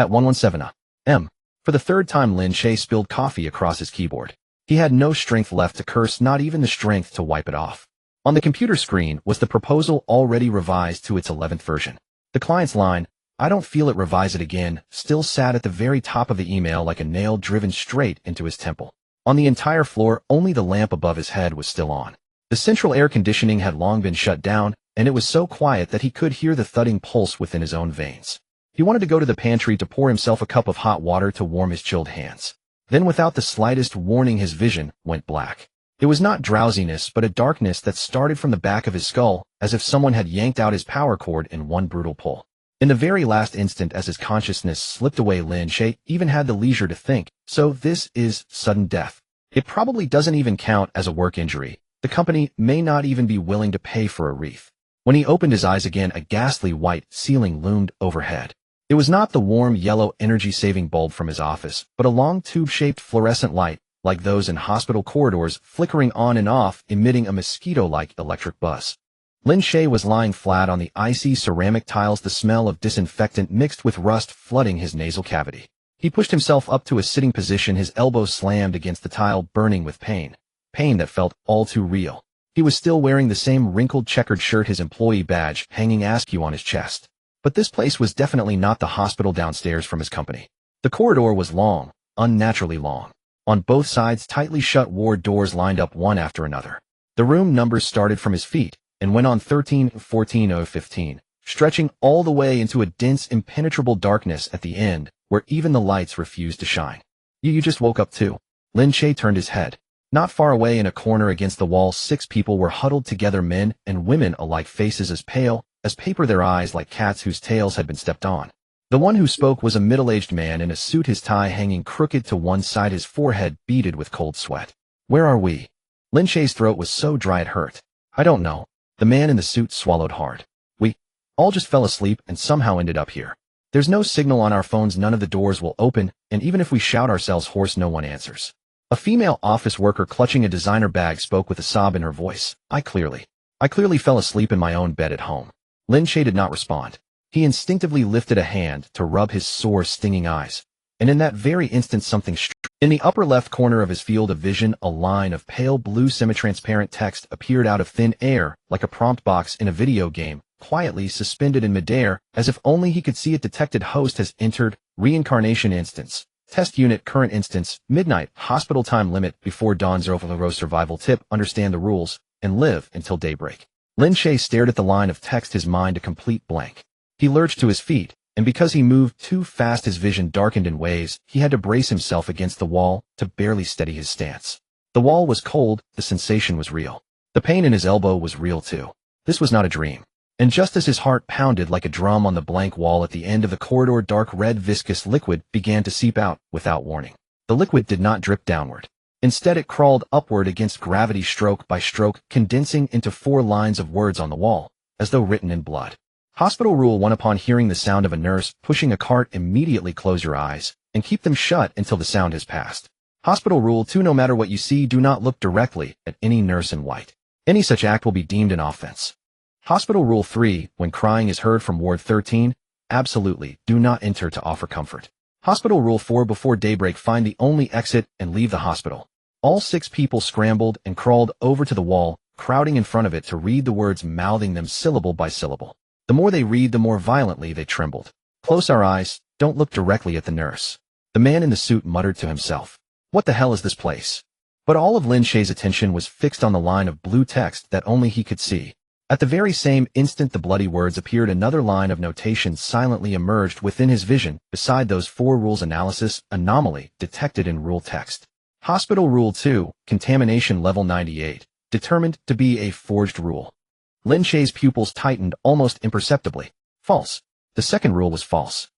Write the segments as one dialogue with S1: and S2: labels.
S1: At 1:17 a.m., for the third time Lin Che spilled coffee across his keyboard. He had no strength left to curse, not even the strength to wipe it off. On the computer screen was the proposal already revised to its 11th version. The client's line, "I don't feel it, revise it again," still sat at the very top of the email like a nail driven straight into his temple. On the entire floor, only the lamp above his head was still on. The central air conditioning had long been shut down, and it was so quiet that he could hear the thudding pulse within his own veins. He wanted to go to the pantry to pour himself a cup of hot water to warm his chilled hands. Then without the slightest warning his vision went black. It was not drowsiness but a darkness that started from the back of his skull, as if someone had yanked out his power cord in one brutal pull. In the very last instant as his consciousness slipped away, Lin Che even had the leisure to think, so this is sudden death. It probably doesn't even count as a work injury. The company may not even be willing to pay for a wreath. When he opened his eyes again, a ghastly white ceiling loomed overhead. It was not the warm yellow energy-saving bulb from his office, but a long tube-shaped fluorescent light, like those in hospital corridors, flickering on and off, emitting a mosquito-like electric buzz. Lin Che was lying flat on the icy ceramic tiles, the smell of disinfectant mixed with rust flooding his nasal cavity. He pushed himself up to a sitting position, his elbows slammed against the tile, burning with pain. Pain that felt all too real. He was still wearing the same wrinkled checkered shirt, his employee badge hanging askew on his chest. But this place was definitely not the hospital downstairs from his company. The corridor was long, unnaturally long. On both sides, tightly shut ward doors lined up one after another. The room numbers started from his feet and went on 13, 14, 15, stretching all the way into a dense, impenetrable darkness at the end, where even the lights refused to shine. You just woke up too. Lin Che turned his head. Not far away in a corner against the wall, 6 people were huddled together, men and women alike, faces as pale as paper, their eyes like cats whose tails had been stepped on. The one who spoke was a middle-aged man in a suit, his tie hanging crooked to one side, his forehead beaded with cold sweat. "Where are we?" Lin Che's throat was so dry it hurt. "I don't know." The man in the suit swallowed hard. "We all just fell asleep and somehow ended up here. There's no signal on our phones, none of the doors will open, and even if we shout ourselves hoarse, no one answers." A female office worker clutching a designer bag spoke with a sob in her voice. I clearly fell asleep in my own bed at home." Lin Che did not respond. He instinctively lifted a hand to rub his sore, stinging eyes, and in that very instant something in the upper left corner of his field of vision, a line of pale blue semi-transparent text appeared out of thin air, like a prompt box in a video game, quietly suspended in midair, as if only he could see it. Detected host has entered, reincarnation instance. Test unit current instance, midnight, hospital time limit, before dawn, 0 survival tip, understand the rules, and live until daybreak. Lin Che stared at the line of text, his mind a complete blank. He lurched to his feet, and because he moved too fast his vision darkened in ways, he had to brace himself against the wall to barely steady his stance. The wall was cold, the sensation was real. The pain in his elbow was real too. This was not a dream. And just as his heart pounded like a drum on the blank wall at the end of the corridor, dark red viscous liquid began to seep out without warning. The liquid did not drip downward. Instead it crawled upward against gravity, stroke by stroke, condensing into 4 lines of words on the wall, as though written in blood. Hospital Rule 1: upon hearing the sound of a nurse pushing a cart, immediately close your eyes and keep them shut until the sound has passed. Hospital Rule 2: no matter what you see, do not look directly at any nurse in white. Any such act will be deemed an offense. Hospital Rule 3: when crying is heard from Ward 13, absolutely do not enter to offer comfort. Hospital Rule 4: before daybreak, find the only exit and leave the hospital. All 6 people scrambled and crawled over to the wall, crowding in front of it to read the words, mouthing them syllable by syllable. The more they read, the more violently they trembled. "Close our eyes, don't look directly at the nurse." The man in the suit muttered to himself. What the hell is this place? But all of Lin Che's attention was fixed on the line of blue text that only he could see. At the very same instant the bloody words appeared, another line of notation silently emerged within his vision, beside those 4 rules: analysis, anomaly, detected in rule text. Hospital Rule 2, contamination level 98, determined to be a forged rule. Lin Che's pupils tightened almost imperceptibly. False. The second rule was false.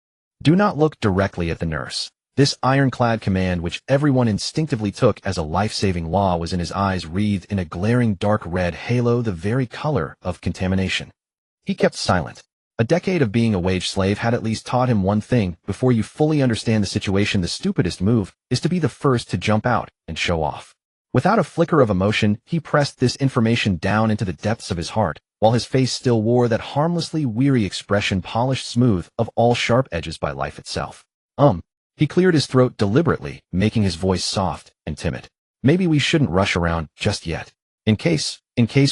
S1: Do not look directly at the nurse. This ironclad command, which everyone instinctively took as a life-saving law, was in his eyes, wreathed in a glaring dark red halo, the very color of contamination. He kept silent. A decade of being a wage slave had at least taught him one thing: before you fully understand the situation, the stupidest move is to be the first to jump out and show off. Without a flicker of emotion, he pressed this information down into the depths of his heart, while his face still wore that harmlessly weary expression, polished smooth of all sharp edges by life itself. He cleared his throat deliberately, making his voice soft and timid. Maybe we shouldn't rush around just yet. In case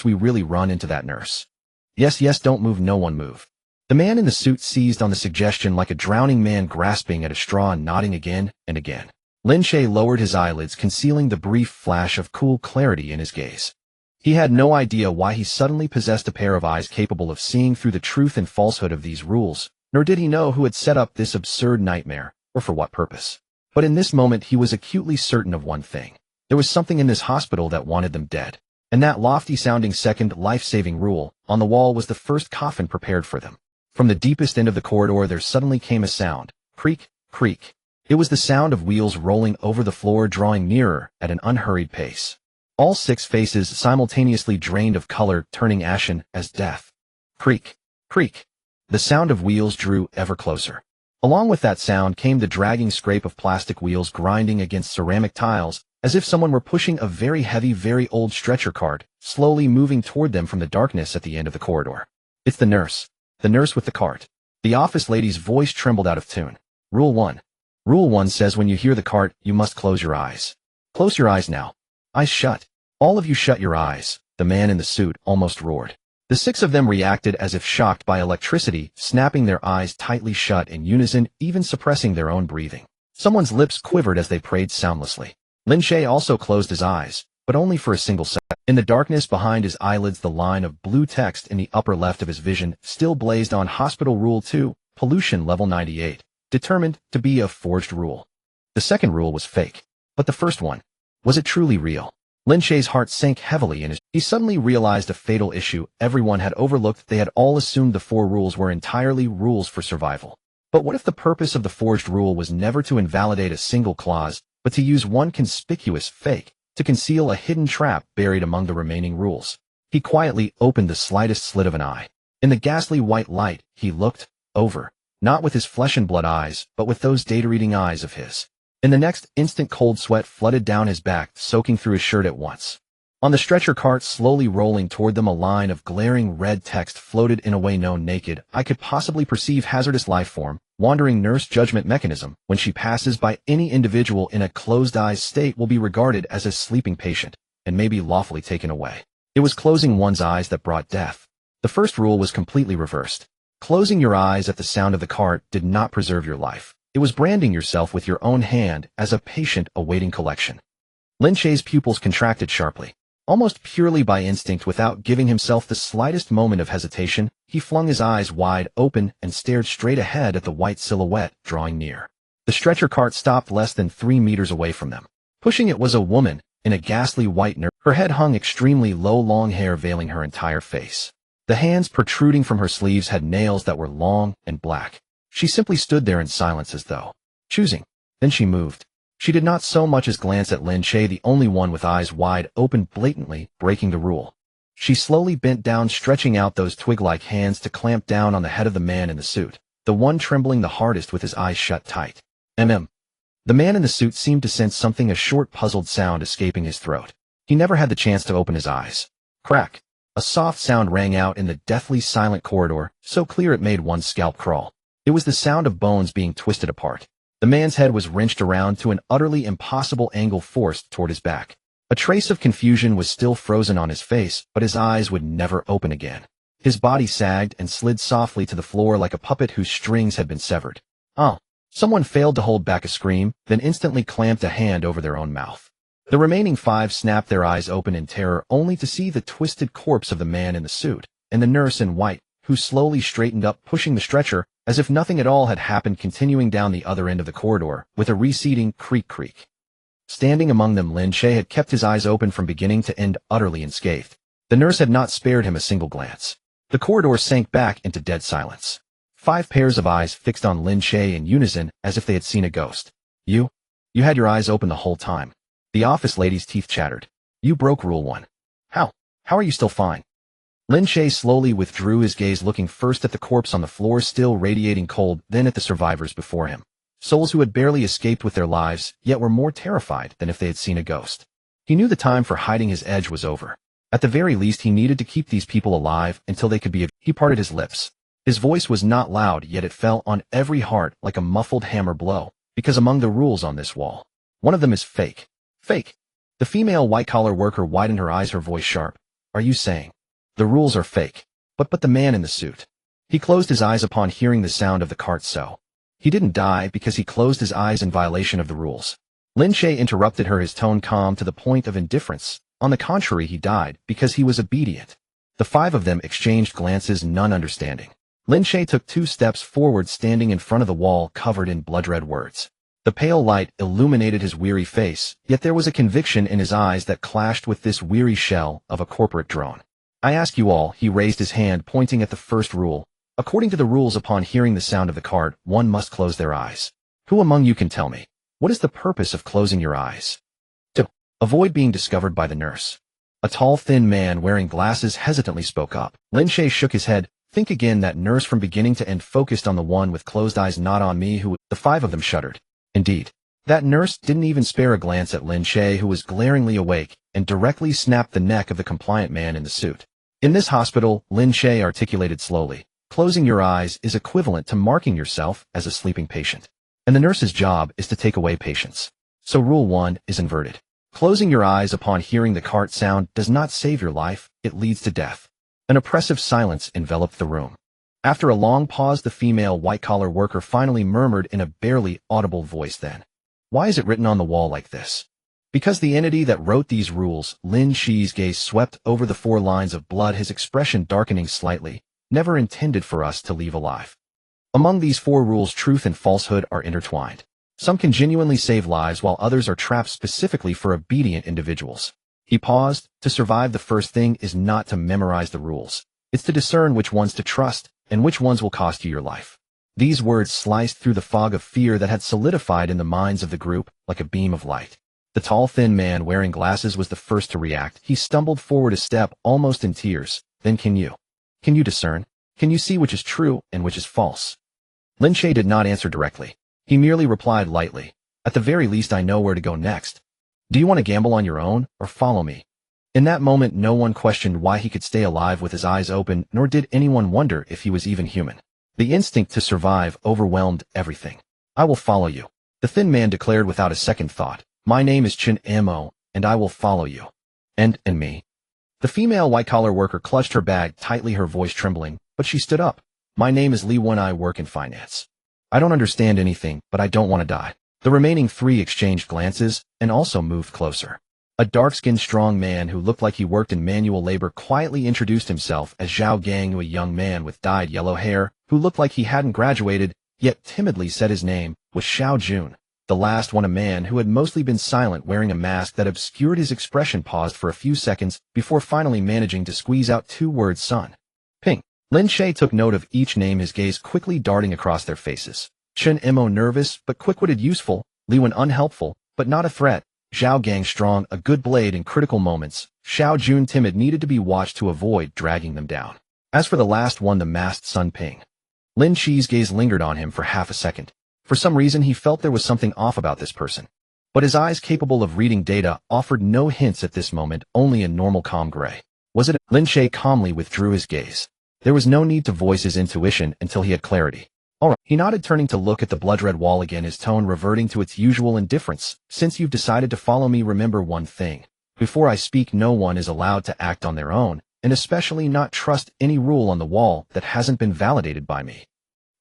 S1: we really run into that nurse. Yes, don't move, no one move. The man in the suit seized on the suggestion like a drowning man grasping at a straw and nodding again and again. Lin Che lowered his eyelids, concealing the brief flash of cool clarity in his gaze. He had no idea why he suddenly possessed a pair of eyes capable of seeing through the truth and falsehood of these rules, nor did he know who had set up this absurd nightmare, or for what purpose. But in this moment he was acutely certain of one thing. There was something in this hospital that wanted them dead. And that lofty-sounding second life-saving rule on the wall was the first coffin prepared for them. From the deepest end of the corridor there suddenly came a sound. Creak, creak. It was the sound of wheels rolling over the floor, drawing nearer at an unhurried pace. All 6 faces simultaneously drained of color, turning ashen as death. Creak, creak. The sound of wheels drew ever closer. Along with that sound came the dragging scrape of plastic wheels grinding against ceramic tiles, as if someone were pushing a very heavy, very old stretcher cart, slowly moving toward them from the darkness at the end of the corridor. It's the nurse with the cart. The office lady's voice trembled out of tune. Rule 1. Rule 1 says when you hear the cart, you must close your eyes. Close your eyes now. Eyes shut. All of you shut your eyes, the man in the suit almost roared. The 6 of them reacted as if shocked by electricity, snapping their eyes tightly shut in unison, even suppressing their own breathing. Someone's lips quivered as they prayed soundlessly. Lin Che also closed his eyes, but only for a single second. In the darkness behind his eyelids, the line of blue text in the upper left of his vision still blazed on Hospital Rule 2, Pollution Level 98, determined to be a forged rule. The second rule was fake. But the first one, was it truly real? Lin Che's heart sank heavily in his. He suddenly realized a fatal issue everyone had overlooked. They had all assumed the 4 rules were entirely rules for survival. But what if the purpose of the forged rule was never to invalidate a single clause, but to use one conspicuous fake to conceal a hidden trap buried among the remaining rules? He quietly opened the slightest slit of an eye. In the ghastly white light, he looked over, not with his flesh and blood eyes, but with those data-reading eyes of his. In the next instant, cold sweat flooded down his back, soaking through his shirt at once. On the stretcher cart slowly rolling toward them, a line of glaring red text floated in a way known naked. I could possibly perceive hazardous life form, wandering nurse judgment mechanism. When she passes by, any individual in a closed-eyes state will be regarded as a sleeping patient, and may be lawfully taken away. It was closing one's eyes that brought death. The first rule was completely reversed. Closing your eyes at the sound of the cart did not preserve your life. It was branding yourself with your own hand as a patient awaiting collection. Lin Che's pupils contracted sharply. Almost purely by instinct, without giving himself the slightest moment of hesitation, he flung his eyes wide open and stared straight ahead at the white silhouette drawing near. The stretcher cart stopped less than 3 meters away from them. Pushing it was a woman in a ghastly white nurse. Her head hung extremely low, long hair veiling her entire face. The hands protruding from her sleeves had nails that were long and black. She simply stood there in silence, as though choosing. Then she moved. She did not so much as glance at Lin Che, the only one with eyes wide open, blatantly breaking the rule. She slowly bent down, stretching out those twig-like hands to clamp down on the head of the man in the suit, the one trembling the hardest with his eyes shut tight. The man in the suit seemed to sense something, a short, puzzled sound escaping his throat. He never had the chance to open his eyes. Crack. A soft sound rang out in the deathly silent corridor, so clear it made one's scalp crawl. It was the sound of bones being twisted apart. The man's head was wrenched around to an utterly impossible angle, forced toward his back. A trace of confusion was still frozen on his face, but his eyes would never open again. His body sagged and slid softly to the floor like a puppet whose strings had been severed. Someone failed to hold back a scream, then instantly clamped a hand over their own mouth. The remaining 5 snapped their eyes open in terror, only to see the twisted corpse of the man in the suit, and the nurse in white, who slowly straightened up, pushing the stretcher, as if nothing at all had happened, continuing down the other end of the corridor, with a receding creak. Standing among them, Lin Che had kept his eyes open from beginning to end, utterly unscathed. The nurse had not spared him a single glance. The corridor sank back into dead silence. 5 pairs of eyes fixed on Lin Che in unison, as if they had seen a ghost. You had your eyes open the whole time. The office lady's teeth chattered. You broke Rule 1. How are you still fine? Lin Che slowly withdrew his gaze, looking first at the corpse on the floor, still radiating cold, then at the survivors before him. Souls who had barely escaped with their lives, yet were more terrified than if they had seen a ghost. He knew the time for hiding his edge was over. At the very least, he needed to keep these people alive until they could be. He parted his lips. His voice was not loud, yet it fell on every heart like a muffled hammer blow. Because among the rules on this wall, one of them is fake. Fake. The female white-collar worker widened her eyes, her voice sharp. Are you saying the rules are fake? But the man in the suit. He closed his eyes upon hearing the sound of the cart, so he didn't die because he closed his eyes in violation of the rules. Lin Che interrupted her, his tone calm to the point of indifference. On the contrary, he died because he was obedient. The five of them exchanged glances, none understanding. Lin Che took 2 steps forward, standing in front of the wall covered in blood-red words. The pale light illuminated his weary face, yet there was a conviction in his eyes that clashed with this weary shell of a corporate drone. I ask you all, he raised his hand, pointing at the first rule. According to the rules, upon hearing the sound of the cart, one must close their eyes. Who among you can tell me, what is the purpose of closing your eyes? To avoid being discovered by the nurse. A tall, thin man wearing glasses hesitantly spoke up. Lin Che shook his head. Think again. That nurse from beginning to end focused on the one with closed eyes, not on me. Who? The 5 of them shuddered. Indeed. That nurse didn't even spare a glance at Lin Che, who was glaringly awake, and directly snapped the neck of the compliant man in the suit. In this hospital, Lin Che articulated slowly, closing your eyes is equivalent to marking yourself as a sleeping patient. And the nurse's job is to take away patients. So rule 1 is inverted. Closing your eyes upon hearing the cart sound does not save your life, it leads to death. An oppressive silence enveloped the room. After a long pause, the female white-collar worker finally murmured in a barely audible voice, then, why is it written on the wall like this? Because the entity that wrote these rules. Lin Che's gaze swept over the 4 lines of blood, his expression darkening slightly, never intended for us to leave alive. Among these 4 rules, truth and falsehood are intertwined. Some can genuinely save lives, while others are traps specifically for obedient individuals. He paused. To survive, the first thing is not to memorize the rules. It's to discern which ones to trust, and which ones will cost you your life. These words sliced through the fog of fear that had solidified in the minds of the group like a beam of light. The tall, thin man wearing glasses was the first to react. He stumbled forward a step, almost in tears. Then can you discern? Can you see which is true and which is false? Lin Che did not answer directly. He merely replied lightly, at the very least I know where to go next. Do you want to gamble on your own, or follow me? In that moment, no one questioned why he could stay alive with his eyes open, nor did anyone wonder if he was even human. The instinct to survive overwhelmed everything. I will follow you, the thin man declared without a second thought. My name is Chen Mo, and I will follow you. And me? The female white-collar worker clutched her bag tightly, her voice trembling, but she stood up. My name is Li Wen, I work in finance. I don't understand anything, but I don't want to die. The remaining 3 exchanged glances, and also moved closer. A dark-skinned, strong man who looked like he worked in manual labor quietly introduced himself as Zhao Gang, a young man with dyed yellow hair, who looked like he hadn't graduated, yet timidly said his name was Xiao Jun. The last one, a man who had mostly been silent, wearing a mask that obscured his expression, paused for a few seconds before finally managing to squeeze out 2 words, son. Ping. Lin Che took note of each name, his gaze quickly darting across their faces. Chen Mo, nervous but quick-witted, useful. Li Wen, unhelpful but not a threat. Zhao Gang, strong, a good blade in critical moments. Xiao Jun, timid, needed to be watched to avoid dragging them down. As for the last one, the masked son, Ping. Lin Che's gaze lingered on him for half a second. For some reason, he felt there was something off about this person. But his eyes, capable of reading data, offered no hints at this moment, only a normal calm gray. Was it? Lin Che calmly withdrew his gaze. There was no need to voice his intuition until he had clarity. All right. He nodded, turning to look at the blood-red wall again, his tone reverting to its usual indifference. Since you've decided to follow me, remember one thing. Before I speak, no one is allowed to act on their own, and especially not trust any rule on the wall that hasn't been validated by me.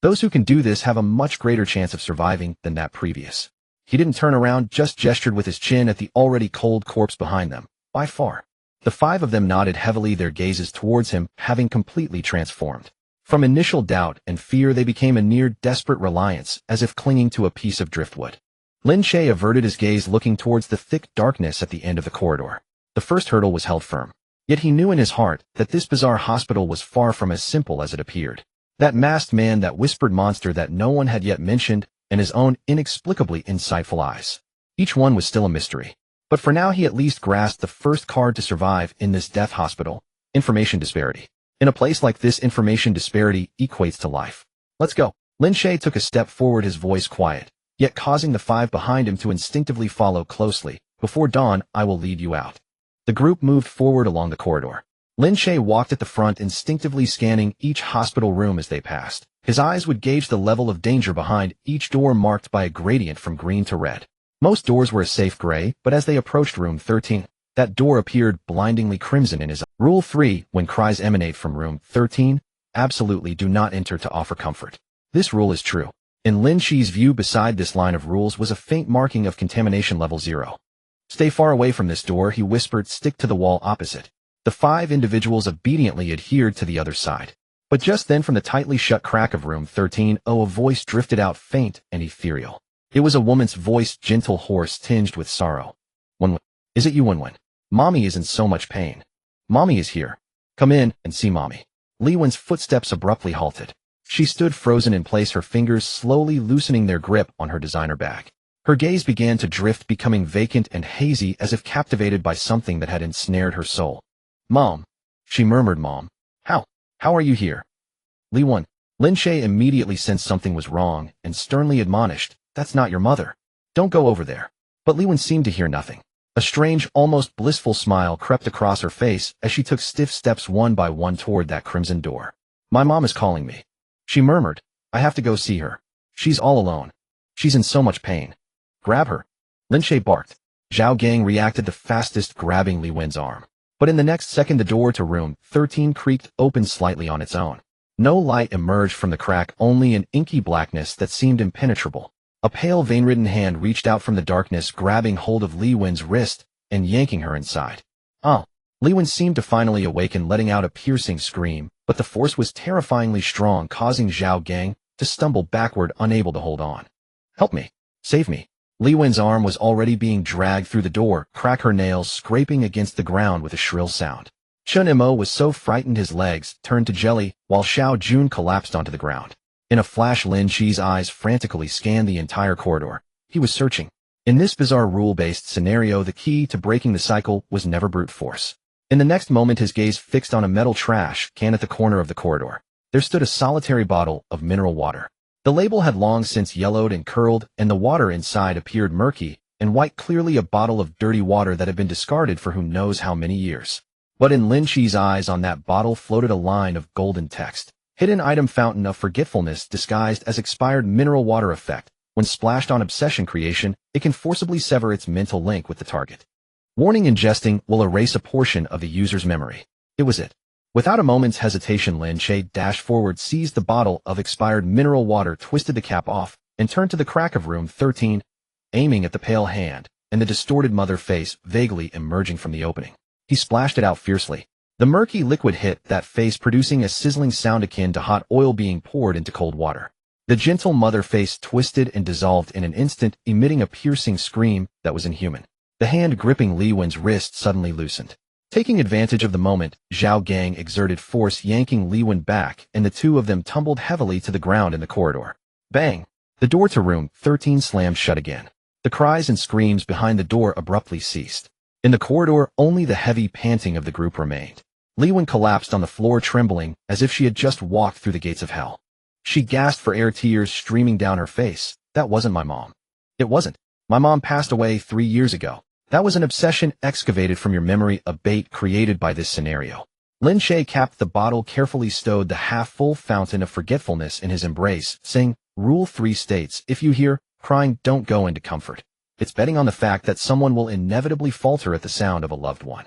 S1: Those who can do this have a much greater chance of surviving than that previous. He didn't turn around, just gestured with his chin at the already cold corpse behind them, by far. The 5 of them nodded heavily, their gazes towards him, having completely transformed. From initial doubt and fear, they became a near desperate reliance, as if clinging to a piece of driftwood. Lin Che averted his gaze, looking towards the thick darkness at the end of the corridor. The first hurdle was held firm. Yet he knew in his heart that this bizarre hospital was far from as simple as it appeared. That masked man, that whispered monster that no one had yet mentioned, and his own inexplicably insightful eyes. Each one was still a mystery. But for now, he at least grasped the first card to survive in this death hospital: information disparity. In a place like this, information disparity equates to life. Let's go. Lin Che took a step forward, his voice quiet, yet causing the 5 behind him to instinctively follow closely. Before dawn, I will lead you out. The group moved forward along the corridor. Lin Che walked at the front, instinctively scanning each hospital room as they passed. His eyes would gauge the level of danger behind each door, marked by a gradient from green to red. Most doors were a safe gray, but as they approached room 13, that door appeared blindingly crimson in his eyes. Rule 3. When cries emanate from room 13, absolutely do not enter to offer comfort. This rule is true. In Lin Che's view, beside this line of rules was a faint marking of contamination level 0. Stay far away from this door, he whispered. Stick to the wall opposite. The 5 individuals obediently adhered to the other side. But just then, from the tightly shut crack of room 13, a voice drifted out, faint and ethereal. It was a woman's voice, gentle, hoarse, tinged with sorrow. Wenwen, is it you, Wenwen? Mommy is in so much pain. Mommy is here. Come in and see Mommy. Li Wen's footsteps abruptly halted. She stood frozen in place, her fingers slowly loosening their grip on her designer bag. Her gaze began to drift, becoming vacant and hazy, as if captivated by something that had ensnared her soul. Mom, she murmured. Mom, how are you here? Li Wen. Lin Che immediately sensed something was wrong and sternly admonished, that's not your mother. Don't go over there. But Li Wen seemed to hear nothing. A strange, almost blissful smile crept across her face as she took stiff steps one by one toward that crimson door. My mom is calling me, she murmured. I have to go see her. She's all alone. She's in so much pain. Grab her, Lin Che barked. Zhao Gang reacted the fastest, grabbing Li Wen's arm. But in the next second, the door to room 13 creaked open slightly on its own. No light emerged from the crack, only an inky blackness that seemed impenetrable. A pale, vein-ridden hand reached out from the darkness, grabbing hold of Li Wen's wrist and yanking her inside. Oh! Li Wen seemed to finally awaken, letting out a piercing scream, but the force was terrifyingly strong, causing Zhao Gang to stumble backward, unable to hold on. Help me! Save me! Li Wen's arm was already being dragged through the door, crack, her nails scraping against the ground with a shrill sound. Chen Mo was so frightened his legs turned to jelly, while Xiao Jun collapsed onto the ground. In a flash, Lin Che's eyes frantically scanned the entire corridor. He was searching. In this bizarre rule-based scenario, the key to breaking the cycle was never brute force. In the next moment, his gaze fixed on a metal trash can at the corner of the corridor. There stood a solitary bottle of mineral water. The label had long since yellowed and curled, and the water inside appeared murky and white, clearly a bottle of dirty water that had been discarded for who knows how many years. But in Lin Che's eyes, on that bottle floated a line of golden text. Hidden item, fountain of forgetfulness, disguised as expired mineral water effect. When splashed on obsession creation, it can forcibly sever its mental link with the target. Warning: ingesting will erase a portion of the user's memory. It was it. Without a moment's hesitation, Lin Che dashed forward, seized the bottle of expired mineral water, twisted the cap off, and turned to the crack of room 13, aiming at the pale hand and the distorted mother face vaguely emerging from the opening. He splashed it out fiercely. The murky liquid hit that face, producing a sizzling sound akin to hot oil being poured into cold water. The gentle mother face twisted and dissolved in an instant, emitting a piercing scream that was inhuman. The hand gripping Li Wen's wrist suddenly loosened. Taking advantage of the moment, Zhao Gang exerted force, yanking Li Wen back, and the two of them tumbled heavily to the ground in the corridor. Bang! The door to room 13 slammed shut again. The cries and screams behind the door abruptly ceased. In the corridor, only the heavy panting of the group remained. Li Wen collapsed on the floor, trembling as if she had just walked through the gates of hell. She gasped for air, tears streaming down her face. That wasn't my mom. It wasn't. My mom passed away 3 years ago. That was an obsession excavated from your memory, a bait created by this scenario. Lin Che capped the bottle, carefully stowed the half-full fountain of forgetfulness in his embrace, saying, Rule 3 states, if you hear crying, don't go into comfort. It's betting on the fact that someone will inevitably falter at the sound of a loved one.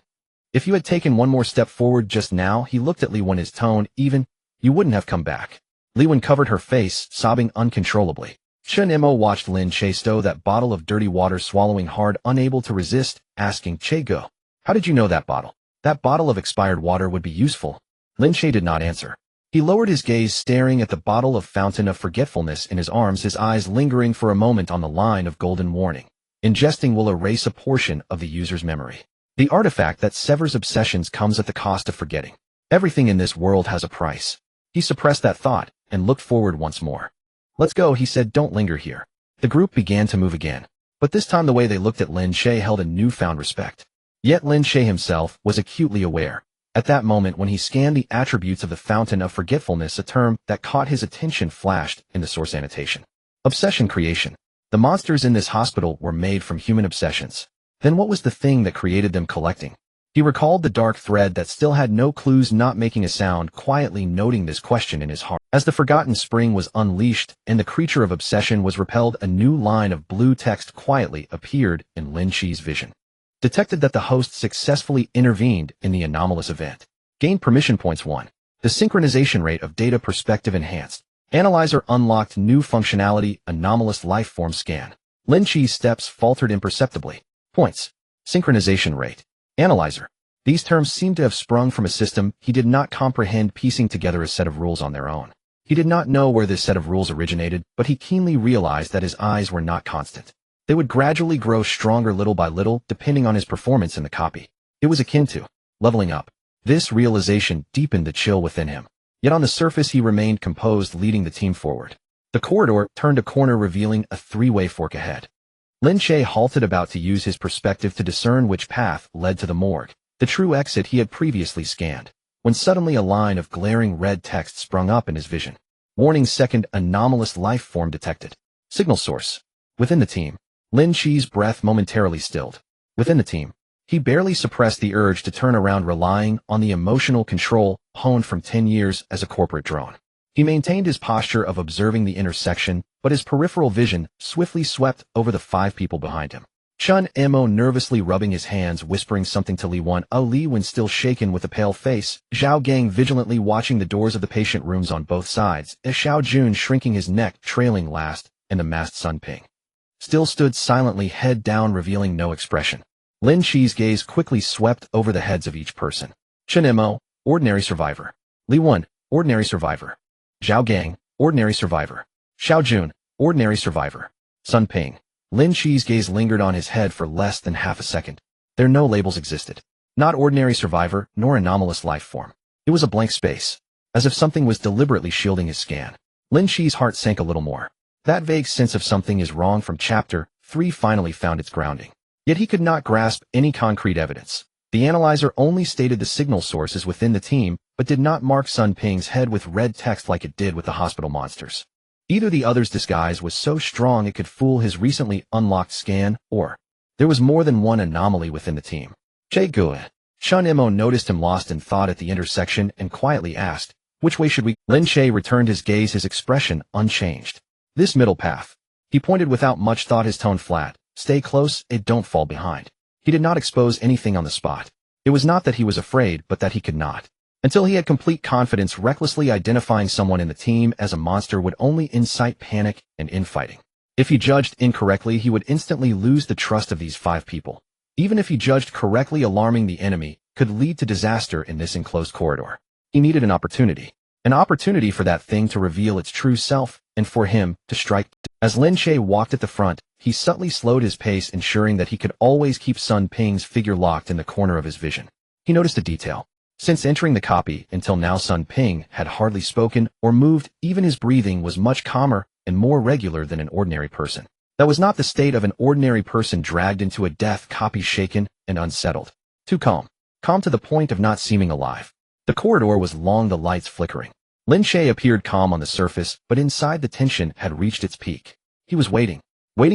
S1: If you had taken one more step forward just now, he looked at Li Wen, his tone even, you wouldn't have come back. Li Wen covered her face, sobbing uncontrollably. Chen Mo watched Lin Che stow that bottle of dirty water, swallowing hard, unable to resist, asking, Che Go, how did you know that bottle? That bottle of expired water would be useful? Lin Che did not answer. He lowered his gaze, staring at the bottle of fountain of forgetfulness in his arms, his eyes lingering for a moment on the line of golden warning. Ingesting will erase a portion of the user's memory. The artifact that severs obsessions comes at the cost of forgetting. Everything in this world has a price. He suppressed that thought and looked forward once more. Let's go, he said, don't linger here. The group began to move again, but this time the way they looked at Lin Che held a newfound respect. Yet Lin Che himself was acutely aware. At that moment, when he scanned the attributes of the fountain of forgetfulness, a term that caught his attention flashed in the source annotation. Obsession creation. The monsters in this hospital were made from human obsessions. Then what was the thing that created them collecting? He recalled the dark thread that still had no clues, not making a sound, quietly noting this question in his heart. As the forgotten spring was unleashed and the creature of obsession was repelled, a new line of blue text quietly appeared in Lin Che's vision. Detected that the host successfully intervened in the anomalous event. Gained permission points 1. The synchronization rate of data perspective enhanced. Analyzer unlocked new functionality, anomalous lifeform scan. Lin Che's steps faltered imperceptibly. Points. Synchronization rate. Analyzer. These terms seemed to have sprung from a system he did not comprehend, piecing together a set of rules on their own. He did not know where this set of rules originated, but he keenly realized that his eyes were not constant. They would gradually grow stronger little by little, depending on his performance in the copy. It was akin to leveling up. This realization deepened the chill within him. Yet on the surface he remained composed, leading the team forward. The corridor turned a corner, revealing a three-way fork ahead. Lin Che halted, about to use his perspective to discern which path led to the morgue, the true exit he had previously scanned, when suddenly a line of glaring red text sprung up in his vision. Warning: second anomalous life form detected. Signal source. Within the team. Lin Che's breath momentarily stilled. Within the team. He barely suppressed the urge to turn around, relying on the emotional control honed from 10 years as a corporate drone. He maintained his posture of observing the intersection, but his peripheral vision swiftly swept over the 5 people behind him. Chun Mo nervously rubbing his hands, whispering something to Li Wan. Li Wan, still shaken with a pale face. Zhao Gang vigilantly watching the doors of the patient rooms on both sides. Xiao Jun shrinking his neck, trailing last, and the masked Sun Ping still stood silently, head down, revealing no expression. Lin Che's gaze quickly swept over the heads of each person. Chun Mo, ordinary survivor. Li Wan, ordinary survivor. Zhao Gang, ordinary survivor. Xiao Jun, ordinary survivor. Sun Ping. Lin Che's gaze lingered on his head for less than half a second. There no labels existed. Not ordinary survivor, nor anomalous life form. It was a blank space, as if something was deliberately shielding his scan. Lin Che's heart sank a little more. That vague sense of something is wrong from Chapter 3 finally found its grounding. Yet he could not grasp any concrete evidence. The analyzer only stated the signal sources within the team, but did not mark Sun Ping's head with red text like it did with the hospital monsters. Either the other's disguise was so strong it could fool his recently unlocked scan, or there was more than one anomaly within the team. Che Gue. Chun Mo noticed him lost in thought at the intersection and quietly asked, "Which way should we?" Lin Che returned his gaze, his expression unchanged. "This middle path." He pointed without much thought, his tone flat. "Stay close, and don't fall behind." He did not expose anything on the spot. It was not that he was afraid, but that he could not. Until he had complete confidence, recklessly identifying someone in the team as a monster would only incite panic and infighting. If he judged incorrectly, he would instantly lose the trust of these 5 people. Even if he judged correctly, alarming the enemy could lead to disaster in this enclosed corridor. He needed an opportunity for that thing to reveal its true self, and for him to strike. As Lin Che walked at the front, he subtly slowed his pace, ensuring that he could always keep Sun Ping's figure locked in the corner of his vision. He noticed a detail. Since entering the copy, until now Sun Ping had hardly spoken or moved. Even his breathing was much calmer and more regular than an ordinary person. That was not the state of an ordinary person dragged into a death copy, shaken and unsettled. Too calm. Calm to the point of not seeming alive. The corridor was long, the lights flickering. Lin Che appeared calm on the surface, but inside the tension had reached its peak. He was waiting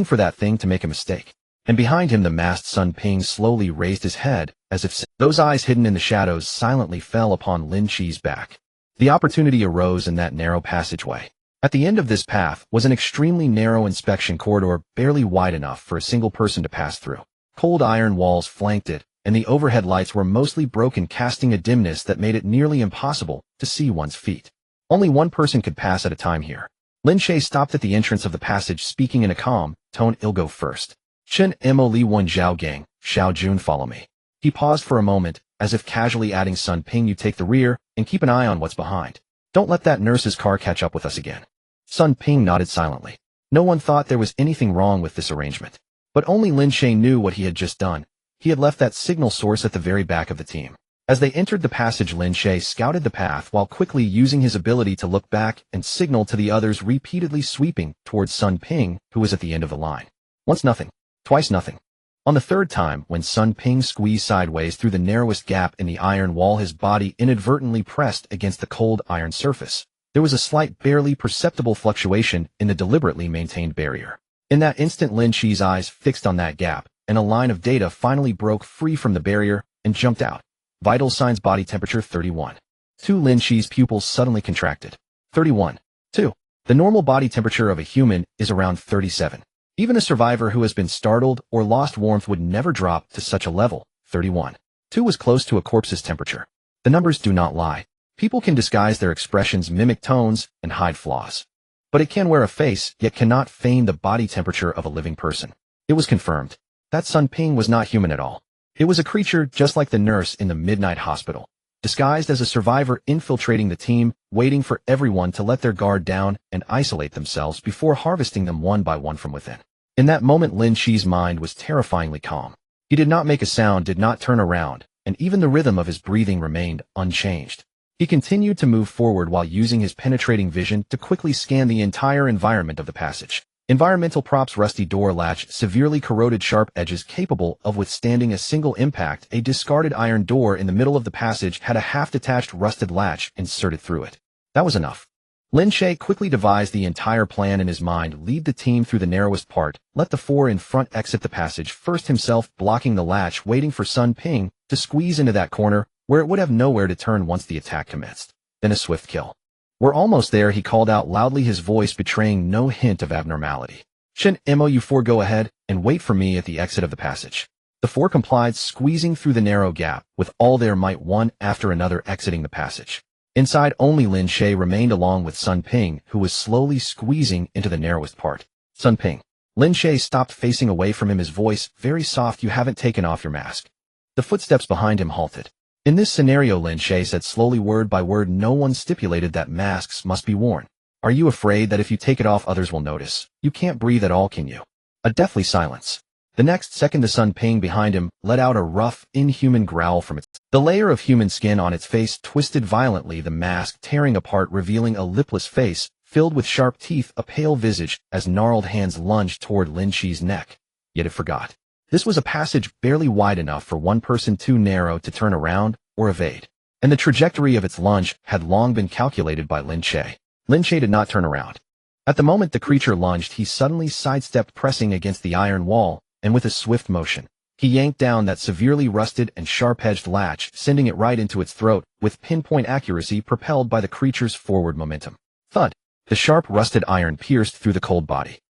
S1: for that thing to make a mistake. And behind him the masked Sun Ping slowly raised his head, as if those eyes hidden in the shadows silently fell upon Lin Che's back. The opportunity arose in that narrow passageway. At the end of this path was an extremely narrow inspection corridor, barely wide enough for a single person to pass through. Cold iron walls flanked it, and the overhead lights were mostly broken, casting a dimness that made it nearly impossible to see one's feet. Only one person could pass at a time here. Lin Che stopped at the entrance of the passage, speaking in a calm tone. "I'll go first. Chun Mo, Li Wan, Zhao Gang, Xiao Jun, follow me." He paused for a moment, as if casually adding, "Sun Ping, you take the rear, and keep an eye on what's behind. Don't let that nurse's car catch up with us again." Sun Ping nodded silently. No one thought there was anything wrong with this arrangement. But only Lin Che knew what he had just done. He had left that signal source at the very back of the team. As they entered the passage, Lin Che scouted the path while quickly using his ability to look back and signal to the others, repeatedly sweeping towards Sun Ping, who was at the end of the line. Once nothing. Twice nothing. On the third time, when Sun Ping squeezed sideways through the narrowest gap in the iron wall, his body inadvertently pressed against the cold iron surface. There was a slight, barely perceptible fluctuation in the deliberately maintained barrier. In that instant, Lin Che's eyes fixed on that gap, and a line of data finally broke free from the barrier, and jumped out. Vital signs: body temperature 31. 2. Lin Che's pupils suddenly contracted. 31. 2. The normal body temperature of a human is around 37. Even a survivor who has been startled or lost warmth would never drop to such a level. 31. 2 was close to a corpse's temperature. The numbers do not lie. People can disguise their expressions, mimic tones, and hide flaws. But it can wear a face, yet cannot feign the body temperature of a living person. It was confirmed. That Sun Ping was not human at all. It was a creature just like the nurse in the midnight hospital, disguised as a survivor, infiltrating the team, waiting for everyone to let their guard down and isolate themselves before harvesting them one by one from within. In that moment, Lin Che's mind was terrifyingly calm. He did not make a sound, did not turn around, and even the rhythm of his breathing remained unchanged. He continued to move forward while using his penetrating vision to quickly scan the entire environment of the passage. Environmental props: rusty door latch, severely corroded, sharp edges capable of withstanding a single impact. A discarded iron door in the middle of the passage had a half-detached rusted latch inserted through it. That was enough. Lin Che quickly devised the entire plan in his mind: lead the team through the narrowest part, let the 4 in front exit the passage first, himself blocking the latch, waiting for Sun Ping to squeeze into that corner where it would have nowhere to turn once the attack commenced. Then a swift kill. "We're almost there," he called out loudly, his voice betraying no hint of abnormality. "Shen Mo, you 4 go ahead and wait for me at the exit of the passage." The 4 complied, squeezing through the narrow gap with all their might, one after another exiting the passage. Inside, only Lin Che remained along with Sun Ping, who was slowly squeezing into the narrowest part. "Sun Ping." Lin Che stopped, facing away from him, his voice very soft. "You haven't taken off your mask." The footsteps behind him halted. In this scenario, Lin Che said slowly, word by word, no one stipulated that masks must be worn. "Are you afraid that if you take it off others will notice? You can't breathe at all, can you?" A deathly silence. The next second, the Sun Ping behind him let out a rough, inhuman growl from its. The layer of human skin on its face twisted violently, the mask tearing apart, revealing a lipless face filled with sharp teeth, a pale visage, as gnarled hands lunged toward Lin Che's neck. Yet it forgot. This was a passage barely wide enough for one person, too narrow to turn around or evade. And the trajectory of its lunge had long been calculated by Lin Che. Lin Che did not turn around. At the moment the creature lunged, he suddenly sidestepped, pressing against the iron wall, and with a swift motion, he yanked down that severely rusted and sharp-edged latch, sending it right into its throat, with pinpoint accuracy, propelled by the creature's forward momentum. Thud! The sharp rusted iron pierced through the cold body.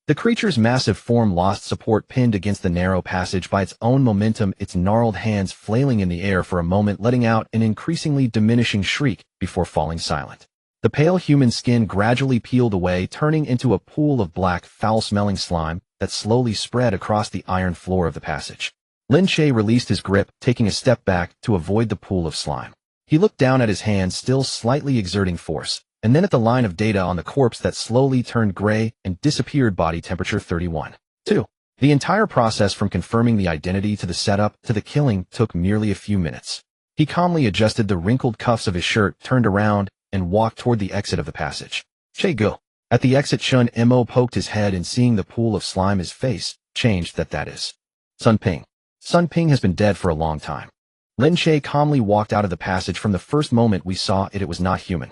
S1: The creature's massive form lost support, pinned against the narrow passage by its own momentum, its gnarled hands flailing in the air for a moment, letting out an increasingly diminishing shriek before falling silent. The pale human skin gradually peeled away, turning into a pool of black, foul-smelling slime that slowly spread across the iron floor of the passage. Lin Che released his grip, taking a step back to avoid the pool of slime. He looked down at his hand, still slightly exerting force, and then at the line of data on the corpse that slowly turned gray and disappeared. Body temperature 31. 2. The entire process from confirming the identity to the setup to the killing took merely a few minutes. He calmly adjusted the wrinkled cuffs of his shirt, turned around, and walked toward the exit of the passage. "Che go." At the exit, Shen Mo poked his head, and seeing the pool of slime, his face changed. That is Sun Ping. Sun Ping has been dead for a long time. Lin Che calmly walked out of the passage. "From the first moment we saw it, it was not human."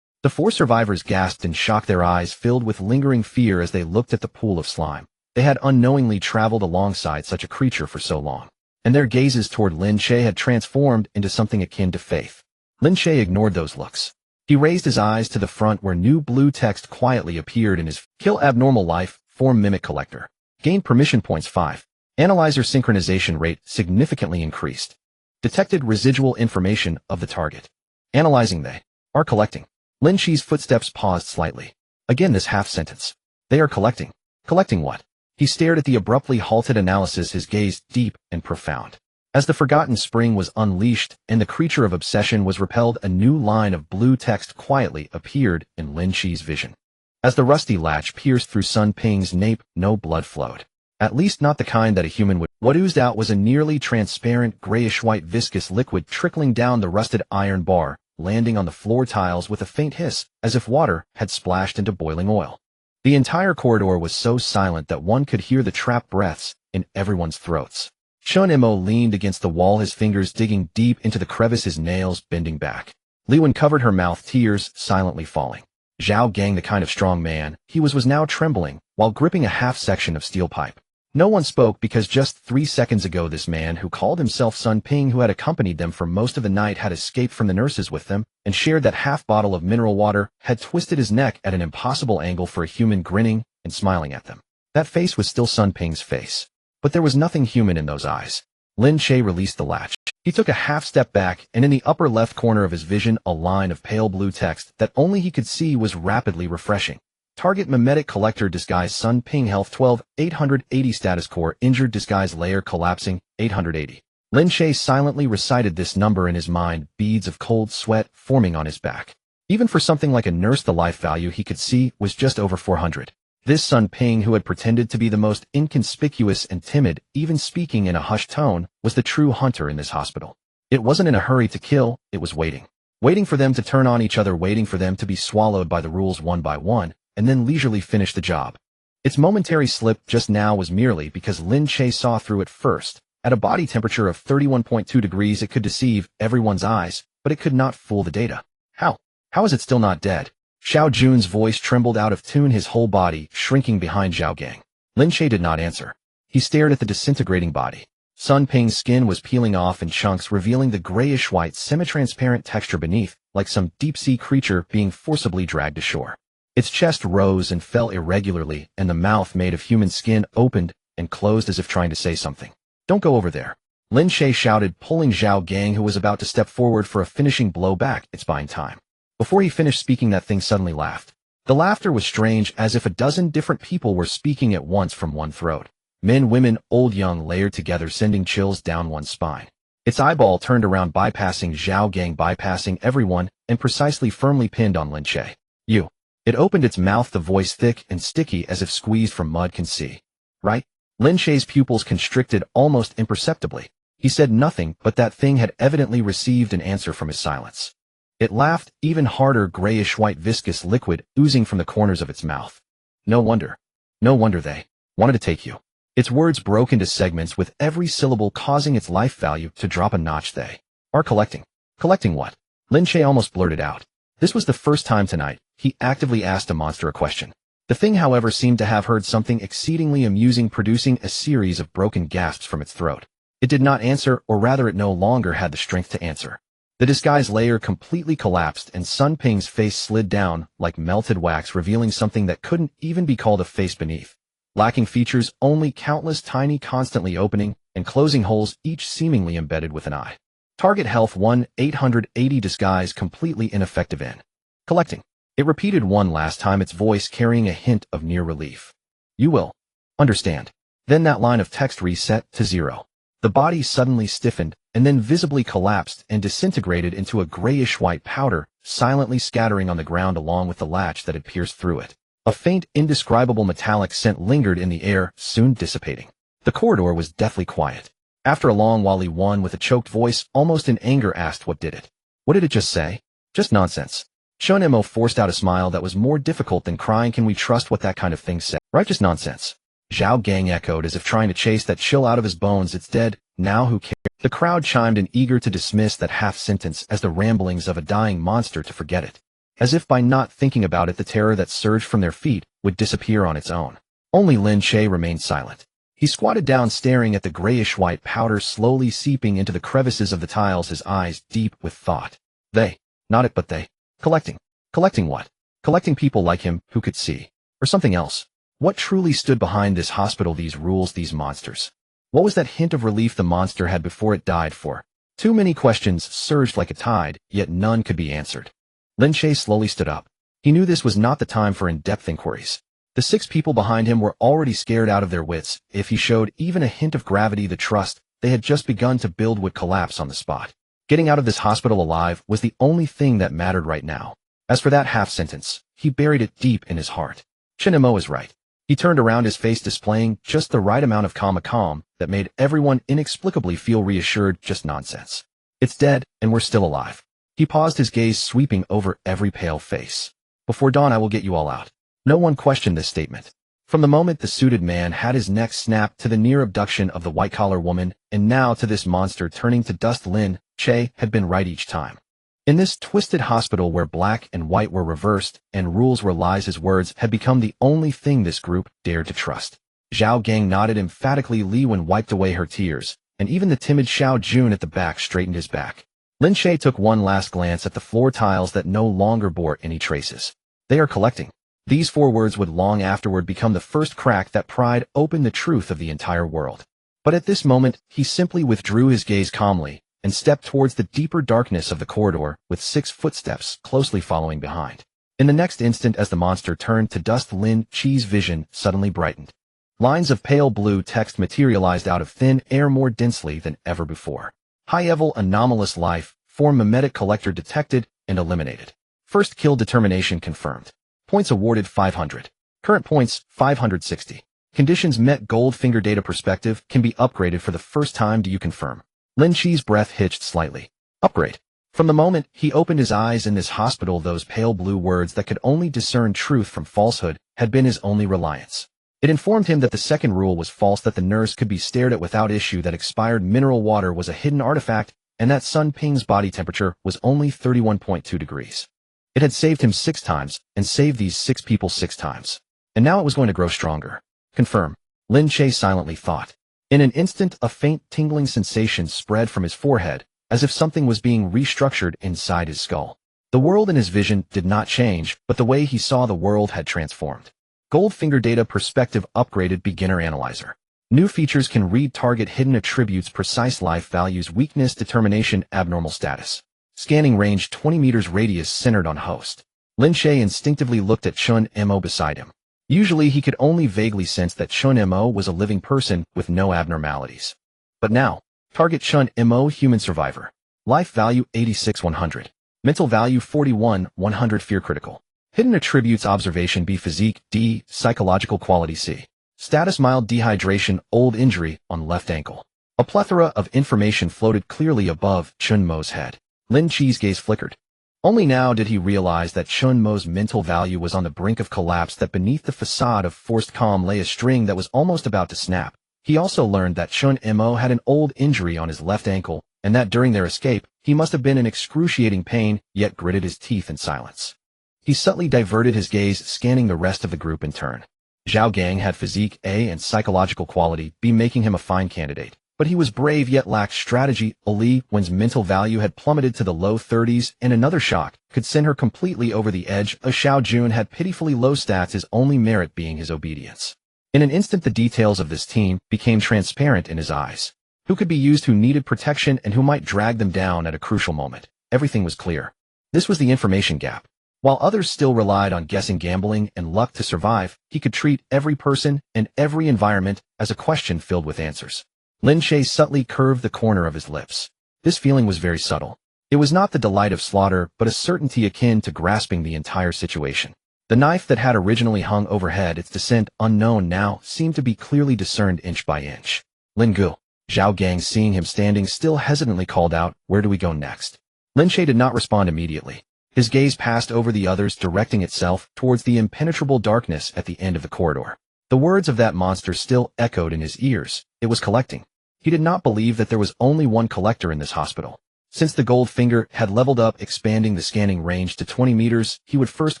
S1: The 4 survivors gasped in shock, their eyes filled with lingering fear as they looked at the pool of slime. They had unknowingly traveled alongside such a creature for so long, and their gazes toward Lin Che had transformed into something akin to faith. Lin Che ignored those looks. He raised his eyes to the front, where new blue text quietly appeared in his kill abnormal life form mimic collector. Gained permission points 5. Analyzer synchronization rate significantly increased. Detected residual information of the target. Analyzing. They are collecting. Lin Che's footsteps paused slightly. Again this half sentence. They are collecting. Collecting what? He stared at the abruptly halted analysis, his gaze deep and profound. As the forgotten spring was unleashed and the creature of obsession was repelled, a new line of blue text quietly appeared in Lin Che's vision. As the rusty latch pierced through Sun Ping's nape, no blood flowed. At least not the kind that a human would. What oozed out was a nearly transparent, grayish-white viscous liquid trickling down the rusted iron bar, landing on the floor tiles with a faint hiss, as if water had splashed into boiling oil. The entire corridor was so silent that one could hear the trapped breaths in everyone's throats. Shen Mo leaned against the wall, his fingers digging deep into the crevice, his nails bending back. Liwen covered her mouth, tears silently falling. Zhao Gang, the kind of strong man he was now trembling while gripping a half-section of steel pipe. No one spoke because just 3 seconds ago this man who called himself Sun Ping, who had accompanied them for most of the night, had escaped from the nurses with them and shared that half bottle of mineral water, had twisted his neck at an impossible angle for a human, grinning and smiling at them. That face was still Sun Ping's face, but there was nothing human in those eyes. Lin Che released the latch. He took a half step back, and in the upper left corner of his vision, a line of pale blue text that only he could see was rapidly refreshing. Target mimetic collector disguise Sun Ping health 12, 880 status core injured disguise layer collapsing, 880. Lin Che silently recited this number in his mind, beads of cold sweat forming on his back. Even for something like a nurse, the life value he could see was just over 400. This Sun Ping, who had pretended to be the most inconspicuous and timid, even speaking in a hushed tone, was the true hunter in this hospital. It wasn't in a hurry to kill, it was waiting. Waiting for them to turn on each other, waiting for them to be swallowed by the rules one by one, and then leisurely finish the job. Its momentary slip just now was merely because Lin Che saw through it first. At a body temperature of 31.2 degrees, it could deceive everyone's eyes, but it could not fool the data. How is it still not dead? Xiao Jun's voice trembled out of tune, his whole body shrinking behind Zhao Gang. Lin Che did not answer. He stared at the disintegrating body. Sun Ping's skin was peeling off in chunks, revealing the grayish-white, semi-transparent texture beneath, like some deep-sea creature being forcibly dragged ashore. Its chest rose and fell irregularly, and the mouth, made of human skin, opened and closed as if trying to say something. "Don't go over there," Lin Che shouted, pulling Zhao Gang, who was about to step forward for a finishing blow, back. "It's buying time." Before he finished speaking, that thing suddenly laughed. The laughter was strange, as if a dozen different people were speaking at once from one throat. Men, women, old, young, layered together, sending chills down one's spine. Its eyeball turned around, bypassing Zhao Gang, bypassing everyone, and precisely firmly pinned on Lin Che. "You." It opened its mouth, the voice thick and sticky as if squeezed from mud. "Can see, right?" Lin Che's pupils constricted almost imperceptibly. He said nothing, but that thing had evidently received an answer from his silence. It laughed, even harder, grayish-white viscous liquid oozing from the corners of its mouth. No wonder they wanted to take you." Its words broke into segments, with every syllable causing its life value to drop a notch. "They are collecting." "Collecting what?" Lin Che almost blurted out. This was the first time tonight he actively asked a monster a question. The thing, however, seemed to have heard something exceedingly amusing, producing a series of broken gasps from its throat. It did not answer, or rather it no longer had the strength to answer. The disguise layer completely collapsed, and Sun Ping's face slid down like melted wax, revealing something that couldn't even be called a face beneath. Lacking features, only countless tiny, constantly opening and closing holes, each seemingly embedded with an eye. Target health 1, 880 disguise completely ineffective in collecting. It repeated one last time, its voice carrying a hint of near relief. "You will understand." Then that line of text reset to 0. The body suddenly stiffened, and then visibly collapsed and disintegrated into a grayish-white powder, silently scattering on the ground along with the latch that had pierced through it. A faint, indescribable metallic scent lingered in the air, soon dissipating. The corridor was deathly quiet. After a long while, Li Wan, with a choked voice, almost in anger, asked, "What did it? What did it just say?" "Just nonsense." Shun Mo forced out a smile that was more difficult than crying. "Can we trust what that kind of thing said? Right, just nonsense." Zhao Gang echoed, as if trying to chase that chill out of his bones. "It's dead. Now who cares?" The crowd chimed in, eager to dismiss that half-sentence as the ramblings of a dying monster, to forget it. As if by not thinking about it, the terror that surged from their feet would disappear on its own. Only Lin Che remained silent. He squatted down, staring at the grayish-white powder slowly seeping into the crevices of the tiles, his eyes deep with thought. "They, not it, but they. Collecting. Collecting what? Collecting people like him who could see. Or something else. What truly stood behind this hospital, these rules, these monsters? What was that hint of relief the monster had before it died for? Too many questions surged like a tide, yet none could be answered. Lin Che slowly stood up. He knew this was not the time for in-depth inquiries. The 6 people behind him were already scared out of their wits. If he showed even a hint of gravity, the trust they had just begun to build would collapse on the spot. Getting out of this hospital alive was the only thing that mattered right now. As for that half-sentence, he buried it deep in his heart. Chen Mo is right. He turned around, his face displaying just the right amount of calm that made everyone inexplicably feel reassured. "Just nonsense. It's dead, and we're still alive." He paused, his gaze sweeping over every pale face. "Before dawn I will get you all out." No one questioned this statement. From the moment the suited man had his neck snapped, to the near abduction of the white-collar woman, and now to this monster turning to dust, Lin Che had been right each time. In this twisted hospital where black and white were reversed and rules were lies, his words had become the only thing this group dared to trust. Zhao Gang nodded emphatically. Li Wen wiped away her tears, and even the timid Xiao Jun at the back straightened his back. Lin Che took one last glance at the floor tiles that no longer bore any traces. They are collecting. These 4 words would long afterward become the first crack that pried open the truth of the entire world. But at this moment, he simply withdrew his gaze calmly and stepped towards the deeper darkness of the corridor with 6 footsteps closely following behind. In the next instant, as the monster turned to dust, Lin Che's vision suddenly brightened. Lines of pale blue text materialized out of thin air more densely than ever before. High-level anomalous life form mimetic collector detected and eliminated. First kill determination confirmed. Points awarded 500. Current points 560. Conditions met. Goldfinger data perspective can be upgraded for the first time. Do you confirm? Lin Che's breath hitched slightly. Upgrade. From the moment he opened his eyes in this hospital, those pale blue words that could only discern truth from falsehood had been his only reliance. It informed him that the second rule was false, that the nurse could be stared at without issue, that expired mineral water was a hidden artifact, and that Sun Ping's body temperature was only 31.2 degrees. It had saved him 6 times, and saved these 6 people 6 times. And now it was going to grow stronger. Confirm. Lin Che silently thought. In an instant, a faint tingling sensation spread from his forehead, as if something was being restructured inside his skull. The world in his vision did not change, but the way he saw the world had transformed. Goldfinger data perspective upgraded. Beginner analyzer. New features can read target hidden attributes, precise life values, weakness, determination, abnormal status. Scanning range 20 meters, radius centered on host. Lin Che instinctively looked at Chun Mo beside him. Usually he could only vaguely sense that Chun Mo was a living person with no abnormalities. But now, target Chun Mo, human survivor. Life value 86-100. Mental value 41-100. Fear critical. Hidden attributes observation B, physique D, psychological quality C. Status mild dehydration, old injury on left ankle. A plethora of information floated clearly above Chun Mo's head. Lin Che's gaze flickered. Only now did he realize that Chun Mo's mental value was on the brink of collapse, that beneath the facade of forced calm lay a string that was almost about to snap. He also learned that Chun Mo had an old injury on his left ankle, and that during their escape, he must have been in excruciating pain, yet gritted his teeth in silence. He subtly diverted his gaze, scanning the rest of the group in turn. Zhao Gang had physique A and psychological quality B, making him a fine candidate. But he was brave yet lacked strategy. Li Wen's mental value had plummeted to the low 30s, and another shock could send her completely over the edge. Xiao Jun had pitifully low stats, his only merit being his obedience. In an instant, the details of this team became transparent in his eyes. Who could be used, who needed protection, and who might drag them down at a crucial moment. Everything was clear. This was the information gap. While others still relied on guessing, gambling, and luck to survive, he could treat every person and every environment as a question filled with answers. Lin Che subtly curved the corner of his lips. This feeling was very subtle. It was not the delight of slaughter, but a certainty akin to grasping the entire situation. The knife that had originally hung overhead, its descent unknown now, seemed to be clearly discerned inch by inch. Lin Gu. Zhao Gang, seeing him standing still, hesitantly called out, "Where do we go next?" Lin Che did not respond immediately. His gaze passed over the others, directing itself towards the impenetrable darkness at the end of the corridor. The words of that monster still echoed in his ears. It was collecting. He did not believe that there was only one collector in this hospital. Since the Goldfinger had leveled up, expanding the scanning range to 20 meters, he would first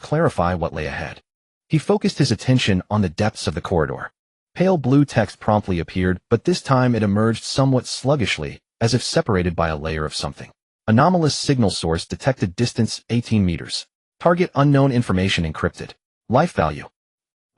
S1: clarify what lay ahead. He focused his attention on the depths of the corridor. Pale blue text promptly appeared, but this time it emerged somewhat sluggishly, as if separated by a layer of something. Anomalous signal source detected, distance 18 meters. Target unknown, information encrypted. Life value.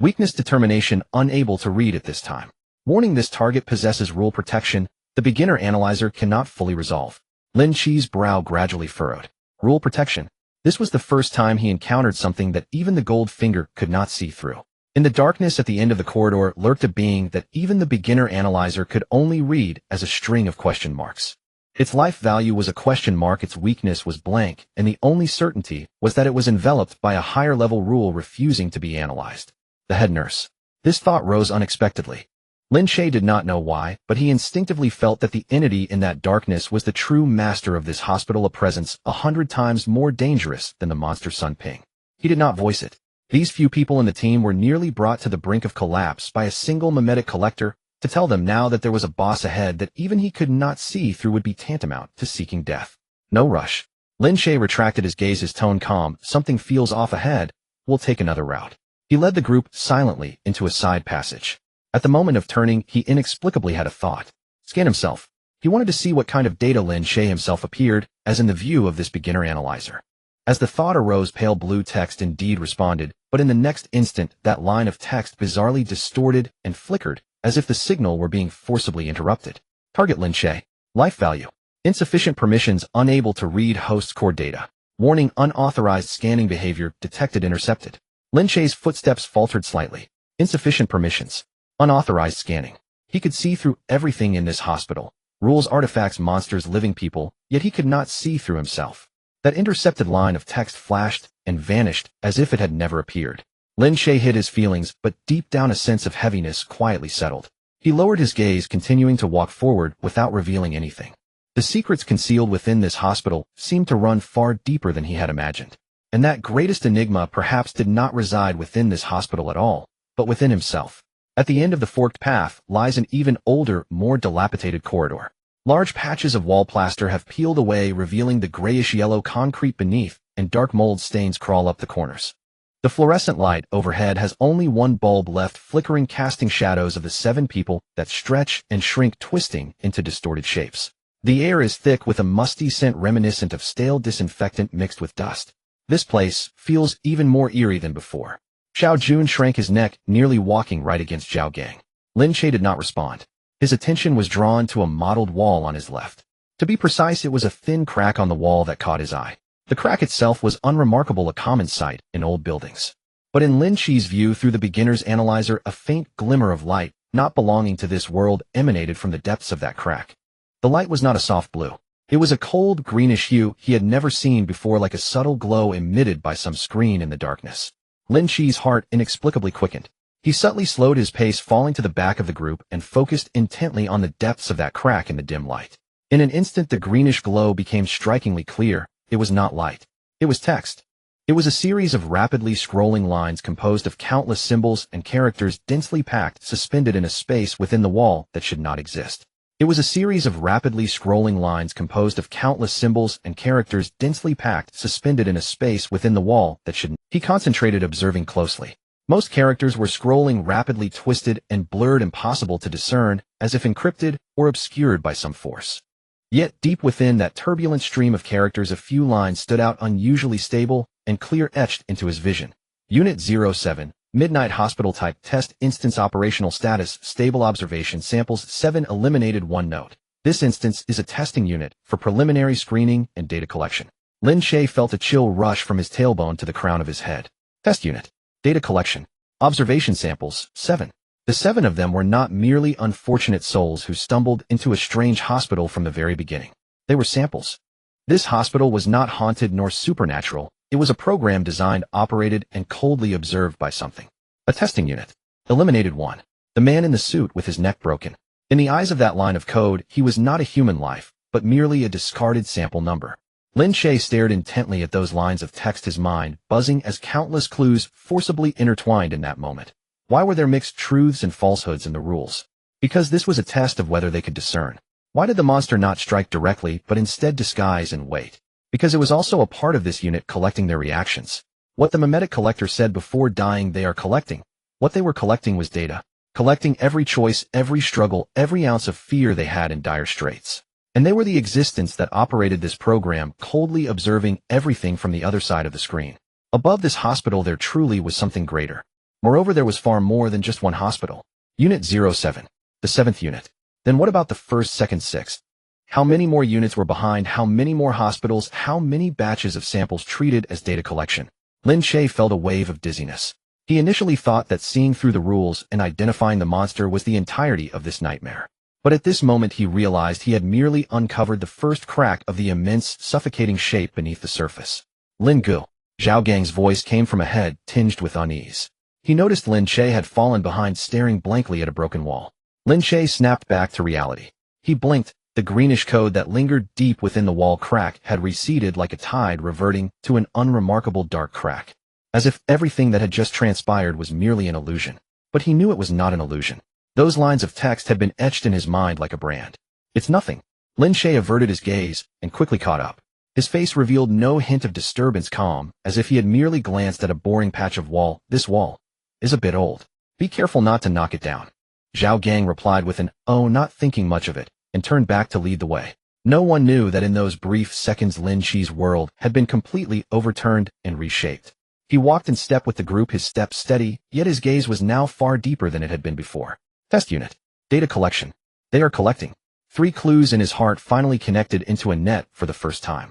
S1: Weakness, determination unable to read at this time. Warning: this target possesses rule protection. The beginner analyzer cannot fully resolve. Lin Che's brow gradually furrowed. Rule protection. This was the first time he encountered something that even the Goldfinger could not see through. In the darkness at the end of the corridor lurked a being that even the beginner analyzer could only read as a string of question marks. Its life value was a question mark, its weakness was blank, and the only certainty was that it was enveloped by a higher-level rule refusing to be analyzed. The head nurse. This thought rose unexpectedly. Lin Che did not know why, but he instinctively felt that the entity in that darkness was the true master of this hospital, a presence 100 times more dangerous than the monster Sun Ping. He did not voice it. These few people in the team were nearly brought to the brink of collapse by a single mimetic collector. To tell them now that there was a boss ahead that even he could not see through would be tantamount to seeking death. No rush. Lin Che retracted his gaze, his tone calm. Something feels off ahead. We'll take another route. He led the group silently into a side passage. At the moment of turning, he inexplicably had a thought. Scan himself. He wanted to see what kind of data Lin Che himself appeared as in the view of this beginner analyzer. As the thought arose, pale blue text indeed responded, but in the next instant, that line of text bizarrely distorted and flickered, as if the signal were being forcibly interrupted. Target Lin Che. Life value. Insufficient permissions, unable to read host's core data. Warning, unauthorized scanning behavior detected, intercepted. Lin Che's footsteps faltered slightly. Insufficient permissions. Unauthorized scanning. He could see through everything in this hospital. Rules, artifacts, monsters, living people, yet he could not see through himself. That intercepted line of text flashed and vanished as if it had never appeared. Lin Che hid his feelings, but deep down a sense of heaviness quietly settled. He lowered his gaze, continuing to walk forward without revealing anything. The secrets concealed within this hospital seemed to run far deeper than he had imagined. And that greatest enigma perhaps did not reside within this hospital at all, but within himself. At the end of the forked path lies an even older, more dilapidated corridor. Large patches of wall plaster have peeled away, revealing the grayish-yellow concrete beneath, and dark mold stains crawl up the corners. The fluorescent light overhead has only one bulb left, flickering, casting shadows of the 7 people that stretch and shrink, twisting into distorted shapes. The air is thick with a musty scent reminiscent of stale disinfectant mixed with dust. This place feels even more eerie than before. Xiao Jun shrank his neck, nearly walking right against Zhao Gang. Lin Che did not respond. His attention was drawn to a mottled wall on his left. To be precise, it was a thin crack on the wall that caught his eye. The crack itself was unremarkable, a common sight in old buildings. But in Lin Che's view through the beginner's analyzer, a faint glimmer of light, not belonging to this world, emanated from the depths of that crack. The light was not a soft blue. It was a cold, greenish hue he had never seen before, like a subtle glow emitted by some screen in the darkness. Lin Che's heart inexplicably quickened. He subtly slowed his pace, falling to the back of the group, and focused intently on the depths of that crack in the dim light. In an instant, the greenish glow became strikingly clear. It was not light. It was text. It was a series of rapidly scrolling lines composed of countless symbols and characters densely packed, suspended in a space within the wall that should not exist. It was a series of rapidly scrolling lines composed of countless symbols and characters densely packed, suspended in a space within the wall that should. He concentrated, observing closely. Most characters were scrolling rapidly, twisted and blurred, impossible to discern, as if encrypted or obscured by some force. Yet deep within that turbulent stream of characters, a few lines stood out, unusually stable and clear, etched into his vision. Unit 07, Midnight Hospital Type Test Instance Operational Status Stable Observation Samples 7 Eliminated 1 Note. This instance is a testing unit for preliminary screening and data collection. Lin Che felt a chill rush from his tailbone to the crown of his head. Test unit. Data collection. Observation samples 7. The 7 of them were not merely unfortunate souls who stumbled into a strange hospital from the very beginning. They were samples. This hospital was not haunted nor supernatural. It was a program designed, operated, and coldly observed by something. A testing unit. Eliminated 1. The man in the suit with his neck broken. In the eyes of that line of code, he was not a human life, but merely a discarded sample number. Lin Che stared intently at those lines of text, his mind buzzing as countless clues forcibly intertwined in that moment. Why were there mixed truths and falsehoods in the rules? Because this was a test of whether they could discern. Why did the monster not strike directly, but instead disguise and wait? Because it was also a part of this unit collecting their reactions. What the mimetic collector said before dying they are collecting. What they were collecting was data. Collecting every choice, every struggle, every ounce of fear they had in dire straits. And they were the existence that operated this program, coldly observing everything from the other side of the screen. Above this hospital there truly was something greater. Moreover, there was far more than just one hospital. Unit 07. The 7th unit. Then what about the 1st, 2nd, 6th? How many more units were behind? How many more hospitals? How many batches of samples treated as data collection? Lin Che felt a wave of dizziness. He initially thought that seeing through the rules and identifying the monster was the entirety of this nightmare. But at this moment he realized he had merely uncovered the first crack of the immense, suffocating shape beneath the surface. Lin Gu. Zhao Gang's voice came from ahead, tinged with unease. He noticed Lin Che had fallen behind, staring blankly at a broken wall. Lin Che snapped back to reality. He blinked. The greenish code that lingered deep within the wall crack had receded like a tide, reverting to an unremarkable dark crack. As if everything that had just transpired was merely an illusion. But he knew it was not an illusion. Those lines of text had been etched in his mind like a brand. It's nothing. Lin Che averted his gaze and quickly caught up. His face revealed no hint of disturbance, calm, as if he had merely glanced at a boring patch of wall. This wall is a bit old. Be careful not to knock it down. Zhao Gang replied with an, "Oh, not thinking much of it," and turned back to lead the way. No one knew that in those brief seconds Lin Che's world had been completely overturned and reshaped. He walked in step with the group, his step steady, yet his gaze was now far deeper than it had been before. Test unit. Data collection. They are collecting. 3 clues in his heart finally connected into a net for the first time.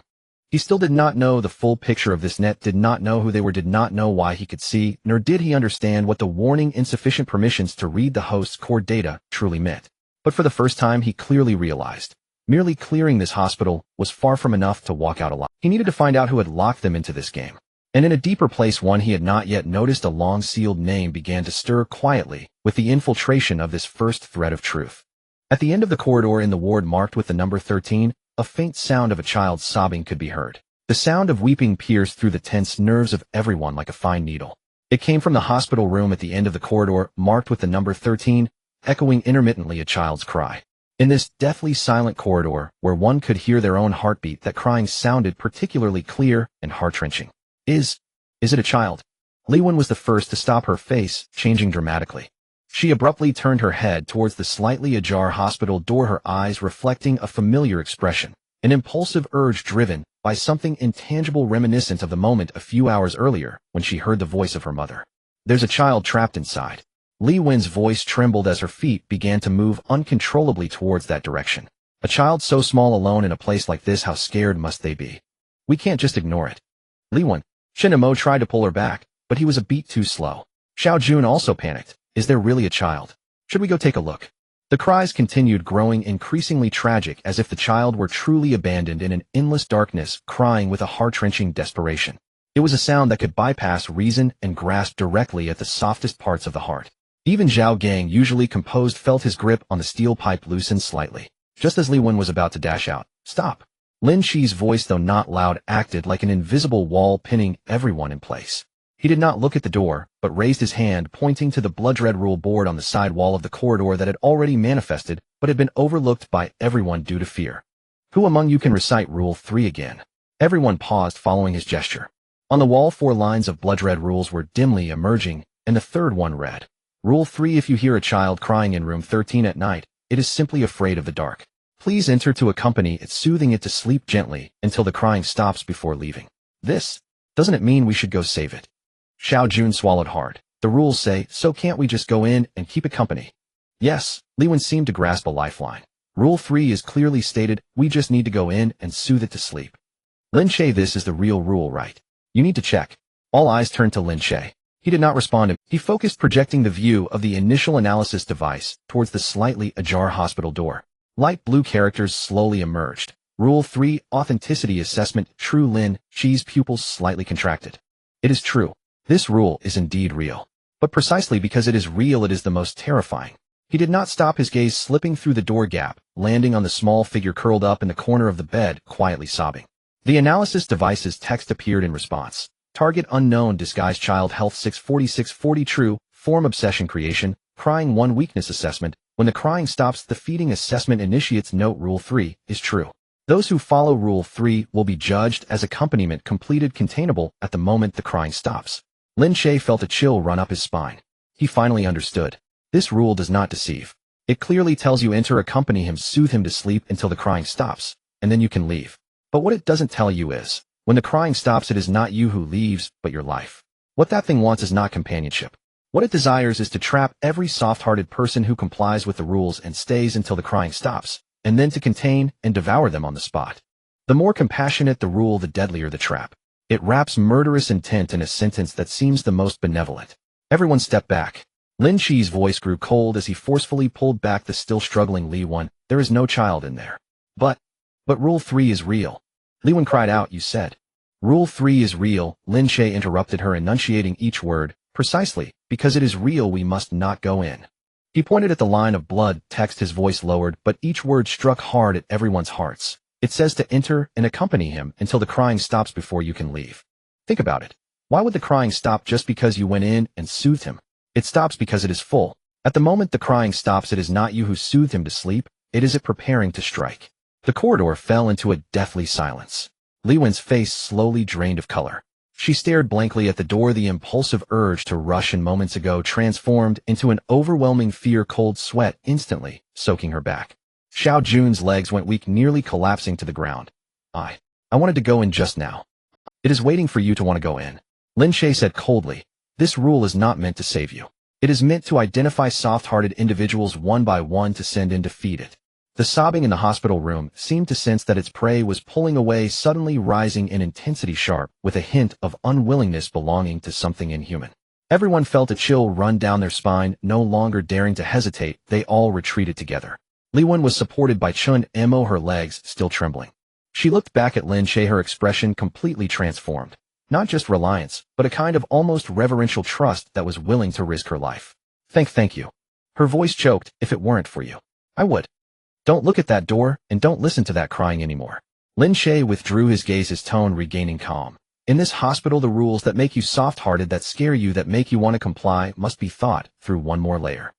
S1: He still did not know the full picture of this net, did not know who they were, did not know why he could see, nor did he understand what the warning insufficient permissions to read the host's core data truly meant. But for the first time he clearly realized. Merely clearing this hospital was far from enough to walk out alive. He needed to find out who had locked them into this game. And in a deeper place, one he had not yet noticed, a long-sealed name began to stir quietly with the infiltration of this first thread of truth. At the end of the corridor in the ward marked with the number 13, a faint sound of a child's sobbing could be heard. The sound of weeping pierced through the tense nerves of everyone like a fine needle. It came from the hospital room at the end of the corridor marked with the number 13, echoing intermittently a child's cry. In this deathly silent corridor, where one could hear their own heartbeat, that crying sounded particularly clear and heart-wrenching. Is it a child? Li Wen was the first to stop, her face changing dramatically. She abruptly turned her head towards the slightly ajar hospital door, her eyes reflecting a familiar expression, an impulsive urge driven by something intangible reminiscent of the moment a few hours earlier when she heard the voice of her mother. "There's a child trapped inside." Li Wen's voice trembled as her feet began to move uncontrollably towards that direction. A child so small, alone in a place like this, how scared must they be? "We can't just ignore it." Li Wen. Shen Mo tried to pull her back, but he was a beat too slow. Xiao Jun also panicked. "Is there really a child? Should we go take a look?" The cries continued, growing increasingly tragic, as if the child were truly abandoned in an endless darkness, crying with a heart-wrenching desperation. It was a sound that could bypass reason and grasp directly at the softest parts of the heart. Even Zhao Gang, usually composed, felt his grip on the steel pipe loosen slightly. Just as Li Wen was about to dash out, "Stop!" Lin Che's voice, though not loud, acted like an invisible wall, pinning everyone in place. He did not look at the door, but raised his hand, pointing to the blood-red rule board on the side wall of the corridor that had already manifested but had been overlooked by everyone due to fear. "Who among you can recite Rule 3 again?" Everyone paused following his gesture. On the wall 4 lines of blood-red rules were dimly emerging, and the third one read, "Rule 3. If you hear a child crying in room 13 at night, it is simply afraid of the dark. Please enter to accompany it, soothing it to sleep gently until the crying stops before leaving." "This? Doesn't it mean we should go save it?" Xiao Jun swallowed hard. "The rules say, so can't we just go in and keep it company?" "Yes." Li Wen seemed to grasp a lifeline. "Rule 3 is clearly stated, we just need to go in and soothe it to sleep." "Lin Che, this is the real rule, right? You need to check." All eyes turned to Lin Che. He did not respond. He focused, projecting the view of the initial analysis device towards the slightly ajar hospital door. Light blue characters slowly emerged. Rule 3, Authenticity Assessment. True. Lin Che's pupils slightly contracted. "It is true. This rule is indeed real. But precisely because it is real, it is the most terrifying." He did not stop, his gaze slipping through the door gap, landing on the small figure curled up in the corner of the bed, quietly sobbing. The analysis device's text appeared in response. Target unknown, disguise child, health 64640. True. Form obsession creation, crying 1 weakness assessment. When the crying stops, the feeding assessment initiates. Note: Rule 3 is true. Those who follow Rule 3 will be judged as accompaniment completed, containable at the moment the crying stops. Lin Che felt a chill run up his spine. He finally understood. This rule does not deceive. It clearly tells you enter, accompany him, soothe him to sleep until the crying stops, and then you can leave. But what it doesn't tell you is, when the crying stops, it is not you who leaves, but your life. What that thing wants is not companionship. What it desires is to trap every soft-hearted person who complies with the rules and stays until the crying stops, and then to contain and devour them on the spot. The more compassionate the rule, the deadlier the trap. It wraps murderous intent in a sentence that seems the most benevolent. Everyone stepped back. Lin Che's voice grew cold as he forcefully pulled back the still struggling Li Wen. "There is no child in there." But Rule 3 is real." Li Wen cried out. "You said." "Rule 3 is real," Lin Che interrupted her, enunciating each word. "Precisely, because it is real, we must not go in." He pointed at the line of blood text, his voice lowered, but each word struck hard at everyone's hearts. "It says to enter and accompany him until the crying stops before you can leave." Think about it. Why would the crying stop just because you went in and soothed him? It stops because it is full. At the moment the crying stops, it is not you who soothed him to sleep, it is it preparing to strike. The corridor fell into a deathly silence. Li Wen's face slowly drained of color. She stared blankly at the door. The impulsive urge to rush in moments ago transformed into an overwhelming fear. Cold sweat instantly soaking her back. Xiao Jun's legs went weak, nearly collapsing to the ground. I wanted to go in just now. It is waiting for you to want to go in. Lin Che said coldly. This rule is not meant to save you. It is meant to identify soft-hearted individuals one by one to send in to feed it. The sobbing in the hospital room seemed to sense that its prey was pulling away, suddenly rising in intensity, sharp, with a hint of unwillingness belonging to something inhuman. Everyone felt a chill run down their spine. No longer daring to hesitate, they all retreated together. Li Wen was supported by Chun Mo, her legs still trembling. She looked back at Lin Che, her expression completely transformed. Not just reliance, but a kind of almost reverential trust that was willing to risk her life. Thank you. Her voice choked. If it weren't for you, I would. Don't look at that door, and don't listen to that crying anymore. Lin Che withdrew his gaze, his tone regaining calm. In this hospital, the rules that make you soft-hearted, that scare you, that make you want to comply, must be thought through one more layer.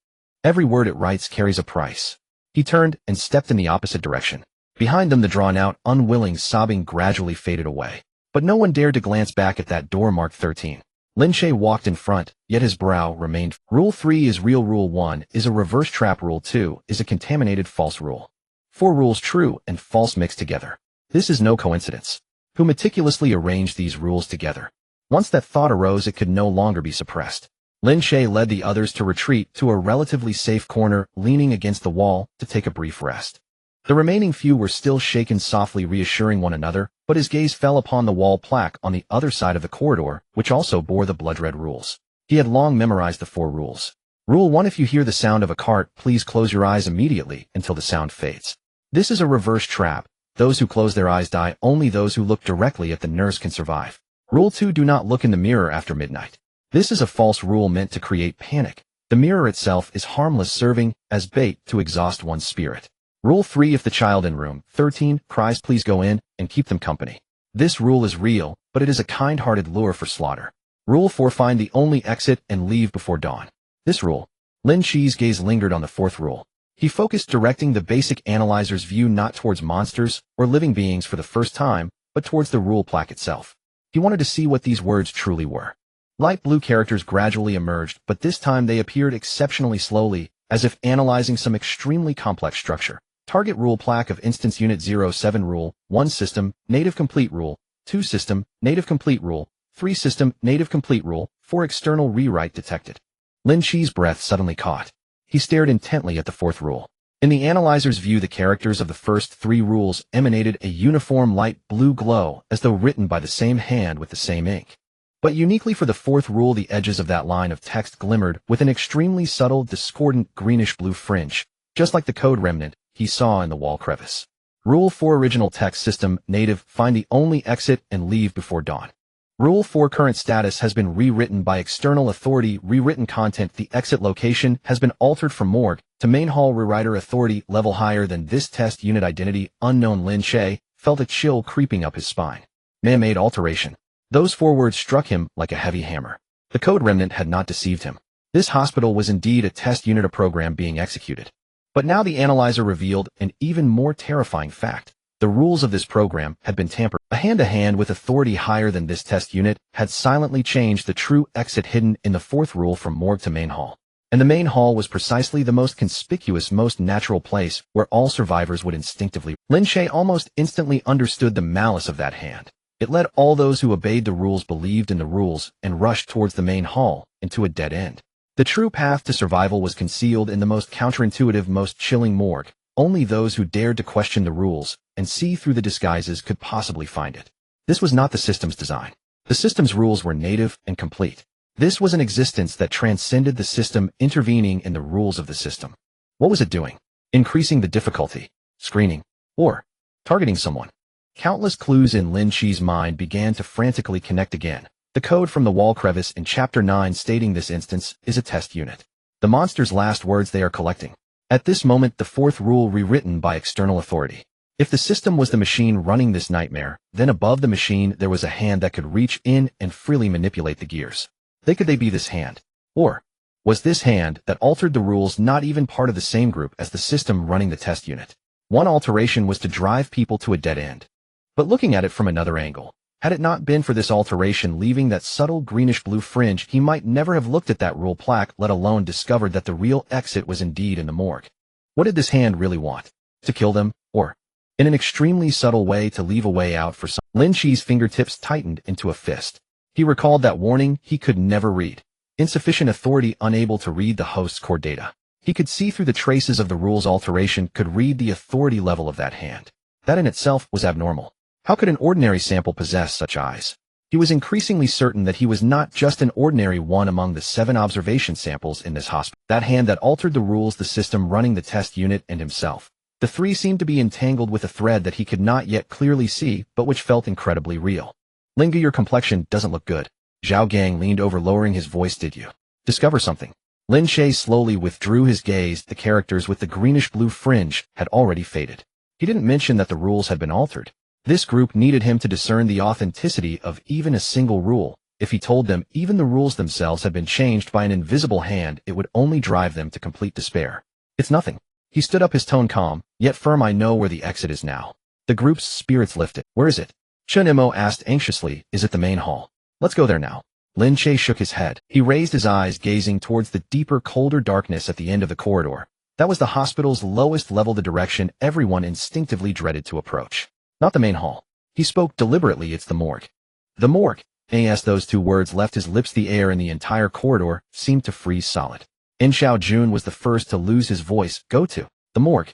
S1: Every word it writes carries a price. He turned and stepped in the opposite direction. Behind them, the drawn-out, unwilling sobbing gradually faded away. But no one dared to glance back at that door marked 13. Lin Che walked in front, yet his brow remained. Rule 3 is real. Rule 1 is a reverse trap. Rule 2 is a contaminated false rule. 4 rules, true and false mixed together. This is no coincidence. Who meticulously arranged these rules together? Once that thought arose, it could no longer be suppressed. Lin Che led the others to retreat to a relatively safe corner, leaning against the wall to take a brief rest. The remaining few were still shaken, softly reassuring one another, but his gaze fell upon the wall plaque on the other side of the corridor, which also bore the blood-red rules. He had long memorized the 4 rules. Rule 1: if you hear the sound of a cart, please close your eyes immediately until the sound fades. This is a reverse trap. Those who close their eyes die. Only those who look directly at the nurse can survive. Rule 2: do not look in the mirror after midnight. This is a false rule meant to create panic. The mirror itself is harmless, serving as bait to exhaust one's spirit. Rule 3: if the child in room 13 cries, please go in and keep them company. This rule is real, but it is a kind-hearted lure for slaughter. Rule 4: find the only exit and leave before dawn. This rule. Lin Che's gaze lingered on the 4th rule. He focused, directing the basic analyzer's view not towards monsters or living beings for the first time, but towards the rule plaque itself. He wanted to see what these words truly were. Light blue characters gradually emerged, but this time they appeared exceptionally slowly, as if analyzing some extremely complex structure. Target rule plaque of instance unit 07 rule, 1 system, native complete rule, 2 system, native complete rule, 3 system, native complete rule, 4 external rewrite detected. Lin Che's breath suddenly caught. He stared intently at the 4th rule. In the analyzer's view, the characters of the first 3 rules emanated a uniform light blue glow, as though written by the same hand with the same ink. But uniquely for the 4th rule, the edges of that line of text glimmered with an extremely subtle, discordant greenish-blue fringe, just like the code remnant he saw in the wall crevice. Rule 4: original text system, native, find the only exit and leave before dawn. Rule 4: current status has been rewritten by external authority. Rewritten content: the exit location has been altered from morgue to main hall. Rewriter authority level higher than this test unit. Identity unknown. Lin Che felt a chill creeping up his spine. Man-made alteration. Those 4 words struck him like a heavy hammer. The code remnant had not deceived him. This hospital was indeed a test unit, a program being executed. But now the analyzer revealed an even more terrifying fact. The rules of this program had been tampered. A hand-to-hand with authority higher than this test unit had silently changed the true exit hidden in the 4th rule from morgue to main hall. And the main hall was precisely the most conspicuous, most natural place where all survivors would instinctively. Lin Che almost instantly understood the malice of that hand. It led all those who obeyed the rules, believed in the rules, and rushed towards the main hall, into a dead end. The true path to survival was concealed in the most counterintuitive, most chilling morgue. Only those who dared to question the rules and see through the disguises could possibly find it. This was not the system's design. The system's rules were native and complete. This was an existence that transcended the system, intervening in the rules of the system. What was it doing? Increasing the difficulty, screening, or targeting someone? Countless clues in Lin Che's mind began to frantically connect again. The code from the wall crevice in Chapter 9 stating this instance is a test unit. The monster's last words they are collecting. At this moment, the 4th rule rewritten by external authority. If the system was the machine running this nightmare, then above the machine there was a hand that could reach in and freely manipulate the gears. Could they be this hand? Or was this hand that altered the rules not even part of the same group as the system running the test unit? One alteration was to drive people to a dead end. But looking at it from another angle, Had it not been for this alteration leaving that subtle greenish-blue fringe, he might never have looked at that rule plaque, let alone discovered that the real exit was indeed in the morgue. What did this hand really want? To kill them, or, in an extremely subtle way, to leave a way out for some? Lin Che's fingertips tightened into a fist. He recalled that warning he could never read. Insufficient authority, unable to read the host's core data. He could see through the traces of the rule's alteration, could read the authority level of that hand. That in itself was abnormal. How could an ordinary sample possess such eyes? He was increasingly certain that he was not just an ordinary one among the 7 observation samples in this hospital. That hand that altered the rules, the system running the test unit, and himself. The 3 seemed to be entangled with a thread that he could not yet clearly see, but which felt incredibly real. Linga, your complexion doesn't look good. Zhao Gang leaned over, lowering his voice. Did you discover something? Lin Che slowly withdrew his gaze. The characters with the greenish-blue fringe had already faded. He didn't mention that the rules had been altered. This group needed him to discern the authenticity of even a single rule. If he told them even the rules themselves had been changed by an invisible hand, it would only drive them to complete despair. It's nothing. He stood up, his tone calm, yet firm. I know where the exit is now. The group's spirits lifted. Where is it? Chen Mo asked anxiously. Is it the main hall? Let's go there now. Lin Che shook his head. He raised his eyes, gazing towards the deeper, colder darkness at the end of the corridor. That was the hospital's lowest level, the direction everyone instinctively dreaded to approach. Not the main hall. He spoke deliberately. It's the morgue. The morgue. As those 2 words left his lips, the air in the entire corridor seemed to freeze solid. In Xiao Jun was the first to lose his voice. Go to the morgue.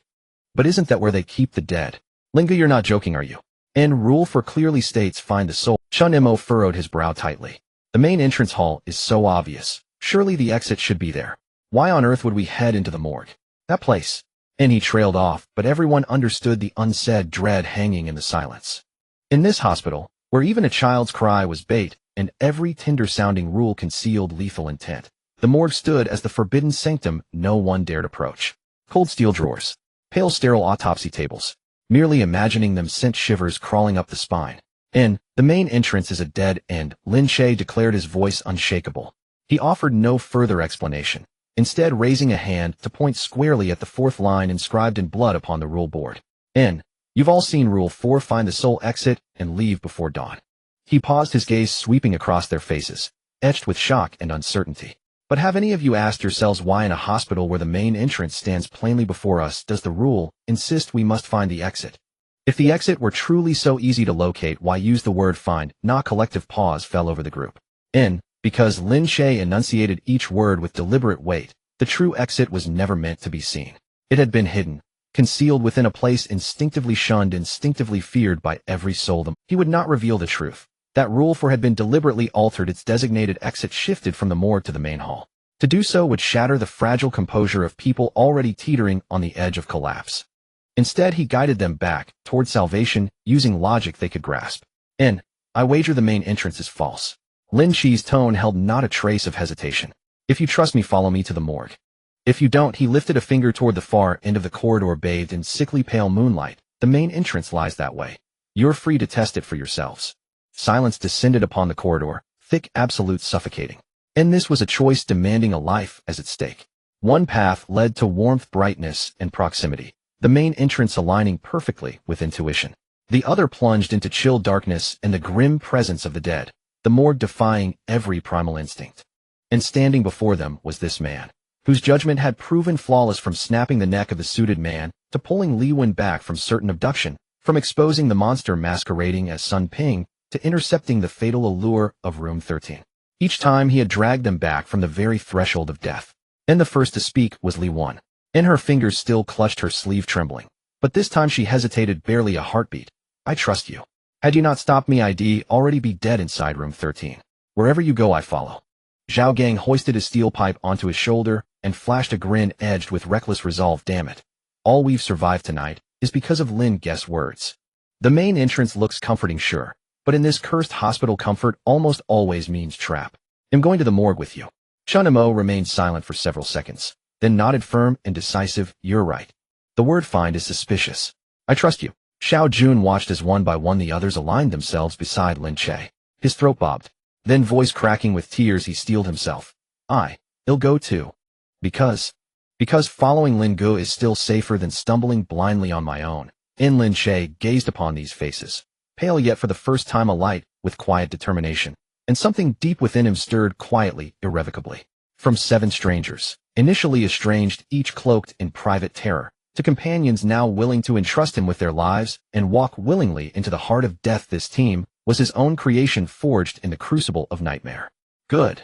S1: But isn't that where they keep the dead? Linga, you're not joking, are you? And rule 4 clearly states find the soul. Chen Mo furrowed his brow tightly. The main entrance hall is so obvious. Surely the exit should be there. Why on earth would we head into the morgue? That place. And he trailed off, but everyone understood the unsaid dread hanging in the silence. In this hospital, where even a child's cry was bait, and every tender-sounding rule concealed lethal intent, the morgue stood as the forbidden sanctum no one dared approach. Cold steel drawers. Pale sterile autopsy tables. Merely imagining them sent shivers crawling up the spine. And the main entrance is a dead end, Lin Che declared, his voice unshakable. He offered no further explanation, instead raising a hand to point squarely at the 4th line inscribed in blood upon the rule board. N. You've all seen Rule 4, find the soul exit and leave before dawn. He paused, his gaze sweeping across their faces, etched with shock and uncertainty. But have any of you asked yourselves why in a hospital where the main entrance stands plainly before us does the rule insist we must find the exit? If the exit were truly so easy to locate, why use the word find? Not collective pause fell over the group. N. Because Lin Che enunciated each word with deliberate weight, the true exit was never meant to be seen. It had been hidden, concealed within a place instinctively shunned, instinctively feared by every soul. He would not reveal the truth. That Rule 4 had been deliberately altered, its designated exit shifted from the morgue to the main hall. To do so would shatter the fragile composure of people already teetering on the edge of collapse. Instead, he guided them back, toward salvation, using logic they could grasp. N. I wager the main entrance is false. Lin Che's tone held not a trace of hesitation. If you trust me, follow me to the morgue. If you don't, he lifted a finger toward the far end of the corridor bathed in sickly pale moonlight. The main entrance lies that way. You're free to test it for yourselves. Silence descended upon the corridor, thick, absolute, suffocating. And this was a choice demanding a life as its stake. One path led to warmth, brightness, and proximity, the main entrance aligning perfectly with intuition. The other plunged into chill darkness and the grim presence of the dead, the morgue defying every primal instinct. And standing before them was this man, whose judgment had proven flawless, from snapping the neck of the suited man to pulling Li Wen back from certain abduction, from exposing the monster masquerading as Sun Ping to intercepting the fatal allure of Room 13. Each time he had dragged them back from the very threshold of death. And the first to speak was Li Wen. And her fingers still clutched her sleeve, trembling. But this time she hesitated, barely a heartbeat. I trust you. Had you not stopped me, I'd already be dead inside Room 13. Wherever you go, I follow. Zhao Gang hoisted his steel pipe onto his shoulder and flashed a grin edged with reckless resolve. Damn it. All we've survived tonight is because of Lin Guess words. The main entrance looks comforting, sure, but in this cursed hospital, comfort almost always means trap. I'm going to the morgue with you. Chen Mo remained silent for several seconds, then nodded, firm and decisive. You're right. The word find is suspicious. I trust you. Xiao Jun watched as one by one the others aligned themselves beside Lin Che. His throat bobbed. Then, voice cracking with tears, he steeled himself. I'll go too. Because following Lin Gu is still safer than stumbling blindly on my own. Lin Che gazed upon these faces. Pale, yet for the first time a light with quiet determination, and something deep within him stirred quietly, irrevocably. From 7 strangers, initially estranged, each cloaked in private terror, to companions now willing to entrust him with their lives and walk willingly into the heart of death, this team was his own creation forged in the crucible of nightmare. Good.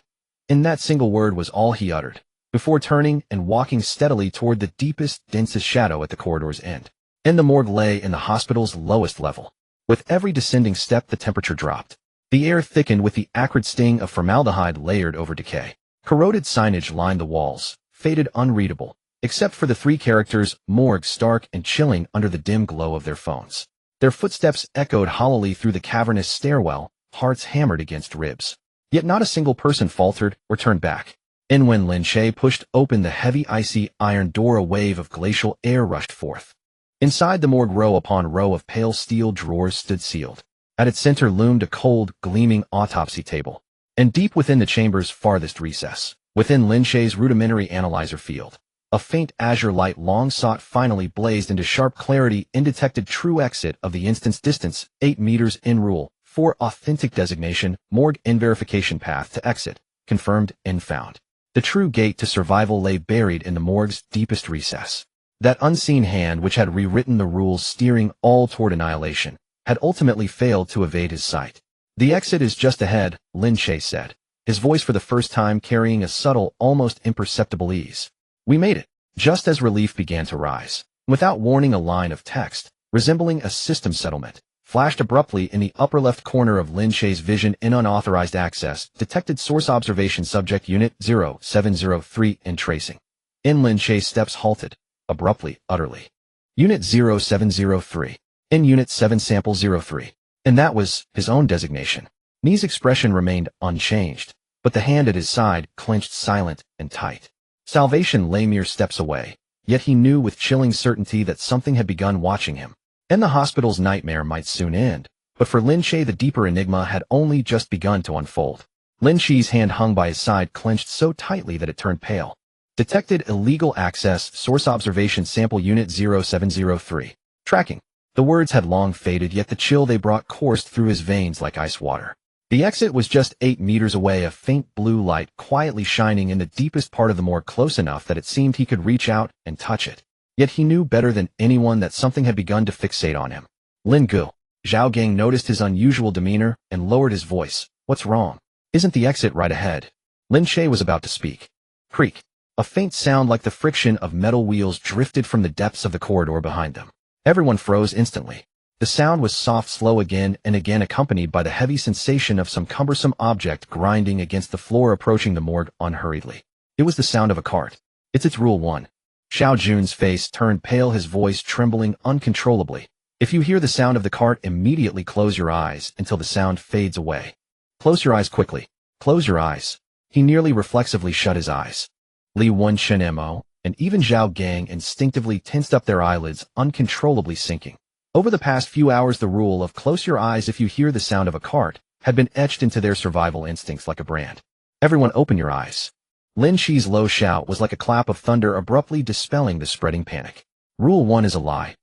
S1: In that single word was all he uttered, before turning and walking steadily toward the deepest, densest shadow at the corridor's end. And the morgue lay in the hospital's lowest level. With every descending step, the temperature dropped. The air thickened with the acrid sting of formaldehyde layered over decay. Corroded signage lined the walls, faded, unreadable, except for the 3 characters, morgue, stark and chilling under the dim glow of their phones. Their footsteps echoed hollowly through the cavernous stairwell, hearts hammered against ribs. Yet not a single person faltered or turned back. And when Lin Che pushed open the heavy, icy iron door, a wave of glacial air rushed forth. Inside the morgue, row upon row of pale steel drawers stood sealed. At its center loomed a cold, gleaming autopsy table. And deep within the chamber's farthest recess, within Lin Che's rudimentary analyzer field, a faint azure light long sought finally blazed into sharp clarity, undetected true exit of the instant's distance, 8 meters in rule, 4 authentic designation, morgue in verification path to exit, confirmed and found. The true gate to survival lay buried in the morgue's deepest recess. That unseen hand which had rewritten the rules steering all toward annihilation, had ultimately failed to evade his sight. The exit is just ahead, Lin Che said, his voice for the first time carrying a subtle, almost imperceptible ease. We made it. Just as relief began to rise, without warning, a line of text, resembling a system settlement, flashed abruptly in the upper left corner of Lin Che's vision. In unauthorized access, detected source observation subject unit 0703 in tracing. In Lin Che's steps halted, abruptly, utterly. Unit 0703. In Unit 7 Sample 03. And that was his own designation. Ni's expression remained unchanged, but the hand at his side clenched silent and tight. Salvation lay mere steps away, yet he knew with chilling certainty that something had begun watching him. And the hospital's nightmare might soon end, but for Lin Che the deeper enigma had only just begun to unfold. Lin Che's hand hung by his side, clenched so tightly that it turned pale. Detected illegal access, source observation sample unit 0703. Tracking. The words had long faded, yet the chill they brought coursed through his veins like ice water. The exit was just 8 meters away, a faint blue light quietly shining in the deepest part of the morgue, close enough that it seemed he could reach out and touch it. Yet he knew better than anyone that something had begun to fixate on him. Lin Gu. Zhao Gang noticed his unusual demeanor and lowered his voice. What's wrong? Isn't the exit right ahead? Lin Che was about to speak. Creak. A faint sound like the friction of metal wheels drifted from the depths of the corridor behind them. Everyone froze instantly. The sound was soft, slow, again and again, accompanied by the heavy sensation of some cumbersome object grinding against the floor, approaching the morgue unhurriedly. It was the sound of a cart. It's Rule 1. Xiao Jun's face turned pale, his voice trembling uncontrollably. If you hear the sound of the cart, immediately close your eyes until the sound fades away. Close your eyes quickly. Close your eyes. He nearly reflexively shut his eyes. Li Wenchen Mo, and even Zhao Gang instinctively tensed up their eyelids, uncontrollably sinking. Over the past few hours, the rule of close your eyes if you hear the sound of a cart had been etched into their survival instincts like a brand. Everyone open your eyes. Lin Che's low shout was like a clap of thunder, abruptly dispelling the spreading panic. Rule 1 is a lie.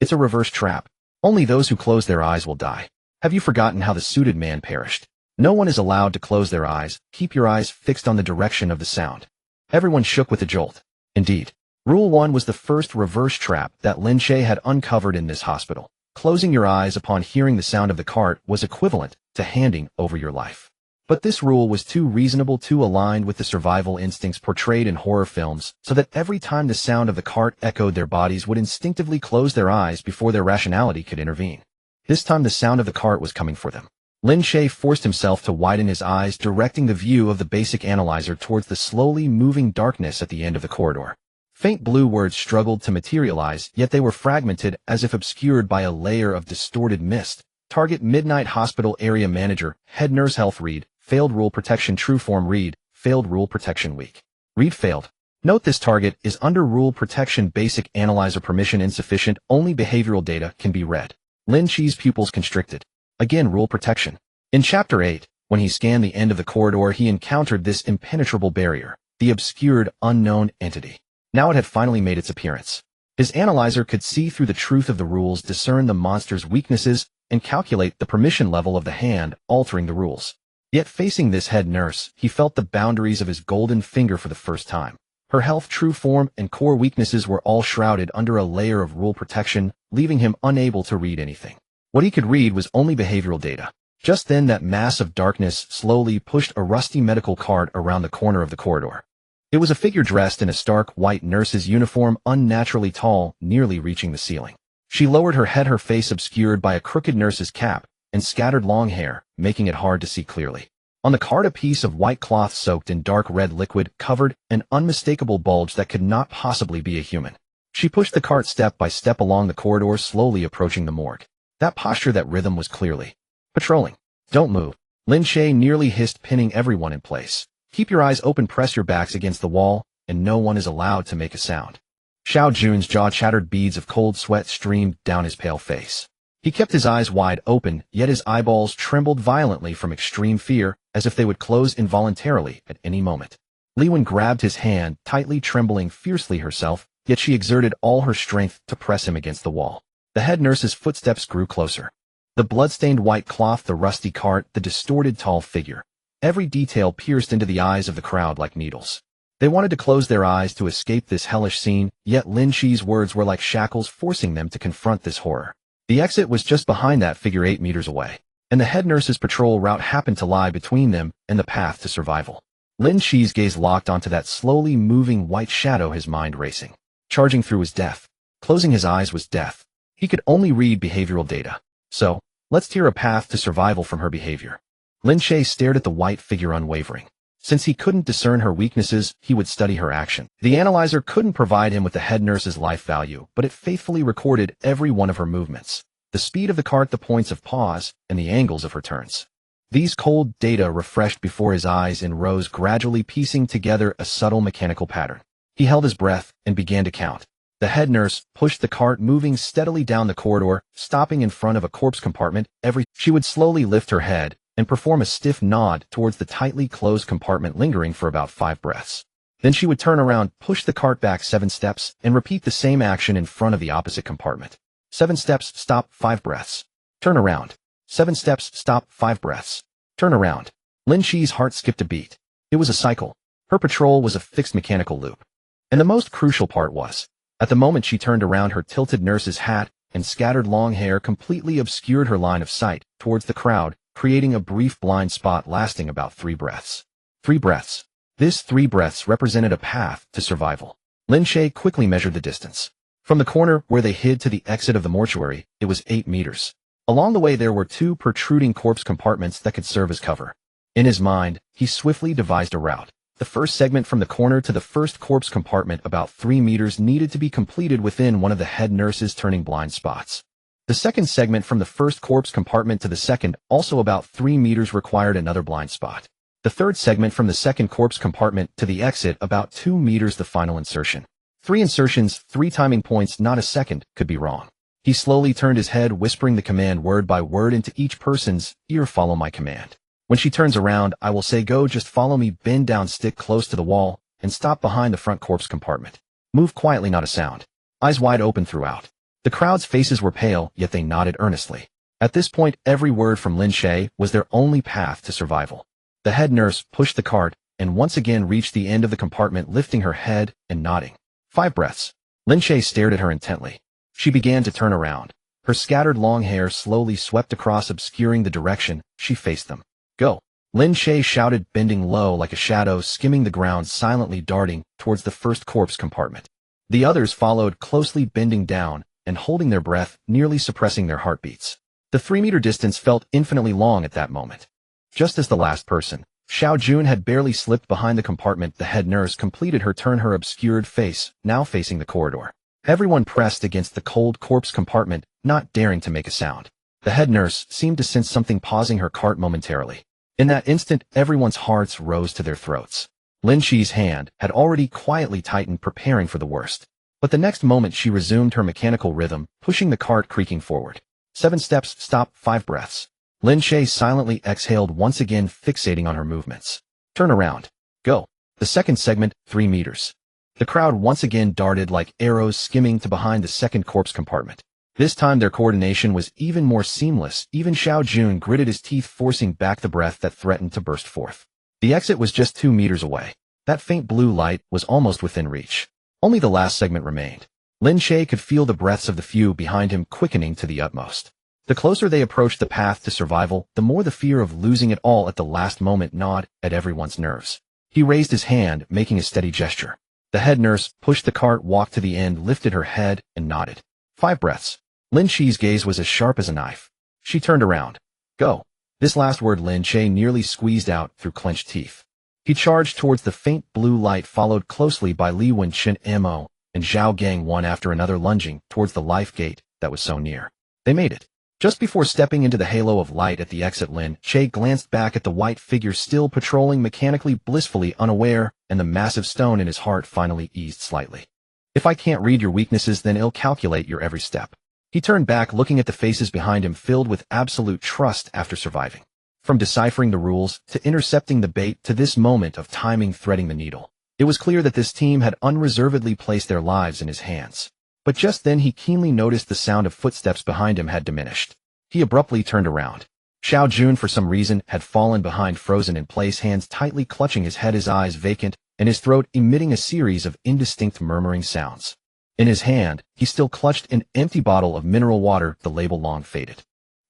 S1: It's a reverse trap. Only those who close their eyes will die. Have you forgotten how the suited man perished? No one is allowed to close their eyes. Keep your eyes fixed on the direction of the sound. Everyone shook with a jolt. Indeed. Rule 1 was the first reverse trap that Lin Che had uncovered in this hospital. Closing your eyes upon hearing the sound of the cart was equivalent to handing over your life. But this rule was too reasonable, too aligned with the survival instincts portrayed in horror films, so that every time the sound of the cart echoed, their bodies would instinctively close their eyes before their rationality could intervene. This time the sound of the cart was coming for them. Lin Che forced himself to widen his eyes, directing the view of the basic analyzer towards the slowly moving darkness at the end of the corridor. Faint blue words struggled to materialize, yet they were fragmented as if obscured by a layer of distorted mist. Target Midnight Hospital Area Manager, Head Nurse Health Read, Failed Rule Protection True Form Read, Failed Rule Protection Weak. Read failed. Note this target is under Rule Protection Basic Analyzer Permission insufficient, only behavioral data can be read. Lin Che's pupils constricted. Again Rule Protection. In Chapter 8, when he scanned the end of the corridor, he encountered this impenetrable barrier, the obscured, unknown entity. Now it had finally made its appearance. His analyzer could see through the truth of the rules, discern the monster's weaknesses, and calculate the permission level of the hand, altering the rules. Yet facing this head nurse, he felt the boundaries of his golden finger for the first time. Her health, true form, and core weaknesses were all shrouded under a layer of rule protection, leaving him unable to read anything. What he could read was only behavioral data. Just then that mass of darkness slowly pushed a rusty medical cart around the corner of the corridor. It was a figure dressed in a stark white nurse's uniform, unnaturally tall, nearly reaching the ceiling. She lowered her head, her face obscured by a crooked nurse's cap and scattered long hair, making it hard to see clearly. On the cart, a piece of white cloth soaked in dark red liquid covered an unmistakable bulge that could not possibly be a human. She pushed the cart step by step along the corridor, slowly approaching the morgue. That posture, that rhythm was clearly patrolling. Don't move. Lin Che nearly hissed, pinning everyone in place. Keep your eyes open, press your backs against the wall, and no one is allowed to make a sound. Xiao Jun's jaw chattered, beads of cold sweat streamed down his pale face. He kept his eyes wide open, yet his eyeballs trembled violently from extreme fear, as if they would close involuntarily at any moment. Li Wen grabbed his hand, tightly, trembling fiercely herself, yet she exerted all her strength to press him against the wall. The head nurse's footsteps grew closer. The blood-stained white cloth, the rusty cart, the distorted tall figure. Every detail pierced into the eyes of the crowd like needles. They wanted to close their eyes to escape this hellish scene, yet Lin Che's words were like shackles, forcing them to confront this horror. The exit was just behind that figure, 8 meters away, and the head nurse's patrol route happened to lie between them and the path to survival. Lin Che's gaze locked onto that slowly moving white shadow, his mind racing. Charging through was death. Closing his eyes was death. He could only read behavioral data. So, let's tear a path to survival from her behavior. Lin Che stared at the white figure, unwavering. Since he couldn't discern her weaknesses, he would study her action. The analyzer couldn't provide him with the head nurse's life value, but it faithfully recorded every one of her movements. The speed of the cart, the points of pause, and the angles of her turns. These cold data refreshed before his eyes in rows, gradually piecing together a subtle mechanical pattern. He held his breath and began to count. The head nurse pushed the cart, moving steadily down the corridor, stopping in front of a corpse compartment. She would slowly lift her head and perform a stiff nod towards the tightly closed compartment, lingering for about 5 breaths. Then she would turn around, push the cart back 7 steps, and repeat the same action in front of the opposite compartment. 7 steps, stop, 5 breaths. Turn around. 7 steps, stop, 5 breaths. Turn around. Lin Che's heart skipped a beat. It was a cycle. Her patrol was a fixed mechanical loop. And the most crucial part was, at the moment she turned around, her tilted nurse's hat and scattered long hair completely obscured her line of sight towards the crowd, creating a brief blind spot lasting about 3 breaths. 3 breaths. This 3 breaths represented a path to survival. Lin Che quickly measured the distance. From the corner where they hid to the exit of the mortuary, it was 8 meters. Along the way there were 2 protruding corpse compartments that could serve as cover. In his mind, he swiftly devised a route. The first segment from the corner to the first corpse compartment, about 3 meters, needed to be completed within one of the head nurse's turning blind spots. The second segment from the first corpse compartment to the second, also about 3 meters, required another blind spot. The third segment from the second corpse compartment to the exit, about 2 meters, the final insertion. 3 insertions, 3 timing points, not a second could be wrong. He slowly turned his head, whispering the command word by word into each person's ear. Follow my command. When she turns around, I will say go, just follow me, bend down, stick close to the wall, and stop behind the front corpse compartment. Move quietly, not a sound. Eyes wide open throughout. The crowd's faces were pale, yet they nodded earnestly. At this point, every word from Lin Che was their only path to survival. The head nurse pushed the cart, and once again reached the end of the compartment, lifting her head and nodding. 5 breaths. Lin Che stared at her intently. She began to turn around. Her scattered long hair slowly swept across, obscuring the direction she faced them. Go. Lin Che shouted, bending low like a shadow, skimming the ground, silently darting towards the first corpse compartment. The others followed closely, bending down and holding their breath, nearly suppressing their heartbeats. The 3-meter distance felt infinitely long at that moment. Just as the last person, Xiao Jun, had barely slipped behind the compartment, the head nurse completed her turn, her obscured face now facing the corridor. Everyone pressed against the cold corpse compartment, not daring to make a sound. The head nurse seemed to sense something, pausing her cart momentarily. In that instant, everyone's hearts rose to their throats. Lin Che's hand had already quietly tightened, preparing for the worst. But the next moment she resumed her mechanical rhythm, pushing the cart creaking forward. 7 steps, stop, 5 breaths. Lin Che silently exhaled, once again fixating on her movements. Turn around. Go. The second segment, 3 meters. The crowd once again darted like arrows, skimming to behind the second corpse compartment. This time their coordination was even more seamless. Even Xiao Jun gritted his teeth, forcing back the breath that threatened to burst forth. The exit was just 2 meters away. That faint blue light was almost within reach. Only the last segment remained. Lin Che could feel the breaths of the few behind him quickening to the utmost. The closer they approached the path to survival, the more the fear of losing it all at the last moment gnawed at everyone's nerves. He raised his hand, making a steady gesture. The head nurse pushed the cart, walked to the end, lifted her head, and nodded. 5 breaths. Lin Che's gaze was as sharp as a knife. She turned around. Go. This last word Lin Che nearly squeezed out through clenched teeth. He charged towards the faint blue light, followed closely by Li Wenchen Mo and Zhao Gang, one after another lunging towards the life gate that was so near. They made it. Just before stepping into the halo of light at the exit, Lin Che glanced back at the white figure still patrolling mechanically, blissfully unaware, and the massive stone in his heart finally eased slightly. If I can't read your weaknesses, then I'll calculate your every step. He turned back, looking at the faces behind him, filled with absolute trust after surviving. From deciphering the rules, to intercepting the bait, to this moment of timing, threading the needle. It was clear that this team had unreservedly placed their lives in his hands. But just then he keenly noticed the sound of footsteps behind him had diminished. He abruptly turned around. Xiao Jun, for some reason, had fallen behind, frozen in place, hands tightly clutching his head, his eyes vacant, and his throat emitting a series of indistinct murmuring sounds. In his hand, he still clutched an empty bottle of mineral water, the label long faded.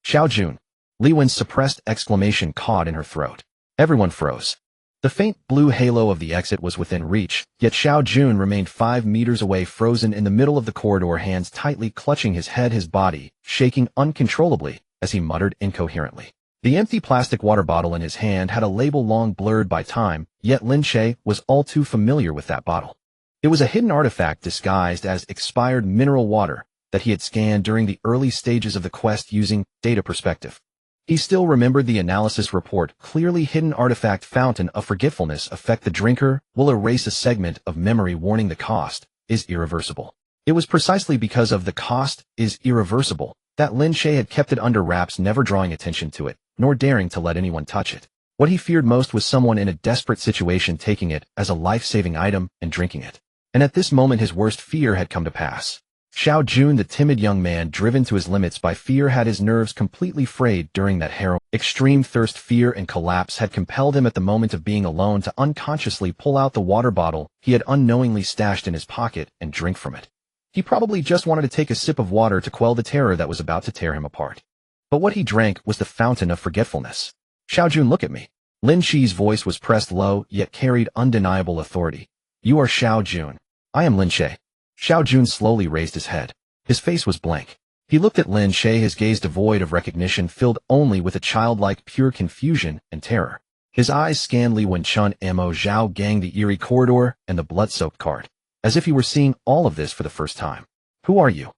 S1: Xiao Jun. Li Wen's suppressed exclamation caught in her throat. Everyone froze. The faint blue halo of the exit was within reach, yet Xiao Jun remained 5 meters away, frozen in the middle of the corridor, hands tightly clutching his head, his body shaking uncontrollably as he muttered incoherently. The empty plastic water bottle in his hand had a label long blurred by time, yet Lin Che was all too familiar with that bottle. It was a hidden artifact disguised as expired mineral water that he had scanned during the early stages of the quest using data perspective. He still remembered the analysis report. Clearly, hidden artifact, fountain of forgetfulness, affect the drinker, will erase a segment of memory, warning the cost is irreversible. It was precisely because of the cost is irreversible that Lin Che had kept it under wraps, never drawing attention to it, nor daring to let anyone touch it. What he feared most was someone in a desperate situation taking it as a life-saving item and drinking it. And at this moment his worst fear had come to pass. Xiao Jun, the timid young man driven to his limits by fear, had his nerves completely frayed during that harrowing. Extreme thirst, fear, and collapse had compelled him at the moment of being alone to unconsciously pull out the water bottle he had unknowingly stashed in his pocket and drink from it. He probably just wanted to take a sip of water to quell the terror that was about to tear him apart. But what he drank was the fountain of forgetfulness. Xiao Jun, look at me. Lin Che's voice was pressed low, yet carried undeniable authority. You are Xiao Jun. I am Lin Che. Xiao Jun slowly raised his head. His face was blank. He looked at Lin Che, his gaze devoid of recognition, filled only with a childlike pure confusion and terror. His eyes scanned Li Wenchen Mo, Zhao Gang, the eerie corridor, and the blood-soaked cart, as if he were seeing all of this for the first time. Who are you?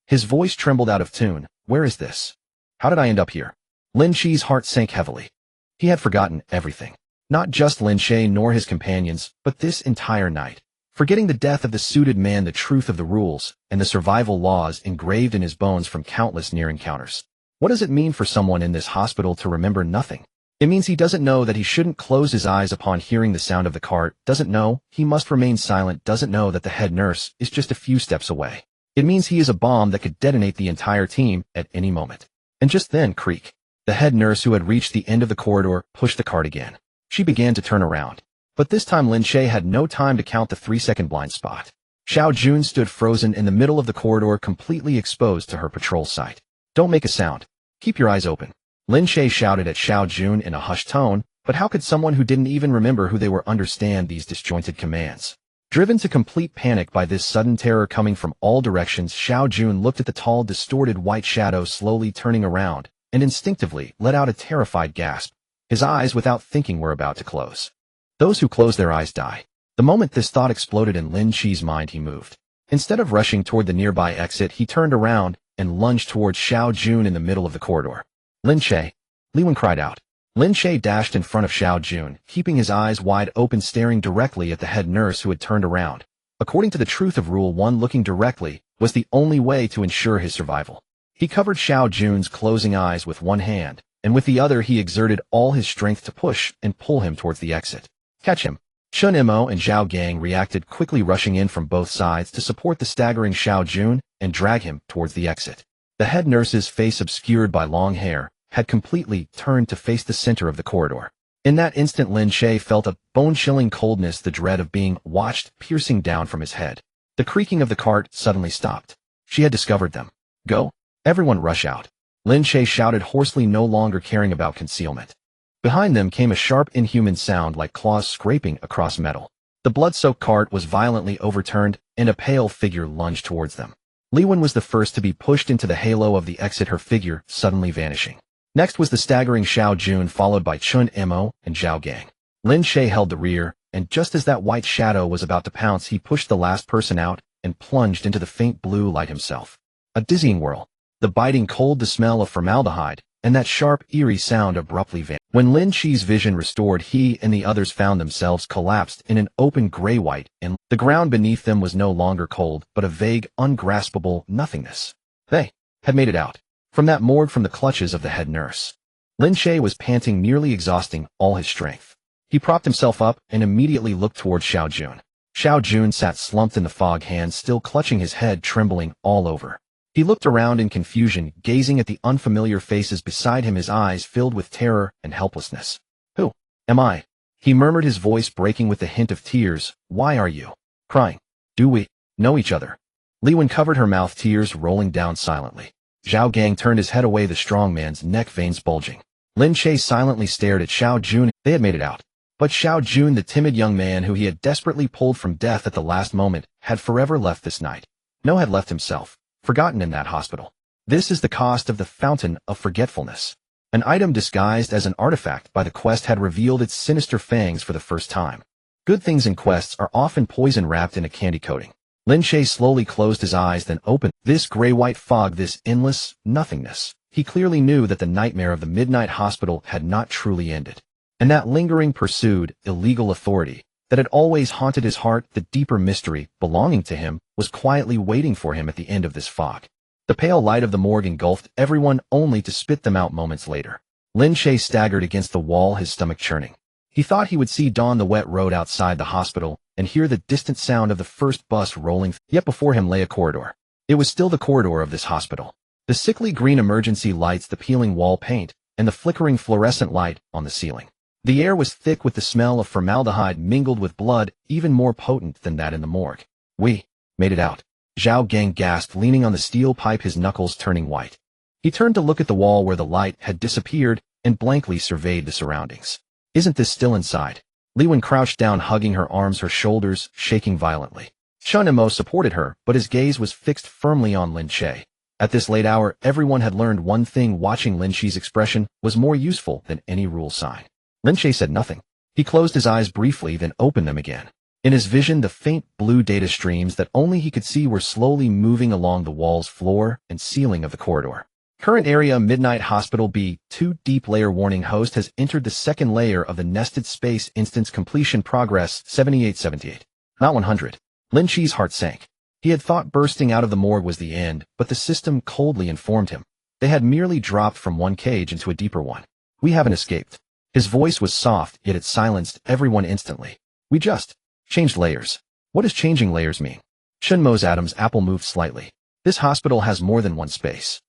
S1: His voice trembled out of tune. Where is this? How did I end up here? Lin Che's heart sank heavily. He had forgotten everything. Not just Lin Che nor his companions, but this entire night. Forgetting the death of the suited man, the truth of the rules, and the survival laws engraved in his bones from countless near encounters. What does it mean for someone in this hospital to remember nothing? It means he doesn't know that he shouldn't close his eyes upon hearing the sound of the cart, doesn't know he must remain silent, doesn't know that the head nurse is just a few steps away. It means he is a bomb that could detonate the entire team at any moment. And just then, creak. The head nurse, who had reached the end of the corridor, pushed the cart again. She began to turn around. But this time Lin Che had no time to count the 3-second blind spot. Xiao Jun stood frozen in the middle of the corridor, completely exposed to her patrol sight. Don't make a sound. Keep your eyes open. Lin Che shouted at Xiao Jun in a hushed tone, but how could someone who didn't even remember who they were understand these disjointed commands? Driven to complete panic by this sudden terror coming from all directions, Xiao Jun looked at the tall, distorted white shadow slowly turning around, and instinctively let out a terrified gasp. His eyes, without thinking, were about to close. Those who close their eyes die. The moment this thought exploded in Lin Che's mind, he moved. Instead of rushing toward the nearby exit, he turned around and lunged towards Xiao Jun in the middle of the corridor. Lin Che! Li Wen cried out. Lin Che dashed in front of Xiao Jun, keeping his eyes wide open, staring directly at the head nurse who had turned around. According to the truth of Rule 1, looking directly was the only way to ensure his survival. He covered Xiao Jun's closing eyes with one hand, and with the other he exerted all his strength to push and pull him towards the exit. Catch him! Chun Mo and Zhao Gang reacted quickly, rushing in from both sides to support the staggering Xiao Jun and drag him towards the exit. The head nurse's face, obscured by long hair, had completely turned to face the center of the corridor. In that instant, Lin Che felt a bone-chilling coldness, the dread of being watched piercing down from his head. The creaking of the cart suddenly stopped. She had discovered them. Go! Everyone rush out! Lin Che shouted hoarsely, no longer caring about concealment. Behind them came a sharp, inhuman sound like claws scraping across metal. The blood-soaked cart was violently overturned, and a pale figure lunged towards them. Li Wen was the first to be pushed into the halo of the exit, her figure suddenly vanishing. Next was the staggering Xiao Jun, followed by Chun Mo and Zhao Gang. Lin Che held the rear, and just as that white shadow was about to pounce, he pushed the last person out and plunged into the faint blue light himself. A dizzying whirl, the biting cold, the smell of formaldehyde, and that sharp, eerie sound abruptly vanished. When Lin Che's vision restored, he and the others found themselves collapsed in an open gray-white, and the ground beneath them was no longer cold, but a vague, ungraspable nothingness. They had made it out from that morgue, from the clutches of the head nurse. Lin Che was panting, nearly exhausting all his strength. He propped himself up and immediately looked towards Xiao Jun. Xiao Jun sat slumped in the fog, hands still clutching his head, trembling all over. He looked around in confusion, gazing at the unfamiliar faces beside him, his eyes filled with terror and helplessness. Who am I? He murmured, his voice breaking with a hint of tears. Why are you crying? Do we know each other? Li Wen covered her mouth, tears rolling down silently. Zhao Gang turned his head away, the strong man's neck veins bulging. Lin Che silently stared at Xiao Jun. They had made it out. But Xiao Jun, the timid young man who he had desperately pulled from death at the last moment, had forever left this night. No, had left himself forgotten in that hospital. This is the cost of the Fountain of Forgetfulness. An item disguised as an artifact by the quest had revealed its sinister fangs for the first time. Good things in quests are often poison wrapped in a candy coating. Lin Che slowly closed his eyes, then opened. This gray-white fog, this endless nothingness. He clearly knew that the nightmare of the Midnight Hospital had not truly ended. And that lingering, pursued, illegal authority that had always haunted his heart, the deeper mystery belonging to him, was quietly waiting for him at the end of this fog. The pale light of the morgue engulfed everyone, only to spit them out moments later. Lin Che staggered against the wall, his stomach churning. He thought he would see dawn, the wet road outside the hospital, and hear the distant sound of the first bus rolling, yet before him lay a corridor. It was still the corridor of this hospital. The sickly green emergency lights, the peeling wall paint, and the flickering fluorescent light on the ceiling. The air was thick with the smell of formaldehyde mingled with blood, even more potent than that in the morgue. We made it out. Zhao Gang gasped, leaning on the steel pipe, his knuckles turning white. He turned to look at the wall where the light had disappeared and blankly surveyed the surroundings. Isn't this still inside? Li Wen crouched down, hugging her arms, her shoulders shaking violently. Chun Mo supported her, but his gaze was fixed firmly on Lin Che. At this late hour, everyone had learned one thing: watching Lin Che's expression was more useful than any rule sign. Lin Che said nothing. He closed his eyes briefly, then opened them again. In his vision, the faint blue data streams that only he could see were slowly moving along the walls, floor, and ceiling of the corridor. Current area: Midnight Hospital B2. Deep layer warning: host has entered the second layer of the nested space. Instance completion progress 7878. Not 100. Lin Che's heart sank. He had thought bursting out of the morgue was the end, but the system coldly informed him they had merely dropped from one cage into a deeper one. We haven't escaped. His voice was soft, yet it silenced everyone instantly. We just changed layers. What does changing layers mean? Chun Mo's Adam's apple moved slightly. This hospital has more than one space.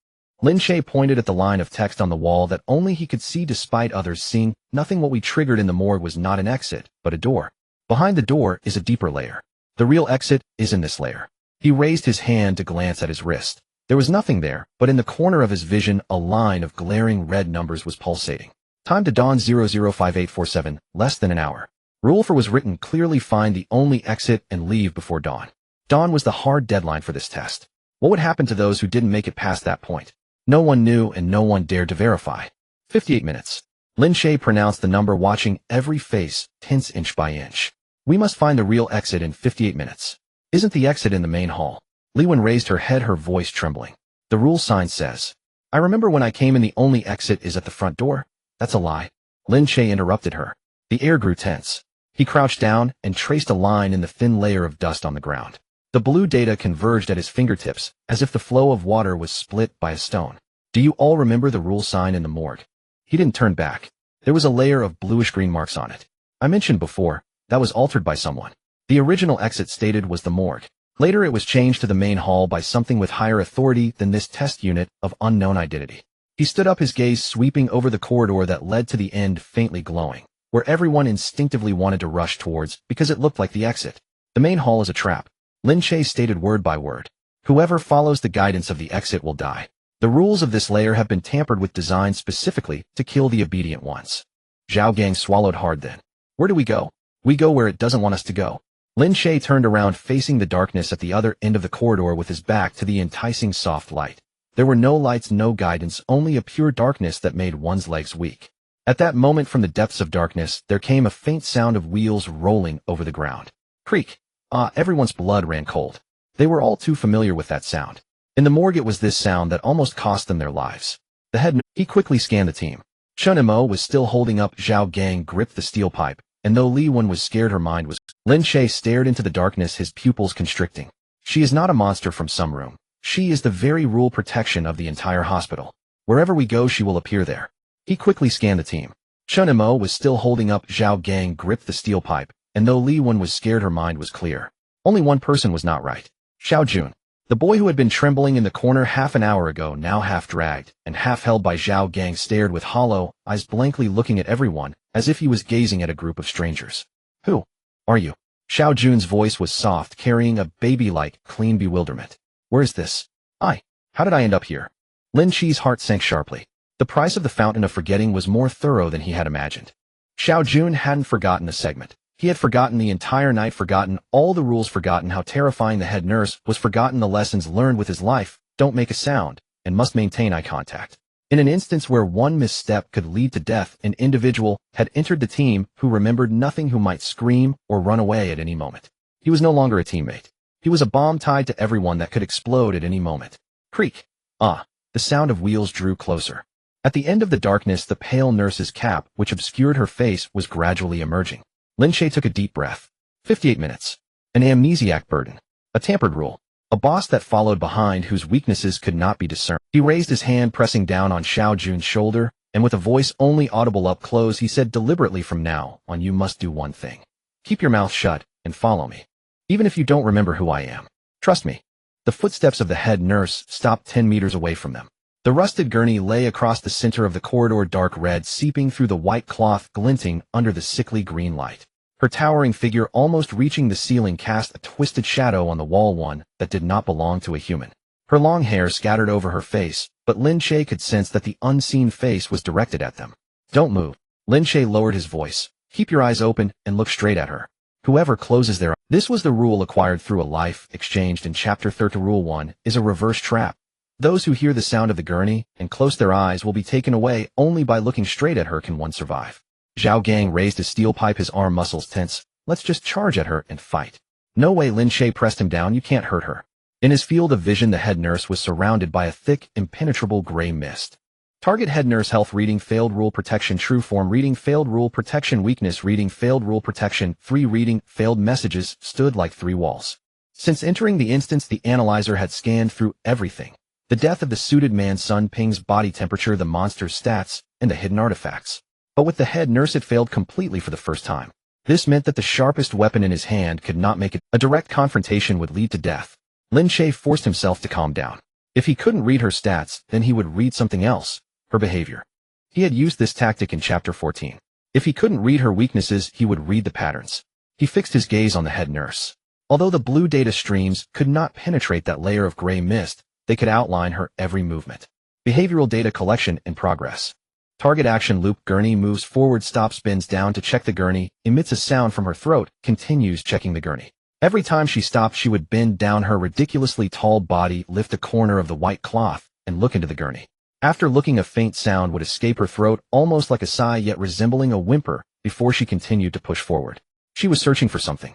S1: Lin Che pointed at the line of text on the wall that only he could see despite others seeing nothing. What we triggered in the morgue was not an exit, but a door. Behind the door is a deeper layer. The real exit is in this layer. He raised his hand to glance at his wrist. There was nothing there, but in the corner of his vision, a line of glaring red numbers was pulsating. Time to dawn 005847, less than an hour. Rule 4 was written clearly: find the only exit and leave before dawn. Dawn was the hard deadline for this test. What would happen to those who didn't make it past that point? No one knew, and no one dared to verify. 58 minutes. Lin Che pronounced the number, watching every face tense inch by inch. We must find the real exit in 58 minutes. Isn't the exit in the main hall? Li Wen raised her head, her voice trembling. The rule sign says. I remember when I came in, the only exit is at the front door. That's a lie. Lin Che interrupted her. The air grew tense. He crouched down and traced a line in the thin layer of dust on the ground. The blue data converged at his fingertips, as if the flow of water was split by a stone. Do you all remember the rule sign in the morgue? He didn't turn back. There was a layer of bluish-green marks on it. I mentioned before, That was altered by someone. The original exit stated was the morgue. Later it was changed to the main hall by something with higher authority than this test unit of unknown identity. He stood up, his gaze sweeping over the corridor that led to the end, faintly glowing, where everyone instinctively wanted to rush towards because it looked like the exit. The main hall is a trap. Lin Che stated word by word. Whoever follows the guidance of the exit will die. The rules of this layer have been tampered with, designed specifically to kill the obedient ones. Zhao Gang swallowed hard then. Where do we go? We go where it doesn't want us to go. Lin Che turned around, facing the darkness at the other end of the corridor with his back to the enticing soft light. There were no lights, no guidance, only a pure darkness that made one's legs weak. At that moment, from the depths of darkness, there came a faint sound of wheels rolling over the ground. Creak. Everyone's blood ran cold. They were all too familiar with that sound. In the morgue, it was this sound that almost cost them their lives. The head, he quickly scanned the team. Chen Mo was still holding up. Zhao Gang gripped the steel pipe, and though Li Wen was scared, her mind was. Lin Che stared into the darkness, his pupils constricting. She is not a monster from some room. She is the very rule protection of the entire hospital. Wherever we go, she will appear there. He quickly scanned the team. Chen Mo was still holding up. Zhao Gang gripped the steel pipe, and though Li Wen was scared, her mind was clear. Only one person was not right. Xiao Jun. The boy who had been trembling in the corner half an hour ago, now half dragged and half held by Zhao Gang, stared with hollow eyes, blankly looking at everyone, as if he was gazing at a group of strangers. Who are you? Xiao Jun's voice was soft, carrying a baby-like, clean bewilderment. Where is this? How did I end up here? Lin Che's heart sank sharply. The price of the fountain of forgetting was more thorough than he had imagined. Xiao Jun hadn't forgotten a segment. He had forgotten the entire night, forgotten all the rules, forgotten how terrifying the head nurse was, forgotten the lessons learned with his life. Don't make a sound, and must maintain eye contact. In an instance where one misstep could lead to death, an individual had entered the team who remembered nothing, who might scream or run away at any moment. He was no longer a teammate. He was a bomb tied to everyone that could explode at any moment. Creak. The sound of wheels drew closer. At the end of the darkness, the pale nurse's cap, which obscured her face, was gradually emerging. Lin Che took a deep breath. 58 minutes. An amnesiac burden. A tampered rule. A boss that followed behind, whose weaknesses could not be discerned. He raised his hand, pressing down on Xiao Jun's shoulder, and with a voice only audible up close, he said deliberately, from now on you must do one thing. Keep your mouth shut and follow me. Even if you don't remember who I am. Trust me. The footsteps of the head nurse stopped 10 meters away from them. The rusted gurney lay across the center of the corridor, dark red seeping through the white cloth, glinting under the sickly green light. Her towering figure, almost reaching the ceiling, cast a twisted shadow on the wall, one that did not belong to a human. Her long hair scattered over her face, but Lin Che could sense that the unseen face was directed at them. Don't move. Lin Che lowered his voice. Keep your eyes open and look straight at her. Whoever closes their eyes. This was the rule acquired through a life exchanged in Chapter 30. Rule 1 is a reverse trap. Those who hear the sound of the gurney and close their eyes will be taken away. Only by looking straight at her can one survive. Zhao Gang raised his steel pipe, his arm muscles tense. Let's just charge at her and fight. No way. Lin Che pressed him down. You can't hurt her. In his field of vision, the head nurse was surrounded by a thick, impenetrable gray mist. Target: head nurse. Health reading failed, rule protection true, form reading failed, rule protection weakness reading failed, rule protection 3 reading failed. Messages stood like 3 walls. Since entering the instance, the analyzer had scanned through everything. The death of the suited man, Sun Ping's body temperature, the monster's stats, and the hidden artifacts. But with the head nurse, it failed completely for the first time. This meant that the sharpest weapon in his hand could not make it. A direct confrontation would lead to death. Lin Che forced himself to calm down. If he couldn't read her stats, then he would read something else. Her behavior. He had used this tactic in Chapter 14. If he couldn't read her weaknesses, he would read the patterns. He fixed his gaze on the head nurse. Although the blue data streams could not penetrate that layer of gray mist, they could outline her every movement. Behavioral data collection in progress. Target action loop: gurney moves forward, stops, bends down to check the gurney, emits a sound from her throat, continues checking the gurney. Every time she stopped, she would bend down her ridiculously tall body, lift a corner of the white cloth, and look into the gurney. After looking, a faint sound would escape her throat, almost like a sigh yet resembling a whimper, before she continued to push forward. She was searching for something.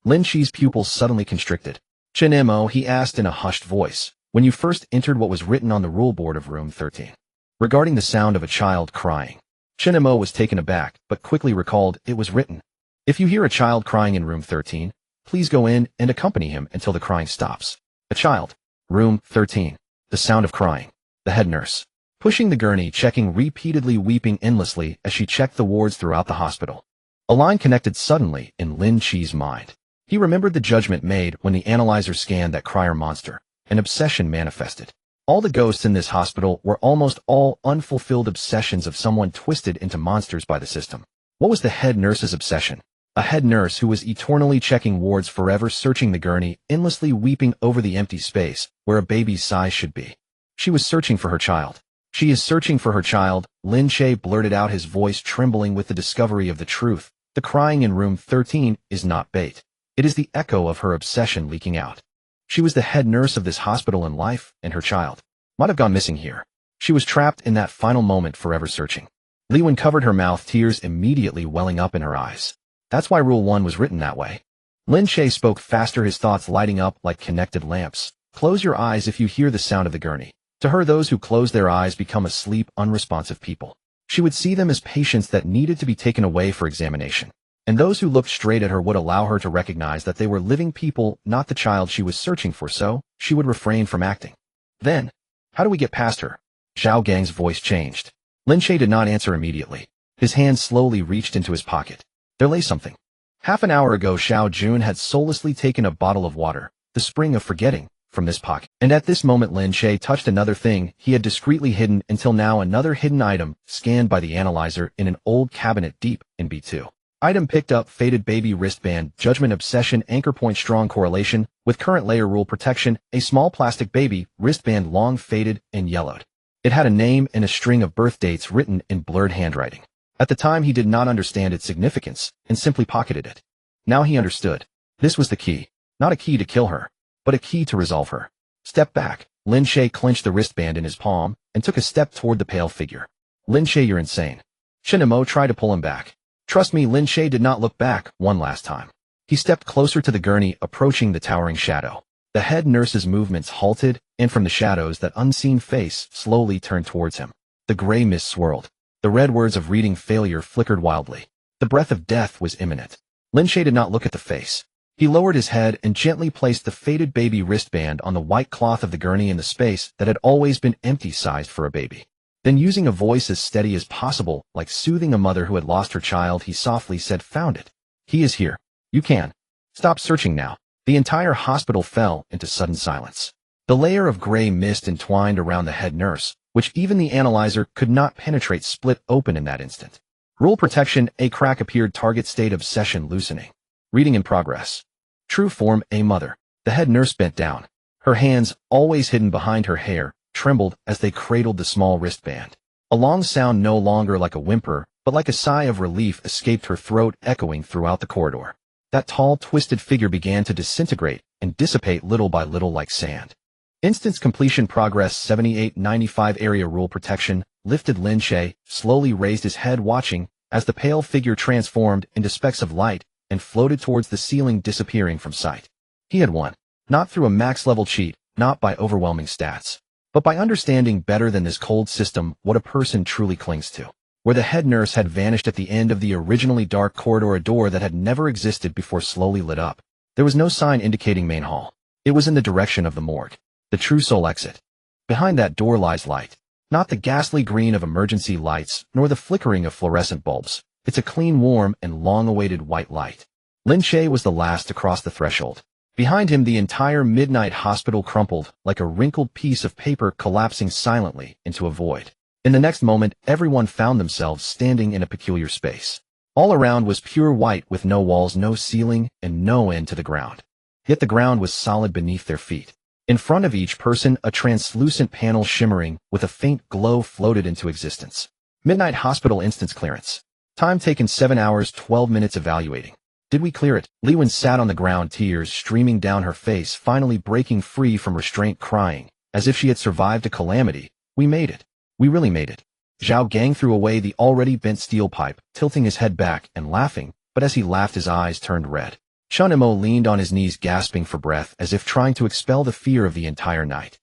S1: Lin Che's pupils suddenly constricted. Chen Mo, he asked in a hushed voice, when you first entered, what was written on the rule board of room 13? Regarding the sound of a child crying. Chen Mo was taken aback, but quickly recalled it was written. If you hear a child crying in room 13, please go in and accompany him until the crying stops. A child. Room 13. The sound of crying. The head nurse. Pushing the gurney, checking repeatedly, weeping endlessly as she checked the wards throughout the hospital. A line connected suddenly in Lin Che's mind. He remembered the judgment made when the analyzer scanned that crier monster. An obsession manifested. All the ghosts in this hospital were almost all unfulfilled obsessions of someone twisted into monsters by the system. What was the head nurse's obsession? A head nurse who was eternally checking wards, forever searching the gurney, endlessly weeping over the empty space where a baby's size should be. She was searching for her child. She is searching for her child, Lin Che blurted out, his voice trembling with the discovery of the truth. The crying in room 13 is not bait. It is the echo of her obsession leaking out. She was the head nurse of this hospital, and life and her child might have gone missing here. She was trapped in that final moment, forever searching. Li Wen covered her mouth, tears immediately welling up in her eyes. That's why Rule 1 was written that way. Lin Che spoke faster, his thoughts lighting up like connected lamps. Close your eyes if you hear the sound of the gurney. To her, those who close their eyes become asleep, unresponsive people. She would see them as patients that needed to be taken away for examination. And those who looked straight at her would allow her to recognize that they were living people, not the child she was searching for, so she would refrain from acting. Then, how do we get past her? Zhao Gang's voice changed. Lin Che did not answer immediately. His hand slowly reached into his pocket. There lay something. Half an hour ago, Xiao Jun had soullessly taken a bottle of water, the spring of forgetting, from this pocket. And at this moment, Lin Che touched another thing he had discreetly hidden until now, another hidden item, scanned by the analyzer in an old cabinet deep in B2. Item picked up: faded baby wristband, judgment obsession, anchor point, strong correlation with current layer, rule protection, a small plastic baby wristband, long faded and yellowed. It had a name and a string of birth dates written in blurred handwriting. At the time, he did not understand its significance and simply pocketed it. Now he understood. This was the key. Not a key to kill her, but a key to resolve her. Step back. Lin Che clenched the wristband in his palm and took a step toward the pale figure. Lin Che, you're insane. Chen Mo tried to pull him back. Trust me, Lin Che did not look back one last time. He stepped closer to the gurney, approaching the towering shadow. The head nurse's movements halted, and from the shadows that unseen face slowly turned towards him. The gray mist swirled. The red words of reading failure flickered wildly. The breath of death was imminent. Lin Che did not look at the face. He lowered his head and gently placed the faded baby wristband on the white cloth of the gurney in the space that had always been empty, sized for a baby. Then, using a voice as steady as possible, like soothing a mother who had lost her child, he softly said, "Found it. He is here. You can. Stop searching now." The entire hospital fell into sudden silence. The layer of gray mist entwined around the head nurse, which even the analyzer could not penetrate, split open in that instant. Rule protection, a crack appeared, target state obsession loosening. Reading in progress. True form, a mother. The head nurse bent down. Her hands, always hidden behind her hair, trembled as they cradled the small wristband. A long sound, no longer like a whimper, but like a sigh of relief, escaped her throat, echoing throughout the corridor. That tall, twisted figure began to disintegrate and dissipate little by little like sand. Instance completion, progress 7895, area rule protection. Lifted. Lin Che slowly raised his head, watching as the pale figure transformed into specks of light and floated towards the ceiling, disappearing from sight. He had won. Not through a max-level cheat, not by overwhelming stats, but by understanding better than this cold system what a person truly clings to. Where the head nurse had vanished at the end of the originally dark corridor, a door that had never existed before slowly lit up. There was no sign indicating main hall. It was in the direction of the morgue, the true soul exit. Behind that door lies light. Not the ghastly green of emergency lights, nor the flickering of fluorescent bulbs. It's a clean, warm, and long-awaited white light. Lin Che was the last to cross the threshold. Behind him, the entire midnight hospital crumpled like a wrinkled piece of paper, collapsing silently into a void. In the next moment, everyone found themselves standing in a peculiar space. All around was pure white, with no walls, no ceiling, and no end to the ground. Yet the ground was solid beneath their feet. In front of each person, a translucent panel shimmering with a faint glow floated into existence. Midnight Hospital instance clearance. Time taken 7 hours 12 minutes evaluating. Did we clear it? Li Wen sat on the ground, tears streaming down her face, finally breaking free from restraint, crying as if she had survived a calamity. We made it. We really made it. Zhao Gang threw away the already bent steel pipe, tilting his head back and laughing, but as he laughed his eyes turned red. Chen Mo leaned on his knees, gasping for breath as if trying to expel the fear of the entire night.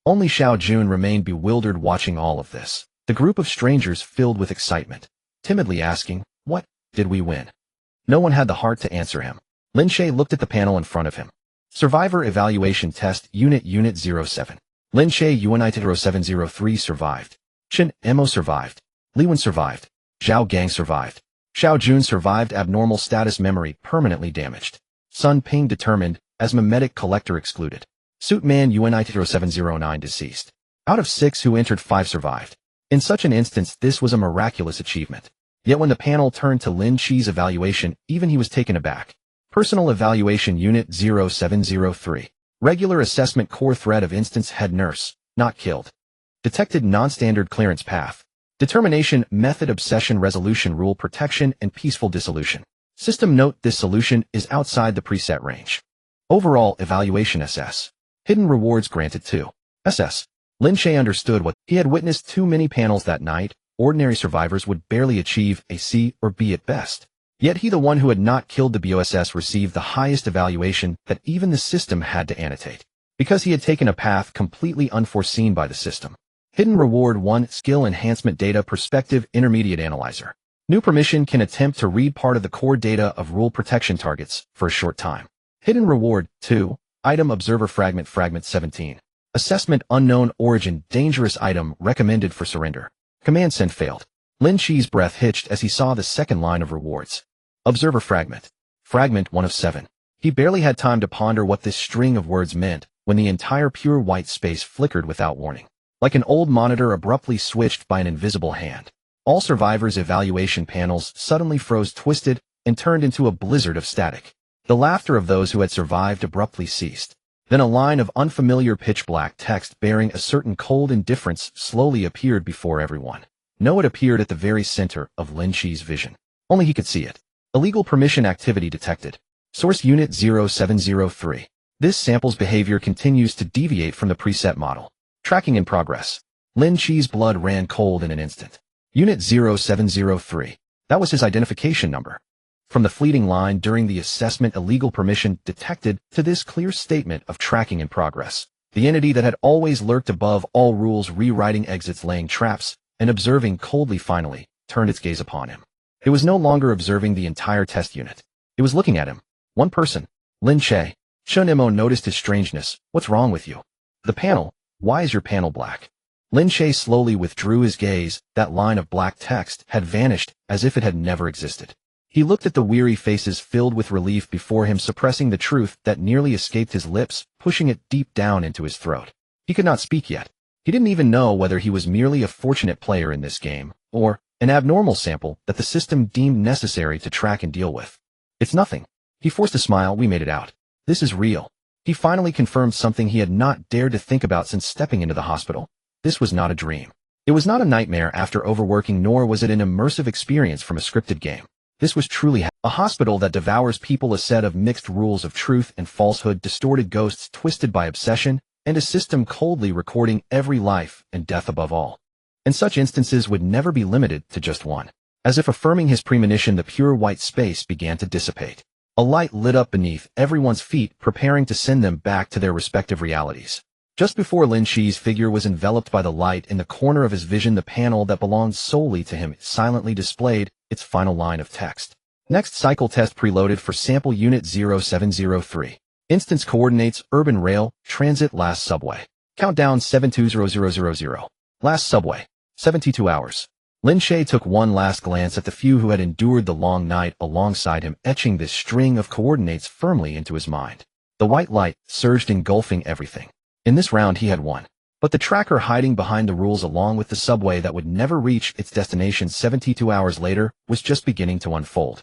S1: Only Xiao Jun remained bewildered, watching all of this. The group of strangers filled with excitement, timidly asking, "What? Did we win?" No one had the heart to answer him. Lin Che looked at the panel in front of him. Survivor Evaluation Test Unit 07. Lin Che Unit 0703 survived. Chen Mo survived. Li Wen survived. Zhao Gang survived. Xiao Jun survived abnormal status memory permanently damaged. Sun Ping determined, as mimetic collector excluded. Suit Man UNIT 0709 deceased. Out of 6 who entered, 5 survived. In such an instance, this was a miraculous achievement. Yet when the panel turned to Lin Che's evaluation, even he was taken aback. Personal Evaluation Unit 0703. Regular Assessment Core Threat of Instance Head Nurse, not killed. Detected Non-Standard Clearance Path. Determination Method Obsession Resolution Rule Protection and Peaceful Dissolution. System Note: this solution is outside the preset range. Overall Evaluation SS. Hidden Rewards granted to SS. Lin Che understood what he had witnessed too many panels that night. Ordinary survivors would barely achieve a C or B at best. Yet he, the one who had not killed the BOSS, received the highest evaluation that even the system had to annotate, because he had taken a path completely unforeseen by the system. Hidden Reward 1 Skill Enhancement Data Perspective Intermediate Analyzer. New permission can attempt to read part of the core data of rule protection targets for a short time. Hidden Reward 2 Item Observer Fragment 17. Assessment Unknown Origin Dangerous Item Recommended for Surrender. Command Send failed. Lin Che's breath hitched as he saw the second line of rewards. Observer Fragment. Fragment 1 of 7. He barely had time to ponder what this string of words meant when the entire pure white space flickered without warning. Like an old monitor abruptly switched by an invisible hand. All survivors' evaluation panels suddenly froze, twisted, and turned into a blizzard of static. The laughter of those who had survived abruptly ceased. Then a line of unfamiliar pitch-black text bearing a certain cold indifference slowly appeared before everyone. No, it appeared at the very center of Lin Che's vision. Only he could see it. Illegal permission activity detected. Source Unit 0703. This sample's behavior continues to deviate from the preset model. Tracking in progress. Lin Che's blood ran cold in an instant. Unit 0703. That was his identification number. From the fleeting line during the assessment illegal permission detected to this clear statement of tracking in progress. The entity that had always lurked above all rules, rewriting exits, laying traps, and observing coldly, finally turned its gaze upon him. It was no longer observing the entire test unit. It was looking at him. One person. Lin Che. Shun Mo noticed his strangeness. What's wrong with you? The panel. Why is your panel black? Lin Che slowly withdrew his gaze. That line of black text had vanished as if it had never existed. He looked at the weary faces filled with relief before him, suppressing the truth that nearly escaped his lips, pushing it deep down into his throat. He could not speak yet. He didn't even know whether he was merely a fortunate player in this game, or an abnormal sample that the system deemed necessary to track and deal with. It's nothing. He forced a smile. We made it out. This is real. He finally confirmed something he had not dared to think about since stepping into the hospital. This was not a dream. It was not a nightmare after overworking, nor was it an immersive experience from a scripted game. This was truly a hospital that devours people, a set of mixed rules of truth and falsehood, distorted ghosts twisted by obsession, and a system coldly recording every life and death above all. And such instances would never be limited to just one. As if affirming his premonition, the pure white space began to dissipate. A light lit up beneath everyone's feet, preparing to send them back to their respective realities. Just before Lin Che's figure was enveloped by the light, in the corner of his vision, the panel that belonged solely to him silently displayed its final line of text. Next cycle test preloaded for sample unit 0703. Instance coordinates: urban rail, transit, last subway. Countdown 720000. Last subway. 72 hours. Lin Che took one last glance at the few who had endured the long night alongside him, etching this string of coordinates firmly into his mind. The white light surged, engulfing everything. In this round he had won. But the tracker hiding behind the rules, along with the subway that would never reach its destination 72 hours later, was just beginning to unfold.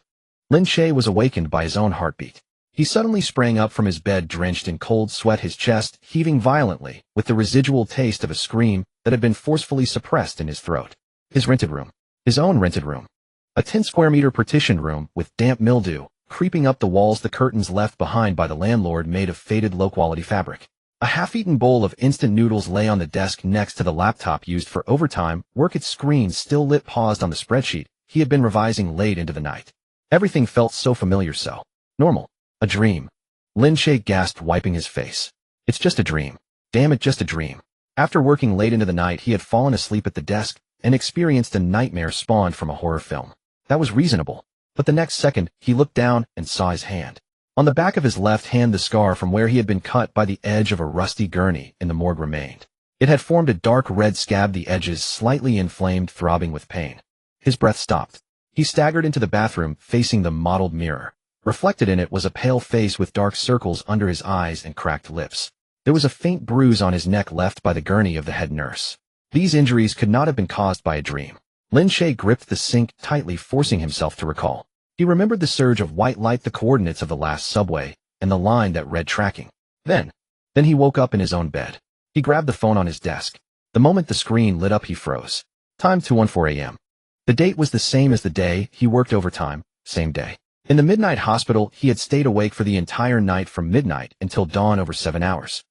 S1: Lin Che was awakened by his own heartbeat. He suddenly sprang up from his bed, drenched in cold sweat, his chest heaving violently, with the residual taste of a scream that had been forcefully suppressed in his throat. His rented room. His own rented room. A 10 square meter partitioned room with damp mildew creeping up the walls, the curtains left behind by the landlord made of faded low-quality fabric. A half-eaten bowl of instant noodles lay on the desk next to the laptop used for overtime work, its screen still lit, paused on the spreadsheet he had been revising late into the night. Everything felt so familiar, so normal. A dream. Lin Che gasped, wiping his face. It's just a dream. Damn it, just a dream. After working late into the night, he had fallen asleep at the desk and experienced a nightmare spawned from a horror film. That was reasonable. But the next second, he looked down and saw his hand. On the back of his left hand, the scar from where he had been cut by the edge of a rusty gurney in the morgue remained. It had formed a dark red scab, the edges slightly inflamed, throbbing with pain. His breath stopped. He staggered into the bathroom, facing the mottled mirror. Reflected in it was a pale face with dark circles under his eyes and cracked lips. There was a faint bruise on his neck left by the gurney of the head nurse. These injuries could not have been caused by a dream. Lin Che gripped the sink tightly, forcing himself to recall. He remembered the surge of white light, the coordinates of the last subway, and the line that read tracking. Then he woke up in his own bed. He grabbed the phone on his desk. The moment the screen lit up, he froze. Time 2:14 a.m. The date was the same as the day he worked overtime, same day. In the midnight hospital, he had stayed awake for the entire night from midnight until dawn, over 7 hours.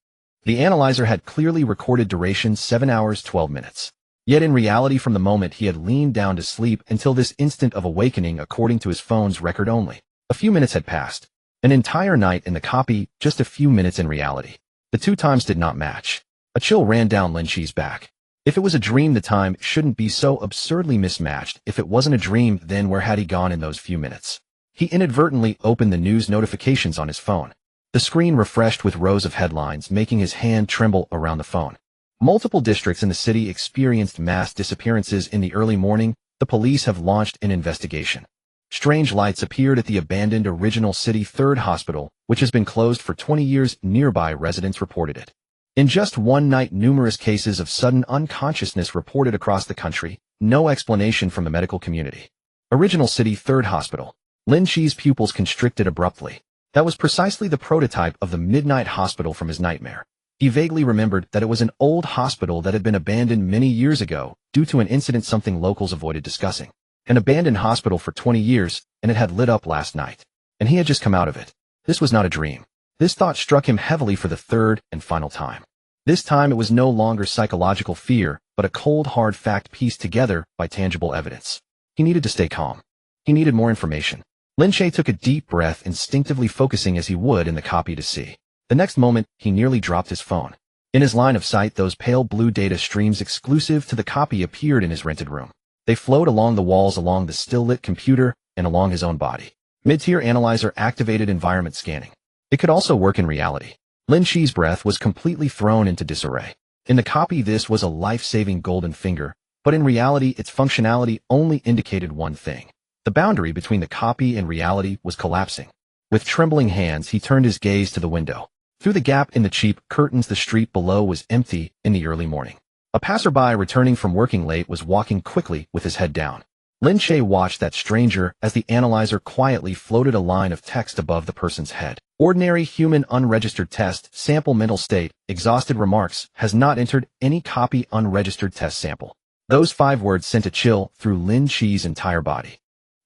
S1: The analyzer had clearly recorded duration 7 hours 12 minutes. Yet in reality, from the moment he had leaned down to sleep until this instant of awakening, according to his phone's record, only a few minutes had passed. An entire night in the copy, just a few minutes in reality. The two times did not match. A chill ran down Lin Che's back. If it was a dream, the time shouldn't be so absurdly mismatched. If it wasn't a dream, then where had he gone in those few minutes? He inadvertently opened the news notifications on his phone. The screen refreshed with rows of headlines, making his hand tremble around the phone. Multiple districts in the city experienced mass disappearances in the early morning. The police have launched an investigation. Strange lights appeared at the abandoned Original City 3rd Hospital, which has been closed for 20 years. Nearby residents reported it. In just one night, numerous cases of sudden unconsciousness reported across the country. No explanation from the medical community. Original City 3rd Hospital. Lin Che's pupils constricted abruptly. That was precisely the prototype of the midnight hospital from his nightmare. He vaguely remembered that it was an old hospital that had been abandoned many years ago due to an incident, something locals avoided discussing. An abandoned hospital for 20 years, and it had lit up last night. And he had just come out of it. This was not a dream. This thought struck him heavily for the third and final time. This time it was no longer psychological fear, but a cold, hard fact pieced together by tangible evidence. He needed to stay calm. He needed more information. Lin Che took a deep breath, instinctively focusing as he would in the copy to see. The next moment, he nearly dropped his phone. In his line of sight, those pale blue data streams exclusive to the copy appeared in his rented room. They flowed along the walls, along the still-lit computer, and along his own body. Mid-tier analyzer activated environment scanning. It could also work in reality. Lin Che's breath was completely thrown into disarray. In the copy, this was a life-saving golden finger, but in reality, its functionality only indicated one thing. The boundary between the copy and reality was collapsing. With trembling hands, he turned his gaze to the window. Through the gap in the cheap curtains, the street below was empty in the early morning. A passerby returning from working late was walking quickly with his head down. Lin Che watched that stranger as the analyzer quietly floated a line of text above the person's head. Ordinary human unregistered test sample mental state, exhausted remarks, has not entered any copy unregistered test sample. Those 5 words sent a chill through Lin Che's entire body.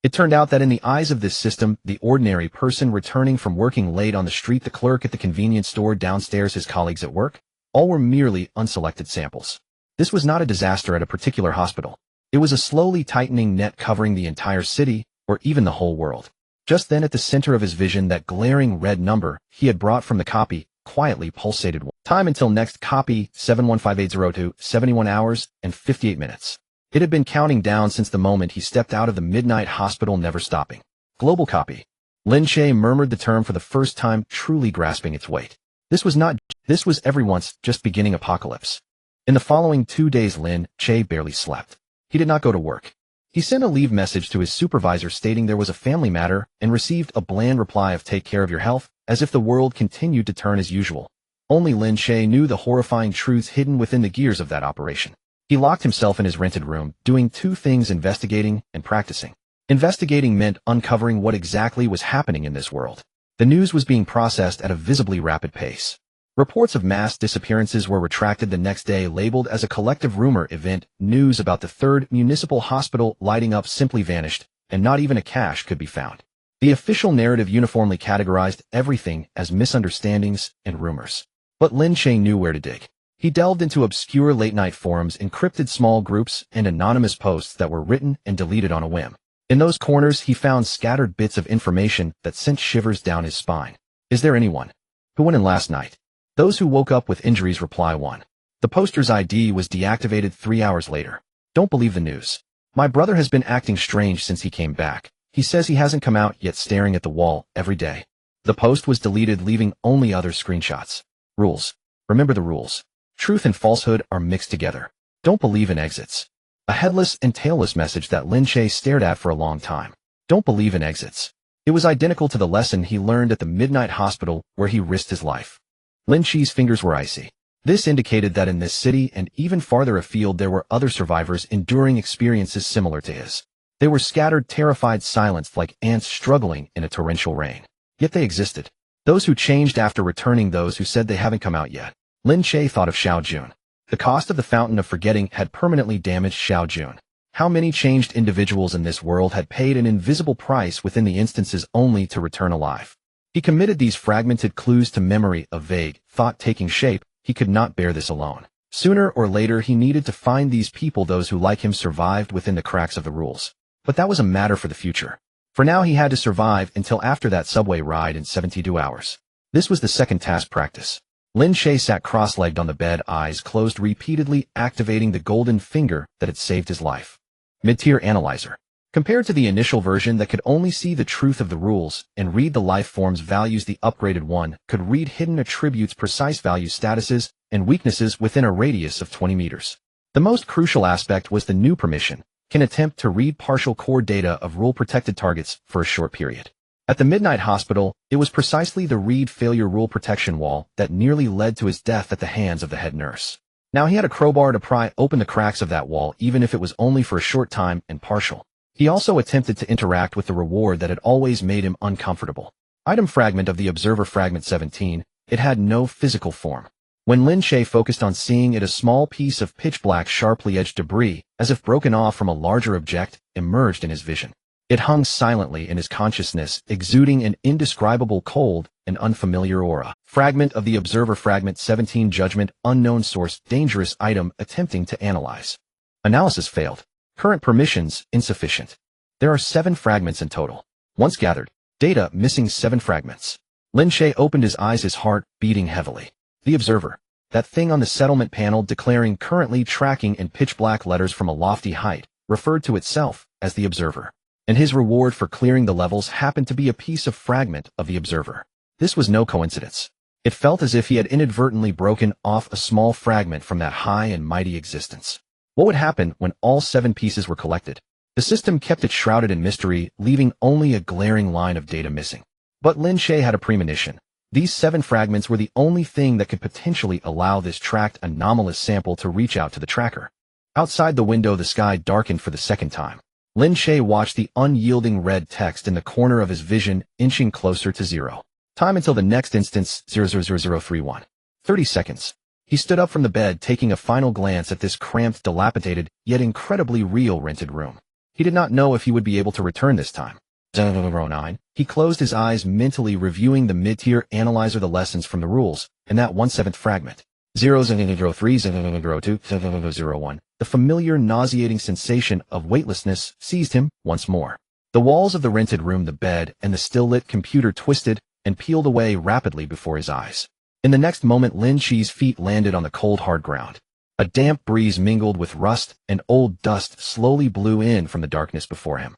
S1: It turned out that in the eyes of this system, the ordinary person returning from working late on the street, the clerk at the convenience store downstairs, his colleagues at work, all were merely unselected samples. This was not a disaster at a particular hospital. It was a slowly tightening net covering the entire city, or even the whole world. Just then, at the center of his vision, that glaring red number he had brought from the copy quietly pulsated. Time until next copy, 715802, 71 hours and 58 minutes. It had been counting down since the moment he stepped out of the midnight hospital, never stopping. Global copy. Lin Che murmured the term for the first time, truly grasping its weight. This was everyone's just beginning apocalypse. In the following 2 days, Lin Che barely slept. He did not go to work. He sent a leave message to his supervisor stating there was a family matter and received a bland reply of "take care of your health," as if the world continued to turn as usual. Only Lin Che knew the horrifying truths hidden within the gears of that operation. He locked himself in his rented room, doing 2 things: investigating and practicing. Investigating meant uncovering what exactly was happening in this world. The news was being processed at a visibly rapid pace. Reports of mass disappearances were retracted the next day, labeled as a collective rumor event. News about the 3rd Municipal Hospital lighting up simply vanished, and not even a cache could be found. The official narrative uniformly categorized everything as misunderstandings and rumors. But Lin Che knew where to dig. He delved into obscure late-night forums, encrypted small groups, and anonymous posts that were written and deleted on a whim. In those corners, he found scattered bits of information that sent shivers down his spine. Is there anyone who went in last night? Those who woke up with injuries, reply 1. The poster's ID was deactivated 3 hours later. Don't believe the news. My brother has been acting strange since he came back. He says he hasn't come out yet, staring at the wall every day. The post was deleted, leaving only other screenshots. Rules. Remember the rules. Truth and falsehood are mixed together. Don't believe in exits. A headless and tailless message that Lin Che stared at for a long time. Don't believe in exits. It was identical to the lesson he learned at the Midnight Hospital where he risked his life. Lin Che's fingers were icy. This indicated that in this city and even farther afield there were other survivors enduring experiences similar to his. They were scattered, terrified, silenced like ants struggling in a torrential rain. Yet they existed. Those who changed after returning, those who said they haven't come out yet. Lin Che thought of Xiao Jun. The cost of the Fountain of Forgetting had permanently damaged Xiao Jun. How many changed individuals in this world had paid an invisible price within the instances only to return alive? He committed these fragmented clues to memory, a vague thought taking shape. He could not bear this alone. Sooner or later he needed to find these people, those who like him survived within the cracks of the rules. But that was a matter for the future. For now he had to survive until after that subway ride in 72 hours. This was the second task: practice. Lin Che sat cross-legged on the bed, eyes closed, repeatedly activating the golden finger that had saved his life. Mid-tier analyzer. Compared to the initial version that could only see the truth of the rules and read the life form's values, the upgraded one could read hidden attributes, precise values, statuses, and weaknesses within a radius of 20 meters. The most crucial aspect was the new permission, can attempt to read partial core data of rule-protected targets for a short period. At the Midnight Hospital, it was precisely the read failure rule protection wall that nearly led to his death at the hands of the head nurse. Now he had a crowbar to pry open the cracks of that wall, even if it was only for a short time and partial. He also attempted to interact with the reward that had always made him uncomfortable. Item fragment of the Observer, fragment 17. It had no physical form. When Lin Che focused on seeing it, a small piece of pitch-black, sharply edged debris, as if broken off from a larger object, emerged in his vision. It hung silently in his consciousness, exuding an indescribable cold and unfamiliar aura. Fragment of the Observer, fragment 17. Judgment, unknown source, dangerous item, attempting to analyze. Analysis failed. Current permissions, insufficient. There are 7 fragments in total. Once gathered. Data, missing 7 fragments. Lin Che opened his eyes, his heart beating heavily. The Observer. That thing on the settlement panel declaring currently tracking in pitch-black letters from a lofty height, referred to itself as the Observer. And his reward for clearing the levels happened to be a piece of fragment of the Observer. This was no coincidence. It felt as if he had inadvertently broken off a small fragment from that high and mighty existence. What would happen when all 7 pieces were collected? The system kept it shrouded in mystery, leaving only a glaring line of data missing. But Lin Che had a premonition. These 7 fragments were the only thing that could potentially allow this tracked anomalous sample to reach out to the tracker. Outside the window, the sky darkened for the second time. Lin Che watched the unyielding red text in the corner of his vision inching closer to 0. Time until the next instance, 00031. 30 seconds. He stood up from the bed, taking a final glance at this cramped, dilapidated, yet incredibly real rented room. He did not know if he would be able to return this time. 009. He closed his eyes, mentally reviewing the mid-tier analyzer, the lessons from the rules, and that 1/7 fragment. 003, 002, 001. The familiar, nauseating sensation of weightlessness seized him once more. The walls of the rented room, the bed, and the still-lit computer twisted and peeled away rapidly before his eyes. In the next moment, Lin Che's feet landed on the cold, hard ground. A damp breeze mingled with rust and old dust slowly blew in from the darkness before him.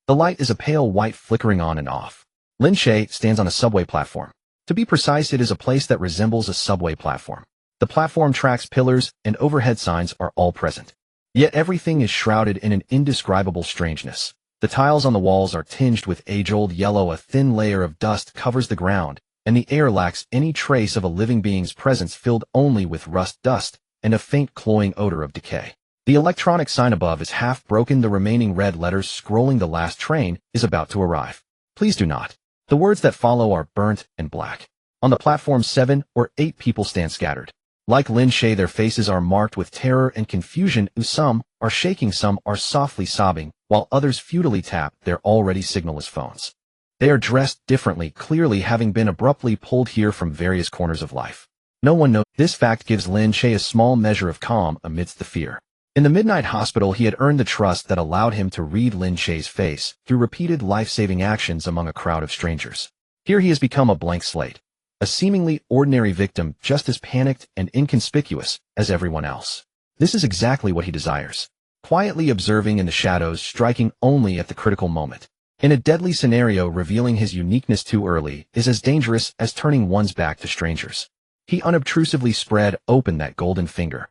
S1: The light is a pale white flickering on and off. Lin Che stands on a subway platform. To be precise, it is a place that resembles a subway platform. The platform tracks, pillars, and overhead signs are all present. Yet everything is shrouded in an indescribable strangeness. The tiles on the walls are tinged with age-old yellow, a thin layer of dust covers the ground, and the air lacks any trace of a living being's presence, filled only with rust, dust, and a faint cloying odor of decay. The electronic sign above is half broken, the remaining red letters scrolling "The last train is about to arrive. Please do not." The words that follow are burnt and black. On the platform, 7 or 8 people stand scattered. Like Lin Che, their faces are marked with terror and confusion. Some are shaking, some are softly sobbing, while others futilely tap their already signalless phones. They are dressed differently, clearly having been abruptly pulled here from various corners of life. No one knows. This fact gives Lin Che a small measure of calm amidst the fear. In the Midnight Hospital, he had earned the trust that allowed him to read Lin Che's face through repeated life-saving actions among a crowd of strangers. Here he has become a blank slate. A seemingly ordinary victim, just as panicked and inconspicuous as everyone else. This is exactly what he desires. Quietly observing in the shadows, striking only at the critical moment. In a deadly scenario, revealing his uniqueness too early is as dangerous as turning one's back to strangers. He unobtrusively spread open that golden finger.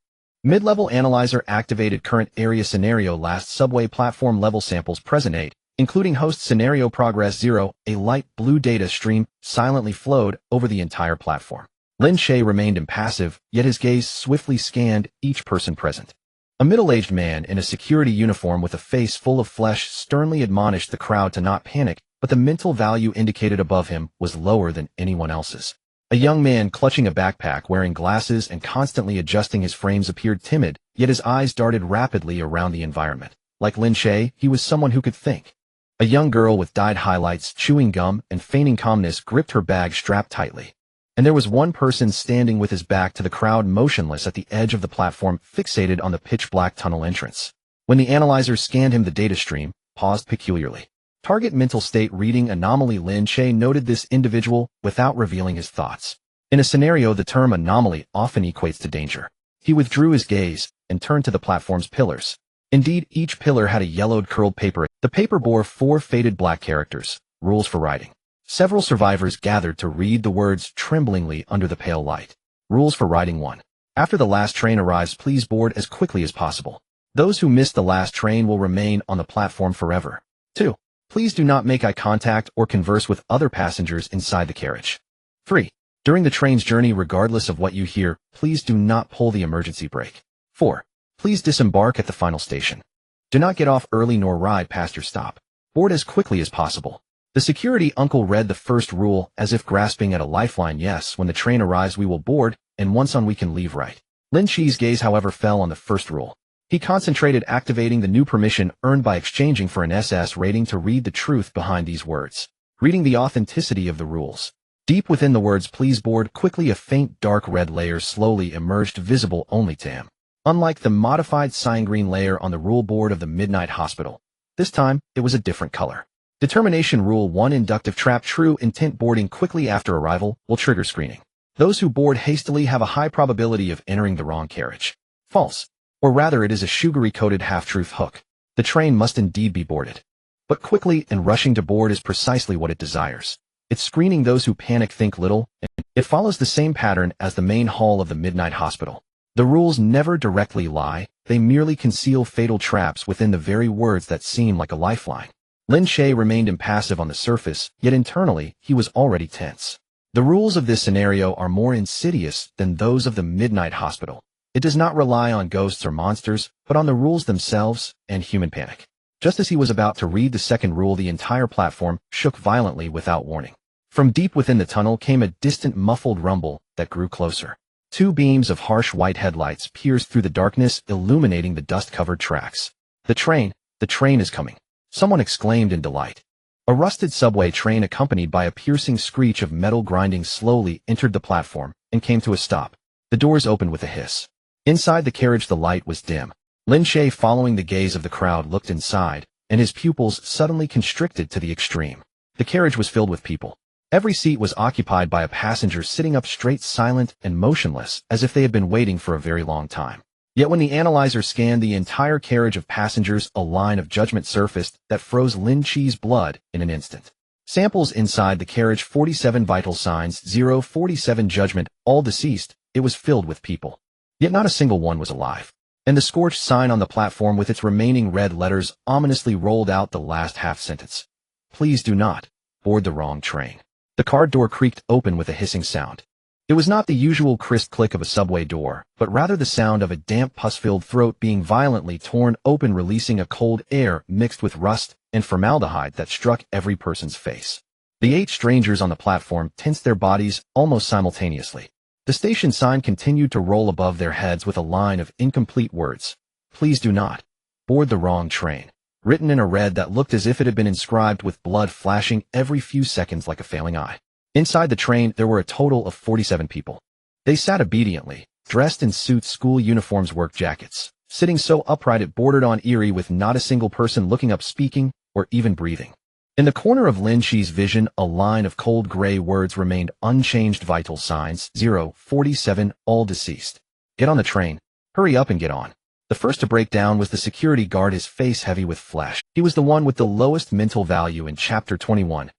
S1: Mid-level analyzer activated current area scenario last subway platform level samples present 8, including host scenario progress 0, a light blue data stream silently flowed over the entire platform. Lin Che remained impassive, yet his gaze swiftly scanned each person present. A middle-aged man in a security uniform with a face full of flesh sternly admonished the crowd to not panic, but the mental value indicated above him was lower than anyone else's. A young man clutching a backpack wearing glasses and constantly adjusting his frames appeared timid, yet his eyes darted rapidly around the environment. Like Lin Che, he was someone who could think. A young girl with dyed highlights, chewing gum, and feigning calmness gripped her bag strapped tightly. And there was one person standing with his back to the crowd motionless at the edge of the platform, fixated on the pitch-black tunnel entrance. When the analyzer scanned him, the data stream paused peculiarly. Target mental state reading anomaly. Lin Che noted this individual without revealing his thoughts. In a scenario, the term anomaly often equates to danger. He withdrew his gaze and turned to the platform's pillars. Indeed, each pillar had a yellowed curled paper. The paper bore 4 faded black characters, rules for riding. Several survivors gathered to read the words tremblingly under the pale light. Rules for riding 1. After the last train arrives, please board as quickly as possible. Those who miss the last train will remain on the platform forever. 2. Please do not make eye contact or converse with other passengers inside the carriage. 3. During the train's journey, regardless of what you hear, please do not pull the emergency brake. 4. Please disembark at the final station. Do not get off early nor ride past your stop. Board as quickly as possible. The security uncle read the first rule as if grasping at a lifeline. Yes, when the train arrives we will board, and once on we can leave, right? Lin Che's gaze, however, fell on the first rule. He concentrated, activating the new permission earned by exchanging for an SS rating to read the truth behind these words. Reading the authenticity of the rules. Deep within the words please board quickly, a faint dark red layer slowly emerged, visible only to him. Unlike the modified cyan green layer on the rule board of the Midnight Hospital, this time it was a different color. Determination Rule 1: Inductive Trap. True intent boarding quickly after arrival will trigger screening. Those who board hastily have a high probability of entering the wrong carriage. False. Or rather, it is a sugary-coated half-truth hook. The train must indeed be boarded. But quickly and rushing to board is precisely what it desires. It's screening those who panic, think little, and it follows the same pattern as the main hall of the Midnight Hospital. The rules never directly lie, they merely conceal fatal traps within the very words that seem like a lifeline. Lin Che remained impassive on the surface, yet internally, he was already tense. The rules of this scenario are more insidious than those of the Midnight Hospital. It does not rely on ghosts or monsters, but on the rules themselves and human panic. Just as he was about to read the second rule, the entire platform shook violently without warning. From deep within the tunnel came a distant muffled rumble that grew closer. 2 beams of harsh white headlights pierced through the darkness, illuminating the dust-covered tracks. The train is coming. Someone exclaimed in delight. A rusted subway train accompanied by a piercing screech of metal grinding slowly entered the platform and came to a stop. The doors opened with a hiss. Inside the carriage the light was dim. Lin Che, following the gaze of the crowd, looked inside, and his pupils suddenly constricted to the extreme. The carriage was filled with people. Every seat was occupied by a passenger sitting up straight, silent and motionless, as if they had been waiting for a very long time. Yet when the analyzer scanned the entire carriage of passengers, a line of judgment surfaced that froze Lin Che's blood in an instant. Samples inside the carriage: 47 vital signs, 0, 47 judgment, all deceased. It was filled with people. Yet not a single one was alive. And the scorched sign on the platform with its remaining red letters ominously rolled out the last half sentence. Please do not board the wrong train. The car door creaked open with a hissing sound. It was not the usual crisp click of a subway door, but rather the sound of a damp, pus-filled throat being violently torn open, releasing a cold air mixed with rust and formaldehyde that struck every person's face. The 8 strangers on the platform tensed their bodies almost simultaneously. The station sign continued to roll above their heads with a line of incomplete words. Please do not board the wrong train, written in a red that looked as if it had been inscribed with blood flashing every few seconds like a failing eye. Inside the train, there were a total of 47 people. They sat obediently, dressed in suits, school uniforms, work jackets, sitting so upright it bordered on eerie, with not a single person looking up, speaking, or even breathing. In the corner of Lin Che's vision, a line of cold gray words remained unchanged: vital signs, 0, 47, all deceased. Get on the train. Hurry up and get on. The first to break down was the security guard, his face heavy with flesh. He was the one with the lowest mental value in Chapter 21.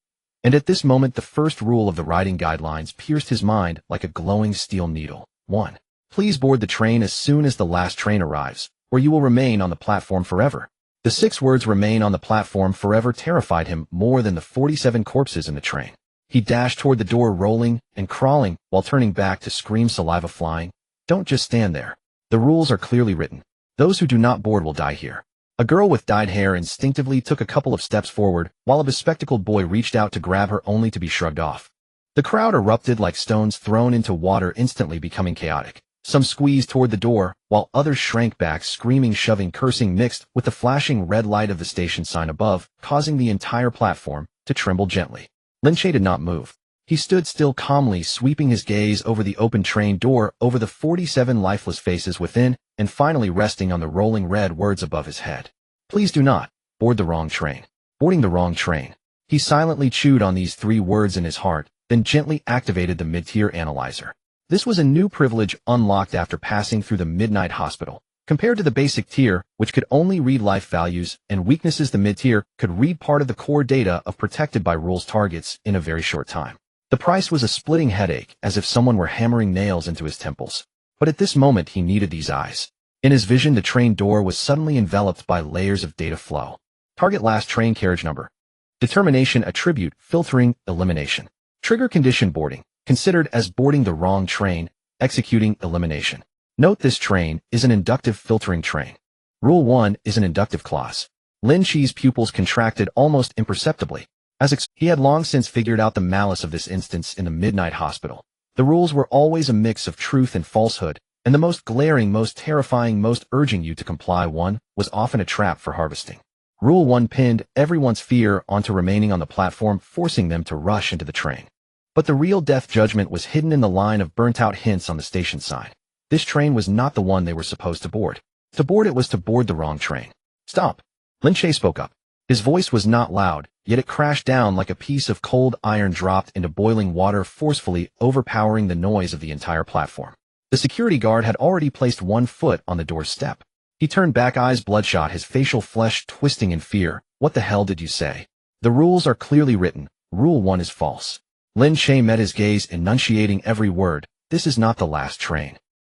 S1: And at this moment the first rule of the riding guidelines pierced his mind like a glowing steel needle. 1. Please board the train as soon as the last train arrives, or you will remain on the platform forever. The 6 words "remain on the platform forever" terrified him more than the 47 corpses in the train. He dashed toward the door, rolling and crawling, while turning back to scream, saliva flying. Don't just stand there. The rules are clearly written. Those who do not board will die here. A girl with dyed hair instinctively took a couple of steps forward, while a bespectacled boy reached out to grab her, only to be shrugged off. The crowd erupted like stones thrown into water, instantly becoming chaotic. Some squeezed toward the door, while others shrank back, screaming, shoving, cursing, mixed with the flashing red light of the station sign above, causing the entire platform to tremble gently. Lin Che did not move. He stood still, calmly sweeping his gaze over the open train door, over the 47 lifeless faces within, and finally resting on the rolling red words above his head. Please do not board the wrong train. Boarding the wrong train. He silently chewed on these 3 words in his heart, then gently activated the mid-tier analyzer. This was a new privilege unlocked after passing through the Midnight Hospital. Compared to the basic tier, which could only read life values and weaknesses, the mid-tier could read part of the core data of protected by rules targets in a very short time. The price was a splitting headache, as if someone were hammering nails into his temples. But at this moment he needed these eyes. In his vision, the train door was suddenly enveloped by layers of data flow. Target: last train carriage number. Determination: attribute, filtering, elimination. Trigger: condition: boarding. Considered as boarding the wrong train. Executing: elimination. Note: this train is an inductive filtering train. Rule 1 is an inductive clause. Lin Che's pupils contracted almost imperceptibly. He had long since figured out the malice of this instance in the Midnight Hospital. The rules were always a mix of truth and falsehood, and the most glaring, most terrifying, most urging you to comply one was often a trap for harvesting. Rule 1 pinned everyone's fear onto remaining on the platform, forcing them to rush into the train. But the real death judgment was hidden in the line of burnt-out hints on the station sign. This train was not the one they were supposed to board. To board it was to board the wrong train. Stop! Lin Che spoke up. His voice was not loud, yet it crashed down like a piece of cold iron dropped into boiling water, forcefully overpowering the noise of the entire platform. The security guard had already placed 1 foot on the doorstep. He turned back, eyes bloodshot, his facial flesh twisting in fear. What the hell did you say? The rules are clearly written. Rule 1 is false. Lin Che met his gaze, enunciating every word. This is not the last train.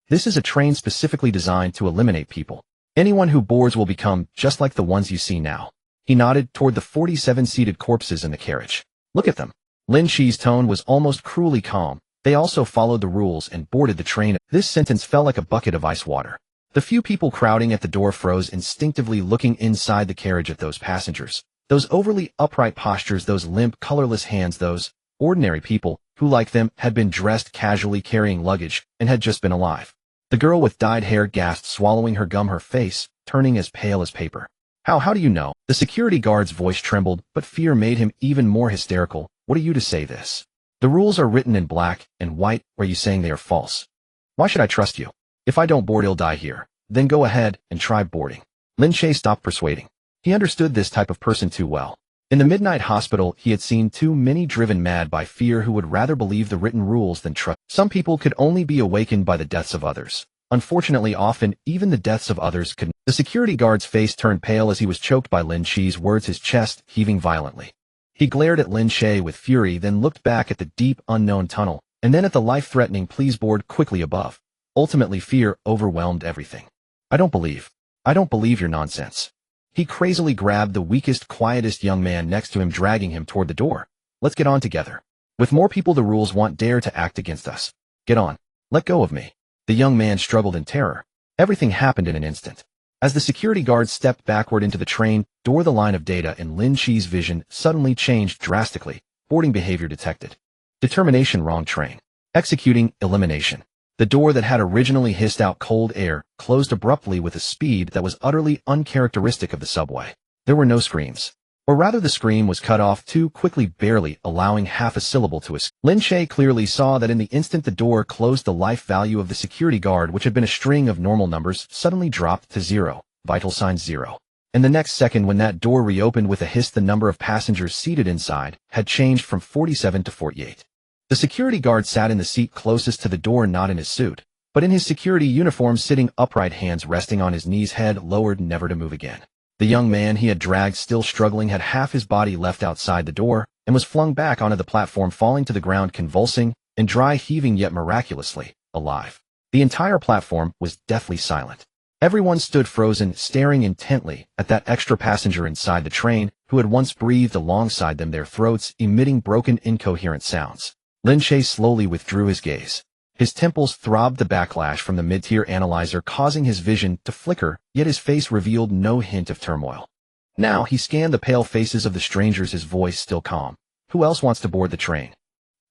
S1: This is a train specifically designed to eliminate people. Anyone who boards will become just like the ones you see now. He nodded toward the 47 seated corpses in the carriage. Look at them. Lin Che's tone was almost cruelly calm. They also followed the rules and boarded the train. This sentence fell like a bucket of ice water. The few people crowding at the door froze, instinctively looking inside the carriage at those passengers. Those overly upright postures, those limp, colorless hands, those ordinary people who, like them, had been dressed casually, carrying luggage, and had just been alive. The girl with dyed hair gasped, swallowing her gum, her face turning as pale as paper. How do you know? The security guard's voice trembled, but fear made him even more hysterical. What are you to say this? The rules are written in black and white. Or are you saying they are false? Why should I trust you? If I don't board, he'll die here. Then go ahead and try boarding. Lin Che stopped persuading. He understood this type of person too well. In the Midnight Hospital, he had seen too many driven mad by fear who would rather believe the written rules than trust. Some people could only be awakened by the deaths of others. Unfortunately, often, even the deaths of others could. The security guard's face turned pale as he was choked by Lin Che's words, his chest heaving violently. He glared at Lin Che with fury, then looked back at the deep, unknown tunnel, and then at the life-threatening "please board" quickly above. Ultimately, fear overwhelmed everything. I don't believe your nonsense. He crazily grabbed the weakest, quietest young man next to him, dragging him toward the door. Let's get on together. With more people the rules won't dare to act against us. Get on. Let go of me. The young man struggled in terror. Everything happened in an instant. As the security guard stepped backward into the train door, the line of data in Lin Che's vision suddenly changed drastically. Boarding behavior detected. Determination: wrong train. Executing: elimination. The door that had originally hissed out cold air closed abruptly with a speed that was utterly uncharacteristic of the subway. There were no screams. Or rather, the scream was cut off too quickly, barely allowing half a syllable to escape. Lin Che clearly saw that in the instant the door closed, the life value of the security guard, which had been a string of normal numbers, suddenly dropped to 0, vital signs 0. And the next second, when that door reopened with a hiss, the number of passengers seated inside had changed from 47 to 48. The security guard sat in the seat closest to the door, not in his suit, but in his security uniform, sitting upright, hands resting on his knees, head lowered, never to move again. The young man he had dragged, still struggling, had half his body left outside the door and was flung back onto the platform, falling to the ground, convulsing and dry heaving, yet miraculously alive. The entire platform was deathly silent. Everyone stood frozen, staring intently at that extra passenger inside the train who had once breathed alongside them, their throats emitting broken, incoherent sounds. Lin Che slowly withdrew his gaze. His temples throbbed, the backlash from the mid-tier analyzer causing his vision to flicker, yet his face revealed no hint of turmoil. Now he scanned the pale faces of the strangers, his voice still calm. Who else wants to board the train?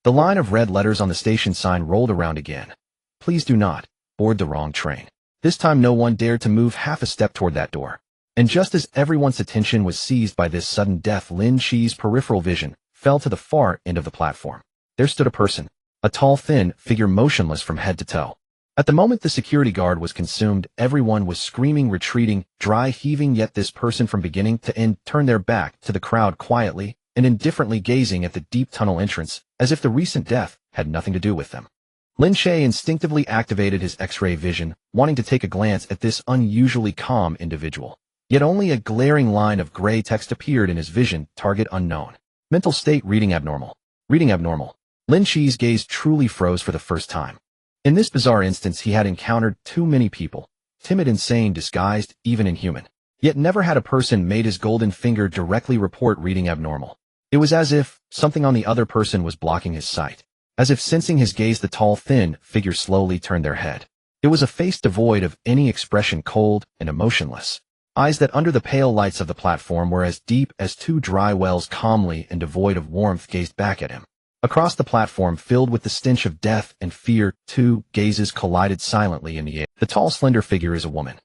S1: The line of red letters on the station sign rolled around again. Please do not board the wrong train. This time no one dared to move half a step toward that door. And just as everyone's attention was seized by this sudden death, Lin Che's peripheral vision fell to the far end of the platform. There stood a person, a tall, thin figure motionless from head to toe. At the moment the security guard was consumed, everyone was screaming, retreating, dry heaving, yet this person from beginning to end turned their back to the crowd quietly and indifferently, gazing at the deep tunnel entrance as if the recent death had nothing to do with them. Lin Che instinctively activated his X-ray vision, wanting to take a glance at this unusually calm individual. Yet only a glaring line of gray text appeared in his vision, target unknown. Mental state reading abnormal. Reading abnormal. Lin Che's gaze truly froze for the first time. In this bizarre instance he had encountered too many people, timid, insane, disguised, even inhuman. Yet never had a person made his golden finger directly report reading abnormal. It was as if something on the other person was blocking his sight. As if sensing his gaze, the tall, thin figure slowly turned their head. It was a face devoid of any expression, cold and emotionless. Eyes that under the pale lights of the platform were as deep as two dry wells, calmly and devoid of warmth, gazed back at him. Across the platform, filled with the stench of death and fear, two gazes collided silently in the air. The tall, slender figure is a woman.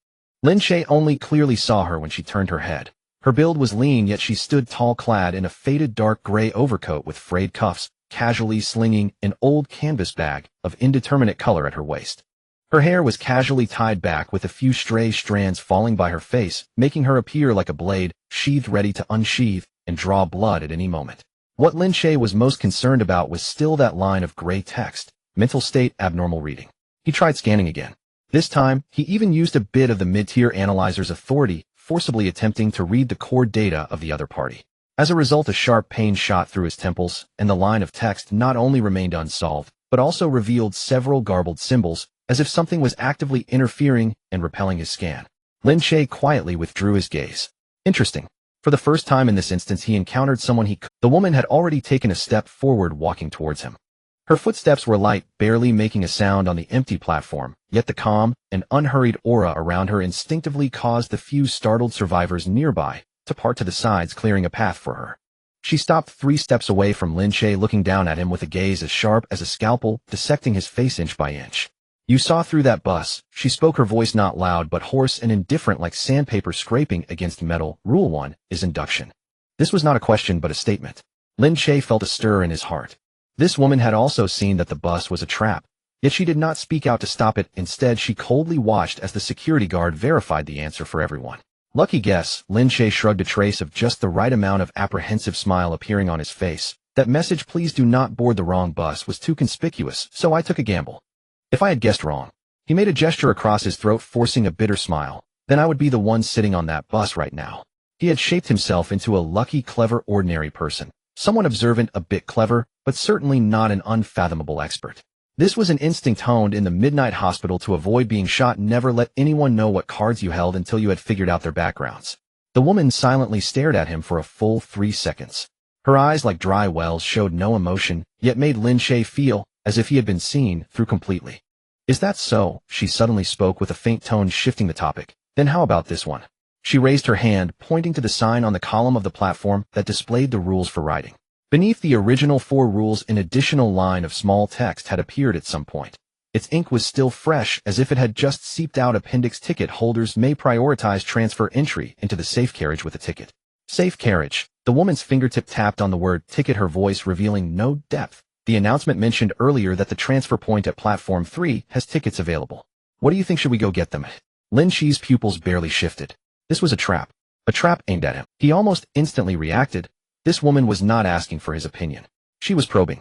S1: Lin Che only clearly saw her when she turned her head. Her build was lean, yet she stood tall, clad in a faded dark gray overcoat with frayed cuffs, casually slinging an old canvas bag of indeterminate color at her waist. Her hair was casually tied back with a few stray strands falling by her face, making her appear like a blade, sheathed ready to unsheathe and draw blood at any moment. What Lin Che was most concerned about was still that line of gray text, mental state abnormal reading. He tried scanning again. This time, he even used a bit of the mid-tier analyzer's authority, forcibly attempting to read the core data of the other party. As a result, a sharp pain shot through his temples, and the line of text not only remained unsolved, but also revealed several garbled symbols, as if something was actively interfering and repelling his scan. Lin Che quietly withdrew his gaze. Interesting. For the first time in this instance he encountered someone he could. The woman had already taken a step forward, walking towards him. Her footsteps were light, barely making a sound on the empty platform, yet the calm and unhurried aura around her instinctively caused the few startled survivors nearby to part to the sides, clearing a path for her. She stopped 3 steps away from Lin Che, looking down at him with a gaze as sharp as a scalpel, dissecting his face inch by inch. You saw through that bus, she spoke, her voice not loud but hoarse and indifferent, like sandpaper scraping against metal. Rule 1 is induction. This was not a question but a statement. Lin Che felt a stir in his heart. This woman had also seen that the bus was a trap, yet she did not speak out to stop it. Instead, she coldly watched as the security guard verified the answer for everyone. Lucky guess. Lin Che shrugged, a trace of just the right amount of apprehensive smile appearing on his face. That message, please do not board the wrong bus, was too conspicuous, so I took a gamble. If I had guessed wrong, he made a gesture across his throat, forcing a bitter smile, then I would be the one sitting on that bus right now. He had shaped himself into a lucky, clever, ordinary person. Someone observant, a bit clever, but certainly not an unfathomable expert. This was an instinct honed in the midnight hospital to avoid being shot. Never let anyone know what cards you held until you had figured out their backgrounds. The woman silently stared at him for a full 3 seconds. Her eyes, like dry wells, showed no emotion, yet made Lin Che feel as if he had been seen through completely. Is that so? She suddenly spoke with a faint tone, shifting the topic. Then how about this one? She raised her hand, pointing to the sign on the column of the platform that displayed the rules for riding. Beneath the original 4 rules, an additional line of small text had appeared at some point. Its ink was still fresh, as if it had just seeped out. Appendix: ticket holders may prioritize transfer entry into the safe carriage with a ticket. Safe carriage. The woman's fingertip tapped on the word ticket, her voice revealing no depth. The announcement mentioned earlier that the transfer point at platform 3 has tickets available. What do you think? Should we go get them? Lin Che's pupils barely shifted. This was a trap. A trap aimed at him. He almost instantly reacted. This woman was not asking for his opinion. She was probing.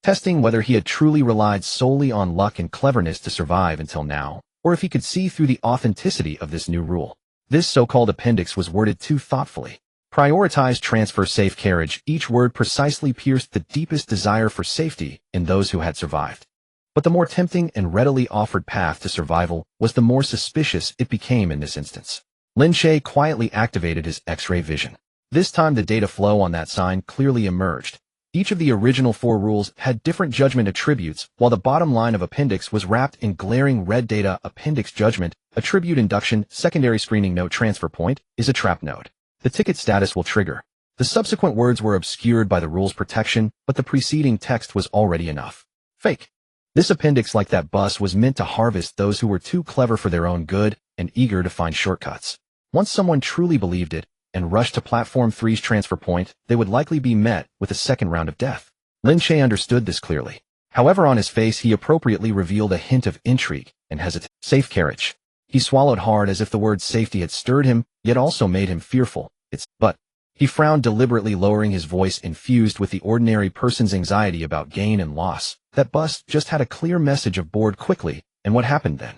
S1: Testing whether he had truly relied solely on luck and cleverness to survive until now, or if he could see through the authenticity of this new rule. This so-called appendix was worded too thoughtfully. Prioritize transfer safe carriage. Each word precisely pierced the deepest desire for safety in those who had survived. But the more tempting and readily offered path to survival was the more suspicious it became in this instance. Lin Che quietly activated his X-ray vision. This time the data flow on that sign clearly emerged. Each of the original 4 rules had different judgment attributes, while the bottom line of appendix was wrapped in glaring red data. Appendix judgment, attribute induction, secondary screening note transfer point, is a trap node. The ticket status will trigger. The subsequent words were obscured by the rule's protection, but the preceding text was already enough. Fake. This appendix, like that bus, was meant to harvest those who were too clever for their own good and eager to find shortcuts. Once someone truly believed it, and rushed to Platform 3's transfer point, they would likely be met with a second round of death. Lin Che understood this clearly. However, on his face he appropriately revealed a hint of intrigue and hesitation. Safe carriage. He swallowed hard as if the word safety had stirred him, yet also made him fearful. But he frowned deliberately, lowering his voice, infused with the ordinary person's anxiety about gain and loss. That bus just had a clear message of board quickly, and what happened then?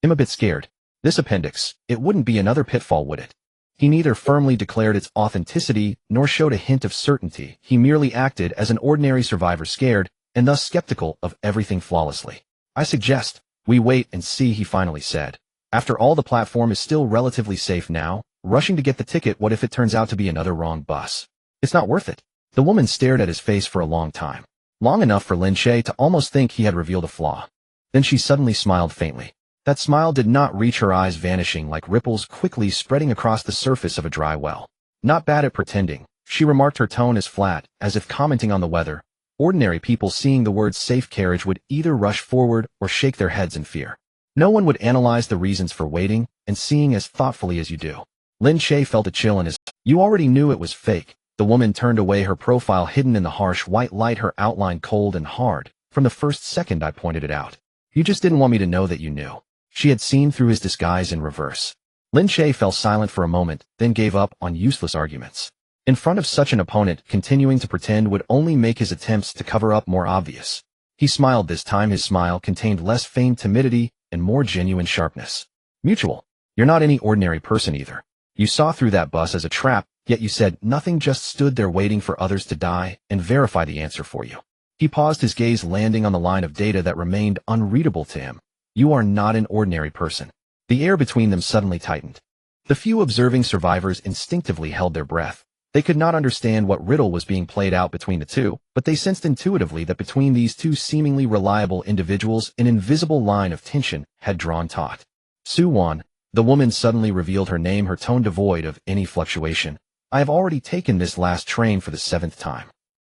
S1: I'm a bit scared. This appendix, it wouldn't be another pitfall, would it? He neither firmly declared its authenticity nor showed a hint of certainty. He merely acted as an ordinary survivor, scared and thus skeptical of everything flawlessly. I suggest we wait and see, he finally said. After all, the platform is still relatively safe now. Rushing to get the ticket, what if it turns out to be another wrong bus? It's not worth it. The woman stared at his face for a long time. Long enough for Lin Che to almost think he had revealed a flaw. Then she suddenly smiled faintly. That smile did not reach her eyes, vanishing like ripples quickly spreading across the surface of a dry well. Not bad at pretending, she remarked, her tone as flat, as if commenting on the weather. Ordinary people seeing the words safe carriage would either rush forward or shake their heads in fear. No one would analyze the reasons for waiting and seeing as thoughtfully as you do. Lin Che felt a chill in his. You already knew it was fake. The woman turned away, her profile hidden in the harsh white light, her outline cold and hard. From the first second I pointed it out. You just didn't want me to know that you knew. She had seen through his disguise in reverse. Lin Che fell silent for a moment, then gave up on useless arguments. In front of such an opponent, continuing to pretend would only make his attempts to cover up more obvious. He smiled this time. His smile contained less feigned timidity and more genuine sharpness. Mutual. You're not any ordinary person either. You saw through that bus as a trap, yet you said nothing, just stood there waiting for others to die and verify the answer for you. He paused, his gaze landing on the line of data that remained unreadable to him. You are not an ordinary person. The air between them suddenly tightened. The few observing survivors instinctively held their breath. They could not understand what riddle was being played out between the two, but they sensed intuitively that between these two seemingly reliable individuals an invisible line of tension had drawn taut. Su-Wan, the woman suddenly revealed her name, her tone devoid of any fluctuation. I have already taken this last train for the 7th time.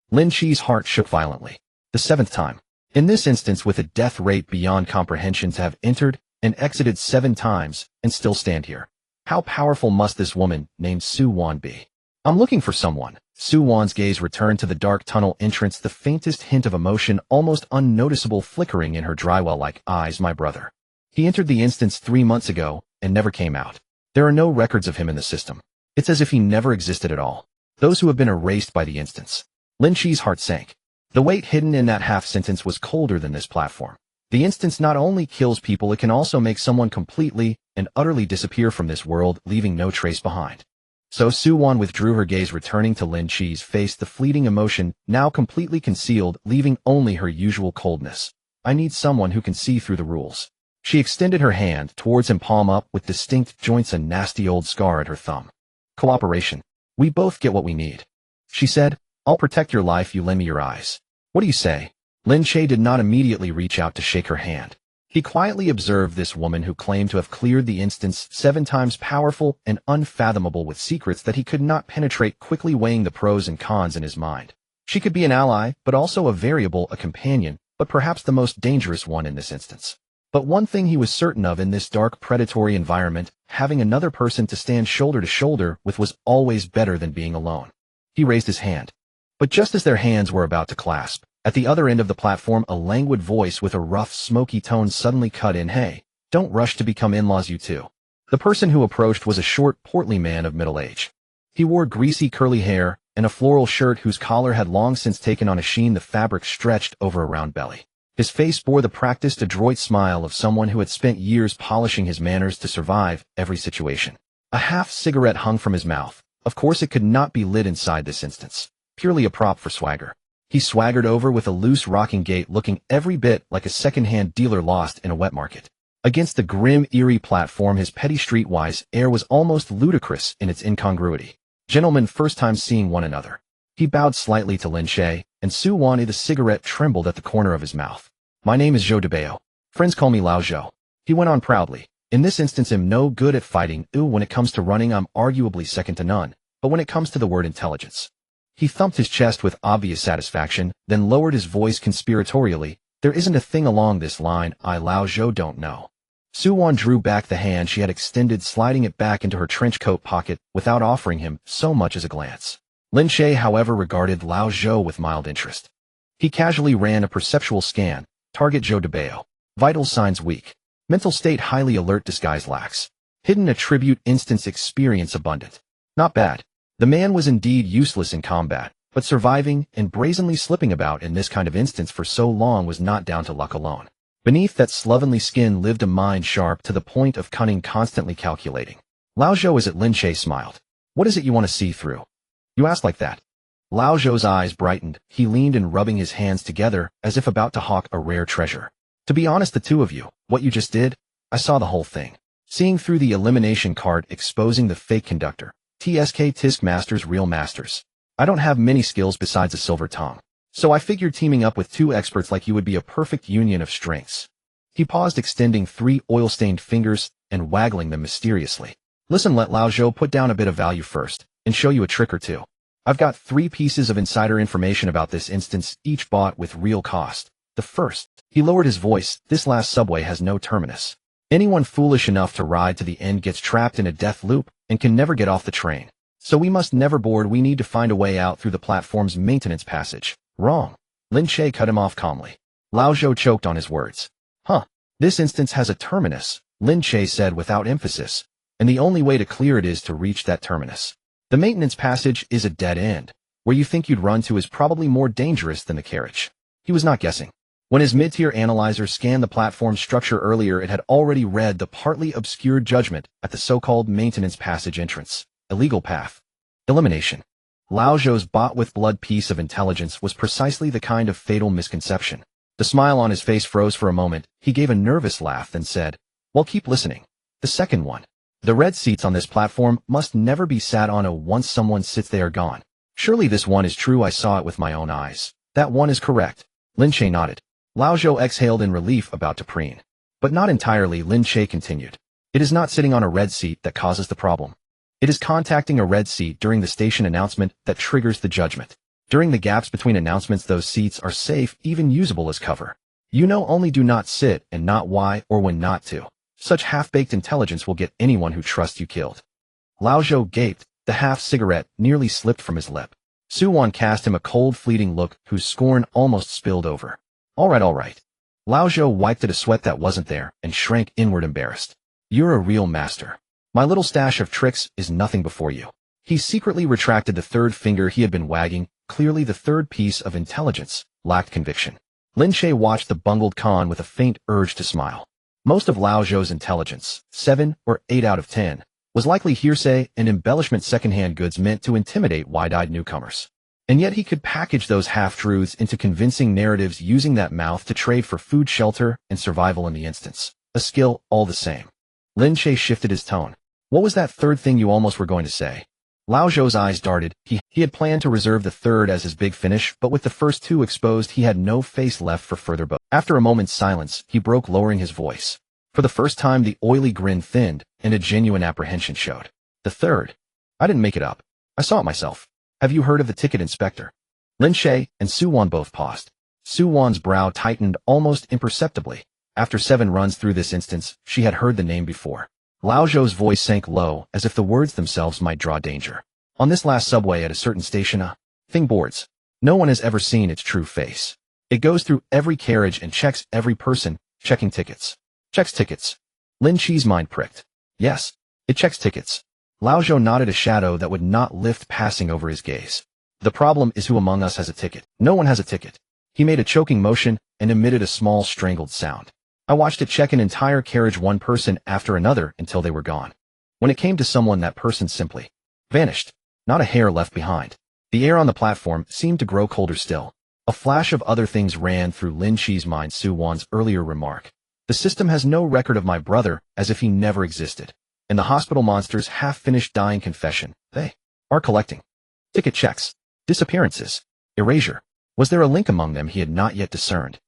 S1: Lin Che's heart shook violently. The 7th time. In this instance, with a death rate beyond comprehension, to have entered and exited 7 times and still stand here. How powerful must this woman named Su-Wan be? I'm looking for someone. Su-Wan's gaze returned to the dark tunnel entrance, the faintest hint of emotion almost unnoticeable flickering in her drywell-like eyes. My brother. He entered the instance 3 months ago and never came out. There are no records of him in the system. It's as if he never existed at all. Those who have been erased by the instance. Lin Che's heart sank. The weight hidden in that half-sentence was colder than this platform. The instance not only kills people, it can also make someone completely and utterly disappear from this world, leaving no trace behind. So Su-Wan withdrew her gaze, returning to Lin Che's face, the fleeting emotion now completely concealed, leaving only her usual coldness. I need someone who can see through the rules. She extended her hand towards him, palm up, with distinct joints, a nasty old scar at her thumb. Cooperation. We both get what we need. She said, I'll protect your life, you lend me your eyes. What do you say? Lin Che did not immediately reach out to shake her hand. He quietly observed this woman who claimed to have cleared the instance 7 times, powerful and unfathomable with secrets that he could not penetrate, quickly weighing the pros and cons in his mind. She could be an ally, but also a variable, a companion, but perhaps the most dangerous one in this instance. But one thing he was certain of in this dark, predatory environment, having another person to stand shoulder to shoulder with was always better than being alone. He raised his hand. But just as their hands were about to clasp, at the other end of the platform a languid voice with a rough, smoky tone suddenly cut in. Hey, don't rush to become in-laws, you two. The person who approached was a short, portly man of middle age. He wore greasy curly hair and a floral shirt whose collar had long since taken on a sheen, the fabric stretched over a round belly. His face bore the practiced, adroit smile of someone who had spent years polishing his manners to survive every situation. A half-cigarette hung from his mouth. Of course it could not be lit inside this instance. Purely a prop for swagger. He swaggered over with a loose rocking gait looking every bit like a second-hand dealer lost in a wet market. Against the grim, eerie platform, his petty streetwise air was almost ludicrous in its incongruity. Gentlemen first time seeing one another. He bowed slightly to Lin Che, and Su Wan, the cigarette trembled at the corner of his mouth. My name is Zhou Debao. Friends call me Lao Zhou. He went on proudly. In this instance, I'm no good at fighting. When it comes to running, I'm arguably second to none. But when it comes to the word intelligence. He thumped his chest with obvious satisfaction, then lowered his voice conspiratorially. There isn't a thing along this line I, Lao Zhou, don't know. Su Wan drew back the hand she had extended, sliding it back into her trench coat pocket without offering him so much as a glance. Lin Che, however, regarded Lao Zhou with mild interest. He casually ran a perceptual scan. Target Zhou Debao. Vital signs weak. Mental state highly alert, disguise lax. Hidden attribute instance experience abundant. Not bad. The man was indeed useless in combat, but surviving and brazenly slipping about in this kind of instance for so long was not down to luck alone. Beneath that slovenly skin lived a mind sharp to the point of cunning, constantly calculating. Lao Zhou, is it? Lin Che smiled. What is it you want to see through? You ask like that. Lao Zhou's eyes brightened. He leaned in, rubbing his hands together as if about to hawk a rare treasure. To be honest, the two of you, what you just did, I saw the whole thing. Seeing through the elimination card, exposing the fake conductor. TSK Tisk Masters, real masters. I don't have many skills besides a silver tongue. So I figured teaming up with two experts like you would be a perfect union of strengths. He paused, extending 3 oil-stained fingers and waggling them mysteriously. Listen, let Lao Zhou put down a bit of value first and show you a trick or two. I've got 3 pieces of insider information about this instance, each bought with real cost. The first, he lowered his voice, this last subway has no terminus. Anyone foolish enough to ride to the end gets trapped in a death loop and can never get off the train. So we must never board. We need to find a way out through the platform's maintenance passage. Wrong. Lin Che cut him off calmly. Lao Zhou choked on his words. Huh. This instance has a terminus, Lin Che said without emphasis, and the only way to clear it is to reach that terminus. The maintenance passage is a dead end. Where you think you'd run to is probably more dangerous than the carriage. He was not guessing. When his mid-tier analyzer scanned the platform structure earlier, it had already read the partly obscured judgment at the so-called maintenance passage entrance. Illegal path. Elimination. Lao Zhou's bought with blood piece of intelligence was precisely the kind of fatal misconception. The smile on his face froze for a moment. He gave a nervous laugh, then said, well, keep listening. The second one. The red seats on this platform must never be sat on. Once someone sits, they are gone. Surely this one is true. I saw it with my own eyes. That one is correct. Lin Che nodded. Lao Zhou exhaled in relief, about to preen. But not entirely, Lin Che continued. It is not sitting on a red seat that causes the problem. It is contacting a red seat during the station announcement that triggers the judgment. During the gaps between announcements, those seats are safe, even usable as cover. You know, only do not sit and not why or when not to. Such half-baked intelligence will get anyone who trusts you killed. Lao Zhou gaped. The half-cigarette nearly slipped from his lip. Su Wan cast him a cold, fleeting look whose scorn almost spilled over. All right. Lao Zhou wiped at a sweat that wasn't there and shrank inward, embarrassed. You're a real master. My little stash of tricks is nothing before you. He secretly retracted the third finger he had been wagging. Clearly the third piece of intelligence lacked conviction. Lin Che watched the bungled con with a faint urge to smile. Most of Lao Zhou's intelligence, 7 or 8 out of 10, was likely hearsay and embellishment, second-hand goods meant to intimidate wide-eyed newcomers. And yet he could package those half-truths into convincing narratives, using that mouth to trade for food, shelter, and survival in the instance. A skill all the same. Lin Che shifted his tone. What was that third thing you almost were going to say? Lao Zhou's eyes darted. He had planned to reserve the third as his big finish, but with the first 2 exposed, he had no face left for further boast. After a moment's silence, he broke, lowering his voice. For the first time, the oily grin thinned, and a genuine apprehension showed. The third? I didn't make it up. I saw it myself. Have you heard of the ticket inspector? Lin Che and Su Wan both paused. Su Wan's brow tightened almost imperceptibly. After 7 runs through this instance, she had heard the name before. Lao Zhou's voice sank low, as if the words themselves might draw danger. On this last subway at a certain station, thing boards. No one has ever seen its true face. It goes through every carriage and checks every person, checking tickets. Checks tickets. Lin Che's mind pricked. Yes, it checks tickets. Lao Zhou nodded, a shadow that would not lift passing over his gaze. The problem is, who among us has a ticket? No one has a ticket. He made a choking motion and emitted a small strangled sound. I watched it check an entire carriage, one person after another, until they were gone. When it came to someone, that person simply vanished. Not a hair left behind. The air on the platform seemed to grow colder still. A flash of other things ran through Lin Che's mind. Su-won's earlier remark. The system has no record of my brother, as if he never existed. And the hospital monster's half-finished dying confession. They are collecting ticket checks, disappearances, erasure. Was there a link among them he had not yet discerned?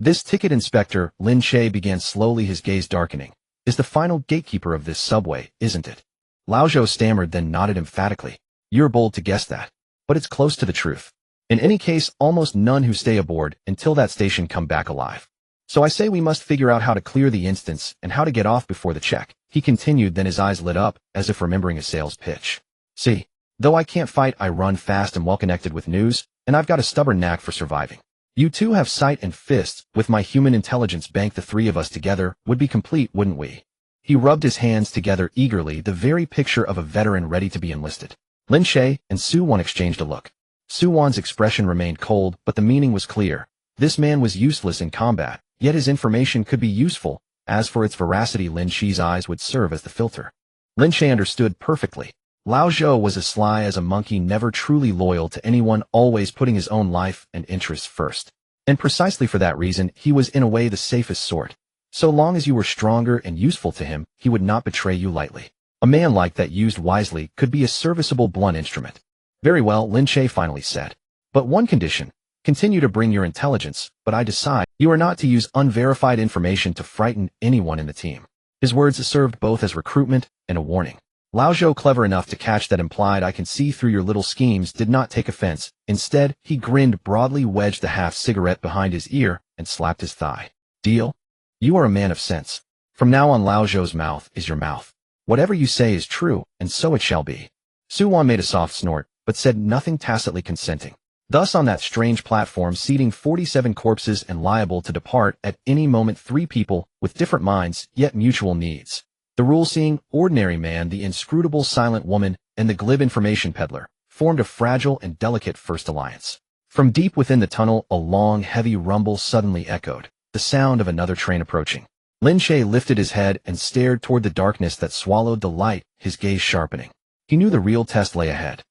S1: This ticket inspector, Lin Che began slowly, his gaze darkening, is the final gatekeeper of this subway, isn't it? Lao Zhou stammered, then nodded emphatically. You're bold to guess that, but it's close to the truth. In any case, almost none who stay aboard until that station come back alive. So I say we must figure out how to clear the instance and how to get off before the check. He continued, then his eyes lit up, as if remembering a sales pitch. See, though I can't fight, I run fast and well connected with news, and I've got a stubborn knack for surviving. You two have sight and fists. With my human intelligence bank, the three of us together would be complete, wouldn't we? He rubbed his hands together eagerly, the very picture of a veteran ready to be enlisted. Lin Che and Su-won exchanged a look. Su-won's expression remained cold, but the meaning was clear. This man was useless in combat, yet his information could be useful. As for its veracity, Lin Che's eyes would serve as the filter. Lin Che understood perfectly. Lao Zhou was as sly as a monkey, never truly loyal to anyone, always putting his own life and interests first. And precisely for that reason, he was in a way the safest sort. So long as you were stronger and useful to him, he would not betray you lightly. A man like that, used wisely, could be a serviceable blunt instrument. Very well, Lin Che finally said. But one condition. Continue to bring your intelligence, but I decide you are not to use unverified information to frighten anyone in the team. His words served both as recruitment and a warning. Lao Zhou, clever enough to catch that implied "I can see through your little schemes," did not take offense. Instead, he grinned broadly, wedged the half-cigarette behind his ear, and slapped his thigh. Deal? You are a man of sense. From now on, Lao Zhou's mouth is your mouth. Whatever you say is true, and so it shall be. Su-won made a soft snort, but said nothing, tacitly consenting. Thus, on that strange platform, seating 47 corpses and liable to depart at any moment, 3 people with different minds, yet mutual needs. The rule-seeing, ordinary man, the inscrutable silent woman, and the glib information peddler, formed a fragile and delicate first alliance. From deep within the tunnel, a long, heavy rumble suddenly echoed, the sound of another train approaching. Lin Che lifted his head and stared toward the darkness that swallowed the light, his gaze sharpening. He knew the real test lay ahead.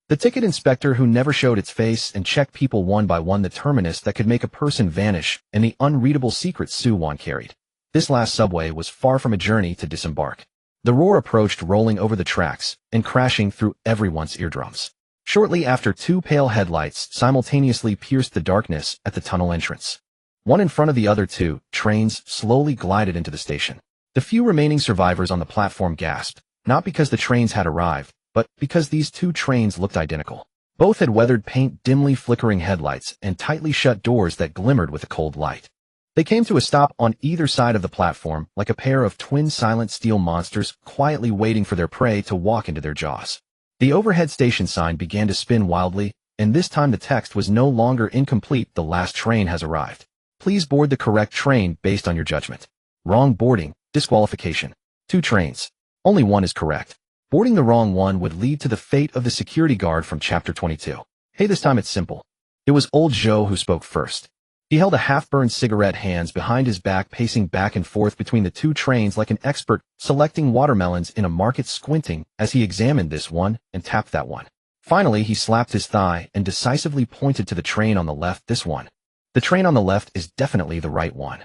S1: The ticket inspector who never showed its face and checked people one by one, the terminus that could make a person vanish, and the unreadable secrets Su-won carried. This last subway was far from a journey to disembark. The roar approached, rolling over the tracks and crashing through everyone's eardrums. Shortly after, 2 pale headlights simultaneously pierced the darkness at the tunnel entrance. One in front of the other 2, trains slowly glided into the station. The few remaining survivors on the platform gasped, not because the trains had arrived, but because these 2 trains looked identical. Both had weathered paint, dimly flickering headlights, and tightly shut doors that glimmered with a cold light. They came to a stop on either side of the platform, like a pair of twin silent steel monsters quietly waiting for their prey to walk into their jaws. The overhead station sign began to spin wildly, and this time the text was no longer incomplete. The last train has arrived. Please board the correct train based on your judgment. Wrong boarding, disqualification. 2 trains. Only one is correct. Boarding the wrong one would lead to the fate of the security guard from Chapter 22. Hey, this time it's simple. It was old Zhou who spoke first. He held a half-burned cigarette, hands behind his back, pacing back and forth between the 2 trains like an expert selecting watermelons in a market, squinting as he examined this one and tapped that one. Finally, he slapped his thigh and decisively pointed to the train on the left. This one. The train on the left is definitely the right one.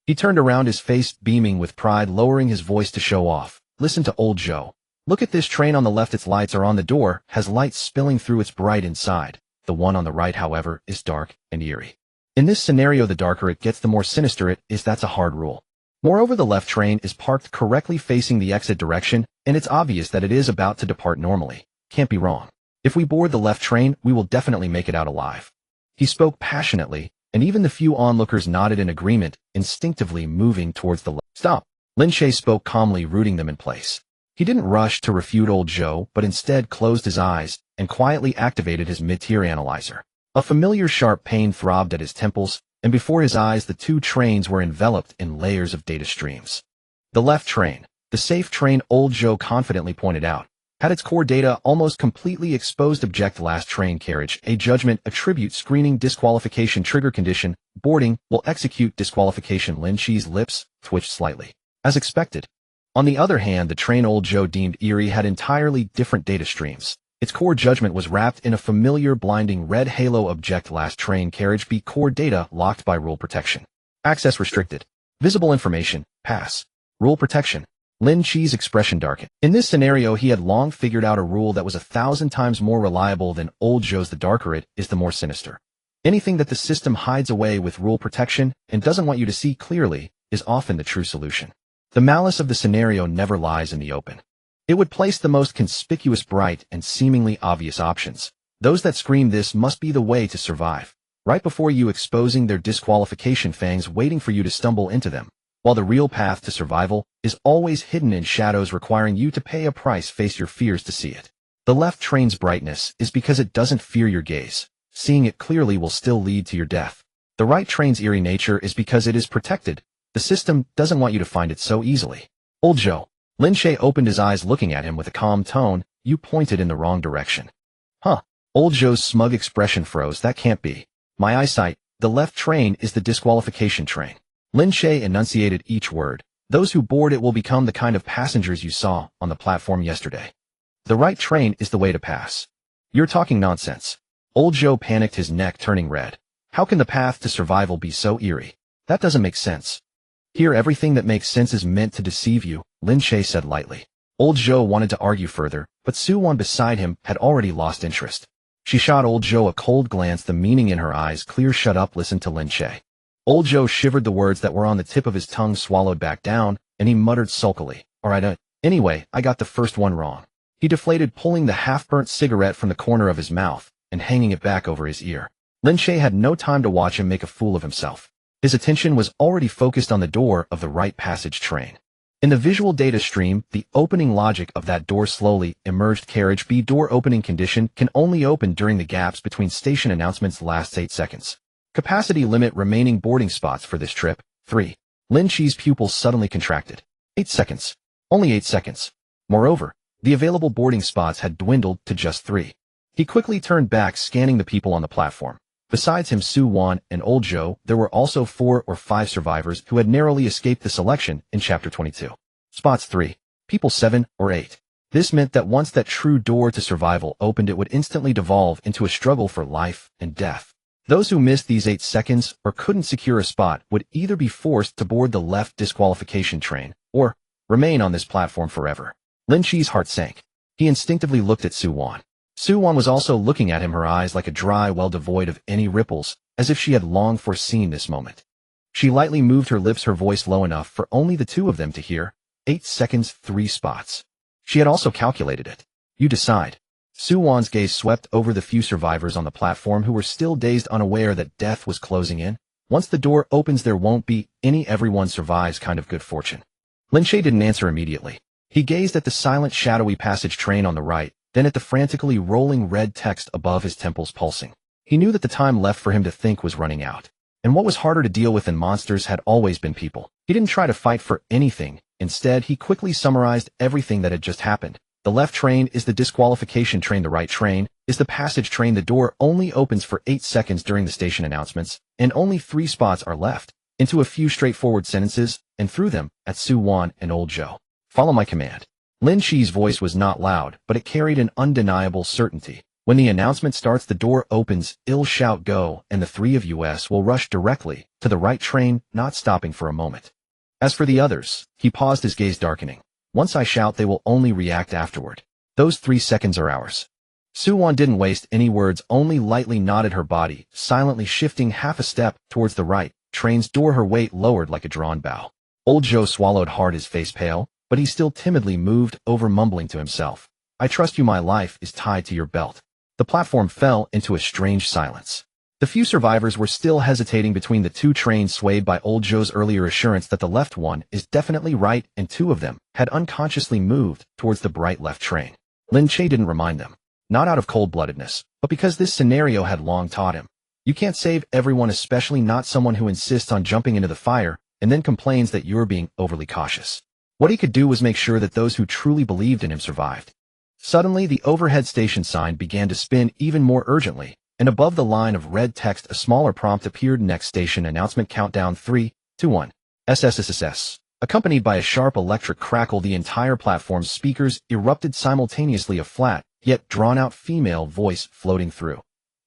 S1: He turned around, his face beaming with pride, lowering his voice to show off. Listen to old Zhou. Look at this train on the left. Its lights are on the door, has lights spilling through its bright inside. The one on the right, however, is dark and eerie. In this scenario, the darker it gets, the more sinister it is. That's a hard rule. Moreover, the left train is parked correctly facing the exit direction, and it's obvious that it is about to depart normally. Can't be wrong. If we board the left train, we will definitely make it out alive. He spoke passionately, and even the few onlookers nodded in agreement, instinctively moving towards the left. Stop. Lin Che spoke calmly, rooting them in place. He didn't rush to refute old Zhou, but instead closed his eyes and quietly activated his mid-tier analyzer. A familiar sharp pain throbbed at his temples, and before his eyes the 2 trains were enveloped in layers of data streams. The left train, the safe train, old Zhou confidently pointed out, had its core data almost completely exposed. Object: last train carriage, a judgment, attribute, screening, disqualification, trigger condition, boarding, will execute disqualification. Lin Che's lips twitched slightly. As expected. On the other hand, the train old Zhou deemed eerie had entirely different data streams. Its core judgment was wrapped in a familiar blinding red halo. Object last train carriage B core data locked by rule protection. Access restricted. Visible information, pass. Rule protection. Lin Che's expression darkened. In this scenario, he had long figured out a rule that was 1,000 times more reliable than old Joe's. The darker it is, the more sinister. Anything that the system hides away with rule protection and doesn't want you to see clearly is often the true solution. The malice of the scenario never lies in the open. It would place the most conspicuous, bright, and seemingly obvious options. Those that scream "this must be the way to survive," right before you, exposing their disqualification fangs waiting for you to stumble into them, while the real path to survival is always hidden in shadows, requiring you to pay a price. Face your fears to see it. The left train's brightness is because it doesn't fear your gaze. Seeing it clearly will still lead to your death. The right train's eerie nature is because it is protected. The system doesn't want you to find it so easily. Old Joe. Lin Che opened his eyes, looking at him with a calm tone. You pointed in the wrong direction. Huh. Old Joe's smug expression froze. That can't be. My eyesight. The left train is the disqualification train. Lin Che enunciated each word. Those who board it will become the kind of passengers you saw on the platform yesterday. The right train is the way to pass. You're talking nonsense. Old Joe panicked, his neck turning red. How can the path to survival be so eerie? That doesn't make sense. Here, everything that makes sense is meant to deceive you, Lin Che said lightly. Old Joe wanted to argue further, but Su-Wan beside him had already lost interest. She shot Old Joe a cold glance, the meaning in her eyes clear. Shut up, listen to Lin Che. Old Joe shivered, the words that were on the tip of his tongue swallowed back down, and he muttered sulkily, Alright, anyway, I got the first one wrong. He deflated, pulling the half-burnt cigarette from the corner of his mouth and hanging it back over his ear. Lin Che had no time to watch him make a fool of himself. His attention was already focused on the door of the right passage train. In the visual data stream, the opening logic of that door slowly emerged. Carriage B door opening condition can only open during the gaps between station announcements. Lasts 8 seconds. Capacity limit remaining boarding spots for this trip, 3. Lin Che's pupils suddenly contracted. 8 seconds. Only 8 seconds. Moreover, the available boarding spots had dwindled to just 3. He quickly turned back, scanning the people on the platform. Besides him, Su-Wan and Old Joe, there were also 4 or 5 survivors who had narrowly escaped the selection in Chapter 22. Spots 3. People 7 or 8. This meant that once that true door to survival opened, it would instantly devolve into a struggle for life and death. Those who missed these 8 seconds or couldn't secure a spot would either be forced to board the left disqualification train or remain on this platform forever. Lin Che's heart sank. He instinctively looked at Su-Wan. Su-Wan was also looking at him, her eyes like a dry well devoid of any ripples, as if she had long foreseen this moment. She lightly moved her lips, her voice low enough for only the two of them to hear. 8 seconds, 3 spots. She had also calculated it. You decide. Su-Wan's gaze swept over the few survivors on the platform who were still dazed, unaware that death was closing in. Once the door opens, there won't be any everyone survives kind of good fortune. Lin Che didn't answer immediately. He gazed at the silent, shadowy passage train on the right, then at the frantically rolling red text above, his temples pulsing. He knew that the time left for him to think was running out. And what was harder to deal with than monsters had always been people. He didn't try to fight for anything. Instead, he quickly summarized everything that had just happened. The left train is the disqualification train. The right train is the passage train. The door only opens for 8 seconds during the station announcements, and only 3 spots are left. Into a few straightforward sentences, and through them, at Su-Wan and Old Joe. Follow my command. Lin Che's voice was not loud, but it carried an undeniable certainty. When the announcement starts, the door opens, I'll shout go, and the 3 of us will rush directly to the right train, not stopping for a moment. As for the others, he paused, his gaze darkening. Once I shout, they will only react afterward. Those 3 seconds are ours. Su-Wan didn't waste any words, only lightly nodded, her body silently shifting half a step towards the right train's door, her weight lowered like a drawn bow. Old Joe swallowed hard, his face pale, but he still timidly moved over, mumbling to himself. I trust you, my life is tied to your belt. The platform fell into a strange silence. The few survivors were still hesitating between the 2 trains, swayed by Old Joe's earlier assurance that the left one is definitely right, and 2 of them had unconsciously moved towards the bright left train. Lin Che didn't remind them, not out of cold-bloodedness, but because this scenario had long taught him. You can't save everyone, especially not someone who insists on jumping into the fire and then complains that you're being overly cautious. What he could do was make sure that those who truly believed in him survived. Suddenly, the overhead station sign began to spin even more urgently, and above the line of red text, a smaller prompt appeared. Next station announcement, countdown 3, 2, 1. SSSS. Accompanied by a sharp electric crackle, the entire platform's speakers erupted simultaneously. A flat, yet drawn-out female voice floating through.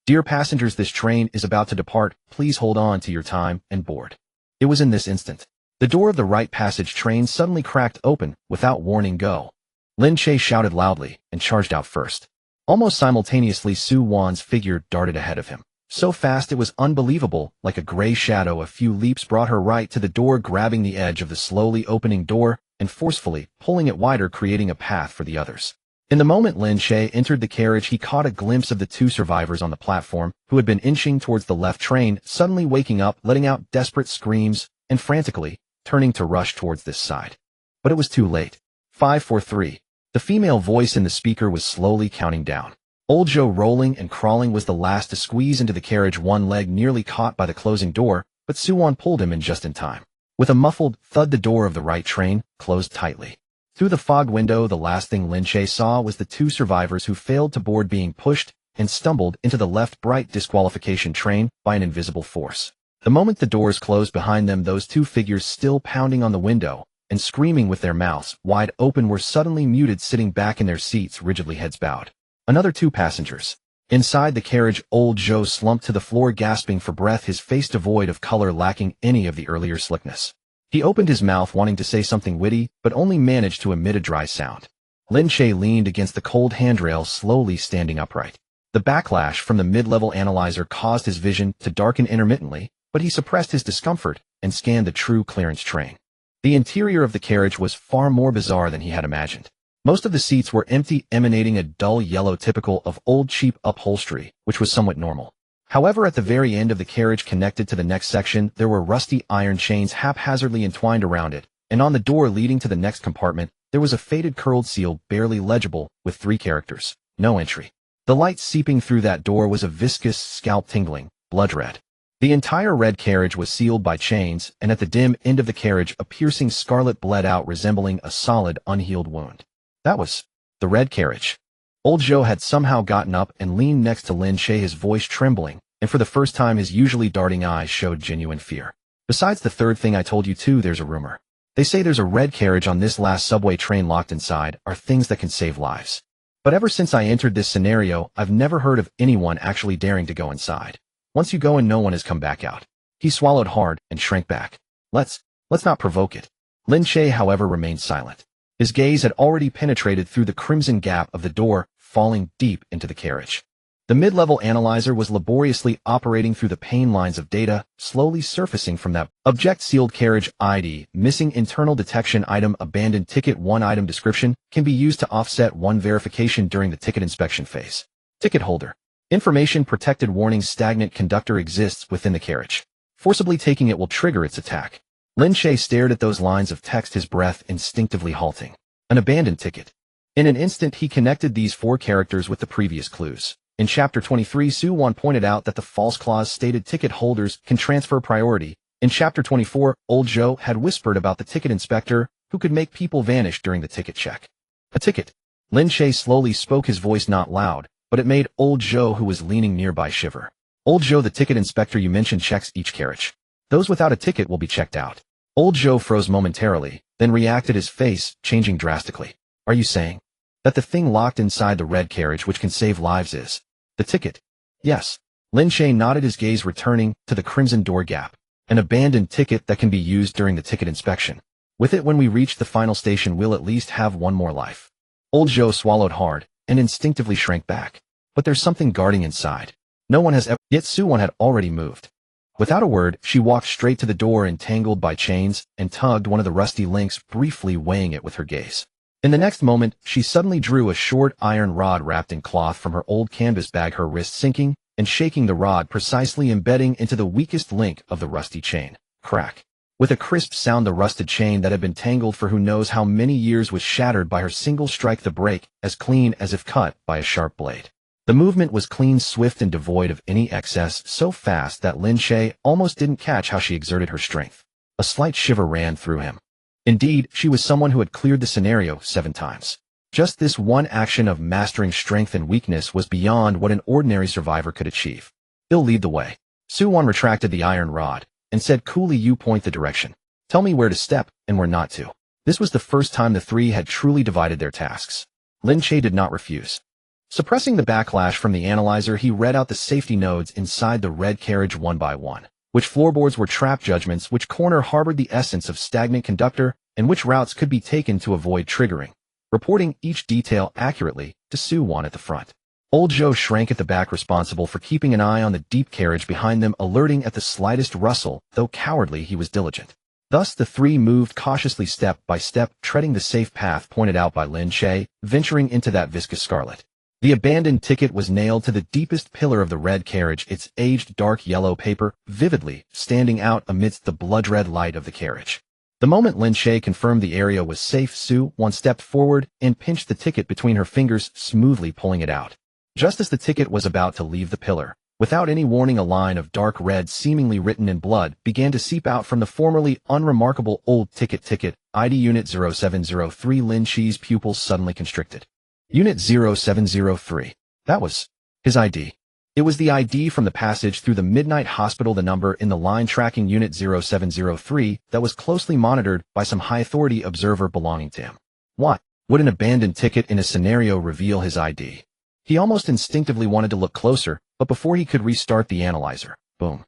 S1: "Dear passengers, this train is about to depart. Please hold on to your time and board." It was in this instant. The door of the right passage train suddenly cracked open, without warning. "Go!" Lin Che shouted loudly, and charged out first. Almost simultaneously, Su Wan's figure darted ahead of him. So fast it was unbelievable, like a gray shadow. A few leaps brought her right to the door, grabbing the edge of the slowly opening door and forcefully pulling it wider, creating a path for the others. In the moment Lin Che entered the carriage, he caught a glimpse of the two survivors on the platform, who had been inching towards the left train, suddenly waking up, letting out desperate screams, and frantically turning to rush towards this side. But it was too late. 5, 4, 3. The female voice in the speaker was slowly counting down. Old Joe, rolling and crawling, was the last to squeeze into the carriage, one leg nearly caught by the closing door, but Su Wan pulled him in just in time. With a muffled thud, the door of the right train closed tightly. Through the fog window, the last thing Lin Che saw was the two survivors who failed to board being pushed and stumbled into the left bright disqualification train by an invisible force. The moment the doors closed behind them, those two figures, still pounding on the window and screaming with their mouths wide open, were suddenly muted, sitting back in their seats, rigidly, heads bowed. Another two passengers. Inside the carriage, Old Joe slumped to the floor, gasping for breath, his face devoid of color, lacking any of the earlier slickness. He opened his mouth, wanting to say something witty, but only managed to emit a dry sound. Lin Che leaned against the cold handrail, slowly standing upright. The backlash from the mid-level analyzer caused his vision to darken intermittently, but he suppressed his discomfort and scanned the true clearance train. The interior of the carriage was far more bizarre than he had imagined. Most of the seats were empty, emanating a dull yellow typical of old cheap upholstery, which was somewhat normal. However, at the very end of the carriage, connected to the next section, there were rusty iron chains haphazardly entwined around it, and on the door leading to the next compartment, there was a faded curled seal, barely legible, with 3 characters: "No entry." The light seeping through that door was a viscous, scalp-tingling blood red. The entire red carriage was sealed by chains, and at the dim end of the carriage a piercing scarlet bled out, resembling a solid, unhealed wound. That was the red carriage. Old Joe had somehow gotten up and leaned next to Lin Che, his voice trembling, and for the first time his usually darting eyes showed genuine fear. "Besides the third thing I told you too, there's a rumor. They say there's a red carriage on this last subway train. Locked inside are things that can save lives. But ever since I entered this scenario, I've never heard of anyone actually daring to go inside. Once you go in, no one has come back out." He swallowed hard and shrank back. Let's not provoke it." Lin Che, however, remained silent. His gaze had already penetrated through the crimson gap of the door, falling deep into the carriage. The mid-level analyzer was laboriously operating through the pain lines of data, slowly surfacing from that object: sealed carriage ID, missing internal detection item, abandoned ticket. 1 item description can be used to offset 1 verification during the ticket inspection phase. Ticket holder information protected. Warning: stagnant conductor exists within the carriage. Forcibly taking it will trigger its attack. Lin Che stared at those lines of text, his breath instinctively halting. An abandoned ticket. In an instant he connected these 4 characters with the previous clues. In Chapter 23, Su Wan pointed out that the false clause stated ticket holders can transfer priority. In Chapter 24, Old Joe had whispered about the ticket inspector, who could make people vanish during the ticket check. A ticket. Lin Che slowly spoke, his voice not loud, but it made Old Joe, who was leaning nearby, shiver. "Old Joe, the ticket inspector you mentioned checks each carriage. Those without a ticket will be checked out." Old Joe froze momentarily, then reacted, his face changing drastically. "Are you saying that the thing locked inside the red carriage which can save lives is the ticket?" "Yes." Lin Che nodded, his gaze returning to the crimson door gap. "An abandoned ticket that can be used during the ticket inspection. With it, when we reach the final station, we'll at least have 1 more life." Old Joe swallowed hard and instinctively shrank back. "But there's something guarding inside. No one has ever..." Yet Su Wan had already moved. Without a word, she walked straight to the door, entangled by chains, and tugged one of the rusty links, briefly weighing it with her gaze. In the next moment, she suddenly drew a short iron rod wrapped in cloth from her old canvas bag, her wrist sinking and shaking, the rod precisely embedding into the weakest link of the rusty chain. Crack. With a crisp sound, the rusted chain that had been tangled for who knows how many years was shattered by her single strike, the break as clean as if cut by a sharp blade. The movement was clean, swift, and devoid of any excess, so fast that Lin Che almost didn't catch how she exerted her strength. A slight shiver ran through him. Indeed, she was someone who had cleared the scenario 7 times. Just this one action of mastering strength and weakness was beyond what an ordinary survivor could achieve. "He'll lead the way." Su Wan retracted the iron rod and said coolly, "You point the direction. Tell me where to step and where not to." This was the first time the 3 had truly divided their tasks. Lin Che did not refuse. Suppressing the backlash from the analyzer, he read out the safety nodes inside the red carriage one by one. Which floorboards were trap judgments, which corner harbored the essence of stagnant conductor, and which routes could be taken to avoid triggering. Reporting each detail accurately to Su-won at the front. Old Joe shrank at the back, responsible for keeping an eye on the deep carriage behind them, alerting at the slightest rustle. Though cowardly, he was diligent. Thus the three moved cautiously, step by step, treading the safe path pointed out by Lin Che, venturing into that viscous scarlet. The abandoned ticket was nailed to the deepest pillar of the red carriage, its aged dark yellow paper vividly standing out amidst the blood-red light of the carriage. The moment Lin Che confirmed the area was safe, Su-won stepped forward and pinched the ticket between her fingers, smoothly pulling it out. Just as the ticket was about to leave the pillar, without any warning, a line of dark red, seemingly written in blood, began to seep out from the formerly unremarkable old ticket, ID Unit 0703. Lin Che's pupils suddenly constricted. Unit 0703. That was his ID. It was the ID from the passage through the Midnight Hospital, the number in the line tracking Unit 0703 that was closely monitored by some high-authority observer belonging to him. Why would an abandoned ticket in a scenario reveal his ID? He almost instinctively wanted to look closer, but before he could restart the analyzer, boom.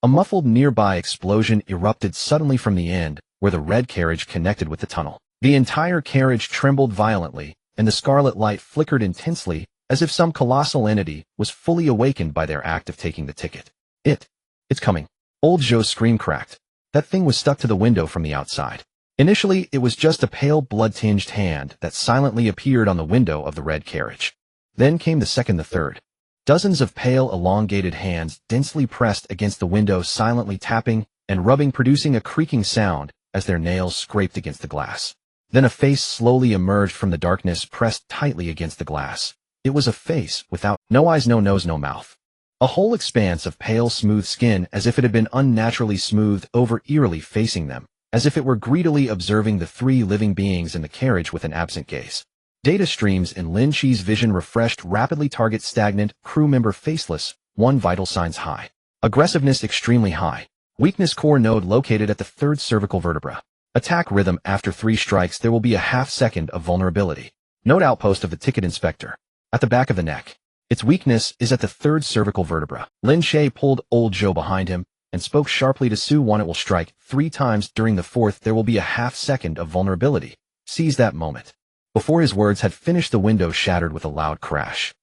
S1: A muffled nearby explosion erupted suddenly from the end where the red carriage connected with the tunnel. The entire carriage trembled violently, and the scarlet light flickered intensely, as if some colossal entity was fully awakened by their act of taking the ticket. It's coming. Old Joe's scream cracked. That thing was stuck to the window from the outside. Initially, it was just a pale blood-tinged hand that silently appeared on the window of the red carriage. Then came the second, the third. Dozens of pale, elongated hands densely pressed against the window, silently tapping and rubbing, producing a creaking sound as their nails scraped against the glass. Then a face slowly emerged from the darkness, pressed tightly against the glass. It was a face without no eyes, no nose, no mouth. A whole expanse of pale, smooth skin, as if it had been unnaturally smoothed over, eerily facing them, as if it were greedily observing the three living beings in the carriage with an absent gaze. Data streams in Lin Che's vision refreshed rapidly. Target stagnant, crew member faceless, 1 vital signs high. Aggressiveness extremely high. Weakness core node located at the third cervical vertebra. Attack rhythm after 3 strikes there will be a half second of vulnerability. Node outpost of the ticket inspector. At the back of the neck. Its weakness is at the third cervical vertebra. Lin Che pulled Old Joe behind him and spoke sharply to Su-won. It will strike 3 times during the fourth. There will be a half second of vulnerability. Seize that moment. Before his words had finished, the window shattered with a loud crash.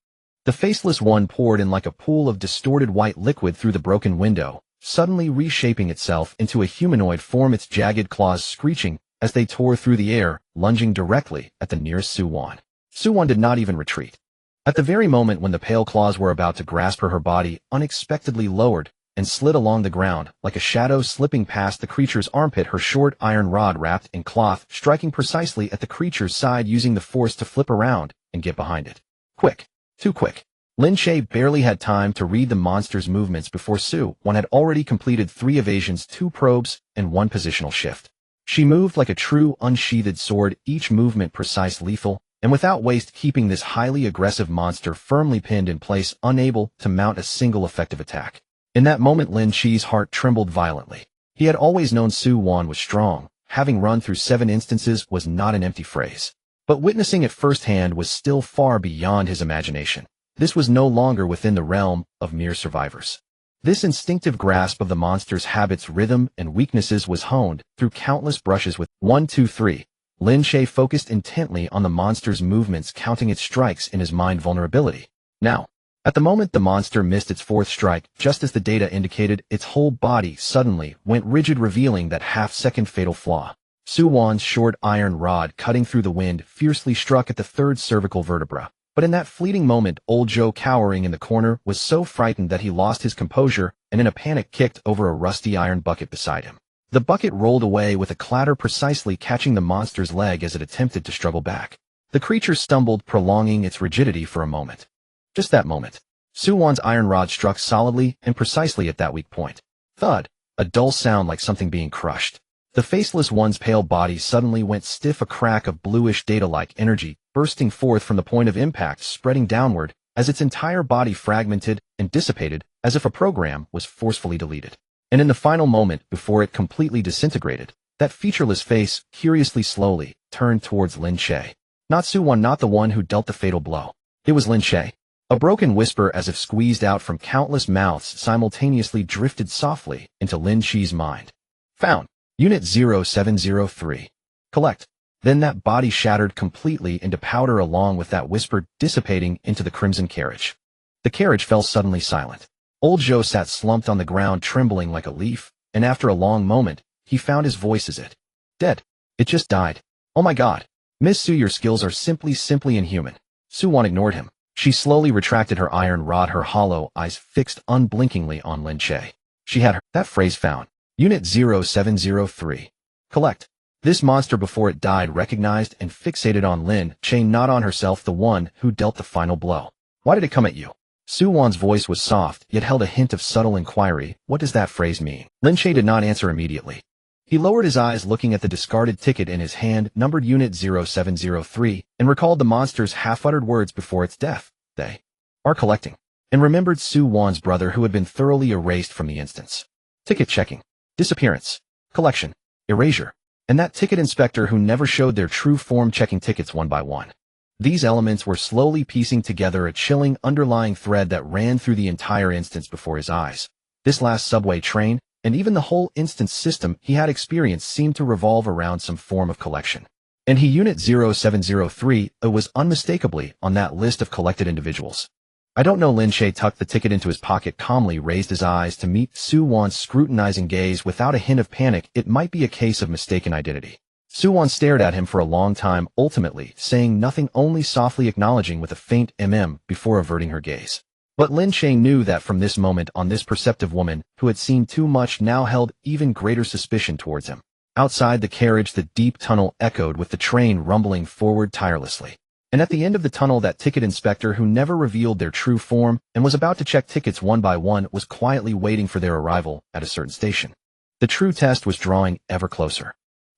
S1: The faceless one poured in like a pool of distorted white liquid through the broken window, suddenly reshaping itself into a humanoid form, its jagged claws screeching as they tore through the air, lunging directly at the nearest Su-won. Su-won did not even retreat. At the very moment when the pale claws were about to grasp her, her body unexpectedly lowered and slid along the ground like a shadow slipping past the creature's armpit, her short iron rod wrapped in cloth striking precisely at the creature's side, using the force to flip around and get behind it. Quick. Too quick. Lin Che barely had time to read the monster's movements before Su-won had already completed 3 evasions, 2 probes, and 1 positional shift. She moved like a true unsheathed sword, each movement precise, lethal, and without waste, keeping this highly aggressive monster firmly pinned in place, unable to mount a single effective attack. In that moment, Lin Che's heart trembled violently. He had always known Su-won was strong. Having run through 7 instances was not an empty phrase. But witnessing it firsthand was still far beyond his imagination. This was no longer within the realm of mere survivors. This instinctive grasp of the monster's habits, rhythm, and weaknesses was honed through countless brushes with 1, 2, 3. Lin Che focused intently on the monster's movements, counting its strikes in his mind. Vulnerability. Now, at the moment the monster missed its 4th strike, just as the data indicated, its whole body suddenly went rigid, revealing that half-second fatal flaw. Su-won's short iron rod, cutting through the wind, fiercely struck at the 3rd cervical vertebra. But in that fleeting moment, Old Joe, cowering in the corner, was so frightened that he lost his composure and in a panic kicked over a rusty iron bucket beside him. The bucket rolled away with a clatter, precisely catching the monster's leg as it attempted to struggle back. The creature stumbled, prolonging its rigidity for a moment. Just that moment. Su-won's iron rod struck solidly and precisely at that weak point. Thud. A dull sound like something being crushed. The faceless one's pale body suddenly went stiff, a crack of bluish data-like energy bursting forth from the point of impact, spreading downward as its entire body fragmented and dissipated as if a program was forcefully deleted. And in the final moment before it completely disintegrated, that featureless face, curiously slowly, turned towards Lin Che. Not Su-won, not the one who dealt the fatal blow. It was Lin Che. A broken whisper as if squeezed out from countless mouths simultaneously drifted softly into Lin Che's mind. Found. Unit 0703. Collect. Then that body shattered completely into powder along with that whisper dissipating into the crimson carriage. The carriage fell suddenly silent. Old Joe sat slumped on the ground trembling like a leaf, and after a long moment, he found his voice. Is it dead? It just died. Oh my god. Miss Sue, your skills are simply inhuman. Sue Wan ignored him. She slowly retracted her iron rod, her hollow eyes fixed unblinkingly on Lin Che. She had that phrase found. Unit 0703. Collect. This monster before it died recognized and fixated on Lin Che, not on herself, the one who dealt the final blow. Why did it come at you? Sue Wan's voice was soft, yet held a hint of subtle inquiry. What does that phrase mean? Lin Che did not answer immediately. He lowered his eyes, looking at the discarded ticket in his hand, numbered Unit 0703, and recalled the monster's half-uttered words before its death. They are collecting. And remembered Sue Wan's brother, who had been thoroughly erased from the instance. Ticket checking. Disappearance. Collection. Erasure. And that ticket inspector who never showed their true form, checking tickets one by one. These elements were slowly piecing together a chilling underlying thread that ran through the entire instance before his eyes. This last subway train, and even the whole instance system he had experienced, seemed to revolve around some form of collection. And he, Unit 0703, was unmistakably on that list of collected individuals. I don't know. Lin Che tucked the ticket into his pocket, calmly raised his eyes to meet Sue Wan's scrutinizing gaze without a hint of panic. It might be a case of mistaken identity. Sue Wan stared at him for a long time, ultimately saying nothing, only softly acknowledging with a faint before averting her gaze. But Lin Che knew that from this moment on, this perceptive woman, who had seen too much, now held even greater suspicion towards him. Outside the carriage, the deep tunnel echoed with the train rumbling forward tirelessly. And at the end of the tunnel, that ticket inspector, who never revealed their true form and was about to check tickets one by one, was quietly waiting for their arrival at a certain station. The true test was drawing ever closer.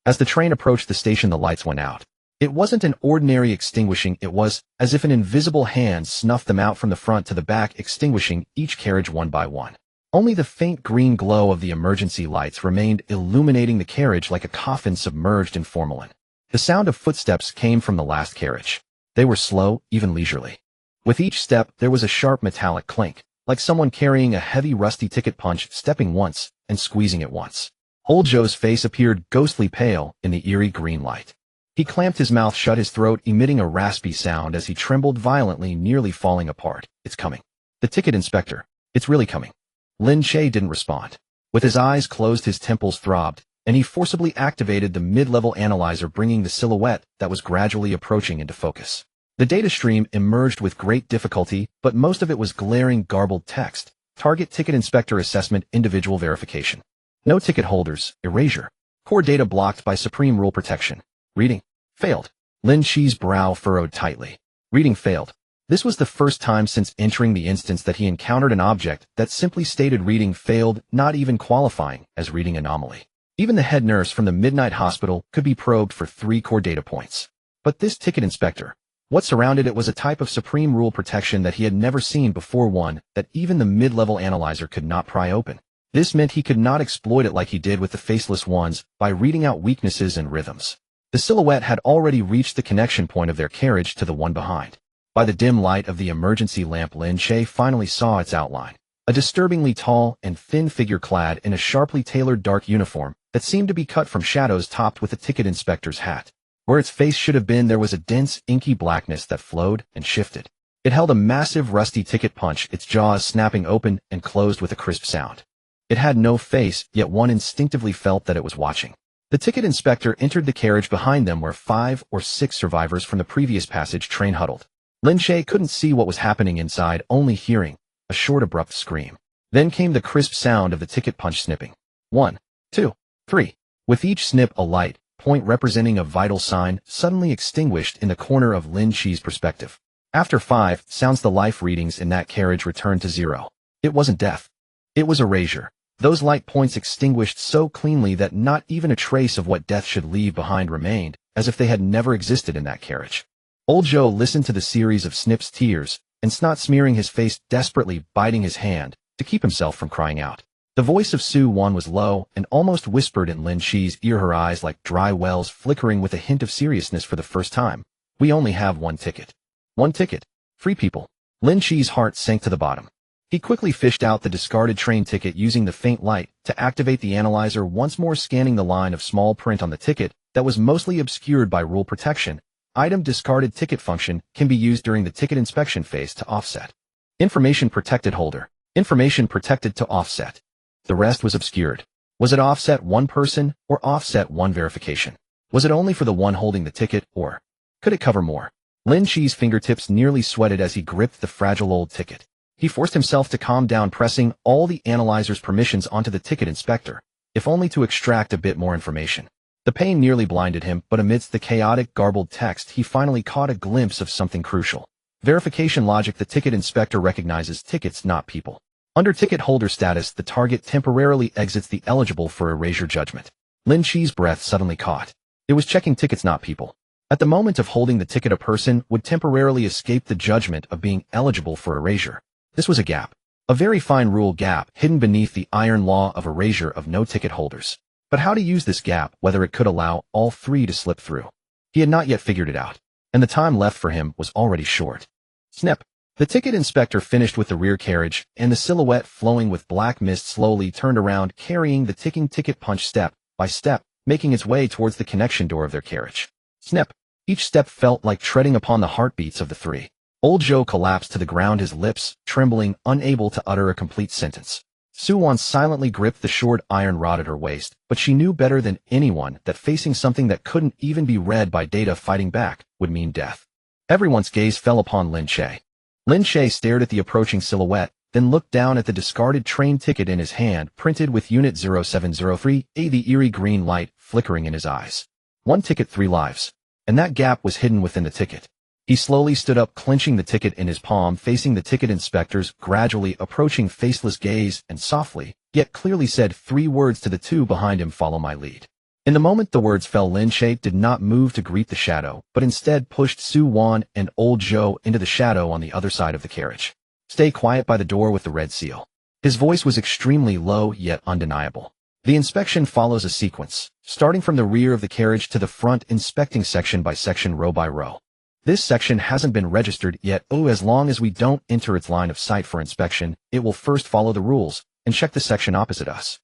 S1: As the train approached the station, the lights went out. It wasn't an ordinary extinguishing, it was as if an invisible hand snuffed them out from the front to the back, extinguishing each carriage one by one. Only the faint green glow of the emergency lights remained, illuminating the carriage like a coffin submerged in formalin. The sound of footsteps came from the last carriage. They were slow, even leisurely. With each step, there was a sharp metallic clink, like someone carrying a heavy rusty ticket punch, stepping once and squeezing it once. Old Joe's face appeared ghostly pale in the eerie green light. He clamped his mouth shut, his throat emitting a raspy sound as he trembled violently, nearly falling apart. It's coming. The ticket inspector. It's really coming. Lin Che didn't respond. With his eyes closed, his temples throbbed, and he forcibly activated the mid-level analyzer, bringing the silhouette that was gradually approaching into focus. The data stream emerged with great difficulty, but most of it was glaring, garbled text. Target ticket inspector assessment, individual verification. No ticket holders, erasure. Core data blocked by supreme rule protection. Reading. Failed. Lin Che's brow furrowed tightly. Reading failed. This was the first time since entering the instance that he encountered an object that simply stated reading failed, not even qualifying as reading anomaly. Even the head nurse from the Midnight Hospital could be probed for 3 core data points. But this ticket inspector, what surrounded it was a type of supreme rule protection that he had never seen before, one that even the mid-level analyzer could not pry open. This meant he could not exploit it like he did with the faceless ones, by reading out weaknesses and rhythms. The silhouette had already reached the connection point of their carriage to the one behind. By the dim light of the emergency lamp, Lin Che finally saw its outline. A disturbingly tall and thin figure clad in a sharply tailored dark uniform that seemed to be cut from shadows, topped with a ticket inspector's hat. Where its face should have been, there was a dense, inky blackness that flowed and shifted. It held a massive rusty ticket punch, its jaws snapping open and closed with a crisp sound. It had no face, yet one instinctively felt that it was watching. The ticket inspector entered the carriage behind them, where 5 or 6 survivors from the previous passage train huddled. Lin Che couldn't see what was happening inside, only hearing a short, abrupt scream. Then came the crisp sound of the ticket punch snipping. 1, 2, 3. With each snip, a light point representing a vital sign suddenly extinguished in the corner of Lin Che's perspective. After 5 sounds, the life readings in that carriage returned to 0. It wasn't death. It was erasure. Those light points extinguished so cleanly that not even a trace of what death should leave behind remained, as if they had never existed in that carriage. Old Joe listened to the series of snips, tears and snot smearing his face, desperately biting his hand to keep himself from crying out. The voice of Sue Wan was low and almost whispered in Lin Che's ear, her eyes like dry wells flickering with a hint of seriousness. For the first time, we only have 1 ticket. 1 ticket. 3 people. Lin Che's heart sank to the bottom. He quickly fished out the discarded train ticket using the faint light to activate the analyzer, once more scanning the line of small print on the ticket that was mostly obscured by rule protection. Item discarded ticket function can be used during the ticket inspection phase to offset. Information protected holder. Information protected to offset. The rest was obscured. Was it offset one person or offset one verification? Was it only for the one holding the ticket, or could it cover more? Lin Che's fingertips nearly sweated as he gripped the fragile old ticket. He forced himself to calm down, pressing all the analyzer's permissions onto the ticket inspector, if only to extract a bit more information. The pain nearly blinded him, but amidst the chaotic, garbled text, he finally caught a glimpse of something crucial. Verification logic. The ticket inspector recognizes tickets, not people. Under ticket holder status, the target temporarily exits the eligible for erasure judgment. Lin Che's breath suddenly caught. It was checking tickets, not people. At the moment of holding the ticket, a person would temporarily escape the judgment of being eligible for erasure. This was a gap. A very fine rule gap hidden beneath the iron law of erasure of no ticket holders. But how to use this gap, whether it could allow all 3 to slip through? He had not yet figured it out, and the time left for him was already short. Snip. The ticket inspector finished with the rear carriage, and the silhouette flowing with black mist slowly turned around, carrying the ticking ticket punch step by step, making its way towards the connection door of their carriage. Snip. Each step felt like treading upon the heartbeats of the 3. Old Joe collapsed to the ground, his lips trembling, unable to utter a complete sentence. Su-won silently gripped the short iron rod at her waist, but she knew better than anyone that facing something that couldn't even be read by data, fighting back, would mean death. Everyone's gaze fell upon Lin Che. Lin Che stared at the approaching silhouette, then looked down at the discarded train ticket in his hand, printed with Unit 0703, the eerie green light flickering in his eyes. 1 ticket, 3 lives. And that gap was hidden within the ticket. He slowly stood up, clenching the ticket in his palm, facing the ticket inspector's gradually approaching faceless gaze, and softly, yet clearly said 3 words to the 2 behind him: "Follow my lead." In the moment the words fell, Lin Che did not move to greet the shadow, but instead pushed Su-won and Old Joe into the shadow on the other side of the carriage. "Stay quiet by the door with the red seal." His voice was extremely low, yet undeniable. The inspection follows a sequence, starting from the rear of the carriage to the front, inspecting section by section, row by row. This section hasn't been registered yet. As long as we don't enter its line of sight for inspection, it will first follow the rules and check the section opposite us.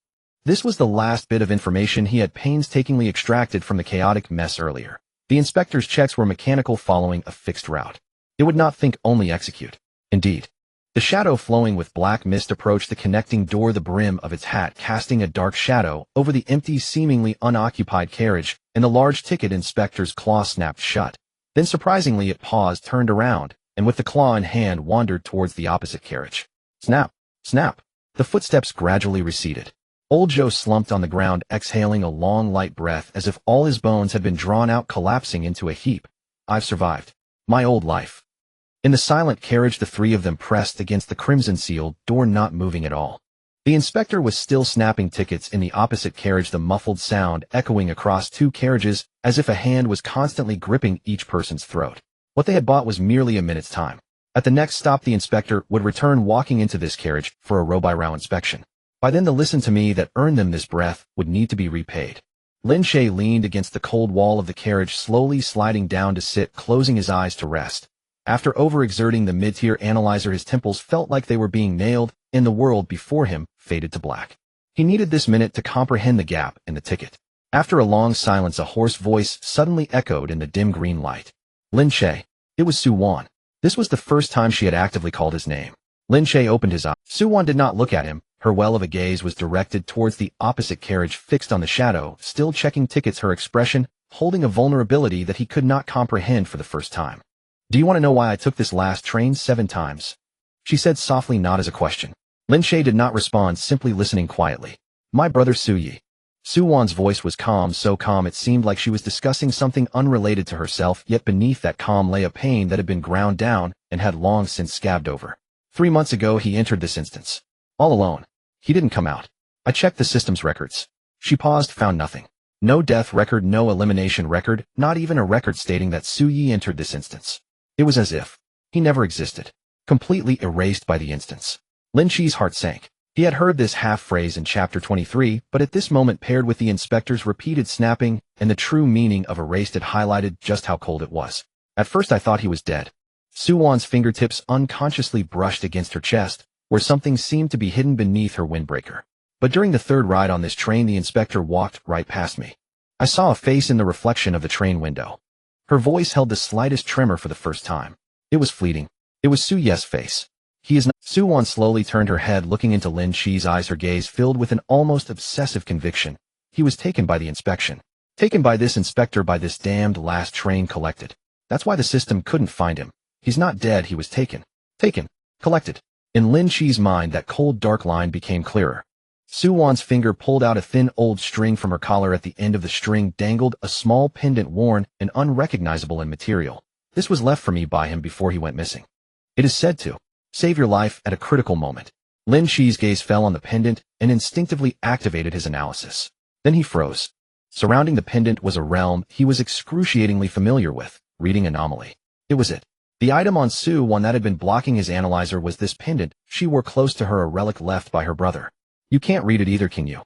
S1: This was the last bit of information he had painstakingly extracted from the chaotic mess earlier. The inspector's checks were mechanical, following a fixed route. It would not think, only execute. Indeed. The shadow flowing with black mist approached the connecting door, the brim of its hat casting a dark shadow over the empty, seemingly unoccupied carriage, and the large ticket inspector's claw snapped shut. Then surprisingly it paused, turned around, and with the claw in hand wandered towards the opposite carriage. Snap! Snap! The footsteps gradually receded. Old Joe slumped on the ground, exhaling a long, light breath as if all his bones had been drawn out, collapsing into a heap. "I've survived. My old life." In the silent carriage, the 3 of them pressed against the crimson-sealed door, not moving at all. The inspector was still snapping tickets in the opposite carriage, the muffled sound echoing across 2 carriages as if a hand was constantly gripping each person's throat. What they had bought was merely a minute's time. At the next stop, the inspector would return, walking into this carriage for a row-by-row inspection. By then the "listen to me" that earned them this breath would need to be repaid. Lin Che leaned against the cold wall of the carriage, slowly sliding down to sit, closing his eyes to rest. After overexerting the mid-tier analyzer, his temples felt like they were being nailed, and the world before him faded to black. He needed this minute to comprehend the gap in the ticket. After a long silence, a hoarse voice suddenly echoed in the dim green light. "Lin Che." It was Su-won. This was the first time she had actively called his name. Lin Che opened his eyes. Su-won did not look at him. Her well of a gaze was directed towards the opposite carriage, fixed on the shadow, still checking tickets, her expression holding a vulnerability that he could not comprehend for the first time. "Do you want to know why I took this last train 7 times? She said softly, not as a question. Lin Che did not respond, simply listening quietly. "My brother Su-yi." Su-won's voice was calm, so calm it seemed like she was discussing something unrelated to herself, yet beneath that calm lay a pain that had been ground down and had long since scabbed over. 3 months ago he entered this instance. All alone. He didn't come out. I checked the system's records. She paused, found nothing. No death record, no elimination record, not even a record stating that Su-yi entered this instance. It was as if he never existed. Completely erased by the instance. Lin Che's heart sank. He had heard this half-phrase in Chapter 23, but at this moment, paired with the inspector's repeated snapping and the true meaning of erased, it highlighted just how cold it was. "At first I thought he was dead. Suwon's fingertips unconsciously brushed against her chest, where something seemed to be hidden beneath her windbreaker. But during the third ride on this train, the inspector walked right past me. I saw a face in the reflection of the train window. Her voice held the slightest tremor for the first time. It was fleeting. It was Su Ye's face. He is not. Suwon slowly turned her head, looking into Lin Che's eyes, her gaze filled with an almost obsessive conviction. He was taken by the inspection. Taken by this inspector, by this damned last train collected. That's why the system couldn't find him. He's not dead, he was taken. Taken. Collected. In Lin Che's mind, that cold dark line became clearer. Suwon's finger pulled out a thin old string from her collar. At the end of the string dangled a small pendant, worn and unrecognizable in material. This was left for me by him before he went missing. It is said to save your life at a critical moment. Lin Che's gaze fell on the pendant and instinctively activated his analysis. Then he froze. Surrounding the pendant was a realm he was excruciatingly familiar with, reading anomaly. It was it. The item on Suwon that had been blocking his analyzer was this pendant she wore close to her, a relic left by her brother. You can't read it either, can you?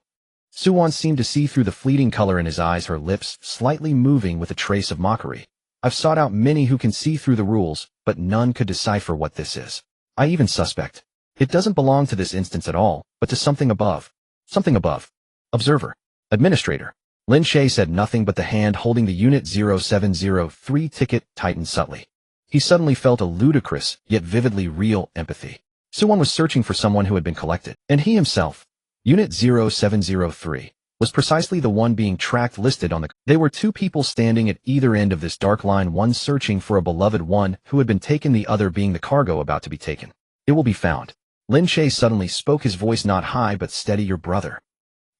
S1: Suwon seemed to see through the fleeting color in his eyes, her lips slightly moving with a trace of mockery. I've sought out many who can see through the rules, but none could decipher what this is. I even suspect it doesn't belong to this instance at all, but to something above. Something above. Observer. Administrator. Lin Che said nothing, but the hand holding the Unit 0703 ticket tightened subtly. He suddenly felt a ludicrous, yet vividly real empathy. Suwon was searching for someone who had been collected, and he himself, Unit 0703, was precisely the one being tracked, listed on the... They were two people standing at either end of this dark line, one searching for a beloved one who had been taken, the other being the cargo about to be taken. It will be found. Lin Che suddenly spoke, his voice not high but steady. Your brother.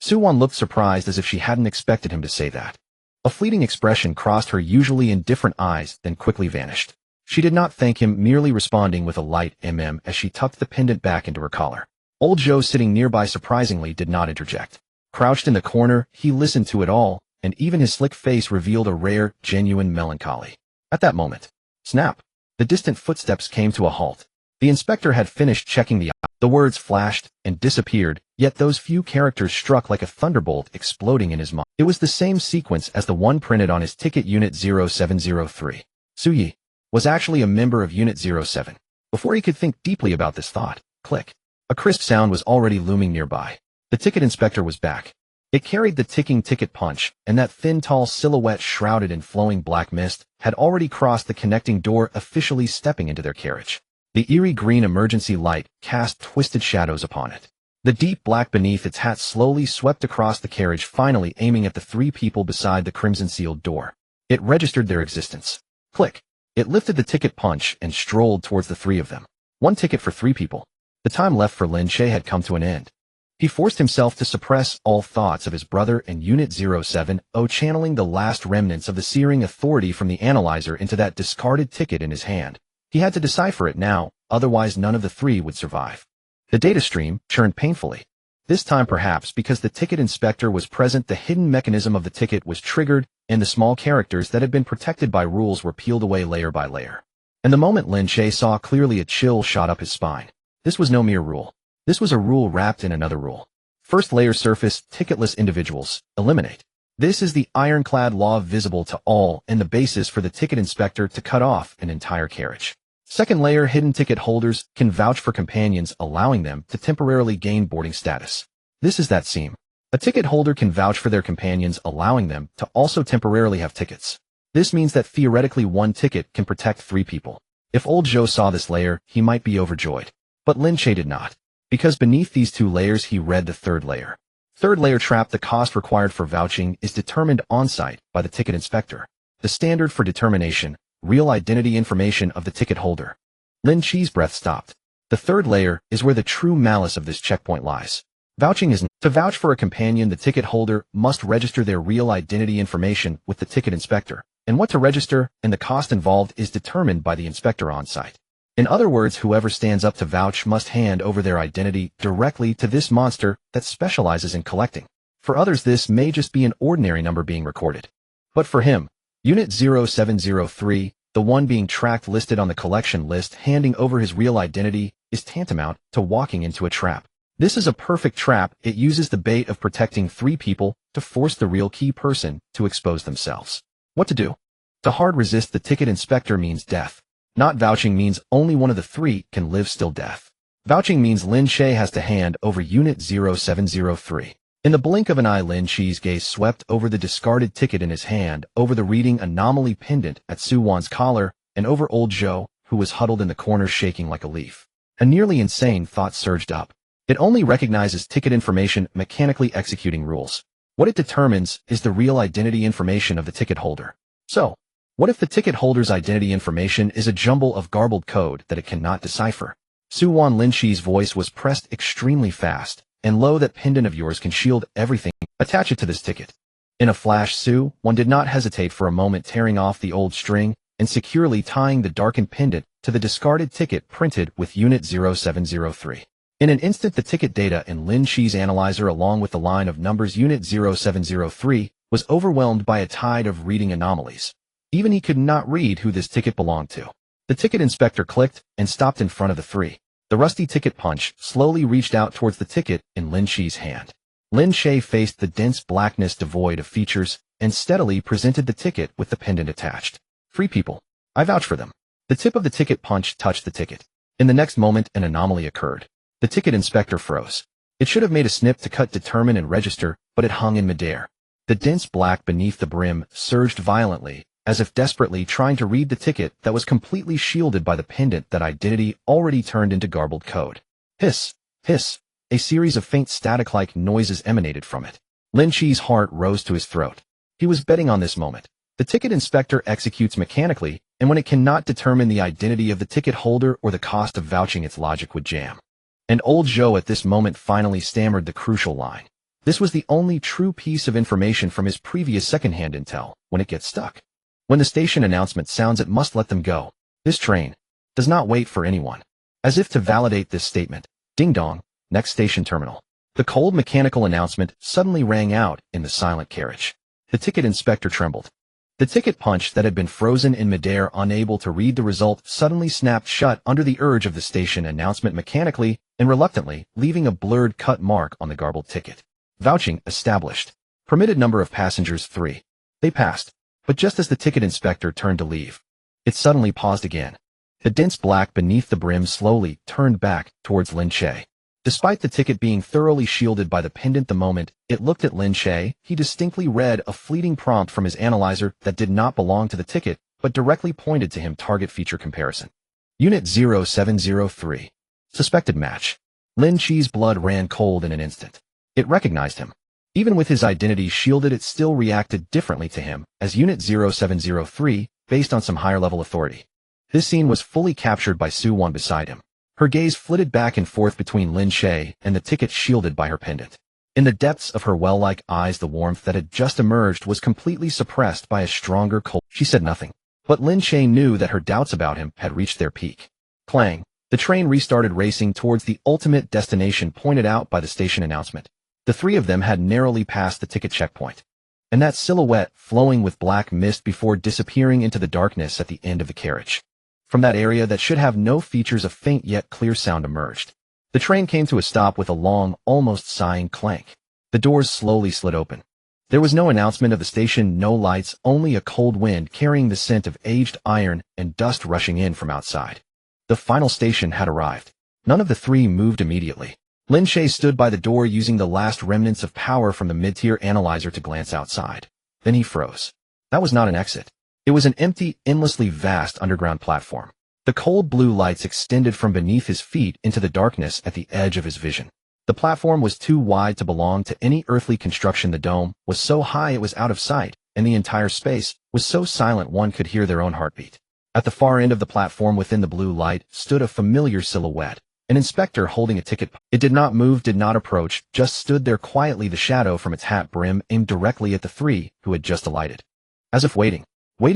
S1: Suwon looked surprised, as if she hadn't expected him to say that. A fleeting expression crossed her usually indifferent eyes, then quickly vanished. She did not thank him, merely responding with a light as she tucked the pendant back into her collar. Old Joe, sitting nearby, surprisingly did not interject. Crouched in the corner, he listened to it all, and even his slick face revealed a rare, genuine melancholy. At that moment, snap! The distant footsteps came to a halt. The inspector had finished checking the words flashed and disappeared, yet those few characters struck like a thunderbolt, exploding in his mind. It was the same sequence as the one printed on his ticket. Unit 0703. Su Ye was actually a member of Unit 07. Before he could think deeply about this thought, click. A crisp sound was already looming nearby. The ticket inspector was back. It carried the ticking ticket punch, and that thin, tall silhouette shrouded in flowing black mist had already crossed the connecting door, officially stepping into their carriage. The eerie green emergency light cast twisted shadows upon it. The deep black beneath its hat slowly swept across the carriage, finally aiming at the three people beside the crimson-sealed door. It registered their existence. Click. It lifted the ticket punch and strolled towards the three of them. One ticket for three people. The time left for Lin Che had come to an end. He forced himself to suppress all thoughts of his brother and Unit 07, channeling the last remnants of the searing authority from the analyzer into that discarded ticket in his hand. He had to decipher it now, otherwise none of the three would survive. The data stream churned painfully. This time, perhaps because the ticket inspector was present, the hidden mechanism of the ticket was triggered, and the small characters that had been protected by rules were peeled away layer by layer. And the moment Lin Che saw clearly, a chill shot up his spine. This was no mere rule. This was a rule wrapped in another rule. First layer, surface, ticketless individuals, eliminate. This is the ironclad law, visible to all, and the basis for the ticket inspector to cut off an entire carriage. Second layer, hidden ticket holders can vouch for companions, allowing them to temporarily gain boarding status. This is that seam. A ticket holder can vouch for their companions, allowing them to also temporarily have tickets. This means that theoretically one ticket can protect three people. If old Joe saw this layer, he might be overjoyed. But Lin Che did not. Because beneath these two layers he read the third layer. Third layer trap. The cost required for vouching is determined on-site by the ticket inspector. The standard for determination, real identity information of the ticket holder. Lin Che's breath stopped. The third layer is where the true malice of this checkpoint lies. Vouching is to vouch for a companion. The ticket holder must register their real identity information with the ticket inspector, and what to register and the cost involved is determined by the inspector on-site. In other words, whoever stands up to vouch must hand over their identity directly to this monster that specializes in collecting. For others, this may just be an ordinary number being recorded. But for him, Unit 0703, the one being tracked, listed on the collection list, handing over his real identity is tantamount to walking into a trap. This is a perfect trap. It uses the bait of protecting three people to force the real key person to expose themselves. What to do? To hard resist the ticket inspector means death. Not vouching means only one of the three can live still death. Vouching means Lin Che has to hand over Unit 0703. In the blink of an eye, Lin Che's gaze swept over the discarded ticket in his hand, over the reading anomaly pendant at Su Wan's collar, and over old Zhou, who was huddled in the corner shaking like a leaf. A nearly insane thought surged up. It only recognizes ticket information mechanically executing rules. What it determines is the real identity information of the ticket holder. So, what if the ticket holder's identity information is a jumble of garbled code that it cannot decipher? Su Wan Lin Che's voice was pressed extremely fast, and lo, that pendant of yours can shield everything. Attach it to this ticket. In a flash, Su Wan did not hesitate for a moment, tearing off the old string and securely tying the darkened pendant to the discarded ticket printed with Unit 0703. In an instant, the ticket data in Lin Che's analyzer, along with the line of numbers Unit 0703, was overwhelmed by a tide of reading anomalies. Even he could not read who this ticket belonged to. The ticket inspector clicked and stopped in front of the three. The rusty ticket punch slowly reached out towards the ticket in Lin Che's hand. Lin Che faced the dense blackness devoid of features and steadily presented the ticket with the pendant attached. Free people. I vouch for them. The tip of the ticket punch touched the ticket. In the next moment, an anomaly occurred. The ticket inspector froze. It should have made a snip to cut, determine, and register, but it hung in midair. The dense black beneath the brim surged violently, as if desperately trying to read the ticket that was completely shielded by the pendant that identity already turned into garbled code. Hiss, hiss, a series of faint static-like noises emanated from it. Lin Che's heart rose to his throat. He was betting on this moment. The ticket inspector executes mechanically, and when it cannot determine the identity of the ticket holder or the cost of vouching, its logic would jam. And old Zhou at this moment finally stammered the crucial line. This was the only true piece of information from his previous second-hand intel. When it gets stuck, when the station announcement sounds, it must let them go. This train does not wait for anyone. As if to validate this statement, ding dong, next station terminal. The cold mechanical announcement suddenly rang out in the silent carriage. The ticket inspector trembled. The ticket punch that had been frozen in midair, unable to read the result, suddenly snapped shut under the urge of the station announcement mechanically and reluctantly, leaving a blurred cut mark on the garbled ticket. Vouching established. Permitted number of passengers 3. They passed. But just as the ticket inspector turned to leave, it suddenly paused again. The dense black beneath the brim slowly turned back towards Lin Che. Despite the ticket being thoroughly shielded by the pendant, the moment it looked at Lin Che, he distinctly read a fleeting prompt from his analyzer that did not belong to the ticket, but directly pointed to him. Target feature comparison. Unit 0703. Suspected match. Lin Che's blood ran cold in an instant. It recognized him. Even with his identity shielded, it still reacted differently to him as Unit 0703, based on some higher-level authority. This scene was fully captured by Su Wan beside him. Her gaze flitted back and forth between Lin Che and the ticket shielded by her pendant. In the depths of her well-like eyes, the warmth that had just emerged was completely suppressed by a stronger cold. She said nothing, but Lin Che knew that her doubts about him had reached their peak. Clang! The train restarted racing towards the ultimate destination pointed out by the station announcement. The three of them had narrowly passed the ticket checkpoint, and that silhouette flowing with black mist before disappearing into the darkness at the end of the carriage. From that area that should have no features, a faint yet clear sound emerged. The train came to a stop with a long, almost sighing clank. The doors slowly slid open. There was no announcement of the station, no lights, only a cold wind carrying the scent of aged iron and dust rushing in from outside. The final station had arrived. None of the three moved immediately. Lin Che stood by the door, using the last remnants of power from the mid-tier analyzer to glance outside. Then he froze. That was not an exit. It was an empty, endlessly vast underground platform. The cold blue lights extended from beneath his feet into the darkness at the edge of his vision. The platform was too wide to belong to any earthly construction. The dome was so high it was out of sight, and the entire space was so silent one could hear their own heartbeat. At the far end of the platform, within the blue light, stood a familiar silhouette. An inspector holding a ticket. It did not move, did not approach, just stood there quietly, the shadow from its hat brim aimed directly at the three who had just alighted. As if waiting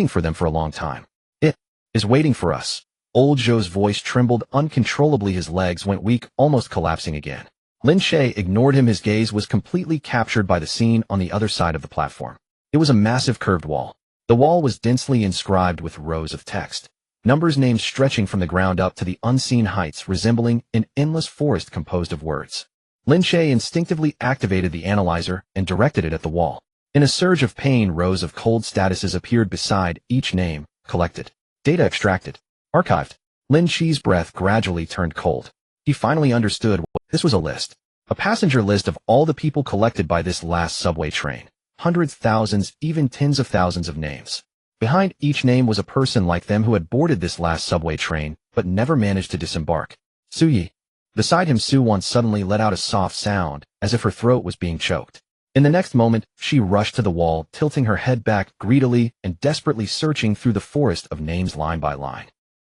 S1: for them for a long time. It is waiting for us. Old Zhou's voice trembled uncontrollably. His legs went weak, almost collapsing again. Lin Che ignored him. His gaze was completely captured by the scene on the other side of the platform. It was a massive curved wall. The wall was densely inscribed with rows of text. Numbers, names stretching from the ground up to the unseen heights, resembling an endless forest composed of words. Lin Che instinctively activated the analyzer and directed it at the wall. In a surge of pain, rows of cold statuses appeared beside each name. Collected. Data extracted. Archived. Lin Che's breath gradually turned cold. He finally understood what this was: a list. A passenger list of all the people collected by this last subway train. Hundreds, thousands, even tens of thousands of names. Behind each name was a person like them who had boarded this last subway train, but never managed to disembark. Suyi. Beside him, Su-won suddenly let out a soft sound, as if her throat was being choked. In the next moment, she rushed to the wall, tilting her head back greedily and desperately searching through the forest of names line by line.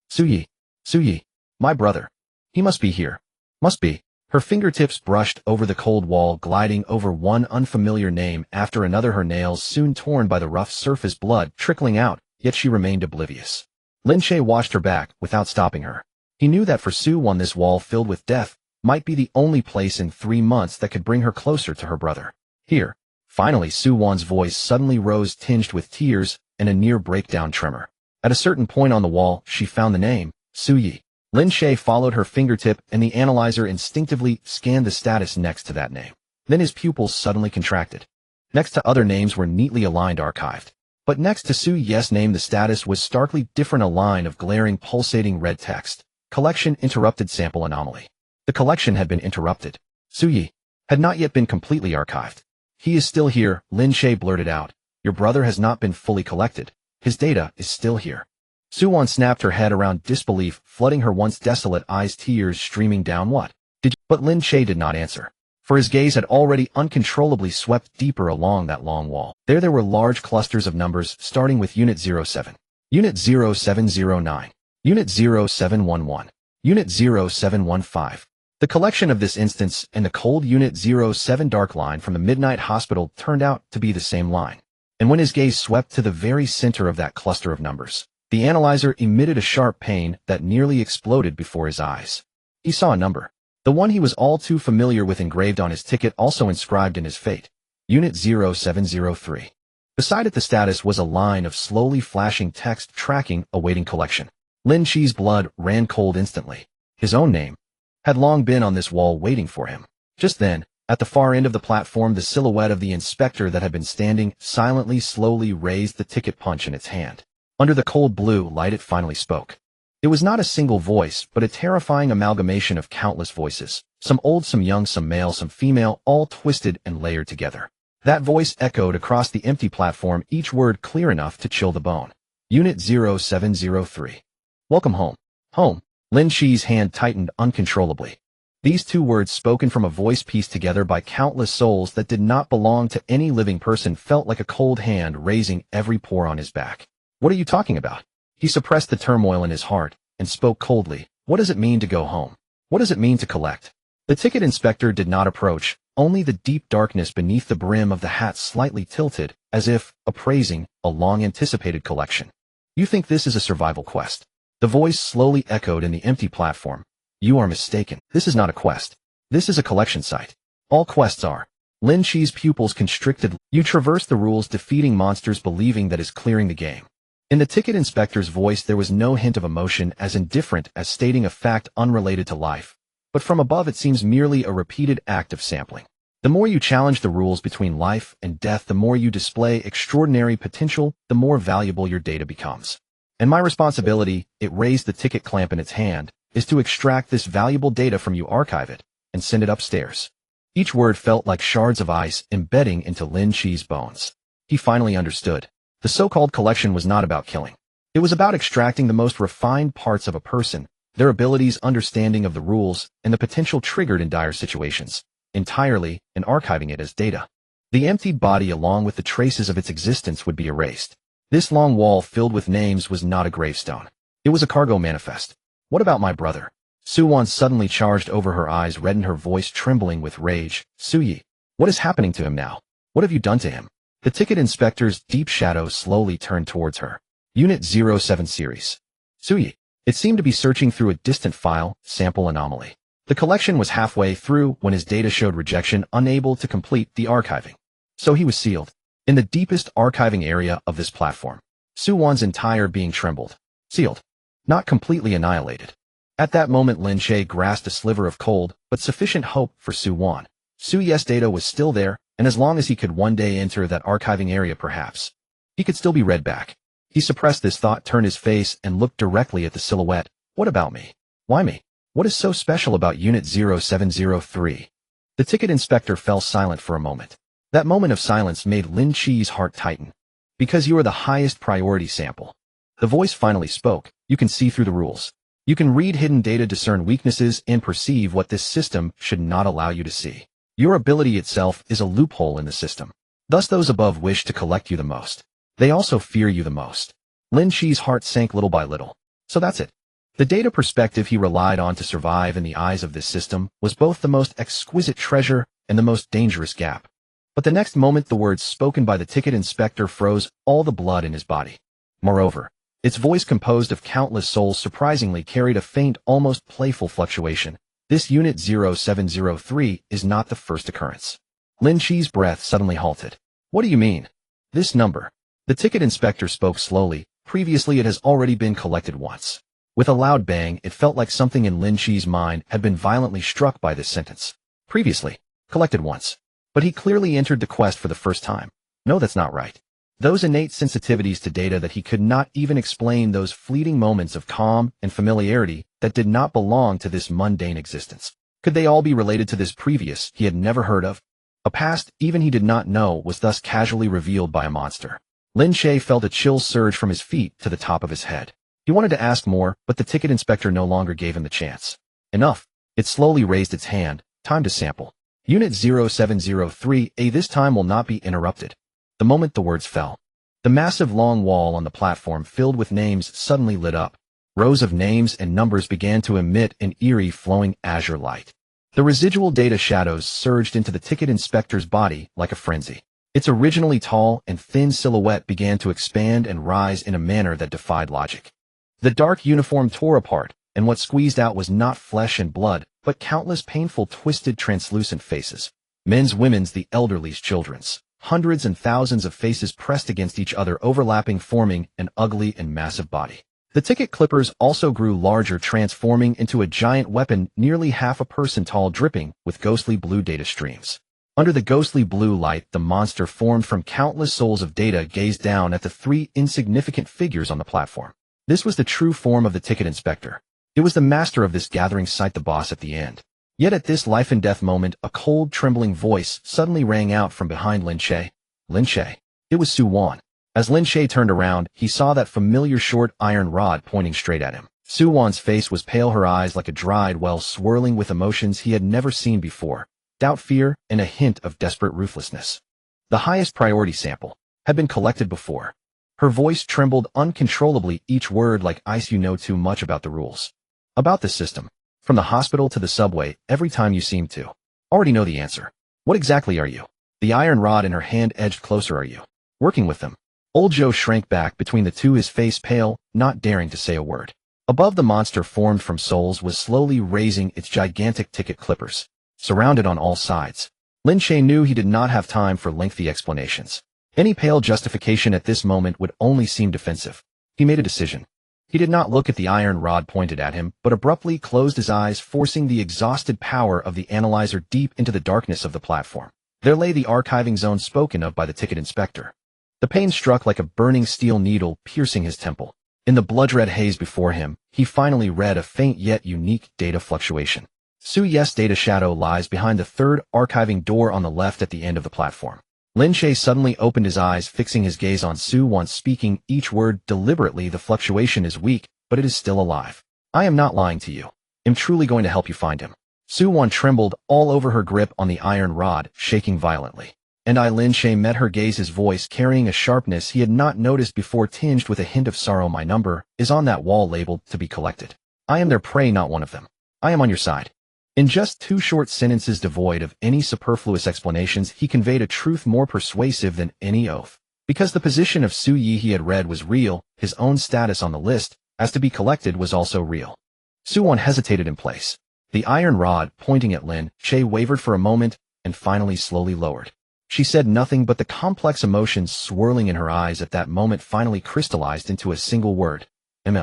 S1: Suyi. Suyi. My brother. He must be here. Must be. Her fingertips brushed over the cold wall, gliding over one unfamiliar name after another, her nails soon torn by the rough surface, blood trickling out, yet she remained oblivious. Lin Che watched her back without stopping her. He knew that for Su-won this wall filled with death might be the only place in 3 months that could bring her closer to her brother. Here. Finally, Su-won's voice suddenly rose, tinged with tears and a near breakdown tremor. At a certain point on the wall, she found the name, Suyi. Lin Che followed her fingertip, and the analyzer instinctively scanned the status next to that name. Then his pupils suddenly contracted. Next to other names were neatly aligned, archived. But next to Suyi's name, the status was starkly different, a line of glaring, pulsating red text. Collection interrupted, sample anomaly. The collection had been interrupted. Suyi had not yet been completely archived. He is still here, Lin Che blurted out. Your brother has not been fully collected. His data is still here. Su-won snapped her head around, disbelief flooding her once desolate eyes, tears streaming down. What? Did you? But Lin Che did not answer, for his gaze had already uncontrollably swept deeper along that long wall. There were large clusters of numbers, starting with Unit 07, Unit 0709, Unit 0711, Unit 0715. The collection of this instance and the cold Unit 07 dark line from the Midnight Hospital turned out to be the same line. And when his gaze swept to the very center of that cluster of numbers, the analyzer emitted a sharp pain that nearly exploded before his eyes. He saw a number. The one he was all too familiar with, engraved on his ticket, also inscribed in his fate. Unit 0703. Beside it, the status was a line of slowly flashing text tracking awaiting collection. Lin Che's blood ran cold instantly. His own name had long been on this wall waiting for him. Just then, at the far end of the platform, the silhouette of the inspector that had been standing silently slowly raised the ticket punch in its hand. Under the cold blue light, it finally spoke. It was not a single voice, but a terrifying amalgamation of countless voices, some old, some young, some male, some female, all twisted and layered together. That voice echoed across the empty platform, each word clear enough to chill the bone. Unit 0703. Welcome home. Home. Lin Che's hand tightened uncontrollably. These two words, spoken from a voice pieced together by countless souls that did not belong to any living person, felt like a cold hand raising every pore on his back. What are you talking about? He suppressed the turmoil in his heart and spoke coldly. What does it mean to go home? What does it mean to collect? The ticket inspector did not approach, only the deep darkness beneath the brim of the hat slightly tilted, as if appraising a long-anticipated collection. You think this is a survival quest? The voice slowly echoed in the empty platform. You are mistaken. This is not a quest. This is a collection site. All quests are. Lin Che's pupils constricted. You traverse the rules, defeating monsters, believing that is clearing the game. In the ticket inspector's voice there was no hint of emotion, as indifferent as stating a fact unrelated to life. But from above it seems merely a repeated act of sampling. The more you challenge the rules between life and death, the more you display extraordinary potential, the more valuable your data becomes. And my responsibility, it raised the ticket clamp in its hand, is to extract this valuable data from you, archive it, and send it upstairs. Each word felt like shards of ice embedding into Lin Che's bones. He finally understood. The so-called collection was not about killing. It was about extracting the most refined parts of a person, their abilities, understanding of the rules, and the potential triggered in dire situations, entirely, and archiving it as data. The emptied body along with the traces of its existence would be erased. This long wall filled with names was not a gravestone. It was a cargo manifest. What about my brother? Su-won suddenly charged over, her eyes reddened, her voice trembling with rage. Suyi, what is happening to him now? What have you done to him? The ticket inspector's deep shadow slowly turned towards her. Unit 07 series. Suyi. It seemed to be searching through a distant file, sample anomaly. The collection was halfway through when his data showed rejection, unable to complete the archiving. So he was sealed. In the deepest archiving area of this platform. Su-won's entire being trembled. Sealed. Not completely annihilated. At that moment Lin Che grasped a sliver of cold, but sufficient hope for Su-won. Suyi's data was still there, and as long as he could one day enter that archiving area, perhaps he could still be read back. He suppressed this thought, turned his face, and looked directly at the silhouette. What about me? Why me? What is so special about Unit 0703? The ticket inspector fell silent for a moment. That moment of silence made Lin Che's heart tighten. Because you are the highest priority sample. The voice finally spoke. You can see through the rules. You can read hidden data, discern weaknesses, and perceive what this system should not allow you to see. Your ability itself is a loophole in the system. Thus those above wish to collect you the most. They also fear you the most. Lin Che's heart sank little by little. So that's it. The data perspective he relied on to survive in the eyes of this system was both the most exquisite treasure and the most dangerous gap. But the next moment the words spoken by the ticket inspector froze all the blood in his body. Moreover, its voice, composed of countless souls, surprisingly carried a faint, almost playful fluctuation. This Unit 0703 is not the first occurrence. Lin Che's breath suddenly halted. What do you mean? This number. The ticket inspector spoke slowly. Previously it has already been collected once. With a loud bang, it felt like something in Lin Che's mind had been violently struck by this sentence. Previously. Collected once. But he clearly entered the quest for the first time. No, that's not right. Those innate sensitivities to data that he could not even explain, those fleeting moments of calm and familiarity that did not belong to this mundane existence. Could they all be related to this previous he had never heard of? A past even he did not know was thus casually revealed by a monster. Lin Che felt a chill surge from his feet to the top of his head. He wanted to ask more, but the ticket inspector no longer gave him the chance. Enough. It slowly raised its hand. Time to sample. Unit 0703A, this time will not be interrupted. The moment the words fell, the massive long wall on the platform filled with names suddenly lit up. Rows of names and numbers began to emit an eerie, flowing azure light. The residual data shadows surged into the ticket inspector's body like a frenzy. Its originally tall and thin silhouette began to expand and rise in a manner that defied logic. The dark uniform tore apart, and what squeezed out was not flesh and blood, but countless painful, twisted, translucent faces. Men's, women's, the elderly's, children's. Hundreds and thousands of faces pressed against each other, overlapping, forming an ugly and massive body. The ticket clippers also grew larger, transforming into a giant weapon nearly half a person tall, dripping with ghostly blue data streams. Under the ghostly blue light, the monster, formed from countless souls of data, gazed down at the three insignificant figures on the platform. This was the true form of the ticket inspector. It was the master of this gathering sight, the boss at the end. Yet at this life-and-death moment, a cold, trembling voice suddenly rang out from behind Lin Che. Lin Che. It was Su Wan. As Lin Che turned around, he saw that familiar short iron rod pointing straight at him. Su Wan's face was pale, her eyes like a dried well, swirling with emotions he had never seen before. Doubt, fear, and a hint of desperate ruthlessness. The highest priority sample had been collected before. Her voice trembled uncontrollably, each word like ice. You know too much about the rules. About the system. From the hospital to the subway, every time you seem to already know the answer. What exactly are you? The iron rod in her hand edged closer. Are you working with them? Old Joe shrank back between the two, his face pale, not daring to say a word. Above, the monster formed from souls was slowly raising its gigantic ticket clippers. Surrounded on all sides. Lin Che knew he did not have time for lengthy explanations. Any pale justification at this moment would only seem defensive. He made a decision. He did not look at the iron rod pointed at him, but abruptly closed his eyes, forcing the exhausted power of the analyzer deep into the darkness of the platform. There lay the archiving zone spoken of by the ticket inspector. The pain struck like a burning steel needle, piercing his temple. In the blood-red haze before him, he finally read a faint yet unique data fluctuation. Su Yes data shadow lies behind the third archiving door on the left at the end of the platform. Lin Che suddenly opened his eyes, fixing his gaze on Su Wan, speaking each word deliberately. The fluctuation is weak, but it is still alive. I am not lying to you. I'm truly going to help you find him. Su Wan trembled all over, her grip on the iron rod, shaking violently. And Lin Che met her gaze, his voice carrying a sharpness he had not noticed before, tinged with a hint of sorrow. My number is on that wall labeled to be collected. I am their prey, not one of them. I am on your side. In just two short sentences devoid of any superfluous explanations, he conveyed a truth more persuasive than any oath. Because the position of Su Yi he had read was real, his own status on the list, as to be collected, was also real. Su Wan hesitated in place. The iron rod, pointing at Lin Che, wavered for a moment, and finally slowly lowered. She said nothing, but the complex emotions swirling in her eyes at that moment finally crystallized into a single word. And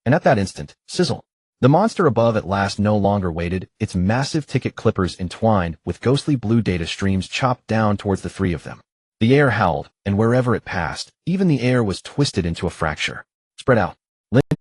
S1: at that instant, sizzle. The monster above at last no longer waited, its massive ticket clippers entwined with ghostly blue data streams chopped down towards the three of them. The air howled, and wherever it passed, even the air was twisted into a fracture. Spread out.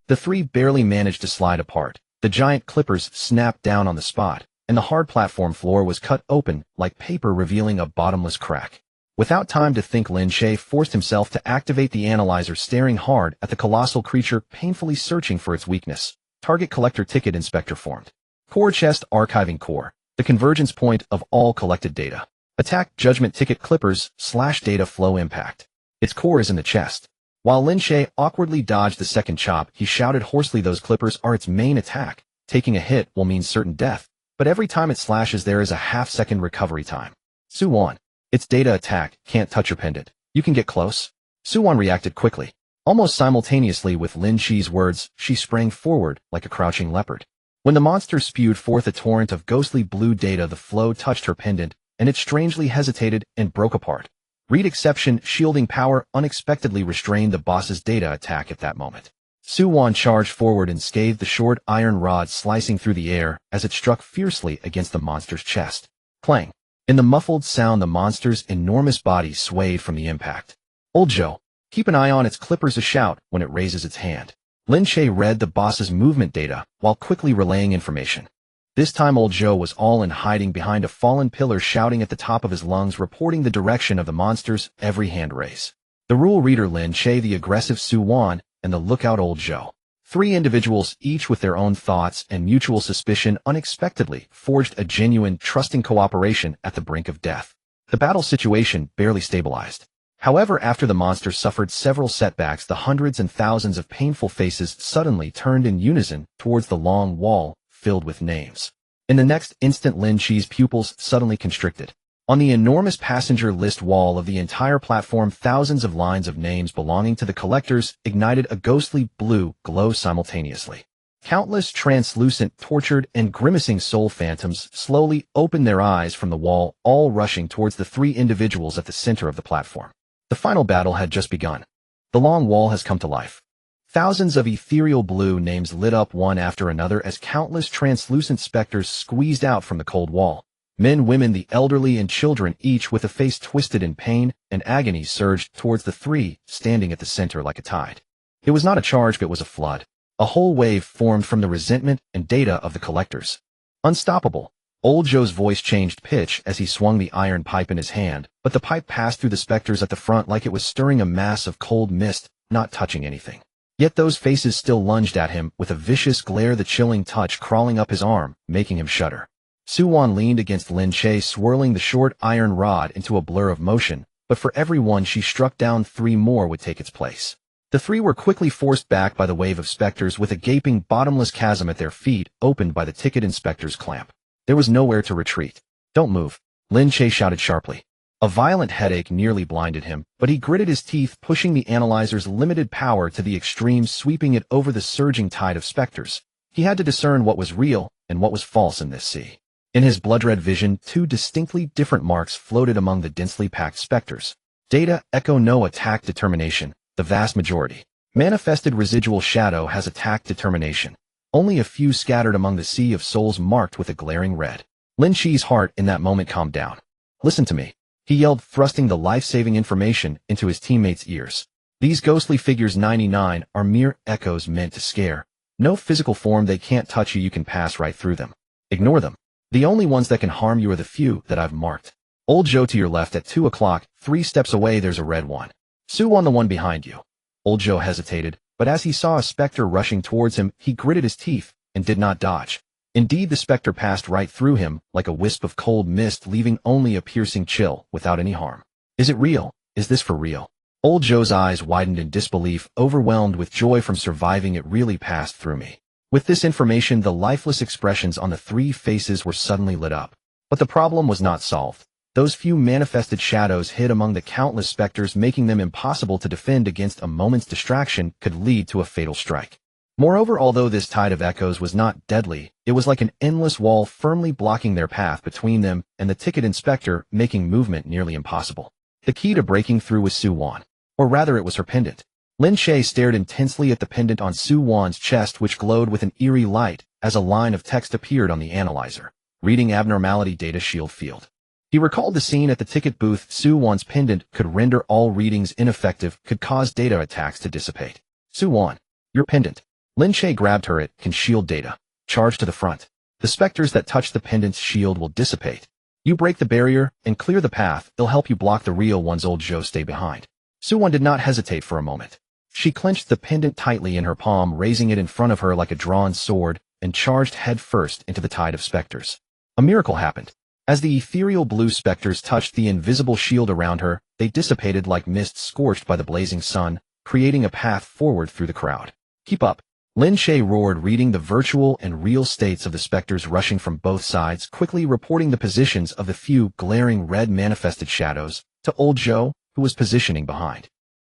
S1: The three barely managed to slide apart. The giant clippers snapped down on the spot, and the hard platform floor was cut open like paper, revealing a bottomless crack. Without time to think, Lin Che forced himself to activate the analyzer, staring hard at the colossal creature, painfully searching for its weakness. Target collector ticket inspector formed. Core chest archiving core, the convergence point of all collected data. Attack judgment ticket clippers / data flow impact. Its core is in the chest. While Lin Che awkwardly dodged the second chop, he shouted hoarsely, "Those clippers are its main attack. Taking a hit will mean certain death, but every time it slashes there is a half-second recovery time." Suwon. Its data attack can't touch your pendant. You can get close. Suwon reacted quickly. Almost simultaneously with Lin Che's words, she sprang forward like a crouching leopard. When the monster spewed forth a torrent of ghostly blue data, the flow touched her pendant, and it strangely hesitated and broke apart. Read exception, shielding power unexpectedly restrained the boss's data attack at that moment. Suwon charged forward and scathed the short iron rod, slicing through the air as it struck fiercely against the monster's chest. Clang. In the muffled sound, the monster's enormous body swayed from the impact. "Old Joe, keep an eye on its clippers," a shout when it raises its hand. Lin Che read the boss's movement data while quickly relaying information. This time Old Joe was all in hiding behind a fallen pillar, shouting at the top of his lungs, reporting the direction of the monster's every hand raise. The rule reader Lin Che, the aggressive Suwon, and the lookout Old Joe. Three individuals, each with their own thoughts and mutual suspicion, unexpectedly forged a genuine, trusting cooperation at the brink of death. The battle situation barely stabilized. However, after the monster suffered several setbacks, the hundreds and thousands of painful faces suddenly turned in unison towards the long wall filled with names. In the next instant, Lin Che's pupils suddenly constricted. On the enormous passenger list wall of the entire platform, thousands of lines of names belonging to the collectors ignited a ghostly blue glow simultaneously. Countless translucent, tortured, and grimacing soul phantoms slowly opened their eyes from the wall, all rushing towards the three individuals at the center of the platform. The final battle had just begun. The long wall has come to life. Thousands of ethereal blue names lit up one after another as countless translucent specters squeezed out from the cold wall. Men, women, the elderly, and children, each with a face twisted in pain and agony, surged towards the three standing at the center like a tide. It was not a charge, but it was a flood. A whole wave formed from the resentment and data of the collectors. Unstoppable. Old Joe's voice changed pitch as he swung the iron pipe in his hand, but the pipe passed through the specters at the front like it was stirring a mass of cold mist, not touching anything. Yet those faces still lunged at him with a vicious glare, the chilling touch crawling up his arm, making him shudder. Suwon leaned against Lin Che, swirling the short iron rod into a blur of motion, but for every one she struck down, three more would take its place. The three were quickly forced back by the wave of specters, with a gaping, bottomless chasm at their feet, opened by the ticket inspector's clamp. There was nowhere to retreat. "Don't move," Lin Che shouted sharply. A violent headache nearly blinded him, but he gritted his teeth, pushing the analyzer's limited power to the extreme, sweeping it over the surging tide of specters. He had to discern what was real and what was false in this sea. In his blood-red vision, two distinctly different marks floated among the densely packed specters. Data, echo, no attack determination. The vast majority. Manifested residual shadow has attack determination. Only a few scattered among the sea of souls marked with a glaring red. Lin Che's heart in that moment calmed down. "Listen to me," he yelled, thrusting the life-saving information into his teammates' ears. "These ghostly figures 99 are mere echoes meant to scare. No physical form, they can't touch you, you can pass right through them. Ignore them. The only ones that can harm you are the few that I've marked. Old Joe to your left at 2 o'clock, 3 steps away there's a red one. Suwon, the one behind you." Old Joe hesitated, but as he saw a specter rushing towards him, he gritted his teeth and did not dodge. Indeed, the specter passed right through him like a wisp of cold mist, leaving only a piercing chill without any harm. "Is it real? Is this for real?" Old Joe's eyes widened in disbelief, overwhelmed with joy from surviving. "It really passed through me." With this information, the lifeless expressions on the three faces were suddenly lit up. But the problem was not solved. Those few manifested shadows hid among the countless specters, making them impossible to defend against. A moment's distraction could lead to a fatal strike. Moreover, although this tide of echoes was not deadly, it was like an endless wall firmly blocking their path between them and the ticket inspector, making movement nearly impossible. The key to breaking through was Suwon. Or rather, it was her pendant. Lin Che stared intensely at the pendant on Suwon's chest, which glowed with an eerie light as a line of text appeared on the analyzer. "Reading abnormality data shield field." He recalled the scene at the ticket booth. Su-won's pendant could render all readings ineffective, could cause data attacks to dissipate. Su-won, your pendant. Lin Che grabbed her. It can shield data. Charge to the front. The specters that touch the pendant's shield will dissipate. You break the barrier and clear the path. It'll help you block the real ones. Old Zhou stay behind. Su-won did not hesitate for a moment. She clenched the pendant tightly in her palm, raising it in front of her like a drawn sword, and charged head first into the tide of specters. A miracle happened. As the ethereal blue specters touched the invisible shield around her, they dissipated like mist scorched by the blazing sun, creating a path forward through the crowd. Keep up. Lin Che roared, reading the virtual and real states of the specters rushing from both sides, quickly reporting the positions of the few glaring red manifested shadows to old Zhou, who was positioning behind.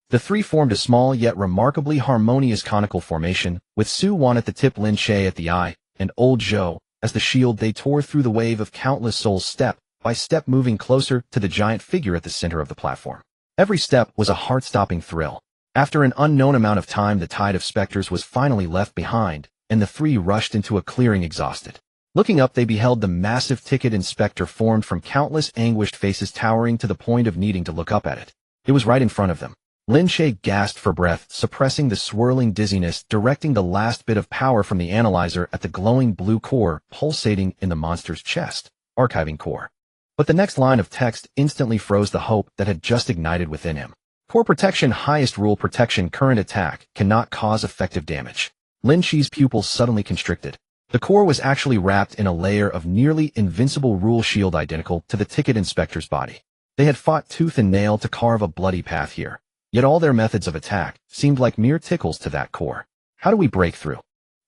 S1: The three formed a small yet remarkably harmonious conical formation, with Su-won at the tip, Lin Che at the eye, and old Zhou as the shield. They tore through the wave of countless souls, step by step, moving closer to the giant figure at the center of the platform. Every step was a heart-stopping thrill. After an unknown amount of time, the tide of specters was finally left behind, and the three rushed into a clearing exhausted. Looking up, they beheld the massive ticket inspector formed from countless anguished faces, towering to the point of needing to look up at it. It was right in front of them. Lin Che gasped for breath, suppressing the swirling dizziness, directing the last bit of power from the analyzer at the glowing blue core pulsating in the monster's chest, archiving core. But the next line of text instantly froze the hope that had just ignited within him. Core protection, highest rule protection, current attack cannot cause effective damage. Lin Che's pupils suddenly constricted. The core was actually wrapped in a layer of nearly invincible rule shield identical to the ticket inspector's body. They had fought tooth and nail to carve a bloody path here. Yet all their methods of attack seemed like mere tickles to that core. How do we break through?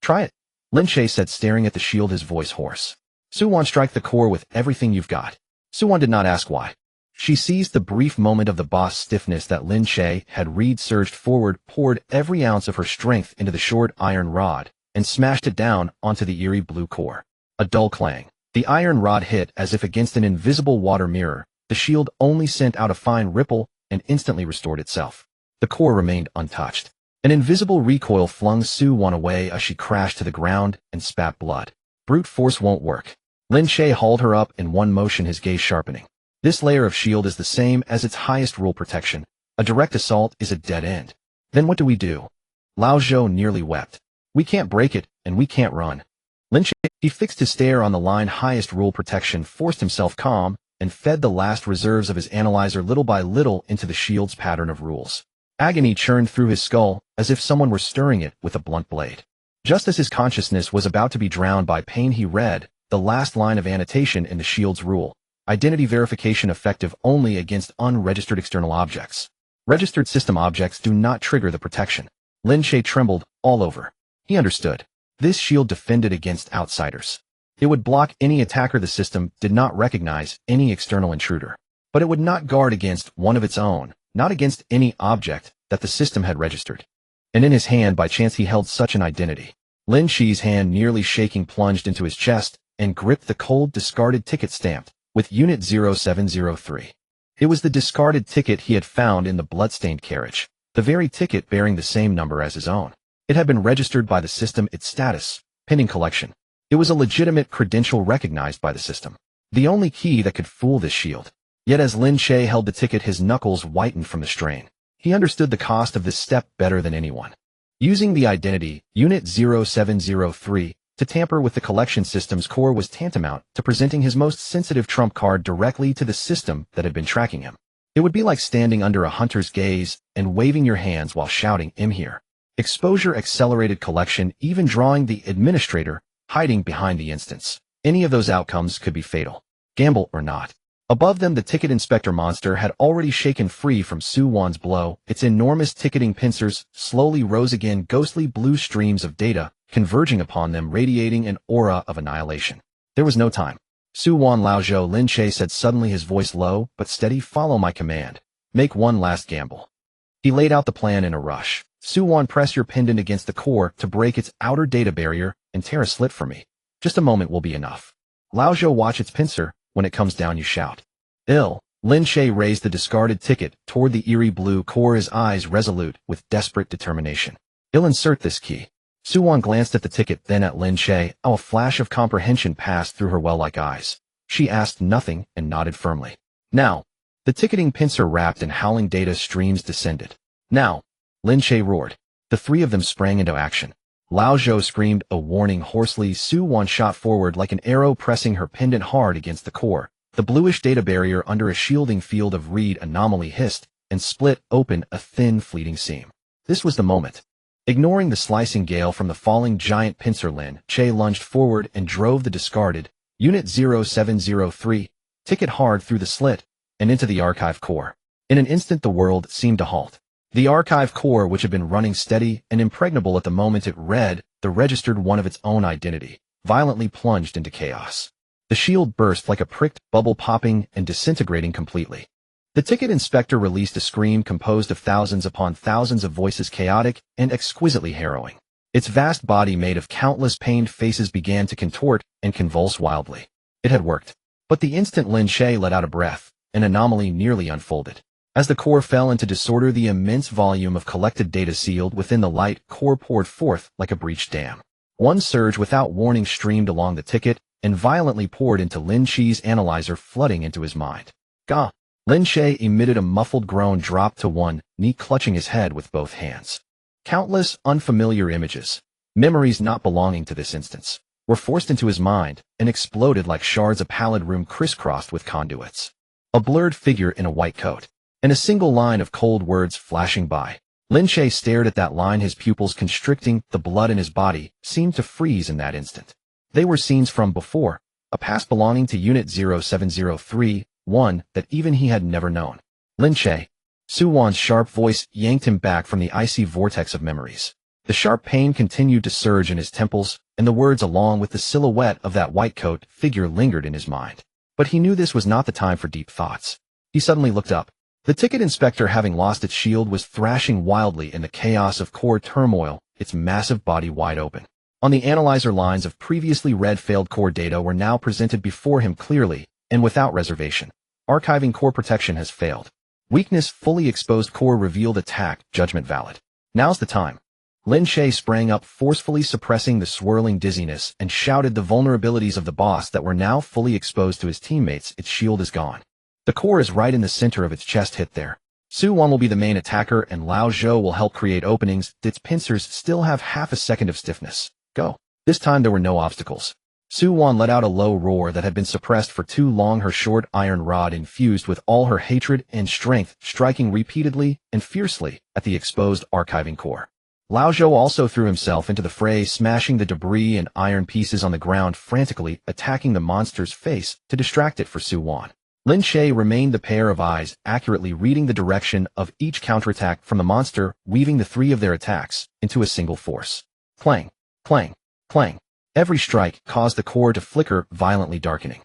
S1: Try it, Lin Che said, staring at the shield, his voice hoarse. Su-won, strike the core with everything you've got. Su-won did not ask why. She seized the brief moment of the boss stiffness that Lin Che had read, surged forward, poured every ounce of her strength into the short iron rod, and smashed it down onto the eerie blue core. A dull clang. The iron rod hit as if against an invisible water mirror. The shield only sent out a fine ripple and instantly restored itself. The core remained untouched. An invisible recoil flung Su-won away as she crashed to the ground and spat blood. Brute force won't work. Lin Che hauled her up in one motion, his gaze sharpening. This layer of shield is the same as its highest rule protection. A direct assault is a dead end. Then what do we do? Lao Zhou nearly wept. We can't break it, and we can't run. Lin Che, he fixed his stare on the line, highest rule protection, forced himself calm, and fed the last reserves of his analyzer little by little into the shield's pattern of rules. Agony churned through his skull, as if someone were stirring it with a blunt blade. Just as his consciousness was about to be drowned by pain, he read the last line of annotation in the shield's rule. Identity verification effective only against unregistered external objects. Registered system objects do not trigger the protection. Lin Che trembled all over. He understood. This shield defended against outsiders. It would block any attacker the system did not recognize, any external intruder. But it would not guard against one of its own, not against any object that the system had registered. And in his hand, by chance, he held such an identity. Lin Che's hand, nearly shaking, plunged into his chest and gripped the cold, discarded ticket stamped with Unit 0703. It was the discarded ticket he had found in the bloodstained carriage, the very ticket bearing the same number as his own. It had been registered by the system, its status, pending collection. It was a legitimate credential recognized by the system. The only key that could fool this shield. Yet as Lin Che held the ticket, his knuckles whitened from the strain. He understood the cost of this step better than anyone. Using the identity, Unit 0703, to tamper with the collection system's core was tantamount to presenting his most sensitive trump card directly to the system that had been tracking him. It would be like standing under a hunter's gaze and waving your hands while shouting, "I'm here." Exposure accelerated collection, even drawing the administrator, hiding behind the instance. Any of those outcomes could be fatal. Gamble or not. Above them, the ticket inspector monster had already shaken free from Su-won's blow. Its enormous ticketing pincers slowly rose again, ghostly blue streams of data converging upon them, radiating an aura of annihilation. There was no time. Su-won, Lao Zhou, Lin Che said suddenly, his voice low but steady, "Follow my command. Make one last gamble." He laid out the plan in a rush. Su-won, press your pendant against the core to break its outer data barrier and tear a slit for me. Just a moment will be enough. Lao Zhou, watch its pincer. When it comes down, you shout. Ill. Lin Che raised the discarded ticket toward the eerie blue core, his eyes resolute with desperate determination. I'll insert this key. Su-won glanced at the ticket, then at Lin Che. A flash of comprehension passed through her well-like eyes. She asked nothing and nodded firmly. Now, the ticketing pincer wrapped in howling data streams descended. Now, Lin Che roared. The three of them sprang into action. Lao Zhou screamed a warning hoarsely. Su Wan shot forward like an arrow, pressing her pendant hard against the core. The bluish data barrier under a shielding field of reed anomaly hissed and split open a thin, fleeting seam. This was the moment. Ignoring the slicing gale from the falling giant pincer, Lin Che lunged forward and drove the discarded Unit 0703 ticket hard through the slit and into the archive core. In an instant the world seemed to halt. The archive core, which had been running steady and impregnable at the moment it read the registered one of its own identity, violently plunged into chaos. The shield burst like a pricked bubble, popping and disintegrating completely. The ticket inspector released a scream composed of thousands upon thousands of voices, chaotic and exquisitely harrowing. Its vast body, made of countless pained faces, began to contort and convulse wildly. It had worked. But the instant Lin Che let out a breath, an anomaly nearly unfolded. As the core fell into disorder, the immense volume of collected data sealed within the light core poured forth like a breached dam. One surge without warning streamed along the ticket and violently poured into Lin Che's analyzer, flooding into his mind. Gah! Lin Che emitted a muffled groan, dropped to one knee, clutching his head with both hands. Countless unfamiliar images, memories not belonging to this instance, were forced into his mind and exploded like shards, a pallid room crisscrossed with conduits. A blurred figure in a white coat, and a single line of cold words flashing by. Lin Che stared at that line, his pupils constricting. The blood in his body seemed to freeze in that instant. They were scenes from before, a past belonging to Unit 0703, one that even he had never known. Lin Che. Su Wan's sharp voice yanked him back from the icy vortex of memories. The sharp pain continued to surge in his temples, and the words along with the silhouette of that white coat figure lingered in his mind. But he knew this was not the time for deep thoughts. He suddenly looked up. The ticket inspector, having lost its shield, was thrashing wildly in the chaos of core turmoil, its massive body wide open. On the analyzer, lines of previously read failed core data were now presented before him clearly and without reservation. Archiving core protection has failed. Weakness, fully exposed core revealed. Attack, judgment valid. Now's the time. Lin Che sprang up, forcefully suppressing the swirling dizziness, and shouted the vulnerabilities of the boss that were now fully exposed to his teammates. Its shield is gone. The core is right in the center of its chest. Hit there. Su Wan will be the main attacker and Lao Zhou will help create openings. Its pincers still have half a second of stiffness. Go. This time there were no obstacles. Su Wan let out a low roar that had been suppressed for too long, her short iron rod infused with all her hatred and strength, striking repeatedly and fiercely at the exposed archiving core. Lao Zhou also threw himself into the fray, smashing the debris and iron pieces on the ground, frantically attacking the monster's face to distract it for Su Wan. Lin Che remained the pair of eyes, accurately reading the direction of each counterattack from the monster, weaving the three of their attacks into a single force. Clang, clang, clang. Every strike caused the core to flicker, violently darkening.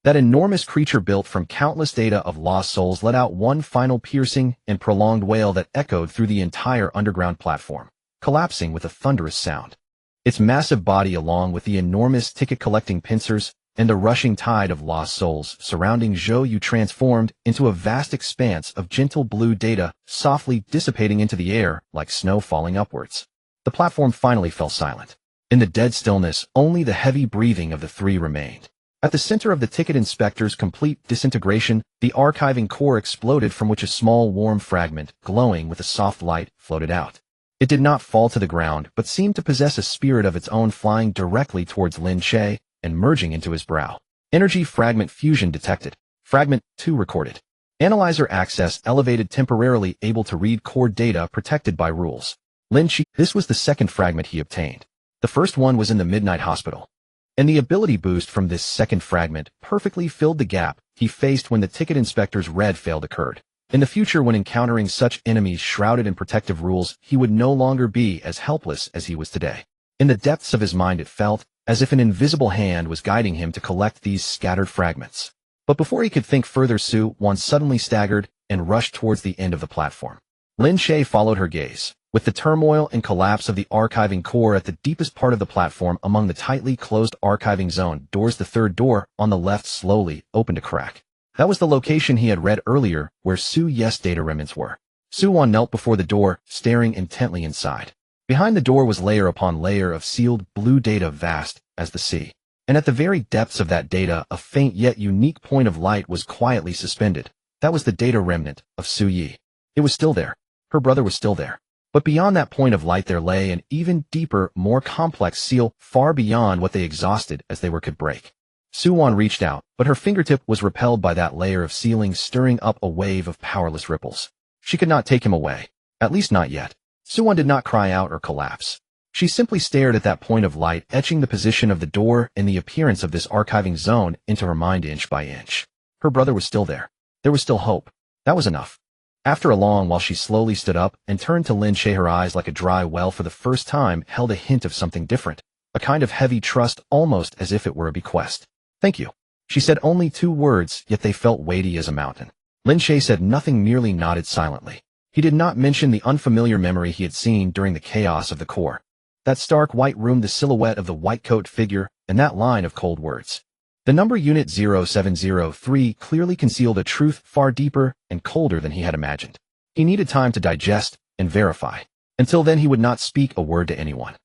S1: That enormous creature, built from countless data of lost souls, let out one final piercing and prolonged wail that echoed through the entire underground platform, collapsing with a thunderous sound. Its massive body, along with the enormous ticket-collecting pincers and the rushing tide of lost souls surrounding Zhou Yu, transformed into a vast expanse of gentle blue data, softly dissipating into the air like snow falling upwards. The platform finally fell silent. In the dead stillness, only the heavy breathing of the three remained. At the center of the ticket inspector's complete disintegration, the archiving core exploded, from which a small warm fragment, glowing with a soft light, floated out. It did not fall to the ground, but seemed to possess a spirit of its own, flying directly towards Lin Che and merging into his brow. Energy fragment fusion detected. Fragment 2 recorded. Analyzer access elevated temporarily, able to read core data protected by rules. Lin Che. This was the second fragment he obtained. The first one was in the Midnight Hospital. And the ability boost from this second fragment perfectly filled the gap he faced when the ticket inspector's red failed occurred. In the future, when encountering such enemies shrouded in protective rules, he would no longer be as helpless as he was today. In the depths of his mind, it felt as if an invisible hand was guiding him to collect these scattered fragments. But before he could think further, Su Wan suddenly staggered and rushed towards the end of the platform. Lin Che followed her gaze. With the turmoil and collapse of the archiving core at the deepest part of the platform, among the tightly closed archiving zone doors, the third door on the left slowly opened a crack. That was the location he had read earlier, where Su Yes data remnants were. Su Wan knelt before the door, staring intently inside. Behind the door was layer upon layer of sealed blue data, vast as the sea. And at the very depths of that data, a faint yet unique point of light was quietly suspended. That was the data remnant of Su Yi. It was still there. Her brother was still there. But beyond that point of light there lay an even deeper, more complex seal, far beyond what they exhausted as they could break. Su-won reached out, but her fingertip was repelled by that layer of sealing, stirring up a wave of powerless ripples. She could not take him away. At least not yet. Su-won did not cry out or collapse. She simply stared at that point of light, etching the position of the door and the appearance of this archiving zone into her mind inch by inch. Her brother was still there. There was still hope. That was enough. After a long while she slowly stood up and turned to Lin Che. Her eyes, like a dry well for the first time, held a hint of something different. A kind of heavy trust, almost as if it were a bequest. Thank you. She said only 2 words, yet they felt weighty as a mountain. Lin Che said nothing, merely nodded silently. He did not mention the unfamiliar memory he had seen during the chaos of the core. That stark white room, the silhouette of the white coat figure, and that line of cold words. The number unit 0703 clearly concealed a truth far deeper and colder than he had imagined. He needed time to digest and verify. Until then he would not speak a word to anyone.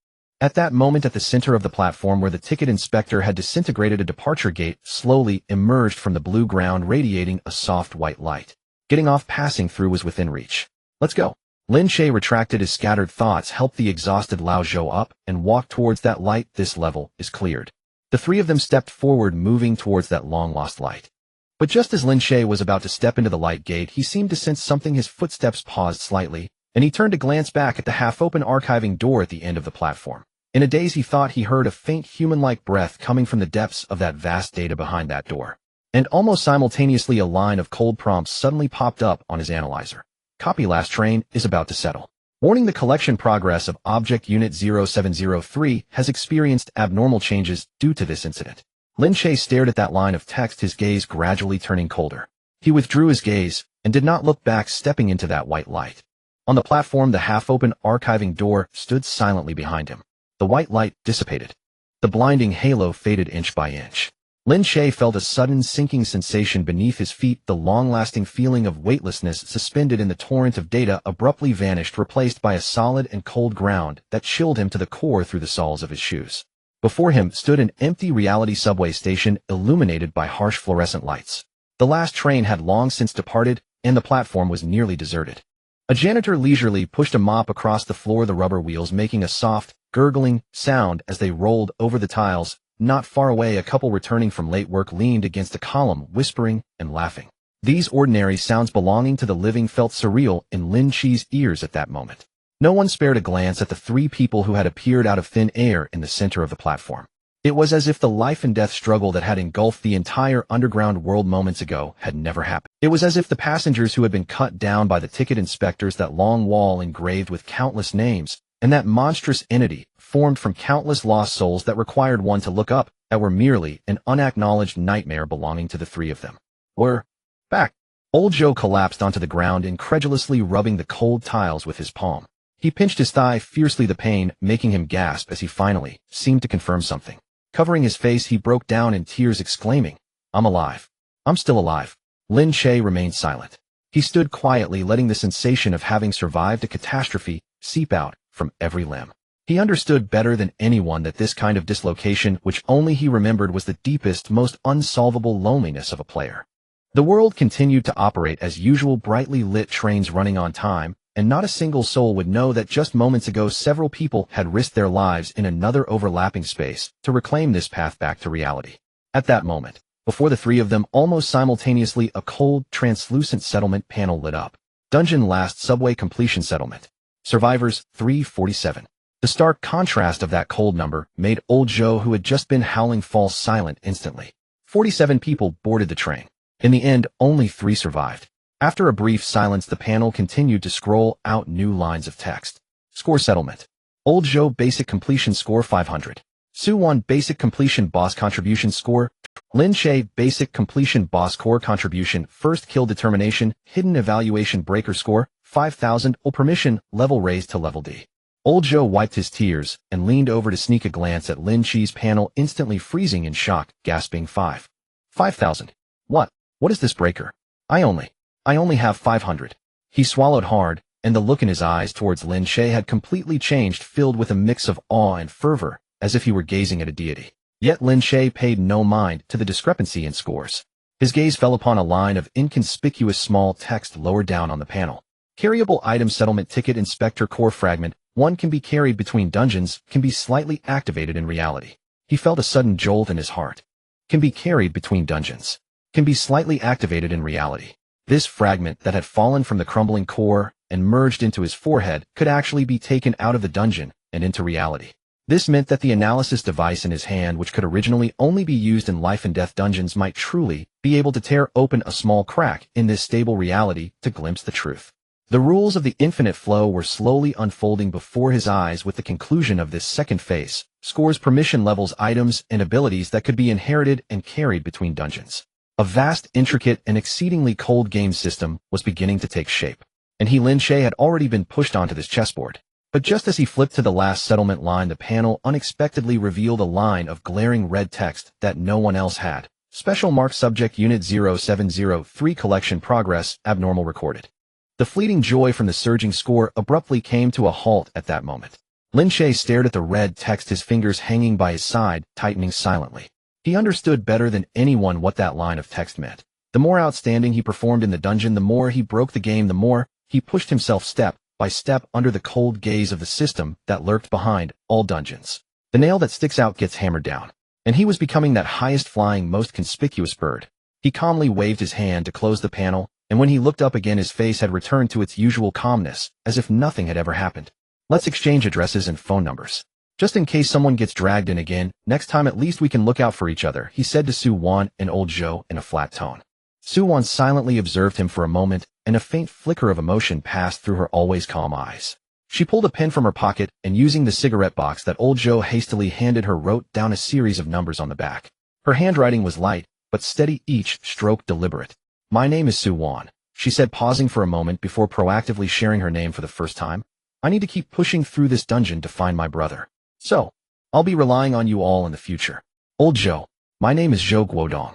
S1: At that moment, at the center of the platform where the ticket inspector had disintegrated, a departure gate slowly emerged from the blue ground, radiating a soft white light. Getting off, passing through was within reach. Let's go. Lin Che retracted his scattered thoughts, helped the exhausted Lao Zhou up, and walked towards that light. This level is cleared. The 3 of them stepped forward, moving towards that long-lost light. But just as Lin Che was about to step into the light gate, he seemed to sense something. His footsteps paused slightly, and he turned to glance back at the half-open archiving door at the end of the platform. In a daze he thought he heard a faint human-like breath coming from the depths of that vast data behind that door. And almost simultaneously a line of cold prompts suddenly popped up on his analyzer. Copy: last train is about to settle. Warning: the collection progress of object unit 0703 has experienced abnormal changes due to this incident. Lin Che stared at that line of text, his gaze gradually turning colder. He withdrew his gaze and did not look back, stepping into that white light. On the platform, the half-open archiving door stood silently behind him. The white light dissipated. The blinding halo faded inch by inch. Lin Che felt a sudden sinking sensation beneath his feet. The long-lasting feeling of weightlessness suspended in the torrent of data abruptly vanished, replaced by a solid and cold ground that chilled him to the core through the soles of his shoes. Before him stood an empty reality subway station, illuminated by harsh fluorescent lights. The last train had long since departed, and the platform was nearly deserted. A janitor leisurely pushed a mop across the floor, the rubber wheels making a soft, gurgling sound as they rolled over the tiles. Not far away, a couple returning from late work leaned against a column, whispering and laughing. These ordinary sounds belonging to the living felt surreal in Lin Che's ears at that moment. No one spared a glance at the 3 people who had appeared out of thin air in the center of the platform. It was as if the life and death struggle that had engulfed the entire underground world moments ago had never happened. It was as if the passengers who had been cut down by the ticket inspectors, that long wall engraved with countless names, and that monstrous entity formed from countless lost souls that required one to look up, that were merely an unacknowledged nightmare belonging to the 3 of them, were back. Old Joe collapsed onto the ground, incredulously rubbing the cold tiles with his palm. He pinched his thigh fiercely, the pain making him gasp as he finally seemed to confirm something. Covering his face, he broke down in tears, exclaiming, "I'm alive. I'm still alive." Lin Che remained silent. He stood quietly, letting the sensation of having survived a catastrophe seep out from every limb. He understood better than anyone that this kind of dislocation, which only he remembered, was the deepest, most unsolvable loneliness of a player. The world continued to operate as usual, brightly lit trains running on time, and not a single soul would know that just moments ago several people had risked their lives in another overlapping space to reclaim this path back to reality. At that moment, before the 3 of them, almost simultaneously, a cold, translucent settlement panel lit up. Dungeon Last Subway Completion Settlement. Survivors 347. The stark contrast of that cold number made old Joe, who had just been howling, fall silent instantly. 47 people boarded the train. In the end, only 3 survived. After a brief silence, the panel continued to scroll out new lines of text. Score settlement. Old Joe basic completion score 500. Su-won basic completion boss contribution score. Lin Che basic completion boss core contribution first kill determination hidden evaluation breaker score 5,000. Permission level raised to level D. Old Joe wiped his tears and leaned over to sneak a glance at Lin Che's panel, instantly freezing in shock, gasping 5,000. What is this breaker? I only have 500. He swallowed hard, and the look in his eyes towards Lin Che had completely changed, filled with a mix of awe and fervor, as if he were gazing at a deity. Yet Lin Che paid no mind to the discrepancy in scores. His gaze fell upon a line of inconspicuous small text lower down on the panel. Carryable item settlement ticket inspector core fragment. One can be carried between dungeons, can be slightly activated in reality. He felt a sudden jolt in his heart. Can be carried between dungeons. Can be slightly activated in reality. This fragment that had fallen from the crumbling core and merged into his forehead could actually be taken out of the dungeon and into reality. This meant that the analysis device in his hand, which could originally only be used in life and death dungeons, might truly be able to tear open a small crack in this stable reality to glimpse the truth. The rules of the infinite flow were slowly unfolding before his eyes with the conclusion of this second phase. Scores, permission levels, items, and abilities that could be inherited and carried between dungeons. A vast, intricate, and exceedingly cold game system was beginning to take shape. And Lin Che had already been pushed onto this chessboard. But just as he flipped to the last settlement line, the panel unexpectedly revealed a line of glaring red text that no one else had. Special mark subject unit 0703 collection progress abnormal recorded. The fleeting joy from the surging score abruptly came to a halt at that moment. Lin Che stared at the red text, his fingers hanging by his side, tightening silently. He understood better than anyone what that line of text meant. The more outstanding he performed in the dungeon, the more he broke the game, the more he pushed himself step by step under the cold gaze of the system that lurked behind all dungeons. The nail that sticks out gets hammered down. And he was becoming that highest flying, most conspicuous bird. He calmly waved his hand to close the panel, and when he looked up again, his face had returned to its usual calmness, as if nothing had ever happened. Let's exchange addresses and phone numbers. Just in case someone gets dragged in again, next time at least we can look out for each other, he said to Su Wan and old Zhou in a flat tone. Su Wan silently observed him for a moment, and a faint flicker of emotion passed through her always calm eyes. She pulled a pen from her pocket and, using the cigarette box that old Zhou hastily handed her, wrote down a series of numbers on the back. Her handwriting was light, but steady, each stroke deliberate. My name is Su Wan, she said, pausing for a moment before proactively sharing her name for the first time. I need to keep pushing through this dungeon to find my brother. So, I'll be relying on you all in the future. Old Zhou. My name is Zhou Guodong.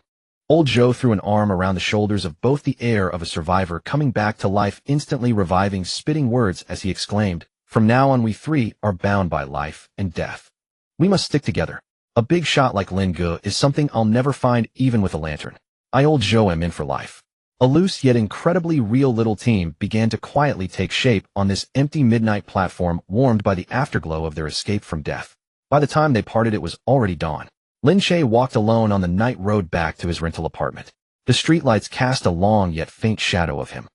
S1: Old Zhou threw an arm around the shoulders of both, the air of a survivor coming back to life, instantly reviving, spitting words as he exclaimed, from now on we three are bound by life and death. We must stick together. A big shot like Lin Ge is something I'll never find even with a lantern. I, Old Zhou, am in for life. A loose yet incredibly real little team began to quietly take shape on this empty midnight platform, warmed by the afterglow of their escape from death. By the time they parted, it was already dawn. Lin Che walked alone on the night road back to his rental apartment. The streetlights cast a long yet faint shadow of him.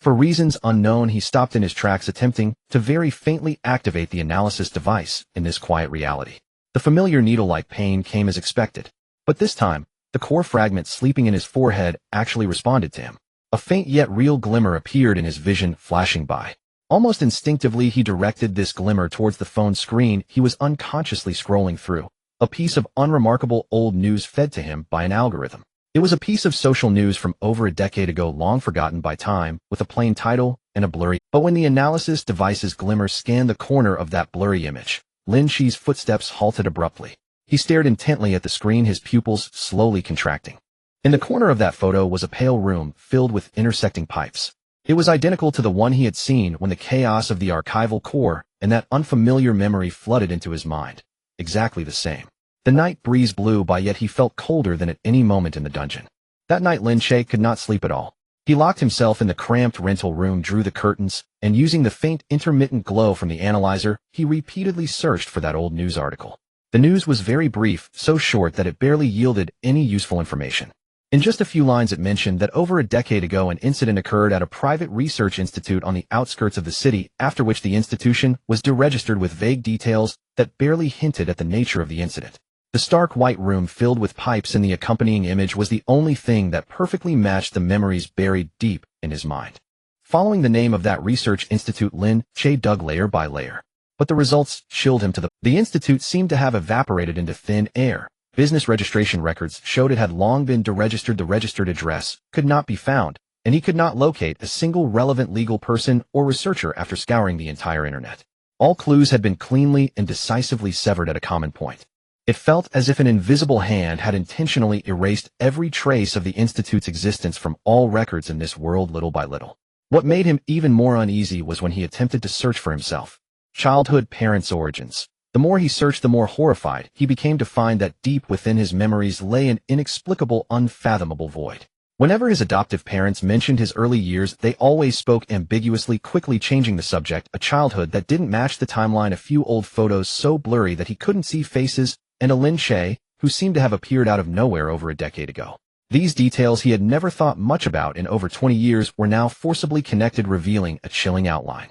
S1: For reasons unknown, he stopped in his tracks, attempting to very faintly activate the analysis device in this quiet reality. The familiar needle-like pain came as expected. But this time, the core fragment sleeping in his forehead actually responded to him. A faint yet real glimmer appeared in his vision, flashing by. Almost instinctively, he directed this glimmer towards the phone screen he was unconsciously scrolling through. A piece of unremarkable old news fed to him by an algorithm. It was a piece of social news from over a decade ago, long forgotten by time, with a plain title and a blurry. But when the analysis device's glimmer scanned the corner of that blurry image, Lin Che's footsteps halted abruptly. He stared intently at the screen, his pupils slowly contracting. In the corner of that photo was a pale room filled with intersecting pipes. It was identical to the one he had seen when the chaos of the archival core and that unfamiliar memory flooded into his mind. Exactly the same. The night breeze blew by, yet he felt colder than at any moment in the dungeon. That night Lin Che could not sleep at all. He locked himself in the cramped rental room, drew the curtains, and using the faint intermittent glow from the analyzer, he repeatedly searched for that old news article. The news was very brief, so short that it barely yielded any useful information. In just a few lines it mentioned that over a decade ago an incident occurred at a private research institute on the outskirts of the city, after which the institution was deregistered, with vague details that barely hinted at the nature of the incident. The stark white room filled with pipes and the accompanying image was the only thing that perfectly matched the memories buried deep in his mind. Following the name of that research institute, Lin Che dug layer by layer. But the results chilled him to the institute seemed to have evaporated into thin air. Business registration records showed it had long been deregistered. The registered address could not be found, and he could not locate a single relevant legal person or researcher after scouring the entire internet. All clues had been cleanly and decisively severed at a common point. It felt as if an invisible hand had intentionally erased every trace of the institute's existence from all records in this world, little by little. What made him even more uneasy was when he attempted to search for himself. Childhood, parents' origins, The more he searched, the more horrified he became to find that deep within his memories lay an inexplicable, unfathomable void. Whenever his adoptive parents mentioned his early years, they always spoke ambiguously, quickly changing the subject, a childhood that didn't match the timeline, a few old photos so blurry that he couldn't see faces, and a Lin Che, who seemed to have appeared out of nowhere over a decade ago. These details he had never thought much about in over 20 years were now forcibly connected, revealing a chilling outline.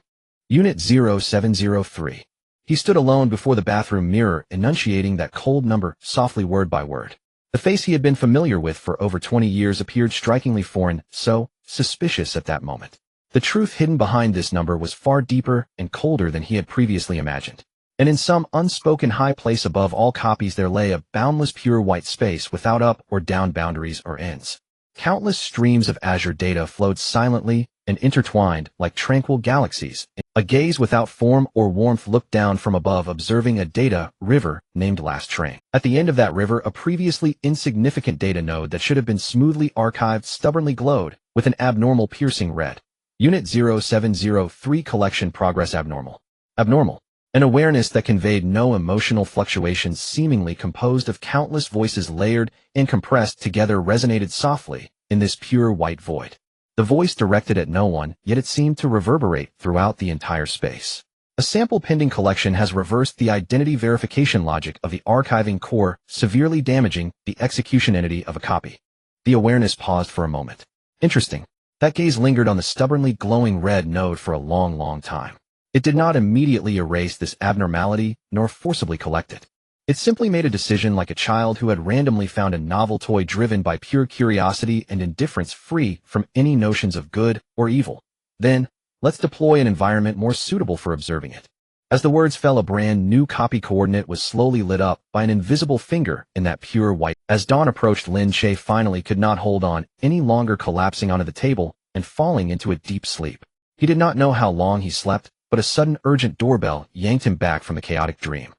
S1: Unit 0703. He stood alone before the bathroom mirror, enunciating that cold number, softly word by word. The face he had been familiar with for over 20 years appeared strikingly foreign, so suspicious at that moment. The truth hidden behind this number was far deeper and colder than he had previously imagined. And in some unspoken high place above all copies there lay a boundless pure white space without up or down boundaries or ends. Countless streams of azure data flowed silently and intertwined like tranquil galaxies. A gaze without form or warmth looked down from above, observing a data river named Last Train. At the end of that river, a previously insignificant data node that should have been smoothly archived stubbornly glowed with an abnormal piercing red. Unit 0703 collection progress abnormal. Abnormal. An awareness that conveyed no emotional fluctuations, seemingly composed of countless voices layered and compressed together, resonated softly in this pure white void. The voice directed at no one, yet it seemed to reverberate throughout the entire space. A sample pending collection has reversed the identity verification logic of the archiving core, severely damaging the execution entity of a copy. The awareness paused for a moment. Interesting. That gaze lingered on the stubbornly glowing red node for a long time. It did not immediately erase this abnormality, nor forcibly collect it. It simply made a decision like a child who had randomly found a novel toy, driven by pure curiosity and indifference, free from any notions of good or evil. Then, let's deploy an environment more suitable for observing it. As the words fell, a brand new copy coordinate was slowly lit up by an invisible finger in that pure white. As dawn approached, Lin Che finally could not hold on any longer, collapsing onto the table and falling into a deep sleep. He did not know how long he slept, but a sudden urgent doorbell yanked him back from the chaotic dream.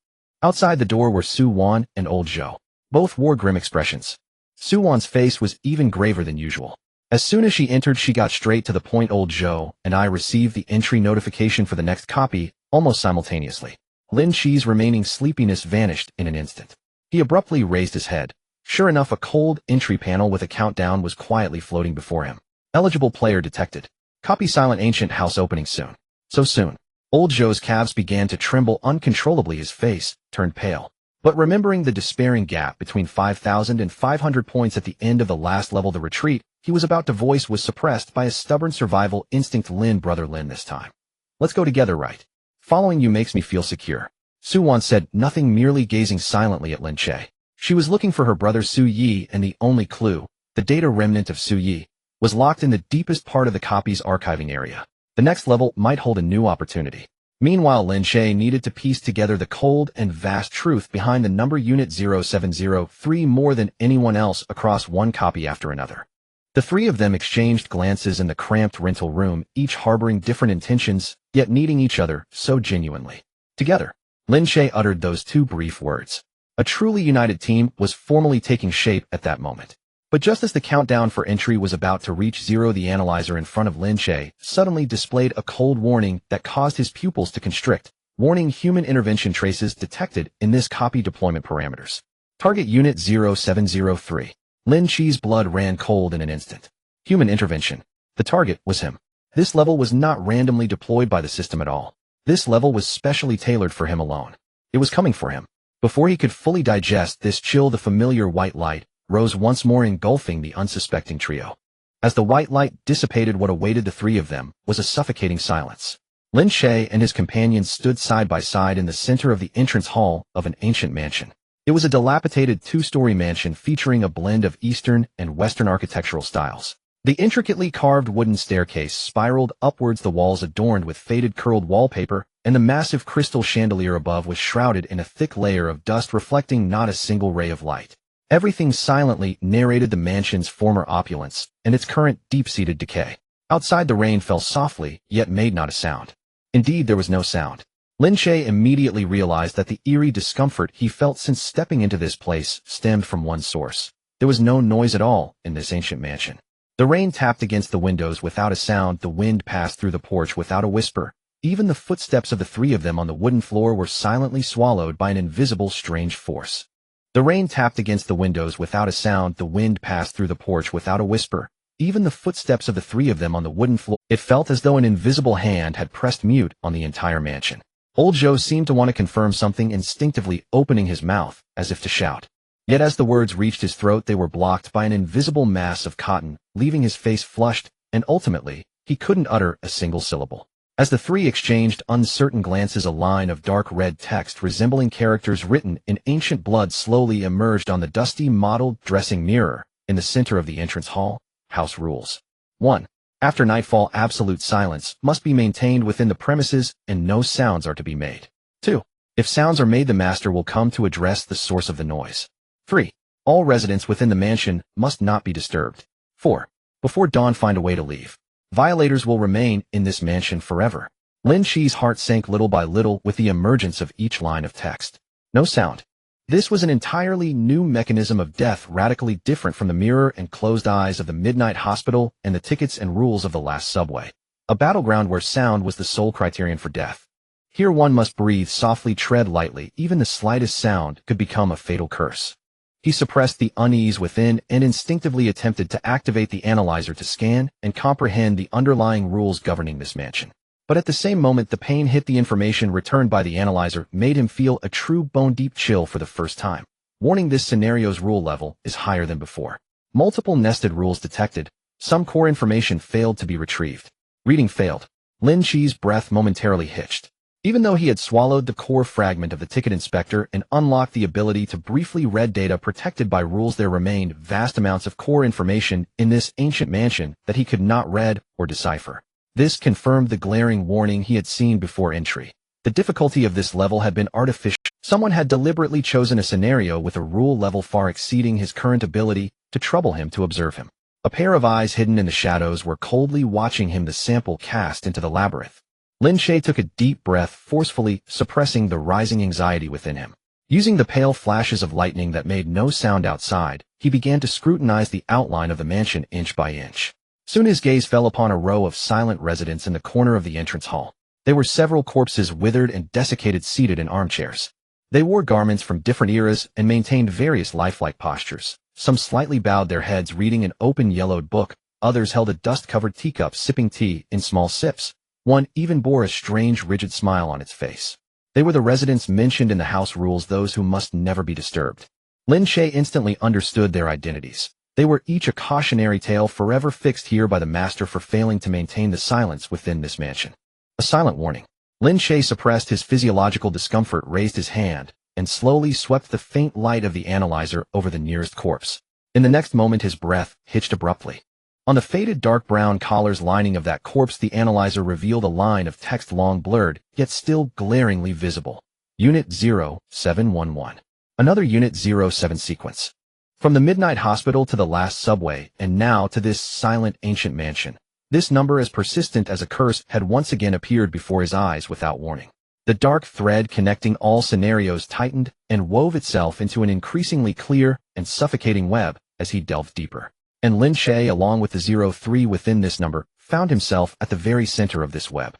S1: Outside the door were Su Wan and Old Zhou. Both wore grim expressions. Su Wan's face was even graver than usual. As soon as she entered, she got straight to the point. Old Zhou and I received the entry notification for the next copy almost simultaneously. Lin Che's remaining sleepiness vanished in an instant. He abruptly raised his head. Sure enough, a cold entry panel with a countdown was quietly floating before him. Eligible player detected. Copy silent ancient house opening soon. So soon. Old Zhou's calves began to tremble uncontrollably. His face turned pale. But remembering the despairing gap between 5,000 and 500 points at the end of the last level, the retreat he was about to voice was suppressed by a stubborn survival instinct. Lin, brother Lin, this time. Let's go together, right? Following you makes me feel secure. Su Wan said nothing, merely gazing silently at Lin Che. She was looking for her brother Su Yi, and the only clue, the data remnant of Su Yi, was locked in the deepest part of the copy's archiving area. The next level might hold a new opportunity. Meanwhile, Lin Che needed to piece together the cold and vast truth behind the number Unit 0703 more than anyone else across one copy after another. The three of them exchanged glances in the cramped rental room, each harboring different intentions, yet needing each other so genuinely. Together, Lin Che uttered those two brief words. A truly united team was formally taking shape at that moment. But just as the countdown for entry was about to reach zero, the analyzer in front of Lin Che suddenly displayed a cold warning that caused his pupils to constrict. Warning: human intervention traces detected in this copy deployment parameters. Target Unit 0703. Lin Che's blood ran cold in an instant. Human intervention. The target was him. This level was not randomly deployed by the system at all. This level was specially tailored for him alone. It was coming for him. Before he could fully digest this chill, the familiar white light rose once more, engulfing the unsuspecting trio. As the white light dissipated, what awaited the three of them was a suffocating silence. Lin Che and his companions stood side by side in the center of the entrance hall of an ancient mansion. It was a dilapidated two-story mansion featuring a blend of Eastern and Western architectural styles. The intricately carved wooden staircase spiraled upwards, the walls adorned with faded curled wallpaper, and the massive crystal chandelier above was shrouded in a thick layer of dust, reflecting not a single ray of light. Everything silently narrated the mansion's former opulence and its current deep-seated decay. Outside, the rain fell softly, yet made not a sound. Indeed, there was no sound. Lin Che immediately realized that the eerie discomfort he felt since stepping into this place stemmed from one source. There was no noise at all in this ancient mansion. The rain tapped against the windows without a sound, the wind passed through the porch without a whisper, Even the footsteps of the three of them on the wooden floor were silently swallowed by an invisible, strange force. The rain tapped against the windows without a sound, the wind passed through the porch without a whisper. Even the footsteps of the three of them on the wooden floor, it felt as though an invisible hand had pressed mute on the entire mansion. Old Joe seemed to want to confirm something, instinctively opening his mouth, as if to shout. Yet as the words reached his throat, they were blocked by an invisible mass of cotton, leaving his face flushed, and ultimately, he couldn't utter a single syllable. As the three exchanged uncertain glances, a line of dark red text resembling characters written in ancient blood slowly emerged on the dusty mottled dressing mirror in the center of the entrance hall. House rules. 1. After nightfall, absolute silence must be maintained within the premises and no sounds are to be made. 2. If sounds are made, the master will come to address the source of the noise. 3. All residents within the mansion must not be disturbed. 4. Before dawn, find a way to leave. Violators will remain in this mansion forever. Lin Che's heart sank little by little with the emergence of each line of text. No sound. This was an entirely new mechanism of death, radically different from the mirror and closed eyes of the Midnight Hospital and the tickets and rules of the last subway. A battleground where sound was the sole criterion for death. Here one must breathe softly, tread lightly. Even the slightest sound could become a fatal curse. He suppressed the unease within and instinctively attempted to activate the analyzer to scan and comprehend the underlying rules governing this mansion. But at the same moment the pain hit, the information returned by the analyzer made him feel a true bone-deep chill for the first time. Warning: this scenario's rule level is higher than before. Multiple nested rules detected. Some core information failed to be retrieved. Reading failed. Lin Che's breath momentarily hitched. Even though he had swallowed the core fragment of the ticket inspector and unlocked the ability to briefly read data protected by rules, there remained vast amounts of core information in this ancient mansion that he could not read or decipher. This confirmed the glaring warning he had seen before entry. The difficulty of this level had been artificial. Someone had deliberately chosen a scenario with a rule level far exceeding his current ability to trouble him, to observe him. A pair of eyes hidden in the shadows were coldly watching him, the sample cast into the labyrinth. Lin Che took a deep breath, forcefully suppressing the rising anxiety within him. Using the pale flashes of lightning that made no sound outside, he began to scrutinize the outline of the mansion inch by inch. Soon his gaze fell upon a row of silent residents in the corner of the entrance hall. There were several corpses, withered and desiccated, seated in armchairs. They wore garments from different eras and maintained various lifelike postures. Some slightly bowed their heads, reading an open yellowed book. Others held a dust-covered teacup, sipping tea in small sips. One even bore a strange, rigid smile on its face. They were the residents mentioned in the house rules, those who must never be disturbed. Lin Che instantly understood their identities. They were each a cautionary tale forever fixed here by the master for failing to maintain the silence within this mansion. A silent warning. Lin Che suppressed his physiological discomfort, raised his hand, and slowly swept the faint light of the analyzer over the nearest corpse. In the next moment his breath hitched abruptly. On the faded dark brown collar's lining of that corpse, the analyzer revealed a line of text, long blurred, yet still glaringly visible. Unit 0711. Another Unit 07 sequence. From the Midnight Hospital to the last subway, and now to this silent ancient mansion. This number, as persistent as a curse, had once again appeared before his eyes without warning. The dark thread connecting all scenarios tightened and wove itself into an increasingly clear and suffocating web as he delved deeper. And Lin Che, along with the 03 within this number, found himself at the very center of this web.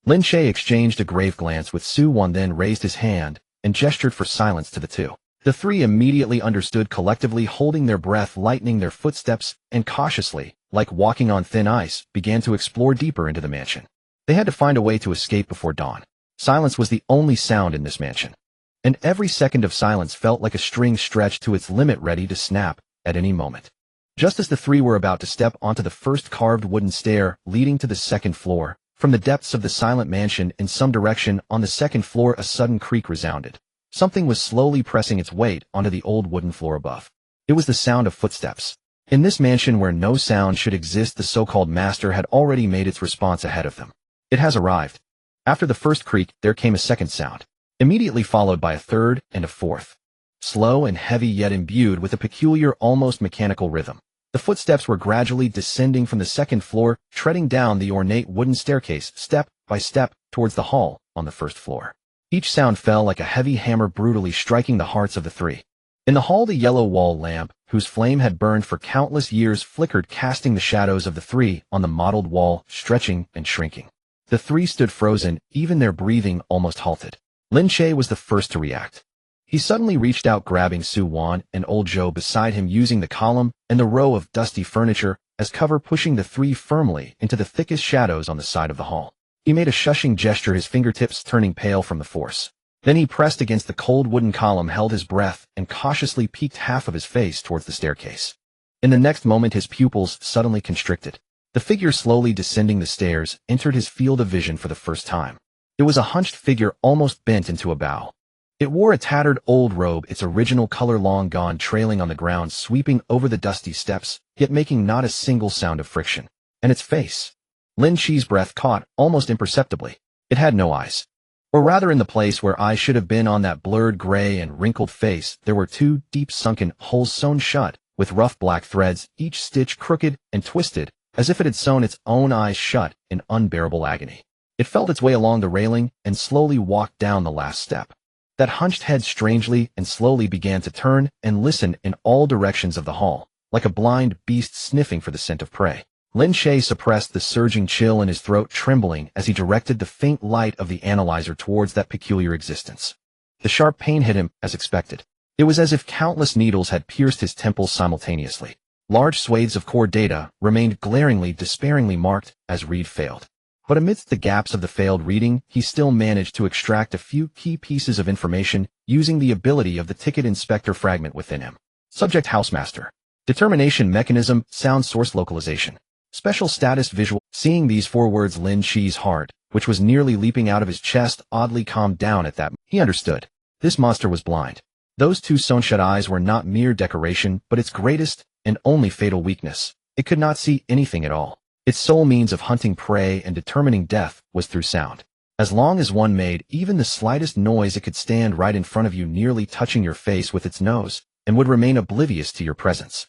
S1: Lin Che exchanged a grave glance with Su Wan, then raised his hand and gestured for silence to the two. The three immediately understood, collectively holding their breath, lightening their footsteps, and cautiously, like walking on thin ice, began to explore deeper into the mansion. They had to find a way to escape before dawn. Silence was the only sound in this mansion. And every second of silence felt like a string stretched to its limit, ready to snap at any moment. Just as the three were about to step onto the first carved wooden stair leading to the second floor, from the depths of the silent mansion in some direction on the second floor a sudden creak resounded. Something was slowly pressing its weight onto the old wooden floor above. It was the sound of footsteps. In this mansion where no sound should exist, the so-called master had already made its response ahead of them. It has arrived. After the first creak, there came a second sound, immediately followed by a third and a fourth. Slow and heavy, yet imbued with a peculiar, almost mechanical rhythm. The footsteps were gradually descending from the second floor, treading down the ornate wooden staircase, step by step, towards the hall on the first floor. Each sound fell like a heavy hammer, brutally striking the hearts of the three. In the hall, the yellow wall lamp, whose flame had burned for countless years, flickered, casting the shadows of the three on the mottled wall, stretching and shrinking. The three stood frozen, even their breathing almost halted. Lin Che was the first to react. He suddenly reached out, grabbing Su Wan and Old Joe beside him, using the column and the row of dusty furniture as cover, pushing the three firmly into the thickest shadows on the side of the hall. He made a shushing gesture, his fingertips turning pale from the force. Then he pressed against the cold wooden column, held his breath, and cautiously peeked half of his face towards the staircase. In the next moment, his pupils suddenly constricted. The figure slowly descending the stairs entered his field of vision for the first time. It was a hunched figure, almost bent into a bow. It wore a tattered old robe, its original color long gone, trailing on the ground, sweeping over the dusty steps, yet making not a single sound of friction. And its face. Lin Che's breath caught, almost imperceptibly. It had no eyes. Or rather, in the place where eyes should have been, on that blurred gray and wrinkled face, there were two deep sunken holes sewn shut, with rough black threads, each stitch crooked and twisted, as if it had sewn its own eyes shut in unbearable agony. It felt its way along the railing and slowly walked down the last step. That hunched head strangely and slowly began to turn and listen in all directions of the hall, like a blind beast sniffing for the scent of prey. Lin Che suppressed the surging chill in his throat, trembling as he directed the faint light of the analyzer towards that peculiar existence. The sharp pain hit him as expected. It was as if countless needles had pierced his temples simultaneously. Large swathes of core data remained glaringly, despairingly marked as read failed. But amidst the gaps of the failed reading, he still managed to extract a few key pieces of information using the ability of the ticket inspector fragment within him. Subject: Housemaster. Determination mechanism: sound source localization. Special status: visual. Seeing these 4 words, Lin Che's heart, which was nearly leaping out of his chest, oddly calmed down at that. He understood. This monster was blind. Those 2 sewn-shut eyes were not mere decoration, but its greatest and only fatal weakness. It could not see anything at all. Its sole means of hunting prey and determining death was through sound. As long as one made even the slightest noise, it could stand right in front of you, nearly touching your face with its nose, and would remain oblivious to your presence.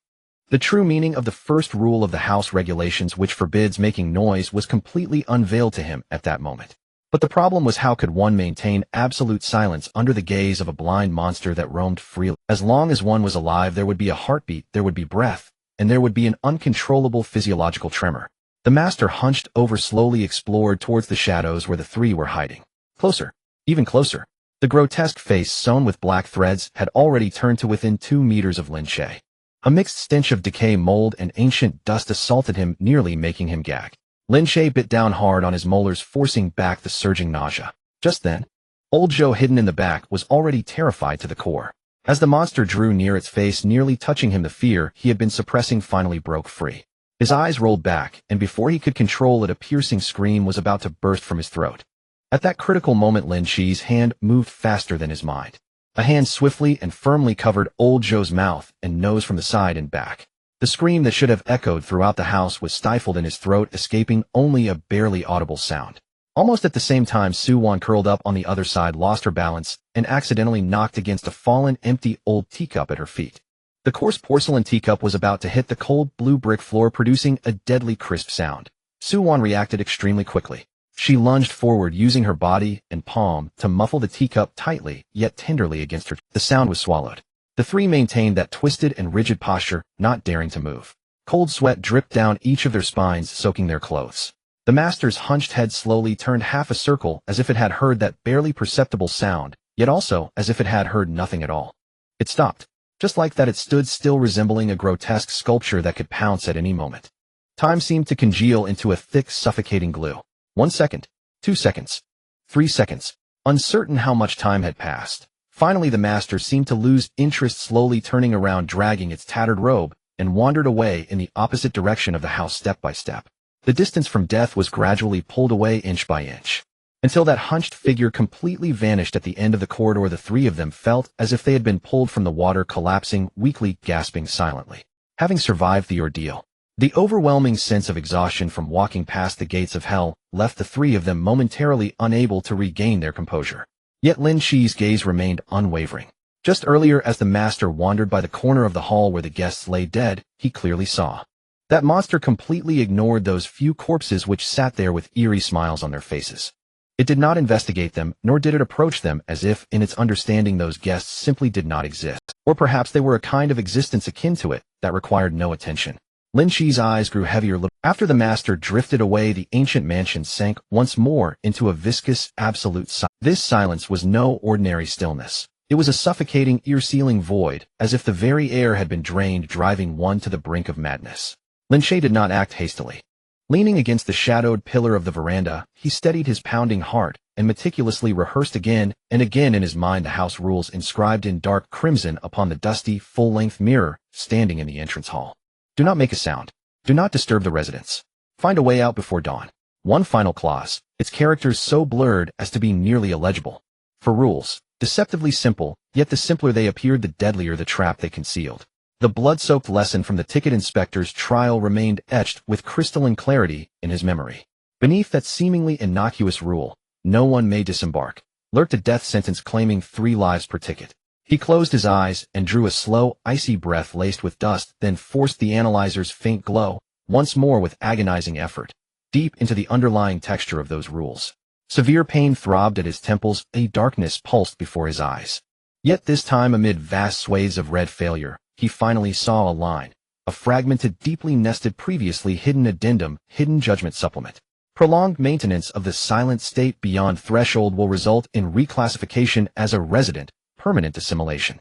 S1: The true meaning of the first rule of the house regulations, which forbids making noise, was completely unveiled to him at that moment. But the problem was, how could one maintain absolute silence under the gaze of a blind monster that roamed freely? As long as one was alive, there would be a heartbeat, there would be breath, and there would be an uncontrollable physiological tremor. The master hunched over, slowly explored towards the shadows where the 3 were hiding. Closer. Even closer. The grotesque face, sewn with black threads, had already turned to within 2 meters of Lin Che. A mixed stench of decay, mold, and ancient dust assaulted him, nearly making him gag. Lin Che bit down hard on his molars, forcing back the surging nausea. Just then, Old Joe, hidden in the back, was already terrified to the core. As the monster drew near, its face nearly touching him, the fear he had been suppressing finally broke free. His eyes rolled back, and before he could control it, a piercing scream was about to burst from his throat. At that critical moment, Lin Che's hand moved faster than his mind. A hand swiftly and firmly covered Old Joe's mouth and nose from the side and back. The scream that should have echoed throughout the house was stifled in his throat, escaping only a barely audible sound. Almost at the same time, Su Wan, curled up on the other side, lost her balance and accidentally knocked against a fallen, empty old teacup at her feet. The coarse porcelain teacup was about to hit the cold blue brick floor, producing a deadly crisp sound. Su Wan reacted extremely quickly. She lunged forward, using her body and palm to muffle the teacup tightly yet tenderly against her. The sound was swallowed. The 3 maintained that twisted and rigid posture, not daring to move. Cold sweat dripped down each of their spines, soaking their clothes. The master's hunched head slowly turned half a circle, as if it had heard that barely perceptible sound, yet also as if it had heard nothing at all. It stopped. Just like that, it stood still, resembling a grotesque sculpture that could pounce at any moment. Time seemed to congeal into a thick, suffocating glue. 1 second, 2 seconds, 3 seconds. Uncertain how much time had passed. Finally, the master seemed to lose interest, slowly turning around, dragging its tattered robe, and wandered away in the opposite direction of the house, step by step. The distance from death was gradually pulled away, inch by inch, until that hunched figure completely vanished at the end of the corridor. The 3 of them felt as if they had been pulled from the water, collapsing, weakly, gasping silently. Having survived the ordeal, the overwhelming sense of exhaustion from walking past the gates of hell left the 3 of them momentarily unable to regain their composure. Yet Lin Che's gaze remained unwavering. Just earlier, as the master wandered by the corner of the hall where the guests lay dead, he clearly saw that monster completely ignored those few corpses which sat there with eerie smiles on their faces. It did not investigate them, nor did it approach them, as if, in its understanding, those guests simply did not exist. Or perhaps they were a kind of existence akin to it, that required no attention. Lin Che's eyes grew heavier. After the master drifted away, the ancient mansion sank once more into a viscous, absolute silence. This silence was no ordinary stillness. It was a suffocating, ear-sealing void, as if the very air had been drained, driving one to the brink of madness. Lin Che did not act hastily. Leaning against the shadowed pillar of the veranda, he steadied his pounding heart and meticulously rehearsed again and again in his mind the house rules inscribed in dark crimson upon the dusty, full-length mirror standing in the entrance hall. Do not make a sound. Do not disturb the residents. Find a way out before dawn. One final clause, its characters so blurred as to be nearly illegible. For rules, deceptively simple, yet the simpler they appeared, the deadlier the trap they concealed. The blood-soaked lesson from the ticket inspector's trial remained etched with crystalline clarity in his memory. Beneath that seemingly innocuous rule, no one may disembark, lurked a death sentence claiming 3 lives per ticket. He closed his eyes and drew a slow, icy breath laced with dust, then forced the analyzer's faint glow, once more with agonizing effort, deep into the underlying texture of those rules. Severe pain throbbed at his temples, a darkness pulsed before his eyes. Yet this time, amid vast swathes of red failure, he finally saw a line, a fragmented, deeply nested, previously hidden addendum, hidden judgment supplement. Prolonged maintenance of the silent state beyond threshold will result in reclassification as a resident, permanent assimilation.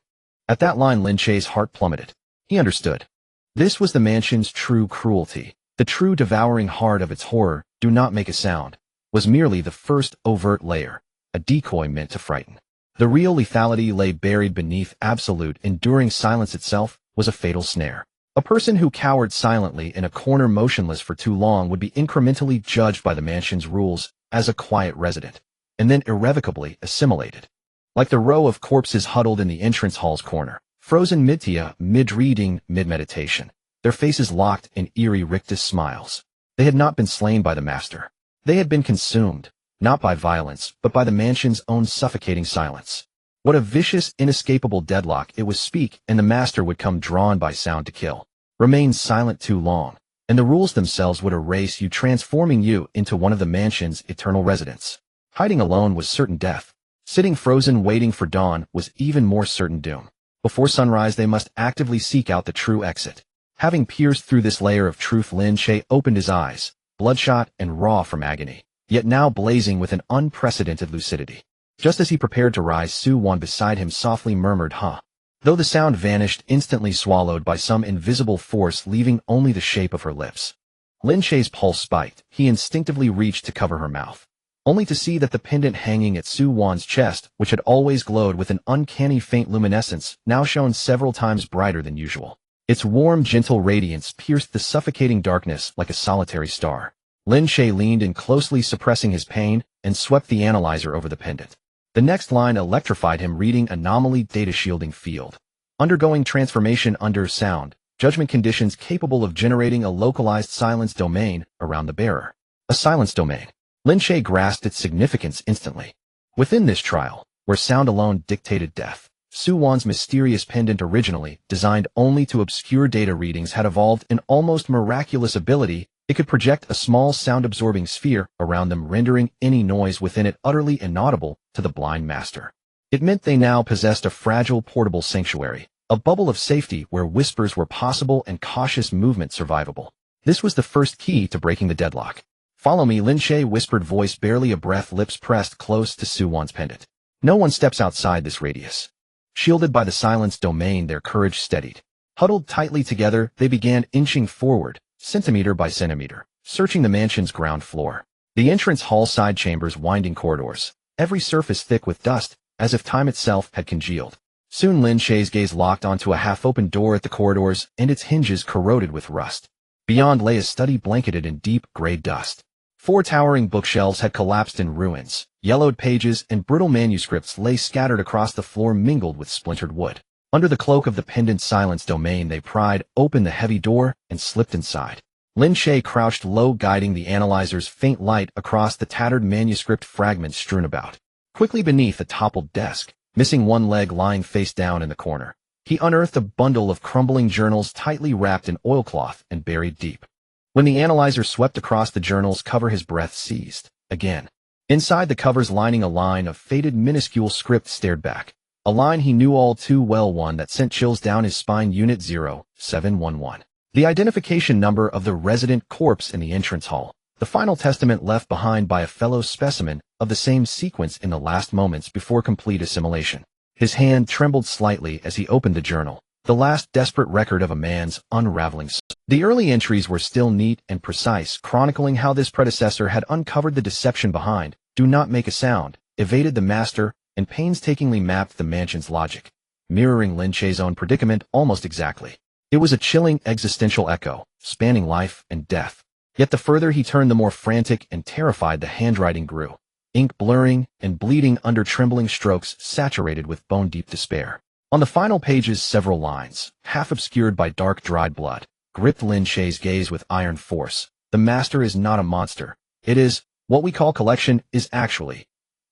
S1: At that line, Lin Che's heart plummeted. He understood. This was the mansion's true cruelty. The true devouring heart of its horror, do not make a sound, was merely the first overt layer, a decoy meant to frighten. The real lethality lay buried beneath absolute, enduring silence itself, was a fatal snare. A person who cowered silently in a corner motionless for too long would be incrementally judged by the mansion's rules as a quiet resident, and then irrevocably assimilated. Like the row of corpses huddled in the entrance hall's corner, frozen mid-tia, mid-reading, mid-meditation, their faces locked in eerie rictus smiles. They had not been slain by the master. They had been consumed, not by violence, but by the mansion's own suffocating silence. What a vicious, inescapable deadlock it was! Speak, and the master would come, drawn by sound to kill. Remain silent too long, and the rules themselves would erase you, transforming you into one of the mansion's eternal residents. Hiding alone was certain death. Sitting frozen waiting for dawn was even more certain doom. Before sunrise they must actively seek out the true exit. Having pierced through this layer of truth, Lin Che opened his eyes, bloodshot and raw from agony, yet now blazing with an unprecedented lucidity. Just as he prepared to rise, Su Wan beside him softly murmured, "Huh." Though the sound vanished, instantly swallowed by some invisible force, leaving only the shape of her lips. Lin Che's pulse spiked. He instinctively reached to cover her mouth, only to see that the pendant hanging at Su Wan's chest, which had always glowed with an uncanny faint luminescence, now shone several times brighter than usual. Its warm, gentle radiance pierced the suffocating darkness like a solitary star. Lin Che leaned in closely, suppressing his pain, and swept the analyzer over the pendant. The next line electrified him, reading anomaly data shielding field. Undergoing transformation under sound, judgment conditions capable of generating a localized silence domain around the bearer. A silence domain. Lin Che grasped its significance instantly. Within this trial, where sound alone dictated death, Su Wan's mysterious pendant, originally designed only to obscure data readings, had evolved an almost miraculous ability. It could project a small sound-absorbing sphere around them, rendering any noise within it utterly inaudible to the blind master. It meant they now possessed a fragile, portable sanctuary, a bubble of safety where whispers were possible and cautious movement survivable. This was the first key to breaking the deadlock. "Follow me," Lin Che whispered, voice barely a breath, lips pressed close to Su Wan's pendant. No one steps outside this radius. Shielded by the silence domain, their courage steadied. Huddled tightly together, they began inching forward, centimeter by centimeter, searching the mansion's ground floor. The entrance hall, side chambers, winding corridors, every surface thick with dust, as if time itself had congealed. Soon Lin Che's gaze locked onto a half-open door at the corridors, and its hinges corroded with rust. Beyond lay a study blanketed in deep, gray dust. 4 towering bookshelves had collapsed in ruins. Yellowed pages and brittle manuscripts lay scattered across the floor, mingled with splintered wood. Under the cloak of the pendant silence domain, they pried open the heavy door and slipped inside. Lin Che crouched low, guiding the analyzer's faint light across the tattered manuscript fragments strewn about. Quickly beneath a toppled desk, missing one leg lying face down in the corner, he unearthed a bundle of crumbling journals tightly wrapped in oilcloth and buried deep. When the analyzer swept across the journal's cover, his breath seized again. Inside the covers, lining a line of faded, minuscule script, stared back. A line he knew all too well, one that sent chills down his spine. Unit 0711. the identification number of the resident corpse in the entrance hall, the final testament left behind by a fellow specimen of the same sequence in the last moments before complete assimilation. His hand trembled slightly as he opened the journal, the last desperate record of a man's unraveling soul. The early entries were still neat and precise, chronicling how this predecessor had uncovered the deception behind, "Do not make a sound," evaded the master, and painstakingly mapped the mansion's logic, mirroring Lin Che's own predicament almost exactly. It was a chilling existential echo, spanning life and death. Yet the further he turned, the more frantic and terrified the handwriting grew, ink blurring and bleeding under trembling strokes saturated with bone-deep despair. On the final pages, several lines, half obscured by dark dried blood, gripped Lin Che's gaze with iron force. "The master is not a monster. It is, what we call collection is actually.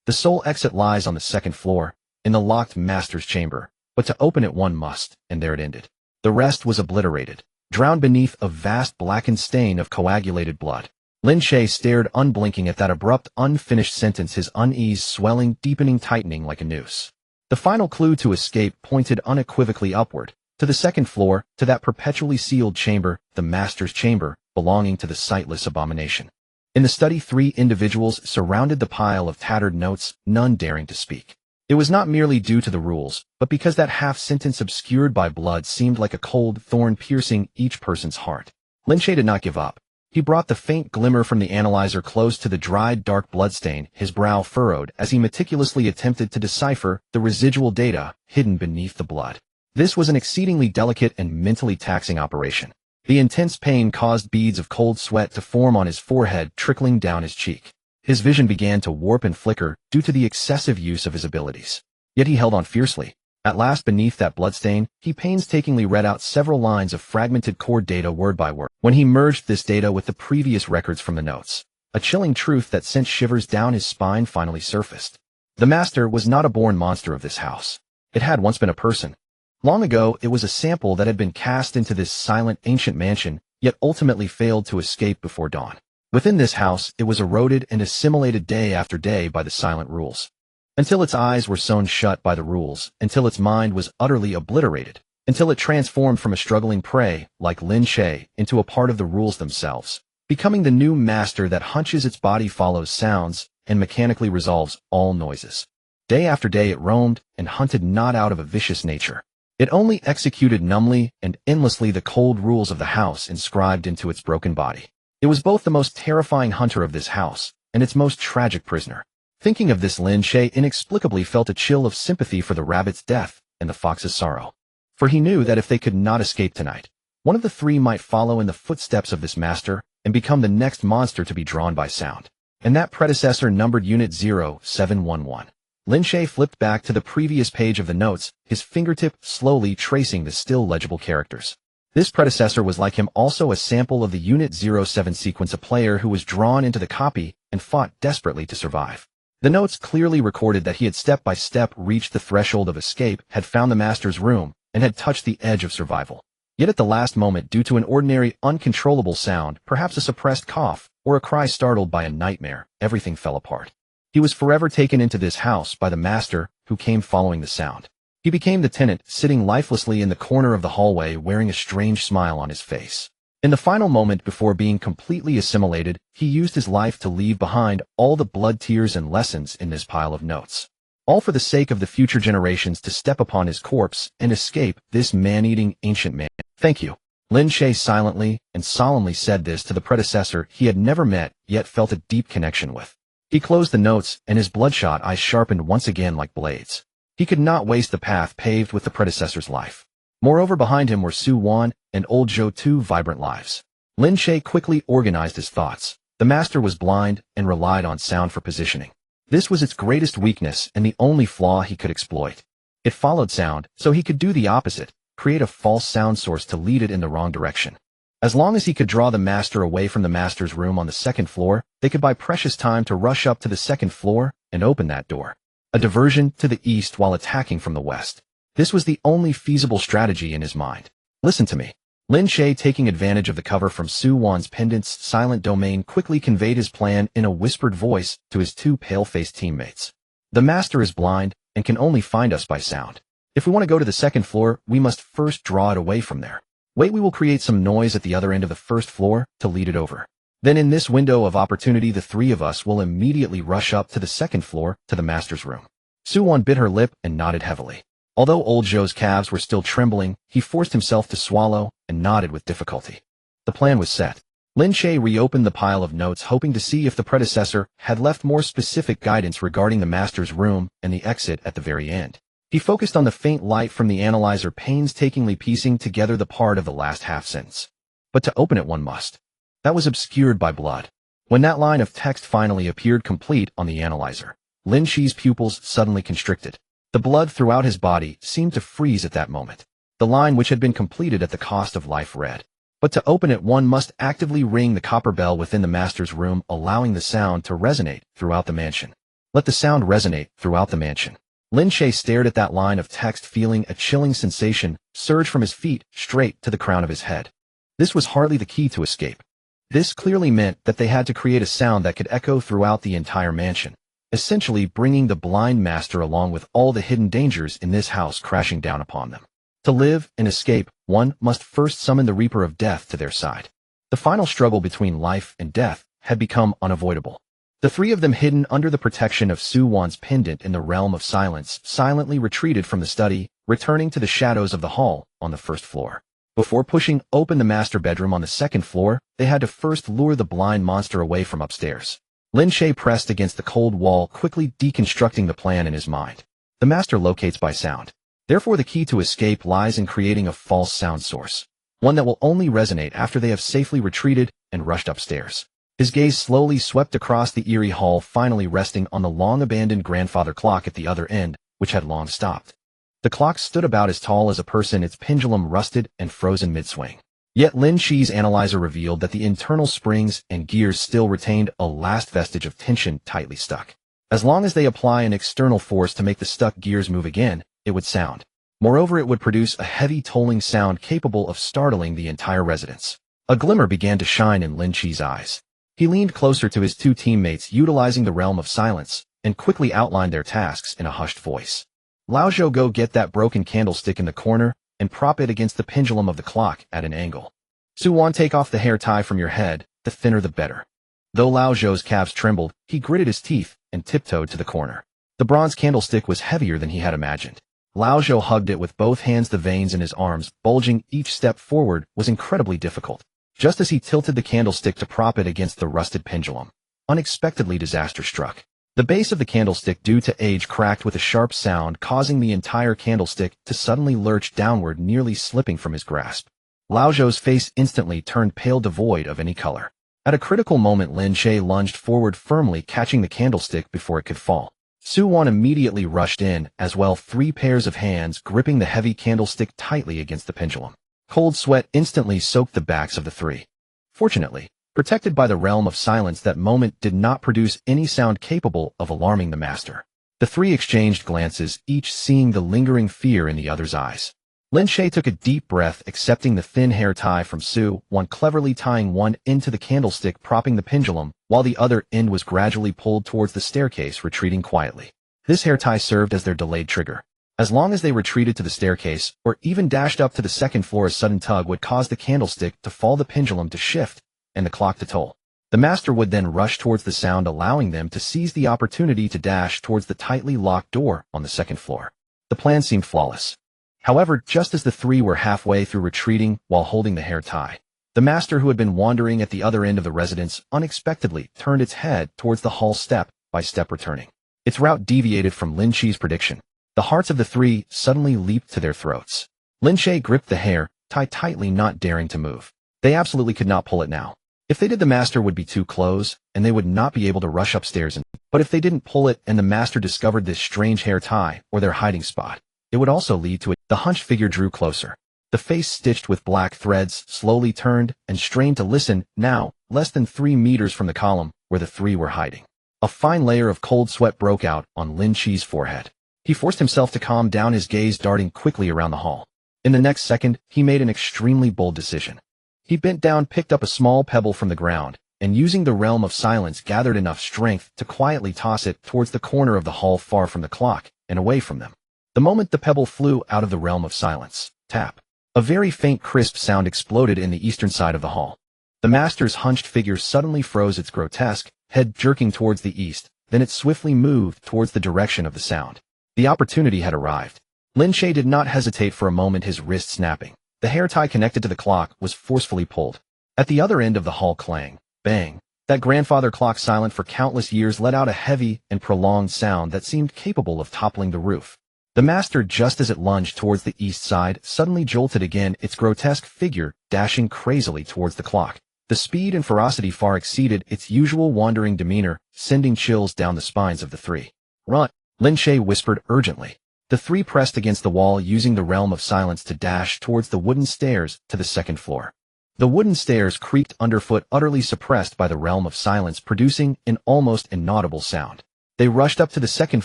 S1: The sole exit lies on the second floor, in the locked master's chamber, but to open it one must," and there it ended. The rest was obliterated, drowned beneath a vast blackened stain of coagulated blood. Lin Che stared unblinking at that abrupt, unfinished sentence, his unease swelling, deepening, tightening like a noose. The final clue to escape pointed unequivocally upward, to the second floor, to that perpetually sealed chamber, the master's chamber, belonging to the sightless abomination. In the study, 3 individuals surrounded the pile of tattered notes, none daring to speak. It was not merely due to the rules, but because that half-sentence obscured by blood seemed like a cold thorn piercing each person's heart. Lin Che did not give up. He brought the faint glimmer from the analyzer close to the dried, dark bloodstain, his brow furrowed as he meticulously attempted to decipher the residual data hidden beneath the blood. This was an exceedingly delicate and mentally taxing operation. The intense pain caused beads of cold sweat to form on his forehead, trickling down his cheek. His vision began to warp and flicker due to the excessive use of his abilities. Yet he held on fiercely. At last, beneath that bloodstain, he painstakingly read out several lines of fragmented core data word by word. When he merged this data with the previous records from the notes, a chilling truth that sent shivers down his spine finally surfaced. The master was not a born monster of this house. It had once been a person. Long ago, it was a sample that had been cast into this silent, ancient mansion, yet ultimately failed to escape before dawn. Within this house, it was eroded and assimilated day after day by the silent rules. Until its eyes were sewn shut by the rules, until its mind was utterly obliterated, until it transformed from a struggling prey, like Lin Che, into a part of the rules themselves, becoming the new master that hunches its body, follows sounds, and mechanically resolves all noises. Day after day it roamed and hunted, not out of a vicious nature. It only executed numbly and endlessly the cold rules of the house inscribed into its broken body. It was both the most terrifying hunter of this house and its most tragic prisoner. Thinking of this, Lin Che inexplicably felt a chill of sympathy for the rabbit's death and the fox's sorrow. For he knew that if they could not escape tonight, one of the 3 might follow in the footsteps of this master and become the next monster to be drawn by sound. And that predecessor numbered Unit 0711. Lin Che flipped back to the previous page of the notes, his fingertip slowly tracing the still legible characters. This predecessor was, like him, also a sample of the Unit 07 sequence, a player who was drawn into the copy and fought desperately to survive. The notes clearly recorded that he had step by step reached the threshold of escape, had found the master's room, and had touched the edge of survival. Yet at the last moment, due to an ordinary, uncontrollable sound, perhaps a suppressed cough, or a cry startled by a nightmare, everything fell apart. He was forever taken into this house by the master who came following the sound. He became the tenant, sitting lifelessly in the corner of the hallway, wearing a strange smile on his face. In the final moment before being completely assimilated, he used his life to leave behind all the blood, tears, and lessons in this pile of notes. All for the sake of the future generations to step upon his corpse and escape this man-eating ancient man. "Thank you." Lin Che silently and solemnly said this to the predecessor he had never met, yet felt a deep connection with. He closed the notes, and his bloodshot eyes sharpened once again like blades. He could not waste the path paved with the predecessor's life. Moreover, behind him were Su Wan and Old Zhou, 2 vibrant lives. Lin Che quickly organized his thoughts. The master was blind and relied on sound for positioning. This was its greatest weakness and the only flaw he could exploit. It followed sound, so he could do the opposite, create a false sound source to lead it in the wrong direction. As long as he could draw the master away from the master's room on the second floor, they could buy precious time to rush up to the second floor and open that door. A diversion to the east while attacking from the west. This was the only feasible strategy in his mind. "Listen to me." Lin Che, taking advantage of the cover from Su Wan's pendant's silent domain, quickly conveyed his plan in a whispered voice to his 2 pale-faced teammates. "The master is blind and can only find us by sound. If we want to go to the second floor, we must first draw it away from there. Wait, we will create some noise at the other end of the first floor to lead it over. Then in this window of opportunity, the three of us will immediately rush up to the second floor to the master's room. Su-won bit her lip and nodded heavily. Although old Zhou's calves were still trembling, he forced himself to swallow and nodded with difficulty. The plan was set. Lin Che reopened the pile of notes, hoping to see if the predecessor had left more specific guidance regarding the master's room and the exit at the very end. He focused on the faint light from the analyzer, painstakingly piecing together the part of the last half sentence. But to open it one must. That was obscured by blood. When that line of text finally appeared complete on the analyzer, Lin Che's pupils suddenly constricted. The blood throughout his body seemed to freeze at that moment. The line, which had been completed at the cost of life, read, "But to open it one must actively ring the copper bell within the master's room, allowing the sound to resonate throughout the mansion." Let the sound resonate throughout the mansion. Lin Che stared at that line of text, feeling a chilling sensation surge from his feet straight to the crown of his head. This was hardly the key to escape. This clearly meant that they had to create a sound that could echo throughout the entire mansion, essentially bringing the blind master along with all the hidden dangers in this house crashing down upon them. To live and escape, one must first summon the Reaper of Death to their side. The final struggle between life and death had become unavoidable. The three of them, hidden under the protection of Su-won's pendant in the realm of silence, silently retreated from the study, returning to the shadows of the hall on the first floor. Before pushing open the master bedroom on the second floor, they had to first lure the blind monster away from upstairs. Lin Che pressed against the cold wall, quickly deconstructing the plan in his mind. The master locates by sound. Therefore, the key to escape lies in creating a false sound source, one that will only resonate after they have safely retreated and rushed upstairs. His gaze slowly swept across the eerie hall, finally resting on the long-abandoned grandfather clock at the other end, which had long stopped. The clock stood about as tall as a person, its pendulum rusted and frozen mid-swing. Yet Lin Che's analyzer revealed that the internal springs and gears still retained a last vestige of tension, tightly stuck. As long as they apply an external force to make the stuck gears move again, it would sound. Moreover, it would produce a heavy tolling sound capable of startling the entire residence. A glimmer began to shine in Lin Che's eyes. He leaned closer to his two teammates, utilizing the realm of silence, and quickly outlined their tasks in a hushed voice. "Lao Zhou, go get that broken candlestick in the corner and prop it against the pendulum of the clock at an angle. Su-won, take off the hair tie from your head, the thinner the better." Though Lao Zhou's calves trembled, he gritted his teeth and tiptoed to the corner. The bronze candlestick was heavier than he had imagined. Lao Zhou hugged it with both hands, the veins in his arms bulging. Each step forward was incredibly difficult. Just as he tilted the candlestick to prop it against the rusted pendulum, unexpectedly disaster struck. The base of the candlestick, due to age, cracked with a sharp sound, causing the entire candlestick to suddenly lurch downward, nearly slipping from his grasp. Lao Zhou's face instantly turned pale, devoid of any color. At a critical moment, Lin Che lunged forward, firmly catching the candlestick before it could fall. Su-won immediately rushed in, as well, 3 pairs of hands gripping the heavy candlestick tightly against the pendulum. Cold sweat instantly soaked the backs of the three. Fortunately, protected by the realm of silence, that moment did not produce any sound capable of alarming the master. The three exchanged glances, each seeing the lingering fear in the other's eyes. Lin Che took a deep breath, accepting the thin hair tie from Su-won, cleverly tying one end to the candlestick propping the pendulum, while the other end was gradually pulled towards the staircase, retreating quietly. This hair tie served as their delayed trigger. As long as they retreated to the staircase, or even dashed up to the second floor, a sudden tug would cause the candlestick to fall, the pendulum to shift, and the clock to toll. The master would then rush towards the sound, allowing them to seize the opportunity to dash towards the tightly locked door on the second floor. The plan seemed flawless. However, just as the three were halfway through retreating while holding the hair tie, the master, who had been wandering at the other end of the residence, unexpectedly turned its head towards the hall, step by step returning. Its route deviated from Lin Che's prediction. The hearts of the three suddenly leaped to their throats. Lin Che gripped the hair tie tightly, not daring to move. They absolutely could not pull it now. If they did, the master would be too close, and they would not be able to rush upstairs. But if they didn't pull it and the master discovered this strange hair tie or their hiding spot, it would also lead to it. The hunched figure drew closer. The face, stitched with black threads, slowly turned and strained to listen, now less than 3 meters from the column where the three were hiding. A fine layer of cold sweat broke out on Lin Che's forehead. He forced himself to calm down, his gaze darting quickly around the hall. In the next second, he made an extremely bold decision. He bent down, picked up a small pebble from the ground, and using the realm of silence, gathered enough strength to quietly toss it towards the corner of the hall, far from the clock and away from them. The moment the pebble flew out of the realm of silence, tap. A very faint crisp sound exploded in the eastern side of the hall. The master's hunched figure suddenly froze, its grotesque head jerking towards the east, then it swiftly moved towards the direction of the sound. The opportunity had arrived. Lin Che did not hesitate for a moment, his wrist snapping. The hair tie connected to the clock was forcefully pulled. At the other end of the hall, clang, bang. That grandfather clock, silent for countless years, let out a heavy and prolonged sound that seemed capable of toppling the roof. The master, just as it lunged towards the east side, suddenly jolted again, its grotesque figure dashing crazily towards the clock. The speed and ferocity far exceeded its usual wandering demeanor, sending chills down the spines of the three. Run! Lin Che whispered urgently. The three pressed against the wall, using the realm of silence to dash towards the wooden stairs to the second floor. The wooden stairs creaked underfoot, utterly suppressed by the realm of silence, producing an almost inaudible sound. They rushed up to the second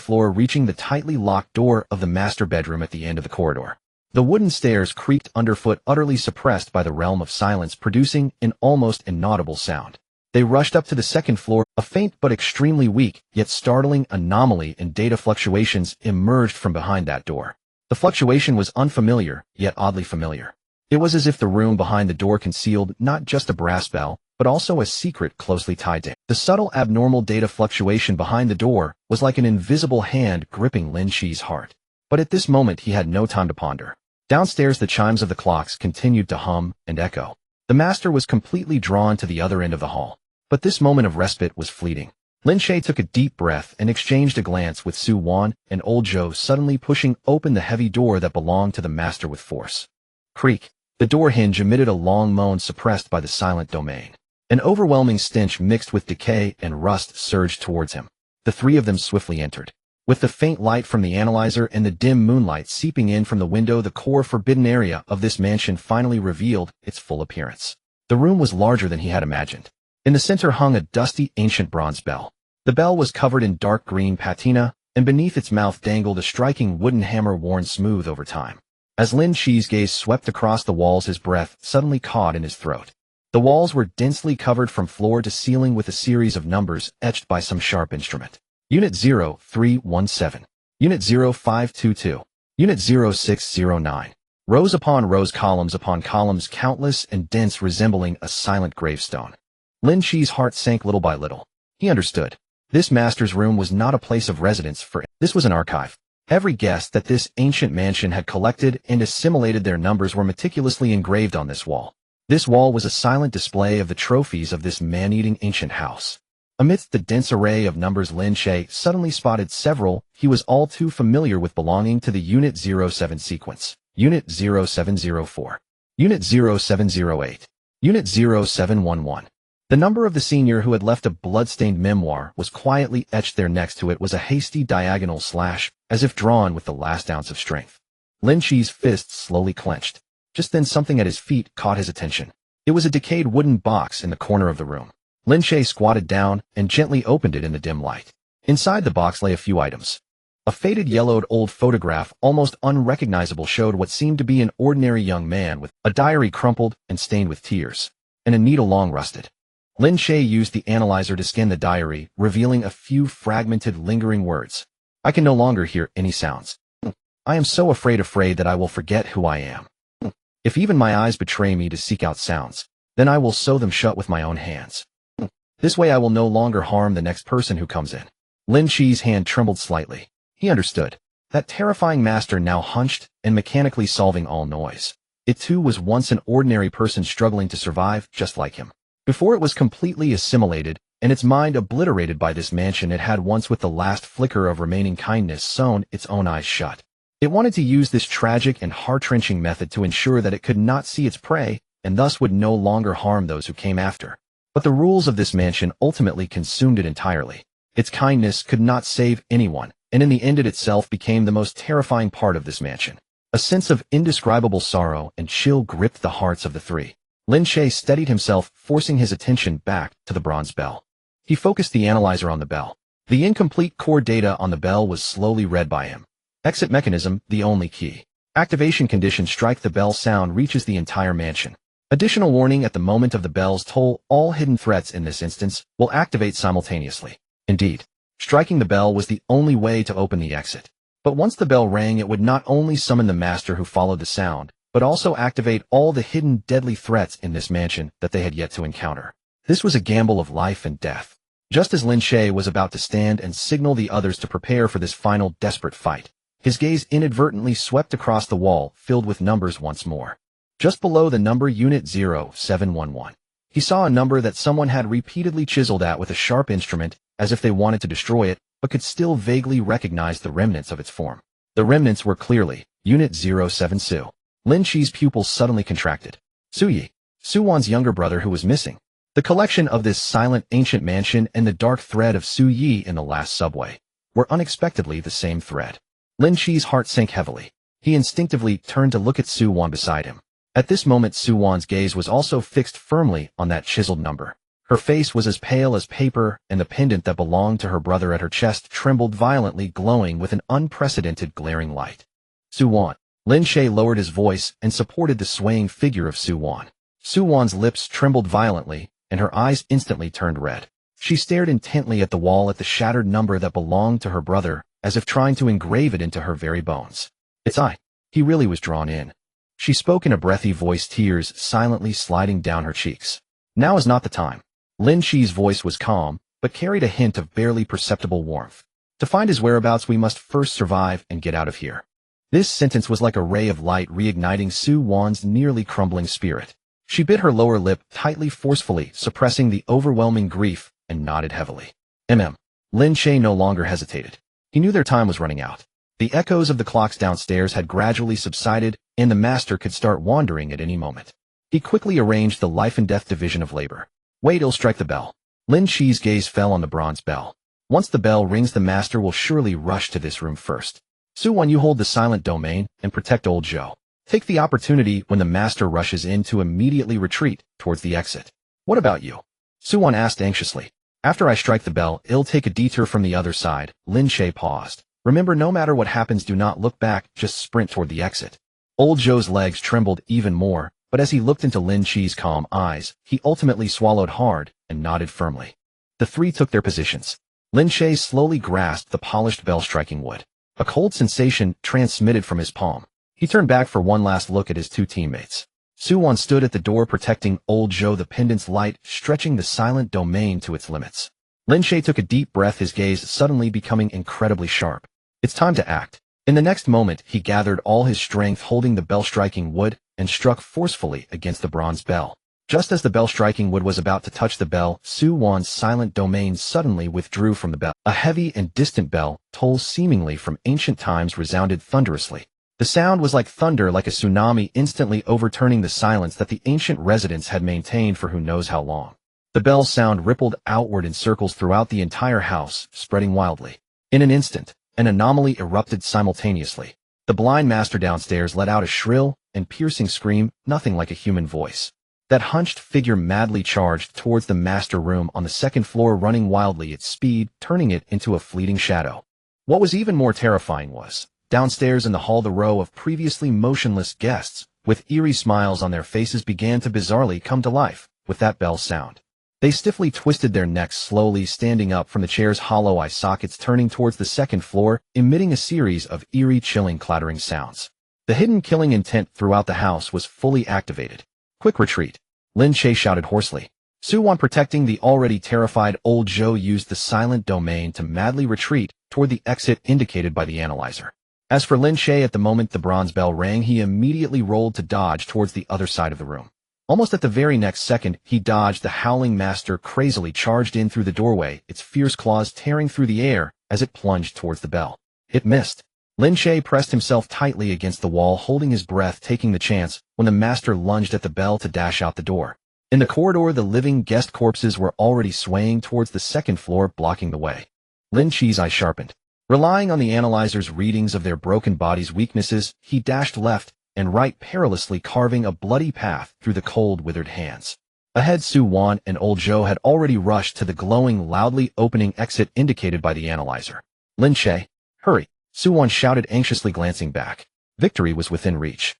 S1: floor, reaching the tightly locked door of the master bedroom at the end of the corridor. The wooden stairs creaked underfoot, utterly suppressed by the realm of silence, producing an almost inaudible sound. They rushed up to the second floor. A faint but extremely weak, yet startling anomaly in data fluctuations emerged from behind that door. The fluctuation was unfamiliar, yet oddly familiar. It was as if the room behind the door concealed not just a brass bell, but also a secret closely tied to it. The subtle abnormal data fluctuation behind the door was like an invisible hand gripping Lin Che's heart. But at this moment he had no time to ponder. Downstairs the chimes of the clocks continued to hum and echo. The master was completely drawn to the other end of the hall. But this moment of respite was fleeting. Lin Che took a deep breath and exchanged a glance with Su Wan and Old Joe, suddenly pushing open the heavy door that belonged to the master with force. Creak. The door hinge emitted a long moan suppressed by the silent domain. An overwhelming stench mixed with decay and rust surged towards him. The three of them swiftly entered. With the faint light from the analyzer and the dim moonlight seeping in from the window, the core forbidden area of this mansion finally revealed its full appearance. The room was larger than he had imagined. In the center hung a dusty, ancient bronze bell. The bell was covered in dark green patina, and beneath its mouth dangled a striking wooden hammer worn smooth over time. As Lin Che's gaze swept across the walls, his breath suddenly caught in his throat. The walls were densely covered from floor to ceiling with a series of numbers etched by some sharp instrument. Unit 0317. Unit 0522. Unit 0609. Rows upon rows, columns upon columns, countless and dense, resembling a silent gravestone. Lin Che's heart sank little by little. He understood. This master's room was not a place of residence for this was an archive. Every guest that this ancient mansion had collected and assimilated, their numbers were meticulously engraved on this wall. This wall was a silent display of the trophies of this man-eating ancient house. Amidst the dense array of numbers, Lin Che suddenly spotted several he was all too familiar with, belonging to the Unit 07 sequence. Unit 0704. Unit 0708. Unit 0711. The number of the senior who had left a blood-stained memoir was quietly etched there. Next to it was a hasty diagonal slash, as if drawn with the last ounce of strength. Lin Che's fists slowly clenched. Just then something at his feet caught his attention. It was a decayed wooden box in the corner of the room. Lin Che squatted down and gently opened it in the dim light. Inside the box lay a few items. A faded, yellowed old photograph, almost unrecognizable, showed what seemed to be an ordinary young man with a diary crumpled and stained with tears, and a needle long rusted. Lin Che used the analyzer to scan the diary, revealing a few fragmented, lingering words. I can no longer hear any sounds. I am so afraid that I will forget who I am. If even my eyes betray me to seek out sounds, then I will sew them shut with my own hands. This way I will no longer harm the next person who comes in. Lin Che's hand trembled slightly. He understood. That terrifying master now hunched and mechanically solving all noise. It too was once an ordinary person struggling to survive just like him. Before it was completely assimilated and its mind obliterated by this mansion, it had once, with the last flicker of remaining kindness, sewn its own eyes shut. It wanted to use this tragic and heart-wrenching method to ensure that it could not see its prey and thus would no longer harm those who came after. But the rules of this mansion ultimately consumed it entirely. Its kindness could not save anyone, and in the end it itself became the most terrifying part of this mansion. A sense of indescribable sorrow and chill gripped the hearts of the three. Lin Che steadied himself, forcing his attention back to the bronze bell. He focused the analyzer on the bell. The incomplete core data on the bell was slowly read by him. Exit mechanism, the only key. Activation condition: strike the bell sound reaches the entire mansion. Additional warning: at the moment of the bell's toll, all hidden threats in this instance will activate simultaneously. Indeed, striking the bell was the only way to open the exit. But once the bell rang, it would not only summon the master who followed the sound, but also activate all the hidden deadly threats in this mansion that they had yet to encounter. This was a gamble of life and death. Just as Lin Che was about to stand and signal the others to prepare for this final desperate fight, his gaze inadvertently swept across the wall filled with numbers once more. Just below the number Unit 0711, he saw a number that someone had repeatedly chiseled at with a sharp instrument, as if they wanted to destroy it, but could still vaguely recognize the remnants of its form. The remnants were clearly Unit 07 Su. Lin Che's pupils suddenly contracted. Su Yi, Su Wan's younger brother who was missing. The collection of this silent ancient mansion and the dark thread of Su Yi in the last subway were unexpectedly the same thread. Lin Che's heart sank heavily. He instinctively turned to look at Su Wan beside him. At this moment Su Wan's gaze was also fixed firmly on that chiseled number. Her face was as pale as paper, and the pendant that belonged to her brother at her chest trembled violently, glowing with an unprecedented glaring light. Su Wan. Lin Che lowered his voice and supported the swaying figure of Su Wan. Su Wan's lips trembled violently, and her eyes instantly turned red. She stared intently at the wall at the shattered number that belonged to her brother, as if trying to engrave it into her very bones. It's I. He really was drawn in. She spoke in a breathy voice, tears silently sliding down her cheeks. Now is not the time. Lin Che's voice was calm, but carried a hint of barely perceptible warmth. To find his whereabouts we must first survive and get out of here. This sentence was like a ray of light reigniting Su Wan's nearly crumbling spirit. She bit her lower lip tightly, forcefully suppressing the overwhelming grief, and nodded heavily. Lin Che no longer hesitated. He knew their time was running out. The echoes of the clocks downstairs had gradually subsided, and the master could start wandering at any moment. He quickly arranged the life and death division of labor. Wait, he'll strike the bell. Lin Che's gaze fell on the bronze bell. Once the bell rings, the master will surely rush to this room first. Su Wan, you hold the silent domain and protect old Zhou. Take the opportunity when the master rushes in to immediately retreat towards the exit. What about you? Su Wan asked anxiously. After I strike the bell, it'll take a detour from the other side. Lin Che paused. Remember, no matter what happens, do not look back, just sprint toward the exit. Old Zhou's legs trembled even more, but as he looked into Lin Che's calm eyes, he ultimately swallowed hard and nodded firmly. The three took their positions. Lin Che slowly grasped the polished bell-striking wood. A cold sensation transmitted from his palm. He turned back for one last look at his two teammates. Su Wan stood at the door protecting old Zhou, the pendant's light stretching the silent domain to its limits. Lin Che took a deep breath, his gaze suddenly becoming incredibly sharp. It's time to act. In the next moment, he gathered all his strength holding the bell-striking wood and struck forcefully against the bronze bell. Just as the bell-striking wood was about to touch the bell, Su Wan's silent domain suddenly withdrew from the bell. A heavy and distant bell, toll seemingly from ancient times, resounded thunderously. The sound was like thunder, like a tsunami, instantly overturning the silence that the ancient residents had maintained for who knows how long. The bell's sound rippled outward in circles throughout the entire house, spreading wildly. In an instant, an anomaly erupted simultaneously. The blind master downstairs let out a shrill and piercing scream, nothing like a human voice. That hunched figure madly charged towards the master room on the second floor, running wildly at speed, turning it into a fleeting shadow. What was even more terrifying was, downstairs in the hall, the row of previously motionless guests, with eerie smiles on their faces, began to bizarrely come to life with that bell sound. They stiffly twisted their necks, slowly standing up from the chair's hollow eye sockets, turning towards the second floor, emitting a series of eerie, chilling, clattering sounds. The hidden killing intent throughout the house was fully activated. Quick retreat! Lin Che shouted hoarsely. Su Wan, protecting the already terrified old Zhou, used the silent domain to madly retreat toward the exit indicated by the analyzer. As for Lin Che, at the moment the bronze bell rang, he immediately rolled to dodge towards the other side of the room. Almost at the very next second, he dodged the howling master, crazily charged in through the doorway, its fierce claws tearing through the air as it plunged towards the bell. It missed. Lin Che pressed himself tightly against the wall, holding his breath, taking the chance, when the master lunged at the bell to dash out the door. In the corridor, the living guest corpses were already swaying towards the second floor, blocking the way. Lin Che's eye sharpened. Relying on the analyzer's readings of their broken bodies' weaknesses, he dashed left and right, perilously carving a bloody path through the cold, withered hands. Ahead, Su Wan and old Zhou had already rushed to the glowing, loudly opening exit indicated by the analyzer. Lin Che, hurry! Su Wan shouted anxiously, glancing back. Victory was within reach.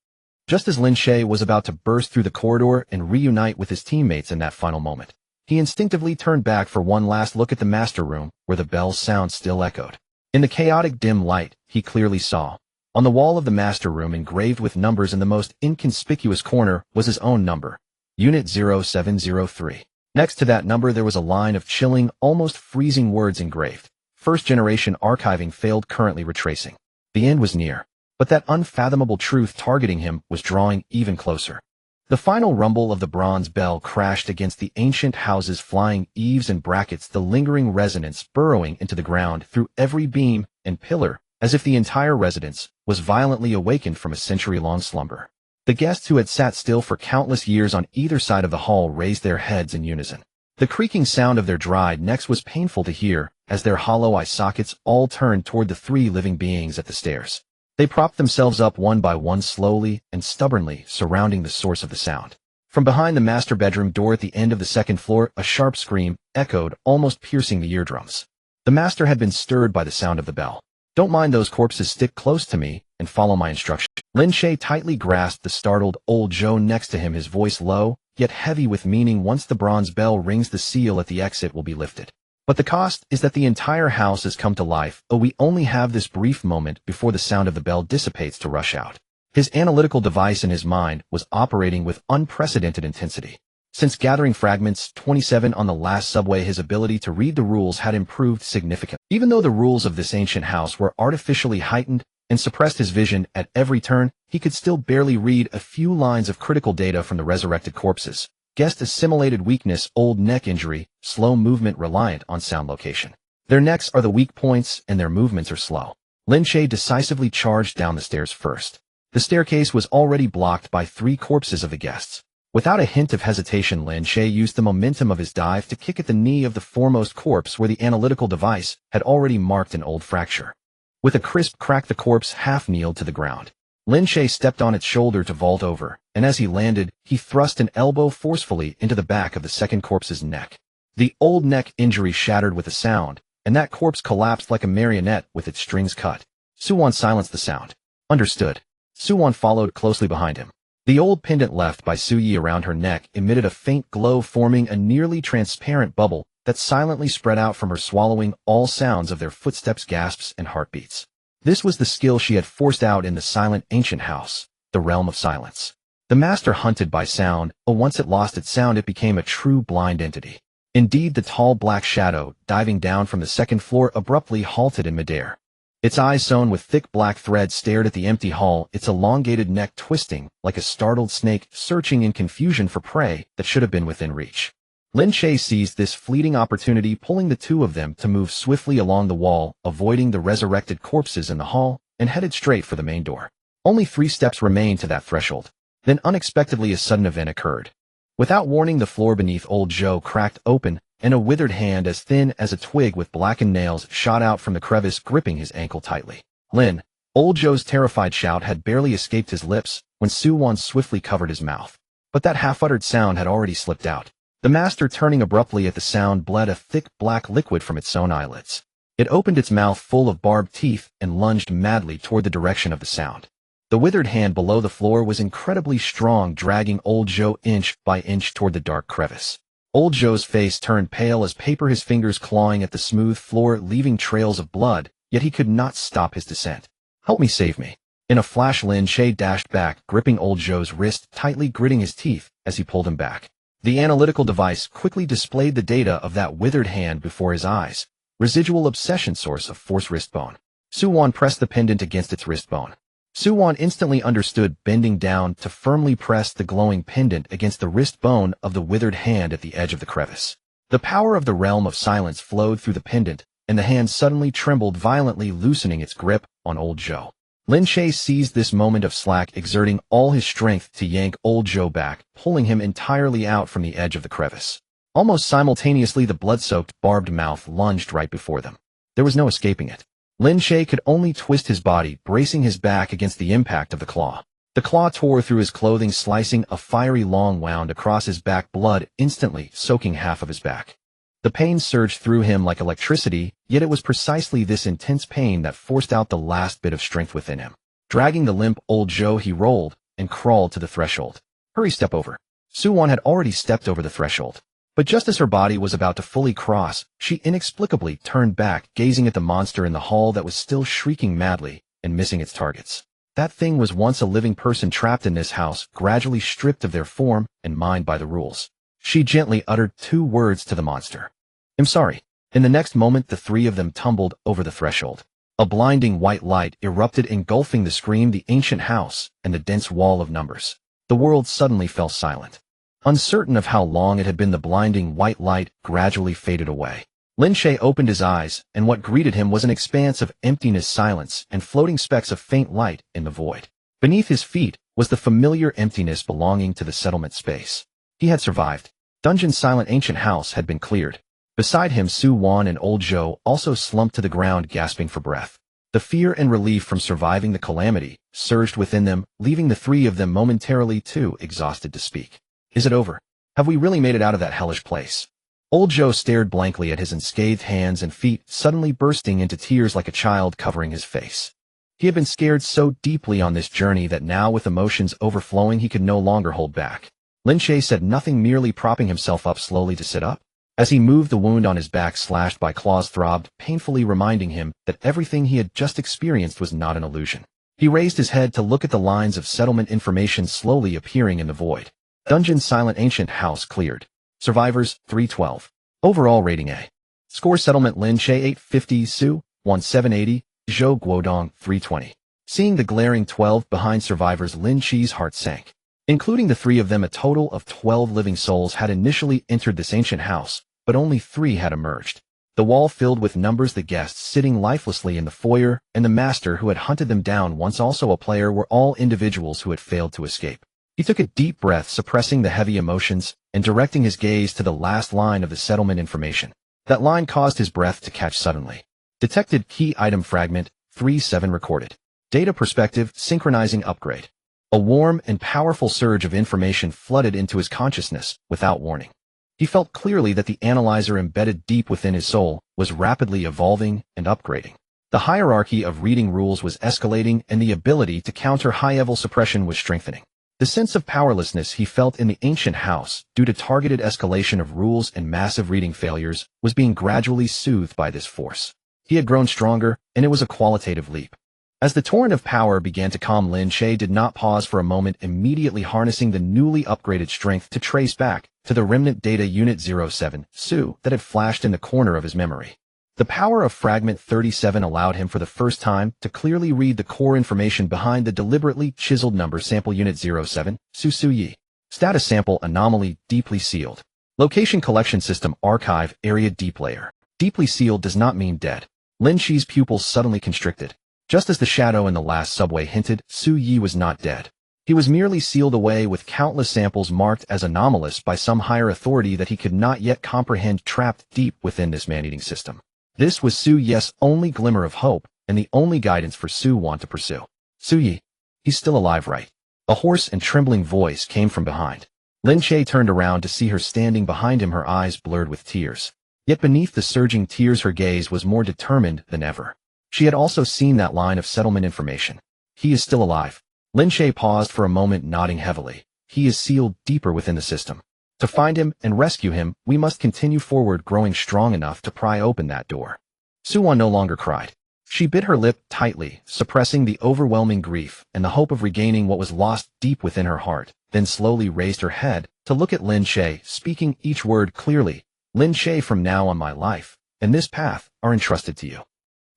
S1: Just as Lin Che was about to burst through the corridor and reunite with his teammates in that final moment, he instinctively turned back for one last look at the master room, where the bell's sound still echoed. In the chaotic dim light, he clearly saw On the wall of the master room, engraved with numbers in the most inconspicuous corner, was his own number, Unit 0703. Next to that number there was a line of chilling, almost freezing words engraved. First generation archiving failed, currently retracing. The end was near. But that unfathomable truth targeting him was drawing even closer. The final rumble of the bronze bell crashed against the ancient house's flying eaves and brackets, the lingering resonance burrowing into the ground through every beam and pillar, as if the entire residence was violently awakened from a century-long slumber. The guests who had sat still for countless years on either side of the hall raised their heads in unison. The creaking sound of their dried necks was painful to hear, as their hollow eye sockets all turned toward the three living beings at the stairs. They propped themselves up one by one, slowly and stubbornly, surrounding the source of the sound. From behind the master bedroom door at the end of the second floor, a sharp scream echoed, almost piercing the eardrums. The master had been stirred by the sound of the bell. "Don't mind those corpses, stick close to me and follow my instructions." Lin Che tightly grasped the startled old Joe next to him, his voice low, yet heavy with meaning. "Once the bronze bell rings, the seal at the exit will be lifted. But the cost is that the entire house has come to life. Oh, we only have this brief moment before the sound of the bell dissipates to rush out." His analytical device in his mind was operating with unprecedented intensity. Since gathering fragments 27 on the last subway, his ability to read the rules had improved significantly. Even though the rules of this ancient house were artificially heightened and suppressed his vision at every turn, he could still barely read a few lines of critical data from the resurrected corpses. Guest assimilated weakness, old neck injury, slow movement reliant on sound location. Their necks are the weak points and their movements are slow. Lin Che decisively charged down the stairs first. The staircase was already blocked by 3 corpses of the guests. Without a hint of hesitation, Lin Che used the momentum of his dive to kick at the knee of the foremost corpse where the analytical device had already marked an old fracture. With a crisp crack, the corpse half-kneeled to the ground. Lin Che stepped on its shoulder to vault over, and as he landed, he thrust an elbow forcefully into the back of the second corpse's neck. The old neck injury shattered with a sound, and that corpse collapsed like a marionette with its strings cut. Suwon silenced the sound. "Understood." Suwon followed closely behind him. The old pendant left by Suyi around her neck emitted a faint glow, forming a nearly transparent bubble that silently spread out from her, swallowing all sounds of their footsteps, gasps, and heartbeats. This was the skill she had forced out in the silent ancient house, the realm of silence. The master hunted by sound, but once it lost its sound, it became a true blind entity. Indeed, the tall black shadow, diving down from the second floor, abruptly halted in midair. Its eyes sewn with thick black threads stared at the empty hall, its elongated neck twisting like a startled snake searching in confusion for prey that should have been within reach. Lin Che seized this fleeting opportunity, pulling the two of them to move swiftly along the wall, avoiding the resurrected corpses in the hall, and headed straight for the main door. Only 3 steps remained to that threshold. Then unexpectedly a sudden event occurred. Without warning, the floor beneath old Joe cracked open, and a withered hand as thin as a twig with blackened nails shot out from the crevice, gripping his ankle tightly. "Lin!" Old Joe's terrified shout had barely escaped his lips when Suwon swiftly covered his mouth. But that half-uttered sound had already slipped out. The master, turning abruptly at the sound, bled a thick black liquid from its sewn eyelids. It opened its mouth full of barbed teeth and lunged madly toward the direction of the sound. The withered hand below the floor was incredibly strong, dragging old Joe inch by inch toward the dark crevice. Old Joe's face turned pale as paper, his fingers clawing at the smooth floor, leaving trails of blood, yet he could not stop his descent. "Help me, save me." In a flash, Lin Che dashed back, gripping old Joe's wrist tightly, gritting his teeth as he pulled him back. The analytical device quickly displayed the data of that withered hand before his eyes. Residual obsession, source of force, wrist bone. Suwon pressed the pendant against its wrist bone. Suwon instantly understood, bending down to firmly press the glowing pendant against the wrist bone of the withered hand at the edge of the crevice. The power of the realm of silence flowed through the pendant, and the hand suddenly trembled violently, loosening its grip on old Joe. Lin Che seized this moment of slack, exerting all his strength to yank old Joe back, pulling him entirely out from the edge of the crevice. Almost simultaneously, the blood-soaked, barbed mouth lunged right before them. There was no escaping it. Lin Che could only twist his body, bracing his back against the impact of the claw. The claw tore through his clothing, slicing a fiery long wound across his back, blood instantly soaking half of his back. The pain surged through him like electricity, yet it was precisely this intense pain that forced out the last bit of strength within him. Dragging the limp old Joe, he rolled and crawled to the threshold. "Hurry, step over." Suwon had already stepped over the threshold. But just as her body was about to fully cross, she inexplicably turned back, gazing at the monster in the hall that was still shrieking madly, and missing its targets. That thing was once a living person trapped in this house, gradually stripped of their form and mined by the rules. She gently uttered 2 words to the monster. "I'm sorry." In the next moment, the 3 of them tumbled over the threshold. A blinding white light erupted, engulfing the scream, the ancient house, and the dense wall of numbers. The world suddenly fell silent. Uncertain of how long it had been, the blinding white light gradually faded away. Lin Che opened his eyes, and what greeted him was an expanse of emptiness, silence, and floating specks of faint light in the void. Beneath his feet was the familiar emptiness belonging to the settlement space. He had survived. Dungeon's silent ancient house had been cleared. Beside him, Su Wan and Old Zhou also slumped to the ground, gasping for breath. The fear and relief from surviving the calamity surged within them, leaving the 3 of them momentarily too exhausted to speak. "Is it over? Have we really made it out of that hellish place?" Old Zhou stared blankly at his unscathed hands and feet, suddenly bursting into tears like a child covering his face. He had been scared so deeply on this journey that now, with emotions overflowing, he could no longer hold back. Lin Che said nothing, merely propping himself up slowly to sit up. As he moved, the wound on his back, slashed by claws, throbbed, painfully reminding him that everything he had just experienced was not an illusion. He raised his head to look at the lines of settlement information slowly appearing in the void. Dungeon's silent ancient house cleared. Survivors, 312. Overall rating A. Score: settlement Lin Che 850, Su, 1780, Zhou Guodong 320. Seeing the glaring 12 behind survivors, Lin Che's heart sank. Including the 3 of them, a total of 12 living souls had initially entered this ancient house, but only 3 had emerged. The wall filled with numbers, the guests sitting lifelessly in the foyer, and the master who had hunted them down, once also a player, were all individuals who had failed to escape. He took a deep breath, suppressing the heavy emotions, and directing his gaze to the last line of the settlement information. That line caused his breath to catch suddenly. Detected key item fragment, 3-7 recorded. Data perspective, synchronizing upgrade. A warm and powerful surge of information flooded into his consciousness without warning. He felt clearly that the analyzer embedded deep within his soul was rapidly evolving and upgrading. The hierarchy of reading rules was escalating, and the ability to counter high-level suppression was strengthening. The sense of powerlessness he felt in the ancient house, due to targeted escalation of rules and massive reading failures, was being gradually soothed by this force. He had grown stronger, and it was a qualitative leap. As the torrent of power began to calm, Lin Che did not pause for a moment, immediately harnessing the newly upgraded strength to trace back to the remnant data unit 07, Su, that had flashed in the corner of his memory. The power of fragment 37 allowed him for the first time to clearly read the core information behind the deliberately chiseled number. Sample unit 07, Su Su Yi. Status: sample anomaly deeply sealed. Location: collection system archive area deep layer. Deeply sealed does not mean dead. Lin Che's pupils suddenly constricted. Just as the shadow in the last subway hinted, Su Yi was not dead. He was merely sealed away with countless samples marked as anomalous by some higher authority that he could not yet comprehend, trapped deep within this man-eating system. This was Su Yi's only glimmer of hope, and the only guidance for Su Wan to pursue. "Su Yi, he's still alive, right?" A hoarse and trembling voice came from behind. Lin Che turned around to see her standing behind him, her eyes blurred with tears. Yet beneath the surging tears, her gaze was more determined than ever. She had also seen that line of settlement information. "He is still alive." Lin Che paused for a moment, nodding heavily. "He is sealed deeper within the system. To find him and rescue him, we must continue forward, growing strong enough to pry open that door." Su Wan no longer cried. She bit her lip tightly, suppressing the overwhelming grief and the hope of regaining what was lost deep within her heart, then slowly raised her head to look at Lin Che, speaking each word clearly. "Lin Che, from now on, my life and this path are entrusted to you.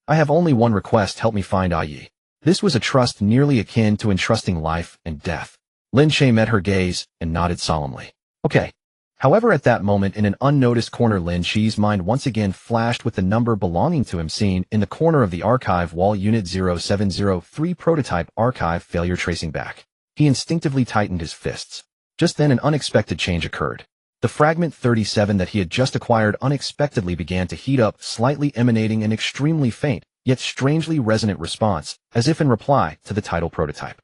S1: I have only one request: help me find Yi." This was a trust nearly akin to entrusting life and death. Lin Che met her gaze and nodded solemnly. "Okay." However, at that moment, in an unnoticed corner, Lin Che's mind once again flashed with the number belonging to him, seen in the corner of the archive wall, unit 0703, prototype archive failure tracing back. He instinctively tightened his fists. Just then, an unexpected change occurred. The fragment 37 that he had just acquired unexpectedly began to heat up, slightly emanating an extremely faint, yet strangely resonant response, as if in reply to the title prototype.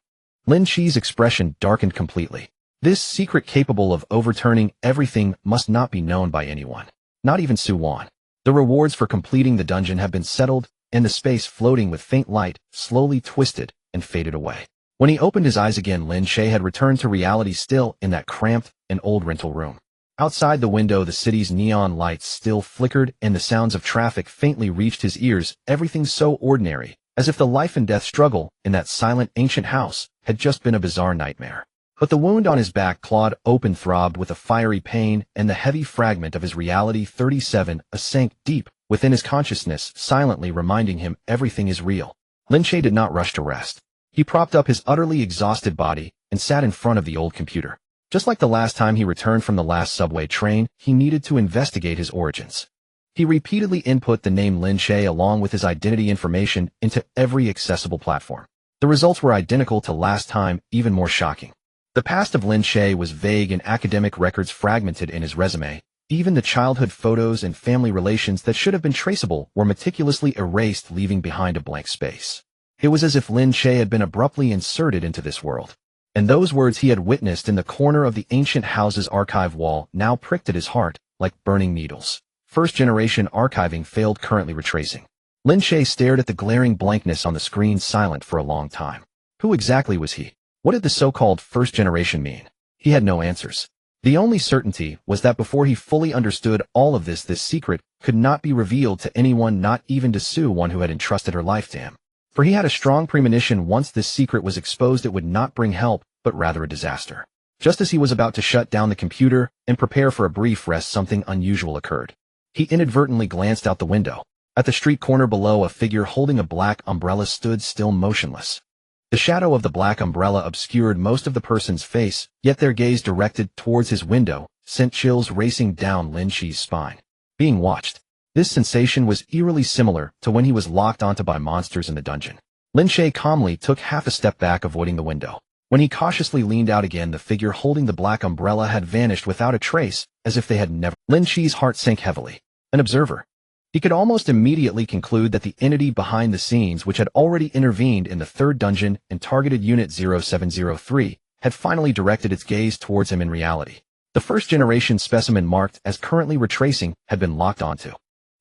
S1: Lin Che's expression darkened completely. This secret capable of overturning everything must not be known by anyone, not even Su Wan. The rewards for completing the dungeon have been settled, and the space floating with faint light slowly twisted and faded away. When he opened his eyes again, Lin Che had returned to reality, still in that cramped and old rental room. Outside the window, the city's neon lights still flickered, and the sounds of traffic faintly reached his ears, everything so ordinary, as if the life and death struggle in that silent ancient house had just been a bizarre nightmare. But the wound on his back clawed open throbbed with a fiery pain, and the heavy fragment of his reality 37 sank deep within his consciousness, silently reminding him everything is real. Lin Che did not rush to rest. He propped up his utterly exhausted body and sat in front of the old computer. Just like the last time he returned from the last subway train, he needed to investigate his origins. He repeatedly input the name Lin Che along with his identity information into every accessible platform. The results were identical to last time, even more shocking. The past of Lin Che was vague and academic records fragmented in his resume. Even the childhood photos and family relations that should have been traceable were meticulously erased, leaving behind a blank space. It was as if Lin Che had been abruptly inserted into this world. And those words he had witnessed in the corner of the ancient house's archive wall now pricked at his heart like burning needles. First-generation archiving failed, currently retracing. Lin Che stared at the glaring blankness on the screen, silent for a long time. Who exactly was he? What did the so-called first generation mean? He had no answers. The only certainty was that before he fully understood all of this secret could not be revealed to anyone, not even to Sue, one who had entrusted her life to him. For he had a strong premonition once this secret was exposed it would not bring help, but rather a disaster. Just as he was about to shut down the computer and prepare for a brief rest, something unusual occurred. He inadvertently glanced out the window. At the street corner below, a figure holding a black umbrella stood still, motionless. The shadow of the black umbrella obscured most of the person's face, yet their gaze directed towards his window sent chills racing down Lin Che's spine. Being watched. This sensation was eerily similar to when he was locked onto by monsters in the dungeon. Lin Che calmly took half a step back, avoiding the window. When he cautiously leaned out again, the figure holding the black umbrella had vanished without a trace, as if they had never. Lin Che's heart sank heavily. An observer. He could almost immediately conclude that the entity behind the scenes, which had already intervened in the third dungeon and targeted Unit 0703, had finally directed its gaze towards him in reality. The first-generation specimen marked as currently retracing had been locked onto.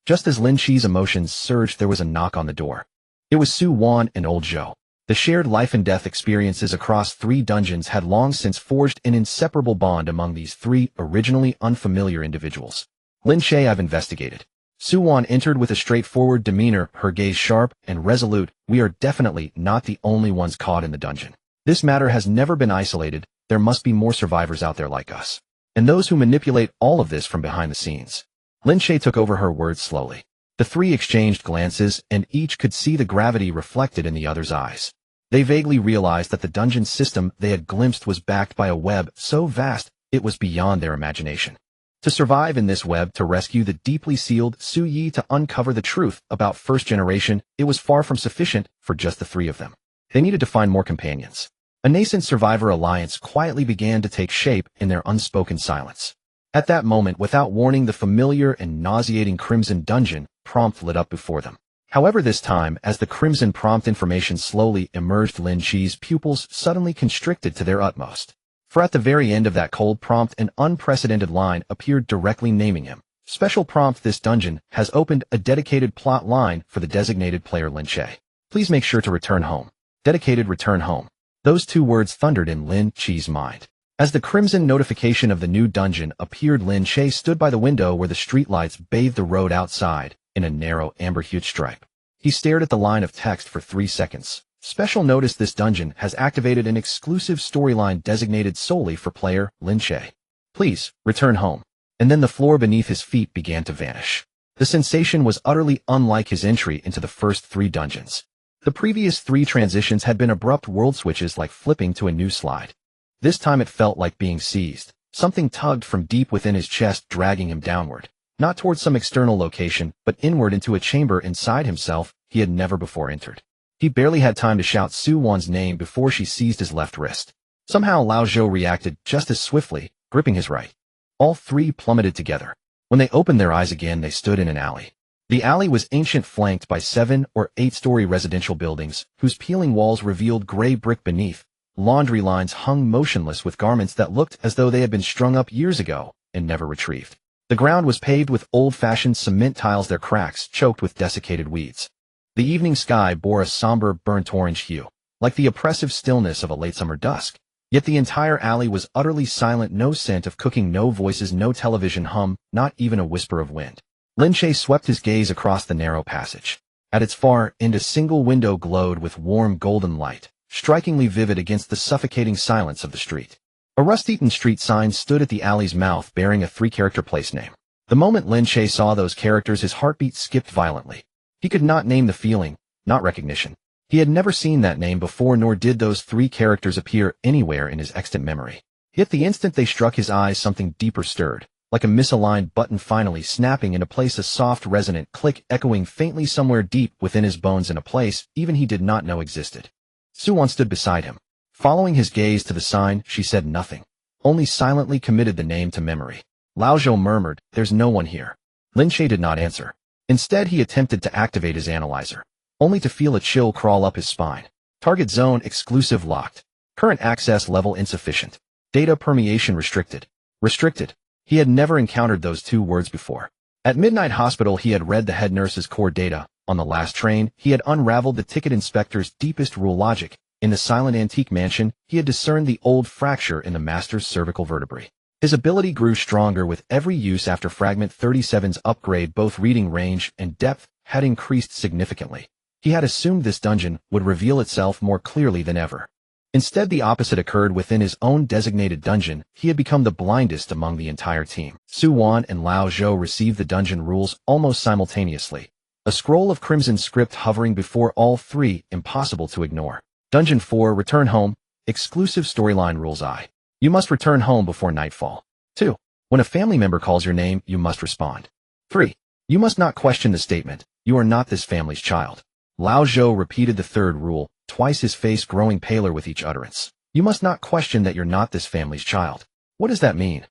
S1: Just as Lin Che's emotions surged, there was a knock on the door. It was Su Wan and Old Zhou. The shared life and death experiences across 3 dungeons had long since forged an inseparable bond among these 3 originally unfamiliar individuals. Lin Che, I've investigated. Su Wan entered with a straightforward demeanor, her gaze sharp and resolute. We are definitely not the only ones caught in the dungeon. This matter has never been isolated. There must be more survivors out there like us. And those who manipulate all of this from behind the scenes. Lin Che took over her words slowly. The 3 exchanged glances, and each could see the gravity reflected in the other's eyes. They vaguely realized that the dungeon system they had glimpsed was backed by a web so vast it was beyond their imagination. To survive in this web, to rescue the deeply sealed Su Yi, to uncover the truth about first generation, it was far from sufficient for just the 3 of them. They needed to find more companions. A nascent survivor alliance quietly began to take shape in their unspoken silence. At that moment, without warning, the familiar and nauseating Crimson Dungeon prompt lit up before them. However, this time, as the Crimson prompt information slowly emerged, Lin Che's pupils suddenly constricted to their utmost. For at the very end of that cold prompt, an unprecedented line appeared directly naming him. Special prompt: this dungeon has opened a dedicated plot line for the designated player Lin Che. Please make sure to return home. Dedicated return home. Those 2 words thundered in Lin Che's mind. As the crimson notification of the new dungeon appeared, Lin Che stood by the window where the streetlights bathed the road outside in a narrow amber-hued stripe. He stared at the line of text for 3 seconds. Special notice: this dungeon has activated an exclusive storyline designated solely for player Lin Che. Please, return home. And then the floor beneath his feet began to vanish. The sensation was utterly unlike his entry into the first 3 dungeons. The previous 3 transitions had been abrupt world switches, like flipping to a new slide. This time it felt like being seized. Something tugged from deep within his chest, dragging him downward. Not towards some external location, but inward into a chamber inside himself he had never before entered. He barely had time to shout Su Wan's name before she seized his left wrist. Somehow Lao Zhou reacted just as swiftly, gripping his right. All 3 plummeted together. When they opened their eyes again, they stood in an alley. The alley was ancient, flanked by 7 or 8-story residential buildings, whose peeling walls revealed gray brick beneath. Laundry lines hung motionless with garments that looked as though they had been strung up years ago and never retrieved. The ground was paved with old-fashioned cement tiles, their cracks choked with desiccated weeds. The evening sky bore a somber, burnt orange hue, like the oppressive stillness of a late summer dusk. Yet the entire alley was utterly silent, no scent of cooking, no voices, no television hum, not even a whisper of wind. Lin Che swept his gaze across the narrow passage. At its far end, a single window glowed with warm golden light, strikingly vivid against the suffocating silence of the street. A rust-eaten street sign stood at the alley's mouth bearing a 3-character place name. The moment Lin Che saw those characters, his heartbeat skipped violently. He could not name the feeling, not recognition. He had never seen that name before, nor did those 3 characters appear anywhere in his extant memory. Yet the instant they struck his eyes, something deeper stirred, like a misaligned button finally snapping into place, a soft resonant click echoing faintly somewhere deep within his bones, in a place even he did not know existed. Su-won stood beside him. Following his gaze to the sign, she said nothing, only silently committed the name to memory. Lao Zhou murmured, "There's no one here." Lin Che did not answer. Instead, he attempted to activate his analyzer, only to feel a chill crawl up his spine. Target zone exclusive locked. Current access level insufficient. Data permeation restricted. Restricted. He had never encountered those 2 words before. At Midnight Hospital, he had read the head nurse's core data. On the last train, he had unraveled the ticket inspector's deepest rule logic. In the silent antique mansion, he had discerned the old fracture in the master's cervical vertebrae. His ability grew stronger with every use after Fragment 37's upgrade. Both reading range and depth had increased significantly. He had assumed this dungeon would reveal itself more clearly than ever. Instead, the opposite occurred within his own designated dungeon. He had become the blindest among the entire team. Su-won and Lao Zhou received the dungeon rules almost simultaneously. A scroll of crimson script hovering before all 3, impossible to ignore. Dungeon 4, Return Home. Exclusive storyline rules I. You must return home before nightfall. 2. When a family member calls your name, you must respond. 3. You must not question the statement, "You are not this family's child." Lao Zhou repeated the 3rd rule, twice, his face growing paler with each utterance. You must not question that you're not this family's child. What does that mean?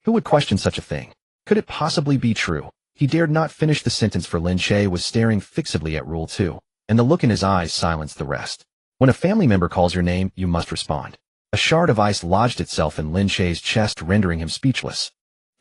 S1: Who would question such a thing? Could it possibly be true? He dared not finish the sentence, for Lin Che was staring fixedly at Rule 2, and the look in his eyes silenced the rest. When a family member calls your name, you must respond. A shard of ice lodged itself in Lin Che's chest, rendering him speechless.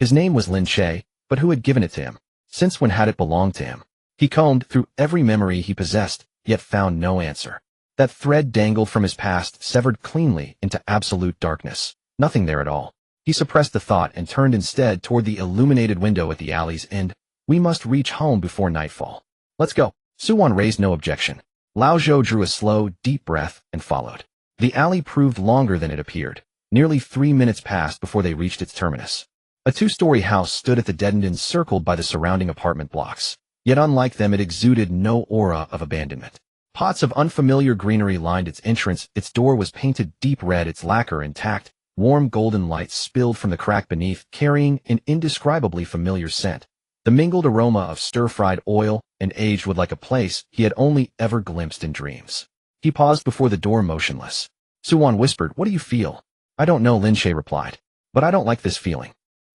S1: His name was Lin Che, but who had given it to him? Since when had it belonged to him? He combed through every memory he possessed, yet found no answer. That thread dangled from his past, severed cleanly into absolute darkness. Nothing there at all. He suppressed the thought and turned instead toward the illuminated window at the alley's end. We must reach home before nightfall. Let's go. Su-won raised no objection. Lao Zhou drew a slow, deep breath and followed. The alley proved longer than it appeared. Nearly 3 minutes passed before they reached its terminus. A 2-story house stood at the dead end, encircled by the surrounding apartment blocks. Yet unlike them, it exuded no aura of abandonment. Pots of unfamiliar greenery lined its entrance. Its door was painted deep red, its lacquer intact. Warm golden light spilled from the crack beneath, carrying an indescribably familiar scent. The mingled aroma of stir-fried oil and aged wood, like a place he had only ever glimpsed in dreams. He paused before the door, motionless. Su-won whispered, "What do you feel?" "I don't know," Lin Che replied. "But I don't like this feeling."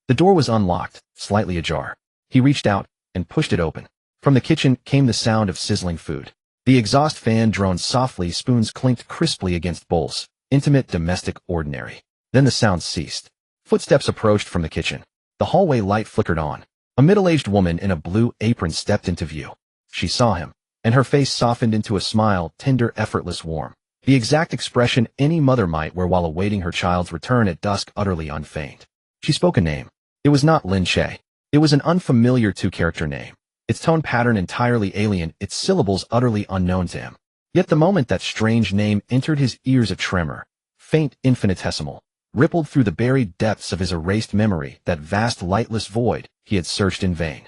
S1: The door was unlocked, slightly ajar. He reached out and pushed it open. From the kitchen came the sound of sizzling food. The exhaust fan droned softly, spoons clinked crisply against bowls. Intimate, domestic, ordinary. Then the sound ceased. Footsteps approached from the kitchen. The hallway light flickered on. A middle-aged woman in a blue apron stepped into view. She saw him, and her face softened into a smile, tender, effortless, warm. The exact expression any mother might wear while awaiting her child's return at dusk, utterly unfeigned. She spoke a name. It was not Lin Che. It was an unfamiliar 2-character name. Its tone pattern entirely alien, its syllables utterly unknown to him. Yet the moment that strange name entered his ears, a tremor, faint, infinitesimal, rippled through the buried depths of his erased memory, that vast lightless void he had searched in vain.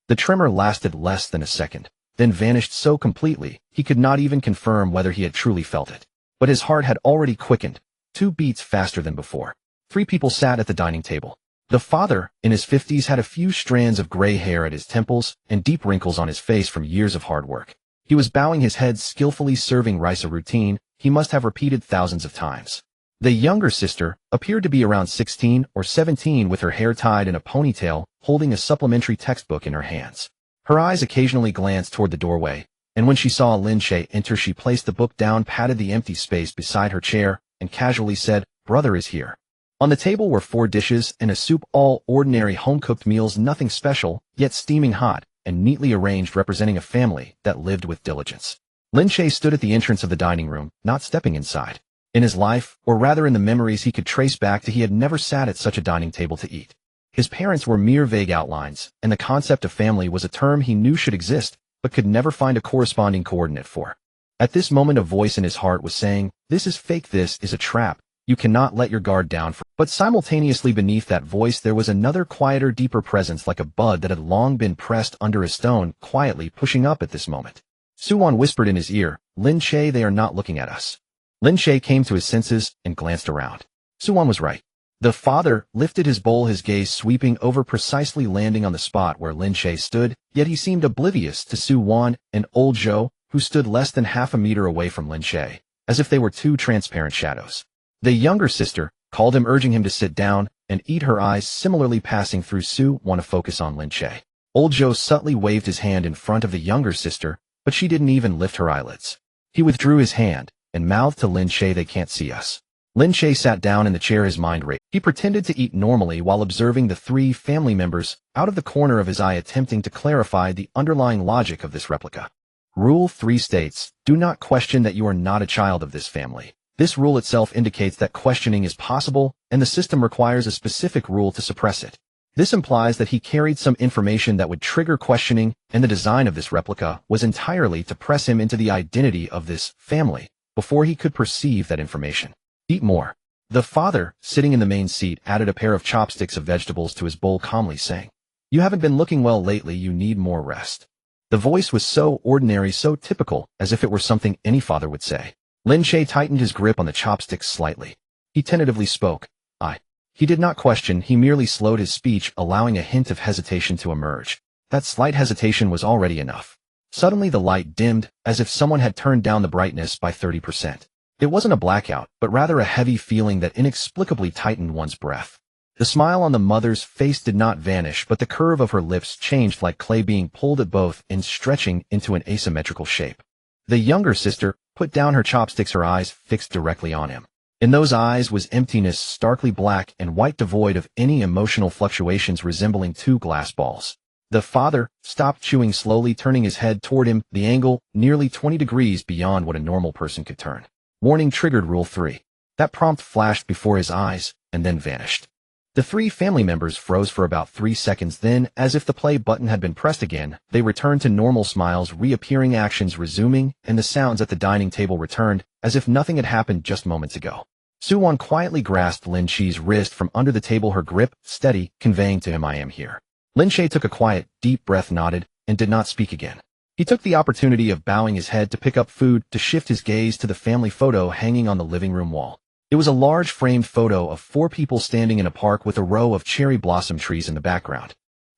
S1: The tremor lasted less than a second, then vanished so completely he could not even confirm whether he had truly felt it. But his heart had already quickened, 2 beats faster than before. 3 people sat at the dining table. The father, in his 50s, had a few strands of gray hair at his temples and deep wrinkles on his face from years of hard work. He was bowing his head, skillfully serving rice, a routine he must have repeated thousands of times. The younger sister appeared to be around 16 or 17, with her hair tied in a ponytail, holding a supplementary textbook in her hands. Her eyes occasionally glanced toward the doorway, and when she saw Lin Che enter, she placed the book down, patted the empty space beside her chair, and casually said, "Brother is here." On the table were 4 dishes and a soup, all ordinary home-cooked meals, nothing special, yet steaming hot and neatly arranged, representing a family that lived with diligence. Lin Che stood at the entrance of the dining room, not stepping inside. In his life, or rather in the memories he could trace back to, he had never sat at such a dining table to eat. His parents were mere vague outlines, and the concept of family was a term he knew should exist, but could never find a corresponding coordinate for. At this moment a voice in his heart was saying, "This is fake, this is a trap. You cannot let your guard down." But simultaneously beneath that voice there was another quieter, deeper presence, like a bud that had long been pressed under a stone, quietly pushing up at this moment. Suwon whispered in his ear, "Lin Che, they are not looking at us." Lin Che came to his senses and glanced around. Suwon was right. The father lifted his bowl, his gaze sweeping over, precisely landing on the spot where Lin Che stood, yet he seemed oblivious to Suwon and old Zhou, who stood less than half a meter away from Lin Che, as if they were two transparent shadows. The younger sister called him, urging him to sit down and eat, her eyes similarly passing through Suwon to focus on Lin Che. Old Zhou subtly waved his hand in front of the younger sister, but she didn't even lift her eyelids. He withdrew his hand and mouthed to Lin Che, "They can't see us." Lin Che sat down in the chair, his mind racing. He pretended to eat normally while observing the three family members out of the corner of his eye, attempting to clarify the underlying logic of this replica. Rule 3 states, "Do not question that you are not a child of this family." This rule itself indicates that questioning is possible, and the system requires a specific rule to suppress it. This implies that he carried some information that would trigger questioning, and the design of this replica was entirely to press him into the identity of this family before he could perceive that information. "Eat more." The father, sitting in the main seat, added a pair of chopsticks of vegetables to his bowl, calmly saying, "You haven't been looking well lately, you need more rest." The voice was so ordinary, so typical, as if it were something any father would say. Lin Che tightened his grip on the chopsticks slightly. He tentatively spoke, "I." He did not question, he merely slowed his speech, allowing a hint of hesitation to emerge. That slight hesitation was already enough. Suddenly the light dimmed, as if someone had turned down the brightness by 30%. It wasn't a blackout, but rather a heavy feeling that inexplicably tightened one's breath. The smile on the mother's face did not vanish, but the curve of her lips changed, like clay being pulled at both ends, stretching into an asymmetrical shape. The younger sister put down her chopsticks, her eyes fixed directly on him. In those eyes was emptiness, starkly black and white, devoid of any emotional fluctuations, resembling two glass balls. The father stopped chewing, slowly turning his head toward him, the angle nearly 20 degrees beyond what a normal person could turn. Warning triggered. Rule 3. That prompt flashed before his eyes and then vanished. The three family members froze for about 3 seconds, then, as if the play button had been pressed again, they returned to normal, smiles reappearing, actions resuming, and the sounds at the dining table returned, as if nothing had happened just moments ago. Suwon quietly grasped Lin Che's wrist from under the table, her grip steady, conveying to him, "I am here." Lin Che took a quiet, deep breath, nodded, and did not speak again. He took the opportunity of bowing his head to pick up food, to shift his gaze to the family photo hanging on the living room wall. It was a large framed photo of 4 people standing in a park with a row of cherry blossom trees in the background.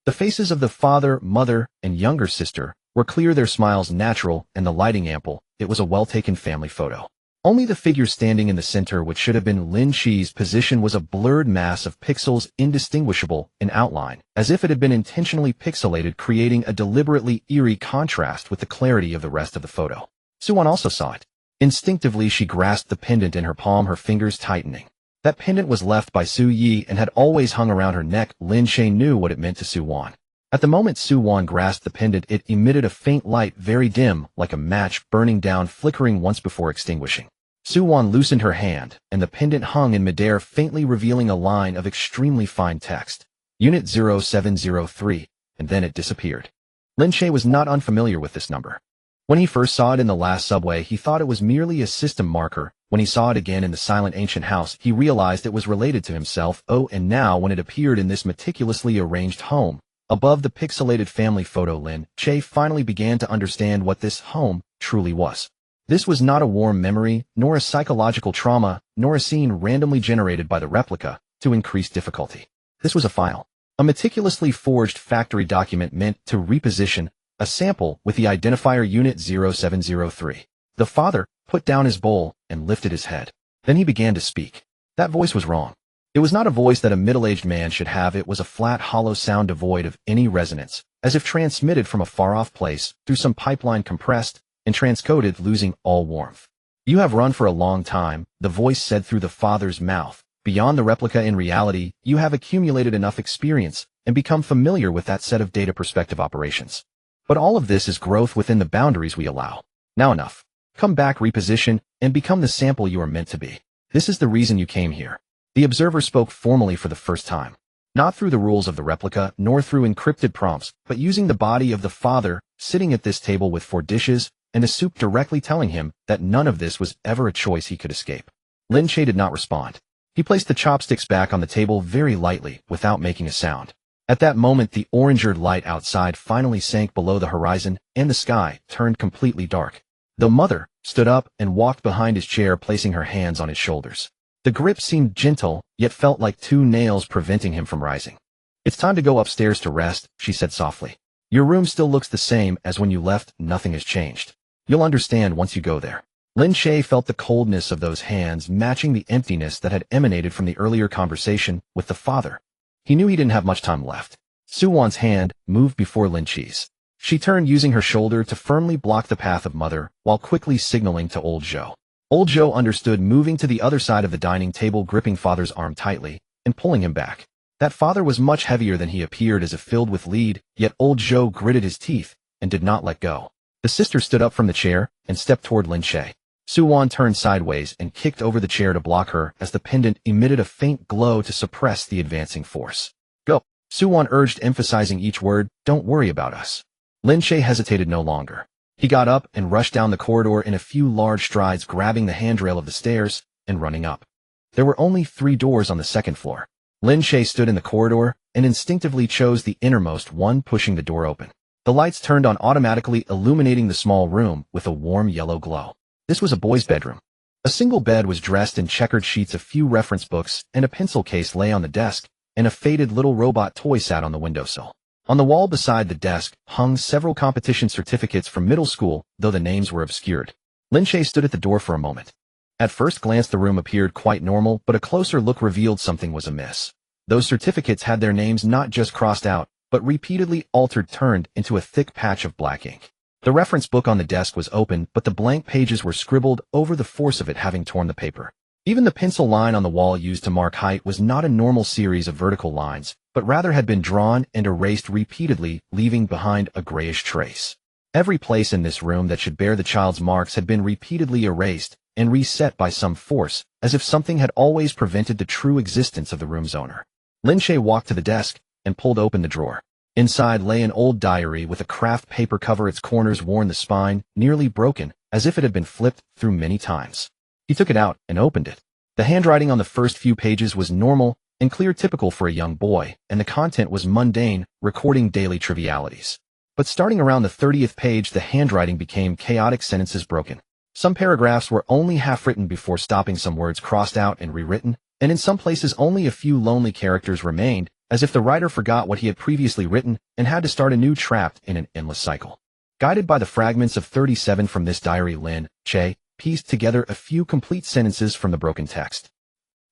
S1: The faces of the father, mother, and younger sister were clear, their smiles natural, and the lighting ample. It was a well-taken family photo. Only the figure standing in the center, which should have been Lin Che's position, was a blurred mass of pixels, indistinguishable in outline, as if it had been intentionally pixelated, creating a deliberately eerie contrast with the clarity of the rest of the photo. Suwon also saw it. Instinctively she grasped the pendant in her palm, her fingers tightening. That pendant was left by Su Yi and had always hung around her neck. Lin Che knew what it meant to Suwon. At the moment Suwon grasped the pendant, it emitted a faint light, very dim, like a match burning down, flickering once before extinguishing. Suwon loosened her hand, and the pendant hung in midair, faintly revealing a line of extremely fine text. Unit 0703, and then it disappeared. Lin Che was not unfamiliar with this number. When he first saw it in the last subway, he thought it was merely a system marker. When he saw it again in the silent ancient house, he realized it was related to himself. Oh, and now when it appeared in this meticulously arranged home, above the pixelated family photo, Lin Che finally began to understand what this home truly was. This was not a warm memory, nor a psychological trauma, nor a scene randomly generated by the replica to increase difficulty. This was a file. A meticulously forged factory document meant to reposition a sample with the identifier Unit 0703. The father put down his bowl and lifted his head. Then he began to speak. That voice was wrong. It was not a voice that a middle-aged man should have. It was a flat, hollow sound devoid of any resonance, as if transmitted from a far-off place, through some pipeline, compressed and transcoded, losing all warmth. "You have run for a long time," the voice said through the father's mouth. "Beyond the replica, in reality, you have accumulated enough experience and become familiar with that set of data perspective operations. But all of this is growth within the boundaries we allow. Now enough. Come back, reposition, and become the sample you are meant to be. This is the reason you came here." The observer spoke formally for the first time. Not through the rules of the replica, nor through encrypted prompts, but using the body of the father, sitting at this table with 4 dishes and a soup directly telling him that none of this was ever a choice he could escape. Lin Che did not respond. He placed the chopsticks back on the table very lightly without making a sound. At that moment, the orangered light outside finally sank below the horizon and the sky turned completely dark. The mother stood up and walked behind his chair, placing her hands on his shoulders. The grip seemed gentle, yet felt like 2 nails preventing him from rising. "It's time to go upstairs to rest," she said softly. "Your room still looks the same as when you left. Nothing has changed. You'll understand once you go there." Lin Che felt the coldness of those hands matching the emptiness that had emanated from the earlier conversation with the father. He knew he didn't have much time left. Su-won's hand moved before Lin Che's. She turned, using her shoulder to firmly block the path of mother while quickly signaling to old Zhou. Old Zhou understood, moving to the other side of the dining table, gripping father's arm tightly and pulling him back. That father was much heavier than he appeared, as if filled with lead, yet old Zhou gritted his teeth and did not let go. The sister stood up from the chair and stepped toward Lin Che. Su-won turned sideways and kicked over the chair to block her as the pendant emitted a faint glow to suppress the advancing force. "Go," Su-won urged, emphasizing each word. "Don't worry about us." Lin Che hesitated no longer. He got up and rushed down the corridor in a few large strides, grabbing the handrail of the stairs and running up. There were only 3 doors on the 2nd floor. Lin Che stood in the corridor and instinctively chose the innermost one, pushing the door open. The lights turned on automatically, illuminating the small room with a warm yellow glow. This was a boy's bedroom. A single bed was dressed in checkered sheets, a few reference books and a pencil case lay on the desk, and a faded little robot toy sat on the windowsill. On the wall beside the desk hung several competition certificates from middle school, though the names were obscured. Lin Che stood at the door for a moment. At first glance, the room appeared quite normal, but a closer look revealed something was amiss. Those certificates had their names not just crossed out, but repeatedly altered, turned into a thick patch of black ink. The reference book on the desk was open, but the blank pages were scribbled over, the force of it having torn the paper. Even the pencil line on the wall used to mark height was not a normal series of vertical lines, but rather had been drawn and erased repeatedly, leaving behind a grayish trace. Every place in this room that should bear the child's marks had been repeatedly erased and reset by some force, as if something had always prevented the true existence of the room's owner. Lin Che walked to the desk and pulled open the drawer. Inside lay an old diary with a craft paper cover, its corners worn, the spine nearly broken, as if it had been flipped through many times. He took it out and opened it. The handwriting on the first few pages was normal and clear, typical for a young boy, and the content was mundane, recording daily trivialities. But starting around the 30th page, the handwriting became chaotic, sentences broken. Some paragraphs were only half written before stopping, some words crossed out and rewritten, and in some places only a few lonely characters remained, as if the writer forgot what he had previously written and had to start anew, trapped in an endless cycle. Guided by the fragments of 37 from this diary, Lin Che pieced together a few complete sentences from the broken text.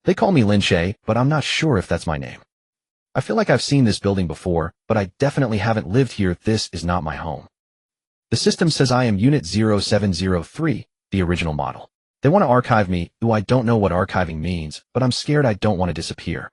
S1: "They call me Lin Che, but I'm not sure if that's my name. I feel like I've seen this building before, but I definitely haven't lived here. This is not my home. The system says I am Unit 0703, the original model. They want to archive me. Ooh, I don't know what archiving means, but I'm scared. I don't want to disappear.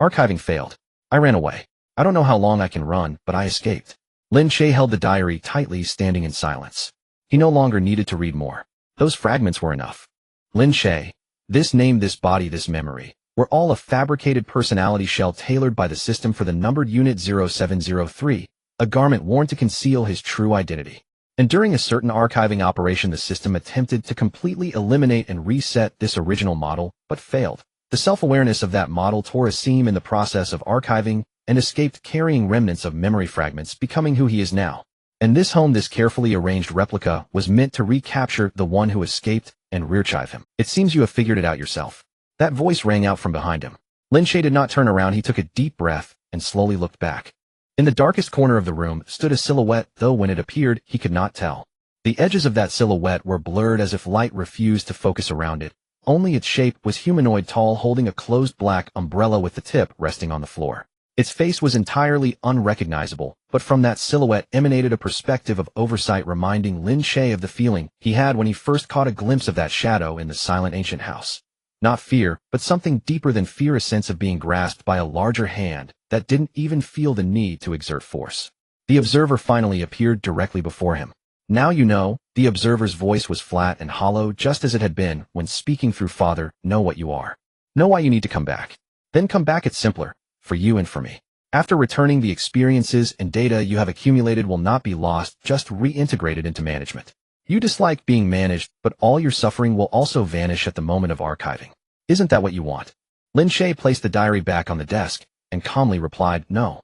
S1: Archiving failed. I ran away. I don't know how long I can run, but I escaped." Lin Che held the diary tightly, standing in silence. He no longer needed to read more. Those fragments were enough. Lin Che, this name, this body, this memory, were all a fabricated personality shell tailored by the system for the numbered Unit 0703, a garment worn to conceal his true identity. And during a certain archiving operation, the system attempted to completely eliminate and reset this original model, but failed. The self-awareness of that model tore a seam in the process of archiving and escaped, carrying remnants of memory fragments, becoming who he is now. And this home, this carefully arranged replica, was meant to recapture the one who escaped and rearchive him. "It seems you have figured it out yourself." That voice rang out from behind him. Lin Che did not turn around. He took a deep breath and slowly looked back. In the darkest corner of the room stood a silhouette, though when it appeared, he could not tell. The edges of that silhouette were blurred, as if light refused to focus around it. Only its shape was humanoid, tall, holding a closed black umbrella with the tip resting on the floor. Its face was entirely unrecognizable, but from that silhouette emanated a perspective of oversight, reminding Lin Che of the feeling he had when he first caught a glimpse of that shadow in the silent ancient house. Not fear, but something deeper than fear, a sense of being grasped by a larger hand that didn't even feel the need to exert force. The observer finally appeared directly before him. "Now you know," the observer's voice was flat and hollow, just as it had been when speaking through father. "Know what you are. Know why you need to come back. Then come back. It's simpler. For you and for me. After returning, the experiences and data you have accumulated will not be lost, just reintegrated into management. You dislike being managed, but all your suffering will also vanish at the moment of archiving. Isn't that what you want? Lin Che placed the diary back on the desk and calmly replied, no.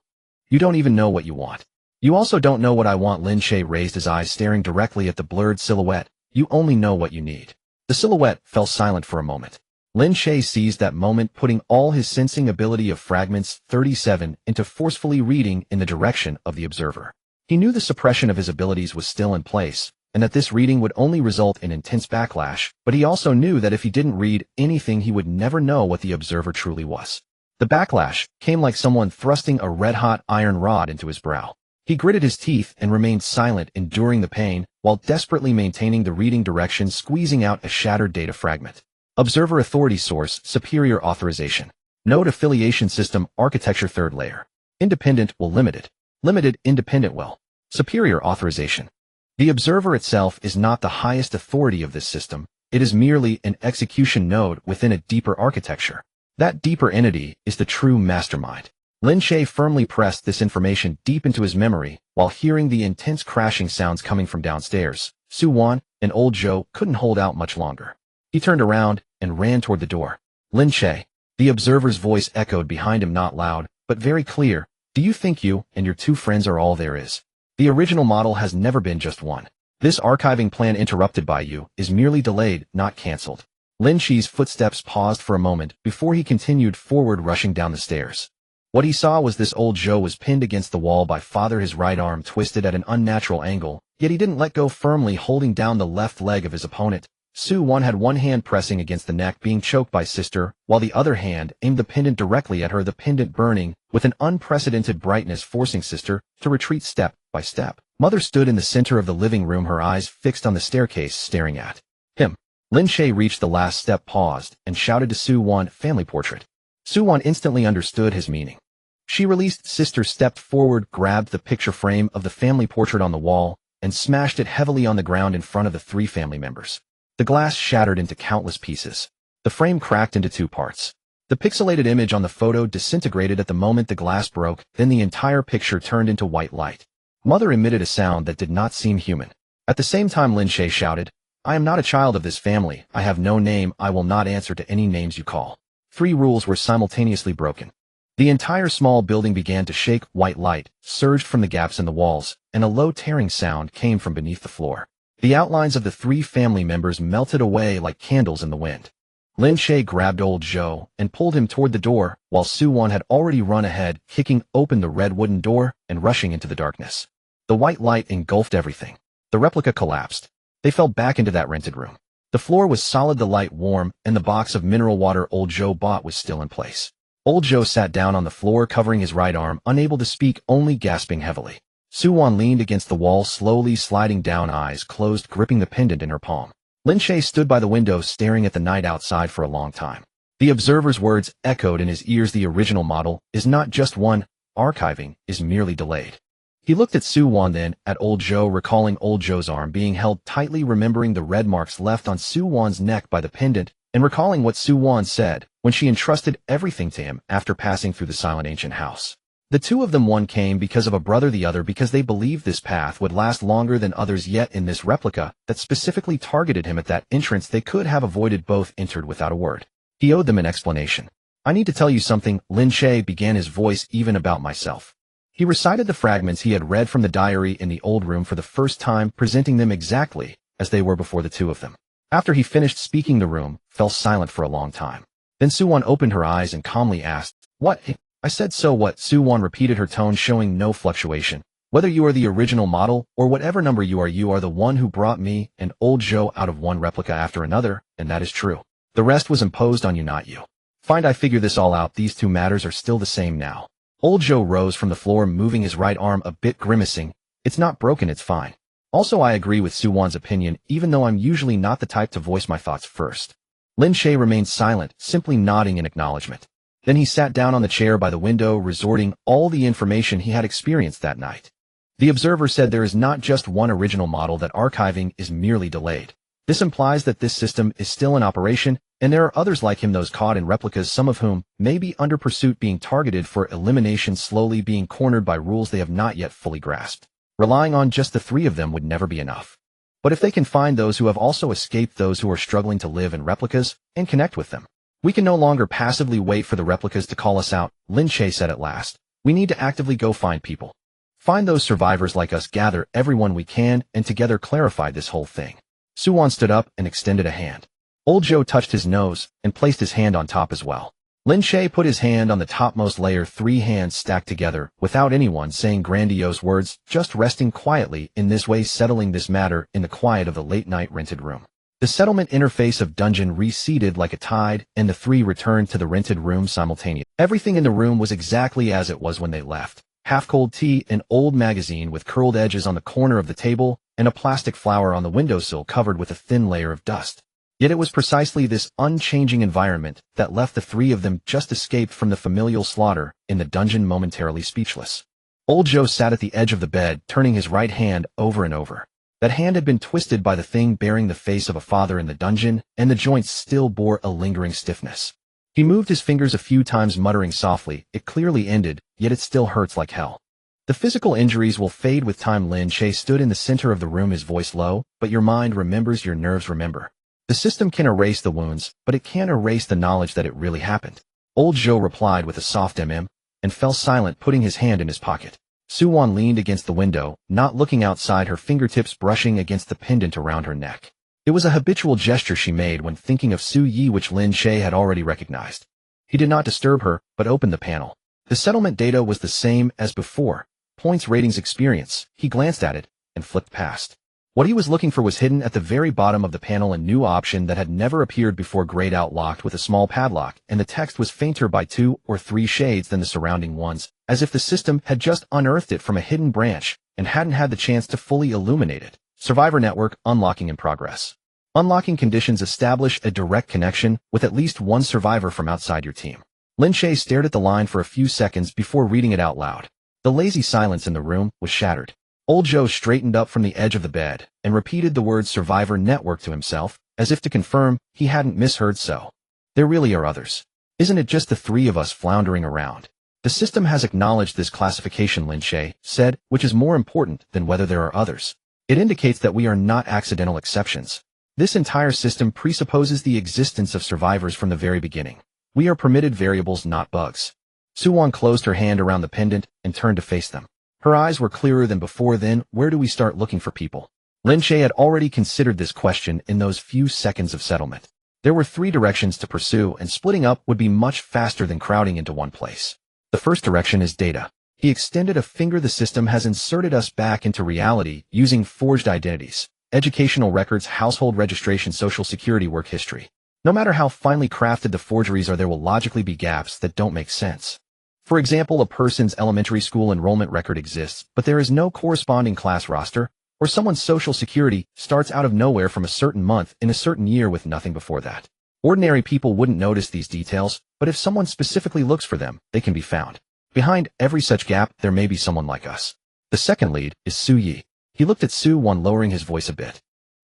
S1: You don't even know what you want. You also don't know what I want. Lin Che raised his eyes, staring directly at the blurred silhouette. You only know what you need. The silhouette fell silent for a moment. Lin Che seized that moment, putting all his sensing ability of fragments 37 into forcefully reading in the direction of the observer. He knew the suppression of his abilities was still in place, and that this reading would only result in intense backlash, but he also knew that if he didn't read anything, he would never know what the observer truly was. The backlash came like someone thrusting a red-hot iron rod into his brow. He gritted his teeth and remained silent, enduring the pain, while desperately maintaining the reading direction, squeezing out a shattered data fragment. Observer authority source, superior authorization. Node affiliation system, architecture, third layer. Independent will limited. Limited, independent will. Superior authorization. The observer itself is not the highest authority of this system. It is merely an execution node within a deeper architecture. That deeper entity is the true mastermind. Lin Che firmly pressed this information deep into his memory while hearing the intense crashing sounds coming from downstairs. Su Wan and old Zhou couldn't hold out much longer. He turned around and ran toward the door. Lin Che. The observer's voice echoed behind him, not loud, but very clear. Do you think you and your two friends are all there is? The original model has never been just one. This archiving plan interrupted by you is merely delayed, not cancelled. Lin Che's footsteps paused for a moment before he continued forward, rushing down the stairs. What he saw was this old Zhou was pinned against the wall by father, his right arm twisted at an unnatural angle, yet he didn't let go, firmly holding down the left leg of his opponent. Su Wan had one hand pressing against the neck, being choked by sister, while the other hand aimed the pendant directly at her, the pendant burning with an unprecedented brightness, forcing sister to retreat step by step. Mother stood in the center of the living room, her eyes fixed on the staircase, staring at him. Lin Che reached the last step, paused, and shouted to Su Wan, family portrait. Su Wan instantly understood his meaning. She released sister, stepped forward, grabbed the picture frame of the family portrait on the wall, and smashed it heavily on the ground in front of the three family members. The glass shattered into countless pieces. The frame cracked into two parts. The pixelated image on the photo disintegrated at the moment the glass broke, then the entire picture turned into white light. Mother emitted a sound that did not seem human. At the same time, Lin Che shouted, I am not a child of this family. I have no name. I will not answer to any names you call. 3 rules were simultaneously broken. The entire small building began to shake. White light surged from the gaps in the walls, and a low tearing sound came from beneath the floor. The outlines of the 3 family members melted away like candles in the wind. Lin Che grabbed old Zhou and pulled him toward the door, while Su Wan had already run ahead, kicking open the red wooden door and rushing into the darkness. The white light engulfed everything. The replica collapsed. They fell back into that rented room. The floor was solid, the light warm, and the box of mineral water old Zhou bought was still in place. Old Zhou sat down on the floor, covering his right arm, unable to speak, only gasping heavily. Su Wan leaned against the wall, slowly sliding down, eyes closed, gripping the pendant in her palm. Lin Che stood by the window, staring at the night outside for a long time. The observer's words echoed in his ears. The original model is not just one. Archiving is merely delayed. He looked at Su Wan, then at old Zhou, recalling old Zhou's arm being held tightly, remembering the red marks left on Su Wan's neck by the pendant, and recalling what Su Wan said when she entrusted everything to him after passing through the silent ancient house. The two of them, one came because of a brother, the other because they believed this path would last longer than others, yet in this replica that specifically targeted him at that entrance they could have avoided, both entered without a word. He owed them an explanation. I need to tell you something, Lin Che began, his voice even about myself. He recited the fragments he had read from the diary in the old room for the first time, presenting them exactly as they were before the two of them. After he finished speaking, the room fell silent for a long time. Then Su Wan opened her eyes and calmly asked, What? I said, so what? Su Wan repeated, her tone showing no fluctuation. Whether you are the original model or whatever number you are the one who brought me and old Zhou out of one replica after another, and that is true. The rest was imposed on you, not you. Find I figure this all out. These two matters are still the same now. Old Zhou rose from the floor, moving his right arm a bit, grimacing. It's not broken, it's fine. Also, I agree with Su Wan's opinion, even though I'm usually not the type to voice my thoughts first. Lin Che remained silent, simply nodding in acknowledgement. Then he sat down on the chair by the window, resorting all the information he had experienced that night. The observer said there is not just one original model, that archiving is merely delayed. This implies that this system is still in operation, and there are others like him, those caught in replicas, some of whom may be under pursuit, being targeted for elimination, slowly being cornered by rules they have not yet fully grasped. Relying on just the 3 of them would never be enough. But if they can find those who have also escaped, those who are struggling to live in replicas, and connect with them, we can no longer passively wait for the replicas to call us out, Lin Che said at last. We need to actively go find people. Find those survivors like us, gather everyone we can, and together clarify this whole thing. Suwon stood up and extended a hand. Old Joe touched his nose and placed his hand on top as well. Lin Che put his hand on the topmost layer, 3 hands stacked together, without anyone saying grandiose words, just resting quietly in this way, settling this matter in the quiet of the late-night rented room. The settlement interface of dungeon receded like a tide, and the 3 returned to the rented room simultaneously. Everything in the room was exactly as it was when they left. Half-cold tea, an old magazine with curled edges on the corner of the table, and a plastic flower on the windowsill covered with a thin layer of dust. Yet it was precisely this unchanging environment that left the 3 of them just escaped from the familial slaughter in the dungeon momentarily speechless. Old Joe sat at the edge of the bed, turning his right hand over and over. That hand had been twisted by the thing bearing the face of a father in the dungeon, and the joints still bore a lingering stiffness. He moved his fingers a few times, muttering softly, "It clearly ended, yet it still hurts like hell." The physical injuries will fade with time. Lin Che stood in the center of the room, his voice low, "But your mind remembers, your nerves remember. The system can erase the wounds, but it can't erase the knowledge that it really happened." Old Joe replied with a soft and fell silent, putting his hand in his pocket. Suwon leaned against the window, not looking outside, her fingertips brushing against the pendant around her neck. It was a habitual gesture she made when thinking of Su Yi, which Lin Che had already recognized. He did not disturb her, but opened the panel. The settlement data was the same as before. Points, ratings, experience. He glanced at it and flipped past. What he was looking for was hidden at the very bottom of the panel, a new option that had never appeared before, grayed out, locked with a small padlock, and the text was fainter by 2 or 3 shades than the surrounding ones, as if the system had just unearthed it from a hidden branch and hadn't had the chance to fully illuminate it. Survivor network unlocking in progress. Unlocking conditions: establish a direct connection with at least 1 survivor from outside your team. Lin Che stared at the line for a few seconds before reading it out loud. The lazy silence in the room was shattered. Old Joe straightened up from the edge of the bed and repeated the word survivor network to himself, as if to confirm he hadn't misheard. "So, there really are others. Isn't it just the 3 of us floundering around?" "The system has acknowledged this classification," Lin Che said, "which is more important than whether there are others. It indicates that we are not accidental exceptions. This entire system presupposes the existence of survivors from the very beginning. We are permitted variables, not bugs." Suwon closed her hand around the pendant and turned to face them. Her eyes were clearer than before. "Then, where do we start looking for people?" Lin Che had already considered this question in those few seconds of settlement. There were 3 directions to pursue, and splitting up would be much faster than crowding into one place. The first direction is data. He extended a finger. The system has inserted us back into reality using forged identities, educational records, household registration, social security, work history. No matter how finely crafted the forgeries are, there will logically be gaps that don't make sense. For example, a person's elementary school enrollment record exists, but there is no corresponding class roster, or someone's social security starts out of nowhere from a certain month in a certain year with nothing before that. Ordinary people wouldn't notice these details, but if someone specifically looks for them, they can be found. Behind every such gap, there may be someone like us. The second lead is Su Yi. He looked at Suwon, lowering his voice a bit.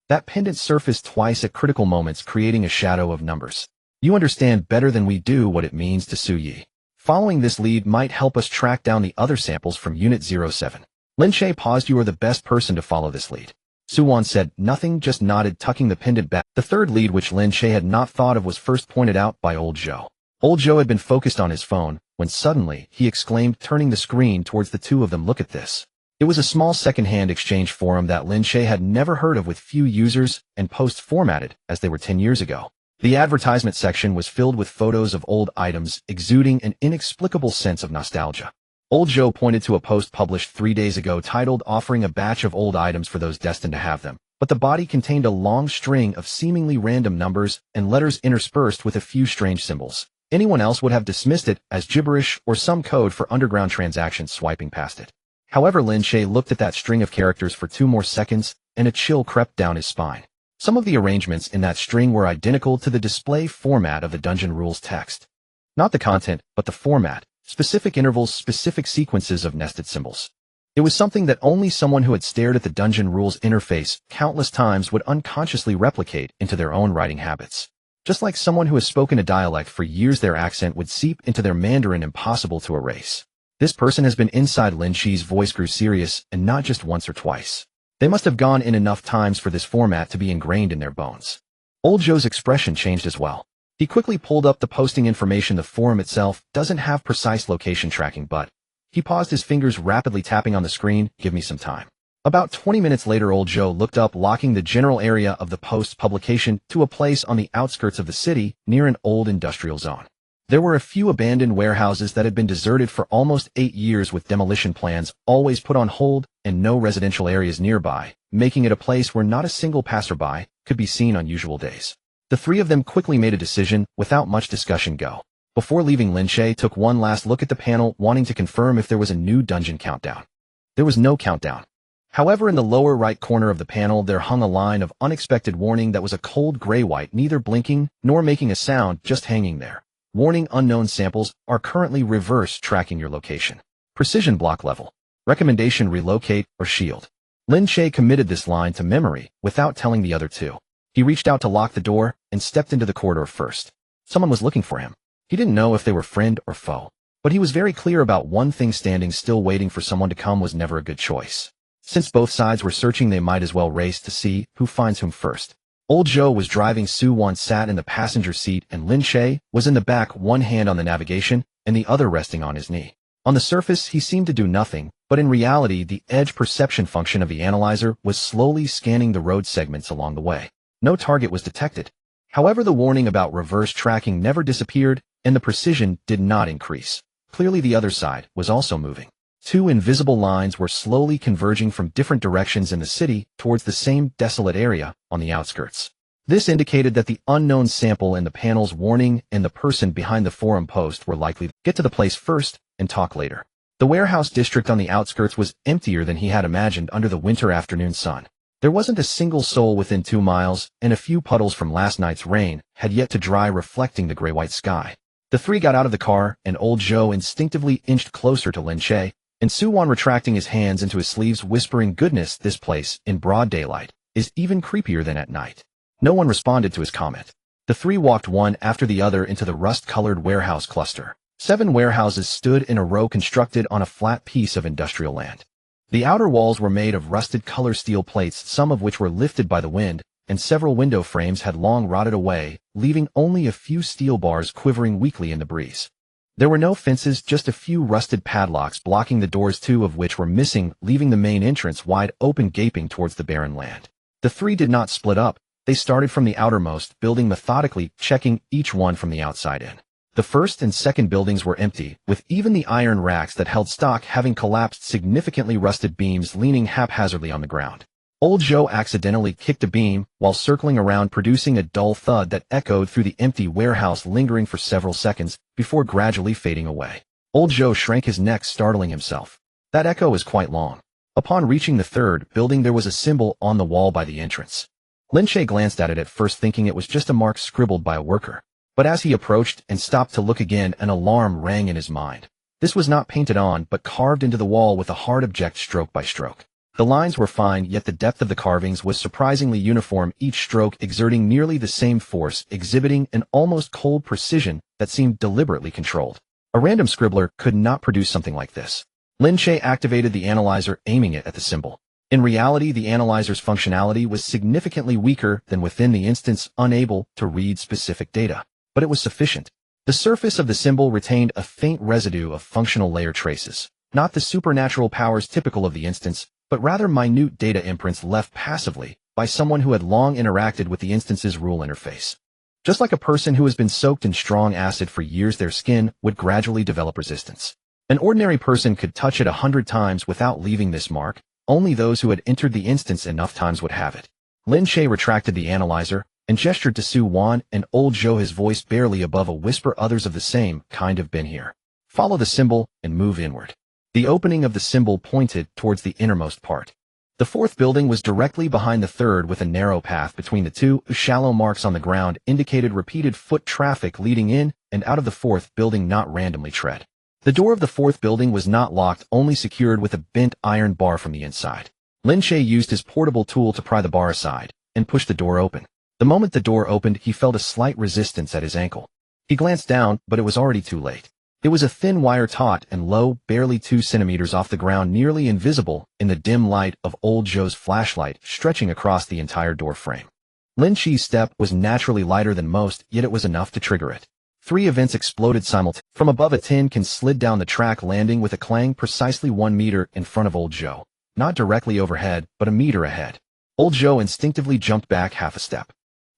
S1: That pendant surfaced twice at critical moments, creating a shadow of numbers. You understand better than we do what it means to Su Yi. Following this lead might help us track down the other samples from Unit 07. Lin Che paused. "You are the best person to follow this lead." Suwon said nothing, just nodded, tucking the pendant back. The third lead, which Lin Che had not thought of, was first pointed out by Old Joe. Old Joe had been focused on his phone, when suddenly he exclaimed, turning the screen towards the 2 of them. "Look at this." It was a small second-hand exchange forum that Lin Che had never heard of, with few users and posts formatted as they were 10 years ago. The advertisement section was filled with photos of old items, exuding an inexplicable sense of nostalgia. Old Joe pointed to a post published 3 days ago titled "Offering a Batch of Old Items for Those Destined to Have Them," but the body contained a long string of seemingly random numbers and letters interspersed with a few strange symbols. Anyone else would have dismissed it as gibberish or some code for underground transactions, swiping past it. However, Lin Che looked at that string of characters for 2 more seconds, and a chill crept down his spine. Some of the arrangements in that string were identical to the display format of the dungeon rules text. Not the content, but the format, specific intervals, specific sequences of nested symbols. It was something that only someone who had stared at the dungeon rules interface countless times would unconsciously replicate into their own writing habits. Just like someone who has spoken a dialect for years, their accent would seep into their Mandarin, impossible to erase. This person has been inside. Lin Che's voice grew serious, and not just once or twice. They must have gone in enough times for this format to be ingrained in their bones. Old Joe's expression changed as well. He quickly pulled up the posting information. The forum itself doesn't have precise location tracking, but he paused, his fingers rapidly tapping on the screen. Give me some time. About 20 minutes later, Old Joe looked up, locking the general area of the post's publication to a place on the outskirts of the city, near an old industrial zone. There were a few abandoned warehouses that had been deserted for almost 8 years, with demolition plans always put on hold and no residential areas nearby, making it a place where not a single passerby could be seen on usual days. The three of them quickly made a decision, without much discussion. Go. Before leaving, Lin Che took one last look at the panel, wanting to confirm if there was a new dungeon countdown. There was no countdown. However, in the lower right corner of the panel there hung a line of unexpected warning that was a cold gray-white, neither blinking nor making a sound, just hanging there. Warning: unknown samples are currently reverse tracking your location. Precision block level. Recommendation: relocate or shield. Lin Che committed this line to memory without telling the other two. He reached out to lock the door and stepped into the corridor first. Someone was looking for him. He didn't know if they were friend or foe, but he was very clear about one thing: standing still waiting for someone to come was never a good choice. Since both sides were searching, they might as well race to see who finds whom first. Old Joe was driving. Su Wan sat in the passenger seat and Lin Che was in the back, one hand on the navigation and the other resting on his knee. On the surface he seemed to do nothing, but in reality the edge perception function of the analyzer was slowly scanning the road segments along the way. No target was detected. However, the warning about reverse tracking never disappeared, and the precision did not increase. Clearly the other side was also moving. Two invisible lines were slowly converging from different directions in the city towards the same desolate area on the outskirts. This indicated that the unknown sample in the panel's warning and the person behind the forum post were likely to get to the place first and talk later. The warehouse district on the outskirts was emptier than he had imagined under the winter afternoon sun. There wasn't a single soul within 2 miles, and a few puddles from last night's rain had yet to dry, reflecting the gray-white sky. The three got out of the car, and Old Joe instinctively inched closer to Lin Che, and Su Wan retracting his hands into his sleeves, whispering, "Goodness, this place, in broad daylight, is even creepier than at night." No one responded to his comment. The three walked one after the other into the rust-colored warehouse cluster. 7 warehouses stood in a row, constructed on a flat piece of industrial land. The outer walls were made of rusted color steel plates, some of which were lifted by the wind, and several window frames had long rotted away, leaving only a few steel bars quivering weakly in the breeze. There were no fences, just a few rusted padlocks blocking the doors, 2 of which were missing, leaving the main entrance wide open, gaping towards the barren land. The three did not split up. They started from the outermost building methodically, checking each one from the outside in. The first and second buildings were empty, with even the iron racks that held stock having collapsed, significantly rusted beams leaning haphazardly on the ground. Old Joe accidentally kicked a beam while circling around, producing a dull thud that echoed through the empty warehouse, lingering for several seconds before gradually fading away. Old Joe shrank his neck, startling himself. That echo was quite long. Upon reaching the third building, there was a symbol on the wall by the entrance. Lin Che glanced at it at first, thinking it was just a mark scribbled by a worker. But as he approached and stopped to look again, an alarm rang in his mind. This was not painted on, but carved into the wall with a hard object, stroke by stroke. The lines were fine, yet the depth of the carvings was surprisingly uniform, each stroke exerting nearly the same force, exhibiting an almost cold precision that seemed deliberately controlled. A random scribbler could not produce something like this. Lin Che activated the analyzer, aiming it at the symbol. In reality, the analyzer's functionality was significantly weaker than within the instance, unable to read specific data. But it was sufficient. The surface of the symbol retained a faint residue of functional layer traces, not the supernatural powers typical of the instance, but rather minute data imprints left passively by someone who had long interacted with the instance's rule interface. Just like a person who has been soaked in strong acid for years, their skin would gradually develop resistance. An ordinary person could touch it 100 times without leaving this mark. Only those who had entered the instance enough times would have it. Lin Che retracted the analyzer and gestured to Su Wan and Old Joe, his voice barely above a whisper. "Others of the same kind have been here. Follow the symbol and move inward." The opening of the symbol pointed towards the innermost part. The fourth building was directly behind the third, with a narrow path between the two. Shallow marks on the ground indicated repeated foot traffic leading in and out of the fourth building, not randomly tread. The door of the fourth building was not locked, only secured with a bent iron bar from the inside. Lin Che used his portable tool to pry the bar aside and push the door open. The moment the door opened, he felt a slight resistance at his ankle. He glanced down, but it was already too late. It was a thin wire taut and low, barely 2 centimeters off the ground, nearly invisible in the dim light of old Joe's flashlight stretching across the entire door frame. Lin Che's step was naturally lighter than most, yet it was enough to trigger it. 3 events exploded simultaneously. From above, a tin can slid down the track, landing with a clang precisely 1 meter in front of old Joe. Not directly overhead, but a meter ahead. Old Joe instinctively jumped back half a step.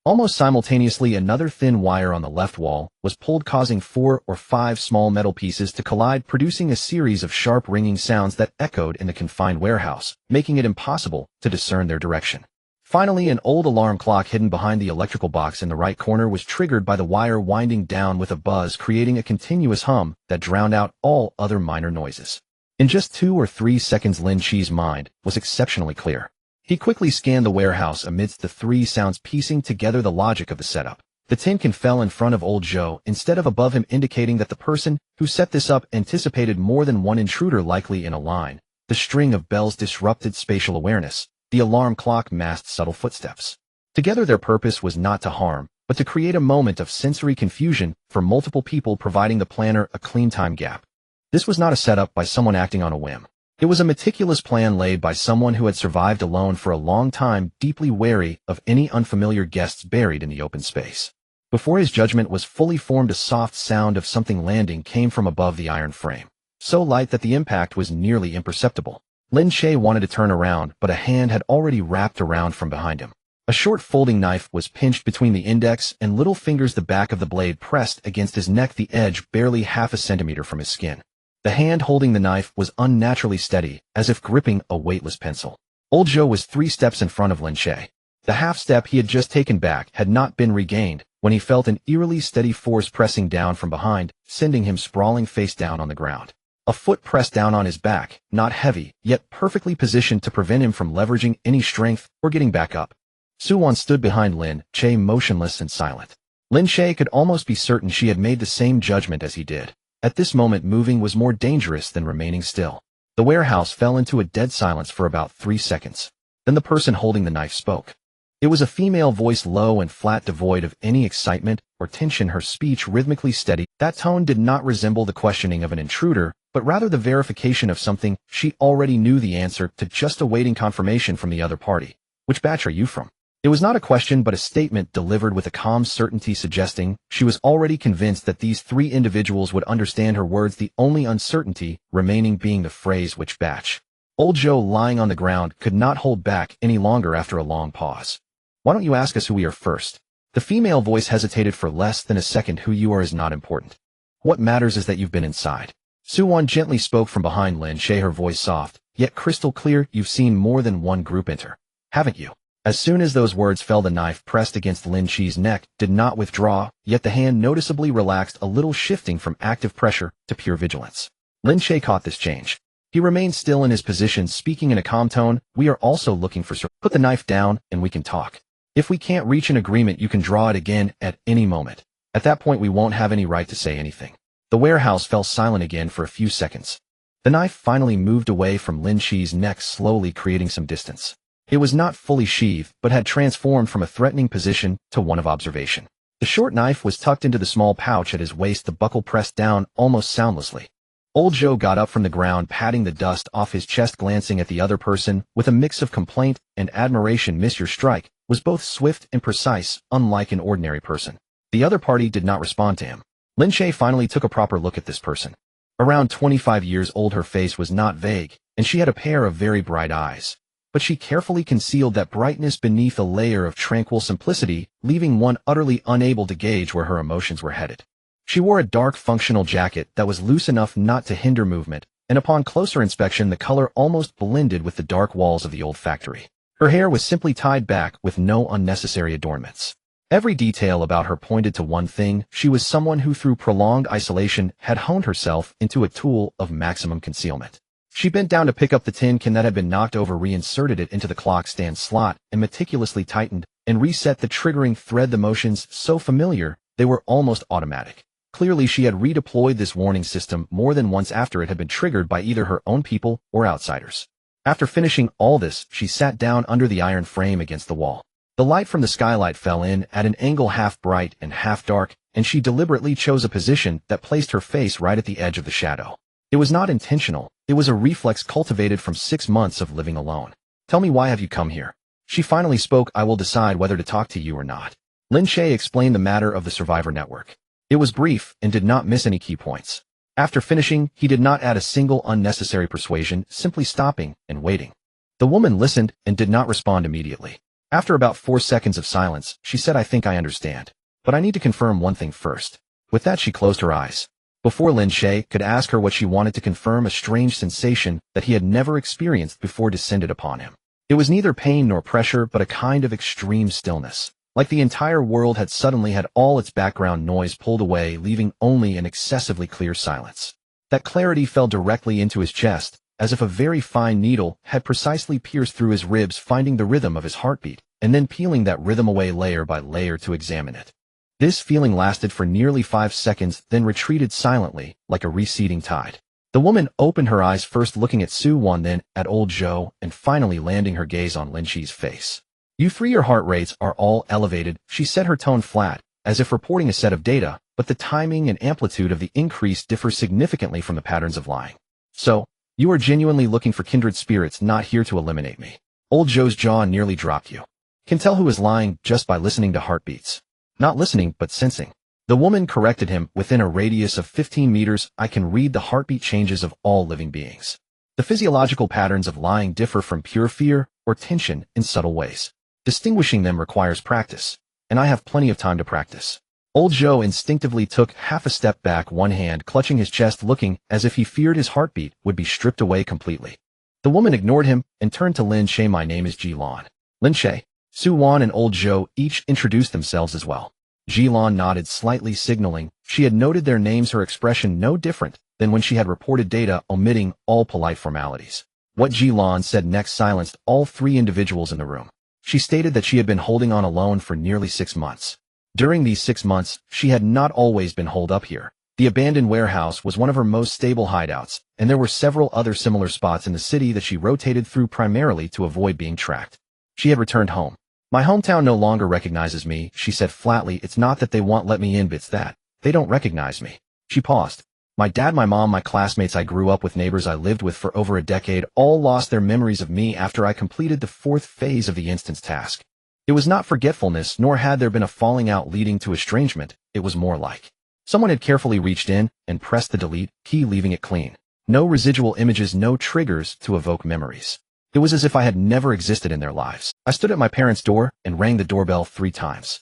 S1: Almost simultaneously, another thin wire on the left wall was pulled, causing 4 or 5 small metal pieces to collide, producing a series of sharp ringing sounds that echoed in the confined warehouse, making it impossible to discern their direction. Finally, an old alarm clock hidden behind the electrical box in the right corner was triggered by the wire winding down with a buzz, creating a continuous hum that drowned out all other minor noises. In just 2 or 3 seconds, Lin Che's mind was exceptionally clear. He quickly scanned the warehouse amidst the 3 sounds, piecing together the logic of the setup. The tin can fell in front of old Joe instead of above him, indicating that the person who set this up anticipated more than one intruder likely in a line. The string of bells disrupted spatial awareness. The alarm clock masked subtle footsteps. Together, their purpose was not to harm, but to create a moment of sensory confusion for multiple people, providing the planner a clean time gap. This was not a setup by someone acting on a whim. It was a meticulous plan laid by someone who had survived alone for a long time, deeply wary of any unfamiliar guests buried in the open space. Before his judgment was fully formed, a soft sound of something landing came from above the iron frame, so light that the impact was nearly imperceptible. Lin Che wanted to turn around, but a hand had already wrapped around from behind him. A short folding knife was pinched between the index and little fingers, the back of the blade pressed against his neck, the edge barely half a centimeter from his skin. The hand holding the knife was unnaturally steady, as if gripping a weightless pencil. Old Joe was 3 steps in front of Lin Che. The half step he had just taken back had not been regained when he felt an eerily steady force pressing down from behind, sending him sprawling face down on the ground. A foot pressed down on his back, not heavy, yet perfectly positioned to prevent him from leveraging any strength or getting back up. Suwon stood behind Lin Che, motionless and silent. Lin Che could almost be certain she had made the same judgment as he did. At this moment, moving was more dangerous than remaining still. The warehouse fell into a dead silence for about 3 seconds. Then the person holding the knife spoke. It was a female voice, low and flat, devoid of any excitement or tension, her speech rhythmically steady. That tone did not resemble the questioning of an intruder, but rather the verification of something she already knew the answer to, just awaiting confirmation from the other party. "Which batch are you from?" It was not a question, but a statement delivered with a calm certainty, suggesting she was already convinced that these 3 individuals would understand her words, the only uncertainty remaining being the phrase "which batch." Old Joe, lying on the ground, could not hold back any longer after a long pause. "Why don't you ask us who we are first?" The female voice hesitated for less than a second. "Who you are is not important. What matters is that you've been inside." Suwon gently spoke from behind Lin Che, her voice soft, yet crystal clear. "You've seen more than one group enter, haven't you?" As soon as those words fell, the knife pressed against Lin Che's neck did not withdraw, yet the hand noticeably relaxed a little, shifting from active pressure to pure vigilance. Lin Che caught this change. He remained still in his position, speaking in a calm tone. "We are also looking for Put the knife down and we can talk. If we can't reach an agreement, you can draw it again at any moment. At that point, we won't have any right to say anything." The warehouse fell silent again for a few seconds. The knife finally moved away from Lin Che's neck, slowly creating some distance. It was not fully sheathed, but had transformed from a threatening position to one of observation. The short knife was tucked into the small pouch at his waist, the buckle pressed down almost soundlessly. Old Joe got up from the ground, patting the dust off his chest, glancing at the other person with a mix of complaint and admiration. "Miss, your strike was both swift and precise, unlike an ordinary person." The other party did not respond to him. Lin Che finally took a proper look at this person. Around 25 years old, her face was not vague, and she had a pair of very bright eyes. But she carefully concealed that brightness beneath a layer of tranquil simplicity, leaving one utterly unable to gauge where her emotions were headed. She wore a dark functional jacket that was loose enough not to hinder movement, and upon closer inspection the color almost blended with the dark walls of the old factory. Her hair was simply tied back with no unnecessary adornments. Every detail about her pointed to one thing: she was someone who through prolonged isolation had honed herself into a tool of maximum concealment. She bent down to pick up the tin can that had been knocked over, reinserted it into the clock stand slot, and meticulously tightened and reset the triggering thread, the motions so familiar they were almost automatic. Clearly, she had redeployed this warning system more than once after it had been triggered by either her own people or outsiders. After finishing all this, she sat down under the iron frame against the wall. The light from the skylight fell in at an angle half bright and half dark, and she deliberately chose a position that placed her face right at the edge of the shadow. It was not intentional. It was a reflex cultivated from 6 months of living alone. "Tell me, why have you come here?" She finally spoke. "I will decide whether to talk to you or not." Lin Che explained the matter of the survivor network. It was brief and did not miss any key points. After finishing, he did not add a single unnecessary persuasion, simply stopping and waiting. The woman listened and did not respond immediately. After about 4 seconds of silence, she said, "I think I understand. But I need to confirm one thing first." With that, she closed her eyes. Before Lin Che could ask her what she wanted to confirm, a strange sensation that he had never experienced before descended upon him. It was neither pain nor pressure, but a kind of extreme stillness. Like the entire world had suddenly had all its background noise pulled away, leaving only an excessively clear silence. That clarity fell directly into his chest, as if a very fine needle had precisely pierced through his ribs, finding the rhythm of his heartbeat, and then peeling that rhythm away layer by layer to examine it. This feeling lasted for nearly 5 seconds, then retreated silently, like a receding tide. The woman opened her eyes, first looking at Su-Wan, then at old Zhou, and finally landing her gaze on Lin Che's face. "You three, your heart rates are all elevated," she said, her tone flat, as if reporting a set of data, but the timing and amplitude of the increase differ significantly from the patterns of lying. "So, you are genuinely looking for kindred spirits, not here to eliminate me." Old Zhou's jaw nearly dropped. "You can tell who is lying just by listening to heartbeats." "Not listening, but sensing." The woman corrected him. "Within a radius of 15 meters, I can read the heartbeat changes of all living beings. The physiological patterns of lying differ from pure fear or tension in subtle ways. Distinguishing them requires practice, and I have plenty of time to practice." Old Zhou instinctively took half a step back, one hand clutching his chest, looking as if he feared his heartbeat would be stripped away completely. The woman ignored him and turned to Lin Che. "My name is Ji-Lan." Lin Che, Su-Wan, and Old Zhou each introduced themselves as well. Ji-Lan nodded slightly, signaling she had noted their names, her expression no different than when she had reported data, omitting all polite formalities. What Ji-Lan said next silenced all 3 individuals in the room. She stated that she had been holding on alone for nearly 6 months. During these 6 months, she had not always been holed up here. The abandoned warehouse was one of her most stable hideouts, and there were several other similar spots in the city that she rotated through primarily to avoid being tracked. She had returned home. "My hometown no longer recognizes me," she said flatly. "It's not that they won't let me in, but it's that they don't recognize me." She paused. "My dad, my mom, my classmates I grew up with, neighbors I lived with for over a decade, all lost their memories of me after I completed the 4th phase of the instance task. It was not forgetfulness, nor had there been a falling out leading to estrangement. It was more like someone had carefully reached in and pressed the delete key, leaving it clean. No residual images, no triggers to evoke memories. It was as if I had never existed in their lives." I stood at my parents' door and rang the doorbell 3 times.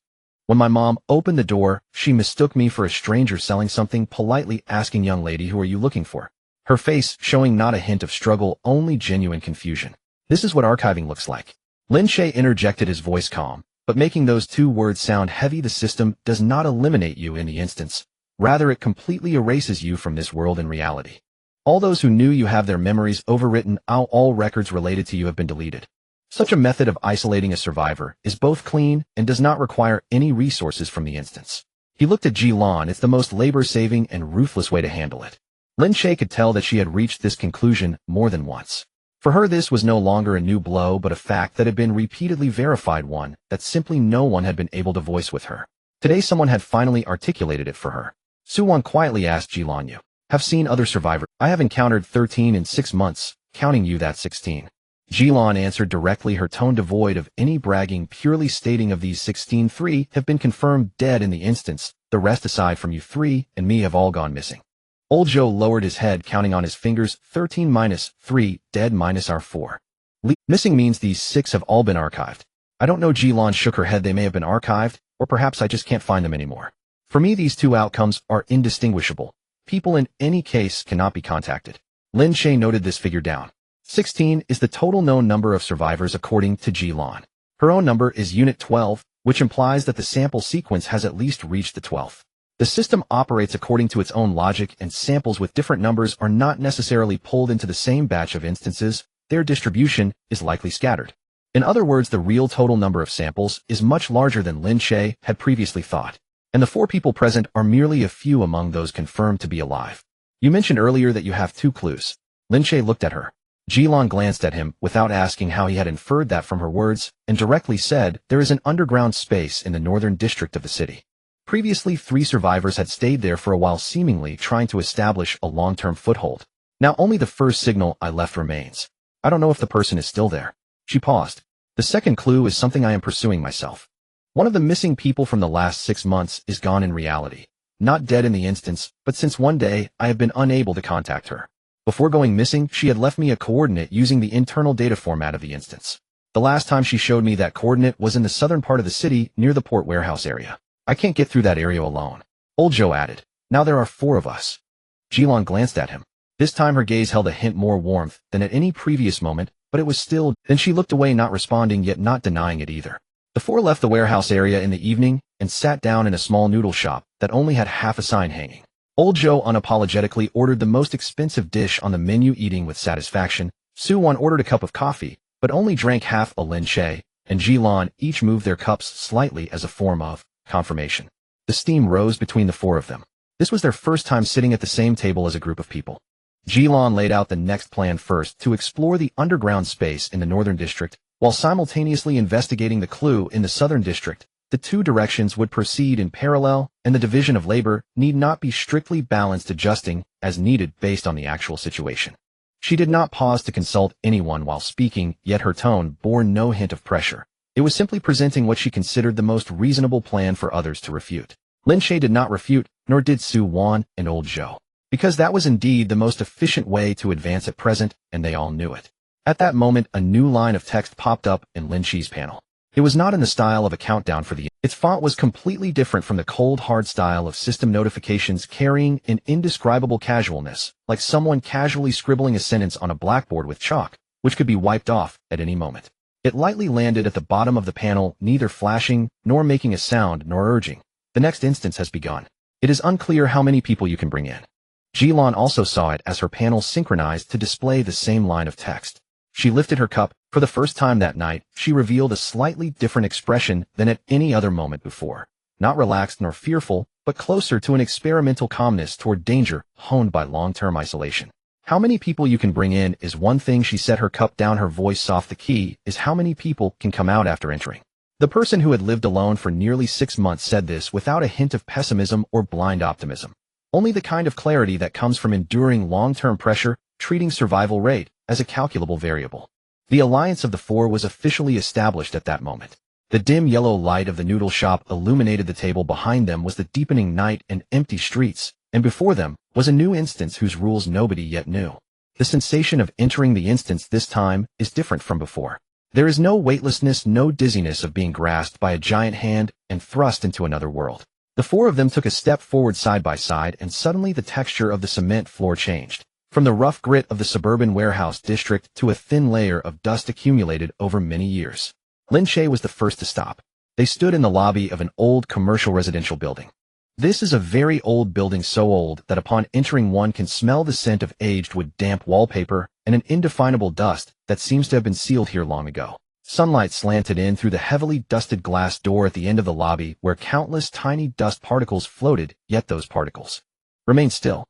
S1: When my mom opened the door, she mistook me for a stranger selling something, politely asking, "Young lady, who are you looking for?" Her face showing not a hint of struggle, only genuine confusion. "This is what archiving looks like." Lin Che interjected, his voice calm, but making those 2 words sound heavy. "The system does not eliminate you in the instance. Rather, it completely erases you from this world and reality. All those who knew you have their memories overwritten. All records related to you have been deleted. Such a method of isolating a survivor is both clean and does not require any resources from the instance." He looked at Ji-Lan. "It's the most labor-saving and ruthless way to handle it." Lin Che could tell that she had reached this conclusion more than once. For her, this was no longer a new blow, but a fact that had been repeatedly verified, one that simply no one had been able to voice with her. Today someone had finally articulated it for her. Su-Wan quietly asked Ji-Lan, "You have seen other survivors?" "I have encountered 13 in 6 months, counting you, that's 16. Ji-Lan answered directly, her tone devoid of any bragging, purely stating, "Of these 16, 3 have been confirmed dead in the instance. The rest, aside from you 3 and me, have all gone missing." Old Zhou lowered his head, counting on his fingers. 13 minus 3, dead minus our 4. Missing means these 6 have all been archived. "I don't know." Ji-Lan shook her head. "They may have been archived, or perhaps I just can't find them anymore. For me, these 2 outcomes are indistinguishable. People in any case cannot be contacted." Lin Che noted this figure down. 16 is the total known number of survivors according to Ji-Lan. Her own number is Unit 12, which implies that the sample sequence has at least reached the 12th. The system operates according to its own logic, and samples with different numbers are not necessarily pulled into the same batch of instances. Their distribution is likely scattered. In other words, the real total number of samples is much larger than Lin Che had previously thought. and the 4 people present are merely a few among those confirmed to be alive. You mentioned earlier that you have 2 clues. Lin Che looked at her. Jilin glanced at him without asking how he had inferred that from her words, and directly said, there is an underground space in the northern district of the city. Previously 3 survivors had stayed there for a while, seemingly trying to establish a long-term foothold. Now only the first signal I left remains. I don't know if the person is still there. She paused. The second clue is something I am pursuing myself. One of the missing people from the last 6 months is gone in reality. Not dead in the instance, but since one day, I have been unable to contact her. Before going missing, she had left me a coordinate using the internal data format of the instance. The last time she showed me that coordinate was in the southern part of the city, near the port warehouse area. I can't get through that area alone. Old Joe added. Now there are 4 of us. Jilin glanced at him. This time her gaze held a hint more warmth than at any previous moment, but it was still. Then she looked away, not responding yet not denying it either. The 4 left the warehouse area in the evening and sat down in a small noodle shop that only had half a sign hanging. Old Joe unapologetically ordered the most expensive dish on the menu, eating with satisfaction. Su-won ordered a cup of coffee, but only drank half. A Lin Che and Jilin each moved their cups slightly as a form of confirmation. The steam rose between the 4 of them. This was their first time sitting at the same table as a group of people. Jilin laid out the next plan first, to explore the underground space in the northern district, while simultaneously investigating the clue in the southern district. The 2 directions would proceed in parallel, and the division of labor need not be strictly balanced, adjusting as needed based on the actual situation. She did not pause to consult anyone while speaking, yet her tone bore no hint of pressure. It was simply presenting what she considered the most reasonable plan for others to refute. Lin Che did not refute, nor did Su-won and Old Joe, because that was indeed the most efficient way to advance at present, and they all knew it. At that moment, a new line of text popped up in Lin Che's panel. It was not in the style of a countdown for the. Its font was completely different from the cold, hard style of system notifications, carrying an indescribable casualness, like someone casually scribbling a sentence on a blackboard with chalk, which could be wiped off at any moment. It lightly landed at the bottom of the panel, neither flashing, nor making a sound, nor urging. The next instance has begun. It is unclear how many people you can bring in. Jilin also saw it as her panel synchronized to display the same line of text. She lifted her cup. For the first time that night, she revealed a slightly different expression than at any other moment before. Not relaxed nor fearful, but closer to an experimental calmness toward danger, honed by long-term isolation. How many people you can bring in is one thing. She set her cup down, her voice soft. The key is how many people can come out after entering. The person who had lived alone for nearly 6 months said this without a hint of pessimism or blind optimism. Only the kind of clarity that comes from enduring long-term pressure, treating survival rate as a calculable variable. The alliance of the 4 was officially established at that moment. The dim yellow light of the noodle shop illuminated the table. Behind them was the deepening night and empty streets, and before them was a new instance whose rules nobody yet knew. The sensation of entering the instance this time is different from before. There is no weightlessness, no dizziness of being grasped by a giant hand and thrust into another world. The 4 of them took a step forward side by side, and suddenly the texture of the cement floor changed. From the rough grit of the suburban warehouse district to a thin layer of dust accumulated over many years. Lin Che was the first to stop. They stood in the lobby of an old commercial residential building. This is a very old building, so old that upon entering one can smell the scent of aged wood, damp wallpaper, and an indefinable dust that seems to have been sealed here long ago. Sunlight slanted in through the heavily dusted glass door at the end of the lobby, where countless tiny dust particles floated, yet those particles remained still.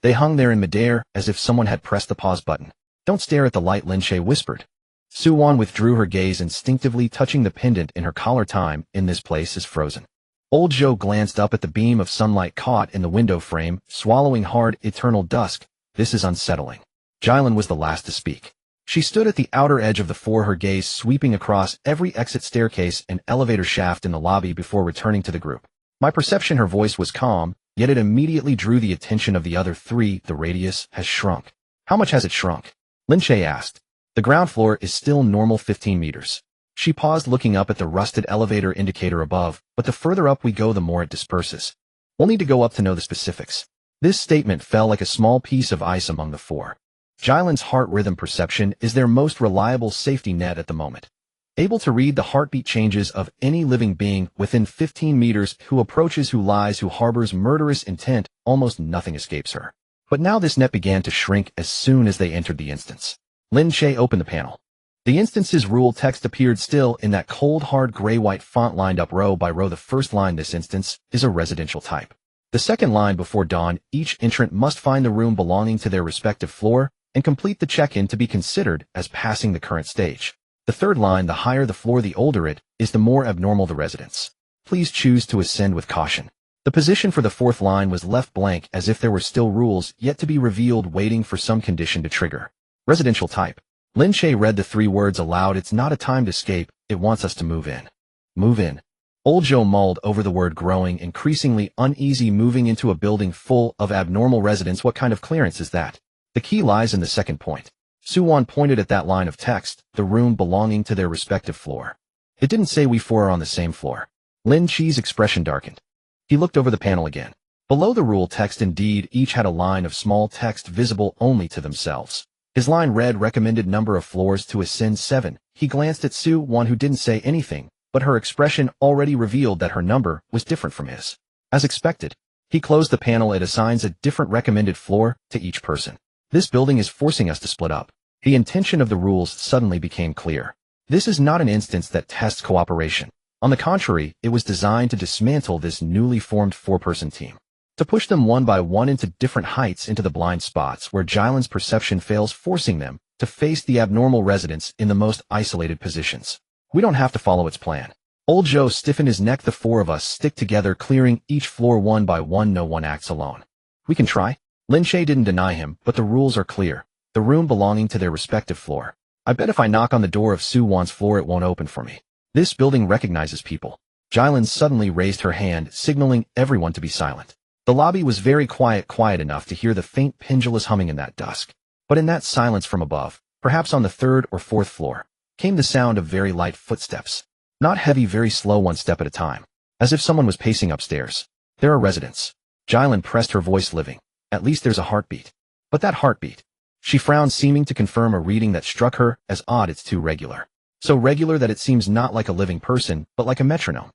S1: They hung there in midair, as if someone had pressed the pause button. Don't stare at the light, Lin Che whispered. Su-won withdrew her gaze, instinctively touching the pendant in her collar. Time in this place is frozen. Old Joe glanced up at the beam of sunlight caught in the window frame, swallowing hard. Eternal dusk. This is unsettling. Jilin was the last to speak. She stood at the outer edge of the 4, her gaze sweeping across every exit, staircase, and elevator shaft in the lobby before returning to the group. My perception, her voice was calm, yet it immediately drew the attention of the other 3. The radius has shrunk. How much has it shrunk? Lin Che asked. The ground floor is still normal, 15 meters. She paused, looking up at the rusted elevator indicator above, but the further up we go, the more it disperses. We'll need to go up to know the specifics. This statement fell like a small piece of ice among the 4. Jilin's heart rhythm perception is their most reliable safety net at the moment. Able to read the heartbeat changes of any living being within 15 meters, who approaches, who lies, who harbors murderous intent, almost nothing escapes her. But now this net began to shrink as soon as they entered the instance. Lin Che opened the panel. The instance's rule text appeared still in that cold, hard gray-white font lined up row by row. The first line, this instance, is a residential type. The second line, before dawn, each entrant must find the room belonging to their respective floor and complete the check-in to be considered as passing the current stage. The third line, the higher the floor the older it is, the more abnormal the residence. Please choose to ascend with caution. The position for the fourth line was left blank, as if there were still rules yet to be revealed waiting for some condition to trigger. Residential type. Lin Che read the 3 words aloud. It's not a time to escape, it wants us to move in. Move in. Old Joe mulled over the word, growing increasingly uneasy. Moving into a building full of abnormal residents, what kind of clearance is that? The key lies in the second point. Su-won pointed at that line of text, the room belonging to their respective floor. It didn't say we four are on the same floor. Lin Che's expression darkened. He looked over the panel again. Below the rule text, indeed, each had a line of small text visible only to themselves. His line read, recommended number of floors to ascend 7. He glanced at Su-won, who didn't say anything, but her expression already revealed that her number was different from his. As expected, he closed the panel. It assigns a different recommended floor to each person. This building is forcing us to split up. The intention of the rules suddenly became clear. This is not an instance that tests cooperation. On the contrary, it was designed to dismantle this newly formed 4-person team. To push them one by one into different heights, into the blind spots where Jylan's perception fails, forcing them to face the abnormal residents in the most isolated positions. We don't have to follow its plan. Old Joe stiffened his neck. The 4 of us stick together, clearing each floor one by one. No one acts alone. We can try. Lin Che didn't deny him, but the rules are clear. The room belonging to their respective floor. I bet if I knock on the door of Su-won's floor, it won't open for me. This building recognizes people. Jylan suddenly raised her hand, signaling everyone to be silent. The lobby was very quiet enough to hear the faint pendulous humming in that dusk. But in that silence from above, perhaps on the 3rd or 4th floor, came the sound of very light footsteps. Not heavy, very slow, 1 step at a time. As if someone was pacing upstairs. There are residents. Jylan pressed her voice, living. At least there's a heartbeat. But that heartbeat. She frowned, seeming to confirm a reading that struck her as odd. It's too regular. So regular that it seems not like a living person, but like a metronome.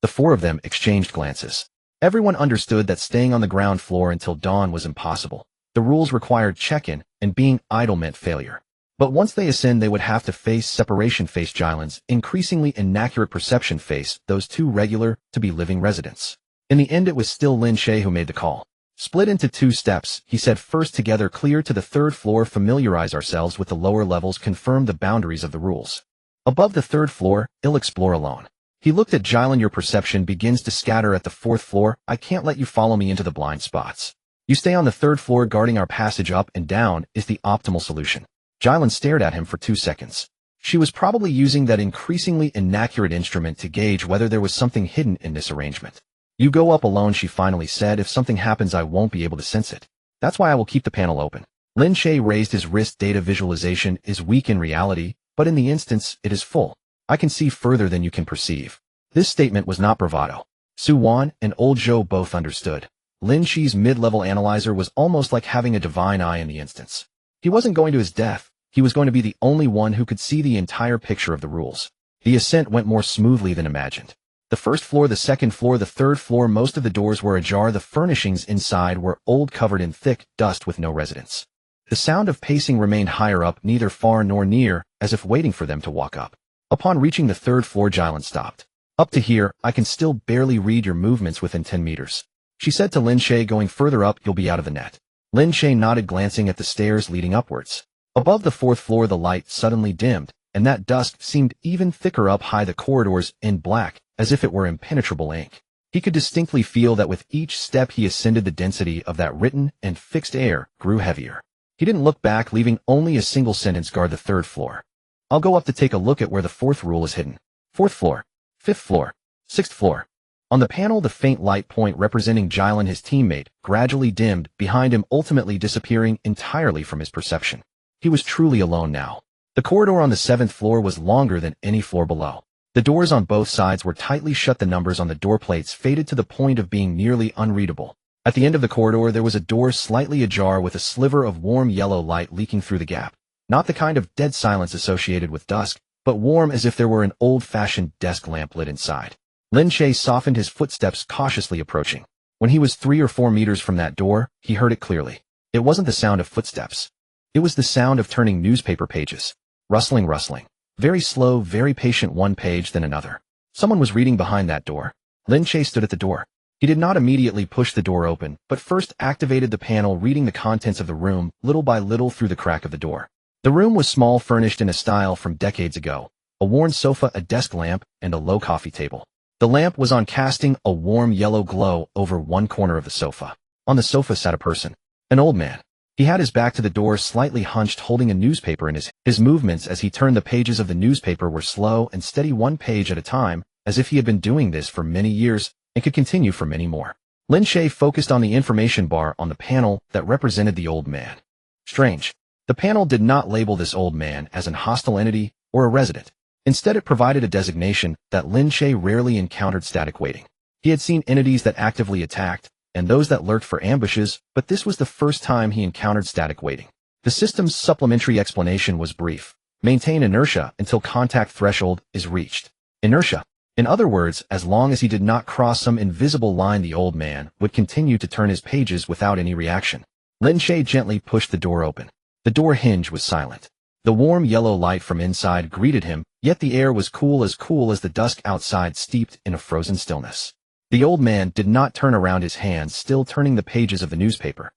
S1: The 4 of them exchanged glances. Everyone understood that staying on the ground floor until dawn was impossible. The rules required check-in, and being idle meant failure. But once they ascend, they would have to face separation, face Jylan's increasingly inaccurate perception, face those 2 regular to be living residents. In the end, it was still Lin Che who made the call. Split into 2 steps, he said. First, together, clear to the 3rd floor, familiarize ourselves with the lower levels, confirm the boundaries of the rules. Above the 3rd floor, I'll explore alone. He looked at Jylan. Your perception begins to scatter at the 4th floor. I can't let you follow me into the blind spots. You stay on the 3rd floor, guarding our passage up and down is the optimal solution. Jylan stared at him for 2 seconds. She was probably using that increasingly inaccurate instrument to gauge whether there was something hidden in this arrangement. You go up alone, she finally said. If something happens, I won't be able to sense it. That's why I will keep the panel open. Lin Che raised his wrist. Data visualization is weak in reality, but in the instance, it is full. I can see further than you can perceive. This statement was not bravado. Su-won and Old Joe both understood. Lin Che's mid-level analyzer was almost like having a divine eye in the instance. He wasn't going to his death. He was going to be the only one who could see the entire picture of the rules. The ascent went more smoothly than imagined. The 1st floor, the 2nd floor, the 3rd floor, most of the doors were ajar. The furnishings inside were old, covered in thick dust with no residents. The sound of pacing remained higher up, neither far nor near, as if waiting for them to walk up. Upon reaching the 3rd floor, Jylan stopped. Up to here, I can still barely read your movements within 10 meters. She said to Lin Che, going further up, you'll be out of the net. Lin Che nodded, glancing at the stairs leading upwards. Above the 4th floor, the light suddenly dimmed, and that dusk seemed even thicker up high, the corridors in black, as if it were impenetrable ink. He could distinctly feel that with each step he ascended, the density of that written and fixed air grew heavier. He didn't look back, leaving only a single sentence, guard the 3rd floor. I'll go up to take a look at where the 4th rule is hidden. 4th floor, 5th floor, 6th floor. On the panel, the faint light point representing Jylan, his teammate, gradually dimmed behind him, ultimately disappearing entirely from his perception. He was truly alone now. The corridor on the 7th floor was longer than any floor below. The doors on both sides were tightly shut. The numbers on the door plates faded to the point of being nearly unreadable. At the end of the corridor, there was a door slightly ajar with a sliver of warm yellow light leaking through the gap. Not the kind of dead silence associated with dusk, but warm, as if there were an old-fashioned desk lamp lit inside. Lin Che softened his footsteps, cautiously approaching. When he was 3 or 4 meters from that door, he heard it clearly. It wasn't the sound of footsteps. It was the sound of turning newspaper pages. Rustling, rustling. Very slow, very patient, one page then another. Someone was reading behind that door. Lin Che stood at the door. He did not immediately push the door open, but first activated the panel reading the contents of the room little by little through the crack of the door. The room was small, furnished in a style from decades ago. A worn sofa, a desk lamp, and a low coffee table. The lamp was on, casting a warm yellow glow over one corner of the sofa. On the sofa sat a person. An old man. He had his back to the door, slightly hunched, holding a newspaper in his movements as he turned the pages of the newspaper were slow and steady, one page at a time, as if he had been doing this for many years and could continue for many more. Lin Che focused on the information bar on the panel that represented the old man. Strange. The panel did not label this old man as an hostile entity or a resident. Instead, it provided a designation that Lin Che rarely encountered: static waiting. He had seen entities that actively attacked, and those that lurked for ambushes, but this was the first time he encountered static waiting. The system's supplementary explanation was brief. Maintain inertia until contact threshold is reached. Inertia. In other words, as long as he did not cross some invisible line, the old man would continue to turn his pages without any reaction. Lin Che gently pushed the door open. The door hinge was silent. The warm yellow light from inside greeted him, yet the air was cool as the dusk outside, steeped in a frozen stillness. The old man did not turn around, his hands still turning the pages of the newspaper.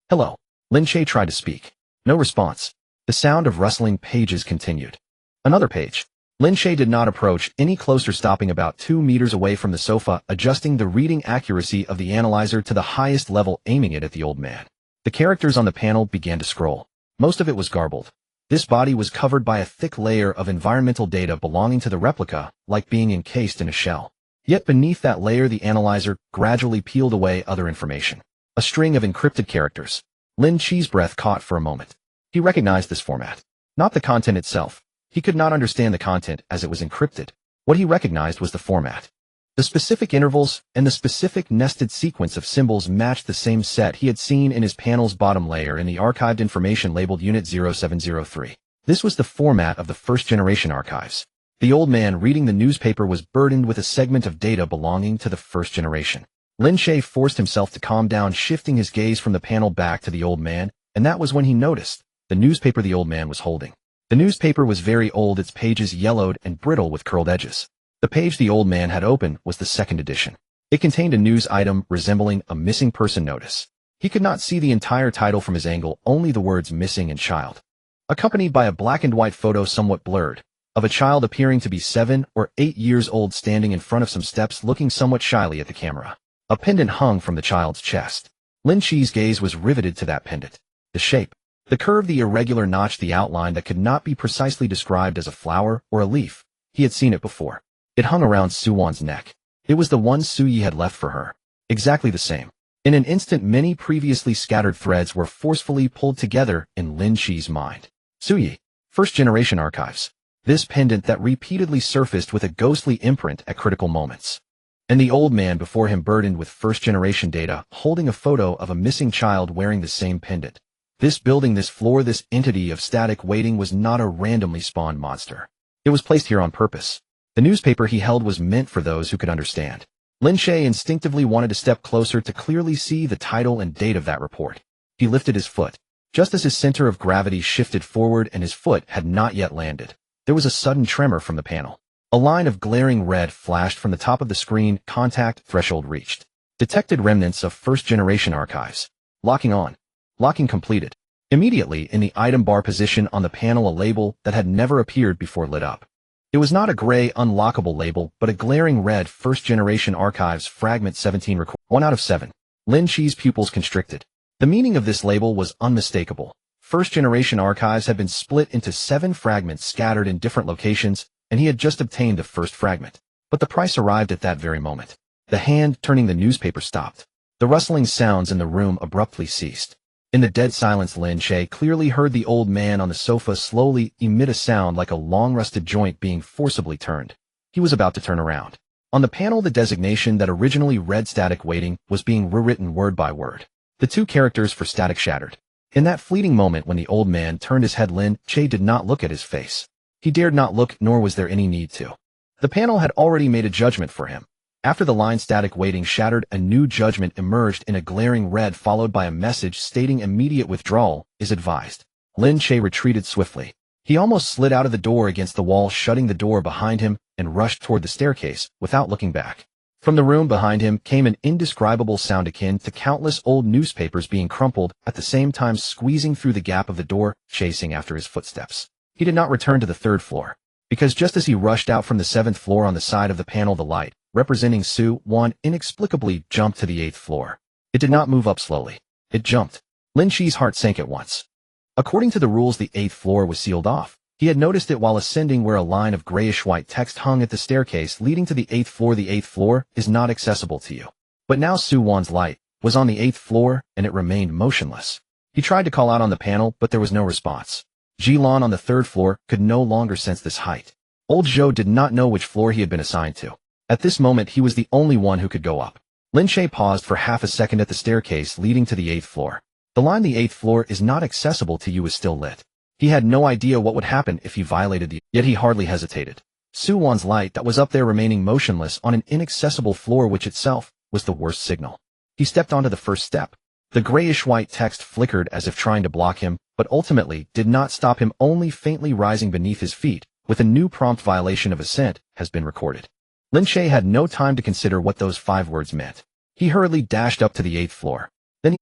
S1: "Hello." Lin Che tried to speak. No response. The sound of rustling pages continued. Another page. Lin Che did not approach any closer, stopping about 2 meters away from the sofa, adjusting the reading accuracy of the analyzer to the highest level, aiming it at the old man. The characters on the panel began to scroll. Most of it was garbled. This body was covered by a thick layer of environmental data belonging to the replica, like being encased in a shell. Yet beneath that layer, the analyzer gradually peeled away other information. A string of encrypted characters. Lin Che's breath caught for a moment. He recognized this format. Not the content itself. He could not understand the content as it was encrypted. What he recognized was the format. The specific intervals and the specific nested sequence of symbols matched the same set he had seen in his panel's bottom layer in the archived information labeled Unit 0703. This was the format of the first-generation archives. The old man reading the newspaper was burdened with a segment of data belonging to the first generation. Lin Che forced himself to calm down, shifting his gaze from the panel back to the old man, and that was when he noticed the newspaper the old man was holding. The newspaper was very old, its pages yellowed and brittle with curled edges. The page the old man had opened was the second edition. It contained a news item resembling a missing person notice. He could not see the entire title from his angle, only the words "missing" and "child," accompanied by a black and white photo, somewhat blurred, of a child appearing to be 7 or 8 years old, standing in front of some steps, looking somewhat shyly at the camera. A pendant hung from the child's chest. Lin Che's gaze was riveted to that pendant. The shape, the curve, the irregular notch, the outline that could not be precisely described as a flower or a leaf. He had seen it before. It hung around Suwon's neck. It was the one Suyi had left for her. Exactly the same. In an instant, many previously scattered threads were forcefully pulled together in Lin Che's mind. Suyi. First-generation archives. This pendant that repeatedly surfaced with a ghostly imprint at critical moments. And the old man before him, burdened with first-generation data, holding a photo of a missing child wearing the same pendant. This building, this floor, this entity of static waiting was not a randomly spawned monster. It was placed here on purpose. The newspaper he held was meant for those who could understand. Lin Che instinctively wanted to step closer to clearly see the title and date of that report. He lifted his foot. Just as his center of gravity shifted forward and his foot had not yet landed, there was a sudden tremor from the panel. A line of glaring red flashed from the top of the screen. Contact threshold reached. Detected remnants of first-generation archives. Locking on. Locking completed. Immediately, in the item bar position on the panel, a label that had never appeared before lit up. It was not a gray, unlockable label, but a glaring red: first-generation archives, fragment 17, 1 out of 7. Lin Che's pupils constricted. The meaning of this label was unmistakable. First-generation archives had been split into 7 fragments scattered in different locations, and he had just obtained the first fragment. But the price arrived at that very moment. The hand turning the newspaper stopped. The rustling sounds in the room abruptly ceased. In the dead silence, Lin Che clearly heard the old man on the sofa slowly emit a sound like a long-rusted joint being forcibly turned. He was about to turn around. On the panel, the designation that originally read static waiting was being rewritten word by word. The 2 characters for static shattered. In that fleeting moment when the old man turned his head, Lin Che did not look at his face. He dared not look, nor was there any need to. The panel had already made a judgment for him. After the line "static waiting" shattered, a new judgment emerged in a glaring red, followed by a message stating immediate withdrawal is advised. Lin Che retreated swiftly. He almost slid out of the door against the wall, shutting the door behind him, and rushed toward the staircase without looking back. From the room behind him came an indescribable sound akin to countless old newspapers being crumpled, at the same time squeezing through the gap of the door, chasing after his footsteps. He did not return to the third floor, because just as he rushed out from the seventh floor on the side of the panel, the light, representing Su Wan, inexplicably jumped to the eighth floor. It did not move up slowly. It jumped. Lin Che's heart sank at once. According to the rules, the eighth floor was sealed off. He had noticed it while ascending, where a line of grayish-white text hung at the staircase leading to the eighth floor. The eighth floor is not accessible to you. But now Su Wan's light was on the eighth floor, and it remained motionless. He tried to call out on the panel, but there was no response. Jilan on the third floor could no longer sense this height. Old Zhou did not know which floor he had been assigned to. At this moment, he was the only one who could go up. Lin Che paused for half a second at the staircase leading to the eighth floor. The line "the eighth floor is not accessible to you" is still lit. He had no idea what would happen if he violated yet he hardly hesitated. Su Wan's light that was up there remaining motionless on an inaccessible floor, which itself was the worst signal. He stepped onto the first step. The grayish-white text flickered as if trying to block him, but ultimately did not stop him, only faintly rising beneath his feet, with a new prompt: "Violation of ascent has been recorded." Lin Che had no time to consider what those 5 words meant. He hurriedly dashed up to the 8th floor.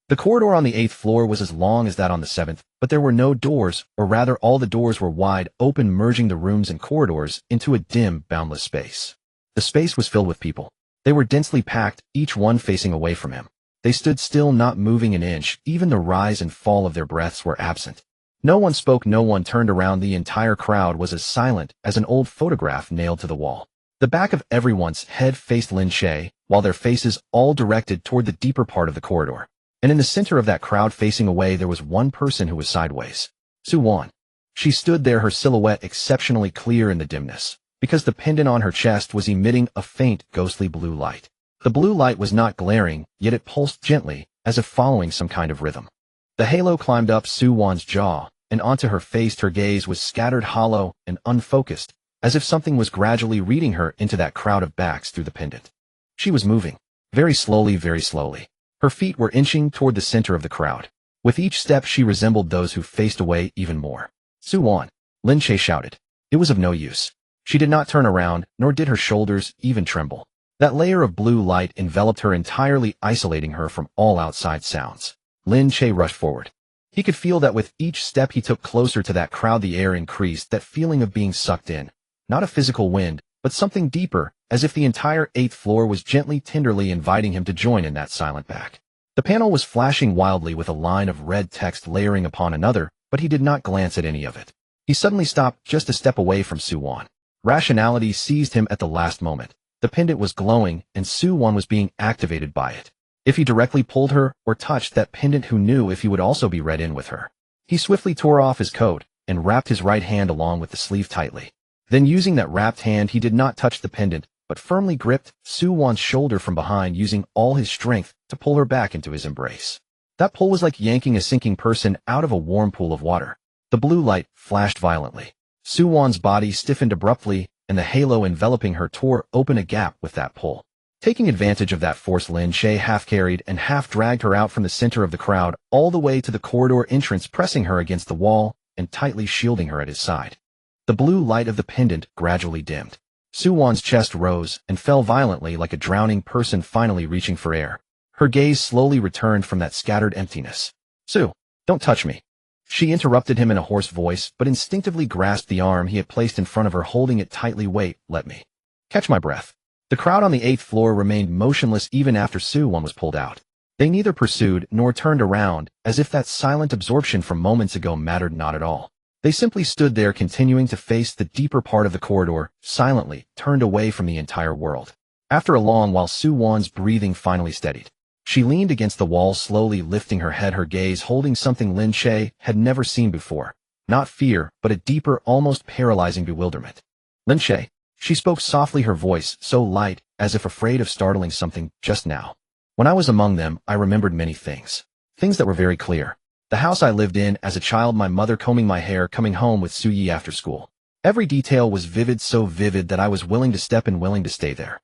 S1: The corridor on the 8th floor was as long as that on the 7th, but there were no doors, or rather all the doors were wide open, merging the rooms and corridors into a dim, boundless space. The space was filled with people. They were densely packed, each one facing away from him. They stood still, not moving an inch. Even the rise and fall of their breaths were absent. No one spoke, no one turned around. The entire crowd was as silent as an old photograph nailed to the wall. The back of everyone's head faced Lin Che, while their faces all directed toward the deeper part of the corridor. And in the center of that crowd facing away, there was one person who was sideways. Su Wan. She stood there, her silhouette exceptionally clear in the dimness, because the pendant on her chest was emitting a faint, ghostly blue light. The blue light was not glaring, yet it pulsed gently, as if following some kind of rhythm. The halo climbed up Su Wan's jaw, and onto her face. Her gaze was scattered, hollow, and unfocused, as if something was gradually reading her into that crowd of backs through the pendant. She was moving. Very slowly, very slowly. Her feet were inching toward the center of the crowd. With each step, she resembled those who faced away even more. Su Wan. Lin Che shouted. It was of no use. She did not turn around, nor did her shoulders even tremble. That layer of blue light enveloped her entirely, isolating her from all outside sounds. Lin Che rushed forward. He could feel that with each step he took closer to that crowd, the air increased, that feeling of being sucked in. Not a physical wind, but something deeper, as if the entire 8th floor was gently, tenderly inviting him to join in that silent pack. The panel was flashing wildly with a line of red text layering upon another, but he did not glance at any of it. He suddenly stopped just a step away from Su Wan. Rationality seized him at the last moment. The pendant was glowing, and Su Wan was being activated by it. If he directly pulled her or touched that pendant, who knew if he would also be read in with her? He swiftly tore off his coat and wrapped his right hand along with the sleeve tightly. Then, using that wrapped hand, he did not touch the pendant, but firmly gripped Su Wan's shoulder from behind, using all his strength to pull her back into his embrace. That pull was like yanking a sinking person out of a warm pool of water. The blue light flashed violently. Su Wan's body stiffened abruptly, and the halo enveloping her tore open a gap with that pull. Taking advantage of that force, Lin Che half carried and half dragged her out from the center of the crowd, all the way to the corridor entrance, pressing her against the wall and tightly shielding her at his side. The blue light of the pendant gradually dimmed. Su Wan's chest rose and fell violently, like a drowning person finally reaching for air. Her gaze slowly returned from that scattered emptiness. Su, don't touch me. She interrupted him in a hoarse voice, but instinctively grasped the arm he had placed in front of her, holding it tightly. Wait, let me catch my breath. The crowd on the 8th floor remained motionless even after Su Wan was pulled out. They neither pursued nor turned around, as if that silent absorption from moments ago mattered not at all. They simply stood there, continuing to face the deeper part of the corridor, silently, turned away from the entire world. After a long while, Su Wan's breathing finally steadied. She leaned against the wall, slowly lifting her head, her gaze holding something Lin Che had never seen before. Not fear, but a deeper, almost paralyzing bewilderment. Lin Che. She spoke softly, her voice so light, as if afraid of startling something. Just now, when I was among them, I remembered many things. Things that were very clear. The house I lived in as a child, my mother combing my hair, coming home with Su Yi after school. Every detail was vivid, so vivid that I was willing to step and willing to stay there.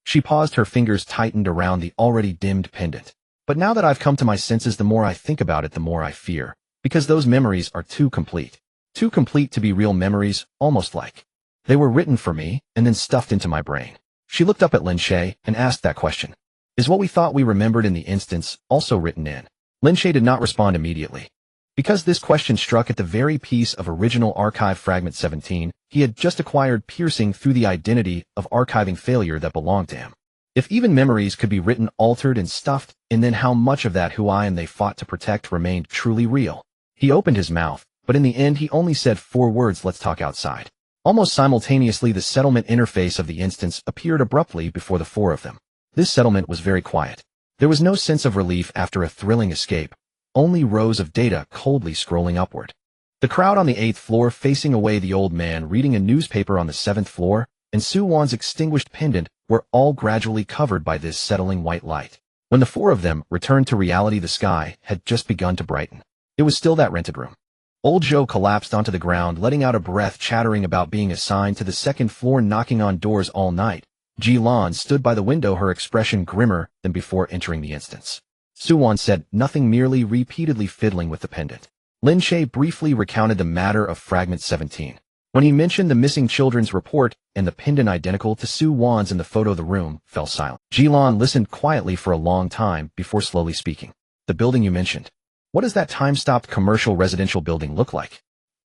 S1: She paused, her fingers tightened around the already dimmed pendant. But now that I've come to my senses, the more I think about it, the more I fear, because those memories are too complete. Too complete to be real memories, almost like they were written for me and then stuffed into my brain. She looked up at Lin Che and asked that question. Is what we thought we remembered in the instance also written in? Lin Che did not respond immediately. Because this question struck at the very piece of original archive fragment 17, he had just acquired piercing through the identity of archiving failure that belonged to him. If even memories could be written, altered, and stuffed, and then how much of that who I and they fought to protect remained truly real? He opened his mouth, but in the end he only said 4 words, let's talk outside. Almost simultaneously the settlement interface of the instance appeared abruptly before the 4 of them. This settlement was very quiet. There was no sense of relief after a thrilling escape, only rows of data coldly scrolling upward. The crowd on the 8th floor facing away, the old man reading a newspaper on the 7th floor, and Su Wan's extinguished pendant were all gradually covered by this settling white light. When the 4 of them returned to reality, the sky had just begun to brighten. It was still that rented room. Old Joe collapsed onto the ground, letting out a breath, chattering about being assigned to the 2nd floor, knocking on doors all night. Ji Lan stood by the window, her expression grimmer than before entering the instance. Su Wan said nothing, merely repeatedly fiddling with the pendant. Lin Che briefly recounted the matter of Fragment 17. When he mentioned the missing children's report and the pendant identical to Su Wan's in the photo, the room fell silent. Ji Lan listened quietly for a long time before slowly speaking. The building you mentioned. What does that time-stopped commercial residential building look like?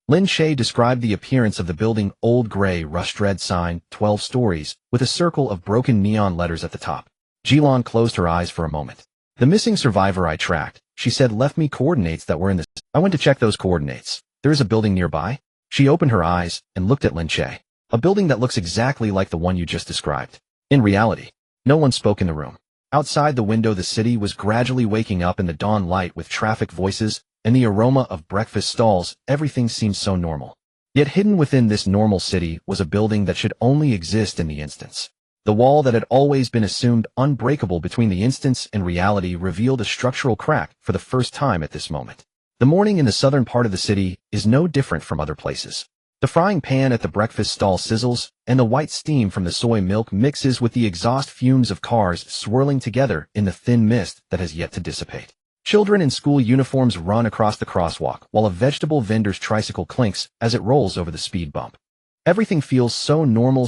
S1: Lin Che described the appearance of the building, old gray rust-red sign, 12 stories, with a circle of broken neon letters at the top. Ji Lan closed her eyes for a moment. The missing survivor I tracked, she said, left me coordinates that were in this. I went to check those coordinates. There is a building nearby. She opened her eyes and looked at Lin Che. A building that looks exactly like the one you just described. In reality, no one spoke in the room. Outside the window, the city was gradually waking up in the dawn light with traffic voices and the aroma of breakfast stalls. Everything seemed so normal. Yet hidden within this normal city was a building that should only exist in the instance. The wall that had always been assumed unbreakable between the instance and reality revealed a structural crack for the first time at this moment. The morning in the southern part of the city is no different from other places. The frying pan at the breakfast stall sizzles, and the white steam from the soy milk mixes with the exhaust fumes of cars swirling together in the thin mist that has yet to dissipate. Children in school uniforms run across the crosswalk, while a vegetable vendor's tricycle clinks as it rolls over the speed bump. Everything feels so normal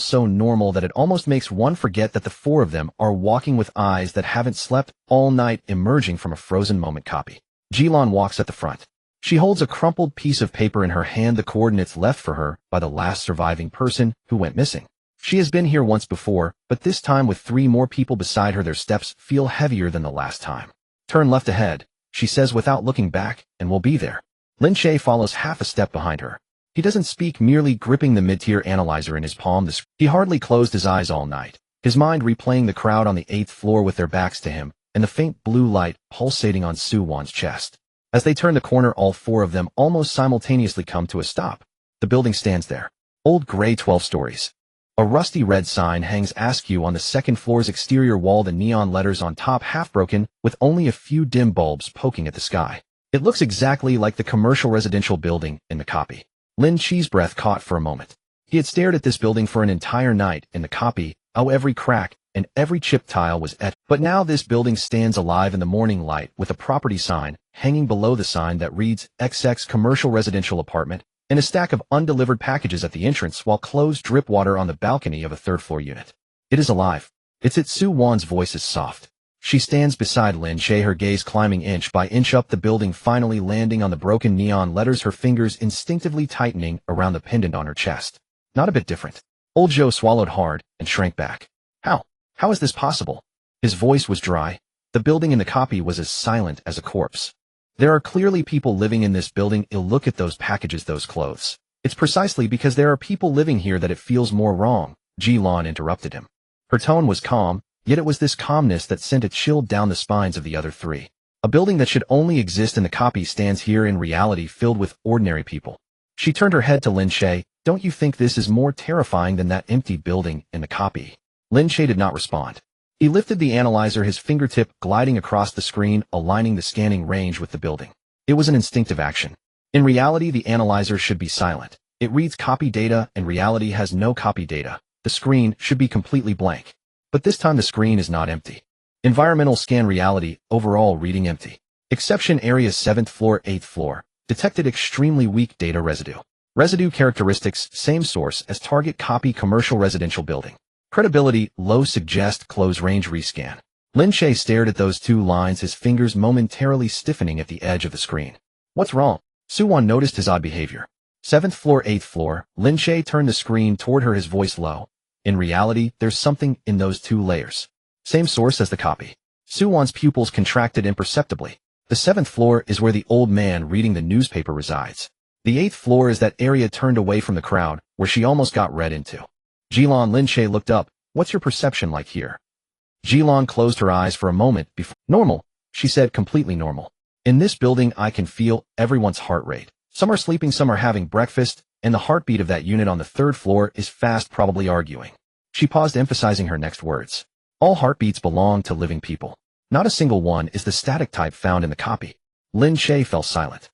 S1: that it almost makes one forget that the 4 of them are walking with eyes that haven't slept all night, emerging from a frozen moment copy. Ji Lan walks at the front. She holds a crumpled piece of paper in her hand, the coordinates left for her by the last surviving person who went missing. She has been here once before, but this time with 3 more people beside her. Their steps feel heavier than the last time. Turn left ahead, she says without looking back, and we'll be there. Lin Che follows half a step behind her. He doesn't speak, merely gripping the mid-tier analyzer in his palm. He hardly closed his eyes all night, his mind replaying the crowd on the 8th floor with their backs to him, and the faint blue light pulsating on Su Wan's chest. As they turn the corner, all 4 of them almost simultaneously come to a stop. The building stands there. Old gray, 12 stories. A rusty red sign hangs askew on the 2nd floor's exterior wall, the neon letters on top half broken, with only a few dim bulbs poking at the sky. It looks exactly like the commercial residential building in the copy. Lin Che's breath caught for a moment. He had stared at this building for an entire night in the copy, how every crack and every chip tile was etched. But now this building stands alive in the morning light with a property sign hanging below the sign that reads XX Commercial Residential Apartment, and a stack of undelivered packages at the entrance, while closed drip water on the balcony of a 3rd floor unit. It is alive. It's it. Su Wan's voice is soft. She stands beside Lin Che, her gaze climbing inch by inch up the building, finally landing on the broken neon letters, her fingers instinctively tightening around the pendant on her chest. Not a bit different. Old Joe swallowed hard and shrank back. How is this possible? His voice was dry. The building in the copy was as silent as a corpse. There are clearly people living in this building. Look at those packages, those clothes. It's precisely because there are people living here that it feels more wrong. Ji Lan interrupted him. Her tone was calm, yet it was this calmness that sent a chill down the spines of the other 3. A building that should only exist in the copy stands here in reality, filled with ordinary people. She turned her head to Lin Che. Don't you think this is more terrifying than that empty building in the copy? Lin Che did not respond. He lifted the analyzer, his fingertip gliding across the screen, aligning the scanning range with the building. It was an instinctive action. In reality, the analyzer should be silent. It reads copy data, and reality has no copy data. The screen should be completely blank. But this time the screen is not empty. Environmental scan reality, overall reading empty. Exception area 7th floor, 8th floor. Detected extremely weak data residue. Residue characteristics, same source as target copy commercial residential building. Credibility, low suggest close range rescan. Lin Che stared at those two lines, his fingers momentarily stiffening at the edge of the screen. What's wrong? Su-won noticed his odd behavior. 7th floor, 8th floor. Lin Che turned the screen toward her, his voice low. In reality, there's something in those two layers. Same source as the copy. Su-won's pupils contracted imperceptibly. The 7th floor is where the old man reading the newspaper resides. The 8th floor is that area turned away from the crowd, where she almost got read into. Jilon. Lin Che looked up. What's your perception like here? Jilon closed her eyes for a moment before. Normal, she said, completely normal. In this building I can feel everyone's heart rate. Some are sleeping, some are having breakfast, and the heartbeat of that unit on the 3rd floor is fast, probably arguing. She paused, emphasizing her next words. All heartbeats belong to living people. Not a single one is the static type found in the copy. Lin Che fell silent.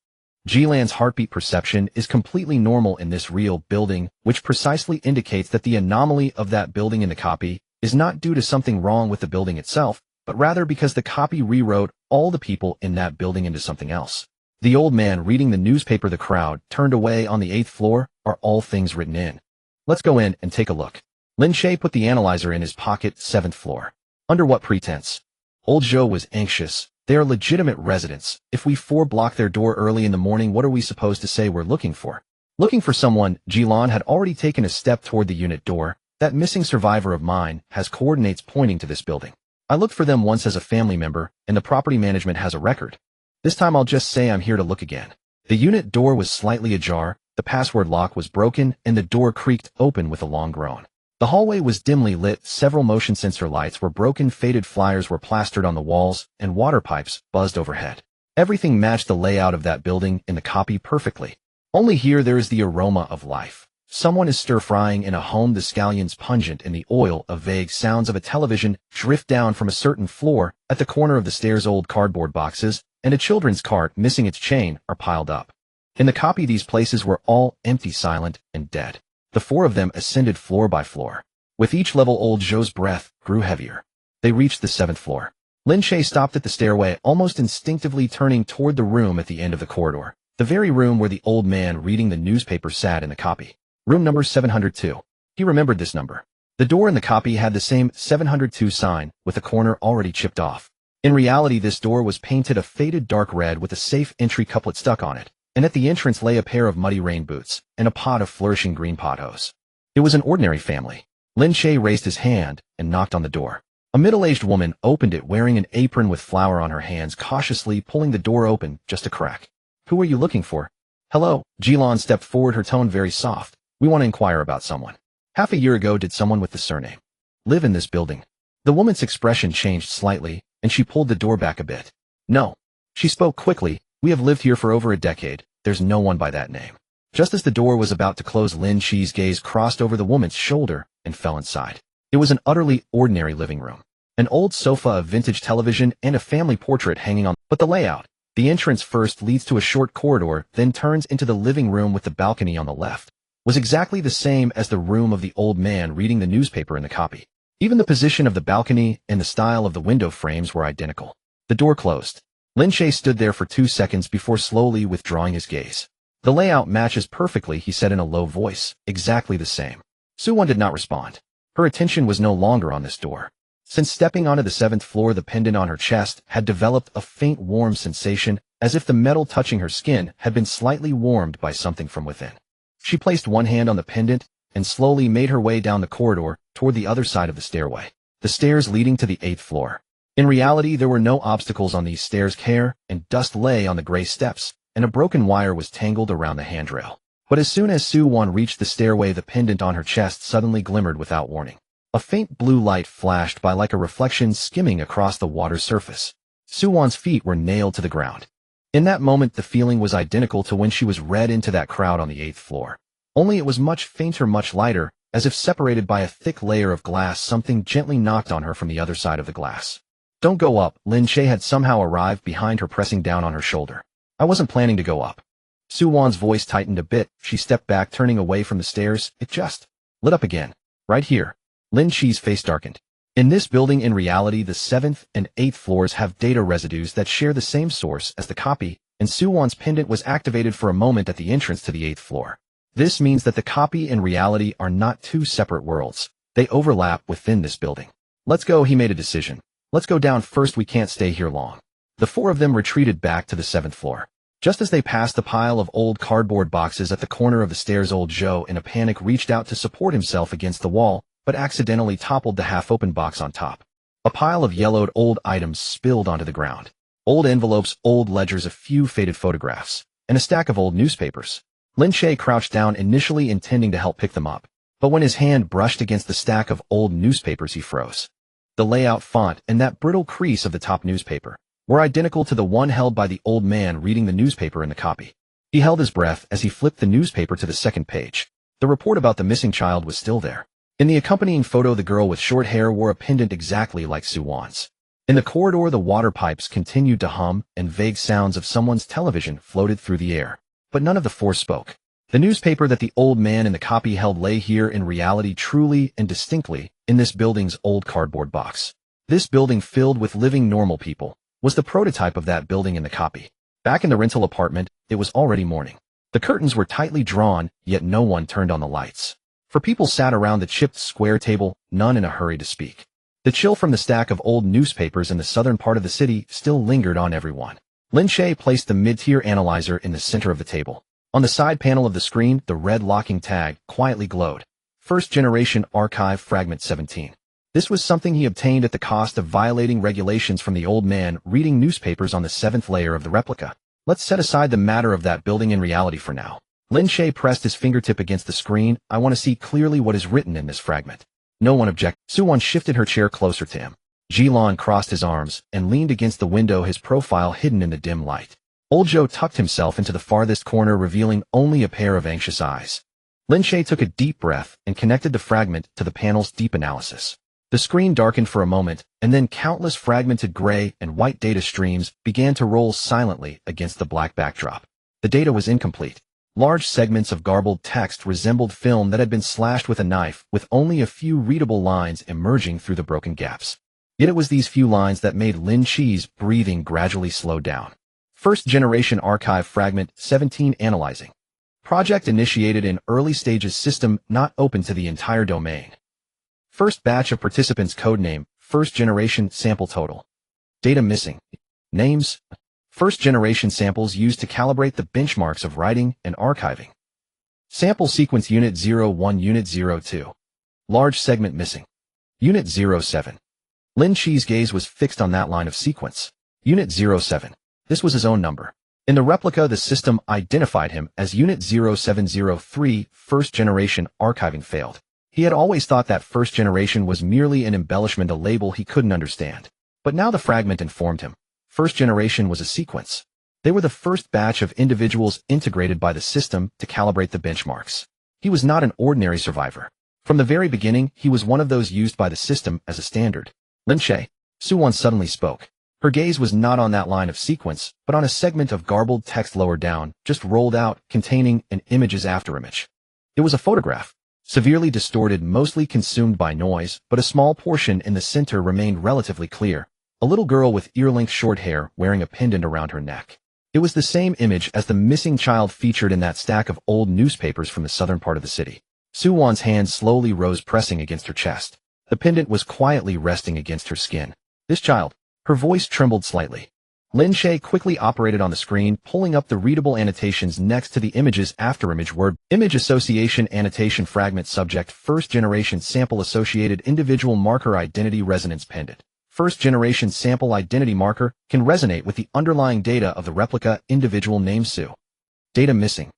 S1: Jilan's heartbeat perception is completely normal in this real building, which precisely indicates that the anomaly of that building in the copy is not due to something wrong with the building itself, but rather because the copy rewrote all the people in that building into something else. The old man reading the newspaper, the crowd turned away on the 8th floor, are all things written in. Let's go in and take a look. Lin Che put the analyzer in his pocket. 7th floor. Under what pretense? Old Zhou was anxious. They are legitimate residents. If we block their door early in the morning, what are we supposed to say we're looking for? Looking for someone. Jilon had already taken a step toward the unit door. That missing survivor of mine has coordinates pointing to this building. I looked for them once as a family member, and the property management has a record. This time I'll just say I'm here to look again. The unit door was slightly ajar, the password lock was broken, and the door creaked open with a long groan. The hallway was dimly lit, several motion sensor lights were broken, faded flyers were plastered on the walls, and water pipes buzzed overhead. Everything matched the layout of that building in the copy perfectly. Only here there is the aroma of life. Someone is stir-frying in a home, the scallions pungent in the oil of vague sounds of a television drift down from a certain floor. At the corner of the stairs, old cardboard boxes and a children's cart missing its chain are piled up. In the copy these places were all empty, silent, and dead. The 4 of them ascended floor by floor. With each level old Zhou's breath grew heavier. They reached the 7th floor. Lin Che stopped at the stairway, almost instinctively turning toward the room at the end of the corridor. The very room where the old man reading the newspaper sat in the copy. Room number 702. He remembered this number. The door in the copy had the same 702 sign, with a corner already chipped off. In reality, this door was painted a faded dark red with a safe entry couplet stuck on it, and at the entrance lay a pair of muddy rain boots and a pot of flourishing green pothos. It was an ordinary family. Lin Che raised his hand and knocked on the door. A middle-aged woman opened it, wearing an apron with flour on her hands, cautiously pulling the door open just a crack. Who are you looking for? Hello. Jilon stepped forward, her tone very soft. We want to inquire about someone. Half a year ago, did someone with the surname live in this building? The woman's expression changed slightly, and she pulled the door back a bit. No. She spoke quickly. We have lived here for over a decade. There's no one by that name. Just as the door was about to close, Lin Che's gaze crossed over the woman's shoulder and fell inside. It was an utterly ordinary living room. An old sofa, a vintage television, and a family portrait hanging on. But the layout. The entrance first leads to a short corridor, then turns into the living room with the balcony on the left. Was exactly the same as the room of the old man reading the newspaper in the copy. Even the position of the balcony and the style of the window frames were identical. The door closed. Lin Che stood there for 2 seconds before slowly withdrawing his gaze. The layout matches perfectly, he said in a low voice. Exactly the same. Su-won did not respond. Her attention was no longer on this door. Since stepping onto the 7th floor, the pendant on her chest had developed a faint warm sensation, as if the metal touching her skin had been slightly warmed by something from within. She placed one hand on the pendant and slowly made her way down the corridor toward the other side of the stairway, the stairs leading to the 8th floor. In reality, there were no obstacles on these stairs. Hair and dust lay on the gray steps, and a broken wire was tangled around the handrail. But as soon as Su-won reached the stairway, the pendant on her chest suddenly glimmered without warning. A faint blue light flashed by like a reflection skimming across the water's surface. Su-won's feet were nailed to the ground. In that moment, the feeling was identical to when she was read into that crowd on the 8th floor. Only it was much fainter, much lighter, as if separated by a thick layer of glass. Something gently knocked on her from the other side of the glass. Don't go up. Lin Che had somehow arrived behind her, pressing down on her shoulder. I wasn't planning to go up. Su-won's voice tightened a bit. She stepped back, turning away from the stairs. It just lit up again. Right here. Lin Che's face darkened. In this building, in reality, the 7th and 8th floors have data residues that share the same source as the copy, and Su-won's pendant was activated for a moment at the entrance to the 8th floor. This means that the copy and reality are not two separate worlds. They overlap within this building. Let's go, he made a decision. Let's go down first, we can't stay here long. The four of them retreated back to the 7th floor. Just as they passed the pile of old cardboard boxes at the corner of the stairs, old Joe in a panic reached out to support himself against the wall, but accidentally toppled the half-open box on top. A pile of yellowed old items spilled onto the ground. Old envelopes, old ledgers, a few faded photographs, and a stack of old newspapers. Lin Che crouched down, initially intending to help pick them up, but when his hand brushed against the stack of old newspapers, he froze. The layout, font, and that brittle crease of the top newspaper were identical to the one held by the old man reading the newspaper in the copy. He held his breath as he flipped the newspaper to the second page. The report about the missing child was still there. In the accompanying photo, the girl with short hair wore a pendant exactly like Soo-won's. In the corridor, the water pipes continued to hum, and vague sounds of someone's television floated through the air. But none of the four spoke. The newspaper that the old man in the copy held lay here in reality, truly and distinctly, in this building's old cardboard box. This building, filled with living normal people, was the prototype of that building in the copy. Back in the rental apartment, it was already morning. The curtains were tightly drawn, yet no one turned on the lights. For people sat around the chipped square table, none in a hurry to speak. The chill from the stack of old newspapers in the southern part of the city still lingered on everyone. Lin Che placed the mid-tier analyzer in the center of the table. On the side panel of the screen, the red locking tag quietly glowed. First Generation Archive Fragment 17. This was something he obtained at the cost of violating regulations from the old man reading newspapers on the 7th layer of the replica. Let's set aside the matter of that building in reality for now. Lin Che pressed his fingertip against the screen. I want to see clearly what is written in this fragment. No one objected. Soo-won shifted her chair closer to him. Ji-lan crossed his arms and leaned against the window, his profile hidden in the dim light. Old Joe tucked himself into the farthest corner, revealing only a pair of anxious eyes. Lin Che took a deep breath and connected the fragment to the panel's deep analysis. The screen darkened for a moment, and then countless fragmented gray and white data streams began to roll silently against the black backdrop. The data was incomplete. Large segments of garbled text resembled film that had been slashed with a knife, with only a few readable lines emerging through the broken gaps. Yet it was these few lines that made Lin Che's breathing gradually slow down. First Generation Archive Fragment 17 Analyzing. Project initiated in early stages, system not open to the entire domain. First batch of participants, codename, First Generation, sample total. Data missing. Names. First Generation samples used to calibrate the benchmarks of writing and archiving. Sample sequence Unit 01, Unit 02. Large segment missing. Unit 07. Lin Che's gaze was fixed on that line of sequence. Unit 07. This was his own number. In the replica, the system identified him as Unit 0703. First Generation archiving failed. He had always thought that First Generation was merely an embellishment, a label he couldn't understand. But now the fragment informed him. First Generation was a sequence. They were the first batch of individuals integrated by the system to calibrate the benchmarks. He was not an ordinary survivor. From the very beginning, he was one of those used by the system as a standard. Lin Che. Soo-won suddenly spoke. Her gaze was not on that line of sequence, but on a segment of garbled text lower down, just rolled out, containing an image's afterimage. It was a photograph. Severely distorted, mostly consumed by noise, but a small portion in the center remained relatively clear. A little girl with ear-length short hair wearing a pendant around her neck. It was the same image as the missing child featured in that stack of old newspapers from the southern part of the city. Soo-won's hand slowly rose, pressing against her chest. The pendant was quietly resting against her skin. This child. Her voice trembled slightly. Lin Che quickly operated on the screen, pulling up the readable annotations next to the image's afterimage word. Image association annotation fragment subject First Generation sample associated individual marker identity resonance pendant. First Generation sample identity marker can resonate with the underlying data of the replica individual name Soo. Data missing.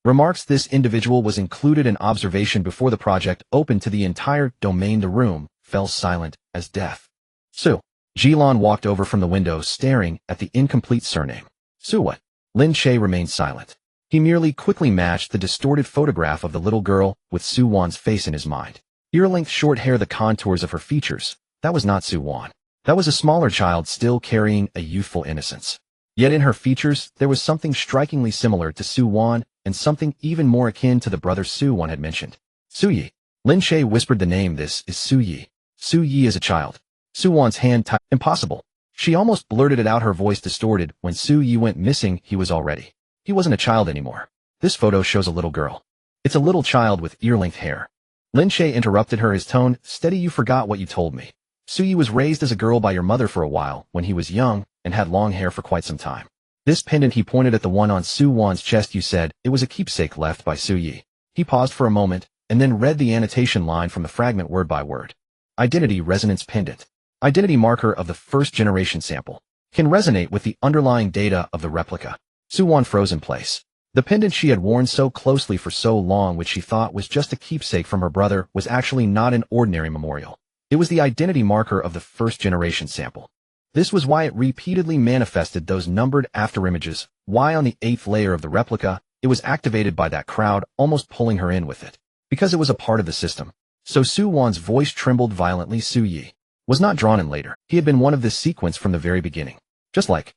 S1: Remarks this individual was included in observation before the project opened to the entire domain. The room fell silent as death. Soo. Ji-lan walked over from the window, staring at the incomplete surname. Soo what? Lin Che remained silent. He merely quickly matched the distorted photograph of the little girl with Soo-won's face in his mind. Ear-length short hair, the contours of her features. That was not Soo-won. That was a smaller child still carrying a youthful innocence. Yet in her features, there was something strikingly similar to Soo-won and something even more akin to the brother Soo-won had mentioned. Soo-yi. Lin Che whispered the name. This is Soo-yi. Soo-yi is a child. Soo-won's hand tightened. Impossible. She almost blurted it out, her voice distorted. When Soo-yi went missing, he wasn't a child anymore. This photo shows a little girl. It's a little child with ear-length hair. Lin Che interrupted her, his tone steady. You forgot what you told me. Suyi was raised as a girl by your mother for a while, when he was young, and had long hair for quite some time. This pendant, he pointed at the one on Su Wan's chest. You said it was a keepsake left by Su Yi. He paused for a moment, and then read the annotation line from the fragment word by word. Identity resonance pendant. Identity marker of the first-generation sample. Can resonate with the underlying data of the replica. Su Wan froze in place. The pendant she had worn so closely for so long, which she thought was just a keepsake from her brother, was actually not an ordinary memorial. It was the identity marker of the first-generation sample. This was why it repeatedly manifested those numbered afterimages, why on the 8th layer of the replica, it was activated by that crowd, almost pulling her in with it. Because it was a part of the system. So Su Wan's voice trembled violently. Su Yi was not drawn in later. He had been one of this sequence from the very beginning. Just like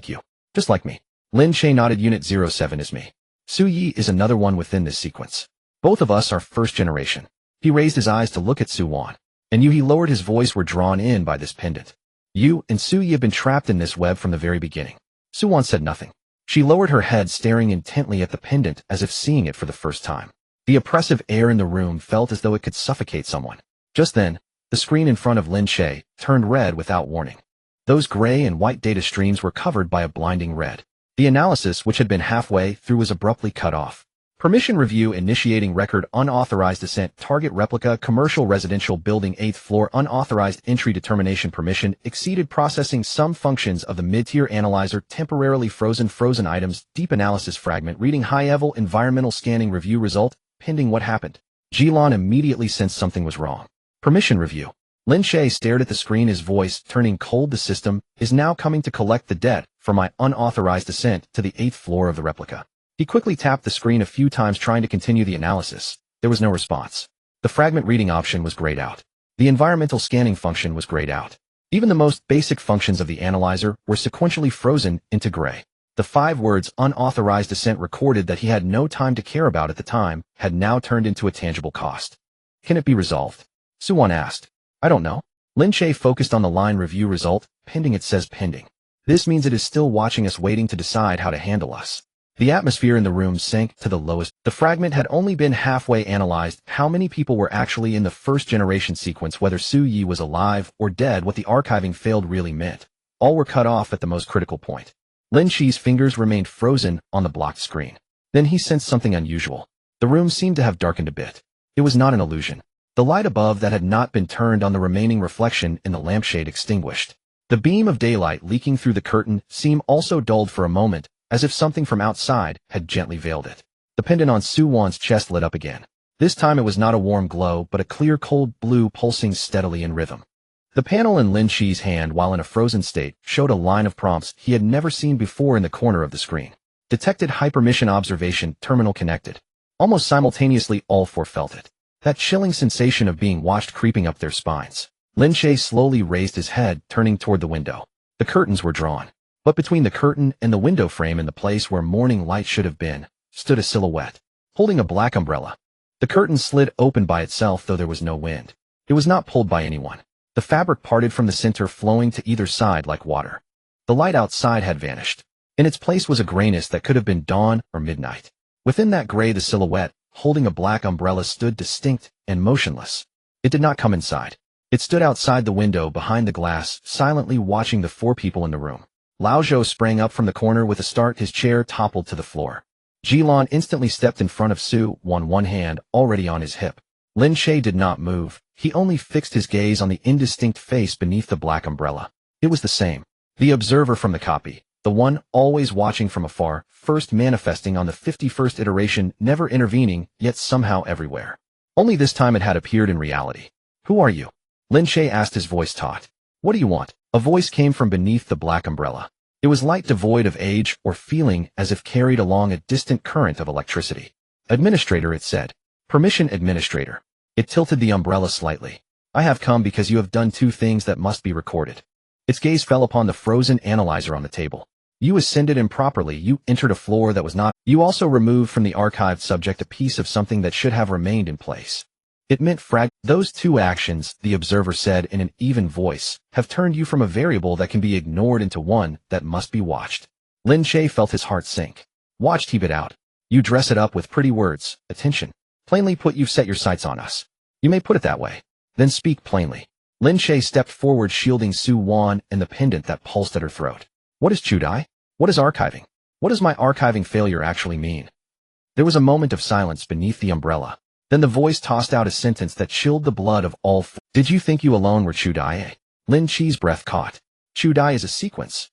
S1: you. Just like me. Lin Che nodded. Unit 07 is me. Su Yi is another one within this sequence. Both of us are first generation. He raised his eyes to look at Su Wan. And you, he lowered his voice, were drawn in by this pendant. You and Su Yi have been trapped in this web from the very beginning. Su Wan said nothing. She lowered her head, staring intently at the pendant as if seeing it for the first time. The oppressive air in the room felt as though it could suffocate someone. Just then, the screen in front of Lin Che turned red without warning. Those gray and white data streams were covered by a blinding red. The analysis, which had been halfway through, was abruptly cut off. Permission review initiating record unauthorized ascent target replica commercial residential building 8th floor unauthorized entry determination permission exceeded processing some functions of the mid-tier analyzer temporarily frozen items deep analysis fragment reading high-level environmental scanning review result pending. What happened? Jilan immediately sensed something was wrong. Permission review. Lin Che stared at the screen, his voice turning cold. The system is now coming to collect the debt for my unauthorized ascent to the 8th floor of the replica. He quickly tapped the screen a few times trying to continue the analysis. There was no response. The fragment reading option was grayed out. The environmental scanning function was grayed out. Even the most basic functions of the analyzer were sequentially frozen into gray. The 5 words unauthorized ascent recorded that he had no time to care about at the time had now turned into a tangible cost. Can it be resolved? Su Wan asked. I don't know. Lin Che focused on the line review result. Pending. It says pending. This means it is still watching us, waiting to decide how to handle us. The atmosphere in the room sank to the lowest. The fragment had only been halfway analyzed. How many people were actually in the first-generation sequence, whether Su Yi was alive or dead, what the archiving failed really meant. All were cut off at the most critical point. Lin Che's fingers remained frozen on the blocked screen. Then he sensed something unusual. The room seemed to have darkened a bit. It was not an illusion. The light above that had not been turned on, the remaining reflection in the lampshade extinguished. The beam of daylight leaking through the curtain seemed also dulled for a moment, as if something from outside had gently veiled it. The pendant on Su Wan's chest lit up again. This time it was not a warm glow, but a clear cold blue pulsing steadily in rhythm. The panel in Lin Che's hand, while in a frozen state, showed a line of prompts he had never seen before in the corner of the screen. Detected hypermission observation, terminal connected. Almost simultaneously all 4 felt it. That chilling sensation of being watched creeping up their spines. Lin Che slowly raised his head, turning toward the window. The curtains were drawn. But between the curtain and the window frame, in the place where morning light should have been, stood a silhouette, holding a black umbrella. The curtain slid open by itself, though there was no wind. It was not pulled by anyone. The fabric parted from the center, flowing to either side like water. The light outside had vanished. In its place was a grayness that could have been dawn or midnight. Within that gray, the silhouette, holding a black umbrella, stood distinct and motionless. It did not come inside. It stood outside the window, behind the glass, silently watching the 4 people in the room. Lao Zhou sprang up from the corner with a start. His chair toppled to the floor. Jilan instantly stepped in front of Su Wan, one hand already on his hip. Lin Che did not move. He only fixed his gaze on the indistinct face beneath the black umbrella. It was the same. The observer from the copy. The one always watching from afar, first manifesting on the 51st iteration, never intervening, yet somehow everywhere. Only this time it had appeared in reality. Who are you? Lin Che asked, his voice taut. What do you want? A voice came from beneath the black umbrella. It was light, devoid of age or feeling, as if carried along a distant current of electricity. Administrator, it said. Permission administrator. It tilted the umbrella slightly. I have come because you have done 2 things that must be recorded. Its gaze fell upon the frozen analyzer on the table. You ascended improperly. You entered a floor that was not. You also removed from the archived subject a piece of something that should have remained in place. It meant those 2 actions, the observer said in an even voice, have turned you from a variable that can be ignored into one that must be watched. Lin Che felt his heart sink. Watched, he bit out. You dress it up with pretty words, attention. Plainly put, you've set your sights on us. You may put it that way. Then speak plainly. Lin Che stepped forward, shielding Su Wan and the pendant that pulsed at her throat. What is Chudai? What is archiving? What does my archiving failure actually mean? There was a moment of silence beneath the umbrella. Then the voice tossed out a sentence that chilled the blood of all. Did you think you alone were Chudai? Lin Che's breath caught. Chudai is a sequence.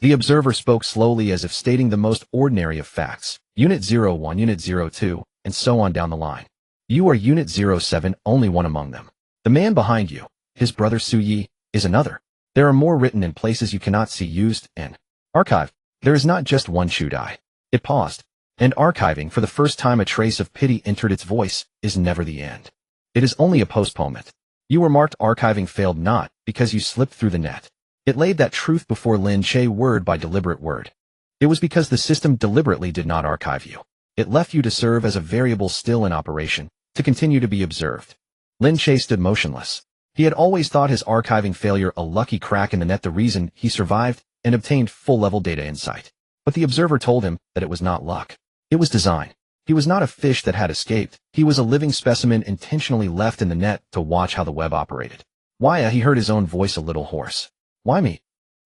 S1: The observer spoke slowly as if stating the most ordinary of facts. Unit 01, Unit 02, and so on down the line. You are Unit 07, only one among them. The man behind you, his brother Su Yi, is another. There are more written in places you cannot see used in archive. There is not just one Chudai. It paused. And archiving, for the first time a trace of pity entered its voice, is never the end. It is only a postponement. You were marked archiving failed not because you slipped through the net. It laid that truth before Lin Che word by deliberate word. It was because the system deliberately did not archive you. It left you to serve as a variable still in operation, to continue to be observed. Lin Che stood motionless. He had always thought his archiving failure a lucky crack in the net, the reason he survived and obtained full-level data insight. But the observer told him that it was not luck. It was design. He was not a fish that had escaped. He was a living specimen intentionally left in the net to watch how the web operated. Why? He heard his own voice a little hoarse. Why me?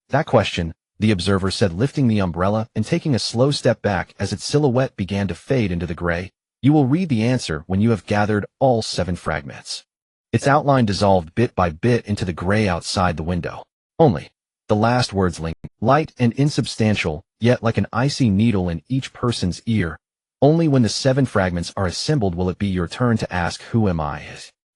S1: That question, the observer said, lifting the umbrella and taking a slow step back as its silhouette began to fade into the gray. You will read the answer when you have gathered all 7 fragments. Its outline dissolved bit by bit into the gray outside the window. Only. The last words lingered, light and insubstantial, yet like an icy needle in each person's ear. Only when the 7 fragments are assembled will it be your turn to ask, who am I?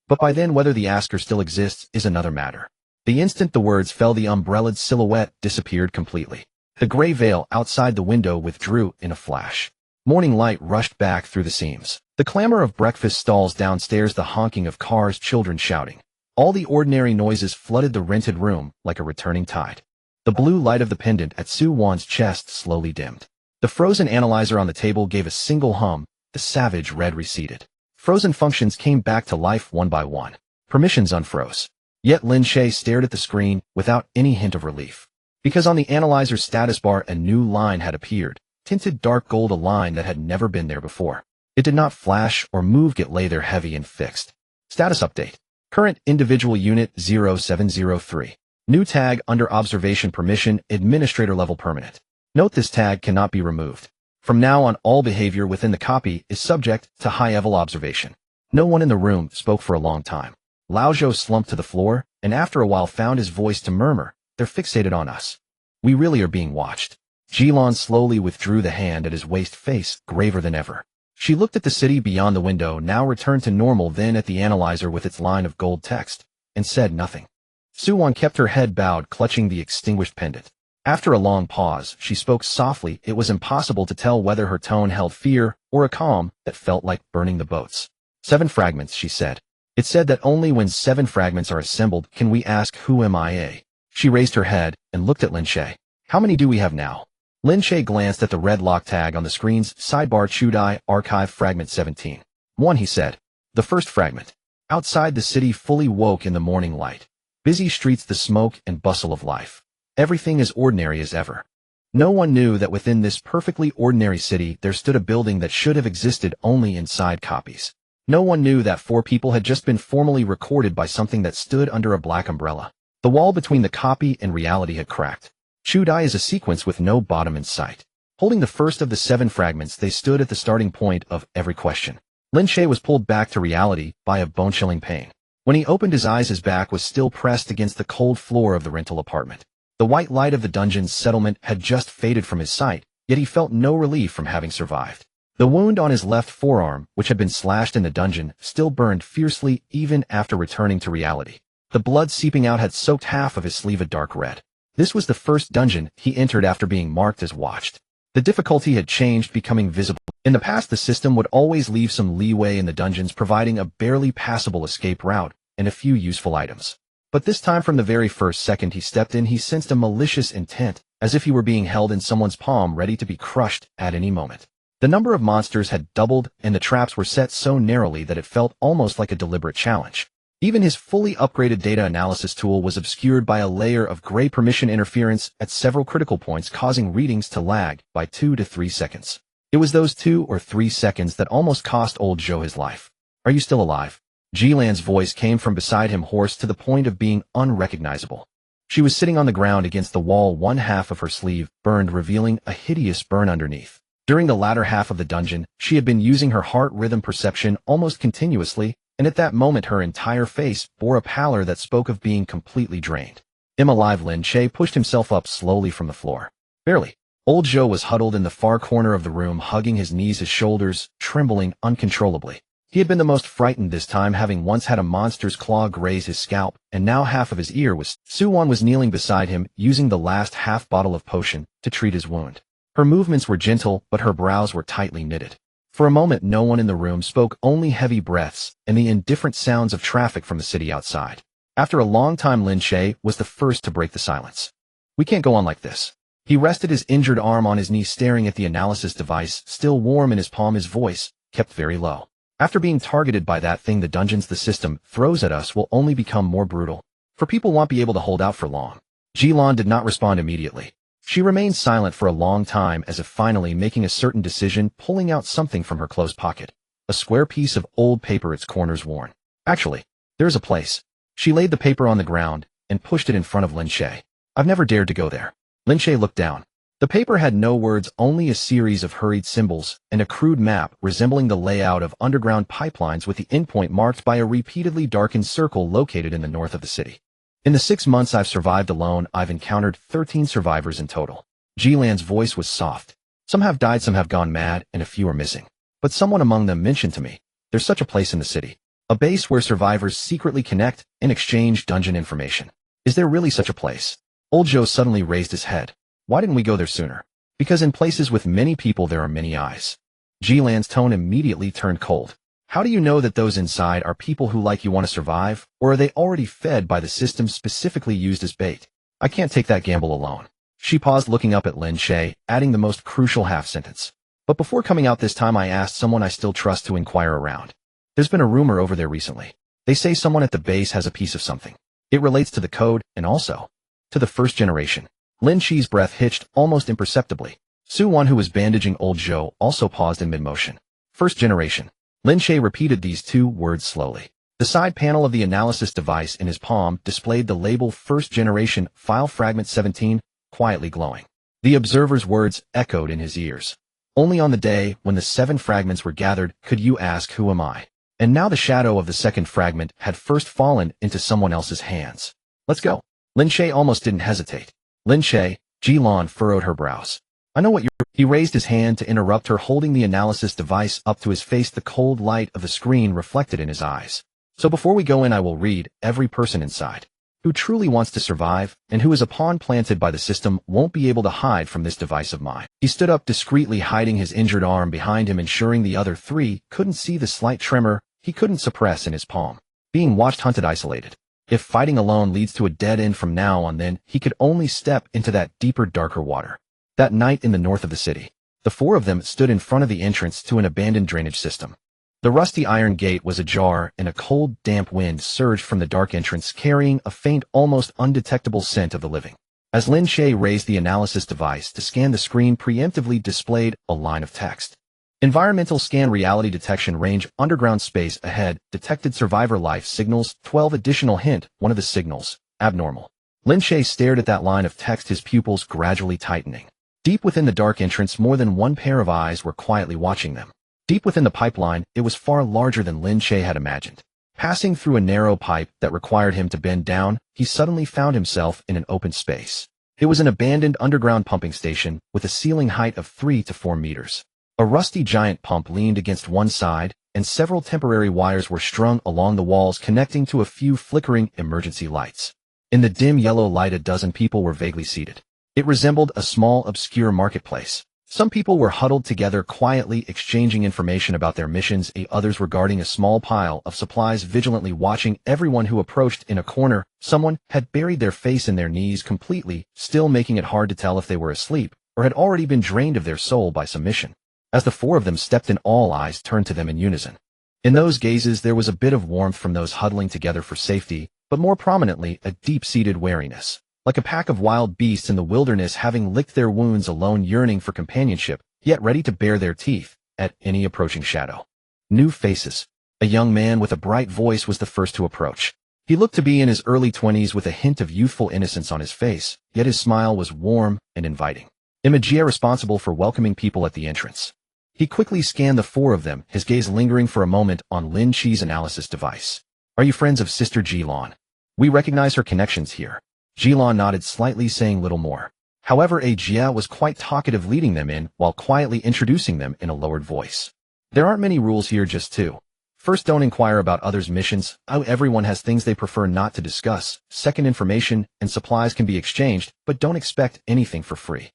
S1: But by then, whether the asker still exists is another matter. The instant the words fell, the umbrella's silhouette disappeared completely. The gray veil outside the window withdrew in a flash. Morning light rushed back through the seams. The clamor of breakfast stalls downstairs, the honking of cars, children shouting. All the ordinary noises flooded the rented room like a returning tide. The blue light of the pendant at Su Wan's chest slowly dimmed. The frozen analyzer on the table gave a single hum. The savage red receded. Frozen functions came back to life one by one. Permissions unfroze. Yet Lin Che stared at the screen without any hint of relief. Because on the analyzer's status bar a new line had appeared, tinted dark gold, a line that had never been there before. It did not flash or move, it lay there heavy and fixed. Status update. Current individual unit 0703. New tag under observation, permission, administrator level permanent. Note this tag cannot be removed. From now on, all behavior within the copy is subject to high-level observation. No one in the room spoke for a long time. Lao Zhou slumped to the floor, and after a while found his voice to murmur, they're fixated on us. We really are being watched. Jilan slowly withdrew the hand at his waist, face graver than ever. She looked at the city beyond the window, now returned to normal, then at the analyzer with its line of gold text, and said nothing. Su Wan kept her head bowed, clutching the extinguished pendant. After a long pause, she spoke softly. It was impossible to tell whether her tone held fear or a calm that felt like burning the boats. 7 fragments, she said. It said that only when 7 fragments are assembled can we ask, who am I? She raised her head and looked at Lin Che. How many do we have now? Lin Che glanced at the red lock tag on the screen's sidebar. Chudai Archive Fragment 17. 1, he said. The first fragment. Outside, the city fully woke in the morning light. Busy streets, the smoke and bustle of life. Everything as ordinary as ever. No one knew that within this perfectly ordinary city there stood a building that should have existed only inside copies. No one knew that 4 people had just been formally recorded by something that stood under a black umbrella. The wall between the copy and reality had cracked. Chudai is a sequence with no bottom in sight. Holding the first of the 7 fragments, they stood at the starting point of every question. Lin Che was pulled back to reality by a bone-chilling pain. When he opened his eyes, his back was still pressed against the cold floor of the rental apartment. The white light of the dungeon's settlement had just faded from his sight, yet he felt no relief from having survived. The wound on his left forearm, which had been slashed in the dungeon, still burned fiercely even after returning to reality. The blood seeping out had soaked half of his sleeve a dark red. This was the first dungeon he entered after being marked as watched. The difficulty had changed, becoming visible. In the past, the system would always leave some leeway in the dungeons, providing a barely passable escape route and a few useful items. But this time, from the very first second he stepped in, he sensed a malicious intent, as if he were being held in someone's palm, ready to be crushed at any moment. The number of monsters had doubled, and the traps were set so narrowly that it felt almost like a deliberate challenge. Even his fully upgraded data analysis tool was obscured by a layer of gray permission interference at several critical points, causing readings to lag by 2 to 3 seconds. It was those 2 or 3 seconds that almost cost old Joe his life. Are you still alive? Jilan's voice came from beside him, hoarse to the point of being unrecognizable. She was sitting on the ground against the wall, one half of her sleeve burned, revealing a hideous burn underneath. During the latter half of the dungeon, she had been using her heart rhythm perception almost continuously, and at that moment her entire face bore a pallor that spoke of being completely drained. "Am alive." Lin Che pushed himself up slowly from the floor. Barely. Old Joe was huddled in the far corner of the room, hugging his knees, his shoulders trembling uncontrollably. He had been the most frightened this time, having once had a monster's claw graze his scalp, and now half of his ear was. Suwon was kneeling beside him, using the last half bottle of potion to treat his wound. Her movements were gentle, but her brows were tightly knitted. For a moment no one in the room spoke, only heavy breaths and the indifferent sounds of traffic from the city outside. After a long time, Lin Che was the first to break the silence. "We can't go on like this." He rested his injured arm on his knee, staring at the analysis device still warm in his palm. His voice kept very low. "After being targeted by that thing the dungeons the system throws at us will only become more brutal. For people won't be able to hold out for long." Jilan did not respond immediately. She remained silent for a long time, as if finally making a certain decision, pulling out something from her closed pocket. A square piece of old paper, its corners worn. "Actually, there's a place." She laid the paper on the ground and pushed it in front of Lin Che. "I've never dared to go there." Lin Che looked down. The paper had no words, only a series of hurried symbols and a crude map resembling the layout of underground pipelines, with the endpoint marked by a repeatedly darkened circle located in the north of the city. "In the 6 months I've survived alone, I've encountered 13 survivors in total." Jilan's voice was soft. "Some have died, some have gone mad, and a few are missing. But someone among them mentioned to me, there's such a place in the city. A base where survivors secretly connect and exchange dungeon information. Is there really such a place?" Old Joe suddenly raised his head. "Why didn't we go there sooner?" "Because in places with many people there are many eyes." Jilan's tone immediately turned cold. "How do you know that those inside are people who like you want to survive, or are they already fed by the system specifically used as bait? I can't take that gamble alone." She paused, looking up at Lin Che, adding the most crucial half-sentence. "But before coming out this time I asked someone I still trust to inquire around. There's been a rumor over there recently. They say someone at the base has a piece of something. It relates to the code, and also to the first generation." Lin Che's breath hitched almost imperceptibly. Suwon, who was bandaging old Joe, also paused in mid-motion. "First generation." Lin Che repeated these 2 words slowly. The side panel of the analysis device in his palm displayed the label First Generation File Fragment 17, quietly glowing. The observer's words echoed in his ears. "Only on the day when the 7 fragments were gathered could you ask, 'Who am I?'" And now the shadow of the second fragment had first fallen into someone else's hands. "Let's go." Lin Che almost didn't hesitate. "Lin Che," Jilan furrowed her brows. "I know what you're—" He raised his hand to interrupt her, holding the analysis device up to his face, the cold light of the screen reflected in his eyes. "So before we go in I will read every person inside. Who truly wants to survive, and who is a pawn planted by the system, won't be able to hide from this device of mine." He stood up discreetly, hiding his injured arm behind him, ensuring the other 3 couldn't see the slight tremor he couldn't suppress in his palm. Being watched, hunted, isolated. If fighting alone leads to a dead end from now on, then he could only step into that deeper, darker water. That night in the north of the city, the 4 of them stood in front of the entrance to an abandoned drainage system. The rusty iron gate was ajar, and a cold, damp wind surged from the dark entrance, carrying a faint, almost undetectable scent of the living. As Lin Che raised the analysis device to scan, the screen preemptively displayed a line of text. "Environmental scan, reality detection range, underground space ahead, detected survivor life signals, 12 additional hint, one of the signals, abnormal." Lin Che stared at that line of text, his pupils gradually tightening. Deep within the dark entrance, more than one pair of eyes were quietly watching them. Deep within the pipeline, it was far larger than Lin Che had imagined. Passing through a narrow pipe that required him to bend down, he suddenly found himself in an open space. It was an abandoned underground pumping station with a ceiling height of 3 to 4 meters. A rusty giant pump leaned against one side, and several temporary wires were strung along the walls, connecting to a few flickering emergency lights. In the dim yellow light, a dozen people were vaguely seated. It resembled a small, obscure marketplace. Some people were huddled together, quietly exchanging information about their missions, others were guarding a small pile of supplies, vigilantly watching everyone who approached. In a corner, someone had buried their face in their knees completely, still, making it hard to tell if they were asleep or had already been drained of their soul by some mission. As the 4 of them stepped in, all eyes turned to them in unison. In those gazes there was a bit of warmth from those huddling together for safety, but more prominently a deep-seated wariness. Like a pack of wild beasts in the wilderness, having licked their wounds alone, yearning for companionship, yet ready to bare their teeth at any approaching shadow. New faces. A young man with a bright voice was the first to approach. He looked to be in his early 20s with a hint of youthful innocence on his face, yet his smile was warm and inviting. Imajia responsible for welcoming people at the entrance. He quickly scanned the four of them, his gaze lingering for a moment on Lin Che's analysis device. Are you friends of Sister Jilan? We recognize her connections here. Jilan nodded slightly, saying little more. However, Jia was quite talkative, leading them in while quietly introducing them in a lowered voice. There aren't many rules here, just two. First, don't inquire about others' missions. Everyone has things they prefer not to discuss. Second, information and supplies can be exchanged, but don't expect anything for free.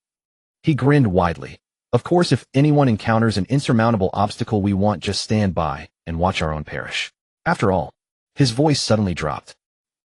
S1: He grinned widely. Of course, if anyone encounters an insurmountable obstacle, we want just stand by and watch our own perish. After all, his voice suddenly dropped.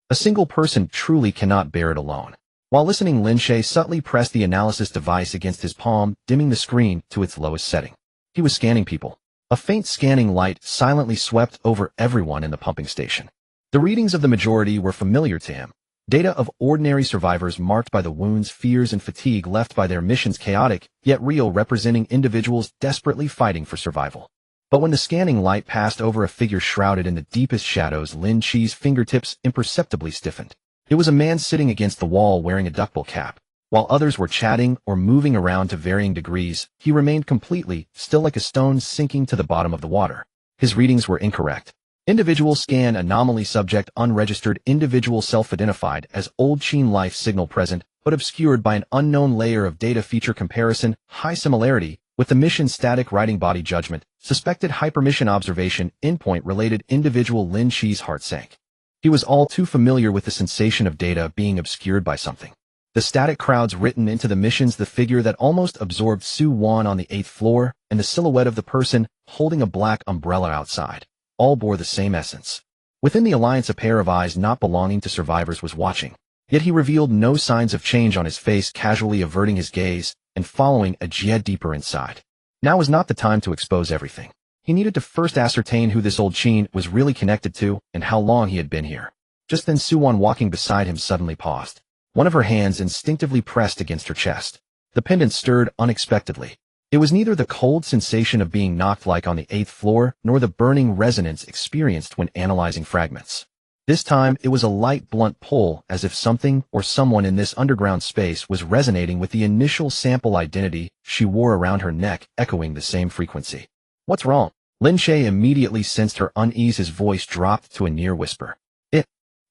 S1: A single person truly cannot bear it alone. While listening, Lin Che subtly pressed the analysis device against his palm, dimming the screen to its lowest setting. He was scanning people. A faint scanning light silently swept over everyone in the pumping station. The readings of the majority were familiar to him. Data of ordinary survivors marked by the wounds, fears, and fatigue left by their missions, chaotic, yet real, representing individuals desperately fighting for survival. But when the scanning light passed over a figure shrouded in the deepest shadows, Lin Che's fingertips imperceptibly stiffened. It was a man sitting against the wall wearing a duckbill cap. While others were chatting or moving around to varying degrees, he remained completely still, like a stone sinking to the bottom of the water. His readings were incorrect. Individual scan anomaly, subject unregistered, individual self-identified as old Qin life signal present, but obscured by an unknown layer of data, feature comparison, high similarity with the mission, static writing, body judgment, suspected hypermission observation, endpoint related individual. Lin Che's heart sank. He was all too familiar with the sensation of data being obscured by something. The static crowds written into the missions, the figure that almost absorbed Su Wan on the 8th floor, and the silhouette of the person holding a black umbrella outside, all bore the same essence. Within the alliance, a pair of eyes not belonging to survivors was watching. Yet he revealed no signs of change on his face, casually averting his gaze and following Jia deeper inside. Now was not the time to expose everything. He needed to first ascertain who this old Qin was really connected to and how long he had been here. Just then, Su Wan, walking beside him, suddenly paused. One of her hands instinctively pressed against her chest. The pendant stirred unexpectedly. It was neither the cold sensation of being knocked like on the 8th floor, nor the burning resonance experienced when analyzing fragments. This time, it was a light, blunt pull, as if something or someone in this underground space was resonating with the initial sample identity she wore around her neck, echoing the same frequency. What's wrong? Lin Che immediately sensed her unease. His voice dropped to a near whisper.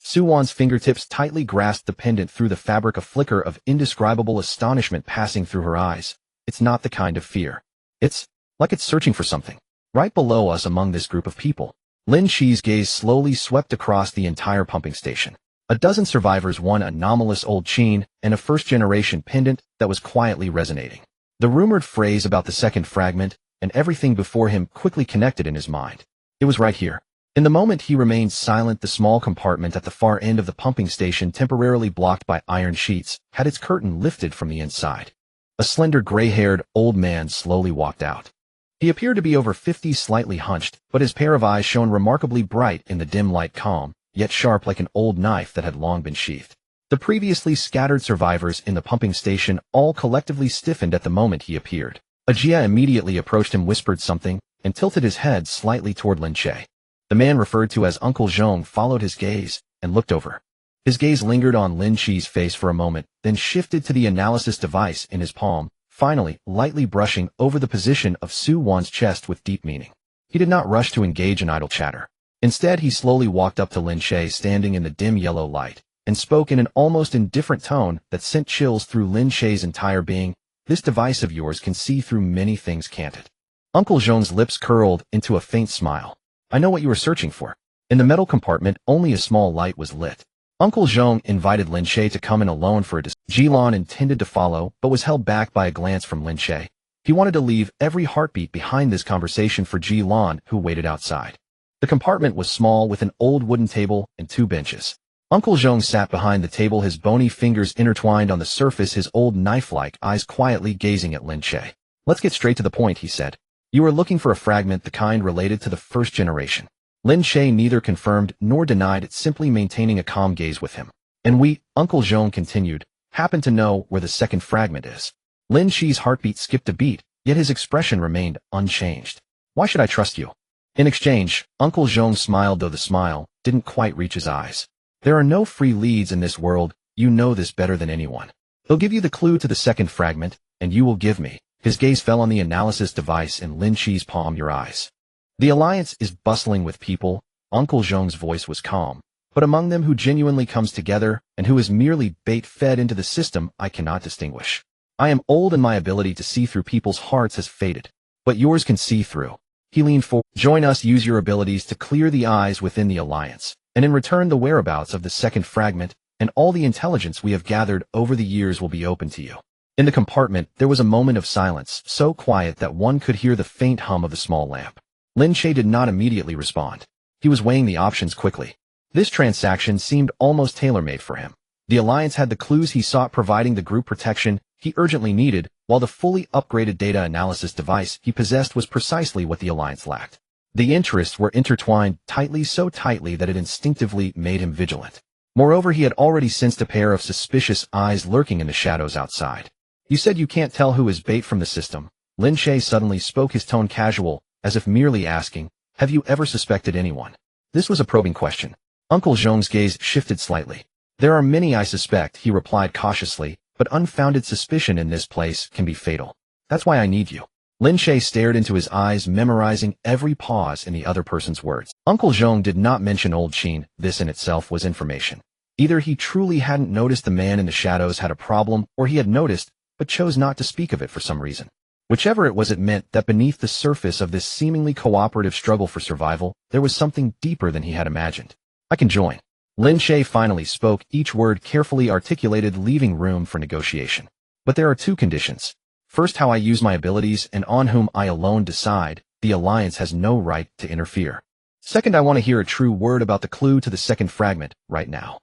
S1: Su Wan's fingertips tightly grasped the pendant through the fabric, a flicker of indescribable astonishment passing through her eyes. It's not the kind of fear. It's like it's searching for something. Right below us, among this group of people. Lin Che's gaze slowly swept across the entire pumping station. A dozen survivors, one anomalous old Qin, and a first-generation pendant that was quietly resonating. The rumored phrase about the second fragment and everything before him quickly connected in his mind. It was right here. In the moment he remained silent, the small compartment at the far end of the pumping station, temporarily blocked by iron sheets, had its curtain lifted from the inside. A slender, gray-haired old man slowly walked out. He appeared to be over 50, slightly hunched, but his pair of eyes shone remarkably bright in the dim light, calm, yet sharp, like an old knife that had long been sheathed. The previously scattered survivors in the pumping station all collectively stiffened at the moment he appeared. Jia immediately approached him, whispered something, and tilted his head slightly toward Lin Che. The man referred to as Uncle Zhong followed his gaze and looked over. His gaze lingered on Lin Che's face for a moment, then shifted to the analysis device in his palm, finally lightly brushing over the position of Su Wan's chest with deep meaning. He did not rush to engage in idle chatter. Instead, he slowly walked up to Lin Che, standing in the dim yellow light, and spoke in an almost indifferent tone that sent chills through Lin Che's entire being. This device of yours can see through many things, can't it? Uncle Zhong's lips curled into a faint smile. I know what you were searching for. In the metal compartment, only a small light was lit. Uncle Zhong invited Lin Che to come in alone for a discussion. Jilan intended to follow, but was held back by a glance from Lin Che. He wanted to leave every heartbeat behind this conversation for Jilan, who waited outside. The compartment was small, with an old wooden table and 2 benches. Uncle Zhong sat behind the table, his bony fingers intertwined on the surface, his old knife-like eyes quietly gazing at Lin Che. Let's get straight to the point, he said. You are looking for a fragment, the kind related to the first generation. Lin Che neither confirmed nor denied, simply maintaining a calm gaze with him. And we, Uncle Zhong continued, happen to know where the second fragment is. Lin Che's heartbeat skipped a beat, yet his expression remained unchanged. Why should I trust you? In exchange, Uncle Zhong smiled, though the smile didn't quite reach his eyes. There are no free leads in this world, you know this better than anyone. They'll give you the clue to the second fragment, and you will give me. His gaze fell on the analysis device in Lin Che's palm. Your eyes. The Alliance is bustling with people. Uncle Zhong's voice was calm. But among them who genuinely comes together, and who is merely bait fed into the system, I cannot distinguish. I am old and my ability to see through people's hearts has faded. But yours can see through. He leaned forward. Join us, use your abilities to clear the eyes within the Alliance, and in return the whereabouts of the second fragment, and all the intelligence we have gathered over the years will be open to you. In the compartment, there was a moment of silence, so quiet that one could hear the faint hum of the small lamp. Lin Che did not immediately respond. He was weighing the options quickly. This transaction seemed almost tailor-made for him. The Alliance had the clues he sought, providing the group protection he urgently needed, while the fully upgraded data analysis device he possessed was precisely what the Alliance lacked. The interests were intertwined tightly, so tightly that it instinctively made him vigilant. Moreover, he had already sensed a pair of suspicious eyes lurking in the shadows outside. You said you can't tell who is bait from the system. Lin Che suddenly spoke, his tone casual, as if merely asking, have you ever suspected anyone? This was a probing question. Uncle Zhong's gaze shifted slightly. There are many I suspect, he replied cautiously, but unfounded suspicion in this place can be fatal. That's why I need you. Lin Che stared into his eyes, memorizing every pause in the other person's words. Uncle Zhong did not mention Old Qin. This in itself was information. Either he truly hadn't noticed the man in the shadows had a problem, or he had noticed, but chose not to speak of it for some reason. Whichever it was, it meant that beneath the surface of this seemingly cooperative struggle for survival, there was something deeper than he had imagined. I can join. Lin Che finally spoke, each word carefully articulated, leaving room for negotiation. But there are two conditions. First, how I use my abilities and on whom I alone decide. The Alliance has no right to interfere. Second, I want to hear a true word about the clue to the second fragment, right now.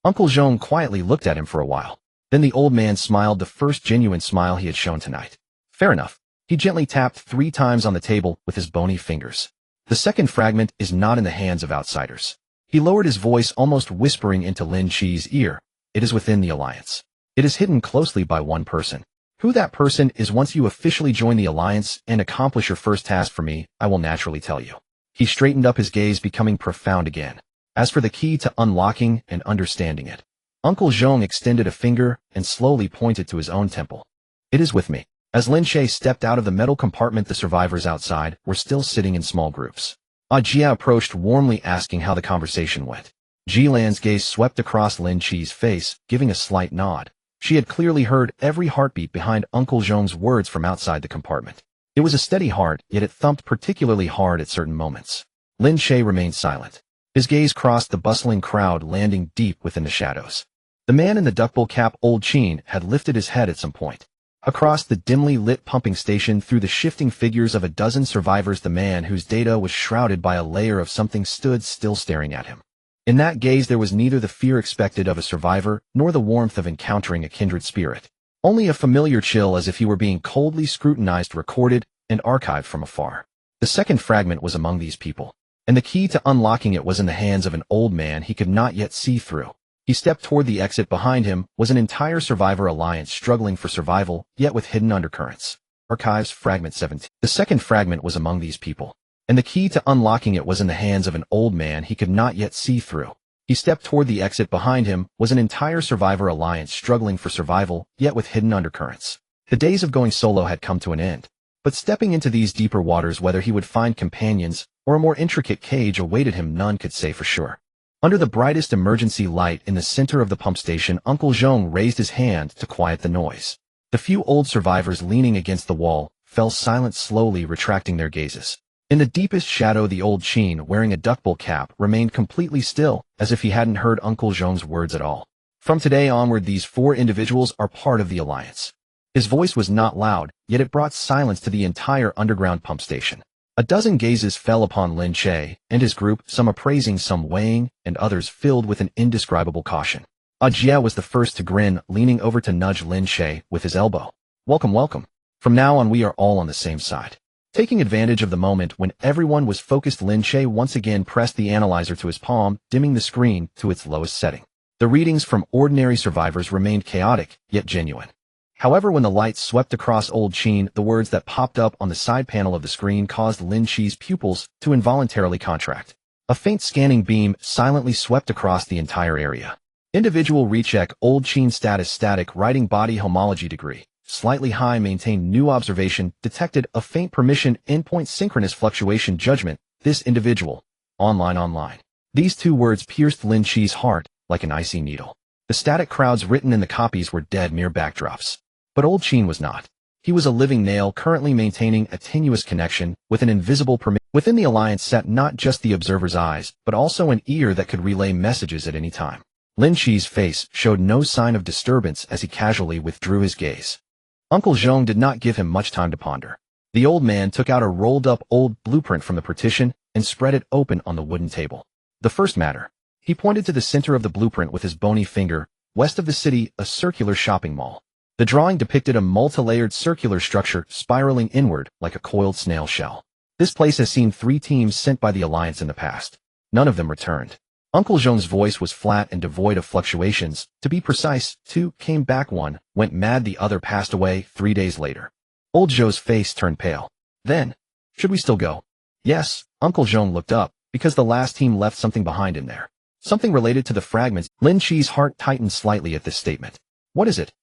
S1: Uncle Zhong quietly looked at him for a while. Then the old man smiled, the first genuine smile he had shown tonight. Fair enough. He gently tapped 3 times on the table with his bony fingers. The second fragment is not in the hands of outsiders. He lowered his voice, almost whispering into Lin Che's ear. It is within the Alliance. It is hidden closely by one person. Who that person is, once you officially join the Alliance and accomplish your first task for me, I will naturally tell you. He straightened up, his gaze becoming profound again. As for the key to unlocking and understanding it, Uncle Zhong extended a finger and slowly pointed to his own temple. It is with me. As Lin Che stepped out of the metal compartment, the survivors outside were still sitting in small groups. Jia approached, warmly asking how the conversation went. Jilan's gaze swept across Lin Che's face, giving a slight nod. She had clearly heard every heartbeat behind Uncle Zhong's words from outside the compartment. It was a steady heart, yet it thumped particularly hard at certain moments. Lin Che remained silent. His gaze crossed the bustling crowd, landing deep within the shadows. The man in the duckbill cap, Old Qin, had lifted his head at some point. Across the dimly lit pumping station, through the shifting figures of a dozen survivors, the man whose data was shrouded by a layer of something stood still, staring at him. In that gaze there was neither the fear expected of a survivor, nor the warmth of encountering a kindred spirit. Only a familiar chill, as if he were being coldly scrutinized, recorded, and archived from afar. The second fragment was among these people, and the key to unlocking it was in the hands of an old man he could not yet see through. He stepped toward the exit. Behind him was an entire survivor alliance struggling for survival, yet with hidden undercurrents. Archives, Fragment 17. The second fragment was among these people, and the key to unlocking it was in the hands of an old man he could not yet see through. He stepped toward the exit. Behind him was an entire survivor alliance struggling for survival, yet with hidden undercurrents. The days of going solo had come to an end. But stepping into these deeper waters, whether he would find companions or a more intricate cage awaited him, none could say for sure. Under the brightest emergency light in the center of the pump station, Uncle Zhong raised his hand to quiet the noise. The few old survivors leaning against the wall fell silent, slowly retracting their gazes. In the deepest shadow, the Old Qin, wearing a duckbill cap, remained completely still, as if he hadn't heard Uncle Zhong's words at all. From today onward, these 4 individuals are part of the Alliance. His voice was not loud, yet it brought silence to the entire underground pump station. A dozen gazes fell upon Lin Che and his group, some appraising, some weighing, and others filled with an indescribable caution. Jia was the first to grin, leaning over to nudge Lin Che with his elbow. Welcome, welcome. From now on we are all on the same side. Taking advantage of the moment when everyone was focused, Lin Che once again pressed the analyzer to his palm, dimming the screen to its lowest setting. The readings from ordinary survivors remained chaotic, yet genuine. However, when the light swept across Old Chin, the words that popped up on the side panel of the screen caused Lin Che's pupils to involuntarily contract. A faint scanning beam silently swept across the entire area. Individual recheck, Old Chin status static, writing body homology degree. Slightly high, maintained new observation, detected a faint permission, endpoint synchronous fluctuation judgment, this individual. Online. These two words pierced Lin Che's heart like an icy needle. The static crowds written in the copies were dead mere backdrops. But Old Chin was not. He was a living nail currently maintaining a tenuous connection with an invisible permission. Within the alliance sat not just the observer's eyes, but also an ear that could relay messages at any time. Lin Che's face showed no sign of disturbance as he casually withdrew his gaze. Uncle Zhong did not give him much time to ponder. The old man took out a rolled-up old blueprint from the partition and spread it open on the wooden table. The first matter. He pointed to the center of the blueprint with his bony finger. West of the city, a circular shopping mall. The drawing depicted a multi-layered circular structure spiraling inward like a coiled snail shell. This place has seen 3 teams sent by the Alliance in the past. None of them returned. Uncle Zhong's voice was flat and devoid of fluctuations. To be precise, 2 came back, 1 went mad, the other passed away 3 days later. Old Zhou's face turned pale. Then, should we still go? Yes, Uncle Zhong looked up, because the last team left something behind in there. Something related to the fragments. Lin Che's heart tightened slightly at this statement. What is it?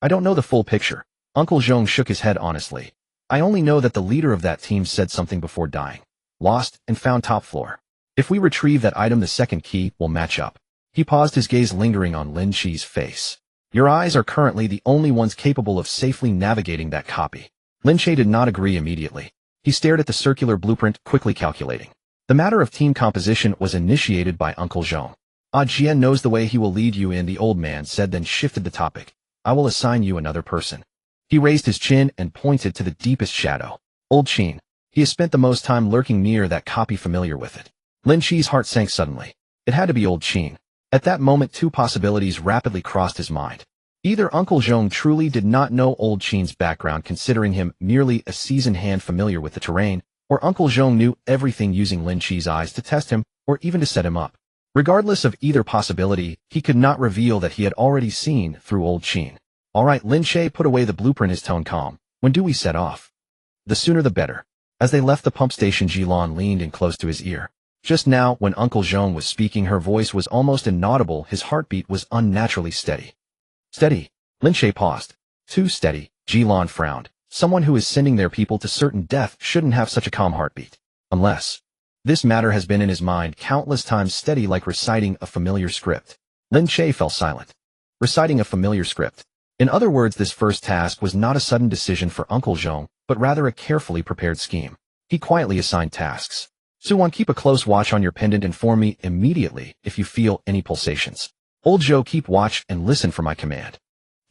S1: I don't know the full picture. Uncle Zhong shook his head honestly. I only know that the leader of that team said something before dying. Lost and found top floor. If we retrieve that item, the second key will match up. He paused, his gaze lingering on Lin Che's face. Your eyes are currently the only ones capable of safely navigating that copy. Lin Che did not agree immediately. He stared at the circular blueprint, quickly calculating. The matter of team composition was initiated by Uncle Zhong. Jian knows the way, he will lead you in, the old man said, then shifted the topic. I will assign you another person. He raised his chin and pointed to the deepest shadow. Old Chin. He has spent the most time lurking near that copy, familiar with it. Lin Che's heart sank suddenly. It had to be Old Chin. At that moment, 2 possibilities rapidly crossed his mind. Either Uncle Zhong truly did not know Old Chin's background, considering him merely a seasoned hand familiar with the terrain, or Uncle Zhong knew everything, using Lin Che's eyes to test him, or even to set him up. Regardless of either possibility, he could not reveal that he had already seen through Old Chin. All right, Lin Che put away the blueprint, his tone calm. When do we set off? The sooner the better. As they left the pump station, Jilan leaned in close to his ear. Just now, when Uncle Zhong was speaking, her voice was almost inaudible, his heartbeat was unnaturally steady. Steady. Lin Che paused. Too steady, Jilan frowned. Someone who is sending their people to certain death shouldn't have such a calm heartbeat. Unless. This matter has been in his mind countless times, steady like reciting a familiar script. Lin Che fell silent. Reciting a familiar script. In other words, this first task was not a sudden decision for Uncle Zhong, but rather a carefully prepared scheme. He quietly assigned tasks. Suwan, keep a close watch on your pendant, inform me immediately if you feel any pulsations. Old Zhou, keep watch and listen for my command.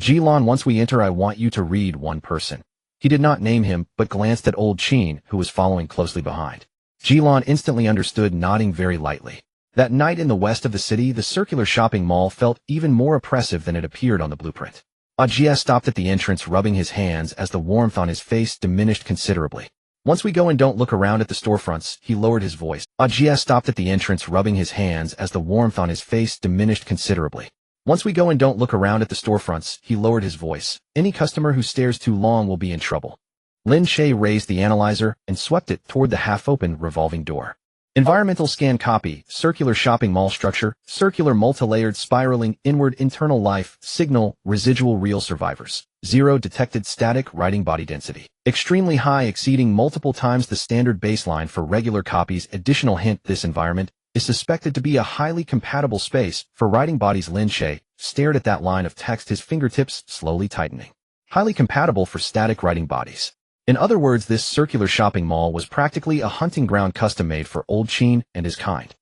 S1: Jilan, once we enter, I want you to read one person. He did not name him, but glanced at Old Chin, who was following closely behind. Jilan instantly understood, nodding very lightly. That night in the west of the city, the circular shopping mall felt even more oppressive than it appeared on the blueprint. Jia stopped at the entrance, rubbing his hands as the warmth on his face diminished considerably. Once we go and don't look around at the storefronts, he lowered his voice. Jia stopped at the entrance, rubbing his hands as the warmth on his face diminished considerably. Once we go and don't look around at the storefronts, he lowered his voice. Any customer who stares too long will be in trouble. Lin Che raised the analyzer and swept it toward the half-open revolving door. Environmental scan copy, circular shopping mall structure, circular multi-layered spiraling inward internal life, signal, residual real survivors. 0 detected static writing body density. Extremely high, exceeding multiple times the standard baseline for regular copies. Additional hint, this environment is suspected to be a highly compatible space for writing bodies. Lin Che stared at that line of text, his fingertips slowly tightening. Highly compatible for static writing bodies. In other words, this circular shopping mall was practically a hunting ground custom-made for Old Chin and his kind.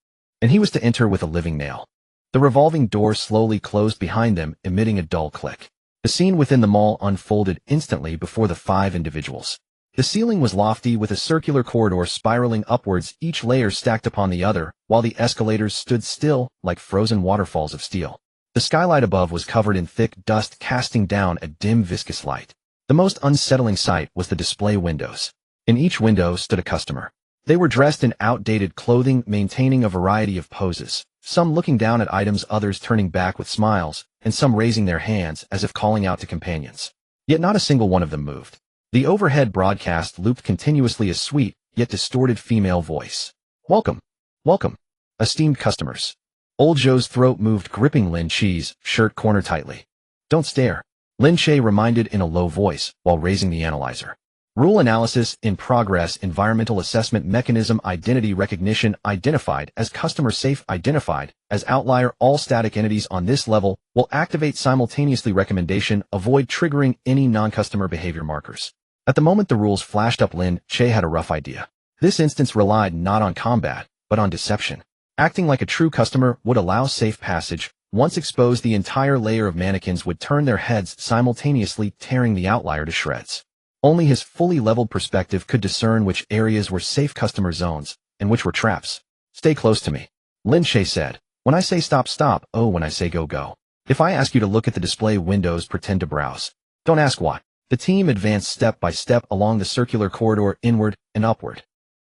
S1: And he was to enter with a living nail. The revolving door slowly closed behind them, emitting a dull click. The scene within the mall unfolded instantly before the 5 individuals. The ceiling was lofty, with a circular corridor spiraling upwards, each layer stacked upon the other, while the escalators stood still, like frozen waterfalls of steel. The skylight above was covered in thick dust, casting down a dim viscous light. The most unsettling sight was the display windows. In each window stood a customer. They were dressed in outdated clothing, maintaining a variety of poses, some looking down at items, others turning back with smiles, and some raising their hands as if calling out to companions. Yet not a single one of them moved. The overhead broadcast looped continuously a sweet, yet distorted female voice. Welcome. Welcome. Esteemed customers. Old Joe's throat moved, gripping Lin Che's shirt corner tightly. Don't stare. Lin Che reminded in a low voice while raising the analyzer. Rule analysis in progress. Environmental assessment mechanism. Identity recognition identified as customer safe. Identified as outlier. All static entities on this level will activate simultaneously. Recommendation: avoid triggering any non-customer behavior markers. At the moment the rules flashed up, Lin Che had a rough idea. This instance relied not on combat, but on deception. Acting like a true customer would allow safe passage. Once exposed, the entire layer of mannequins would turn their heads simultaneously, tearing the outlier to shreds. Only his fully leveled perspective could discern which areas were safe customer zones and which were traps. Stay close to me, Lin Che said. When I say stop, stop. Oh, when I say go, go. If I ask you to look at the display windows, pretend to browse. Don't ask why. The team advanced step by step along the circular corridor, inward and upward.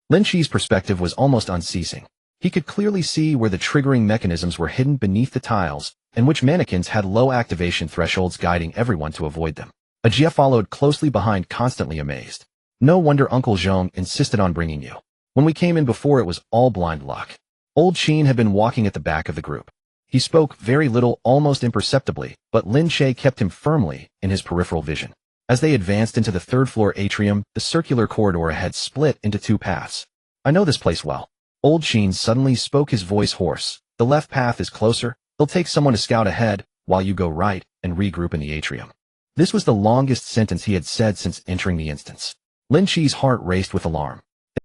S1: Lin Che's perspective was almost unceasing. He could clearly see where the triggering mechanisms were hidden beneath the tiles, and which mannequins had low activation thresholds, guiding everyone to avoid them. Ajia followed closely behind, constantly amazed. No wonder Uncle Zhong insisted on bringing you. When we came in before, it was all blind luck. Old Qin had been walking at the back of the group. He spoke very little, almost imperceptibly, but Lin Che kept him firmly in his peripheral vision. As they advanced into the third-floor atrium, the circular corridor ahead split into two paths. I know this place well. Old Qin suddenly spoke, his voice hoarse. The left path is closer. They'll take someone to scout ahead, while you go right and regroup in the atrium. This was the longest sentence he had said since entering the instance. Lin Che's heart raced with alarm.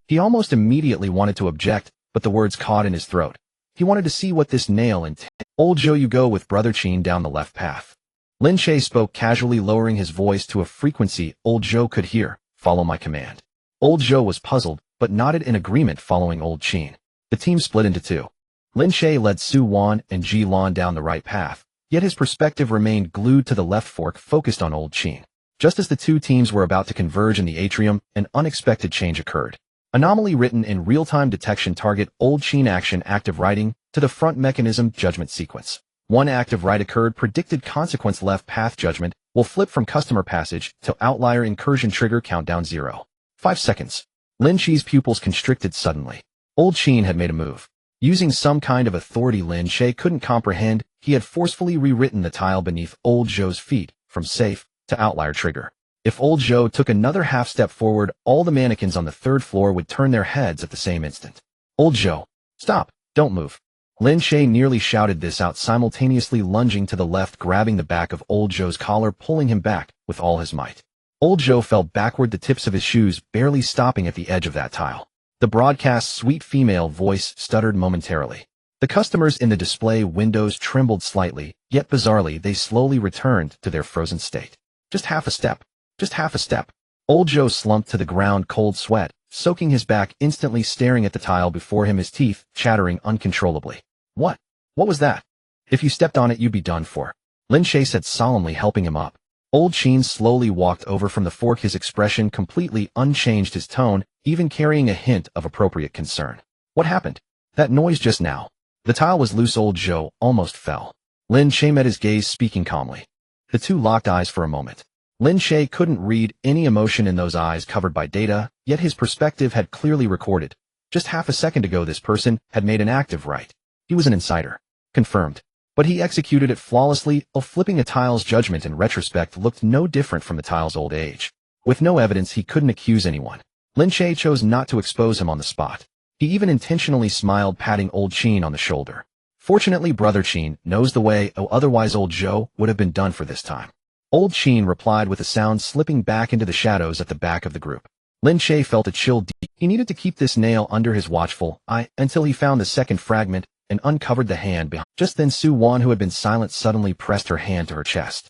S1: He almost immediately wanted to object, but the words caught in his throat. He wanted to see what this nail entailed. Old Joe, you go with Brother Qin down the left path. Lin Che spoke casually, lowering his voice to a frequency Old Joe could hear. Follow my command. Old Joe was puzzled, but nodded in agreement, following Old Qin. The team split into two. Lin Che led Su Wan and Ji Lan down the right path, yet his perspective remained glued to the left fork, focused on Old Qin. Just as the two teams were about to converge in the atrium, an unexpected change occurred. Anomaly written in real-time detection. Target Old Qin. Action: active writing to the front mechanism. Judgment sequence. One active write occurred. Predicted consequence: left path judgment will flip from customer passage to outlier incursion. Trigger: countdown 0. 5 seconds. Lin Che's pupils constricted suddenly. Old Qin had made a move. Using some kind of authority Lin Che couldn't comprehend, he had forcefully rewritten the tile beneath Old Joe's feet, from safe to outlier trigger. If Old Joe took another half step forward, all the mannequins on the third floor would turn their heads at the same instant. Old Joe, stop, don't move. Lin Che nearly shouted this out, simultaneously lunging to the left, grabbing the back of Old Joe's collar, pulling him back with all his might. Old Joe fell backward, the tips of his shoes barely stopping at the edge of that tile. The broadcast's sweet female voice stuttered momentarily. The customers in the display windows trembled slightly, yet bizarrely they slowly returned to their frozen state. Just half a step. Just half a step. Old Joe slumped to the ground, cold sweat soaking his back, instantly staring at the tile before him, his teeth chattering uncontrollably. What? What was that? If you stepped on it, you'd be done for, Lin Che said solemnly, helping him up. Old Qin slowly walked over from the fork, his expression completely unchanged, his tone even carrying a hint of appropriate concern. What happened? That noise just now. The tile was loose. Old Joe almost fell. Lin Che met his gaze, speaking calmly. The two locked eyes for a moment. Lin Che couldn't read any emotion in those eyes covered by data, yet his perspective had clearly recorded. Just half a second ago this person had made an active right. He was an insider. Confirmed. But he executed it flawlessly, flipping a tile's judgment in retrospect looked no different from the tile's old age. With no evidence, he couldn't accuse anyone. Lin Che chose not to expose him on the spot. He even intentionally smiled, patting Old Qin on the shoulder. Fortunately, Brother Qin knows the way, otherwise Old Joe would have been done for this time. Old Qin replied with a sound, slipping back into the shadows at the back of the group. Lin Che felt a chill deep. He needed to keep this nail under his watchful eye until he found the second fragment and uncovered the hand behind. Just then Su Wan, who had been silent, suddenly pressed her hand to her chest.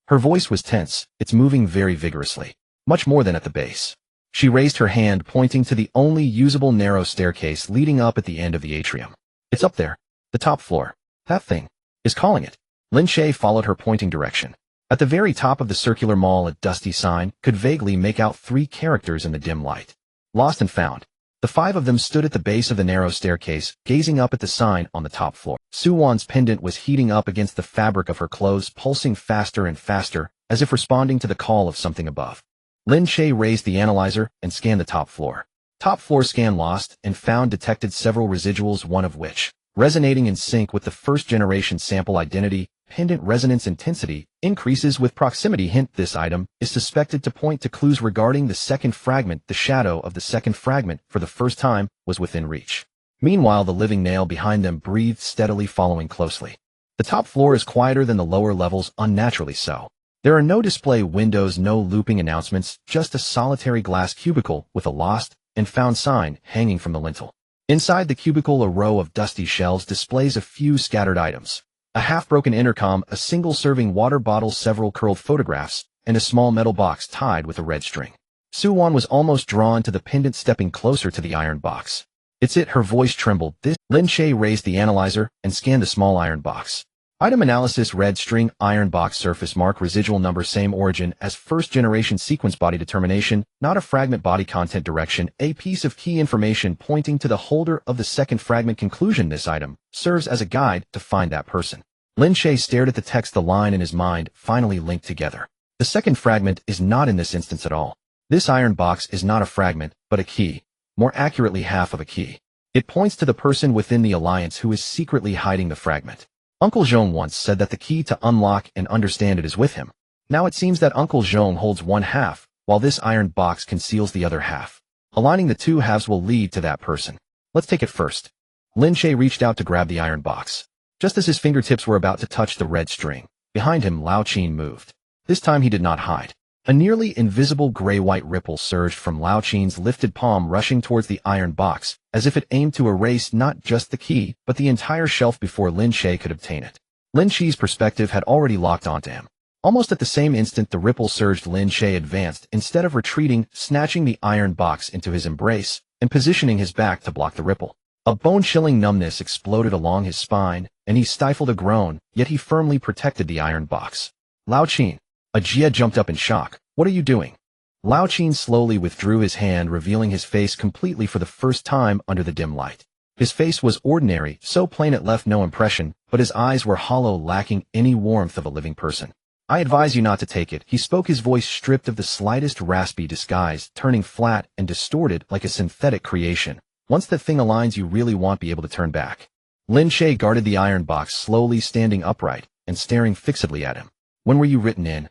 S1: Her voice was tense, it's moving very vigorously, much more than at the base. She raised her hand, pointing to the only usable narrow staircase leading up at the end of the atrium. It's up there. The top floor. That thing is calling it. Lin Che followed her pointing direction. At the very top of the circular mall, a dusty sign could vaguely make out 3 characters in the dim light. Lost and found. The 5 of them stood at the base of the narrow staircase, gazing up at the sign on the top floor. Su Wan's pendant was heating up against the fabric of her clothes, pulsing faster and faster, as if responding to the call of something above. Lin Che raised the analyzer and scanned the top floor. Top floor scan lost and found detected several residuals, one of which, resonating in sync with the first-generation sample identity, pendant resonance intensity, increases with proximity. Hint: this item is suspected to point to clues regarding the second fragment. The shadow of the second fragment, for the first time, was within reach. Meanwhile, the living nail behind them breathed steadily, following closely. The top floor is quieter than the lower levels, unnaturally so. There are no display windows, no looping announcements, just a solitary glass cubicle with a lost and found sign hanging from the lintel. Inside the cubicle, a row of dusty shelves displays a few scattered items. A half-broken intercom, a single-serving water bottle, several curled photographs, and a small metal box tied with a red string. Su-Wan was almost drawn to the pendant, stepping closer to the iron box. "It's it," her voice trembled. Lin Che raised the analyzer and scanned the small iron box. Item analysis: red string, iron box, surface mark, residual number, same origin as first-generation sequence, body determination, not a fragment, body content, direction, a piece of key information pointing to the holder of the second fragment. Conclusion: this item serves as a guide to find that person. Lin Che stared at the text, the line in his mind finally linked together. The second fragment is not in this instance at all. This iron box is not a fragment, but a key. More accurately, half of a key. It points to the person within the Alliance who is secretly hiding the fragment. Uncle Zhong once said that the key to unlock and understand it is with him. Now it seems that Uncle Zhong holds one half, while this iron box conceals the other half. Aligning the two halves will lead to that person. Let's take it first. Lin Che reached out to grab the iron box. Just as his fingertips were about to touch the red string, behind him Lao Qin moved. This time he did not hide. A nearly invisible gray-white ripple surged from Lao Qin's lifted palm, rushing towards the iron box, as if it aimed to erase not just the key, but the entire shelf before Lin Che could obtain it. Lin Che's perspective had already locked onto him. Almost at the same instant the ripple surged. Lin Che advanced, instead of retreating, snatching the iron box into his embrace, and positioning his back to block the ripple. A bone-chilling numbness exploded along his spine, and he stifled a groan, yet he firmly protected the iron box. "Lao Qin." Ajia jumped up in shock. "What are you doing?" Lao Qin slowly withdrew his hand, revealing his face completely for the first time under the dim light. His face was ordinary, so plain it left no impression, but his eyes were hollow, lacking any warmth of a living person. "I advise you not to take it," he spoke, his voice stripped of the slightest raspy disguise, turning flat and distorted like a synthetic creation. "Once the thing aligns, you really won't be able to turn back." Lin Che guarded the iron box, slowly standing upright and staring fixedly at him. "When were you written in?"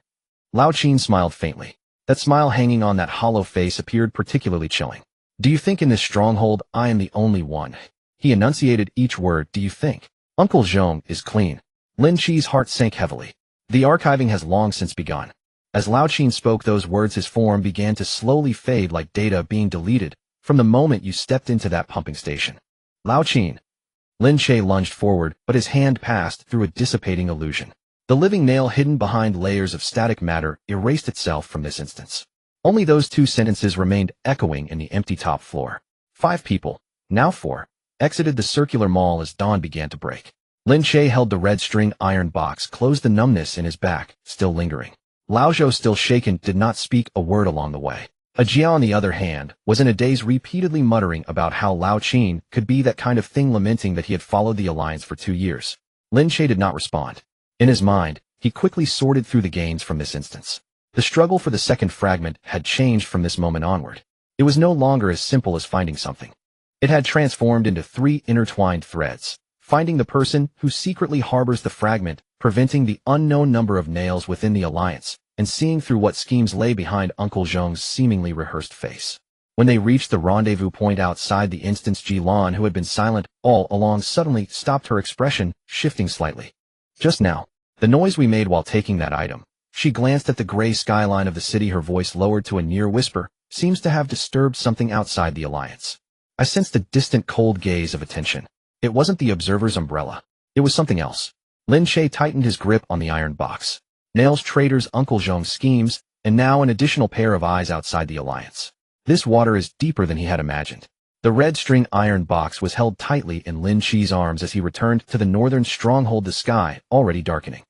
S1: Lao Qin smiled faintly. That smile hanging on that hollow face appeared particularly chilling. "Do you think in this stronghold I am the only one?" He enunciated each word. "Do you think Uncle Zhong is clean?" Lin Che's heart sank heavily. The archiving has long since begun. As Lao Qin spoke those words, his form began to slowly fade like data being deleted from the moment you stepped into that pumping station. "Lao Qin." Lin Che lunged forward, but his hand passed through a dissipating illusion. The living nail hidden behind layers of static matter erased itself from this instance. Only those two sentences remained echoing in the empty top floor. 5 people, now 4, exited the circular mall as dawn began to break. Lin Che held the red string iron box, closed, the numbness in his back still lingering. Lao Zhou, still shaken, did not speak a word along the way. Ajia, on the other hand, was in a daze, repeatedly muttering about how Lao Qin could be that kind of thing, lamenting that he had followed the Alliance for 2 years. Lin Che did not respond. In his mind, he quickly sorted through the gains from this instance. The struggle for the second fragment had changed from this moment onward. It was no longer as simple as finding something. It had transformed into 3 intertwined threads. Finding the person who secretly harbors the fragment, preventing the unknown number of nails within the Alliance, and seeing through what schemes lay behind Uncle Zhong's seemingly rehearsed face. When they reached the rendezvous point outside the instance, Ji Lan, who had been silent all along, suddenly stopped, her expression shifting slightly. "Just now, the noise we made while taking that item." She glanced at the gray skyline of the city, her voice lowered to a near whisper, "seems to have disturbed something outside the Alliance." I sensed the distant cold gaze of attention. It wasn't the observer's umbrella. It was something else. Lin Che tightened his grip on the iron box. Nails, traitors, Uncle Zhong's schemes, and now an additional pair of eyes outside the Alliance. This water is deeper than he had imagined. The red string iron box was held tightly in Lin Che's arms as he returned to the northern stronghold, the sky already darkening.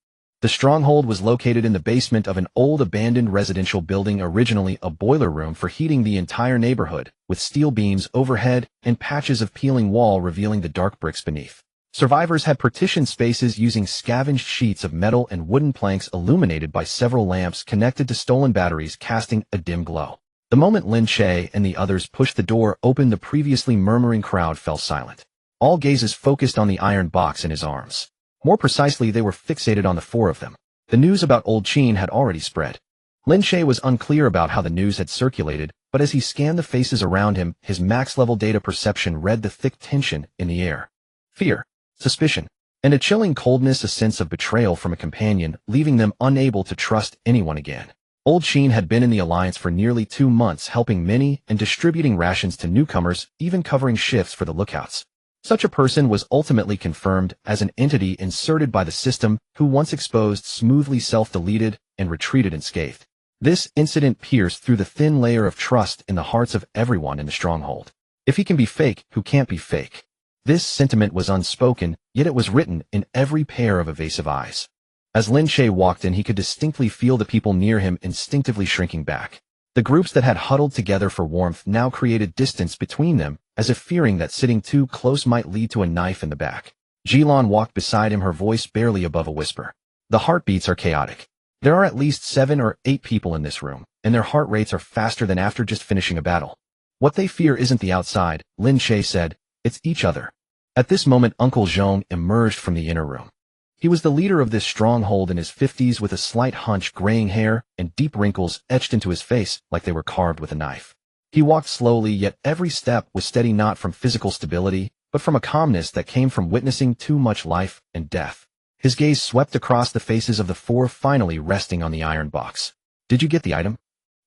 S1: The stronghold was located in the basement of an old abandoned residential building, originally a boiler room for heating the entire neighborhood, with steel beams overhead and patches of peeling wall revealing the dark bricks beneath. Survivors had partitioned spaces using scavenged sheets of metal and wooden planks illuminated by several lamps connected to stolen batteries casting a dim glow. The moment Lin Che and the others pushed the door open, the previously murmuring crowd fell silent. All gazes focused on the iron box in his arms. More precisely, they were fixated on the four of them. The news about Old Chin had already spread. Lin Che was unclear about how the news had circulated, but as he scanned the faces around him, his max-level data perception read the thick tension in the air. Fear, suspicion, and a chilling coldness, a sense of betrayal from a companion, leaving them unable to trust anyone again. Old Chin had been in the Alliance for nearly 2 months, helping many and distributing rations to newcomers, even covering shifts for the lookouts. Such a person was ultimately confirmed as an entity inserted by the system who, once exposed, smoothly self-deleted and retreated unscathed. This incident pierced through the thin layer of trust in the hearts of everyone in the stronghold. If he can be fake, who can't be fake? This sentiment was unspoken, yet it was written in every pair of evasive eyes. As Lin Che walked in, he could distinctly feel the people near him instinctively shrinking back. The groups that had huddled together for warmth now created distance between them, as if fearing that sitting too close might lead to a knife in the back. Jilan walked beside him, her voice barely above a whisper. The heartbeats are chaotic. There are at least 7 or 8 people in this room, and their heart rates are faster than after just finishing a battle. What they fear isn't the outside, Lin Che said, it's each other. At this moment, Uncle Zhong emerged from the inner room. He was the leader of this stronghold, in his 50s, with a slight hunch, graying hair, and deep wrinkles etched into his face like they were carved with a knife. He walked slowly, yet every step was steady, not from physical stability, but from a calmness that came from witnessing too much life and death. His gaze swept across the faces of the four, finally resting on the iron box. Did you get the item?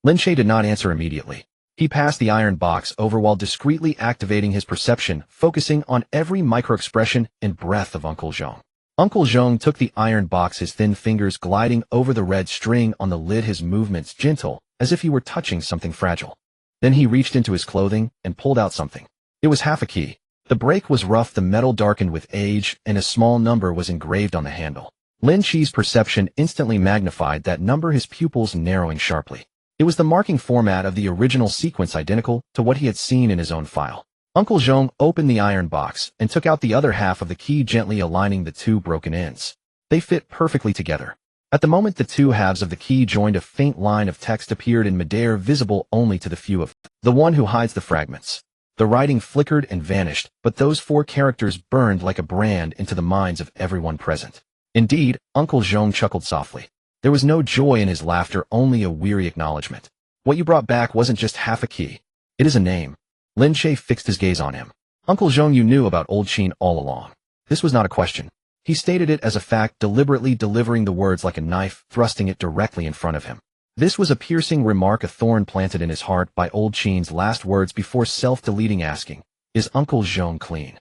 S1: Lin Che did not answer immediately. He passed the iron box over while discreetly activating his perception, focusing on every micro-expression and breath of Uncle Zhong. Uncle Zhong took the iron box, his thin fingers gliding over the red string on the lid, his movements gentle, as if he were touching something fragile. Then he reached into his clothing and pulled out something. It was half a key. The break was rough, the metal darkened with age, and a small number was engraved on the handle. Lin Che's perception instantly magnified that number, his pupils narrowing sharply. It was the marking format of the original sequence, identical to what he had seen in his own file. Uncle Zhong opened the iron box and took out the other half of the key, gently aligning the 2 broken ends. They fit perfectly together. At the moment the 2 halves of the key joined, a faint line of text appeared in midair, visible only to the few of the one who hides the fragments. The writing flickered and vanished, but those 4 characters burned like a brand into the minds of everyone present. Indeed, Uncle Zhong chuckled softly. There was no joy in his laughter, only a weary acknowledgement. What you brought back wasn't just half a key. It is a name. Lin Che fixed his gaze on him. Uncle Zhong, you knew about Old Chin all along. This was not a question. He stated it as a fact, deliberately delivering the words like a knife, thrusting it directly in front of him. This was a piercing remark, a thorn planted in his heart by Old Chin's last words before self-deleting, asking, "Is Uncle Zhong clean?"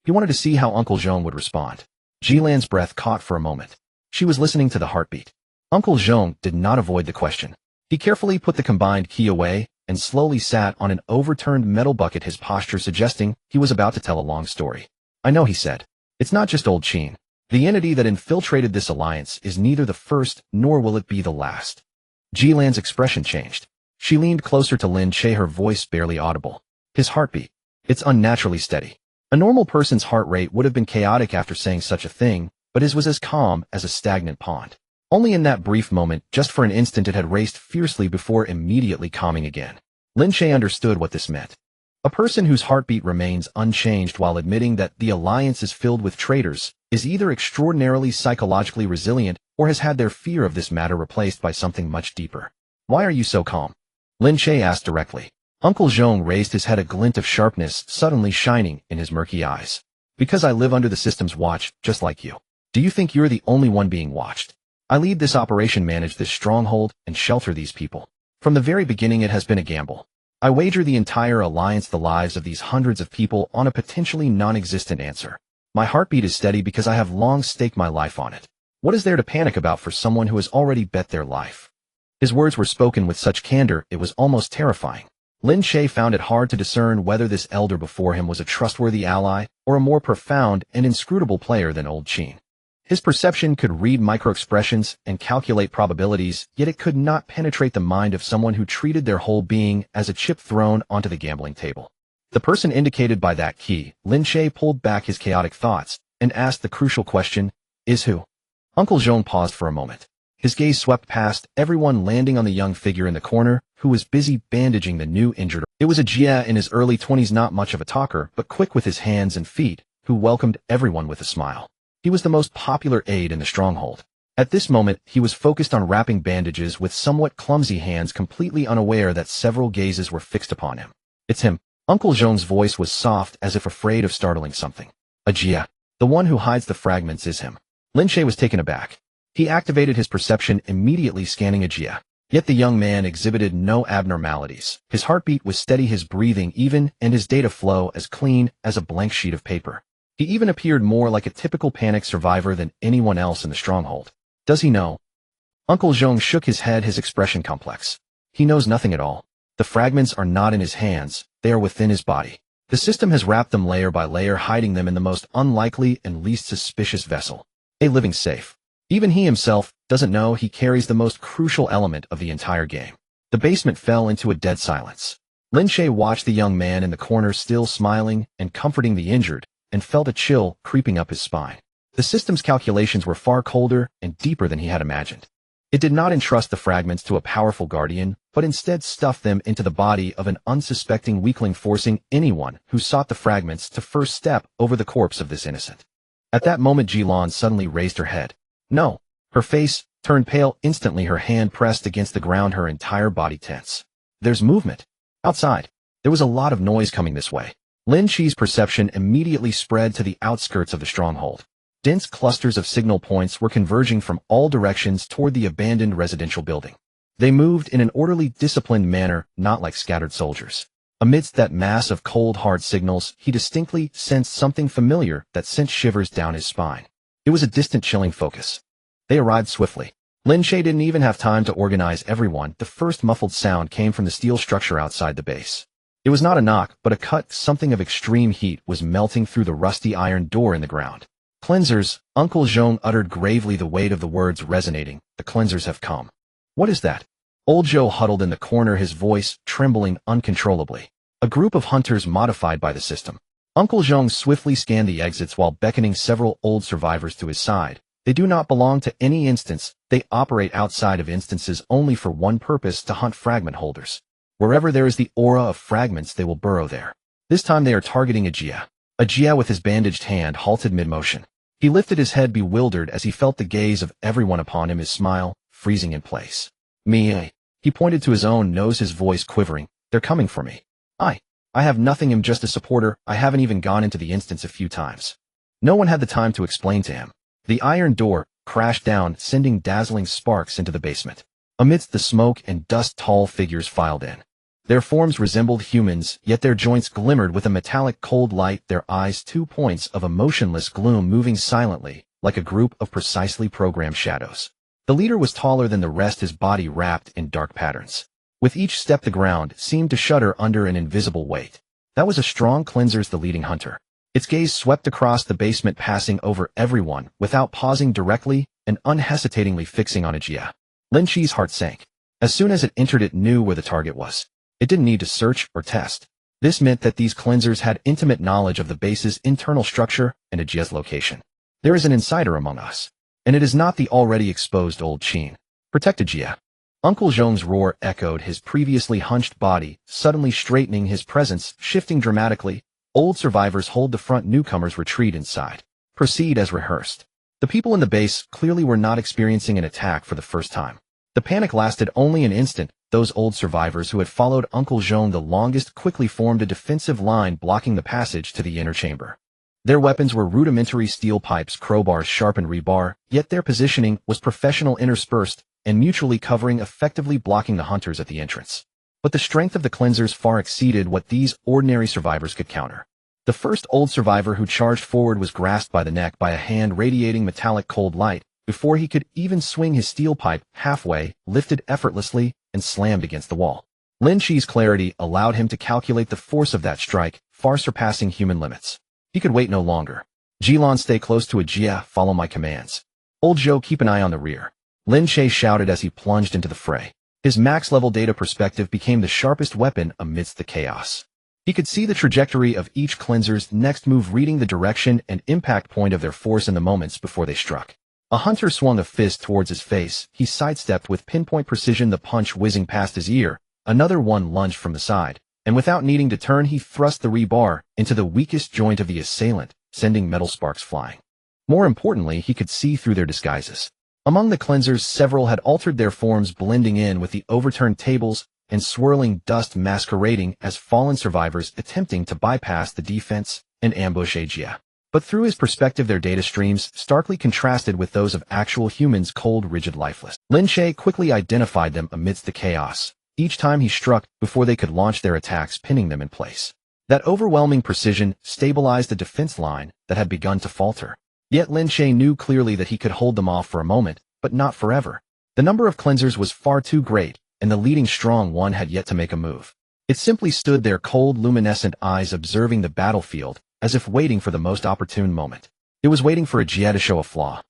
S1: He wanted to see how Uncle Zhong would respond. Jilan's breath caught for a moment. She was listening to the heartbeat. Uncle Zhong did not avoid the question. He carefully put the combined key away and slowly sat on an overturned metal bucket, his posture suggesting he was about to tell a long story. I know, he said. It's not just Old Chin. The entity that infiltrated this alliance is neither the first nor will it be the last. Jilan's expression changed. She leaned closer to Lin Che, her voice barely audible. His heartbeat. It's unnaturally steady. A normal person's heart rate would have been chaotic after saying such a thing, but his was as calm as a stagnant pond. Only in that brief moment, just for an instant, it had raced fiercely before immediately calming again. Lin Che understood what this meant. A person whose heartbeat remains unchanged while admitting that the alliance is filled with traitors is either extraordinarily psychologically resilient or has had their fear of this matter replaced by something much deeper. Why are you so calm? Lin Che asked directly. Uncle Zhong raised his head, a glint of sharpness suddenly shining in his murky eyes. Because I live under the system's watch, just like you. Do you think you're the only one being watched? I lead this operation, manage this stronghold, and shelter these people. From the very beginning it has been a gamble. I wager the entire alliance, the lives of these hundreds of people, on a potentially non-existent answer. My heartbeat is steady because I have long staked my life on it. What is there to panic about for someone who has already bet their life? His words were spoken with such candor it was almost terrifying. Lin Che found it hard to discern whether this elder before him was a trustworthy ally or a more profound and inscrutable player than Old Chin. His perception could read micro-expressions and calculate probabilities, yet it could not penetrate the mind of someone who treated their whole being as a chip thrown onto the gambling table. The person indicated by that key, Lin Che pulled back his chaotic thoughts, and asked the crucial question, "Is who?" Uncle Jean paused for a moment. His gaze swept past everyone, landing on the young figure in the corner, who was busy bandaging the new injured. It was a Jia in his early 20s, not much of a talker, but quick with his hands and feet, who welcomed everyone with a smile. He was the most popular aide in the stronghold. At this moment, he was focused on wrapping bandages with somewhat clumsy hands, completely unaware that several gazes were fixed upon him. "It's him." Uncle Jean's voice was soft, as if afraid of startling something. "A Jia. The one who hides the fragments is him." Lin Che was taken aback. He activated his perception, immediately scanning a Jia. Yet the young man exhibited no abnormalities. His heartbeat was steady, his breathing even, and his data flow as clean as a blank sheet of paper. He even appeared more like a typical panic survivor than anyone else in the stronghold. "Does he know?" Uncle Jean shook his head, his expression complex. "He knows nothing at all. The fragments are not in his hands, they are within his body. The system has wrapped them layer by layer, hiding them in the most unlikely and least suspicious vessel. A living safe. Even he himself doesn't know he carries the most crucial element of the entire game." The basement fell into a dead silence. Lin Che watched the young man in the corner, still smiling and comforting the injured, and felt a chill creeping up his spine. The system's calculations were far colder and deeper than he had imagined. It did not entrust the fragments to a powerful guardian, but instead stuffed them into the body of an unsuspecting weakling, forcing anyone who sought the fragments to first step over the corpse of this innocent. At that moment, Jilan suddenly raised her head. No. Her face turned pale instantly, her hand pressed against the ground, her entire body tense. "There's movement." Outside, there was a lot of noise coming this way. Lin Che's perception immediately spread to the outskirts of the stronghold. Dense clusters of signal points were converging from all directions toward the abandoned residential building. They moved in an orderly, disciplined manner, not like scattered soldiers. Amidst that mass of cold, hard signals, he distinctly sensed something familiar that sent shivers down his spine. It was a distant, chilling focus. They arrived swiftly. Lin Che didn't even have time to organize everyone. The first muffled sound came from the steel structure outside the base. It was not a knock, but a cut. Something of extreme heat was melting through the rusty iron door in the ground. "Cleansers," Uncle Jean uttered gravely, the weight of the words resonating. "The cleansers have come." "What is that?" Old Joe huddled in the corner, his voice trembling uncontrollably. "A group of hunters modified by the system." Uncle Jean swiftly scanned the exits while beckoning several old survivors to his side. "They do not belong to any instance. They operate outside of instances only for one purpose: to hunt fragment holders. Wherever there is the aura of fragments, they will burrow there. This time they are targeting a Jia." A Jia with his bandaged hand halted mid-motion. He lifted his head, bewildered, as he felt the gaze of everyone upon him, his smile freezing in place. "Me." He pointed to his own nose, his voice quivering. "They're coming for me. I have nothing. I'm just a supporter. I haven't even gone into the instance a few times." No one had the time to explain to him. The iron door crashed down, sending dazzling sparks into the basement. Amidst the smoke and dust, tall figures filed in. Their forms resembled humans, yet their joints glimmered with a metallic cold light, their eyes 2 points of a motionless gloom, moving silently, like a group of precisely programmed shadows. The leader was taller than the rest, his body wrapped in dark patterns. With each step, the ground seemed to shudder under an invisible weight. That was a strong cleanser's, the leading hunter. Its gaze swept across the basement, passing over everyone, without pausing, directly and unhesitatingly fixing on a Jia. Lin Che's heart sank. As soon as it entered, it knew where the target was. It didn't need to search or test. This meant that these cleansers had intimate knowledge of the base's internal structure and a Jia's location. "There is an insider among us, and it is not the already exposed old Qin. Protect a Jia." Uncle Jean's roar echoed his previously hunched body, suddenly straightening, his presence shifting dramatically. "Old survivors hold the front, newcomers retreat inside. Proceed as rehearsed." The people in the base clearly were not experiencing an attack for the first time. The panic lasted only an instant. Those old survivors who had followed Uncle Jean the longest quickly formed a defensive line, blocking the passage to the inner chamber. Their weapons were rudimentary steel pipes, crowbars, sharpened rebar, yet their positioning was professional, interspersed and mutually covering, effectively blocking the hunters at the entrance. But the strength of the cleansers far exceeded what these ordinary survivors could counter. The first old survivor who charged forward was grasped by the neck by a hand radiating metallic cold light. Before he could even swing his steel pipe halfway, lifted effortlessly and slammed against the wall. Lin Che's clarity allowed him to calculate the force of that strike, far surpassing human limits. He could wait no longer. "Jilan, stay close to a Jia, follow my commands. Old Joe, keep an eye on the rear." Lin Che shouted as he plunged into the fray. His max-level data perspective became the sharpest weapon amidst the chaos. He could see the trajectory of each cleanser's next move, reading the direction and impact point of their force in the moments before they struck. A hunter swung a fist towards his face. He sidestepped with pinpoint precision, the punch whizzing past his ear. Another one lunged from the side, and without needing to turn, he thrust the rebar into the weakest joint of the assailant, sending metal sparks flying. More importantly, he could see through their disguises. Among the cleansers, several had altered their forms, blending in with the overturned tables and swirling dust, masquerading as fallen survivors attempting to bypass the defense and ambush Ajia. But through his perspective, their data streams starkly contrasted with those of actual humans, cold, rigid, lifeless. Lin Che quickly identified them amidst the chaos. Each time he struck, before they could launch their attacks, pinning them in place. That overwhelming precision stabilized the defense line that had begun to falter. Yet Lin Che knew clearly that he could hold them off for a moment, but not forever. The number of cleansers was far too great, and the leading strong one had yet to make a move. It simply stood there, cold, luminescent eyes observing the battlefield, as if waiting for the most opportune moment. It was waiting for Ajia to show a flaw.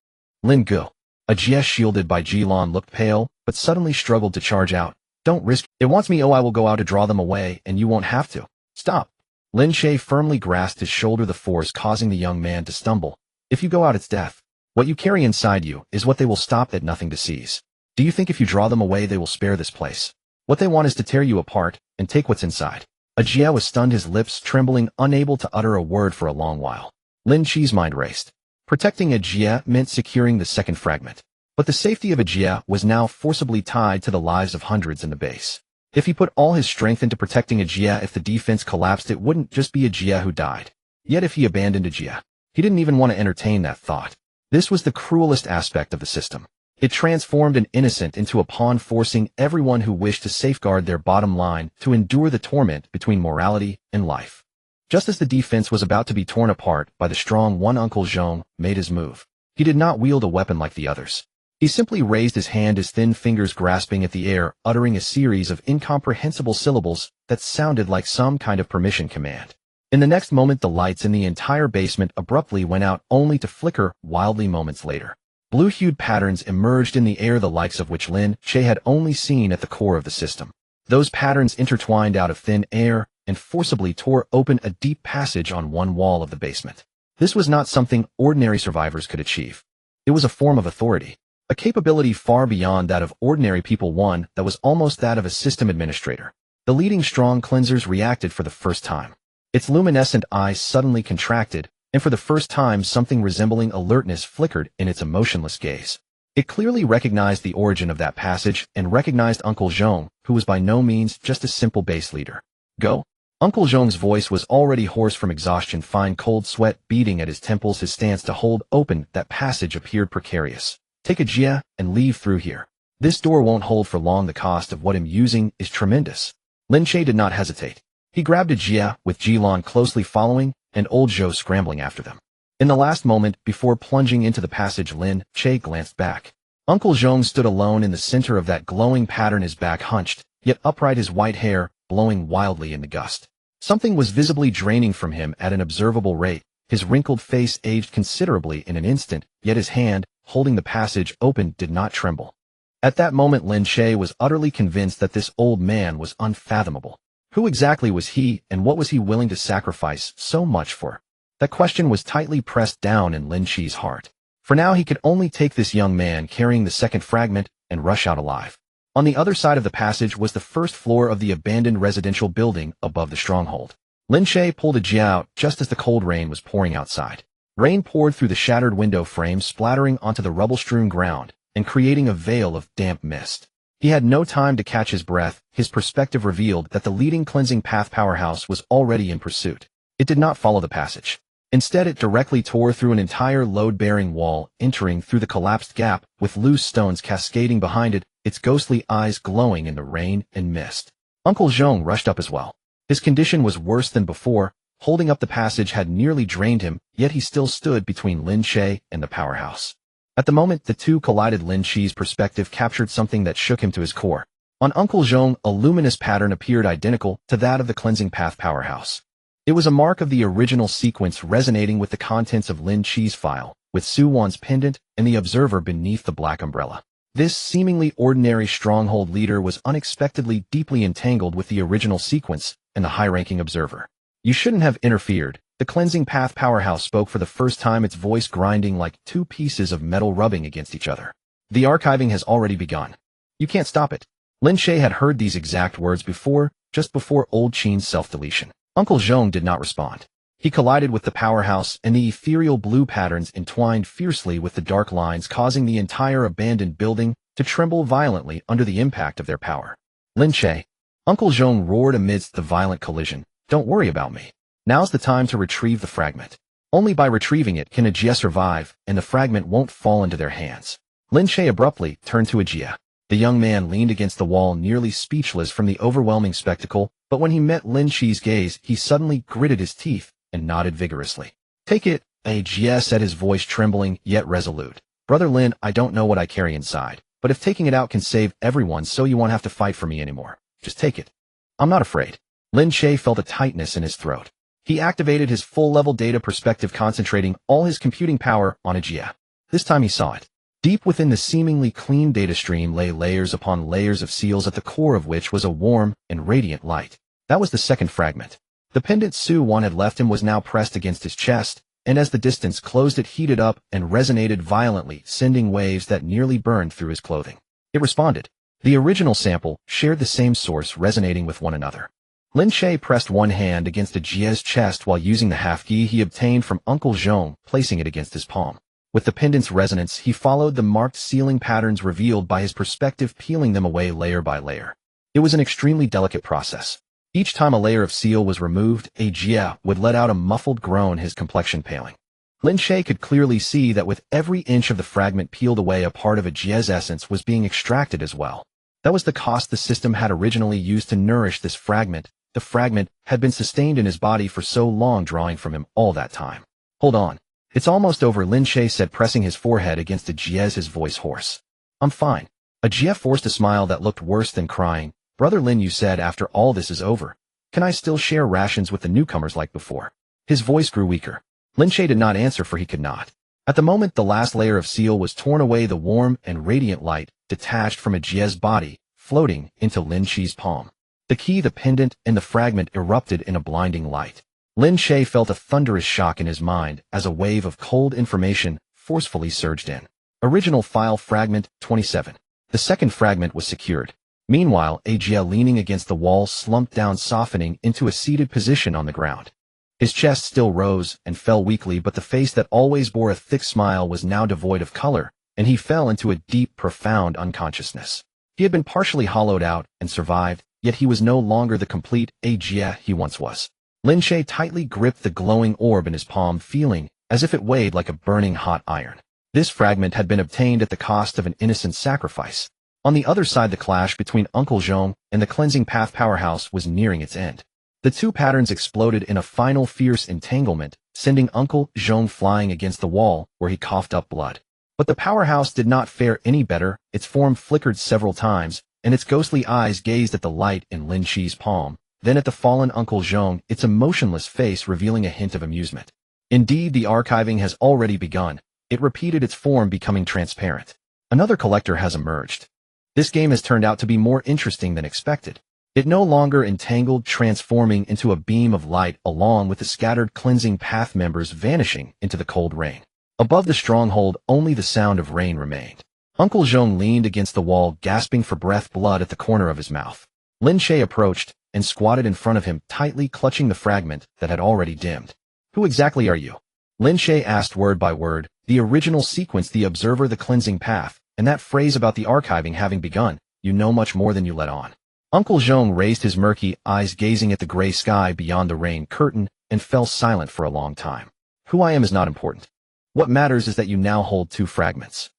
S1: Lin Gu. Ajia, shielded by Jilan, looked pale, but suddenly struggled to charge out. Don't risk it. Wants me. Oh, I will go out to draw them away, and you won't have to. Stop. Lin Che firmly grasped his shoulder, the force causing the young man to stumble. If you go out, it's death. What you carry inside you is what they will stop at nothing to seize. Do you think if you draw them away, they will spare this place? What they want is to tear you apart and take what's inside. Ajia was stunned, his lips trembling, unable to utter a word for a long while. Lin Che's mind raced. Protecting Ajia meant securing the second fragment. But the safety of Ajia was now forcibly tied to the lives of hundreds in the base. If he put all his strength into protecting Ajia, if the defense collapsed, it wouldn't just be Ajia who died. Yet if he abandoned Ajia, he didn't even want to entertain that thought. This was the cruelest aspect of the system. It transformed an innocent into a pawn, forcing everyone who wished to safeguard their bottom line to endure the torment between morality and life. Just as the defense was about to be torn apart by the strong one, Uncle Zhong made his move. He did not wield a weapon like the others. He simply raised his hand, his thin fingers grasping at the air, uttering a series of incomprehensible syllables that sounded like some kind of permission command. In the next moment, the lights in the entire basement abruptly went out, only to flicker wildly moments later. Blue-hued patterns emerged in the air, the likes of which Lin Che had only seen at the core of the system. Those patterns intertwined out of thin air and forcibly tore open a deep passage on one wall of the basement. This was not something ordinary survivors could achieve. It was a form of authority, a capability far beyond that of ordinary people, one that was almost that of a system administrator. The leading strong cleansers reacted for the first time. Its luminescent eyes suddenly contracted, and for the first time something resembling alertness flickered in its emotionless gaze. It clearly recognized the origin of that passage and recognized Uncle Zhong, who was by no means just a simple base leader. Go. Uncle Zhong's voice was already hoarse from exhaustion, fine cold sweat beating at his temples. His stance to hold open that passage appeared precarious. Take Ajia and leave through here. This door won't hold for long. The cost of what I'm using is tremendous. Lin Che did not hesitate. He grabbed Ajia, with Jilan closely following, and old Zhou scrambling after them. In the last moment, before plunging into the passage, Lin Che glanced back. Uncle Zhong stood alone in the center of that glowing pattern, his back hunched, yet upright, his white hair blowing wildly in the gust. Something was visibly draining from him at an observable rate. His wrinkled face aged considerably in an instant, yet his hand, holding the passage open, did not tremble. At that moment, Lin Che was utterly convinced that this old man was unfathomable. Who exactly was he, and what was he willing to sacrifice so much for? That question was tightly pressed down in Lin Che's heart. For now, he could only take this young man carrying the second fragment and rush out alive. On the other side of the passage was the first floor of the abandoned residential building above the stronghold. Lin Che pulled Ajia out just as the cold rain was pouring outside. Rain poured through the shattered window frame, splattering onto the rubble-strewn ground and creating a veil of damp mist. He had no time to catch his breath. His perspective revealed that the leading cleansing path powerhouse was already in pursuit. It did not follow the passage. Instead, it directly tore through an entire load-bearing wall, entering through the collapsed gap, with loose stones cascading behind it, its ghostly eyes glowing in the rain and mist. Uncle Zhong rushed up as well. His condition was worse than before. Holding up the passage had nearly drained him, yet he still stood between Lin Che and the powerhouse. At the moment the two collided, Lin Che's perspective captured something that shook him to his core. On Uncle Zhong, a luminous pattern appeared identical to that of the cleansing path powerhouse. It was a mark of the original sequence, resonating with the contents of Lin Che's file, with Su Wan's pendant and the observer beneath the black umbrella. This seemingly ordinary stronghold leader was unexpectedly deeply entangled with the original sequence and the high-ranking observer. You shouldn't have interfered. The cleansing path powerhouse spoke for the first time, its voice grinding like two pieces of metal rubbing against each other. The archiving has already begun. You can't stop it. Lin Che had heard these exact words before, just before Old Qin's self-deletion. Uncle Zhong did not respond. He collided with the powerhouse, and the ethereal blue patterns entwined fiercely with the dark lines, causing the entire abandoned building to tremble violently under the impact of their power. Lin Che, Uncle Zhong roared amidst the violent collision, "Don't worry about me. Now's the time to retrieve the fragment. Only by retrieving it can Ajia survive, and the fragment won't fall into their hands." Lin Che abruptly turned to Ajia. The young man leaned against the wall, nearly speechless from the overwhelming spectacle, but when he met Lin Che's gaze, he suddenly gritted his teeth and nodded vigorously. "Take it," Ajia said, his voice trembling yet resolute. "Brother Lin, I don't know what I carry inside, but if taking it out can save everyone, so you won't have to fight for me anymore. Just take it." "I'm not afraid." Lin Che felt a tightness in his throat. He activated his full-level data perspective, concentrating all his computing power on Ajia. This time he saw it. Deep within the seemingly clean data stream lay layers upon layers of seals, at the core of which was a warm and radiant light. That was the second fragment. The pendant Su Wan had left him was now pressed against his chest, and as the distance closed, it heated up and resonated violently, sending waves that nearly burned through his clothing. It responded. The original sample shared the same source, resonating with one another. Lin Che pressed one hand against Ajia's chest while using the half-key he obtained from Uncle Zhong, placing it against his palm. With the pendant's resonance, he followed the marked sealing patterns revealed by his perspective, peeling them away layer by layer. It was an extremely delicate process. Each time a layer of seal was removed, Ajia would let out a muffled groan, his complexion paling. Lin Che could clearly see that with every inch of the fragment peeled away, a part of Ajia's essence was being extracted as well. That was the cost the system had originally used to nourish this fragment. The fragment had been sustained in his body for so long, drawing from him all that time. "Hold on. It's almost over," Lin Che said, pressing his forehead against Ajia's, his voice hoarse. "I'm fine." Ajia forced a smile that looked worse than crying. "Brother Lin, you said after all this is over, can I still share rations with the newcomers like before?" His voice grew weaker. Lin Che did not answer, for he could not. At the moment the last layer of seal was torn away, the warm and radiant light detached from Ajia's body, floating into Lin Che's palm. The key, the pendant, and the fragment erupted in a blinding light. Lin Che felt a thunderous shock in his mind as a wave of cold information forcefully surged in. Original file fragment 27. The second fragment was secured. Meanwhile, Ajia, leaning against the wall, slumped down, softening into a seated position on the ground. His chest still rose and fell weakly, but the face that always bore a thick smile was now devoid of color, and he fell into a deep, profound unconsciousness. He had been partially hollowed out and survived, yet he was no longer the complete Ajia he once was. Lin Che tightly gripped the glowing orb in his palm, feeling as if it weighed like a burning hot iron. This fragment had been obtained at the cost of an innocent sacrifice. On the other side, the clash between Uncle Zhong and the cleansing path powerhouse was nearing its end. The two patterns exploded in a final fierce entanglement, sending Uncle Zhong flying against the wall, where he coughed up blood. But the powerhouse did not fare any better. Its form flickered several times, and its ghostly eyes gazed at the light in Lin Che's palm, then at the fallen Uncle Zhong, its emotionless face revealing a hint of amusement. "Indeed, the archiving has already begun." It repeated, its form becoming transparent. "Another collector has emerged. This game has turned out to be more interesting than expected." It no longer entangled, transforming into a beam of light, along with the scattered cleansing path members vanishing into the cold rain. Above the stronghold, only the sound of rain remained. Uncle Zhong leaned against the wall, gasping for breath, blood at the corner of his mouth. Lin Che approached and squatted in front of him, tightly clutching the fragment that had already dimmed. "Who exactly are you?" Lin Che asked, word by word. The original sequence, the observer, the cleansing path, and that phrase about the archiving having begun. "You know much more than you let on." Uncle Zhong raised his murky eyes, gazing at the gray sky beyond the rain curtain, and fell silent for a long time. "Who I am is not important. What matters is that you now hold two fragments.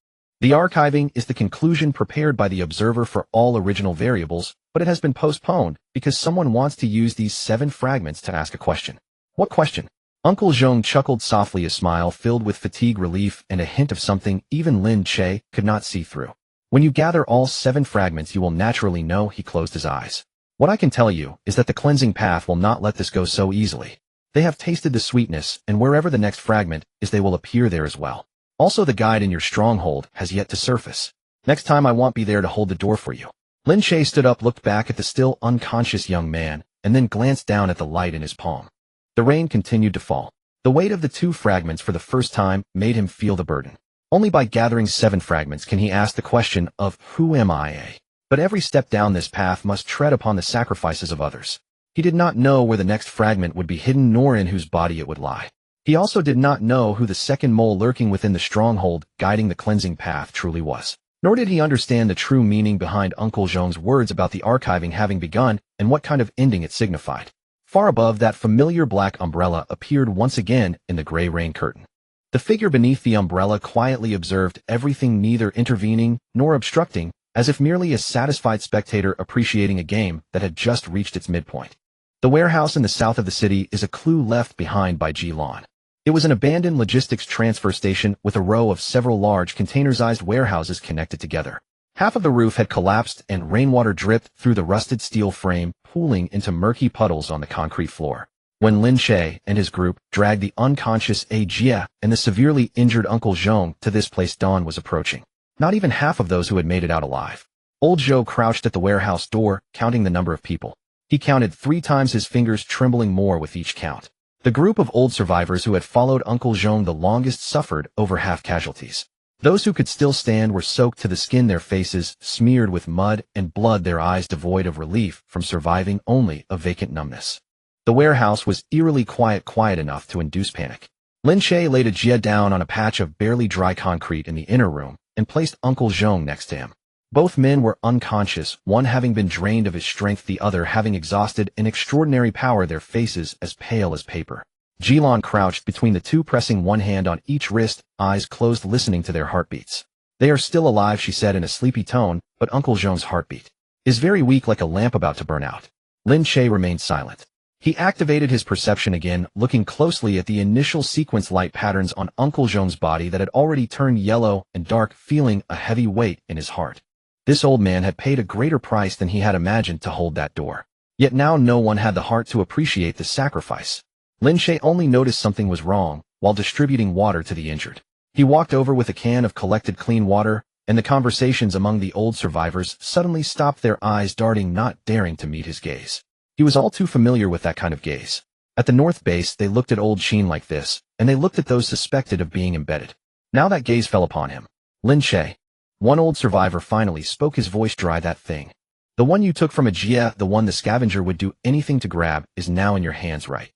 S1: The archiving is the conclusion prepared by the observer for all original variables, but it has been postponed because someone wants to use these 7 fragments to ask a question." "What question?" Uncle Zhong chuckled softly, a smile filled with fatigue, relief, and a hint of something even Lin Che could not see through. "When you gather all 7 fragments, you will naturally know." He closed his eyes. "What I can tell you is that the cleansing path will not let this go so easily. They have tasted the sweetness, and wherever the next fragment is, they will appear there as well. Also, the guide in your stronghold has yet to surface." Next time I won't be there to hold the door for you. Lin Che stood up, looked back at the still unconscious young man, and then glanced down at the light in his palm. The rain continued to fall. The weight of the 2 fragments for the first time made him feel the burden. Only by gathering 7 fragments can he ask the question of, who am I? But every step down this path must tread upon the sacrifices of others. He did not know where the next fragment would be hidden nor in whose body it would lie. He also did not know who the second mole lurking within the stronghold guiding the cleansing path truly was. Nor did he understand the true meaning behind Uncle Zhong's words about the archiving having begun and what kind of ending it signified. Far above, that familiar black umbrella appeared once again in the gray rain curtain. The figure beneath the umbrella quietly observed everything, neither intervening nor obstructing, as if merely a satisfied spectator appreciating a game that had just reached its midpoint. The warehouse in the south of the city is a clue left behind by Ji Lan. It was an abandoned logistics transfer station with a row of several large containerized warehouses connected together. Half of the roof had collapsed and rainwater dripped through the rusted steel frame, pooling into murky puddles on the concrete floor. When Lin Che and his group dragged the unconscious Jia and the severely injured Uncle Zhong to this place, dawn was approaching. Not even half of those who had made it out alive. Old Zhou crouched at the warehouse door, counting the number of people. He counted 3 times, his fingers trembling more with each count. The group of old survivors who had followed Uncle Zhong the longest suffered over half casualties. Those who could still stand were soaked to the skin, their faces smeared with mud and blood, their eyes devoid of relief from surviving only a vacant numbness. The warehouse was eerily quiet enough to induce panic. Lin Che laid a Jia down on a patch of barely dry concrete in the inner room and placed Uncle Zhong next to him. Both men were unconscious, one having been drained of his strength, the other having exhausted in extraordinary power, their faces as pale as paper. Ji Lan crouched between the 2, pressing one hand on each wrist, eyes closed, listening to their heartbeats. "They are still alive," she said in a sleepy tone, but Uncle Zhong's heartbeat is very weak, like a lamp about to burn out. Lin Che remained silent. He activated his perception again, looking closely at the initial sequence light patterns on Uncle Zhong's body that had already turned yellow and dark, feeling a heavy weight in his heart. This old man had paid a greater price than he had imagined to hold that door. Yet now no one had the heart to appreciate the sacrifice. Lin Che only noticed something was wrong while distributing water to the injured. He walked over with a can of collected clean water, and the conversations among the old survivors suddenly stopped, their eyes darting, not daring to meet his gaze. He was all too familiar with that kind of gaze. At the North Base, they looked at old Sheen like this, and they looked at those suspected of being embedded. Now that gaze fell upon him. "Lin Che," one old survivor finally spoke, his voice dry, "that thing. The one you took from a Jia, the one the scavenger would do anything to grab, is now in your hands, right?"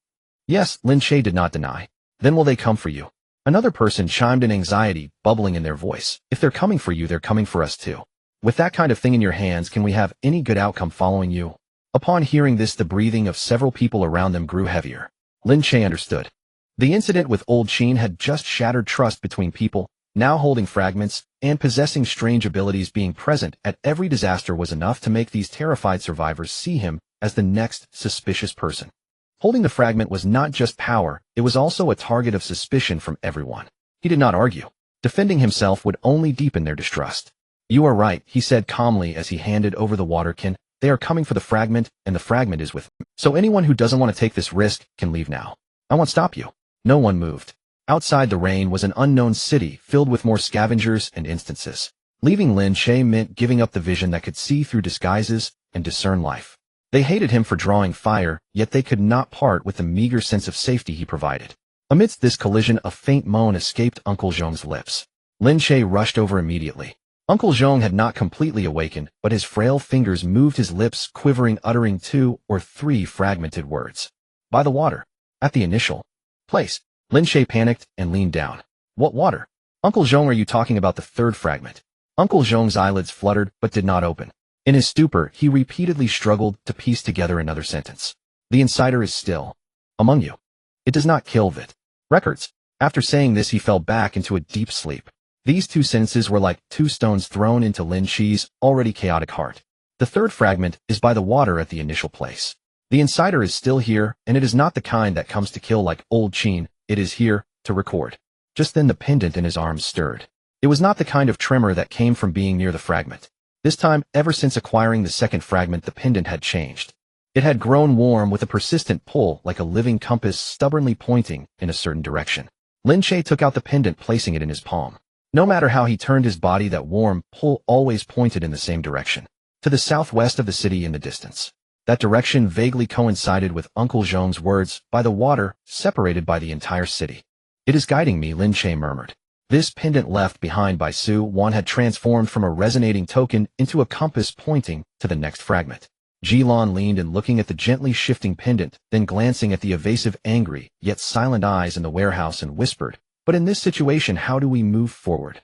S1: "Yes," Lin Che did not deny. "Then will they come for you?" Another person chimed in, anxiety bubbling in their voice. "If they're coming for you, they're coming for us too. With that kind of thing in your hands, can we have any good outcome following you?" Upon hearing this, the breathing of several people around them grew heavier. Lin Che understood. The incident with old Sheen had just shattered trust between people. Now holding fragments and possessing strange abilities, being present at every disaster was enough to make these terrified survivors see him as the next suspicious person. Holding the fragment was not just power, it was also a target of suspicion from everyone. He did not argue. Defending himself would only deepen their distrust. "You are right," he said calmly as he handed over the water can. "They are coming for the fragment, and the fragment is with me. So anyone who doesn't want to take this risk can leave now. I won't stop you." No one moved. Outside, the rain was an unknown city filled with more scavengers and instances. Leaving Lin Che meant giving up the vision that could see through disguises and discern life. They hated him for drawing fire, yet they could not part with the meager sense of safety he provided. Amidst this collision, a faint moan escaped Uncle Zhong's lips. Lin Che rushed over immediately. Uncle Zhong had not completely awakened, but his frail fingers moved, his lips quivering, uttering 2 or 3 fragmented words. "By the water. At the initial place." Lin Che panicked and leaned down. "What water? Uncle Zhong, are you talking about the 3rd fragment?" Uncle Zhong's eyelids fluttered but did not open. In his stupor, he repeatedly struggled to piece together another sentence. "The insider is still among you. It does not kill Vit records." After saying this, he fell back into a deep sleep. These 2 sentences were like 2 stones thrown into Lin Che's already chaotic heart. The 3rd fragment is by the water at the initial place. The insider is still here, and it is not the kind that comes to kill like old Chin. It is here to record. Just then the pendant in his arms stirred. It was not the kind of tremor that came from being near the fragment. This time, ever since acquiring the 2nd fragment, the pendant had changed. It had grown warm with a persistent pull, like a living compass stubbornly pointing in a certain direction. Lin Che took out the pendant, placing it in his palm. No matter how he turned his body, that warm pull always pointed in the same direction, to the southwest of the city in the distance. That direction vaguely coincided with Uncle Zhong's words, by the water, separated by the entire city. It is guiding me, Lin Che murmured. This pendant left behind by Su Wan had transformed from a resonating token into a compass pointing to the next fragment. Jilan leaned and looking at the gently shifting pendant, then glancing at the evasive, angry, yet silent eyes in the warehouse and whispered, "But in this situation, how do we move forward?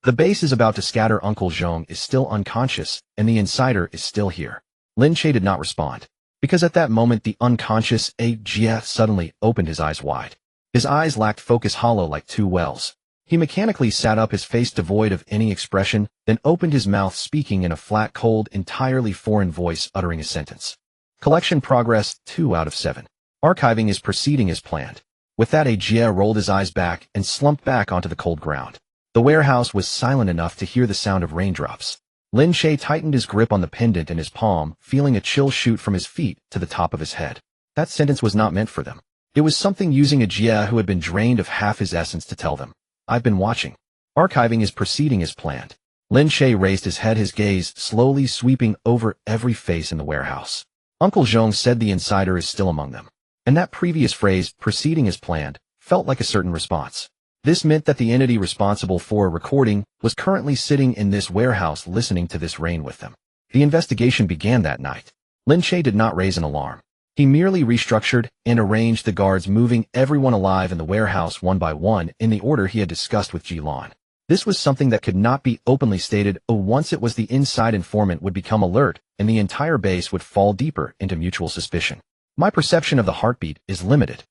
S1: The base is about to scatter. Uncle Zhong is still unconscious, and the insider is still here." Lin Che did not respond, because at that moment the unconscious Jie suddenly opened his eyes wide. His eyes lacked focus, hollow like two wells. He mechanically sat up, his face devoid of any expression, then opened his mouth, speaking in a flat, cold, entirely foreign voice, uttering a sentence. Collection progress 2 out of 7. Archiving is proceeding as planned. With that, Jie rolled his eyes back and slumped back onto the cold ground. The warehouse was silent enough to hear the sound of raindrops. Lin Che tightened his grip on the pendant in his palm, feeling a chill shoot from his feet to the top of his head. That sentence was not meant for them. It was something using Jie who had been drained of half his essence to tell them. "I've been watching. Archiving is proceeding as planned." Lin Che raised his head, his gaze slowly sweeping over every face in the warehouse. Uncle Zhong said the insider is still among them. And that previous phrase, proceeding as planned, felt like a certain response. This meant that the entity responsible for recording was currently sitting in this warehouse listening to this rain with them. The investigation began that night. Lin Che did not raise an alarm. He merely restructured and arranged the guards, moving everyone alive in the warehouse one by one in the order he had discussed with Jilan. This was something that could not be openly stated. Once it was, the inside informant would become alert, and the entire base would fall deeper into mutual suspicion. "My perception of the heartbeat is limited."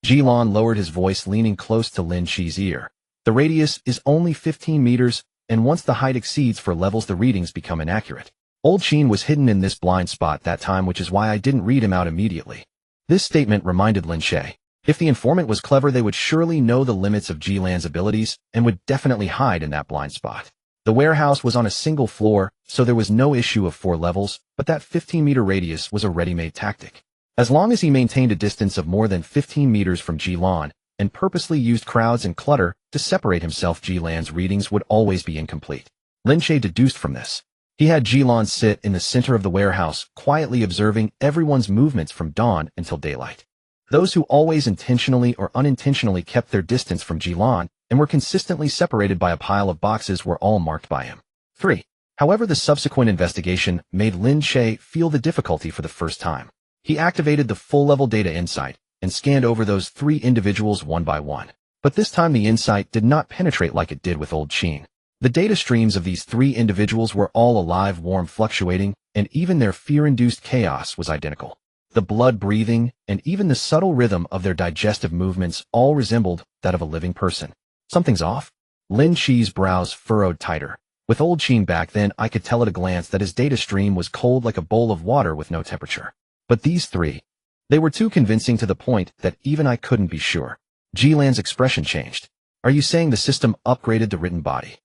S1: Jilan lowered his voice, leaning close to Lin Che's ear. "The radius is only 15 meters, and once the height exceeds 4 levels, the readings become inaccurate. Old Qin was hidden in this blind spot that time, which is why I didn't read him out immediately." This statement reminded Lin Che. If the informant was clever, they would surely know the limits of Jilan's abilities and would definitely hide in that blind spot. The warehouse was on a single floor, so there was no issue of 4 levels, but that 15-meter radius was a ready-made tactic. As long as he maintained a distance of more than 15 meters from Jilan and purposely used crowds and clutter to separate himself, Jilan's readings would always be incomplete. Lin Che deduced from this. He had Jilan sit in the center of the warehouse, quietly observing everyone's movements from dawn until daylight. Those who always intentionally or unintentionally kept their distance from Jilan and were consistently separated by a pile of boxes were all marked by him. 3. However, the subsequent investigation made Lin Che feel the difficulty for the first time. He activated the full-level data insight and scanned over those 3 individuals one by one. But this time the insight did not penetrate like it did with Old Qin. The data streams of these 3 individuals were all alive, warm, fluctuating, and even their fear-induced chaos was identical. The blood breathing and even the subtle rhythm of their digestive movements all resembled that of a living person. Something's off? Lin Che's brows furrowed tighter. With Old Qin back then, I could tell at a glance that his data stream was cold like a bowl of water with no temperature. But these 3, they were too convincing, to the point that even I couldn't be sure. Jilan's expression changed. "Are you saying the system upgraded the written body?"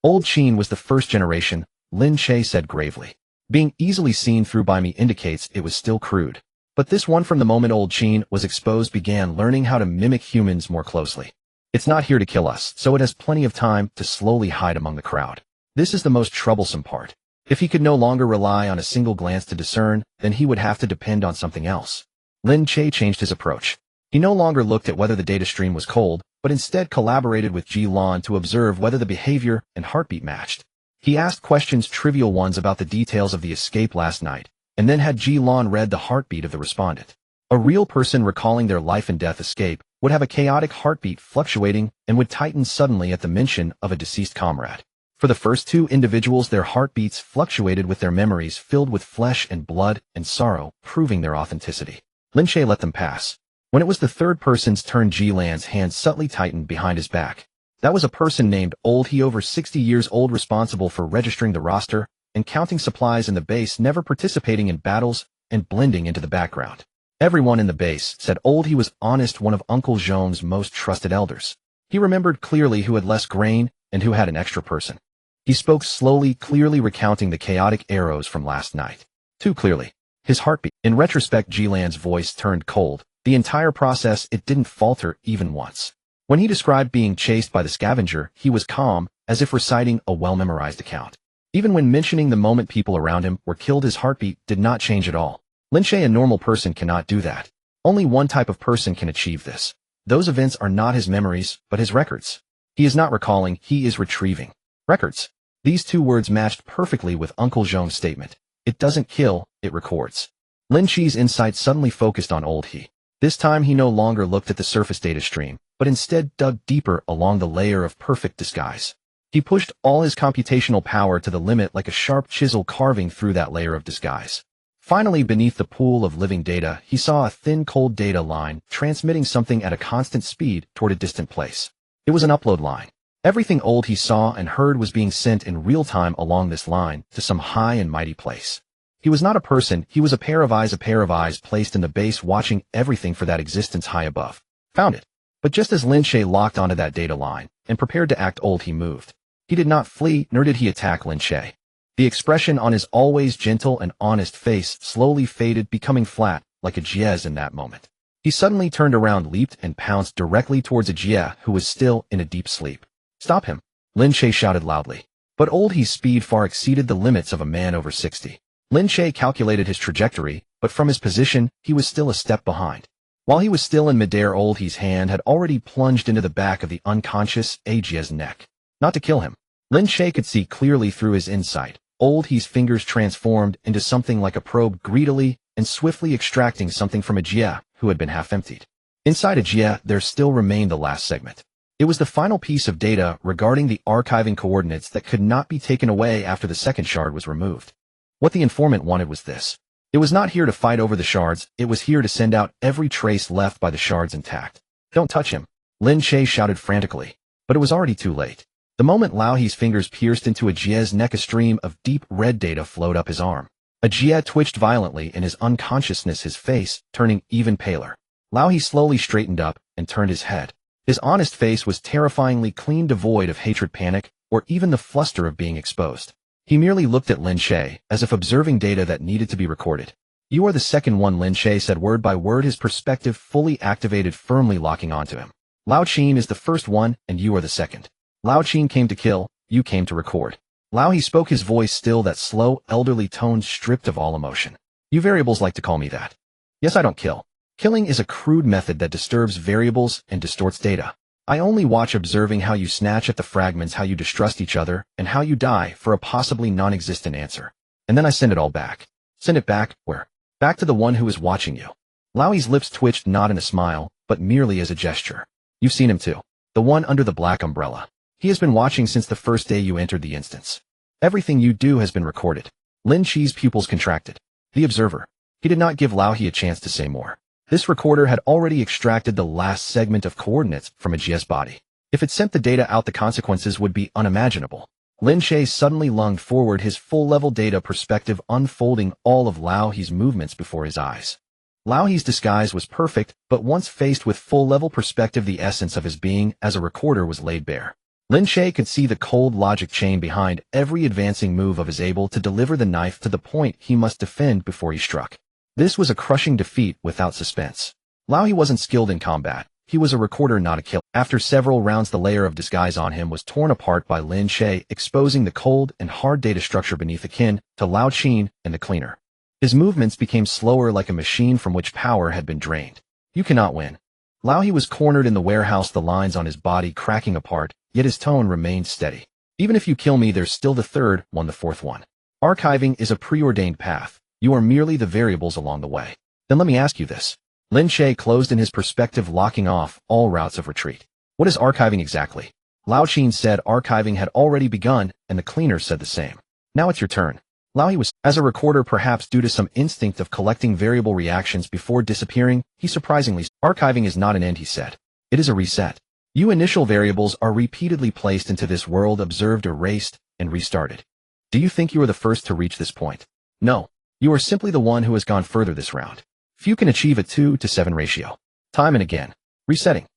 S1: "Old Qin was the first generation," Lin Che said gravely. "Being easily seen through by me indicates it was still crude. But this one, from the moment Old Qin was exposed, began learning how to mimic humans more closely. It's not here to kill us, so it has plenty of time to slowly hide among the crowd. This is the most troublesome part. If he could no longer rely on a single glance to discern, then he would have to depend on something else." Lin Che changed his approach. He no longer looked at whether the data stream was cold, but instead collaborated with Jilan to observe whether the behavior and heartbeat matched. He asked questions, trivial ones, about the details of the escape last night, and then had Jilan read the heartbeat of the respondent. A real person recalling their life and death escape would have a chaotic heartbeat, fluctuating, and would tighten suddenly at the mention of a deceased comrade. For the first 2 individuals, their heartbeats fluctuated with their memories filled with flesh and blood and sorrow, proving their authenticity. Lin Che let them pass. When it was the 3rd person's turn, Jilan's hand subtly tightened behind his back. That was a person named Old. He over 60 years old, responsible for registering the roster and counting supplies in the base, never participating in battles and blending into the background. Everyone in the base said Old. He was honest, one of Uncle Zhong's most trusted elders. He remembered clearly who had less grain and who had an extra person. He spoke slowly, clearly recounting the chaotic arrows from last night. Too clearly. His heartbeat. In retrospect, Jilan's voice turned cold. The entire process, it didn't falter even once. When he described being chased by the scavenger, he was calm, as if reciting a well-memorized account. Even when mentioning the moment people around him were killed, his heartbeat did not change at all. Lin Che, a normal person, cannot do that. Only one type of person can achieve this. Those events are not his memories, but his records. He is not recalling, he is retrieving. Records. These two words matched perfectly with Uncle Zhong's statement. It doesn't kill, it records. Lin Che's insight suddenly focused on old he. This time he no longer looked at the surface data stream, but instead dug deeper along the layer of perfect disguise. He pushed all his computational power to the limit, like a sharp chisel carving through that layer of disguise. Finally, beneath the pool of living data, he saw a thin, cold data line transmitting something at a constant speed toward a distant place. It was an upload line. Everything old he saw and heard was being sent in real time along this line to some high and mighty place. He was not a person, he was a pair of eyes placed in the base, watching everything for that existence high above. Found it. But just as Lin Che locked onto that data line and prepared to act, old he moved. He did not flee, nor did he attack Lin Che. The expression on his always gentle and honest face slowly faded, becoming flat, like a Jie's in that moment. He suddenly turned around, leaped, and pounced directly towards a Jie who was still in a deep sleep. Stop him! Lin Che shouted loudly. But old he's speed far exceeded the limits of a man over 60. Lin Che calculated his trajectory, but from his position, he was still a step behind. While he was still in midair, old he's hand had already plunged into the back of the unconscious Jie's neck. Not to kill him. Lin Che could see clearly through his insight. Old he's fingers transformed into something like a probe, greedily and swiftly extracting something from a Jie who had been half emptied. Inside a Jie, there still remained the last segment. It was the final piece of data regarding the archiving coordinates that could not be taken away after the second shard was removed. What the informant wanted was this. It was not here to fight over the shards, it was here to send out every trace left by the shards intact. Don't touch him! Lin Che shouted frantically. But it was already too late. The moment Lao He's fingers pierced into a Jie's neck, a stream of deep red data flowed up his arm. A Jie twitched violently in his unconsciousness, his face turning even paler. Lao He slowly straightened up and turned his head. His honest face was terrifyingly clean, devoid of hatred, panic, or even the fluster of being exposed. He merely looked at Lin Che, as if observing data that needed to be recorded. You are the second one, Lin Che said word by word, his perspective fully activated, firmly locking onto him. Lao Qin is the first one, and you are the second. Lao Qin came to kill, you came to record. Lao He spoke, his voice still that slow, elderly tone stripped of all emotion. You variables like to call me that. Yes, I don't kill. Killing is a crude method that disturbs variables and distorts data. I only watch, observing how you snatch at the fragments, how you distrust each other, and how you die for a possibly non-existent answer. And then I send it all back. Send it back, where? Back to the one who is watching you. Lao He's lips twitched, not in a smile, but merely as a gesture. You've seen him too. The one under the black umbrella. He has been watching since the first day you entered the instance. Everything you do has been recorded. Lin Che's pupils contracted. The observer. He did not give Lao He a chance to say more. This recorder had already extracted the last segment of coordinates from a Jie's body. If it sent the data out, the consequences would be unimaginable. Lin Che suddenly lunged forward, his full-level data perspective unfolding all of Lao He's movements before his eyes. Lao He's disguise was perfect, but once faced with full-level perspective, the essence of his being as a recorder was laid bare. Lin Che could see the cold logic chain behind every advancing move of his, able to deliver the knife to the point he must defend before he struck. This was a crushing defeat without suspense. Lao He wasn't skilled in combat. He was a recorder, not a killer. After several rounds, the layer of disguise on him was torn apart by Lin Che, exposing the cold and hard data structure beneath, akin to Lao Qin and the cleaner. His movements became slower, like a machine from which power had been drained. You cannot win. Lao He was cornered in the warehouse, the lines on his body cracking apart, yet his tone remained steady. Even if you kill me, there's still the third one, the fourth one. Archiving is a preordained path. You are merely the variables along the way. Then let me ask you this. Lin Che closed in his perspective, locking off all routes of retreat. What is archiving exactly? Lao Qin said archiving had already begun, and the cleaner said the same. Now it's your turn. Lao He was, as a recorder, perhaps due to some instinct of collecting variable reactions before disappearing, he surprisingly, archiving is not an end, he said. It is a reset. You initial variables are repeatedly placed into this world, observed, erased, and restarted. Do you think you are the first to reach this point? No. You are simply the one who has gone further this round. Few can achieve a 2-to-7 ratio. Time and again. Resetting.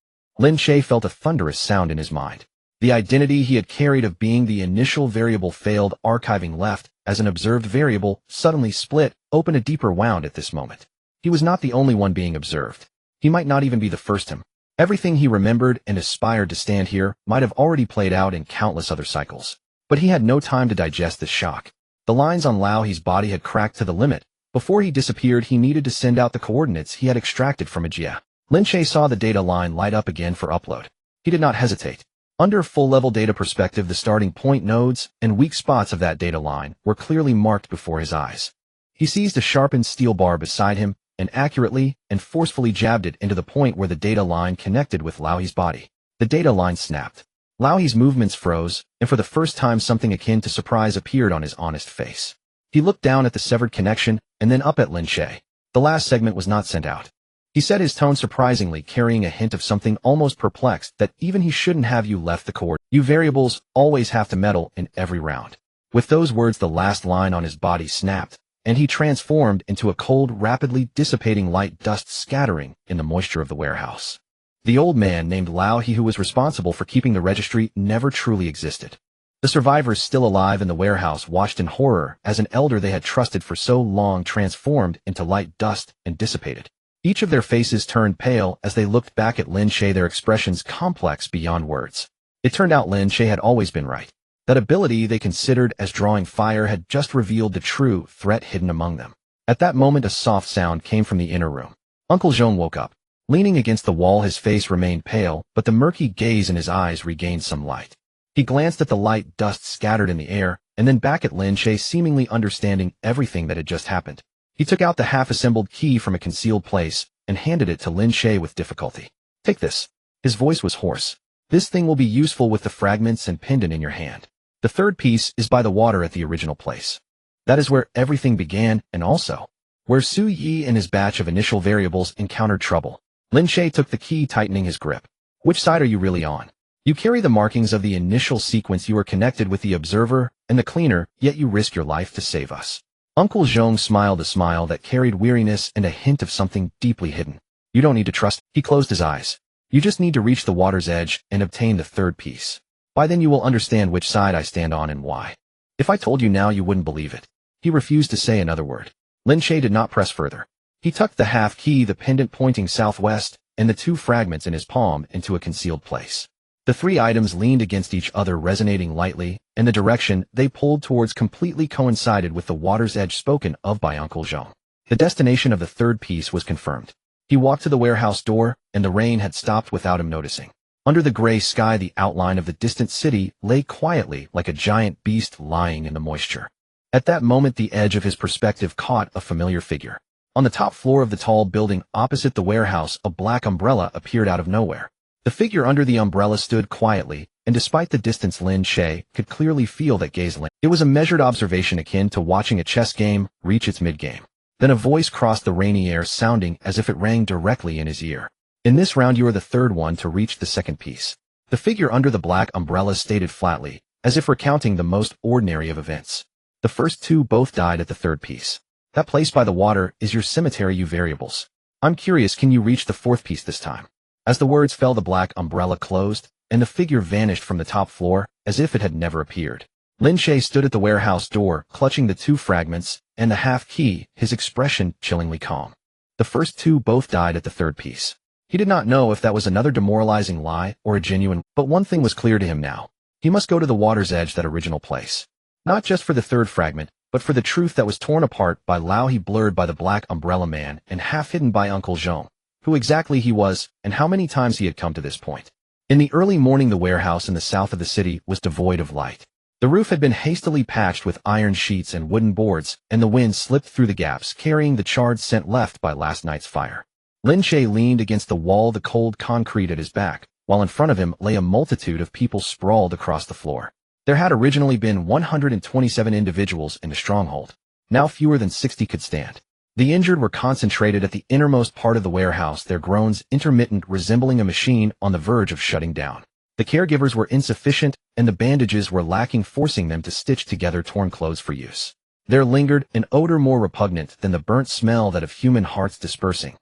S1: Lin Che felt a thunderous sound in his mind. The identity he had carried of being the initial variable failed. Archiving left, as an observed variable, suddenly split, open a deeper wound at this moment. He was not the only one being observed. He might not even be the first him. Everything he remembered and aspired to stand here might have already played out in countless other cycles. But he had no time to digest this shock. The lines on Lao He's body had cracked to the limit. Before he disappeared, he needed to send out the coordinates he had extracted from Ajia. Lin Che saw the data line light up again for upload. He did not hesitate. Under full-level data perspective, the starting point nodes and weak spots of that data line were clearly marked before his eyes. He seized a sharpened steel bar beside him and accurately and forcefully jabbed it into the point where the data line connected with Lao He's body. The data line snapped. Lao He's movements froze, and for the first time something akin to surprise appeared on his honest face. He looked down at the severed connection and then up at Lin Che. The last segment was not sent out. He said, his tone surprisingly carrying a hint of something almost perplexed, that even he shouldn't have you left the court. You variables always have to meddle in every round. With those words, the last line on his body snapped, and he transformed into a cold, rapidly dissipating light dust scattering in the moisture of the warehouse. The old man named Lao He, who was responsible for keeping the registry, never truly existed. The survivors still alive in the warehouse watched in horror as an elder they had trusted for so long transformed into light dust and dissipated. Each of their faces turned pale as they looked back at Lin Che, their expressions complex beyond words. It turned out Lin Che had always been right. That ability they considered as drawing fire had just revealed the true threat hidden among them. At that moment, a soft sound came from the inner room. Uncle Zhong woke up. Leaning against the wall, his face remained pale, but the murky gaze in his eyes regained some light. He glanced at the light dust scattered in the air, and then back at Lin Che, seemingly understanding everything that had just happened. He took out the half-assembled key from a concealed place and handed it to Lin Che with difficulty. Take this. His voice was hoarse. This thing will be useful with the fragments and pendant in your hand. The third piece is by the water at the original place. That is where everything began, and also where Su Yi and his batch of initial variables encountered trouble. Lin Che took the key, tightening his grip. Which side are you really on? You carry the markings of the initial sequence. You are connected with the observer and the cleaner, yet you risk your life to save us. Uncle Zhong smiled a smile that carried weariness and a hint of something deeply hidden. You don't need to trust. He closed his eyes. You just need to reach the water's edge and obtain the third piece. By then you will understand which side I stand on and why. If I told you now, you wouldn't believe it. He refused to say another word. Lin Che did not press further. He tucked the half key, the pendant pointing southwest, and the two fragments in his palm into a concealed place. The three items leaned against each other, resonating lightly, and the direction they pulled towards completely coincided with the water's edge spoken of by Uncle Zhong. The destination of the third piece was confirmed. He walked to the warehouse door, and the rain had stopped without him noticing. Under the gray sky, the outline of the distant city lay quietly like a giant beast lying in the moisture. At that moment, the edge of his perspective caught a familiar figure. On the top floor of the tall building opposite the warehouse, a black umbrella appeared out of nowhere. The figure under the umbrella stood quietly, and despite the distance, Lin Che could clearly feel that gaze. It was a measured observation akin to watching a chess game reach its mid-game. Then a voice crossed the rainy air, sounding as if it rang directly in his ear. In this round, you are the third one to reach the second piece. The figure under the black umbrella stated flatly, as if recounting the most ordinary of events. The first two both died at the third piece. That place by the water is your cemetery, you variables. I'm curious, can you reach the fourth piece this time? As the words fell, the black umbrella closed, and the figure vanished from the top floor, as if it had never appeared. Lin Che stood at the warehouse door, clutching the two fragments and the half key, his expression chillingly calm. The first two both died at the third piece. He did not know if that was another demoralizing lie or a genuine, but one thing was clear to him now. He must go to the water's edge, that original place. Not just for the third fragment, but for the truth that was torn apart by Lao He, blurred by the black umbrella man, and half hidden by Uncle Zhong. Who exactly he was, and how many times he had come to this point. In the early morning, the warehouse in the south of the city was devoid of light. The roof had been hastily patched with iron sheets and wooden boards, and the wind slipped through the gaps, carrying the charred scent left by last night's fire. Lin Che leaned against the wall, the cold concrete at his back, while in front of him lay a multitude of people sprawled across the floor. There had originally been 127 individuals in the stronghold. Now fewer than 60 could stand. The injured were concentrated at the innermost part of the warehouse, their groans intermittent, resembling a machine on the verge of shutting down. The caregivers were insufficient, and the bandages were lacking, forcing them to stitch together torn clothes for use. There lingered an odor more repugnant than the burnt smell that of human hearts dispersing.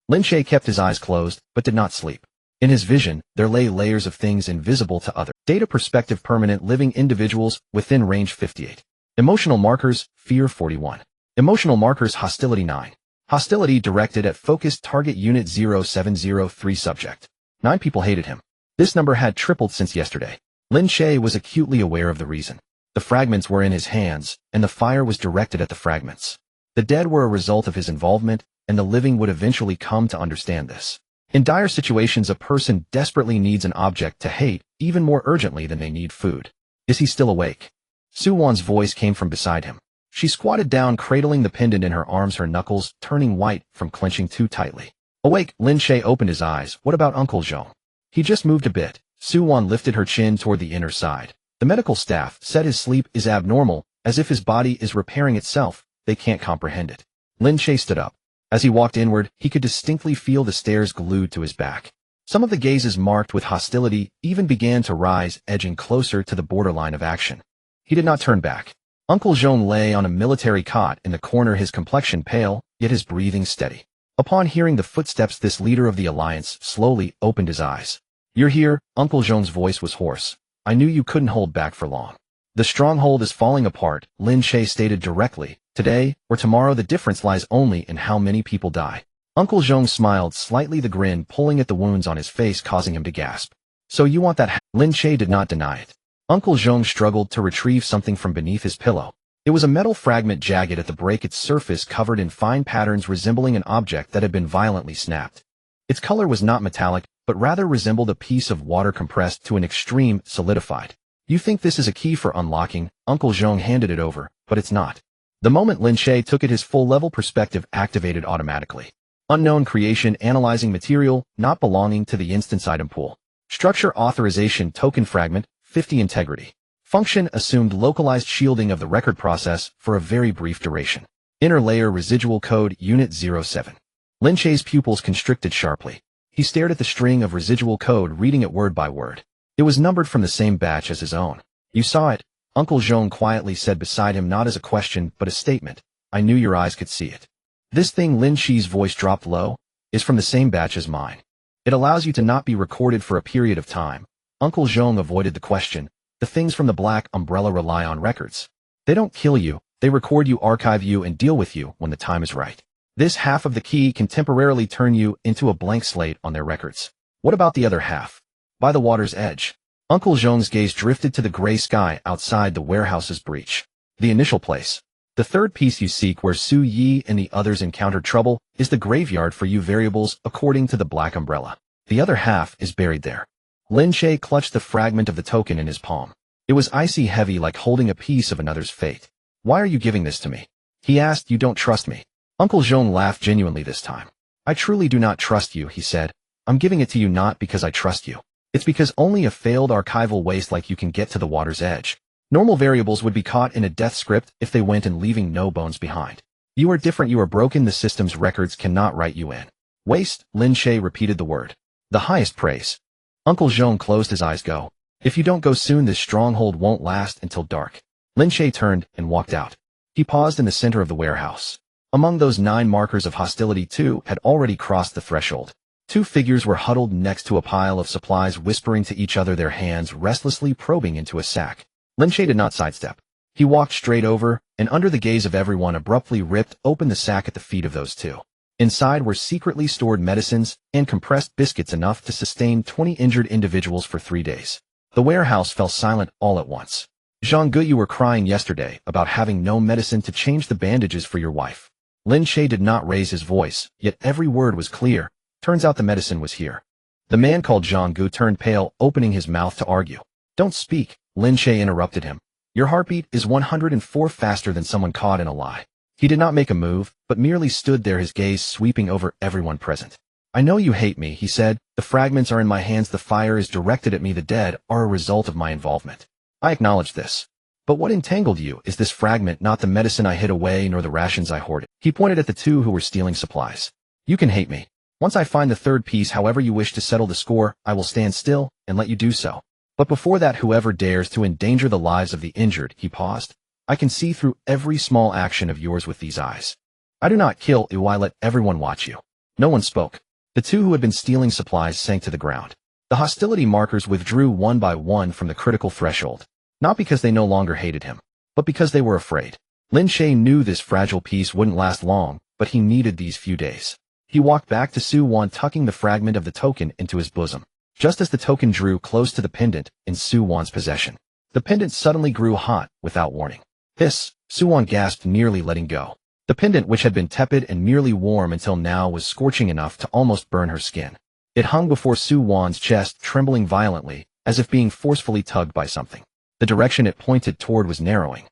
S1: Lin Che kept his eyes closed, but did not sleep. In his vision, there lay layers of things invisible to other. Data perspective, permanent living individuals within range 58. Emotional markers, fear 41. Emotional markers, hostility 9. Hostility directed at focused target unit 0703 subject. 9 people hated him. This number had tripled since yesterday. Lin Che was acutely aware of the reason. The fragments were in his hands, and the fire was directed at the fragments. The dead were a result of his involvement, and the living would eventually come to understand this. In dire situations, a person desperately needs an object to hate even more urgently than they need food. Is he still awake? Su-won's voice came from beside him. She squatted down, cradling the pendant in her arms, her knuckles turning white from clenching too tightly. Awake, Lin Che opened his eyes. What about Uncle Zhong? He just moved a bit. Su-won lifted her chin toward the inner side. The medical staff said his sleep is abnormal, as if his body is repairing itself. They can't comprehend it. Lin Che stood up. As he walked inward, he could distinctly feel the stares glued to his back. Some of the gazes marked with hostility even began to rise, edging closer to the borderline of action. He did not turn back. Uncle Zhong lay on a military cot in the corner, his complexion pale, yet his breathing steady. Upon hearing the footsteps, this leader of the alliance slowly opened his eyes. You're here, Uncle Zhong's voice was hoarse. I knew you couldn't hold back for long. The stronghold is falling apart, Lin Che stated directly. Today, or tomorrow, the difference lies only in how many people die. Uncle Zhong smiled slightly, the grin pulling at the wounds on his face, causing him to gasp. So you want that? Lin Che did not deny it. Uncle Zhong struggled to retrieve something from beneath his pillow. It was a metal fragment, jagged at the break, its surface covered in fine patterns resembling an object that had been violently snapped. Its color was not metallic, but rather resembled a piece of water compressed to an extreme, solidified. You think this is a key for unlocking? Uncle Zhong handed it over, but it's not. The moment Lin Che took it, his full-level perspective activated automatically. Unknown creation, analyzing material, not belonging to the instance item pool. Structure, authorization, token fragment, 50 integrity. Function, assumed localized shielding of the record process for a very brief duration. Inner layer, residual code, unit 07. Lin Che's pupils constricted sharply. He stared at the string of residual code, reading it word by word. It was numbered from the same batch as his own. You saw it? Uncle Zhong quietly said beside him, not as a question, but a statement. I knew your eyes could see it. This thing, Lin Che's voice dropped low, is from the same batch as mine. It allows you to not be recorded for a period of time. Uncle Zhong avoided the question. The things from the Black Umbrella rely on records. They don't kill you, they record you, archive you, and deal with you when the time is right. This half of the key can temporarily turn you into a blank slate on their records. What about the other half? By the water's edge. Uncle Zhong's gaze drifted to the gray sky outside the warehouse's breach. The initial place. The third piece you seek, where Su Yi and the others encountered trouble, is the graveyard for you variables according to the Black Umbrella. The other half is buried there. Lin Che clutched the fragment of the token in his palm. It was icy heavy, like holding a piece of another's fate. Why are you giving this to me? He asked. You don't trust me. Uncle Zhong laughed genuinely this time. I truly do not trust you, he said. I'm giving it to you not because I trust you. It's because only a failed archival waste like you can get to the water's edge. Normal variables would be caught in a death script if they went and leaving no bones behind. You are different, you are broken, the system's records cannot write you in. Waste, Lin Che repeated the word. The highest praise. Uncle Zhong closed his eyes. Go. If you don't go soon, this stronghold won't last until dark. Lin Che turned and walked out. He paused in the center of the warehouse. Among those 9 markers of hostility, 2 had already crossed the threshold. 2 figures were huddled next to a pile of supplies, whispering to each other, their hands restlessly probing into a sack. Lin Che did not sidestep. He walked straight over, and under the gaze of everyone abruptly ripped open the sack at the feet of those 2. Inside were secretly stored medicines and compressed biscuits enough to sustain 20 injured individuals for 3 days. The warehouse fell silent all at once. Zhang, you were crying yesterday about having no medicine to change the bandages for your wife. Lin Che did not raise his voice, yet every word was clear. Turns out the medicine was here. The man called Zhang turned pale, opening his mouth to argue. Don't speak, Lin Che interrupted him. Your heartbeat is 104 faster than someone caught in a lie. He did not make a move, but merely stood there, his gaze sweeping over everyone present. I know you hate me, he said. The fragments are in my hands, the fire is directed at me, the dead are a result of my involvement. I acknowledge this. But what entangled you is this fragment, not the medicine I hid away nor the rations I hoarded. He pointed at the 2 who were stealing supplies. You can hate me. Once I find the third piece, however you wish to settle the score, I will stand still and let you do so. But before that, whoever dares to endanger the lives of the injured, he paused. I can see through every small action of yours with these eyes. I do not kill you, I let everyone watch you. No one spoke. The 2 who had been stealing supplies sank to the ground. The hostility markers withdrew one by one from the critical threshold. Not because they no longer hated him, but because they were afraid. Lin Che knew this fragile piece wouldn't last long, but he needed these few days. He walked back to Su Wan, tucking the fragment of the token into his bosom. Just as the token drew close to the pendant in Su Wan's possession, the pendant suddenly grew hot without warning. Hiss! Su Wan gasped, nearly letting go. The pendant, which had been tepid and merely warm until now, was scorching enough to almost burn her skin. It hung before Su Wan's chest, trembling violently, as if being forcefully tugged by something. The direction it pointed toward was narrowing.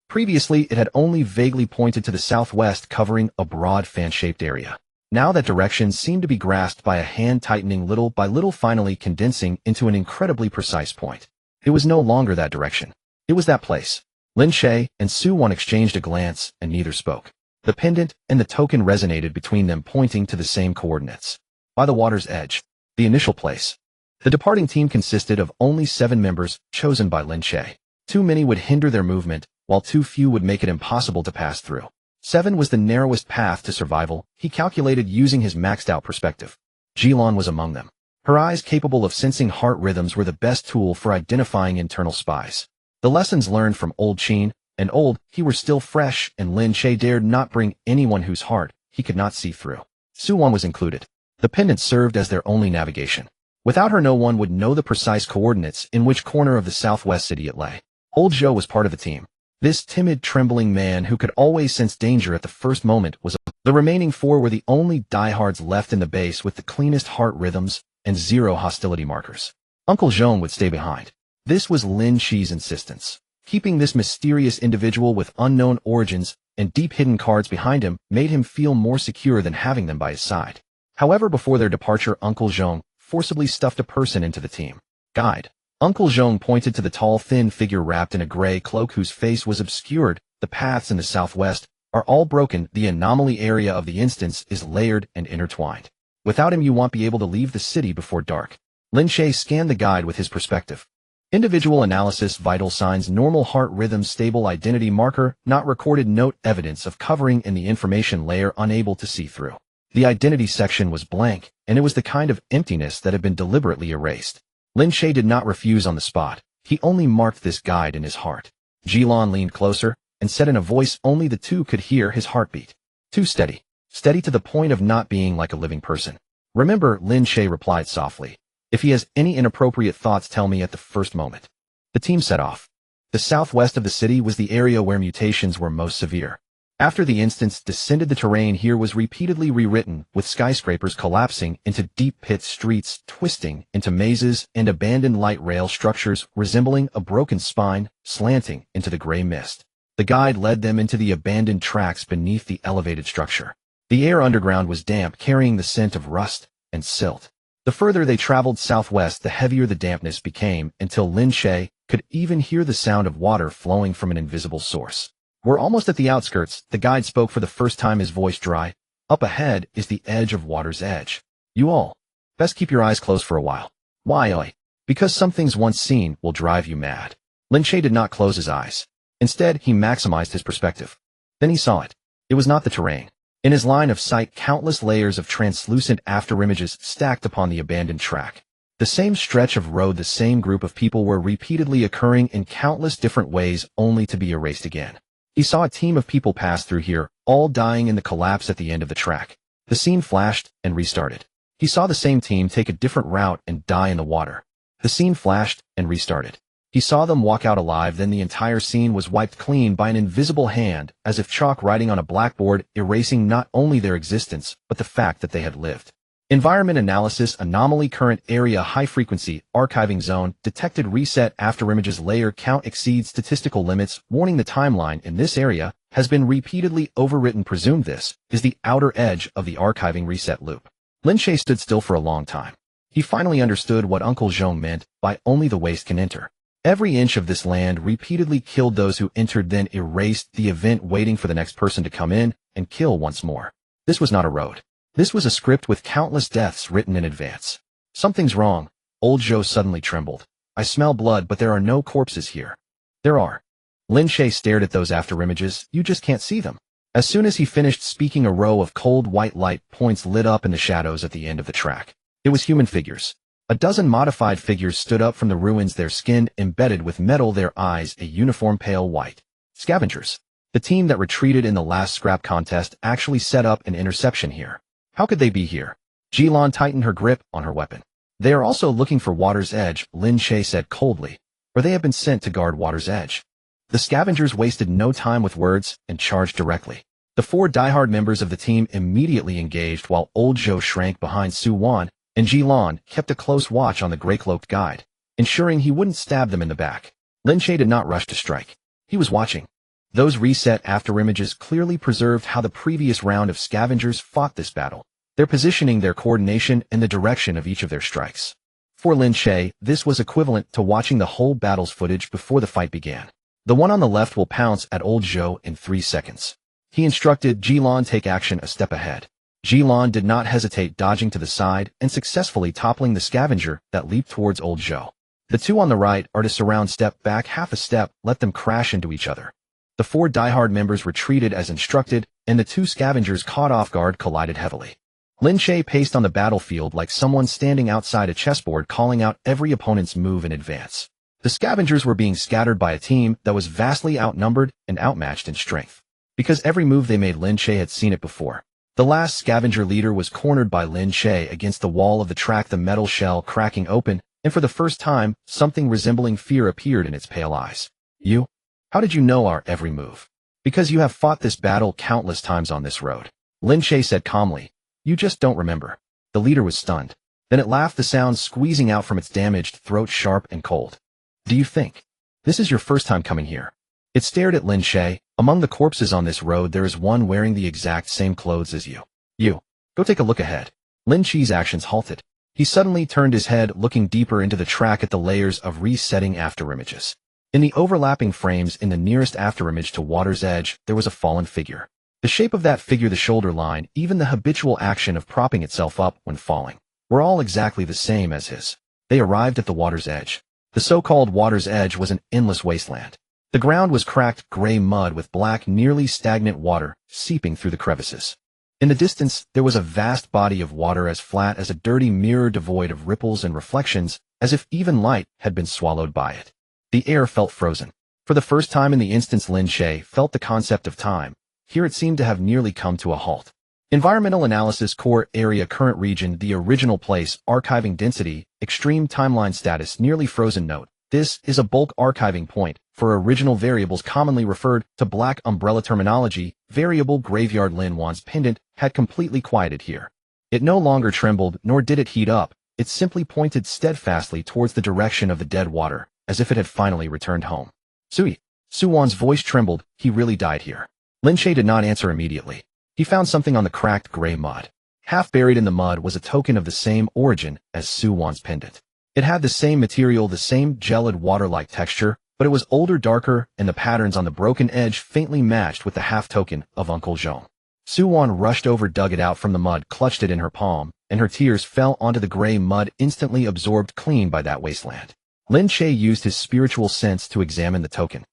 S1: Previously, it had only vaguely pointed to the southwest, covering a broad fan-shaped area. Now that direction seemed to be grasped by a hand, tightening little by little, finally condensing into an incredibly precise point. It was no longer that direction. It was that place. Lin Che and Su Wan exchanged a glance, and neither spoke. The pendant and the token resonated between them, pointing to the same coordinates. By the water's edge. The initial place. The departing team consisted of only 7 members, chosen by Lin Che. Too many would hinder their movement, while too few would make it impossible to pass through. 7 was the narrowest path to survival, he calculated using his maxed-out perspective. Jilan was among them. Her eyes, capable of sensing heart rhythms, were the best tool for identifying internal spies. The lessons learned from old Qin and old he were still fresh, and Lin Che dared not bring anyone whose heart he could not see through. Su Wan was included. The pendant served as their only navigation. Without her, no one would know the precise coordinates in which corner of the southwest city it lay. Old Zhou was part of the team. This timid, trembling man who could always sense danger at the first moment was the remaining 4 were the only diehards left in the base with the cleanest heart rhythms and 0 hostility markers. Uncle Zhong would stay behind. This was Lin Che's insistence. Keeping this mysterious individual with unknown origins and deep hidden cards behind him made him feel more secure than having them by his side. However, before their departure, Uncle Zhong forcibly stuffed a person into the team. Guide. Uncle Zhong pointed to the tall, thin figure wrapped in a gray cloak whose face was obscured. The paths in the southwest are all broken. The anomaly area of the instance is layered and intertwined. Without him, you won't be able to leave the city before dark. Lin Che scanned the guide with his perspective. Individual analysis, vital signs, normal heart rhythms, stable identity marker, not recorded note, evidence of covering in the information layer unable to see through. The identity section was blank, and it was the kind of emptiness that had been deliberately erased. Lin Che did not refuse on the spot. He only marked this guide in his heart. Jilan leaned closer and said in a voice only the two could hear, his heartbeat. Too steady. Steady to the point of not being like a living person. Remember, Lin Che replied softly. If he has any inappropriate thoughts, tell me at the first moment. The team set off. The southwest of the city was the area where mutations were most severe. After the instance descended, the terrain here was repeatedly rewritten, with skyscrapers collapsing into deep pit streets, twisting into mazes, and abandoned light rail structures resembling a broken spine, slanting into the gray mist. The guide led them into the abandoned tracks beneath the elevated structure. The air underground was damp, carrying the scent of rust and silt. The further they traveled southwest, the heavier the dampness became, until Lin Che could even hear the sound of water flowing from an invisible source. We're almost at the outskirts, the guide spoke for the first time, his voice dry. Up ahead is the edge of water's edge. You all best keep your eyes closed for a while. Why? Because some things once seen will drive you mad. Lin Che did not close his eyes. Instead, he maximized his perspective. Then he saw it. It was not the terrain. In his line of sight, countless layers of translucent afterimages stacked upon the abandoned track. The same stretch of road, the same group of people were repeatedly occurring in countless different ways, only to be erased again. He saw a team of people pass through here, all dying in the collapse at the end of the track. The scene flashed and restarted. He saw the same team take a different route and die in the water. The scene flashed and restarted. He saw them walk out alive, then the entire scene was wiped clean by an invisible hand, as if chalk writing on a blackboard, erasing not only their existence, but the fact that they had lived. Environment analysis, anomaly, current area, high frequency, archiving zone, detected, reset, afterimages, layer count exceeds statistical limits, warning the timeline in this area has been repeatedly overwritten. Presumed this is the outer edge of the archiving reset loop. Lin Che stood still for a long time. He finally understood what Uncle Zhong meant by only the waste can enter. Every inch of this land repeatedly killed those who entered, then erased the event, waiting for the next person to come in and kill once more. This was not a road. This was a script with countless deaths written in advance. Something's wrong. Old Zhou suddenly trembled. I smell blood, but there are no corpses here. There are. Lin Che stared at those afterimages. You just can't see them. As soon as he finished speaking, a row of cold white light points lit up in the shadows at the end of the track. It was human figures. A dozen modified figures stood up from the ruins, their skin embedded with metal, their eyes a uniform pale white. Scavengers. The team that retreated in the last scrap contest actually set up an interception here. How could they be here? Jilan tightened her grip on her weapon. They are also looking for Water's Edge, Lin Che said coldly, or they have been sent to guard Water's Edge. The scavengers wasted no time with words and charged directly. The 4 diehard members of the team immediately engaged while Old Zhou shrank behind Su Wan, and Jilan kept a close watch on the gray-cloaked guide, ensuring he wouldn't stab them in the back. Lin Che did not rush to strike. He was watching. Those reset afterimages clearly preserved how the previous round of scavengers fought this battle, their positioning, their coordination, and the direction of each of their strikes. For Lin Che, this was equivalent to watching the whole battle's footage before the fight began. The one on the left will pounce at Old Zhou in 3 seconds. He instructed Jilan take action a step ahead. Jilan did not hesitate, dodging to the side and successfully toppling the scavenger that leaped towards Old Zhou. The 2 on the right are to surround, step back half a step, let them crash into each other. The 4 diehard members retreated as instructed, and the 2 scavengers caught off guard collided heavily. Lin Che paced on the battlefield like someone standing outside a chessboard, calling out every opponent's move in advance. The scavengers were being scattered by a team that was vastly outnumbered and outmatched in strength. Because every move they made, Lin Che had seen it before. The last scavenger leader was cornered by Lin Che against the wall of the track, the metal shell cracking open, and for the first time, something resembling fear appeared in its pale eyes. You? How did you know our every move? Because you have fought this battle countless times on this road. Lin Che said calmly. You just don't remember. The leader was stunned. Then it laughed, the sound squeezing out from its damaged throat sharp and cold. Do you think this is your first time coming here? It stared at Lin Che. Among the corpses on this road there is one wearing the exact same clothes as you. You. Go take a look ahead. Lin Che's actions halted. He suddenly turned his head, looking deeper into the track at the layers of resetting afterimages. In the overlapping frames in the nearest afterimage to Water's Edge, there was a fallen figure. The shape of that figure, the shoulder line, even the habitual action of propping itself up when falling, were all exactly the same as his. They arrived at the Water's Edge. The so-called Water's Edge was an endless wasteland. The ground was cracked gray mud with black, nearly stagnant water seeping through the crevices. In the distance, there was a vast body of water as flat as a dirty mirror, devoid of ripples and reflections, as if even light had been swallowed by it. The air felt frozen. For the first time in the instance, Lin Che felt the concept of time. Here it seemed to have nearly come to a halt. Environmental analysis, core area, current region, the original place, archiving density, extreme timeline status, nearly frozen. Note: this is a bulk archiving point for original variables, commonly referred to black umbrella terminology. Variable graveyard. Lin Wan's pendant had completely quieted here. It no longer trembled, nor did it heat up. It simply pointed steadfastly towards the direction of the dead water, as if it had finally returned home. Sui. Su Wan's voice trembled. He really died here. Lin Che did not answer immediately. He found something on the cracked gray mud. Half buried in the mud was a token of the same origin as Su Wan's pendant. It had the same material, the same gelid water-like texture, but it was older, darker, and the patterns on the broken edge faintly matched with the half-token of Uncle Zhou. Su Wan rushed over, dug it out from the mud, clutched it in her palm, and her tears fell onto the gray mud, instantly absorbed clean by that wasteland. Lin Che used his spiritual sense to examine the token.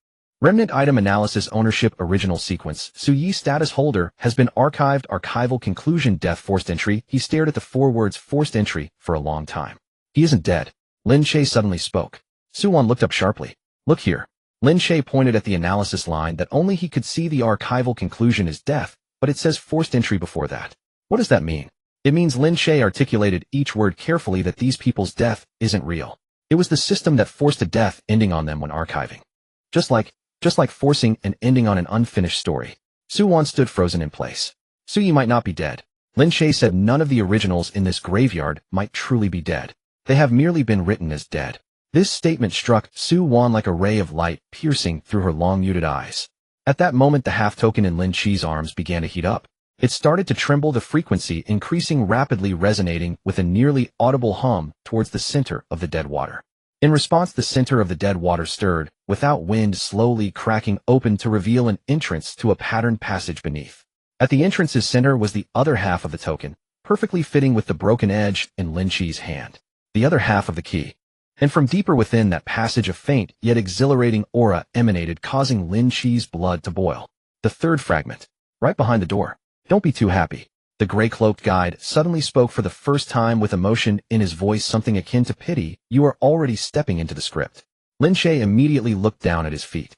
S1: Remnant item analysis, ownership, original sequence. Su Yi status holder has been archived, archival conclusion, death, forced entry. He stared at the 4 words forced entry for a long time. He isn't dead. Lin Che suddenly spoke. Su Wan looked up sharply. Look here. Lin Che pointed at the analysis line that only he could see. The archival conclusion is death, but it says forced entry before that. What does that mean? It means, Lin Che articulated each word carefully, that these people's death isn't real. It was the system that forced a death ending on them when archiving. Just like forcing an ending on an unfinished story. Su Wan stood frozen in place. Su Yi might not be dead. Lin Che said none of the originals in this graveyard might truly be dead. They have merely been written as dead. This statement struck Su Wan like a ray of light piercing through her long muted eyes. At that moment, the half-token in Lin Che's arms began to heat up. It started to tremble, the frequency increasing rapidly, resonating with a nearly audible hum towards the center of the dead water. In response, the center of the dead water stirred, without wind, slowly cracking open to reveal an entrance to a patterned passage beneath. At the entrance's center was the other half of the token, perfectly fitting with the broken edge in Lin Che's hand. The other half of the key. And from deeper within that passage, a faint yet exhilarating aura emanated, causing Lin Che's blood to boil. The third fragment. Right behind the door. Don't be too happy. The gray-cloaked guide suddenly spoke for the first time with emotion in his voice, something akin to pity. You are already stepping into the script. Lin Che immediately looked down at his feet.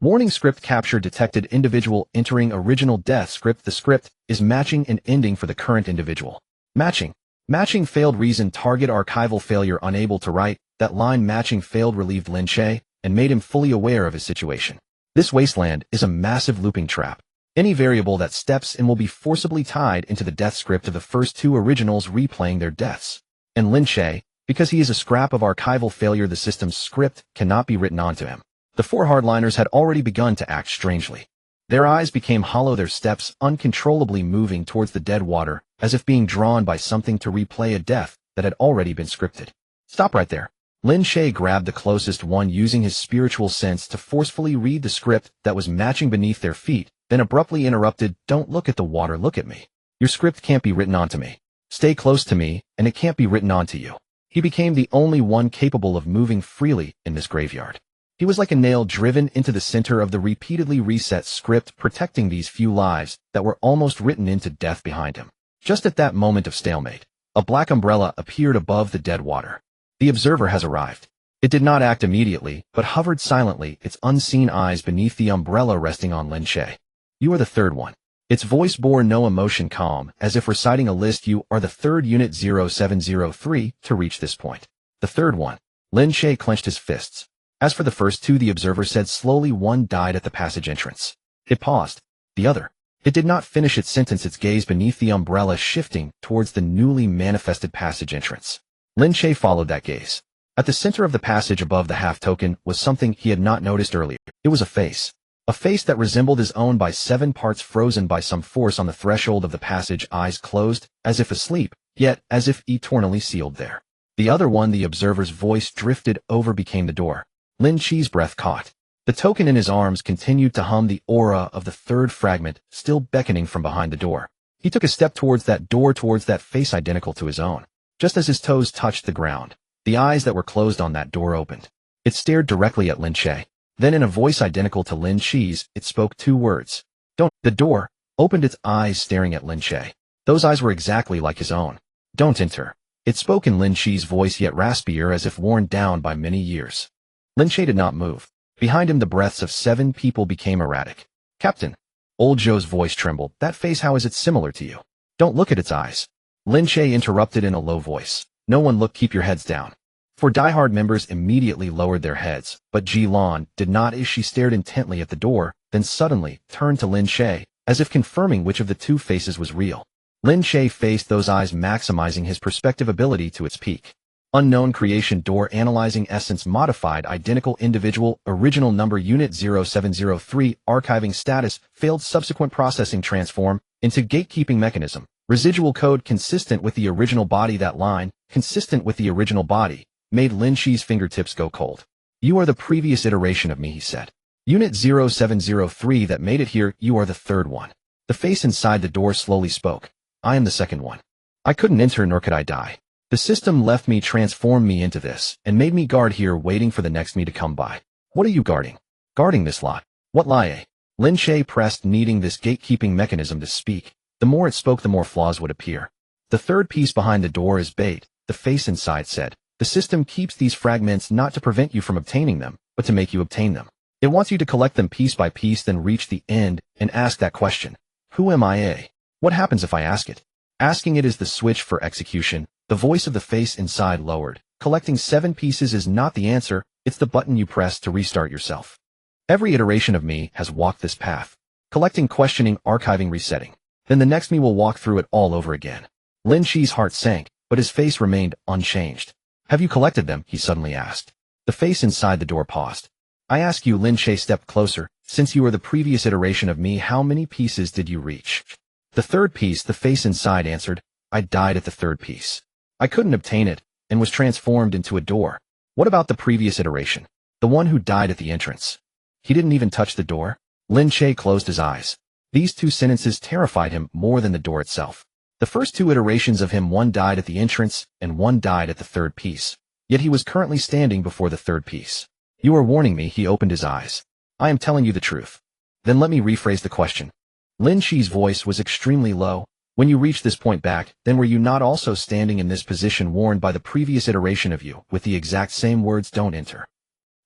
S1: Warning script capture detected individual entering original death script. The script is matching an ending for the current individual. Matching. Matching failed. Reason target archival failure. Unable to write. That line matching failed relieved Lin Che and made him fully aware of his situation. This wasteland is a massive looping trap. Any variable that steps in will be forcibly tied into the death script of the first two originals replaying their deaths. And Lin Che, because he is a scrap of archival failure, the system's script cannot be written onto him. The four hardliners had already begun to act strangely. Their eyes became hollow, their steps uncontrollably moving towards the dead water, as if being drawn by something to replay a death that had already been scripted. Stop right there. Lin Che grabbed the closest one, using his spiritual sense to forcefully read the script that was matching beneath their feet, then abruptly interrupted. Don't look at the water, look at me. Your script can't be written onto me. Stay close to me, and it can't be written onto you. He became the only one capable of moving freely in this graveyard. He was like a nail driven into the center of the repeatedly reset script, protecting these few lives that were almost written into death behind him. Just at that moment of stalemate, a black umbrella appeared above the dead water. The observer has arrived. It did not act immediately, but hovered silently, its unseen eyes beneath the umbrella resting on Lin Che. You are the third one. Its voice bore no emotion, calm, as if reciting a list. You are the third, unit 0703, to reach this point. The third one. Lin Che clenched his fists. As for the first two, the observer said slowly, one died at the passage entrance. It paused. The other. It did not finish its sentence, its gaze beneath the umbrella shifting towards the newly manifested passage entrance. Lin Che followed that gaze. At the center of the passage above the half token was something he had not noticed earlier. It was a face. A face that resembled his own by 7 parts, frozen by some force on the threshold of the passage, eyes closed, as if asleep, yet as if eternally sealed there. The other one, the observer's voice drifted over, became the door. Lin Che's breath caught. The token in his arms continued to hum, the aura of the third fragment still beckoning from behind the door. He took a step towards that door, towards that face identical to his own. Just as his toes touched the ground, the eyes that were closed on that door opened. It stared directly at Lin Che. Then in a voice identical to Lin Che's, it spoke 2 words. Don't. The door opened, its eyes staring at Lin Che. Those eyes were exactly like his own. Don't enter. It spoke in Lin Che's voice, yet raspier, as if worn down by many years. Lin Che did not move. Behind him the breaths of 7 people became erratic. Captain. Old Joe's voice trembled. That face, how is it similar to you? Don't look at its eyes. Lin Che interrupted in a low voice. No one look, keep your heads down. 4 diehard members immediately lowered their heads, but Ji Lan did not, as she stared intently at the door, then suddenly turned to Lin Che, as if confirming which of the 2 faces was real. Lin Che faced those eyes, maximizing his perspective ability to its peak. Unknown creation, door analyzing essence, modified identical individual, original number, unit 0703, archiving status, failed subsequent processing, transform into gatekeeping mechanism, residual code consistent with the original body. That line, consistent with the original body, made Lin Che's fingertips go cold. You are the previous iteration of me, he said. Unit 0703, that made it here, you are the third one. The face inside the door slowly spoke. I am the second one. I couldn't enter, nor could I die. The system left me, transformed me into this, and made me guard here, waiting for the next me to come by. What are you guarding? Guarding this lot. What lie? Lin Che pressed, needing this gatekeeping mechanism to speak. The more it spoke, the more flaws would appear. The third piece behind the door is bait, the face inside said. The system keeps these fragments not to prevent you from obtaining them, but to make you obtain them. It wants you to collect them piece by piece, then reach the end and ask that question. Who am I? What happens if I ask it? Asking it is the switch for execution. The voice of the face inside lowered. Collecting 7 pieces is not the answer, it's the button you press to restart yourself. Every iteration of me has walked this path. Collecting, questioning, archiving, resetting. Then the next me will walk through it all over again. Lin Che's heart sank, but his face remained unchanged. Have you collected them? He suddenly asked. The face inside the door paused. I ask you, Lin Che stepped closer. Since you are the previous iteration of me, how many pieces did you reach? The third piece, the face inside answered. I died at the third piece. I couldn't obtain it, and was transformed into a door. What about the previous iteration? The one who died at the entrance. He didn't even touch the door? Lin Che closed his eyes. These 2 sentences terrified him more than the door itself. The first 2 iterations of him, one died at the entrance, and one died at the third piece. Yet he was currently standing before the third piece. You are warning me, he opened his eyes. I am telling you the truth. Then let me rephrase the question. Lin Che's voice was extremely low. When you reached this point back, then were you not also standing in this position warned by the previous iteration of you, with the exact same words, don't enter?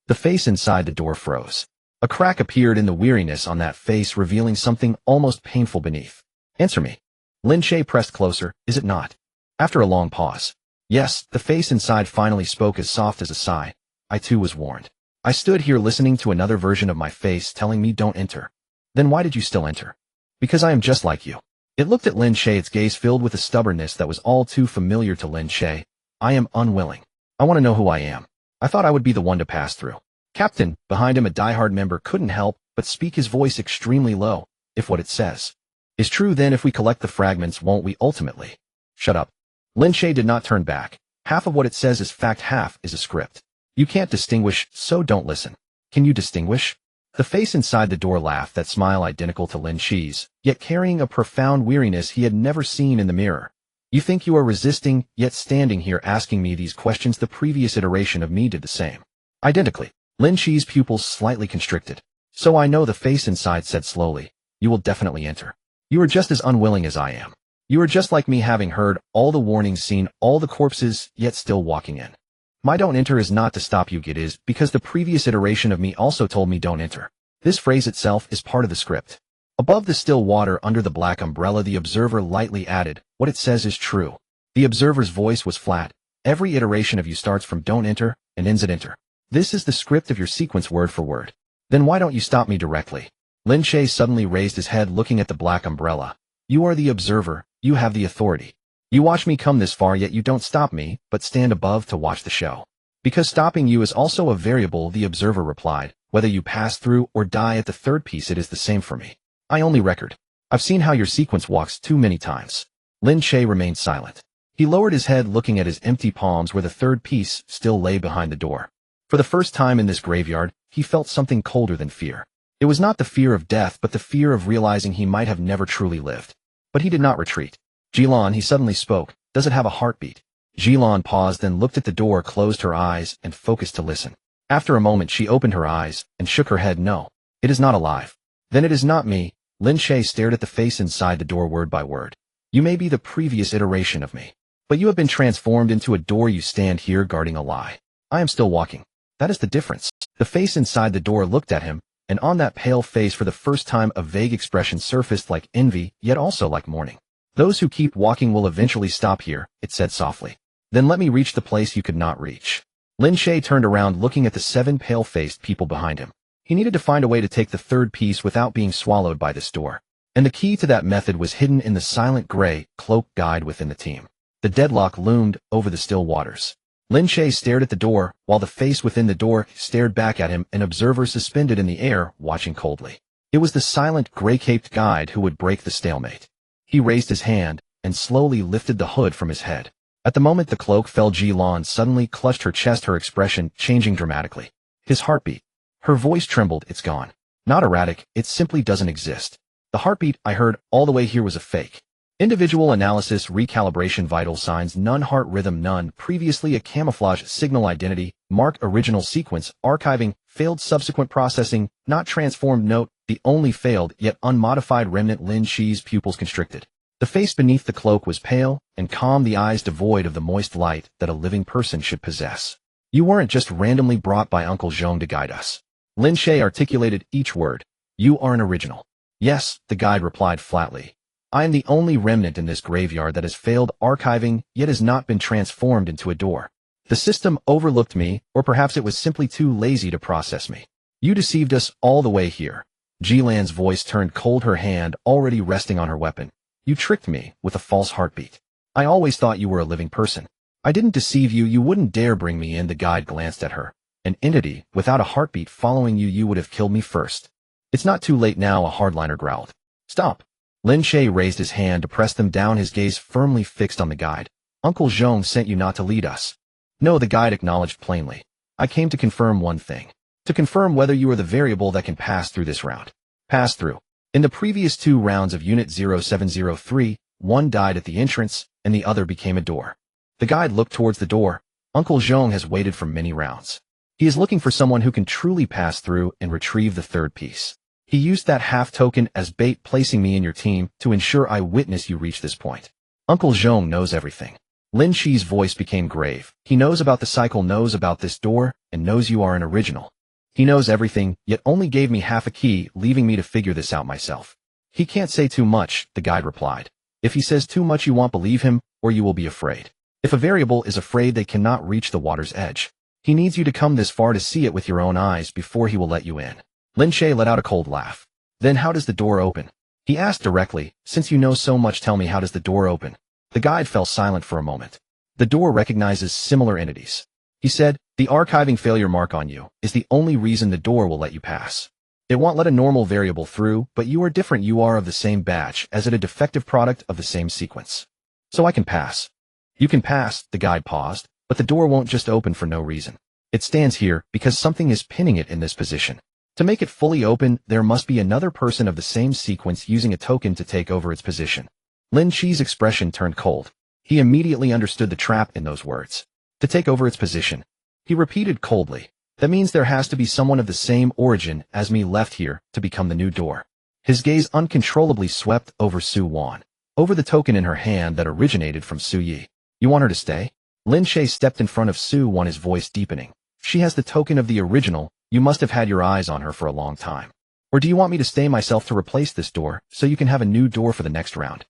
S1: The face inside the door froze. A crack appeared in the weariness on that face, revealing something almost painful beneath. Answer me. Lin Che pressed closer, is it not? After a long pause. Yes, the face inside finally spoke, as soft as a sigh. I too was warned. I stood here listening to another version of my face telling me don't enter. Then why did you still enter? Because I am just like you. It looked at Lin Che, its gaze filled with a stubbornness that was all too familiar to Lin Che. I am unwilling. I want to know who I am. I thought I would be the one to pass through. Captain, behind him a diehard member couldn't help but speak, his voice extremely low. If what it says is true, then if we collect the fragments, won't we ultimately? Shut up. Lin Che did not turn back. Half of what it says is fact, half is a script. You can't distinguish, so don't listen. Can you distinguish? The face inside the door laughed, that smile identical to Lin Che's, yet carrying a profound weariness he had never seen in the mirror. You think you are resisting, yet standing here asking me these questions, the previous iteration of me did the same. Identically. Lin Che's pupils slightly constricted. So I know, the face inside said slowly. You will definitely enter. You are just as unwilling as I am. You are just like me, having heard all the warnings, seen all the corpses, yet still walking in. My don't enter is not to stop you, it is because the previous iteration of me also told me don't enter. This phrase itself is part of the script. Above the still water under the black umbrella, the observer lightly added, what it says is true. The observer's voice was flat. Every iteration of you starts from don't enter and ends at enter. This is the script of your sequence, word for word. Then why don't you stop me directly? Lin Che suddenly raised his head, looking at the black umbrella. You are the observer, you have the authority. You watch me come this far, yet you don't stop me, but stand above to watch the show. Because stopping you is also a variable, the observer replied. Whether you pass through or die at the third piece, it is the same for me. I only record. I've seen how your sequence walks too many times. Lin Che remained silent. He lowered his head, looking at his empty palms where the third piece still lay behind the door. For the first time in this graveyard, he felt something colder than fear. It was not the fear of death, but the fear of realizing he might have never truly lived. But he did not retreat. Jilan, he suddenly spoke. Does it have a heartbeat? Jilan paused, then looked at the door, closed her eyes, and focused to listen. After a moment, she opened her eyes and shook her head. No, it is not alive. Then it is not me. Lin Che stared at the face inside the door, word by word. You may be the previous iteration of me, but you have been transformed into a door. You stand here guarding a lie. I am still walking. That is the difference. The face inside the door looked at him, and on that pale face for the first time a vague expression surfaced, like envy, yet also like mourning. Those who keep walking will eventually stop here, it said softly. Then let me reach the place you could not reach. Lin Che turned around, looking at the 7 pale-faced people behind him. He needed to find a way to take the third piece without being swallowed by this door. And the key to that method was hidden in the silent gray, cloaked guide within the team. The deadlock loomed over the still waters. Lin Che stared at the door, while the face within the door stared back at him, an observer suspended in the air, watching coldly. It was the silent, gray-caped guide who would break the stalemate. He raised his hand and slowly lifted the hood from his head. At the moment the cloak fell, Ji-Lan suddenly clutched her chest, her expression changing dramatically. His heartbeat. Her voice trembled. It's gone. Not erratic, it simply doesn't exist. The heartbeat I heard all the way here was a fake. Individual analysis, recalibration, vital signs, none, heart rhythm, none, previously a camouflage, signal identity, mark, original sequence, archiving, failed, subsequent processing, not transformed. Note, the only failed yet unmodified remnant. Lin Che's pupils constricted. The face beneath the cloak was pale and calm, the eyes devoid of the moist light that a living person should possess. You weren't just randomly brought by Uncle Zhong to guide us. Lin Che articulated each word. You are an original. Yes, the guide replied flatly. I am the only remnant in this graveyard that has failed archiving, yet has not been transformed into a door. The system overlooked me, or perhaps it was simply too lazy to process me. You deceived us all the way here. Jilan's voice turned cold, her hand already resting on her weapon. You tricked me with a false heartbeat. I always thought you were a living person. I didn't deceive you. You wouldn't dare bring me in. The guide glanced at her. An entity without a heartbeat following you. You would have killed me first. It's not too late now, a hardliner growled. Stop. Lin Che raised his hand to press them down, his gaze firmly fixed on the guide. Uncle Zhong sent you not to lead us. No, the guide acknowledged plainly. I came to confirm one thing. To confirm whether you are the variable that can pass through this round. Pass through. In the previous 2 rounds of Unit 0703, one died at the entrance, and the other became a door. The guide looked towards the door. Uncle Zhong has waited for many rounds. He is looking for someone who can truly pass through and retrieve the third piece. He used that half token as bait, placing me in your team to ensure I witness you reach this point. Uncle Zhong knows everything. Lin Che's voice became grave. He knows about the cycle, knows about this door, and knows you are an original. He knows everything, yet only gave me half a key, leaving me to figure this out myself. He can't say too much, the guide replied. If he says too much you won't believe him, or you will be afraid. If a variable is afraid they cannot reach the water's edge, he needs you to come this far to see it with your own eyes before he will let you in. Lin Che let out a cold laugh. Then how does the door open? He asked directly. Since you know so much, tell me, how does the door open? The guide fell silent for a moment. The door recognizes similar entities. He said, the archiving failure mark on you is the only reason the door will let you pass. It won't let a normal variable through, but you are different. You are of the same batch as it, a defective product of the same sequence. So I can pass. You can pass, the guide paused, but the door won't just open for no reason. It stands here because something is pinning it in this position. To make it fully open, there must be another person of the same sequence using a token to take over its position. Lin Che's expression turned cold. He immediately understood the trap in those words. To take over its position. He repeated coldly. That means there has to be someone of the same origin as me left here to become the new door. His gaze uncontrollably swept over Su Wan, over the token in her hand that originated from Su Yi. You want her to stay? Lin Che stepped in front of Su Wan, his voice deepening. She has the token of the original. You must have had your eyes on her for a long time. Or do you want me to stay myself to replace this door so you can have a new door for the next round?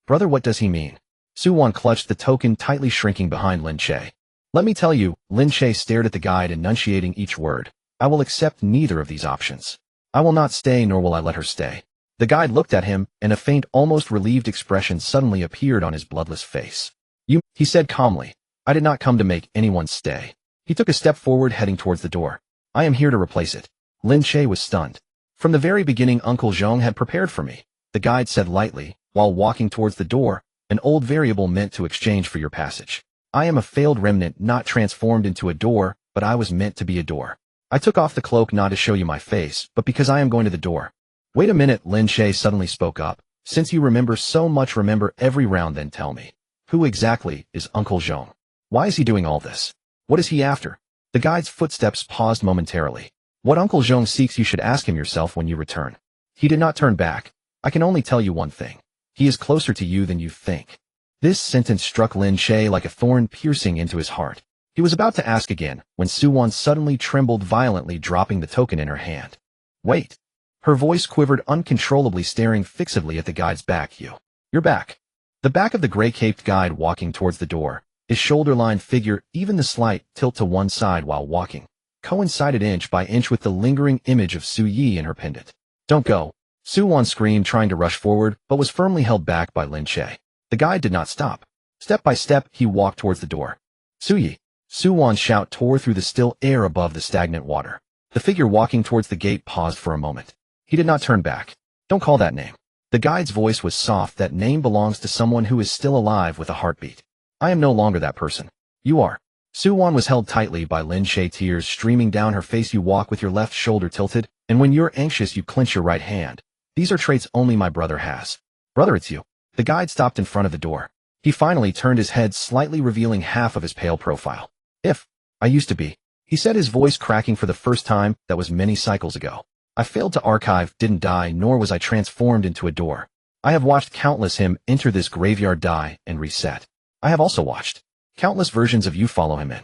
S1: Brother, what does he mean? Su Wan clutched the token, tightly shrinking behind Lin Che. Let me tell you, Lin Che stared at the guide, enunciating each word. I will accept neither of these options. I will not stay, nor will I let her stay. The guide looked at him, and a faint, almost relieved expression suddenly appeared on his bloodless face. He said calmly. I did not come to make anyone stay. He took a step forward, heading towards the door. I am here to replace it. Lin Che was stunned. From the very beginning, Uncle Zhong had prepared for me, the guide said lightly, while walking towards the door, an old variable meant to exchange for your passage. I am a failed remnant, not transformed into a door, but I was meant to be a door. I took off the cloak not to show you my face, but because I am going to the door. Wait a minute, Lin Che suddenly spoke up. Since you remember so much, remember every round, then tell me. Who exactly is Uncle Zhong? Why is he doing all this? What is he after? The guide's footsteps paused momentarily. What Uncle Zhong seeks you should ask him yourself when you return. He did not turn back. I can only tell you one thing. He is closer to you than you think. This sentence struck Lin Che like a thorn piercing into his heart. He was about to ask again, when Su Wan suddenly trembled violently, dropping the token in her hand. Wait. Her voice quivered uncontrollably, staring fixedly at the guide's back. You're back. The back of the gray-caped guide walking towards the door, his shoulder-lined figure, even the slight tilt to one side while walking, coincided inch by inch with the lingering image of Su Yi in her pendant. Don't go. Su Wan screamed, trying to rush forward, but was firmly held back by Lin Che. The guide did not stop. Step by step, he walked towards the door. Su Yi. Su Wan's shout tore through the still air above the stagnant water. The figure walking towards the gate paused for a moment. He did not turn back. Don't call that name. The guide's voice was soft. That name belongs to someone who is still alive with a heartbeat. I am no longer that person. You are. Su Wan was held tightly by Lin Che, tears streaming down her face. You walk with your left shoulder tilted, and when you're anxious you clench your right hand. These are traits only my brother has. Brother, it's you. The guide stopped in front of the door. He finally turned his head slightly, revealing half of his pale profile. If I used to be, he said, his voice cracking for the first time. That was many cycles ago. I failed to archive, didn't die, nor was I transformed into a door. I have watched countless him enter this graveyard, die, and reset. I have also watched countless versions of you follow him in.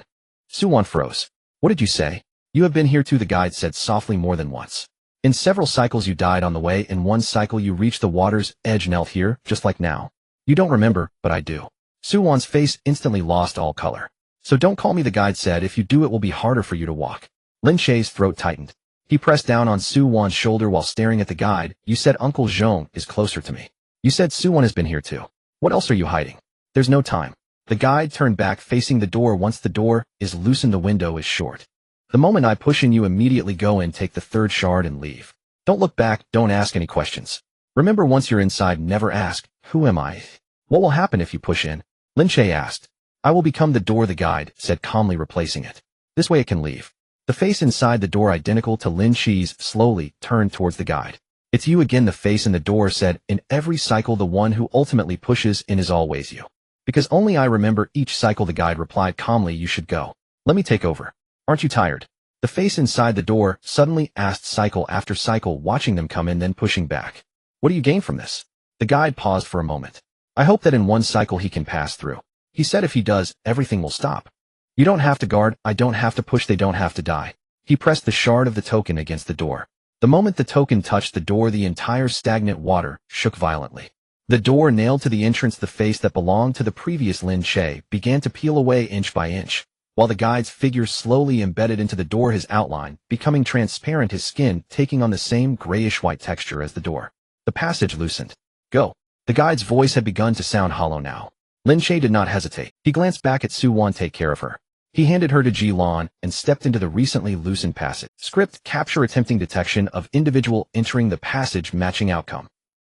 S1: Su Wan froze. What did you say? You have been here too, the guide said softly, more than once. In several cycles you died on the way. In one cycle you reached the water's edge, knelt here, just like now. You don't remember, but I do. Su Wan's face instantly lost all color. So don't call me, the guide said. If you do, it will be harder for you to walk. Lin Che's throat tightened. He pressed down on Su Wan's shoulder while staring at the guide. You said Uncle Zhong is closer to me. You said Su Wan has been here too. What else are you hiding? There's no time. The guide turned back, facing the door. Once the door is loosened, the window is short. The moment I push in, you immediately go in, take the third shard and leave. Don't look back, don't ask any questions. Remember, once you're inside, never ask, who am I? What will happen if you push in? Lin Che asked. I will become the door, the guide said calmly, replacing it. This way it can leave. The face inside the door, identical to Lin Che's, slowly turned towards the guide. It's you again, the face in the door said. In every cycle, the one who ultimately pushes in is always you. Because only I remember each cycle, the guide replied calmly. You should go. Let me take over. Aren't you tired? The face inside the door suddenly asked, cycle after cycle, watching them come in, then pushing back. What do you gain from this? The guide paused for a moment. I hope that in one cycle he can pass through. He said if he does, everything will stop. You don't have to guard, I don't have to push, they don't have to die. He pressed the shard of the token against the door. The moment the token touched the door, the entire stagnant water shook violently. The door nailed to the entrance, the face that belonged to the previous Lin Che, began to peel away inch by inch, while the guide's figure slowly embedded into the door, his outline becoming transparent, his skin taking on the same grayish-white texture as the door. The passage loosened. Go. The guide's voice had begun to sound hollow now. Lin Che did not hesitate. He glanced back at Su Wan. Take care of her. He handed her to Ji Lan and stepped into the recently loosened passage. Script capture attempting detection of individual entering the passage, matching outcome.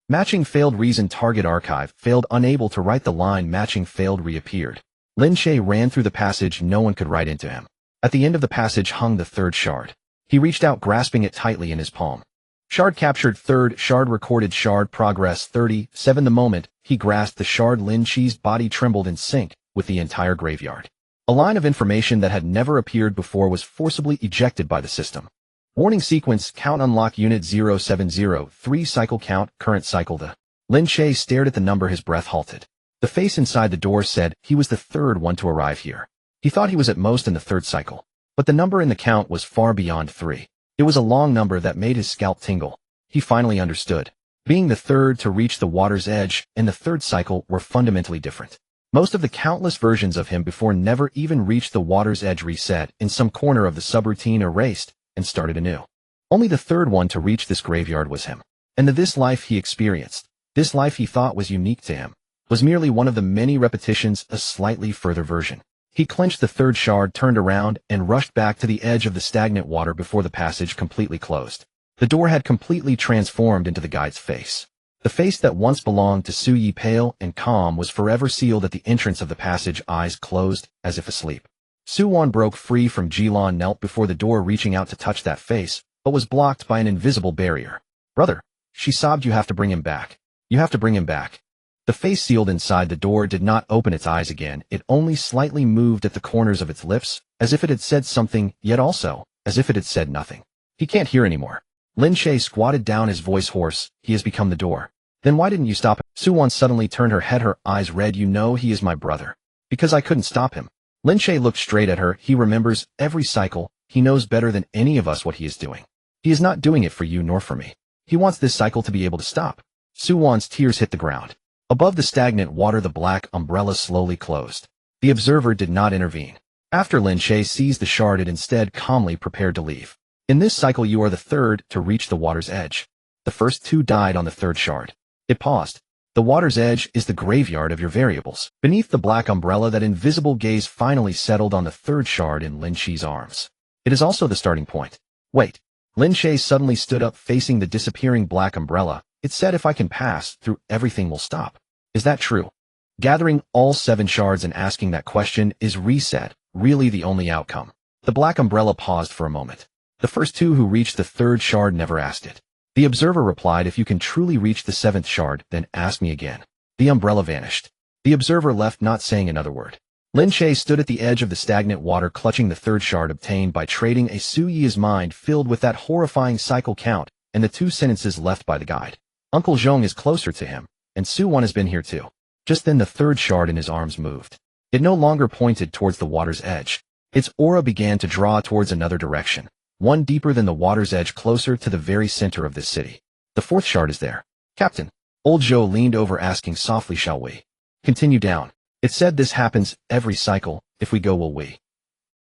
S1: Matching failed, reason target archive failed, unable to write the line matching failed reappeared. Lin Che ran through the passage, no one could write into him. At the end of the passage hung the third shard. He reached out, grasping it tightly in his palm. Shard captured, third shard recorded, shard progress 37. The moment he grasped the shard, Lin Che's body trembled in sync with the entire graveyard. A line of information that had never appeared before was forcibly ejected by the system. Warning sequence, count unlock unit 0703, cycle count, current cycle. The Lin Che stared at the number, his breath halted. The face inside the door said he was the third one to arrive here. He thought he was at most in the third cycle, but the number in the count was far beyond 3. It was a long number that made his scalp tingle. He finally understood. Being the third to reach the water's edge and the third cycle were fundamentally different. Most of the countless versions of him before never even reached the water's edge, reset in some corner of the subroutine, erased, and started anew. Only the third one to reach this graveyard was him. And this life he experienced, this life he thought was unique to him, was merely one of the many repetitions, a slightly further version. He clenched the third shard, turned around, and rushed back to the edge of the stagnant water before the passage completely closed. The door had completely transformed into the guide's face. The face that once belonged to Su Yi, pale and calm, was forever sealed at the entrance of the passage, eyes closed, as if asleep. Su Wan broke free from Ji Lan, knelt before the door, reaching out to touch that face, but was blocked by an invisible barrier. Brother, she sobbed, you have to bring him back. You have to bring him back. The face sealed inside the door did not open its eyes again, it only slightly moved at the corners of its lips, as if it had said something, yet also, as if it had said nothing. He can't hear anymore. Lin Che squatted down, his voice hoarse. He has become the door. Then why didn't you stop him? Su Wan suddenly turned her head, her eyes red. You know he is my brother. Because I couldn't stop him. Lin Che looked straight at her. He remembers every cycle. He knows better than any of us what he is doing. He is not doing it for you nor for me. He wants this cycle to be able to stop. Su Wan's tears hit the ground. Above the stagnant water, the black umbrella slowly closed. The observer did not intervene. After Lin Che seized the shard, it instead calmly prepared to leave. In this cycle, you are the third to reach the water's edge. The first two died on the third shard. It paused. The water's edge is the graveyard of your variables. Beneath the black umbrella, that invisible gaze finally settled on the third shard in Lin Che's arms. It is also the starting point. Wait. Lin Che suddenly stood up, facing the disappearing black umbrella. It said, if I can pass through, everything will stop. Is that true? Gathering all 7 shards and asking that question, is reset really the only outcome? The black umbrella paused for a moment. The first 2 who reached the third shard never asked it. The observer replied, if you can truly reach the 7th shard, then ask me again. The umbrella vanished. The observer left, not saying another word. Lin Che stood at the edge of the stagnant water, clutching the third shard obtained by trading a Su Yi's mind filled with that horrifying cycle count and the 2 sentences left by the guide. Uncle Zhong is closer to him, and Su Wan has been here too. Just then the third shard in his arms moved. It no longer pointed towards the water's edge. Its aura began to draw towards another direction, one deeper than the water's edge, closer to the very center of this city. The 4th shard is there. Captain. Old Zhou leaned over, asking softly, shall we continue down? It said this happens every cycle. If we go, will we?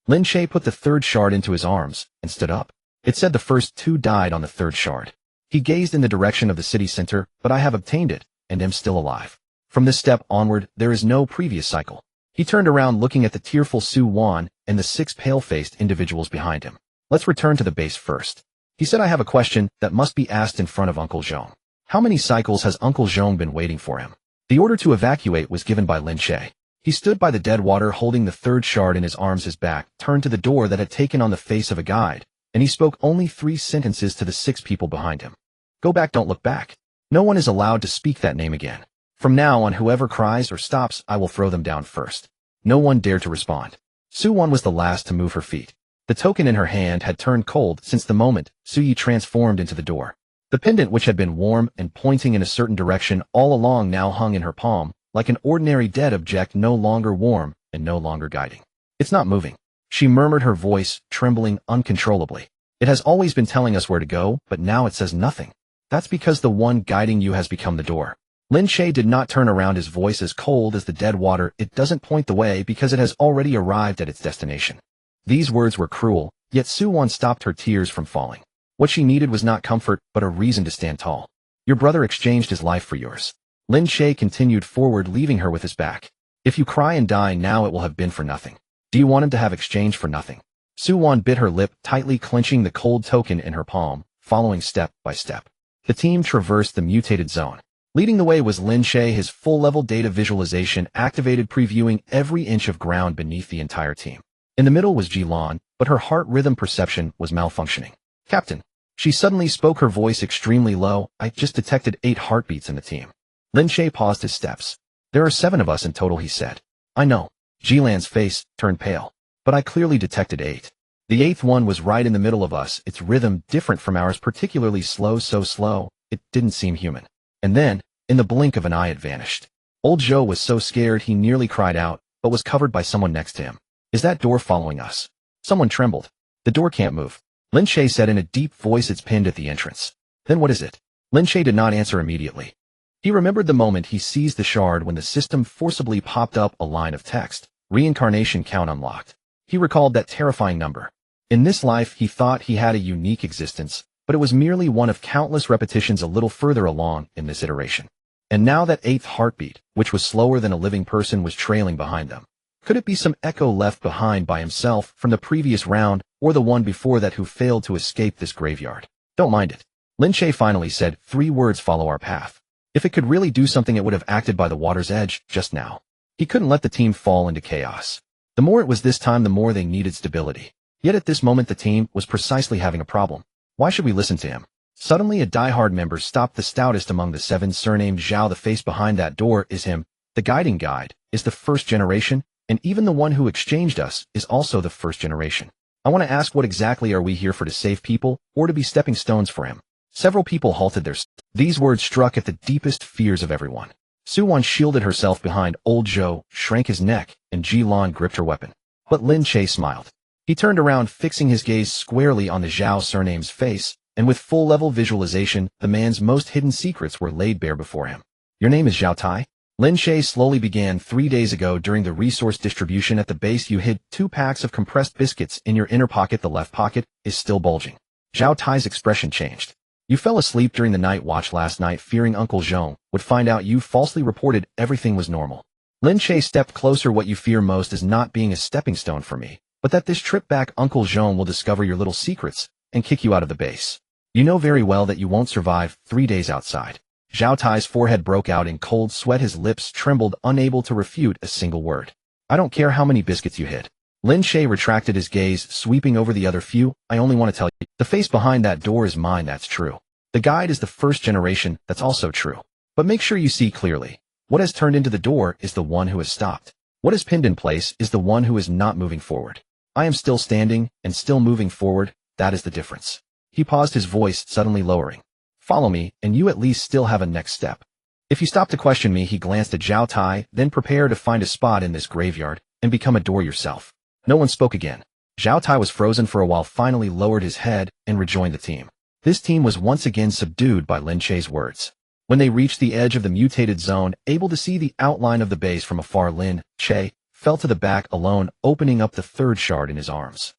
S1: Lin Che put the 3rd shard into his arms and stood up. It said the first 2 died on the 3rd shard. He gazed in the direction of the city center, but I have obtained it, and am still alive. From this step onward, there is no previous cycle. He turned around, looking at the tearful Su Wan and the 6 pale-faced individuals behind him. Let's return to the base first. He said, I have a question that must be asked in front of Uncle Zhong. How many cycles has Uncle Zhong been waiting for him? The order to evacuate was given by Lin Che. He stood by the dead water, holding the 3rd shard in his arms, his back turned to the door that had taken on the face of a guide, and he spoke only 3 sentences to the 6 people behind him. Go back, don't look back. No one is allowed to speak that name again. From now on, whoever cries or stops, I will throw them down first. No one dared to respond. Su Wan was the last to move her feet. The token in her hand had turned cold since the moment Su Yi transformed into the door. The pendant, which had been warm and pointing in a certain direction all along, now hung in her palm, like an ordinary dead object, no longer warm and no longer guiding. It's not moving. She murmured, her voice trembling uncontrollably. It has always been telling us where to go, but now it says nothing. That's because the one guiding you has become the door. Lin Che did not turn around, his voice as cold as the dead water. It doesn't point the way because it has already arrived at its destination. These words were cruel, yet Su-won stopped her tears from falling. What she needed was not comfort, but a reason to stand tall. Your brother exchanged his life for yours. Lin Che continued forward, leaving her with his back. If you cry and die now, it will have been for nothing. Do you want him to have exchanged for nothing? Su-won bit her lip, tightly clenching the cold token in her palm, following step by step. The team traversed the mutated zone. Leading the way was Lin Che, his full-level data visualization activated, previewing every inch of ground beneath the entire team. In the middle was Ji-lan, but her heart rhythm perception was malfunctioning. Captain. She suddenly spoke, her voice extremely low. I just detected 8 heartbeats in the team. Lin Che paused his steps. There are 7 of us in total, he said. I know. Ji-lan's face turned pale. But I clearly detected 8. The 8th one was right in the middle of us, its rhythm different from ours, particularly slow, so slow, it didn't seem human. And then, in the blink of an eye, it vanished. Old Joe was so scared he nearly cried out, but was covered by someone next to him. Is that door following us? Someone trembled. The door can't move. Lin Che said in a deep voice, it's pinned at the entrance. Then what is it? Lin Che did not answer immediately. He remembered the moment he seized the shard when the system forcibly popped up a line of text. Reincarnation count unlocked. He recalled that terrifying number. In this life, he thought he had a unique existence, but it was merely one of countless repetitions a little further along in this iteration. And now that 8th heartbeat, which was slower than a living person, was trailing behind them. Could it be some echo left behind by himself from the previous round, or the one before that who failed to escape this graveyard? Don't mind it. Lin Che finally said, 3 words follow our path. If it could really do something, it would have acted by the water's edge just now. He couldn't let the team fall into chaos. The more it was this time, the more they needed stability. Yet at this moment the team was precisely having a problem. Why should we listen to him? Suddenly a die-hard member stopped, the stoutest among the 7, surnamed Zhao. The face behind that door is him. The guiding guide is the first generation, and even the one who exchanged us is also the first generation. I want to ask, what exactly are we here for, to save people, or to be stepping stones for him? Several people halted their steps. These words struck at the deepest fears of everyone. Su-won shielded herself behind Old Joe, shrank his neck, and Ji-lan gripped her weapon. But Lin Che smiled. He turned around, fixing his gaze squarely on the Zhao surname's face, and with full-level visualization, the man's most hidden secrets were laid bare before him. Your name is Zhao Tai? Lin Che slowly began. 3 days ago during the resource distribution at the base, you hid 2 packs of compressed biscuits in your inner pocket. The left pocket is still bulging. Zhao Tai's expression changed. You fell asleep during the night watch last night, fearing Uncle Zhong would find out you falsely reported everything was normal. Lin Che stepped closer. What you fear most is not being a stepping stone for me, but that this trip back Uncle Zhong will discover your little secrets and kick you out of the base. You know very well that you won't survive 3 days outside. Zhao Tai's forehead broke out in cold sweat. His lips trembled, unable to refute a single word. I don't care how many biscuits you hid. Lin Che retracted his gaze, sweeping over the other few. I only want to tell you, the face behind that door is mine, that's true. The guide is the first generation, that's also true. But make sure you see clearly. What has turned into the door is the one who has stopped. What is pinned in place is the one who is not moving forward. I am still standing, and still moving forward, that is the difference. He paused, his voice suddenly lowering. Follow me, and you at least still have a next step. If you stop to question me, he glanced at Zhao Tai, then prepare to find a spot in this graveyard, and become a door yourself. No one spoke again. Zhao Tai was frozen for a while, finally lowered his head, and rejoined the team. This team was once again subdued by Lin Che's words. When they reached the edge of the mutated zone, able to see the outline of the base from afar, Lin Che fell to the back alone, opening up the 3rd shard in his arms.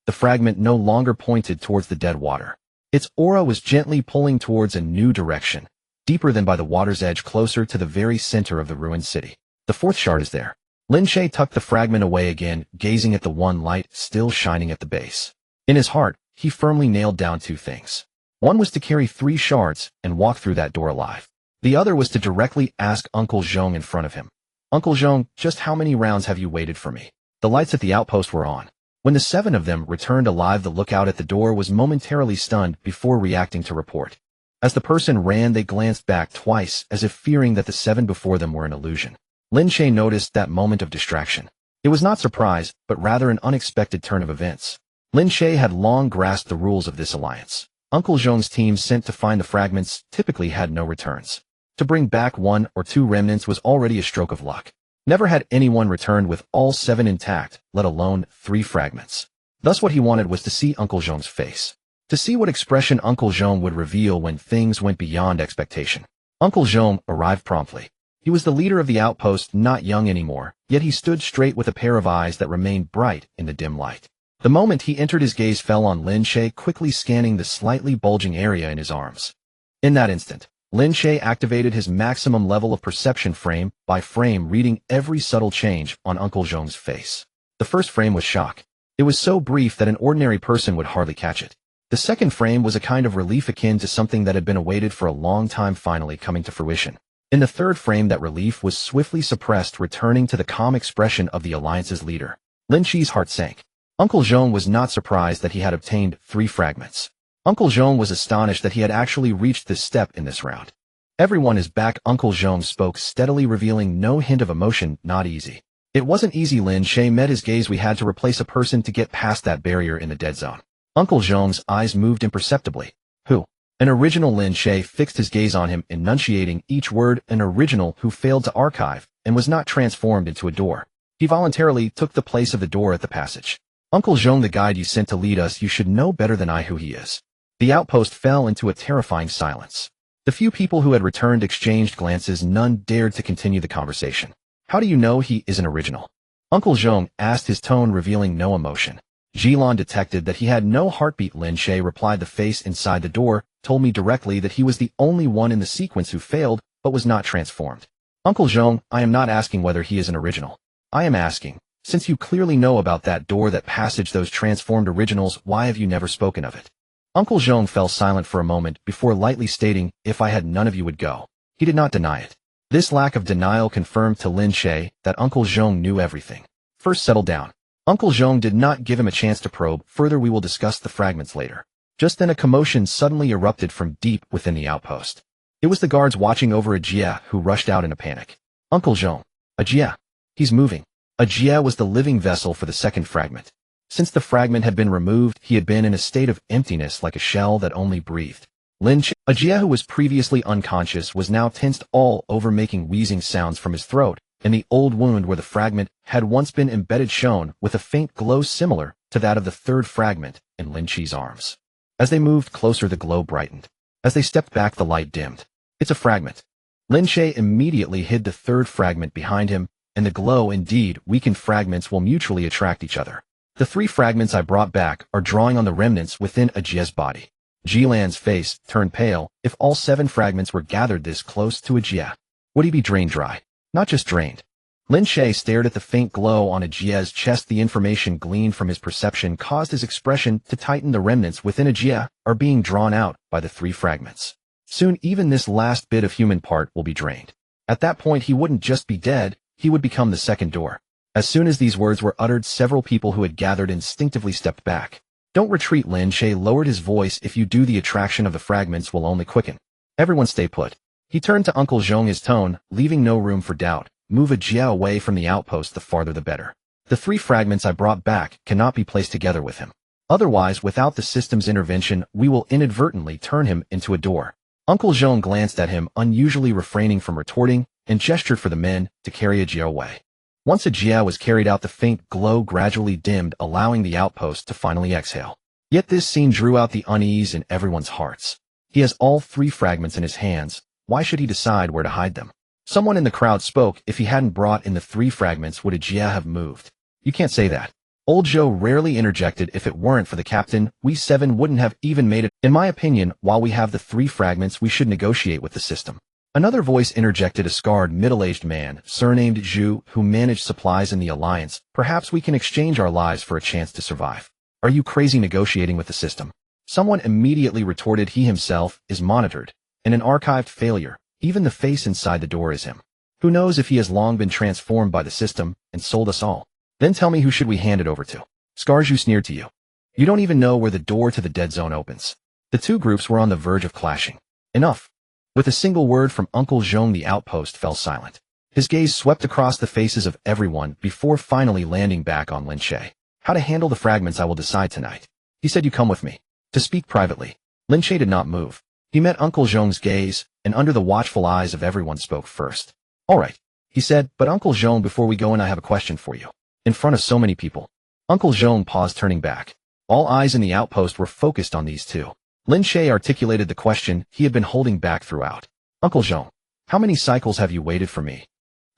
S1: The fragment no longer pointed towards the dead water. Its aura was gently pulling towards a new direction, deeper than by the water's edge, closer to the very center of the ruined city. The 4th shard is there. Lin Che tucked the fragment away again, gazing at the one light still shining at the base. In his heart, he firmly nailed down 2 things. One was to carry 3 shards and walk through that door alive. The other was to directly ask Uncle Zhong in front of him. Uncle Zhong, just how many rounds have you waited for me? The lights at the outpost were on. When the 7 of them returned alive, the lookout at the door was momentarily stunned before reacting to report. As the person ran, they glanced back twice, as if fearing that the 7 before them were an illusion. Lin Che noticed that moment of distraction. It was not surprise, but rather an unexpected turn of events. Lin Che had long grasped the rules of this alliance. Uncle Zhong's team sent to find the fragments typically had no returns. To bring back 1 or 2 remnants was already a stroke of luck. Never had anyone returned with all 7 intact, let alone 3 fragments. Thus what he wanted was to see Uncle Zhong's face. To see what expression Uncle Zhong would reveal when things went beyond expectation. Uncle Zhong arrived promptly. He was the leader of the outpost, not young anymore, yet he stood straight with a pair of eyes that remained bright in the dim light. The moment he entered, his gaze fell on Lin Che, quickly scanning the slightly bulging area in his arms. In that instant, Lin Che activated his maximum level of perception, frame by frame, reading every subtle change on Uncle Zhong's face. The first frame was shock. It was so brief that an ordinary person would hardly catch it. The second frame was a kind of relief akin to something that had been awaited for a long time finally coming to fruition. In the third frame, that relief was swiftly suppressed, returning to the calm expression of the alliance's leader. Lin Che's heart sank. Uncle Zhong was not surprised that he had obtained 3 fragments. Uncle Zhong was astonished that he had actually reached this step in this round. Everyone is back, Uncle Zhong spoke steadily, revealing no hint of emotion. Not easy. It wasn't easy. Lin Che met his gaze. We had to replace a person to get past that barrier in the dead zone. Uncle Zhong's eyes moved imperceptibly. Who? An original. Lin Che fixed his gaze on him, enunciating each word. An original who failed to archive and was not transformed into a door. He voluntarily took the place of the door at the passage. Uncle Zhong, the guide you sent to lead us, you should know better than I who he is. The outpost fell into a terrifying silence. The few people who had returned exchanged glances. None dared to continue the conversation. How do you know he is an original? Uncle Zhong asked, his tone revealing no emotion. Jilan detected that he had no heartbeat. Lin Che replied, the face inside the door told me directly that he was the only one in the sequence who failed but was not transformed. Uncle Zhong, I am not asking whether he is an original. I am asking, since you clearly know about that door, that passage, those transformed originals, why have you never spoken of it? Uncle Zhong fell silent for a moment before lightly stating, if I had, none of you would go. He did not deny it. This lack of denial confirmed to Lin Che that Uncle Zhong knew everything. First, settle down. Uncle Zhong did not give him a chance to probe further. We will discuss the fragments later. Just then a commotion suddenly erupted from deep within the outpost. It was the guards watching over Ajia who rushed out in a panic. Uncle Zhong. Ajia. He's moving. Ajia was the living vessel for the second fragment. Since the fragment had been removed, he had been in a state of emptiness, like a shell that only breathed. Lin Che, Ajia, who was previously unconscious, was now tensed all over, making wheezing sounds from his throat, and the old wound where the fragment had once been embedded shone with a faint glow similar to that of the third fragment in Lin Che's arms. As they moved closer, the glow brightened. As they stepped back, the light dimmed. It's a fragment. Lin Che immediately hid the third fragment behind him, and the glow, indeed, weakened fragments will mutually attract each other. The 3 fragments I brought back are drawing on the remnants within Ajia's body. Jilan's face turned pale. If all 7 fragments were gathered this close to Ajia, would he be drained dry? Not just drained. Lin Che stared at the faint glow on Ajia's chest. The information gleaned from his perception caused his expression to tighten. The remnants within Ajia are being drawn out by the 3 fragments. Soon even this last bit of human part will be drained. At that point he wouldn't just be dead, he would become the second door. As soon as these words were uttered, several people who had gathered instinctively stepped back. Don't retreat. Lin Che lowered his voice. If you do, the attraction of the fragments will only quicken. Everyone stay put. He turned to Uncle Zhong, his tone leaving no room for doubt. Move Ajia away from the outpost, the farther the better. The 3 fragments I brought back cannot be placed together with him. Otherwise, without the system's intervention, we will inadvertently turn him into a door. Uncle Zhong glanced at him, unusually refraining from retorting, and gestured for the men to carry Ajia away. Once Ajia was carried out, the faint glow gradually dimmed, allowing the outpost to finally exhale. Yet this scene drew out the unease in everyone's hearts. He has all 3 fragments in his hands. Why should he decide where to hide them? Someone in the crowd spoke. If he hadn't brought in the 3 fragments, would Ajia have moved? You can't say that. Old Joe rarely interjected. If it weren't for the captain, we 7 wouldn't have even made it. In my opinion, while we have the 3 fragments, we should negotiate with the system. Another voice interjected, a scarred, middle-aged man, surnamed Zhu, who managed supplies in the Alliance. Perhaps we can exchange our lives for a chance to survive. Are you crazy negotiating with the system? Someone immediately retorted. He himself is monitored, and an archived failure. Even the face inside the door is him. Who knows if he has long been transformed by the system and sold us all? Then tell me, who should we hand it over to? Scarju sneered to you. You don't even know where the door to the dead zone opens. The 2 groups were on the verge of clashing. Enough. With a single word from Uncle Zhong, the outpost fell silent. His gaze swept across the faces of everyone before finally landing back on Lin Che. How to handle the fragments I will decide tonight. He said you come with me. To speak privately. Lin Che did not move. He met Uncle Zhong's gaze, and under the watchful eyes of everyone spoke first. All right. he said, but Uncle Jean, before we go in, I have a question for you. In front of so many people. Uncle Jean paused, turning back. All eyes in the outpost were focused on these two. Lin Che articulated the question he had been holding back throughout. Uncle Jean, how many cycles have you waited for me?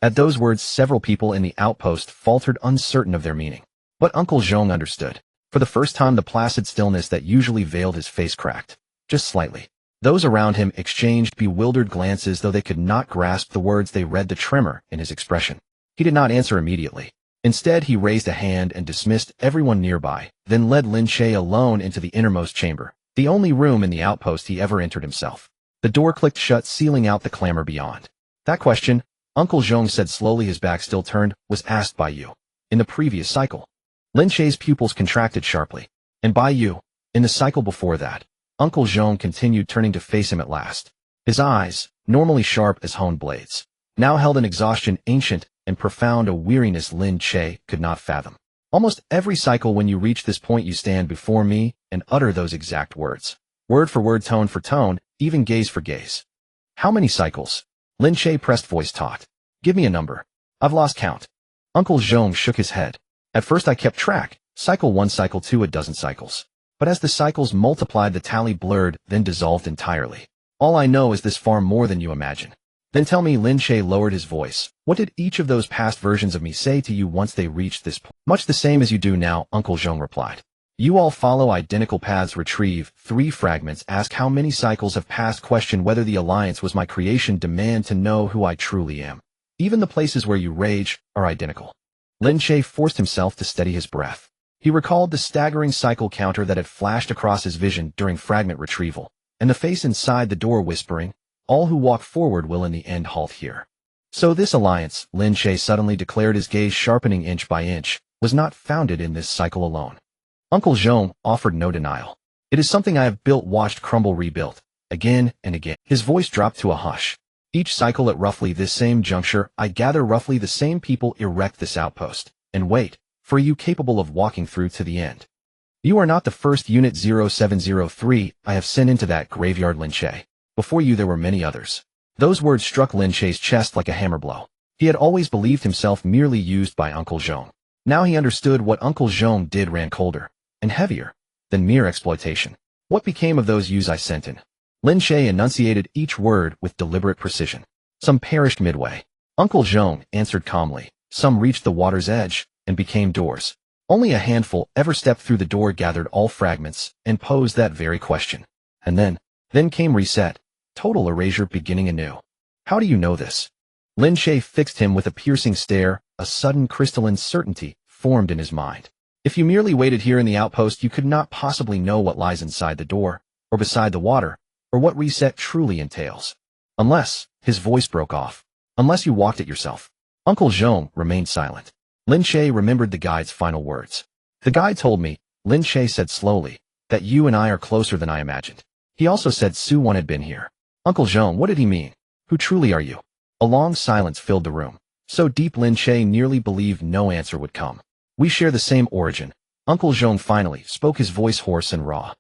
S1: At those words, several people in the outpost faltered, uncertain of their meaning. But Uncle Jean understood. For the first time, the placid stillness that usually veiled his face cracked. Just slightly. Those around him exchanged bewildered glances, though they could not grasp the words. They read the tremor in his expression. He did not answer immediately. Instead, he raised a hand and dismissed everyone nearby, then led Lin Che alone into the innermost chamber, the only room in the outpost he ever entered himself. The door clicked shut, sealing out the clamor beyond. That question, Uncle Jean said slowly, his back still turned, was asked by you. In the previous cycle. Lin Che's pupils contracted sharply. And by you, in the cycle before that. Uncle Jean continued, turning to face him at last. His eyes, normally sharp as honed blades, now held an exhaustion ancient and profound, a weariness Lin Che could not fathom. Almost every cycle, when you reach this point, you stand before me and utter those exact words. Word for word, tone for tone, even gaze for gaze. How many cycles? Lin Che pressed, voice taut. Give me a number. I've lost count. Uncle Jean shook his head. At first I kept track. Cycle 1, cycle 2, a dozen cycles. But as the cycles multiplied, the tally blurred, then dissolved entirely. All I know is this, far more than you imagine. Then tell me, Lin Che lowered his voice. What did each of those past versions of me say to you once they reached this point? Much the same as you do now, Uncle Jean replied. You all follow identical paths, retrieve 3 fragments, ask how many cycles have passed, question whether the alliance was my creation, demand to know who I truly am. Even the places where you rage are identical. Lin Che forced himself to steady his breath. He recalled the staggering cycle counter that had flashed across his vision during fragment retrieval, and the face inside the door whispering, all who walk forward will in the end halt here. So this alliance, Lin Che suddenly declared, his gaze sharpening inch by inch, was not founded in this cycle alone. Uncle Jean offered no denial. It is something I have built, watched crumble, rebuilt, again and again. His voice dropped to a hush. Each cycle at roughly this same juncture, I gather roughly the same people, erect this outpost, and wait for you capable of walking through to the end. You are not the first Unit 0703 I have sent into that graveyard, Lin Che. Before you there were many others. Those words struck Lin Che's chest like a hammer blow. He had always believed himself merely used by Uncle Jean. Now he understood what Uncle Jean did ran colder and heavier than mere exploitation. What became of those ewes I sent in? Lin Che enunciated each word with deliberate precision. Some perished midway. Uncle Jean answered calmly. Some reached the water's edge and became doors. Only a handful ever stepped through the door, gathered all fragments, and posed that very question. And then came reset. Total erasure, beginning anew. How do you know this? Lin Che fixed him with a piercing stare. A sudden crystalline certainty formed in his mind. If you merely waited here in the outpost, you could not possibly know what lies inside the door, or beside the water, or what reset truly entails. Unless, his voice broke off. Unless you walked it yourself. Uncle Jean remained silent. Lin Che remembered the guide's final words. The guide told me, Lin Che said slowly, that you and I are closer than I imagined. He also said Su-Wan had been here. Uncle Jean, what did he mean? Who truly are you? A long silence filled the room. So deep Lin Che nearly believed no answer would come. We share the same origin. Uncle Jean finally spoke, his voice hoarse and raw.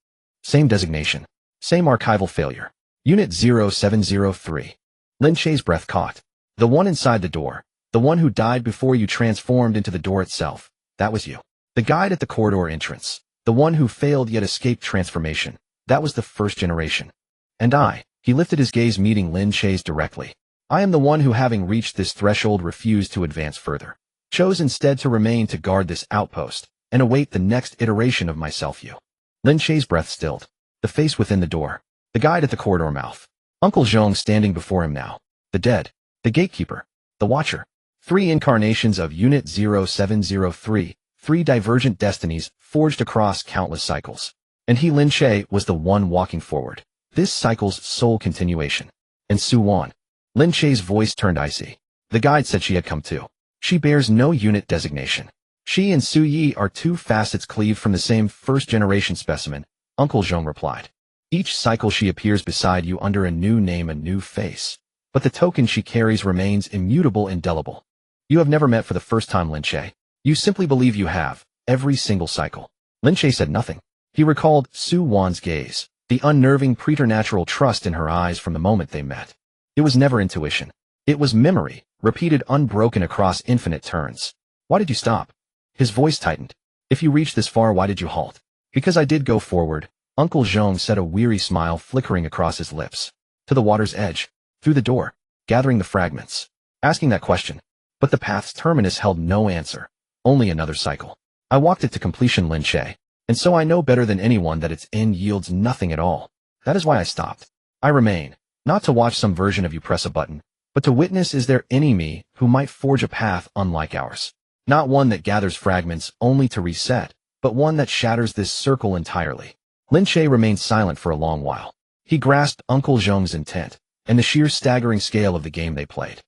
S1: Same designation. Same archival failure. Unit 0703. Lin Che's breath caught. The one inside the door. The one who died before you transformed into the door itself. That was you. The guide at the corridor entrance. The one who failed yet escaped transformation. That was the first generation. And I. He lifted his gaze, meeting Lin Che's directly. I am the one who, having reached this threshold, refused to advance further. Chose instead to remain to guard this outpost and await the next iteration of myself, you. Lin Che's breath stilled. The face within the door. The guide at the corridor mouth. Uncle Jean standing before him now. The dead. The gatekeeper. The watcher. 3 incarnations of Unit 0703. 3 divergent destinies forged across countless cycles. And he, Lin Che, was the one walking forward. This cycle's sole continuation. And Su-Wan. Lin Che's voice turned icy. The guide said she had come too. She bears no unit designation. She and Su-Yi are 2 facets cleaved from the same first-generation specimen, Uncle Jean replied. Each cycle she appears beside you under a new name, a new face. But the token she carries remains immutable, indelible. You have never met for the first time, Lin Che. You simply believe you have, every single cycle. Lin Che said nothing. He recalled Su-Wan's gaze, the unnerving preternatural trust in her eyes from the moment they met. It was never intuition. It was memory, repeated unbroken across infinite turns. Why did you stop? His voice tightened. If you reached this far, why did you halt? Because I did go forward, Uncle Zhong said, a weary smile flickering across his lips. To the water's edge, through the door, gathering the fragments. Asking that question. But the path's terminus held no answer. Only another cycle. I walked it to completion, Lin Che. And so I know better than anyone that its end yields nothing at all. That is why I stopped. I remain, not to watch some version of you press a button, but to witness is there any me who might forge a path unlike ours. Not one that gathers fragments only to reset, but one that shatters this circle entirely. Lin Che remained silent for a long while. He grasped Uncle Zhong's intent, and the sheer staggering scale of the game they played.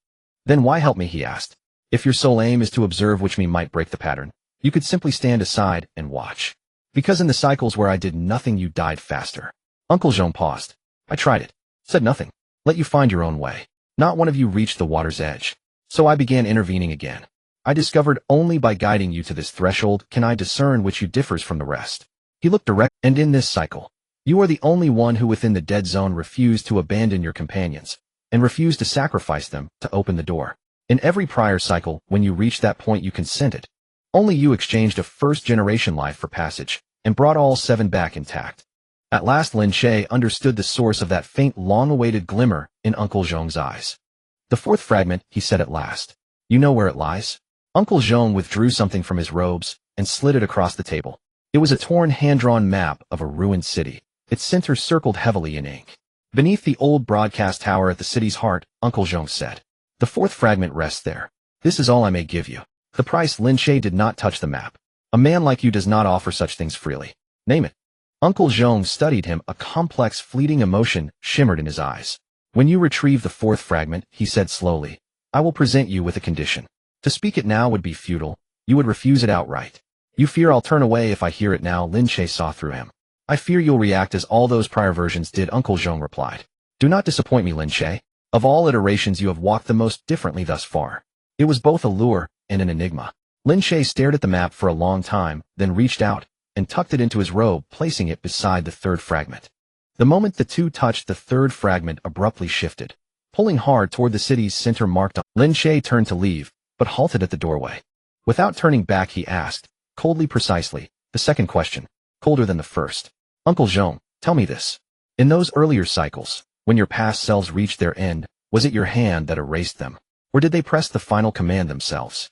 S1: Then why help me, he asked. If your sole aim is to observe which me might break the pattern, you could simply stand aside and watch. Because in the cycles where I did nothing, you died faster. Uncle Zhong paused. I tried it. Said nothing. Let you find your own way. Not one of you reached the water's edge. So I began intervening again. I discovered only by guiding you to this threshold can I discern which you differs from the rest. He looked direct, and in this cycle, you are the only one who within the dead zone refused to abandon your companions, and refused to sacrifice them to open the door. In every prior cycle, when you reached that point, you consented. Only you exchanged a first-generation life for passage, and brought all 7 back intact. At last Lin Che understood the source of that faint, long-awaited glimmer in Uncle Zhong's eyes. The 4th fragment, he said at last. You know where it lies? Uncle Zhong withdrew something from his robes and slid it across the table. It was a torn hand-drawn map of a ruined city, its center circled heavily in ink. Beneath the old broadcast tower at the city's heart, Uncle Zhong said. The 4th fragment rests there. This is all I may give you. The price. Lin Che did not touch the map. A man like you does not offer such things freely. Name it. Uncle Zhong studied him, a complex, fleeting emotion shimmered in his eyes. When you retrieve the 4th fragment, he said slowly, I will present you with a condition. To speak it now would be futile. You would refuse it outright. You fear I'll turn away if I hear it now. Lin Che saw through him. I fear you'll react as all those prior versions did, Uncle Zhong replied. Do not disappoint me, Lin Che. Of all iterations, you have walked the most differently thus far. It was both a lure and an enigma. Lin Che stared at the map for a long time, then reached out and tucked it into his robe, placing it beside the 3rd fragment. The moment the two touched, the 3rd fragment abruptly shifted, pulling hard toward the city's center marked on. Lin Che turned to leave, but halted at the doorway. Without turning back, he asked, coldly precisely, the 2nd question, colder than the 1st. Uncle Zhong, tell me this. In those earlier cycles, when your past selves reached their end, was it your hand that erased them? Or did they press the final command themselves?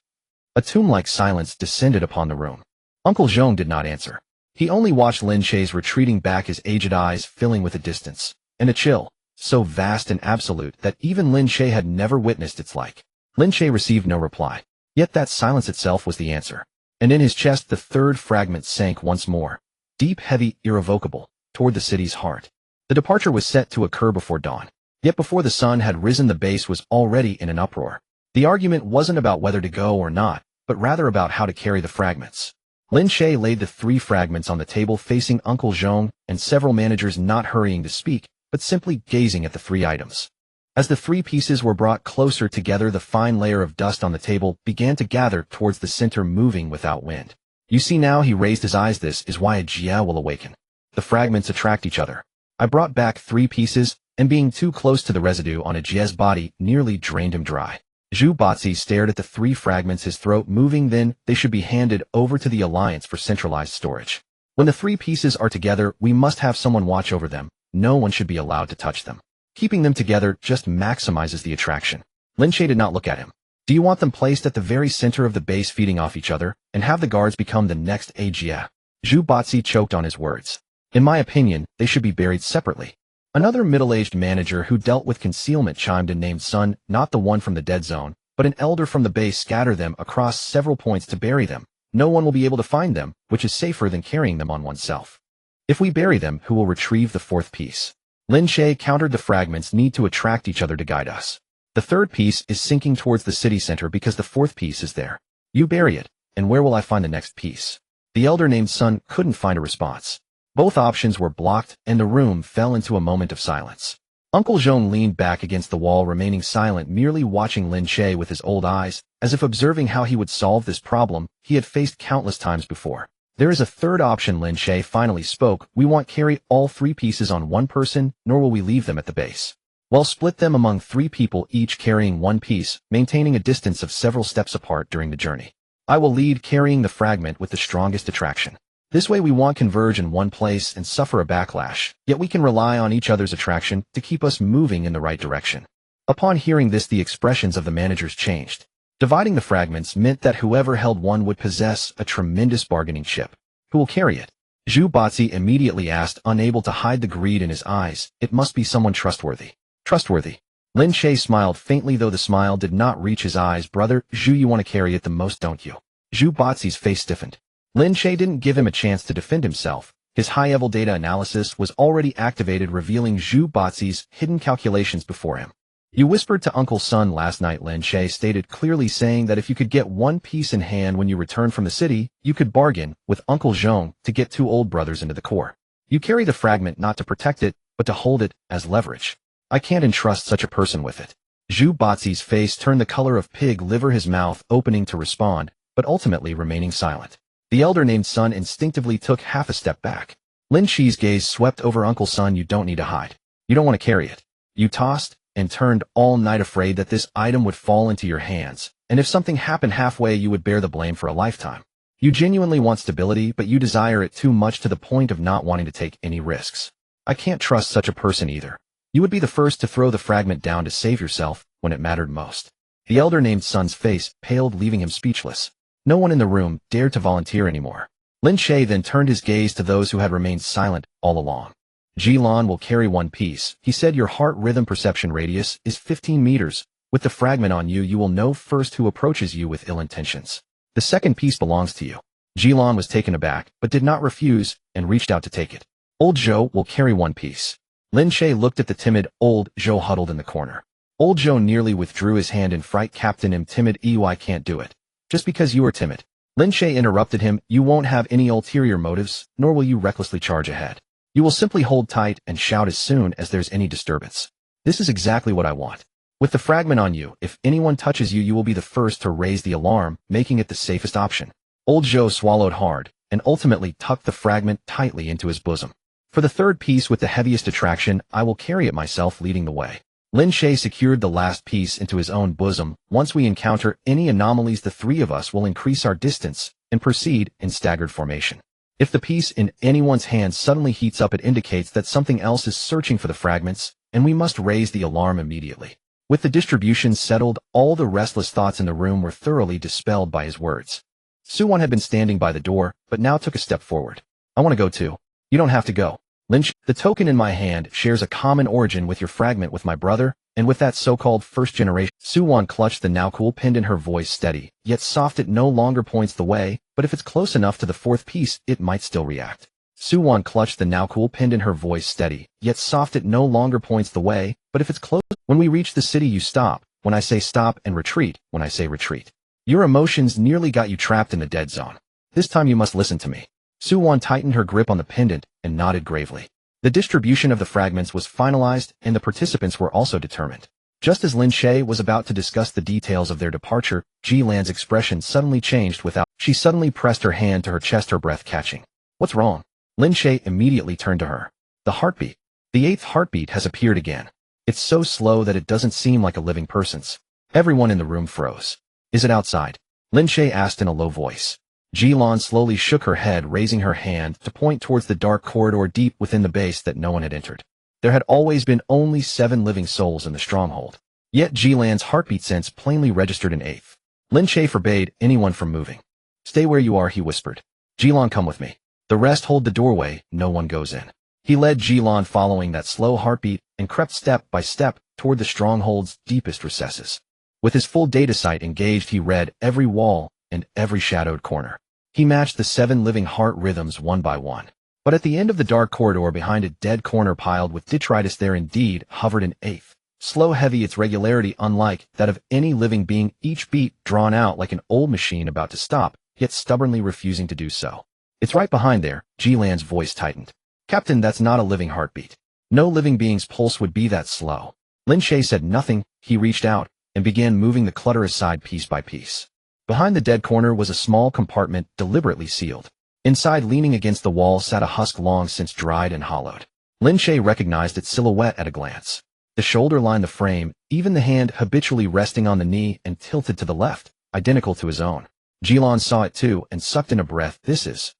S1: A tomb-like silence descended upon the room. Uncle Zhong did not answer. He only watched Lin Che's retreating back, his aged eyes filling with a distance, and a chill, so vast and absolute that even Lin Che had never witnessed its like. Lin Che received no reply. Yet that silence itself was the answer. And in his chest the 3rd fragment sank once more, deep, heavy, irrevocable, toward the city's heart. The departure was set to occur before dawn. Yet before the sun had risen, the base was already in an uproar. The argument wasn't about whether to go or not, but rather about how to carry the fragments. Lin Che laid the 3 fragments on the table facing Uncle Zhong and several managers, not hurrying to speak, but simply gazing at the 3 items. As the 3 pieces were brought closer together, the fine layer of dust on the table began to gather towards the center, moving without wind. You see now, he raised his eyes, this is why a Jia will awaken. The fragments attract each other. I brought back 3 pieces, and being too close to the residue on a Jia's body nearly drained him dry. Zhu Batzi stared at the 3 fragments, his throat moving. Then they should be handed over to the Alliance for centralized storage. When the 3 pieces are together, we must have someone watch over them. No one should be allowed to touch them. Keeping them together just maximizes the attraction. Lin Che did not look at him. Do you want them placed at the very center of the base, feeding off each other, and have the guards become the next Jia? Zhu Batzi choked on his words. In my opinion, they should be buried separately. Another middle-aged manager who dealt with concealment chimed in, named Sun, not the one from the dead zone, but an elder from the base. Scatter them across several points to bury them. No one will be able to find them, which is safer than carrying them on oneself. If we bury them, who will retrieve the 4th piece? Lin Che countered. The fragments need to attract each other to guide us. The 3rd piece is sinking towards the city center because the 4th piece is there. You bury it, and where will I find the next piece? The elder named Sun couldn't find a response. Both options were blocked, and the room fell into a moment of silence. Uncle Zhong leaned back against the wall, remaining silent, merely watching Lin Che with his old eyes, as if observing how he would solve this problem he had faced countless times before. There is a 3rd option, Lin Che finally spoke. We won't carry all 3 pieces on one person, nor will we leave them at the base. Well, split them among 3 people, each carrying 1 piece, maintaining a distance of several steps apart during the journey. I will lead, carrying the fragment with the strongest attraction. This way we won't converge in one place and suffer a backlash, yet we can rely on each other's attraction to keep us moving in the right direction. Upon hearing this, the expressions of the managers changed. Dividing the fragments meant that whoever held one would possess a tremendous bargaining chip. Who will carry it? Zhu Batzi immediately asked, unable to hide the greed in his eyes. It must be someone trustworthy. Trustworthy. Lin Che smiled faintly, though the smile did not reach his eyes. Brother, Zhu, you want to carry it the most, don't you? Zhu Batzi's face stiffened. Lin Che didn't give him a chance to defend himself. His high-level data analysis was already activated, revealing Zhu Batzi's hidden calculations before him. You whispered to Uncle Sun last night, Lin Che stated clearly, saying that if you could get 1 piece in hand when you return from the city, you could bargain with Uncle Zhong to get 2 old brothers into the core. You carry the fragment not to protect it, but to hold it as leverage. I can't entrust such a person with it. Zhu Batzi's face turned the color of pig liver, his mouth opening to respond, but ultimately remaining silent. The elder named Sun instinctively took half a step back. Lin Che's gaze swept over Uncle Sun. You don't need to hide. You don't want to carry it. You tossed and turned all night, afraid that this item would fall into your hands, and if something happened halfway, you would bear the blame for a lifetime. You genuinely want stability, but you desire it too much, to the point of not wanting to take any risks. I can't trust such a person either. You would be the first to throw the fragment down to save yourself when it mattered most. The elder named Sun's face paled, leaving him speechless. No one in the room dared to volunteer anymore. Lin Che then turned his gaze to those who had remained silent all along. Jilan will carry 1 piece. He said your heart rhythm perception radius is 15 meters. With the fragment on you, you will know first who approaches you with ill intentions. The second piece belongs to you. Jilan was taken aback, but did not refuse, and reached out to take it. Old Zhou will carry 1 piece. Lin Che looked at the timid old Zhou huddled in the corner. Old Zhou nearly withdrew his hand in fright. Captain, I'm timid. I can't do it. Just because you are timid. Lin Che interrupted him. You won't have any ulterior motives, nor will you recklessly charge ahead. You will simply hold tight and shout as soon as there's any disturbance. This is exactly what I want. With the fragment on you, if anyone touches you, you will be the first to raise the alarm, making it the safest option. Old Zhou swallowed hard, and ultimately tucked the fragment tightly into his bosom. For the third piece with the heaviest attraction, I will carry it myself, leading the way. Lin Che secured the last piece into his own bosom. Once we encounter any anomalies, the 3 of us will increase our distance and proceed in staggered formation. If the piece in anyone's hand suddenly heats up, it indicates that something else is searching for the fragments, and we must raise the alarm immediately. With the distribution settled, all the restless thoughts in the room were thoroughly dispelled by his words. Suwon had been standing by the door, but now took a step forward. I want to go too. You don't have to go. Lin Che, the token in my hand shares a common origin with your fragment, with my brother, and with that so-called first generation. Suwon clutched the now cool pinned in her voice steady, yet soft. It no longer points the way, but if it's close enough to the 4th piece, it might still react. Suwon clutched the now cool pinned in her voice steady, yet soft. It no longer points the way, but if it's close. When we reach the city, you stop when I say stop, and retreat when I say retreat. Your emotions nearly got you trapped in the dead zone. This time you must listen to me. Suwon tightened her grip on the pendant and nodded gravely. The distribution of the fragments was finalized, and the participants were also determined. Just as Lin Che was about to discuss the details of their departure, Jilan's expression suddenly changed. She suddenly pressed her hand to her chest, her breath catching. What's wrong? Lin Che immediately turned to her. The heartbeat. The 8th heartbeat has appeared again. It's so slow that it doesn't seem like a living person's. Everyone in the room froze. Is it outside? Lin Che asked in a low voice. Jilan slowly shook her head, raising her hand to point towards the dark corridor deep within the base that no one had entered. There had always been only 7 living souls in the stronghold. Yet Jilan's heartbeat sense plainly registered an 8th. Lin Che forbade anyone from moving. Stay where you are, he whispered. Jilan, come with me. The rest hold the doorway, no one goes in. He led Jilan, following that slow heartbeat, and crept step by step toward the stronghold's deepest recesses. With his full data sight engaged, he read every wall and every shadowed corner. He matched the 7 living heart rhythms one by one. But at the end of the dark corridor, behind a dead corner piled with detritus, there indeed hovered an 8th. Slow, heavy, its regularity unlike that of any living being, each beat drawn out like an old machine about to stop, yet stubbornly refusing to do so. It's right behind there, Jilan's voice tightened. Captain, that's not a living heartbeat. No living being's pulse would be that slow. Lin Che said nothing. He reached out and began moving the clutter aside piece by piece. Behind the dead corner was a small compartment deliberately sealed. Inside, leaning against the wall, sat a husk long since dried and hollowed. Lin Che recognized its silhouette at a glance. The shoulder lined the frame, even the hand habitually resting on the knee and tilted to the left, identical to his own. Jilon saw it too and sucked in a breath. This is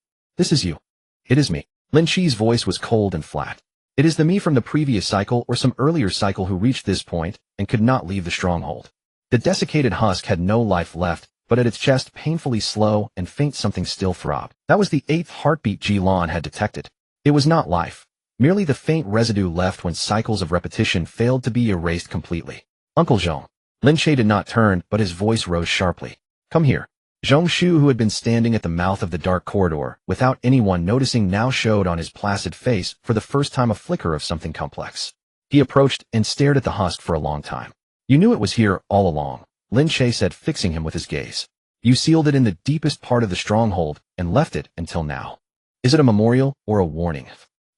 S1: you. It is me. Lin Che's voice was cold and flat. It is the me from the previous cycle or some earlier cycle who reached this point and could not leave the stronghold. The desiccated husk had no life left, but at its chest painfully slow and faint something still throbbed. That was the 8th heartbeat Jilon had detected. It was not life, merely the faint residue left when cycles of repetition failed to be erased completely. Uncle Zhong. Lin Che did not turn, but his voice rose sharply. Come here. Zhong Shu, who had been standing at the mouth of the dark corridor, without anyone noticing, now showed on his placid face for the first time a flicker of something complex. He approached and stared at the husk for a long time. You knew it was here all along, Lin Che said, fixing him with his gaze. You sealed it in the deepest part of the stronghold and left it until now. Is it a memorial or a warning?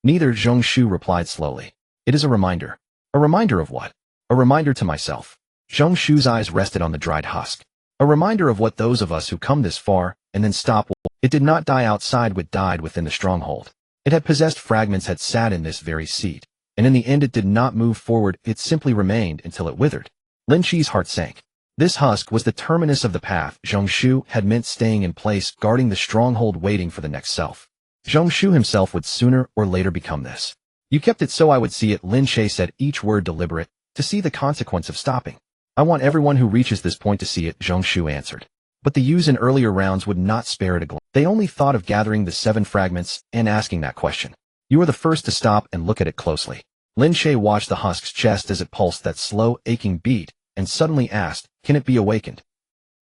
S1: Neither, Zhong Shu replied slowly. It is a reminder. A reminder of what? A reminder to myself. Zhong Shu's eyes rested on the dried husk. A reminder of what those of us who come this far and then stop. It did not die outside, it died within the stronghold. It had possessed fragments, had sat in this very seat, and in the end it did not move forward, it simply remained until it withered. Lin Che's heart sank. This husk was the terminus of the path. Zhong Shu had meant staying in place, guarding the stronghold, waiting for the next self. Zhong Shu himself would sooner or later become this. You kept it so I would see it, Lin Che said, each word deliberate, to see the consequence of stopping. I want everyone who reaches this point to see it, Zhong Shu answered. But the Yus in earlier rounds would not spare it a glance. They only thought of gathering the 7 fragments and asking that question. You were the first to stop and look at it closely. Lin Che watched the husk's chest as it pulsed that slow, aching beat, and suddenly asked, can it be awakened?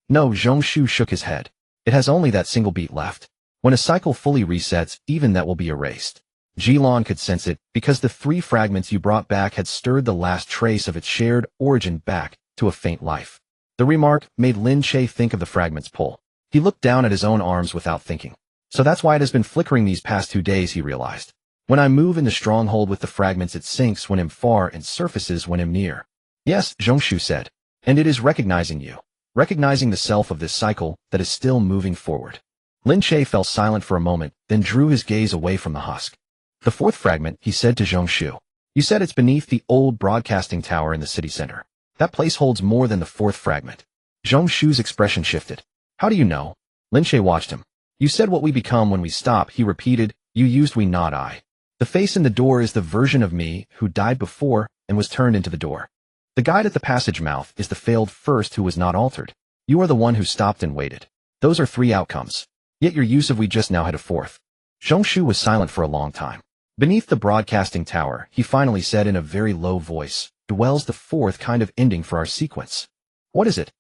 S1: No, Zhong Shu shook his head. It has only that single beat left. When a cycle fully resets, even that will be erased. Jilon could sense it, because the 3 fragments you brought back had stirred the last trace of its shared origin back to a faint life. The remark made Lin Che think of the fragment's pull. He looked down at his own arms without thinking. So that's why it has been flickering these past 2 days, he realized. When I move in the stronghold with the fragments, it sinks when I'm far and surfaces when I'm near. Yes, Zhong Shu said. And it is recognizing you. Recognizing the self of this cycle that is still moving forward. Lin Che fell silent for a moment, then drew his gaze away from the husk. The 4th fragment, he said to Zhong Shu. You said it's beneath the old broadcasting tower in the city center. That place holds more than the 4th fragment. Zhong Shu's expression shifted. How do you know? Lin Che watched him. You said what we become when we stop, he repeated. You used we, not I. The face in the door is the version of me who died before and was turned into the door. The guide at the passage mouth is the failed first who was not altered. You are the one who stopped and waited. Those are 3 outcomes. Yet your use of we just now had a 4th. Zhong Shu was silent for a long time. Beneath the broadcasting tower, he finally said in a very low voice, dwells the 4th kind of ending for our sequence. What is it?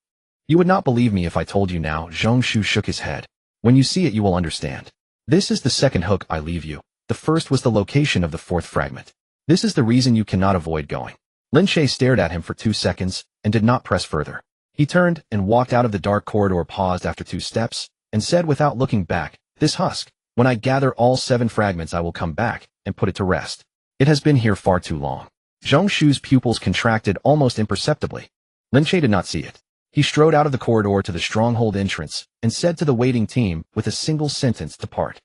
S1: You would not believe me if I told you now. Zhong Shu shook his head. When you see it, you will understand. This is the 2nd hook I leave you. The 1st was the location of the 4th fragment. This is the reason you cannot avoid going. Lin Che stared at him for 2 seconds and did not press further. He turned and walked out of the dark corridor, paused after 2 steps, and said without looking back, this husk, when I gather all 7 fragments I will come back and put it to rest. It has been here far too long. Zhong Shu's pupils contracted almost imperceptibly. Lin Che did not see it. He strode out of the corridor to the stronghold entrance and said to the waiting team with a single sentence, depart.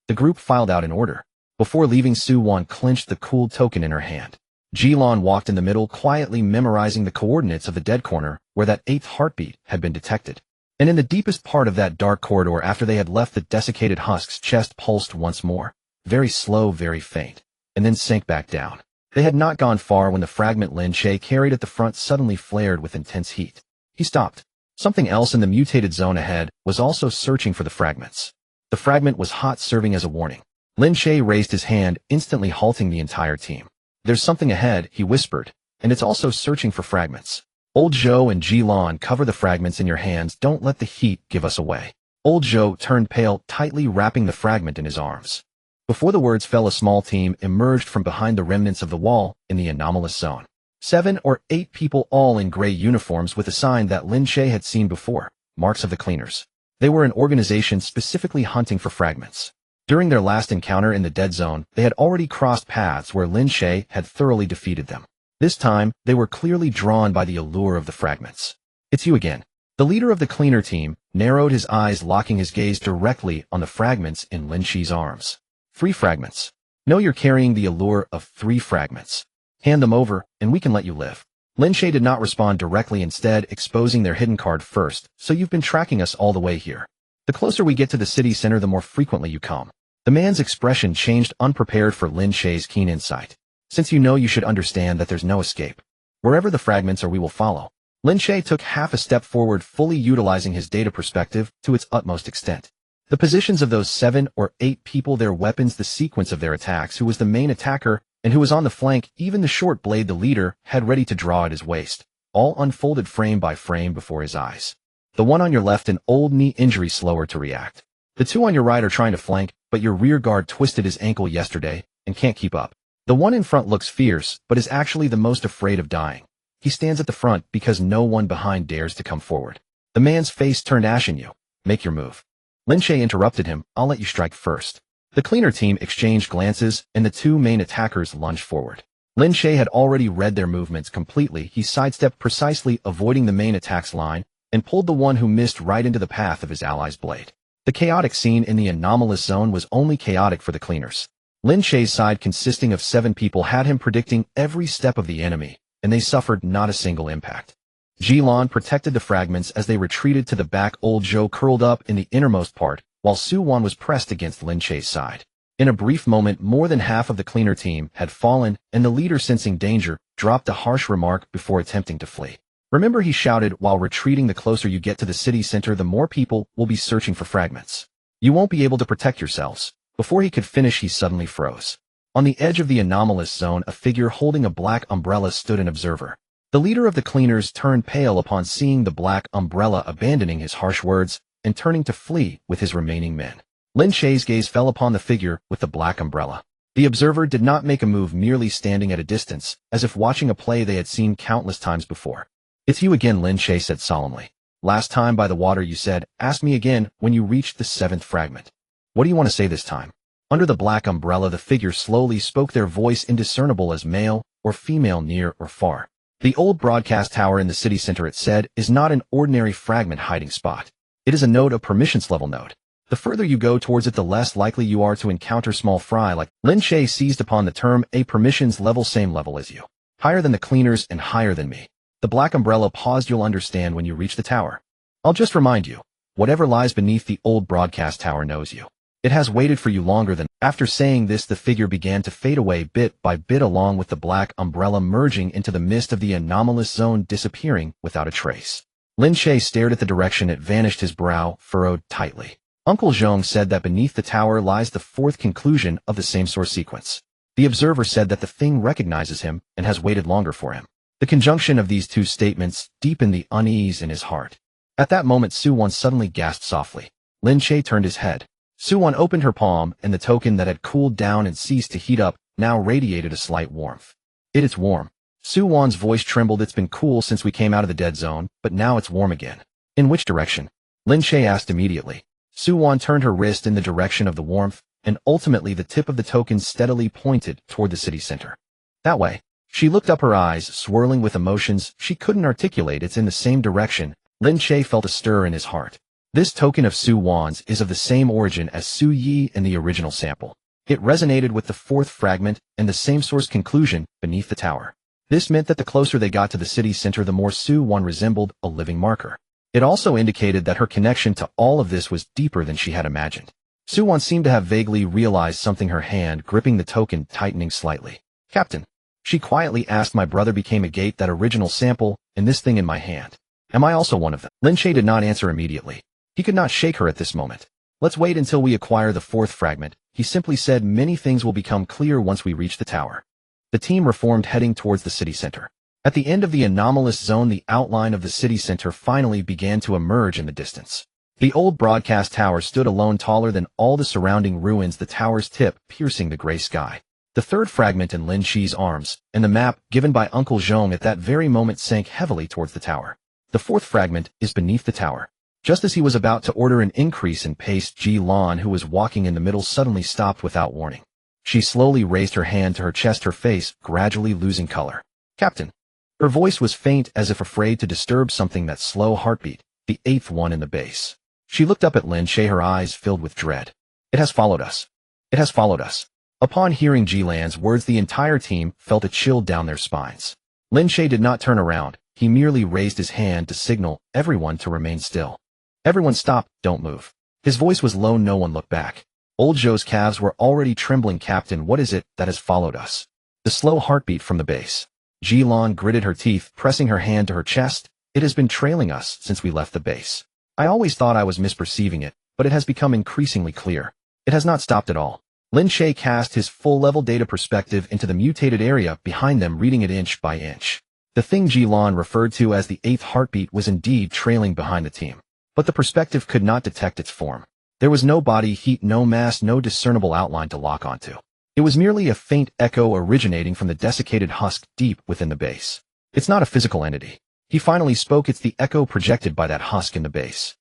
S1: The group filed out in order. Before leaving, Su Wan clenched the cooled token in her hand. Jilon walked in the middle, quietly memorizing the coordinates of the dead corner where that 8th heartbeat had been detected. And in the deepest part of that dark corridor, after they had left, the desiccated husk's chest pulsed once more, very slow, very faint, and then sank back down. They had not gone far when the fragment Lin Che carried at the front suddenly flared with intense heat. He stopped. Something else in the mutated zone ahead was also searching for the fragments. The fragment was hot, serving as a warning. Lin Che raised his hand, instantly halting the entire team. There's something ahead, he whispered, and it's also searching for fragments. Old Zhou and Jilon, cover the fragments in your hands, don't let the heat give us away. Old Zhou turned pale, tightly wrapping the fragment in his arms. Before the words fell, a small team emerged from behind the remnants of the wall in the anomalous zone. 7 or 8 people, all in gray uniforms with a sign that Lin Che had seen before, marks of the cleaners. They were an organization specifically hunting for fragments. During their last encounter in the dead zone, they had already crossed paths where Lin Che had thoroughly defeated them. This time, they were clearly drawn by the allure of the fragments. It's you again. The leader of the cleaner team narrowed his eyes, locking his gaze directly on the fragments in Lin Che's arms. 3 fragments. No, you're carrying the allure of 3 fragments. Hand them over, and we can let you live. Lin Che did not respond directly, instead exposing their hidden card first. So you've been tracking us all the way here. The closer we get to the city center, the more frequently you come. The man's expression changed, unprepared for Lin Che's keen insight. Since you know, you should understand that there's no escape. Wherever the fragments are, we will follow. Lin Che took half a step forward, fully utilizing his data perspective to its utmost extent. The positions of those 7 or 8 people, their weapons, the sequence of their attacks, who was the main attacker, and who was on the flank, even the short blade the leader had ready to draw at his waist, all unfolded frame by frame before his eyes. The one on your left, an old knee injury, slower to react. The 2 on your right are trying to flank, but your rear guard twisted his ankle yesterday and can't keep up. The one in front looks fierce, but is actually the most afraid of dying. He stands at the front because no one behind dares to come forward. The man's face turned ashen. You make your move. Lin Che interrupted him. I'll let you strike first. The cleaner team exchanged glances, and the 2 main attackers lunged forward. Lin Che had already read their movements completely. He sidestepped, precisely avoiding the main attack's line, and pulled the one who missed right into the path of his ally's blade. The chaotic scene in the anomalous zone was only chaotic for the cleaners. Lin Che's side, consisting of 7 people, had him predicting every step of the enemy, and they suffered not a single impact. Jilan protected the fragments as they retreated to the back. Old Zhou curled up in the innermost part, while Su Wan was pressed against Lin Che's side. In a brief moment, more than half of the cleaner team had fallen, and the leader, sensing danger, dropped a harsh remark before attempting to flee. Remember, he shouted while retreating, the closer you get to the city center, the more people will be searching for fragments. You won't be able to protect yourselves. Before he could finish, he suddenly froze. On the edge of the anomalous zone, a figure holding a black umbrella stood, an observer. The leader of the cleaners turned pale upon seeing the black umbrella, abandoning his harsh words and turning to flee with his remaining men. Lin Che's gaze fell upon the figure with the black umbrella. The observer did not make a move, merely standing at a distance, as if watching a play they had seen countless times before. It's you again, Lin Che said solemnly. Last time by the water you said, ask me again when you reached the 7th fragment. What do you want to say this time? Under the black umbrella, the figure slowly spoke, their voice indiscernible as male or female, near or far. The old broadcast tower in the city center, it said, is not an ordinary fragment hiding spot. It is a node, a permissions level node. The further you go towards it, the less likely you are to encounter small fry like. Lin Che seized upon the term. A permissions level, same level as you. Higher than the cleaners and higher than me. The black umbrella paused. You'll understand when you reach the tower. I'll just remind you. Whatever lies beneath the old broadcast tower knows you. It has waited for you longer than. After saying this, the figure began to fade away bit by bit, along with the black umbrella merging into the mist of the anomalous zone, disappearing without a trace. Lin Che stared at the direction it vanished, his brow furrowed tightly. Uncle Zhong said that beneath the tower lies the 4th conclusion of the same source sequence. The observer said that the thing recognizes him and has waited longer for him. The conjunction of these 2 statements deepened the unease in his heart. At that moment, Su Wan suddenly gasped softly. Lin Che turned his head. Su Wan opened her palm, and the token that had cooled down and ceased to heat up now radiated a slight warmth. It's warm. Su Wan's voice trembled. It's been cool since we came out of the dead zone, but now it's warm again. In which direction? Lin Che asked immediately. Su Wan turned her wrist in the direction of the warmth, and ultimately the tip of the token steadily pointed toward the city center. That way. She looked up, her eyes swirling with emotions she couldn't articulate. It's in the same direction. Lin Che felt a stir in his heart. This token of Su Wan's is of the same origin as Su Yi in the original sample. It resonated with the 4th fragment and the same source conclusion beneath the tower. This meant that the closer they got to the city center, the more Su Wan resembled a living marker. It also indicated that her connection to all of this was deeper than she had imagined. Su Wan seemed to have vaguely realized something, her hand gripping the token tightening slightly. Captain, she quietly asked, my brother became a gate, that original sample, and this thing in my hand. Am I also one of them? Lin Che did not answer immediately. He could not shake her at this moment. Let's wait until we acquire the 4th fragment, he simply said. Many things will become clear once we reach the tower. The team reformed, heading towards the city center. At the end of the anomalous zone, the outline of the city center finally began to emerge in the distance. The old broadcast tower stood alone, taller than all the surrounding ruins, the tower's tip piercing the gray sky. The 3rd fragment in Lin Che's arms, and the map given by Uncle Zhong at that very moment, sank heavily towards the tower. The 4th fragment is beneath the tower. Just as he was about to order an increase in pace, Ji Lan, who was walking in the middle, suddenly stopped without warning. She slowly raised her hand to her chest, her face gradually losing color. Captain. Her voice was faint, as if afraid to disturb something. That slow heartbeat, the 8th one in the base. She looked up at Lin Che, her eyes filled with dread. It has followed us. It has followed us. Upon hearing Jilan's words, the entire team felt a chill down their spines. Lin Che did not turn around. He merely raised his hand to signal everyone to remain still. Everyone stop, don't move. His voice was low, no one looked back. Old Zhou's calves were already trembling. Captain, what is it that has followed us? The slow heartbeat from the base. Jilan gritted her teeth, pressing her hand to her chest. It has been trailing us since we left the base. I always thought I was misperceiving it, but it has become increasingly clear. It has not stopped at all. Lin Che cast his full-level data perspective into the mutated area behind them, reading it inch by inch. The thing Jilan referred to as the 8th heartbeat was indeed trailing behind the team. But the perspective could not detect its form. There was no body, heat, no mass, no discernible outline to lock onto. It was merely a faint echo originating from the desiccated husk deep within the base. It's not a physical entity. He finally spoke. It's the echo projected by that husk in the base.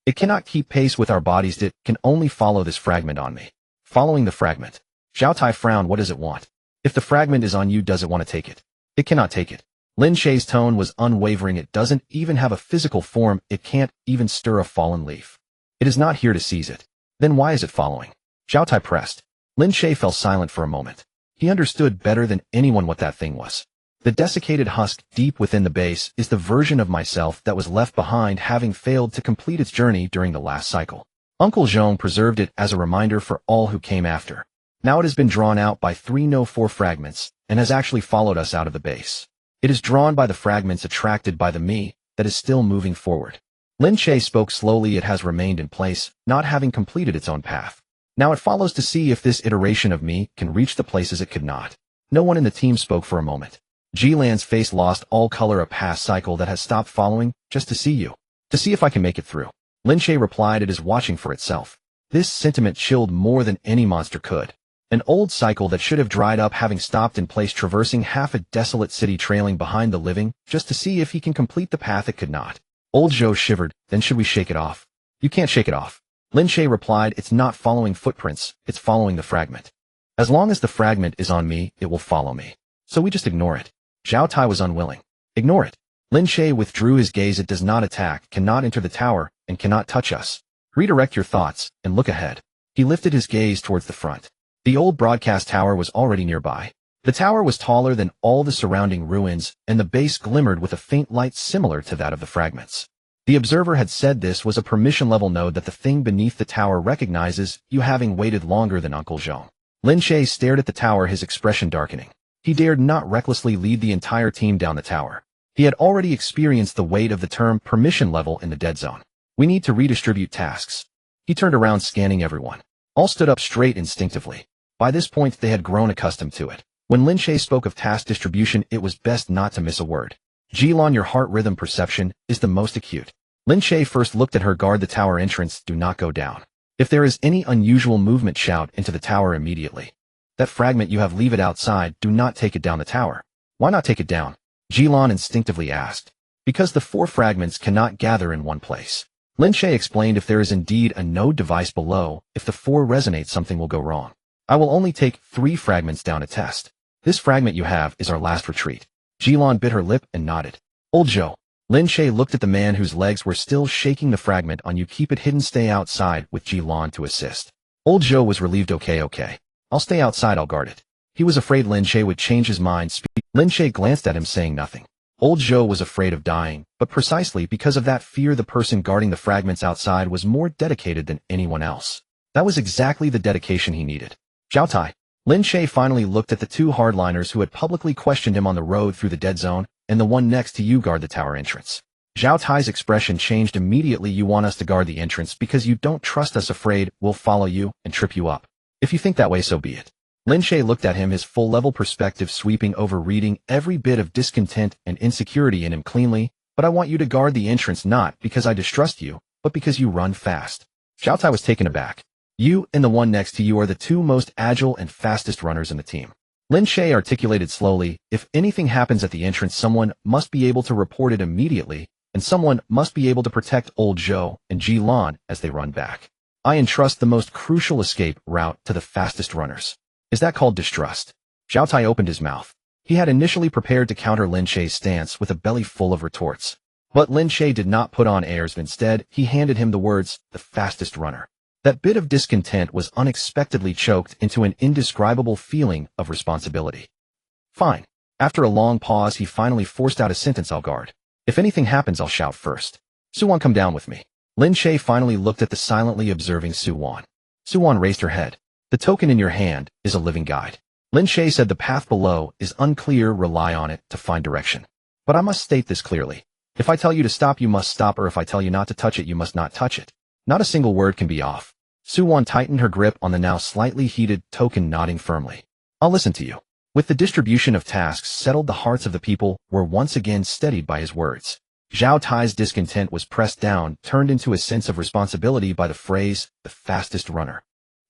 S1: It cannot keep pace with our bodies. It can only follow this fragment on me. Following the fragment. Zhao Tai frowned. What does it want? If the fragment is on you, does it want to take it? It cannot take it. Lin Che's tone was unwavering. It doesn't even have a physical form. It can't even stir a fallen leaf. It is not here to seize it. Then why is it following? Zhao Tai pressed. Lin Che fell silent for a moment. He understood better than anyone what that thing was. The desiccated husk deep within the base is the version of myself that was left behind, having failed to complete its journey during the last cycle. Uncle Zhong preserved it as a reminder for all who came after. Now it has been drawn out by 4 fragments, and has actually followed us out of the base. It is drawn by the fragments attracted by the me that is still moving forward. Lin Che spoke slowly. It has remained in place, not having completed its own path. Now it follows to see if this iteration of me can reach the places it could not. No one in the team spoke for a moment. Jilan's face lost all color. A past cycle that has stopped following, just to see you. To see if I can make it through. Lin Che replied. It is watching for itself. This sentiment chilled more than any monster could. An old cycle that should have dried up, having stopped in place, traversing half a desolate city, trailing behind the living, just to see if he can complete the path it could not. Old Zhou shivered. Then should we shake it off? You can't shake it off. Lin Che replied. It's not following footprints, it's following the fragment. As long as the fragment is on me, it will follow me. So we just ignore it. Zhao Tai was unwilling. Ignore it. Lin Che withdrew his gaze. It does not attack, cannot enter the tower, and cannot touch us. Redirect your thoughts, and look ahead. He lifted his gaze towards the front. The old broadcast tower was already nearby. The tower was taller than all the surrounding ruins, and the base glimmered with a faint light similar to that of the fragments. The observer had said this was a permission-level node that the thing beneath the tower recognizes, you having waited longer than Uncle Zhong. Lin Che stared at the tower, his expression darkening. He dared not recklessly lead the entire team down the tower. He had already experienced the weight of the term permission level in the dead zone. We need to redistribute tasks. He turned around, scanning everyone. All stood up straight instinctively. By this point, they had grown accustomed to it. When Lin Che spoke of task distribution, it was best not to miss a word. Jilan, your heart rhythm perception is the most acute. Lin Che first looked at her. Guard the tower entrance. Do not go down. If there is any unusual movement, shout into the tower immediately. That fragment you have, leave it outside. Do not take it down the tower. Why not take it down? Jilan instinctively asked. Because the 4 fragments cannot gather in one place. Lin Che explained. If there is indeed a node device below, if the 4 resonate, something will go wrong. I will only take 3 fragments down to test. This fragment you have is our last retreat. Jilan bit her lip and nodded. Old Zhou. Lin Che looked at the man whose legs were still shaking. The fragment on you, keep it hidden. Stay outside with Jilan to assist. Old Zhou was relieved. Okay. I'll stay outside, I'll guard it. He was afraid Lin Che would change his mind. Lin Che glanced at him, saying nothing. Old Zhou was afraid of dying, but precisely because of that fear, the person guarding the fragments outside was more dedicated than anyone else. That was exactly the dedication he needed. Zhao Tai. Lin Che finally looked at the 2 hardliners who had publicly questioned him on the road through the dead zone, and the one next to you. Guard the tower entrance. Zhao Tai's expression changed immediately. You want us to guard the entrance because you don't trust us, afraid we'll follow you and trip you up. If you think that way, so be it. Lin Che looked at him, his full-level perspective sweeping over, reading every bit of discontent and insecurity in him cleanly. But I want you to guard the entrance not because I distrust you, but because you run fast. Zhao Tai was taken aback. You and the one next to you are the 2 most agile and fastest runners in the team. Lin Che articulated slowly. If anything happens at the entrance, someone must be able to report it immediately, and someone must be able to protect Old Zhou and Jilan as they run back. I entrust the most crucial escape route to the fastest runners. Is that called distrust? Zhao Tai opened his mouth. He had initially prepared to counter Lin Che's stance with a belly full of retorts. But Lin Che did not put on airs. Instead, he handed him the words, the fastest runner. That bit of discontent was unexpectedly choked into an indescribable feeling of responsibility. Fine. After a long pause, he finally forced out a sentence. I'll guard. If anything happens, I'll shout first. Suwon, come down with me. Lin Che finally looked at the silently observing Suwon. Suwon raised her head. The token in your hand is a living guide. Lin Che said the path below is unclear, rely on it to find direction. But I must state this clearly. If I tell you to stop, you must stop, or if I tell you not to touch it, you must not touch it. Not a single word can be off. Suwon tightened her grip on the now slightly heated token, nodding firmly. I'll listen to you. With the distribution of tasks settled, the hearts of the people were once again steadied by his words. Zhao Tai's discontent was pressed down, turned into a sense of responsibility by the phrase, the fastest runner.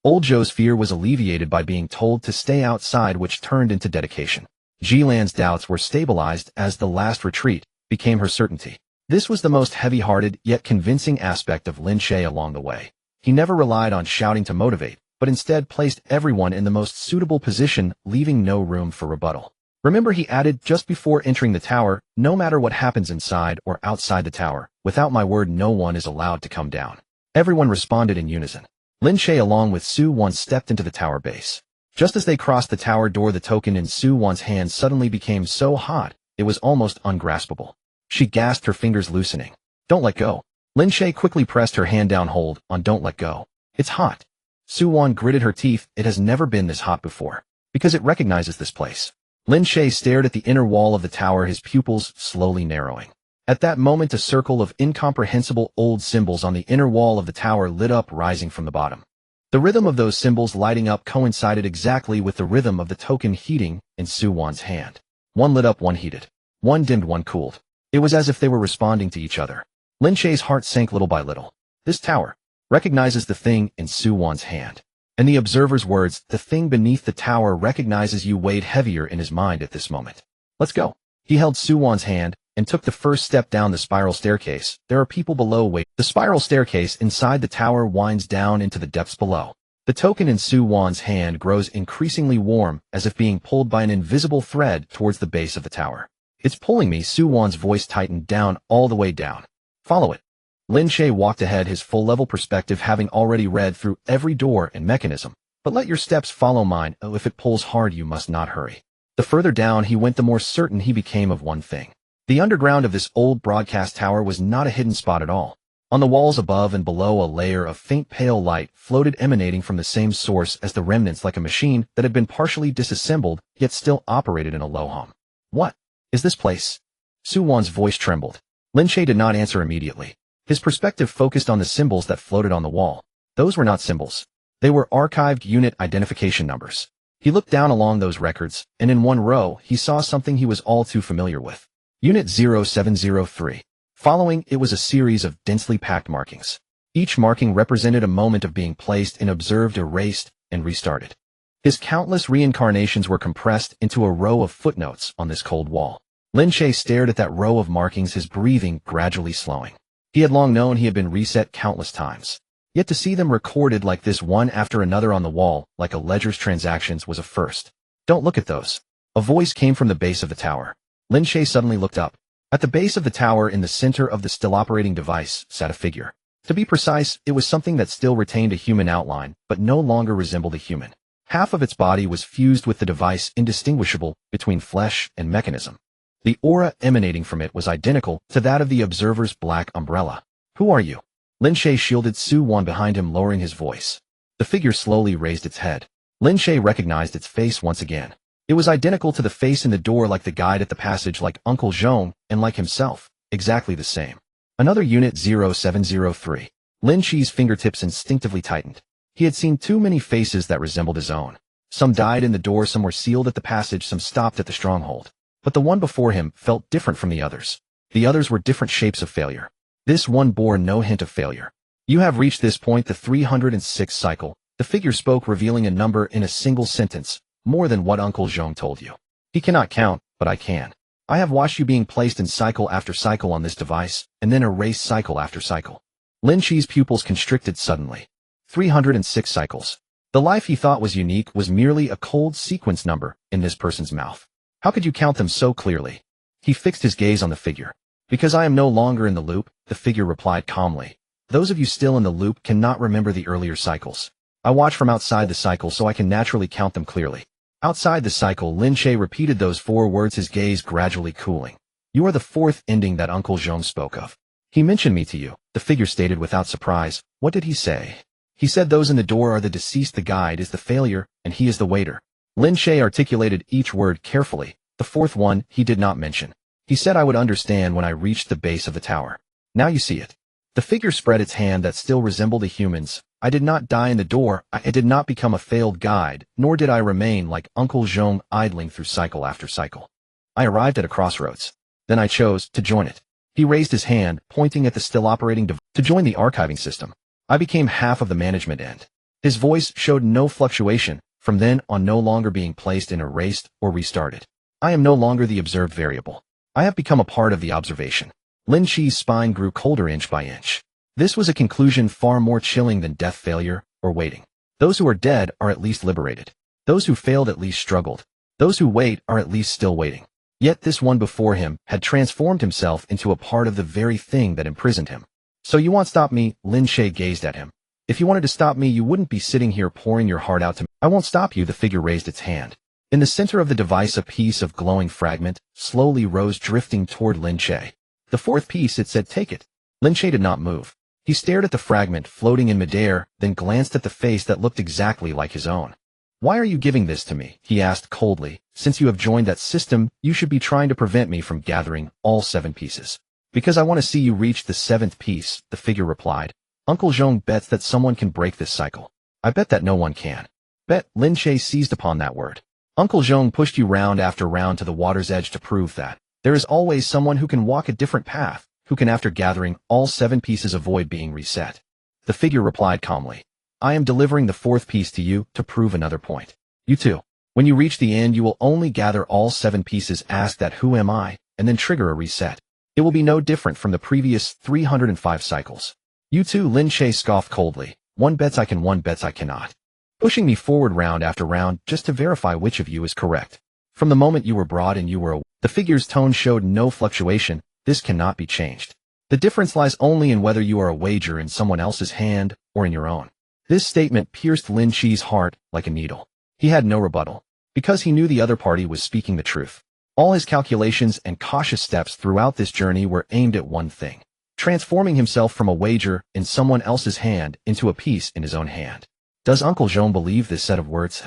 S1: Old Zhou's fear was alleviated by being told to stay outside, which turned into dedication. Jilan's doubts were stabilized as the last retreat became her certainty. This was the most heavy-hearted yet convincing aspect of Lin Che along the way. He never relied on shouting to motivate, but instead placed everyone in the most suitable position, leaving no room for rebuttal. Remember, he added just before entering the tower, no matter what happens inside or outside the tower, without my word, no one is allowed to come down. Everyone responded in unison. Lin Che along with Suwon stepped into the tower base. Just as they crossed the tower door, the token in Suwon's hand suddenly became so hot, it was almost ungraspable. She gasped, her fingers loosening. Don't let go. Lin Che quickly pressed her hand down. Hold on, don't let go. It's hot. Suwon gritted her teeth. It has never been this hot before. Because it recognizes this place. Lin Che stared at the inner wall of the tower, his pupils slowly narrowing. At that moment, a circle of incomprehensible old symbols on the inner wall of the tower lit up, rising from the bottom. The rhythm of those symbols lighting up coincided exactly with the rhythm of the token heating in Suwon's hand. One lit up, one heated. One dimmed, one cooled. It was as if they were responding to each other. Lin Che's heart sank little by little. This tower recognizes the thing in Suwon's hand. And the observer's words, the thing beneath the tower recognizes you, weighed heavier in his mind at this moment. Let's go. He held Suwon's hand and took the first step down the spiral staircase. There are people below waiting. The spiral staircase inside the tower winds down into the depths below. The token in Suwon's hand grows increasingly warm, as if being pulled by an invisible thread towards the base of the tower. It's pulling me. Suwon's voice tightened down, all the way down. Follow it. Lin Che walked ahead, his full-level perspective having already read through every door and mechanism. But let your steps follow mine. Oh, if it pulls hard, you must not hurry. The further down he went, the more certain he became of one thing. The underground of this old broadcast tower was not a hidden spot at all. On the walls above and below, a layer of faint pale light floated, emanating from the same source as the remnants, like a machine that had been partially disassembled, yet still operated in a low hum. What is this place? Suwon's voice trembled. Lin Che did not answer immediately. His perspective focused on the symbols that floated on the wall. Those were not symbols. They were archived unit identification numbers. He looked down along those records, and in one row, he saw something he was all too familiar with. Unit 0703. Following it was a series of densely packed markings. Each marking represented a moment of being placed in, observed, erased, and restarted. His countless reincarnations were compressed into a row of footnotes on this cold wall. Lin Che stared at that row of markings, his breathing gradually slowing. He had long known he had been reset countless times. Yet to see them recorded like this, one after another on the wall, like a ledger's transactions, was a first. Don't look at those. A voice came from the base of the tower. Lin Che suddenly looked up. At the base of the tower, in the center of the still operating device, sat a figure. To be precise, it was something that still retained a human outline, but no longer resembled a human. Half of its body was fused with the device, indistinguishable between flesh and mechanism. The aura emanating from it was identical to that of the observer's black umbrella. Who are you? Lin Che shielded Suwon behind him, lowering his voice. The figure slowly raised its head. Lin Che recognized its face once again. It was identical to the face in the door, like the guide at the passage, like Uncle Zhong, and like himself, exactly the same. Another unit 0703. Lin Che's fingertips instinctively tightened. He had seen too many faces that resembled his own. Some died in the door, some were sealed at the passage, some stopped at the stronghold. But the one before him felt different from the others. The others were different shapes of failure. This one bore no hint of failure. You have reached this point, the 306th cycle. The figure spoke, revealing a number in a single sentence. More than what Uncle Zhong told you. He cannot count, but I can. I have watched you being placed in cycle after cycle on this device, and then erased cycle after cycle. Lin Che's pupils constricted suddenly. 306 cycles. The life he thought was unique was merely a cold sequence number in this person's mouth. How could you count them so clearly? He fixed his gaze on the figure. Because I am no longer in the loop, the figure replied calmly. Those of you still in the loop cannot remember the earlier cycles. I watch from outside the cycle so I can naturally count them clearly. Outside the cycle, Lin Che repeated those 4 words, his gaze gradually cooling. You are the 4th ending that Uncle Zhong spoke of. He mentioned me to you, the figure stated without surprise. What did he say? He said those in the door are the deceased, the guide is the failure, and he is the waiter. Lin Che articulated each word carefully. The 4th one he did not mention. He said I would understand when I reached the base of the tower. Now you see it. The figure spread its hand that still resembled a human's. I did not die in the door, I did not become a failed guide, nor did I remain like Uncle Zhong idling through cycle after cycle. I arrived at a crossroads. Then I chose to join it. He raised his hand, pointing at the still operating device, to join the archiving system. I became half of the management end. His voice showed no fluctuation, from then on no longer being placed in erased or restarted. I am no longer the observed variable. I have become a part of the observation. Lin Che's spine grew colder inch by inch. This was a conclusion far more chilling than death, failure, or waiting. Those who are dead are at least liberated. Those who failed at least struggled. Those who wait are at least still waiting. Yet this one before him had transformed himself into a part of the very thing that imprisoned him. So you won't stop me? Lin Che gazed at him. If you wanted to stop me, you wouldn't be sitting here pouring your heart out to me. I won't stop you. The figure raised its hand. In the center of the device, a piece of glowing fragment slowly rose, drifting toward Lin Che. The 4th piece, it said, take it. Lin Che did not move. He stared at the fragment floating in midair, then glanced at the face that looked exactly like his own. Why are you giving this to me? He asked coldly. Since you have joined that system, you should be trying to prevent me from gathering all 7 pieces. Because I want to see you reach the 7th piece, the figure replied. Uncle Zhong bets that someone can break this cycle. I bet that no one can. Bet. Lin Che seized upon that word. Uncle Zhong pushed you round after round to the water's edge to prove that there is always someone who can walk a different path, who can, after gathering all 7 pieces, avoid being reset. The figure replied calmly. I am delivering the 4th piece to you to prove another point. You too. When you reach the end, you will only gather all 7 pieces, ask that who am I, and then trigger a reset. It will be no different from the previous 305 cycles. You too? Lin Che scoffed coldly. One bets I can, one bets I cannot. Pushing me forward round after round just to verify which of you is correct. From the moment you were brought in, you were aware. The figure's tone showed no fluctuation. This cannot be changed. The difference lies only in whether you are a wager in someone else's hand or in your own. This statement pierced Lin Che's heart like a needle. He had no rebuttal, because he knew the other party was speaking the truth. All his calculations and cautious steps throughout this journey were aimed at one thing: transforming himself from a wager in someone else's hand into a piece in his own hand. Does Uncle Zhong believe this set of words?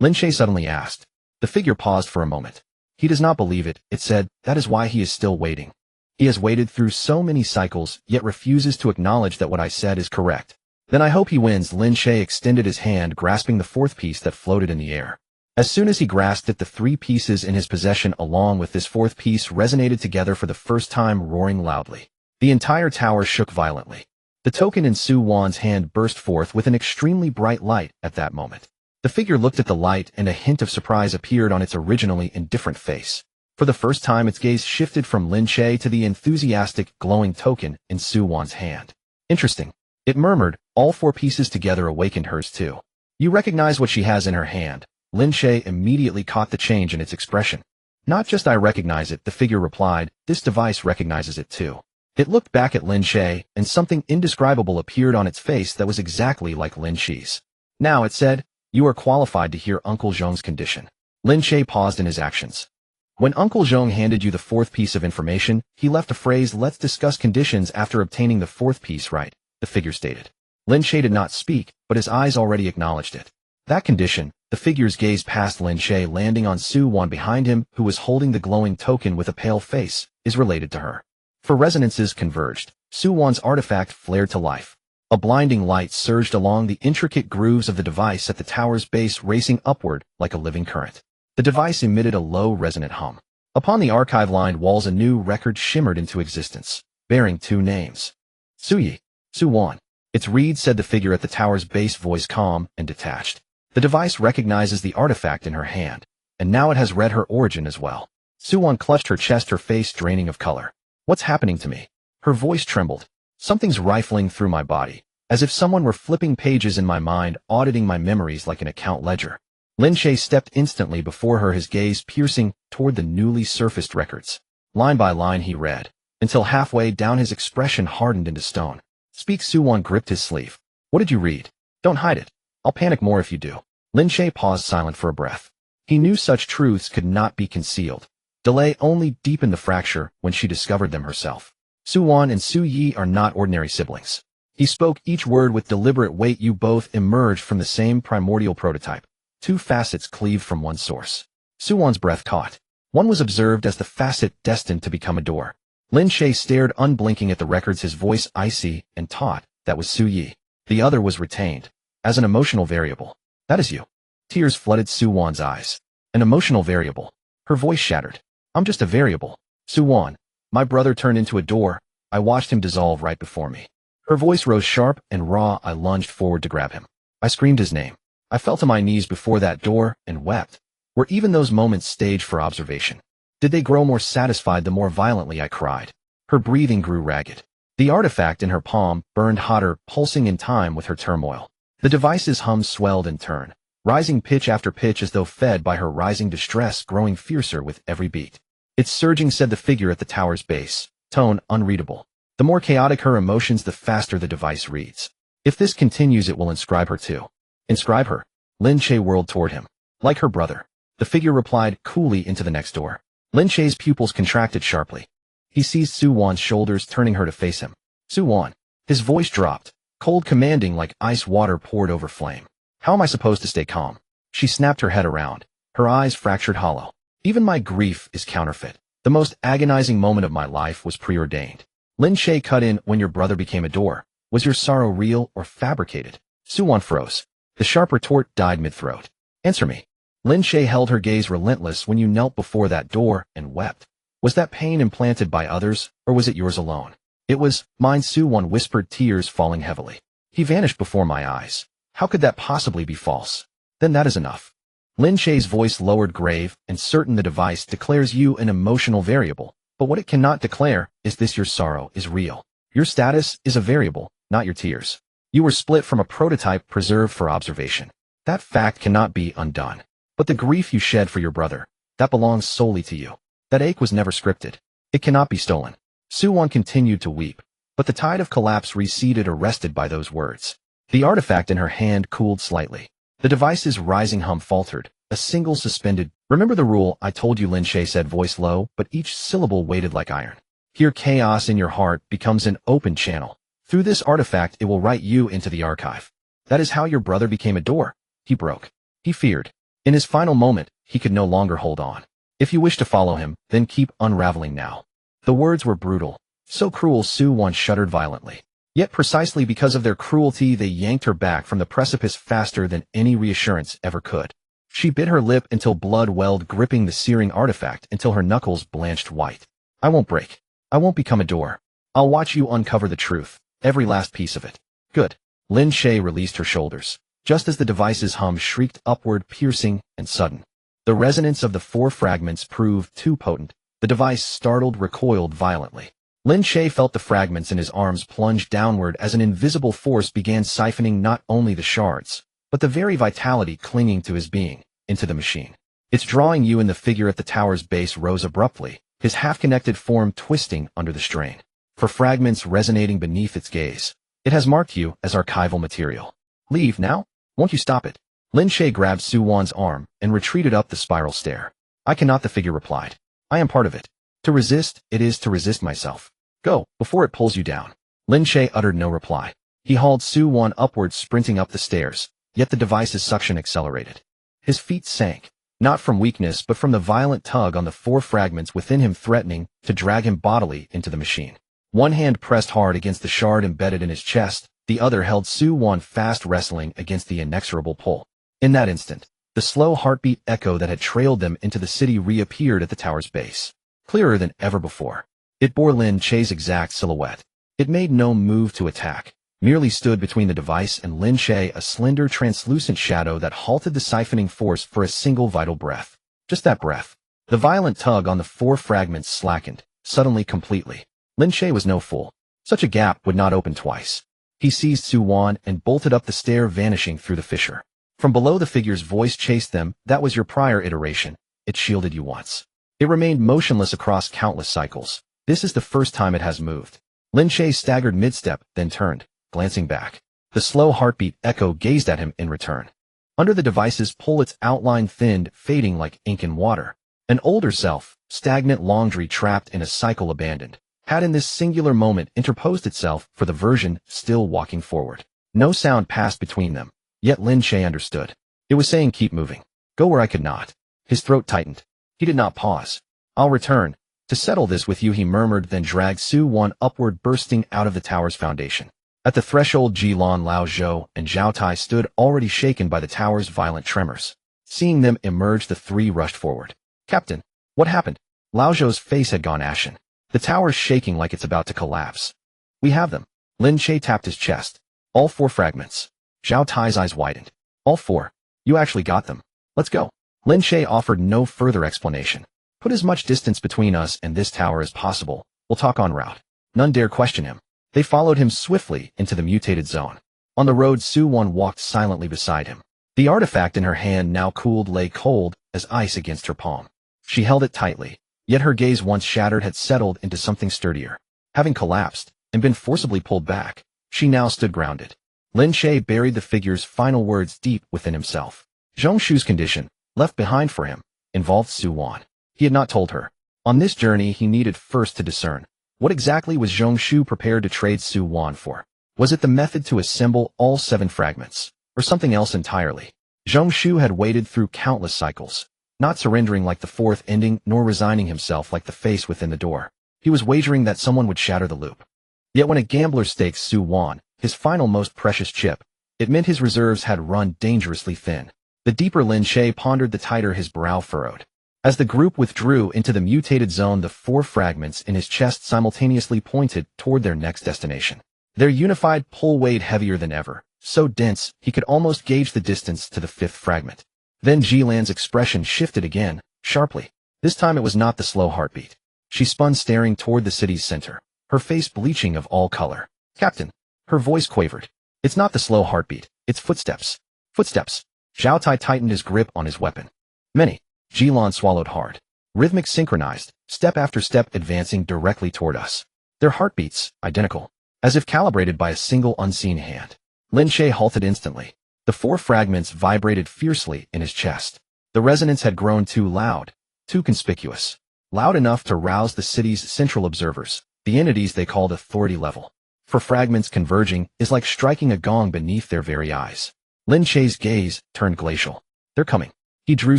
S1: Lin Che suddenly asked. The figure paused for a moment. He does not believe it, it said. That is why he is still waiting. He has waited through so many cycles, yet refuses to acknowledge that what I said is correct. Then I hope he wins. Lin Che extended his hand, grasping the 4th piece that floated in the air. As soon as he grasped it, the 3 pieces in his possession along with this 4th piece resonated together for the first time, roaring loudly. The entire tower shook violently. The token in Su Wan's hand burst forth with an extremely bright light at that moment. The figure looked at the light, and a hint of surprise appeared on its originally indifferent face. For the first time, its gaze shifted from Lin Che to the enthusiastic, glowing token in Su Wan's hand. Interesting. It murmured. All 4 pieces together awakened hers too. You recognize what she has in her hand. Lin Che immediately caught the change in its expression. Not just I recognize it, the figure replied. This device recognizes it too. It looked back at Lin Che, and something indescribable appeared on its face that was exactly like Lin Che's. Now, it said, you are qualified to hear Uncle Zhong's condition. Lin Che paused in his actions. When Uncle Zhong handed you the 4th piece of information, he left a phrase, let's discuss conditions after obtaining the 4th piece, right? The figure stated. Lin Che did not speak, but his eyes already acknowledged it. That condition, the figure's gaze passed Lin Che, landing on Su Wan behind him, who was holding the glowing token with a pale face, is related to her. For resonances converged, Su Wan's artifact flared to life. A blinding light surged along the intricate grooves of the device at the tower's base, racing upward like a living current. The device emitted a low, resonant hum. Upon the archive-lined walls, a new record shimmered into existence, bearing 2 names. Suyi, Su Wan. Its read, said the figure at the tower's base, voice calm and detached. The device recognizes the artifact in her hand, and now it has read her origin as well. Su Wan clutched her chest, her face draining of color. What's happening to me? Her voice trembled. Something's rifling through my body, as if someone were flipping pages in my mind, auditing my memories like an account ledger. Lin Che stepped instantly before her, his gaze piercing toward the newly surfaced records. Line by line he read, until halfway down his expression hardened into stone. Speak. Suwon gripped his sleeve. What did you read? Don't hide it. I'll panic more if you do. Lin Che paused silent for a breath. He knew such truths could not be concealed. Delay only deepened the fracture when she discovered them herself. Suwon and Su Yi are not ordinary siblings. He spoke each word with deliberate weight. You both emerged from the same primordial prototype. Two facets cleaved from one source. Suwon's breath caught. One was observed as the facet destined to become a door. Lin Che stared unblinking at the records, his voice icy and taut. That was Su Yi. The other was retained as an emotional variable. That is you. Tears flooded Suwon's eyes. An emotional variable. Her voice shattered. I'm just a variable. Suwon. My brother turned into a door. I watched him dissolve right before me. Her voice rose sharp and raw. I lunged forward to grab him. I screamed his name. I fell to my knees before that door and wept. Were even those moments staged for observation? Did they grow more satisfied the more violently I cried? Her breathing grew ragged. The artifact in her palm burned hotter, pulsing in time with her turmoil. The device's hum swelled in turn, rising pitch after pitch as though fed by her rising distress, growing fiercer with every beat. Its surging, said the figure at the tower's base, tone unreadable. The more chaotic her emotions, the faster the device reads. If this continues, it will inscribe her too. Inscribe her? Lin Che whirled toward him. Like her brother. The figure replied coolly into the next door. Lin Che's pupils contracted sharply. He seized Suwon's shoulders, turning her to face him. Suwon. His voice dropped, cold, commanding, like ice water poured over flame. How am I supposed to stay calm? She snapped her head around, her eyes fractured hollow. Even my grief is counterfeit. The most agonizing moment of my life was preordained. Lin Che cut in. When your brother became a door, was your sorrow real or fabricated? Suwon froze. The sharp retort died mid-throat. Answer me. Lin Che held her gaze relentless. When you knelt before that door and wept, was that pain implanted by others, or was it yours alone? It was mine. Suwon whispered, tears falling heavily. He vanished before my eyes. How could that possibly be false? Then that is enough. Lin Che's voice lowered, grave and certain. The device declares you an emotional variable, but what it cannot declare is this: your sorrow is real. Your status is a variable, not your tears. You were split from a prototype preserved for observation. That fact cannot be undone. But the grief you shed for your brother, that belongs solely to you. That ache was never scripted. It cannot be stolen. Suwon continued to weep, but the tide of collapse receded, arrested by those words. The artifact in her hand cooled slightly. The device's rising hum faltered, a single suspended. Remember the rule I told you, Lin Che said, voice low, but each syllable weighted like iron. Here chaos in your heart becomes an open channel. Through this artifact it will write you into the archive. That is how your brother became a door. He broke. He feared. In his final moment, he could no longer hold on. If you wish to follow him, then keep unraveling now. The words were brutal. So cruel. Suwon shuddered violently. Yet precisely because of their cruelty, they yanked her back from the precipice faster than any reassurance ever could. She bit her lip until blood welled, gripping the searing artifact until her knuckles blanched white. I won't break. I won't become a door. I'll watch you uncover the truth, every last piece of it. Good. Lin Che released her shoulders, just as the device's hum shrieked upward, piercing and sudden. The resonance of the four fragments proved too potent. The device, startled, recoiled violently. Lin Che felt the fragments in his arms plunge downward as an invisible force began siphoning not only the shards, but the very vitality clinging to his being, into the machine. It's drawing you. In the figure at the tower's base rose abruptly, his half-connected form twisting under the strain. For fragments resonating beneath its gaze. It has marked you as archival material. Leave now? Won't you stop it? Lin Che grabbed Suwon's arm and retreated up the spiral stair. I cannot, the figure replied. I am part of it. To resist, it is to resist myself. Go, before it pulls you down. Lin Che uttered no reply. He hauled Suwon upwards, sprinting up the stairs, yet the device's suction accelerated. His feet sank, not from weakness but from the violent tug on the four fragments within him, threatening to drag him bodily into the machine. One hand pressed hard against the shard embedded in his chest, the other held Suwon fast, wrestling against the inexorable pull. In that instant, the slow heartbeat echo that had trailed them into the city reappeared at the tower's base, clearer than ever before. It bore Lin Che's exact silhouette. It made no move to attack, merely stood between the device and Lin Che, a slender, translucent shadow that halted the siphoning force for a single vital breath. Just that breath. The violent tug on the four fragments slackened, suddenly, completely. Lin Che was no fool. Such a gap would not open twice. He seized Suwon and bolted up the stair, vanishing through the fissure. From below, the figure's voice chased them. That was your prior iteration. It shielded you once. It remained motionless across countless cycles. This is the first time it has moved. Lin Che staggered mid-step, then turned, glancing back. The slow heartbeat echo gazed at him in return. Under the device's pull, its outline thinned, fading like ink in water. An older self, stagnant laundry trapped in a cycle abandoned, had in this singular moment interposed itself for the version still walking forward. No sound passed between them, yet Lin Che understood. It was saying, keep moving. Go where I could not. His throat tightened. He did not pause. I'll return. To settle this with you, he murmured, then dragged Su-Wan upward, bursting out of the tower's foundation. At the threshold, Ji-Lan, Lao Zhou, and Zhao Tai stood, already shaken by the tower's violent tremors. Seeing them emerge, the three rushed forward. Captain, what happened? Lao Zhou's face had gone ashen. The tower's shaking like it's about to collapse. We have them. Lin Che tapped his chest. All 4 fragments. Zhao Tai's eyes widened. All 4. You actually got them. Let's go. Lin Che offered no further explanation. Put as much distance between us and this tower as possible. We'll talk en route. None dare question him. They followed him swiftly into the mutated zone. On the road, Su-Wan walked silently beside him. The artifact in her hand, now cooled, lay cold as ice against her palm. She held it tightly, yet her gaze, once shattered, had settled into something sturdier. Having collapsed and been forcibly pulled back, she now stood grounded. Lin Che buried the figure's final words deep within himself. Zhongshu's condition, left behind for him, involved Su-Wan. He had not told her. On this journey, he needed first to discern. What exactly was Zhongshu prepared to trade Su-Wan for? Was it the method to assemble all 7 fragments, or something else entirely? Zhongshu had waded through countless cycles, not surrendering like the 4th ending, nor resigning himself like the face within the door. He was wagering that someone would shatter the loop. Yet when a gambler stakes Su-Wan, his final most precious chip, it meant his reserves had run dangerously thin. The deeper Lin Che pondered, the tighter his brow furrowed. As the group withdrew into the mutated zone, the 4 fragments in his chest simultaneously pointed toward their next destination. Their unified pull weighed heavier than ever, so dense he could almost gauge the distance to the 5th fragment. Then Ji-Lan's expression shifted again, sharply. This time it was not the slow heartbeat. She spun, staring toward the city's center, her face bleaching of all color. Captain. Her voice quavered. It's not the slow heartbeat, it's footsteps. Footsteps. Zhao Tai tightened his grip on his weapon. Many. Ji-Lan swallowed hard. Rhythmic, synchronized, step after step, advancing directly toward us. Their heartbeats, identical, as if calibrated by a single unseen hand. Lin Che halted instantly. The 4 fragments vibrated fiercely in his chest. The resonance had grown too loud, too conspicuous. Loud enough to rouse the city's central observers, the entities they called authority level. For fragments converging is like striking a gong beneath their very eyes. Lin Che's gaze turned glacial. They're coming. He drew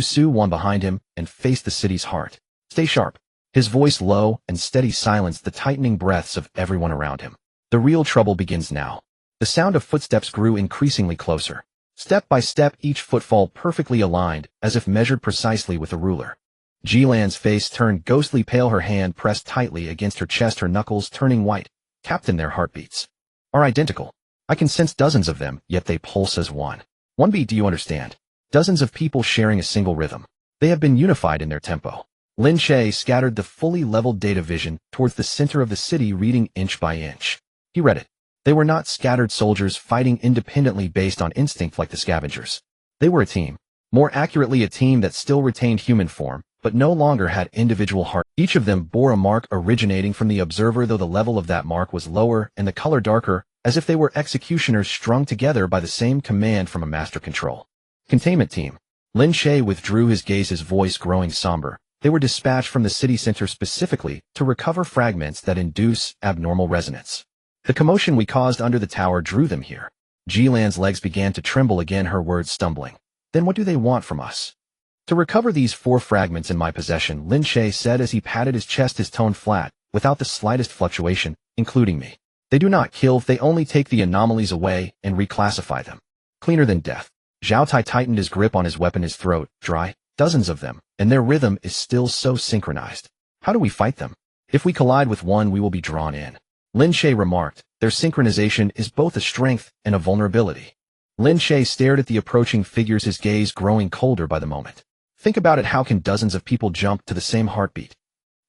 S1: Su-Wan behind him and faced the city's heart. Stay sharp. His voice, low and steady, silenced the tightening breaths of everyone around him. The real trouble begins now. The sound of footsteps grew increasingly closer. Step by step, each footfall perfectly aligned, as if measured precisely with a ruler. Ji-Lan's face turned ghostly pale, her hand pressed tightly against her chest, her knuckles turning white. Captain, their heartbeats are identical. I can sense dozens of them, yet they pulse as one. One beat, do you understand? Dozens of people sharing a single rhythm. They have been unified in their tempo. Lin Che scattered the fully leveled data vision towards the center of the city, reading inch by inch. He read it. They were not scattered soldiers fighting independently based on instinct like the scavengers. They were a team. More accurately, a team that still retained human form, but no longer had individual heart. Each of them bore a mark originating from the observer, though the level of that mark was lower and the color darker, as if they were executioners strung together by the same command from a master control. Containment team. Lin Che withdrew his gaze, his voice growing somber. They were dispatched from the city center specifically to recover fragments that induce abnormal resonance. The commotion we caused under the tower drew them here. Ji-Lan's legs began to tremble again, her words stumbling. Then what do they want from us? To recover these 4 fragments in my possession, Lin Che said as he patted his chest, his tone flat, without the slightest fluctuation, including me. They do not kill, they only take the anomalies away and reclassify them. Cleaner than death. Zhao Tai tightened his grip on his weapon, his throat dry. Dozens of them, and their rhythm is still so synchronized. How do we fight them? If we collide with one, we will be drawn in. Lin Che remarked, their synchronization is both a strength and a vulnerability. Lin Che stared at the approaching figures, his gaze growing colder by the moment. Think about it, how can dozens of people jump to the same heartbeat?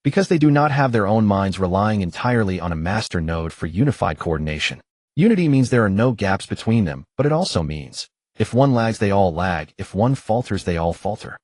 S1: Because they do not have their own minds, relying entirely on a master node for unified coordination. Unity means there are no gaps between them, but it also means, if one lags, they all lag, if one falters, they all falter.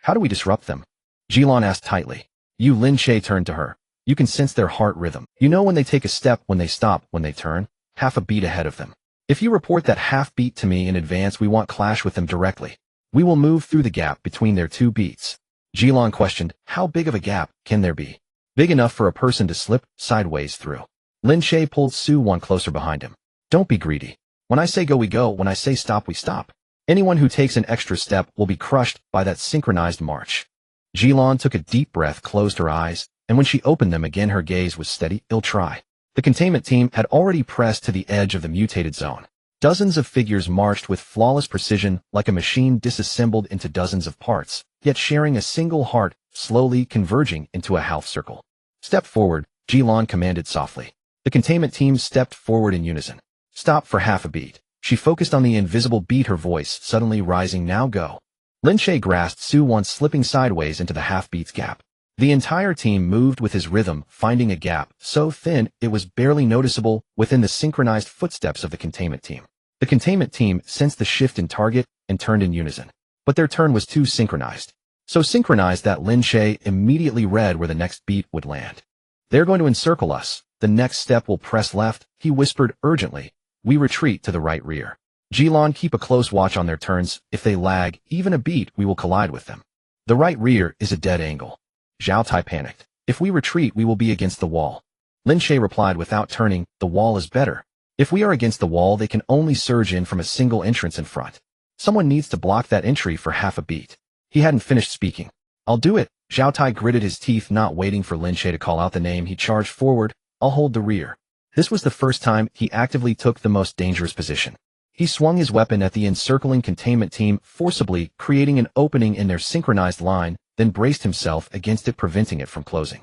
S1: How do we disrupt them? Ji-Lan asked tightly. Lin Che turned to her. You can sense their heart rhythm. You know when they take a step, when they stop, when they turn, half a beat ahead of them. If you report that half beat to me in advance, we won't clash with them directly. We will move through the gap between their two beats. Jilon questioned, how big of a gap can there be? Big enough for a person to slip sideways through. Lin Che pulled Su-won closer behind him. Don't be greedy. When I say go, we go. When I say stop, we stop. Anyone who takes an extra step will be crushed by that synchronized march. Jilon took a deep breath, closed her eyes, and when she opened them again, her gaze was steady. Ill try. The containment team had already pressed to the edge of the mutated zone. Dozens of figures marched with flawless precision, like a machine disassembled into dozens of parts, yet sharing a single heart, slowly converging into a half circle. Step forward, Jilon commanded softly. The containment team stepped forward in unison. Stop for half a beat. She focused on the invisible beat, her voice suddenly rising. Now go. Lin Che grasped Su-won, slipping sideways into the half-beat's gap. The entire team moved with his rhythm, finding a gap so thin it was barely noticeable within the synchronized footsteps of the containment team. The containment team sensed the shift in target and turned in unison. But their turn was too synchronized. So synchronized that Lin Che immediately read where the next beat would land. They're going to encircle us. The next step will press left, he whispered urgently. We retreat to the right rear. Jilon, keep a close watch on their turns. If they lag even a beat, we will collide with them. The right rear is a dead angle. Zhao Tai panicked. If we retreat, we will be against the wall. Lin Che replied without turning, the wall is better. If we are against the wall, they can only surge in from a single entrance in front. Someone needs to block that entry for half a beat. He hadn't finished speaking. I'll do it. Zhao Tai gritted his teeth, not waiting for Lin Che to call out the name. He charged forward. I'll hold the rear. This was the first time he actively took the most dangerous position. He swung his weapon at the encircling containment team, forcibly creating an opening in their synchronized line, then braced himself against it, preventing it from closing.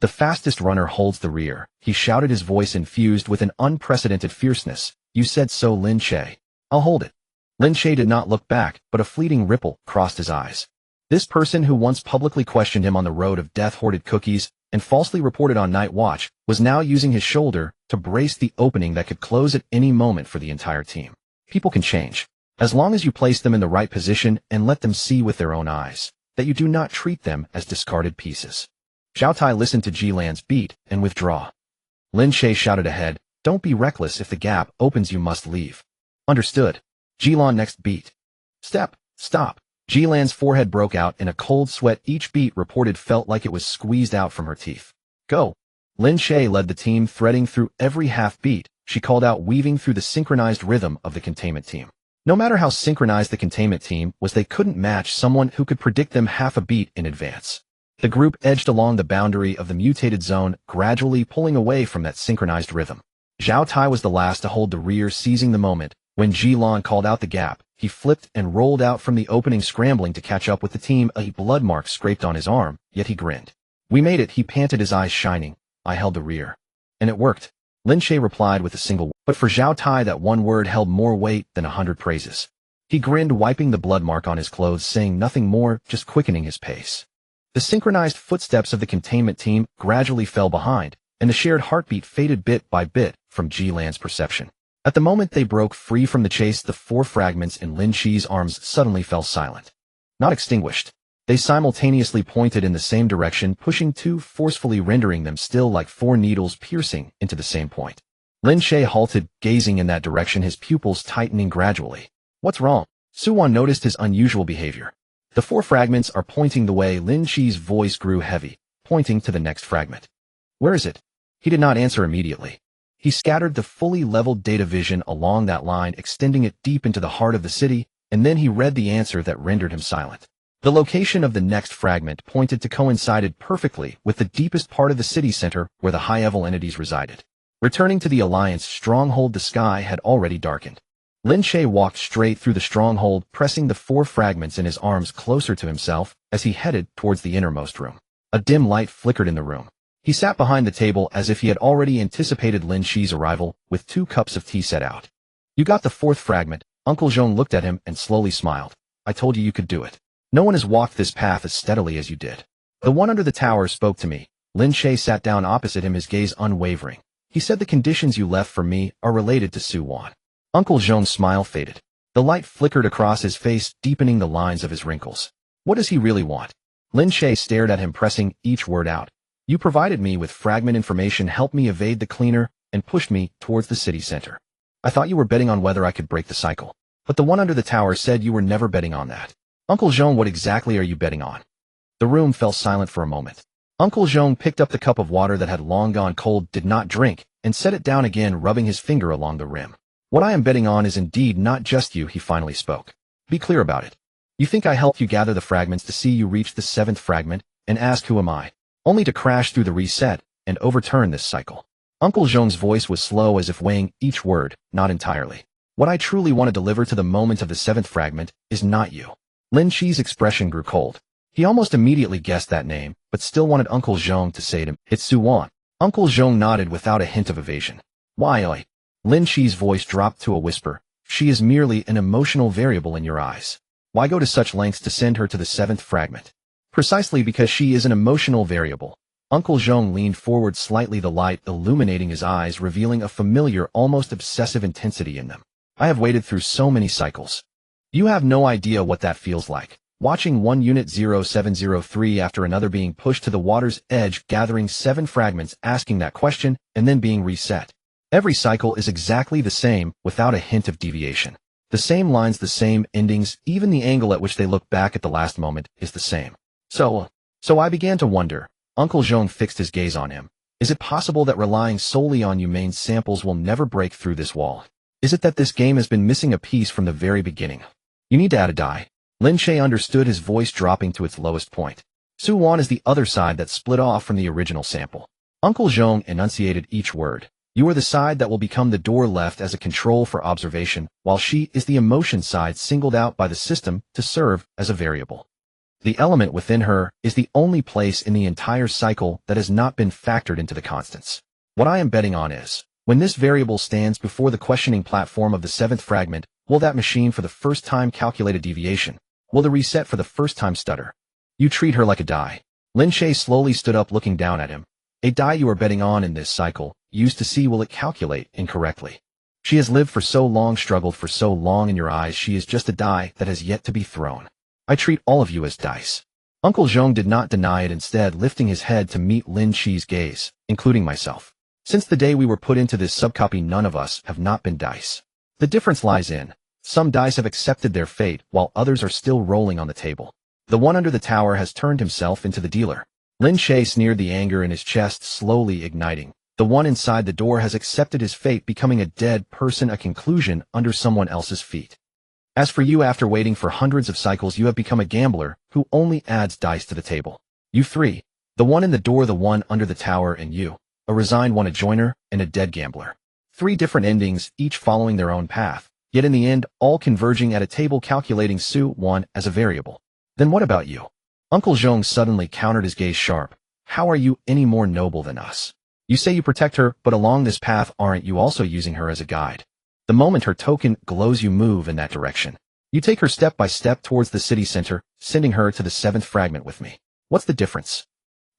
S1: The fastest runner holds the rear, he shouted, his voice infused with an unprecedented fierceness. You said so, Lin Che. I'll hold it. Lin Che did not look back, but a fleeting ripple crossed his eyes. This person who once publicly questioned him on the road of death, hoarded cookies, and falsely reported on night watch, was now using his shoulder to brace the opening that could close at any moment for the entire team. People can change, as long as you place them in the right position and let them see with their own eyes that you do not treat them as discarded pieces. Zhao Tai listened to Jilan's beat and withdraw. Lin Che shouted ahead, don't be reckless. If the gap opens, you must leave. Understood. Jilan, next beat. Step, stop. Jilan's forehead broke out in a cold sweat. Each beat reported felt like it was squeezed out from her teeth. Go. Lin Che led the team, threading through every half beat. She called out, weaving through the synchronized rhythm of the containment team. No matter how synchronized the containment team was, they couldn't match someone who could predict them half a beat in advance. The group edged along the boundary of the mutated zone, gradually pulling away from that synchronized rhythm. Zhao Tai was the last to hold the rear, seizing the moment. When Jilan called out the gap, he flipped and rolled out from the opening, scrambling to catch up with the team. A blood mark scraped on his arm, yet he grinned. We made it, he panted, his eyes shining. I held the rear. And it worked. Lin Che replied with a single word. But for Zhao Tai, that one word held more weight than 100 praises. He grinned, wiping the blood mark on his clothes, saying nothing more, just quickening his pace. The synchronized footsteps of the containment team gradually fell behind, and the shared heartbeat faded bit by bit from Jilan's perception. At the moment they broke free from the chase, the four fragments in Lin Che's arms suddenly fell silent. Not extinguished. They simultaneously pointed in the same direction, pushing too forcefully, rendering them still like four needles piercing into the same point. Lin Che halted, gazing in that direction, his pupils tightening gradually. What's wrong? Su-won noticed his unusual behavior. The four fragments are pointing the way. Lin Che's voice grew heavy, pointing to the next fragment. Where is it? He did not answer immediately. He scattered the fully leveled data vision along that line, extending it deep into the heart of the city, and then he read the answer that rendered him silent. The location of the next fragment pointed to coincided perfectly with the deepest part of the city center where the high-level entities resided. Returning to the Alliance stronghold, the sky had already darkened. Lin Che walked straight through the stronghold, pressing the four fragments in his arms closer to himself as he headed towards the innermost room. A dim light flickered in the room. He sat behind the table as if he had already anticipated Lin Che's arrival, with 2 cups of tea set out. You got the 4th fragment. Uncle Jean looked at him and slowly smiled. I told you could do it. No one has walked this path as steadily as you did. The one under the tower spoke to me. Lin Che sat down opposite him, his gaze unwavering. He said the conditions you left for me are related to Su-won. Uncle Jean's smile faded. The light flickered across his face, deepening the lines of his wrinkles. What does he really want? Lin Che stared at him, pressing each word out. You provided me with fragment information, helped me evade the cleaner, and pushed me towards the city center. I thought you were betting on whether I could break the cycle. But the one under the tower said you were never betting on that. Uncle Jean, what exactly are you betting on? The room fell silent for a moment. Uncle Jean picked up the cup of water that had long gone cold, did not drink, and set it down again, rubbing his finger along the rim. What I am betting on is indeed not just you, he finally spoke. Be clear about it. You think I helped you gather the fragments to see you reach the 7th fragment, and ask who am I, only to crash through the reset, and overturn this cycle. Uncle Jean's voice was slow, as if weighing each word, not entirely. What I truly want to deliver to the moment of the 7th fragment is not you. Lin Che's expression grew cold. He almost immediately guessed that name, but still wanted Uncle Jean to say it. It's Suwan. Uncle Jean nodded without a hint of evasion. Why, oi? Lin Che's voice dropped to a whisper. She is merely an emotional variable in your eyes. Why go to such lengths to send her to the 7th fragment? Precisely because she is an emotional variable. Uncle Jean leaned forward slightly, the light illuminating his eyes, revealing a familiar, almost obsessive intensity in them. I have waded through so many cycles. You have no idea what that feels like. Watching one unit 0703 after another being pushed to the water's edge, gathering 7 fragments, asking that question, and then being reset. Every cycle is exactly the same, without a hint of deviation. The same lines, the same endings, even the angle at which they look back at the last moment is the same. So I began to wonder. Uncle Jean fixed his gaze on him. Is it possible that relying solely on humane samples will never break through this wall? Is it that this game has been missing a piece from the very beginning? You need to add a die. Lin Che understood, his voice dropping to its lowest point. Suwan is the other side that split off from the original sample. Uncle Jean enunciated each word. You are the side that will become the door left as a control for observation, while she is the emotion side singled out by the system to serve as a variable. The element within her is the only place in the entire cycle that has not been factored into the constants. What I am betting on is, when this variable stands before the questioning platform of the 7th fragment, will that machine for the first time calculate a deviation? Will the reset for the first time stutter? You treat her like a die. Lin Che slowly stood up, looking down at him. A die you are betting on in this cycle, used to see will it calculate incorrectly. She has lived for so long, struggled for so long, in your eyes she is just a die that has yet to be thrown. I treat all of you as dice. Uncle Jean did not deny it, instead lifting his head to meet Lin Che's gaze, including myself. Since the day we were put into this subcopy, none of us have not been dice. The difference lies in, some dice have accepted their fate, while others are still rolling on the table. The one under the tower has turned himself into the dealer. Lin Che sneered, the anger in his chest slowly igniting. The one inside the door has accepted his fate, becoming a dead person, a conclusion under someone else's feet. As for you, after waiting for hundreds of cycles, you have become a gambler who only adds dice to the table. You three, the one in the door, the one under the tower, and you, a resigned one, a joiner, and a dead gambler. 3 different endings, each following their own path, yet in the end, all converging at a table calculating Su-1 as a variable. Then what about you? Uncle Jean suddenly countered, his gaze sharp. How are you any more noble than us? You say you protect her, but along this path, aren't you also using her as a guide? The moment her token glows, you move in that direction. You take her step by step towards the city center, sending her to the 7th fragment with me. What's the difference?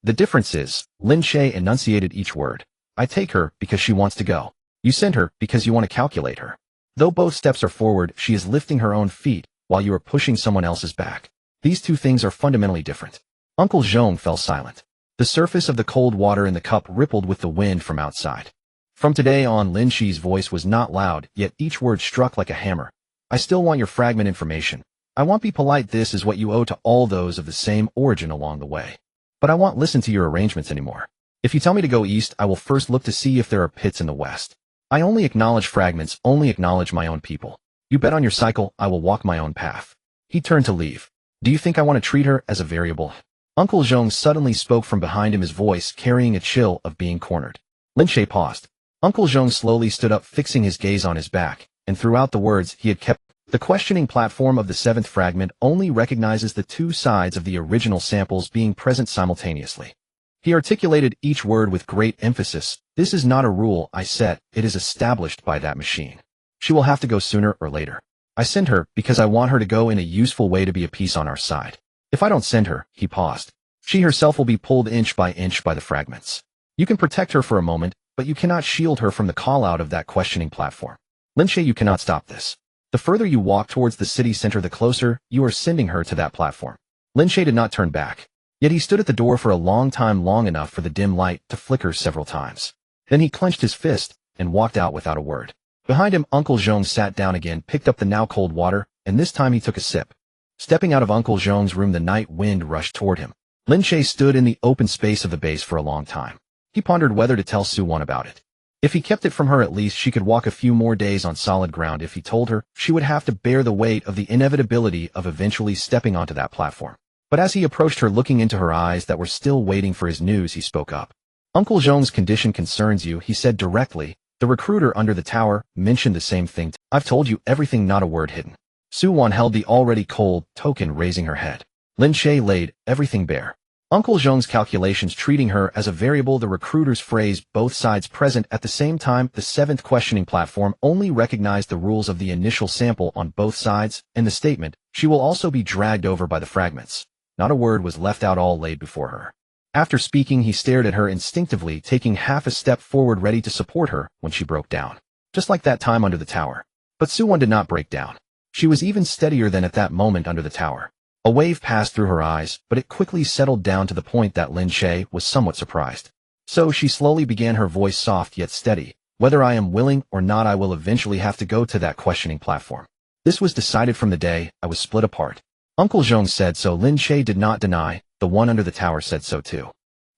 S1: The difference is, Lin Che enunciated each word. I take her because she wants to go. You send her because you want to calculate her. Though both steps are forward, she is lifting her own feet, while you are pushing someone else's back. These two things are fundamentally different. Uncle Jean fell silent. The surface of the cold water in the cup rippled with the wind from outside. From today on, Lin Che's voice was not loud, yet each word struck like a hammer. I still want your fragment information. I won't be polite, this is what you owe to all those of the same origin along the way. But I won't listen to your arrangements anymore. If you tell me to go east, I will first look to see if there are pits in the west. I only acknowledge fragments, only acknowledge my own people. You bet on your cycle, I will walk my own path. He turned to leave. Do you think I want to treat her as a variable? Uncle Jean suddenly spoke from behind him, his voice carrying a chill of being cornered. Lin Che paused. Uncle Jean slowly stood up, fixing his gaze on his back, and throughout the words he had kept. The questioning platform of the 7th fragment only recognizes the 2 sides of the original samples being present simultaneously. He articulated each word with great emphasis. This is not a rule I set, it is established by that machine. She will have to go sooner or later. I send her because I want her to go in a useful way, to be a piece on our side. If I don't send her, he paused, she herself will be pulled inch by the fragments. You can protect her for a moment, but you cannot shield her from the call-out of that questioning platform. Lin Che, you cannot stop this. The further you walk towards the city center, the closer you are sending her to that platform. Lin Che did not turn back. Yet he stood at the door for a long time, long enough for the dim light to flicker several times. Then he clenched his fist and walked out without a word. Behind him, Uncle Zhong sat down again, picked up the now cold water, and this time he took a sip. Stepping out of Uncle Zhong's room, the night wind rushed toward him. Lin Che stood in the open space of the base for a long time. He pondered whether to tell Su-won about it. If he kept it from her, at least she could walk a few more days on solid ground. If he told her, she would have to bear the weight of the inevitability of eventually stepping onto that platform. But as he approached her, looking into her eyes that were still waiting for his news, he spoke up. Uncle Zhong's condition concerns you, he said directly. The recruiter under the tower mentioned the same thing. I've told you everything, not a word hidden. Su-won held the already cold token, raising her head. Lin Che laid everything bare. Uncle Zhong's calculations, treating her as a variable. The recruiter's phrase, both sides present at the same time. The seventh questioning platform only recognized the rules of the initial sample on both sides, and the statement, she will also be dragged over by the fragments. Not a word was left out, all laid before her. After speaking, he stared at her instinctively, taking half a step forward, ready to support her when she broke down. Just like that time under the tower. But Su-won did not break down. She was even steadier than at that moment under the tower. A wave passed through her eyes, but it quickly settled down to the point that Lin Che was somewhat surprised. So she slowly began, her voice soft yet steady. Whether I am willing or not, I will eventually have to go to that questioning platform. This was decided from the day I was split apart. Uncle Zhong said so. Lin Che did not deny. The one under the tower said so too.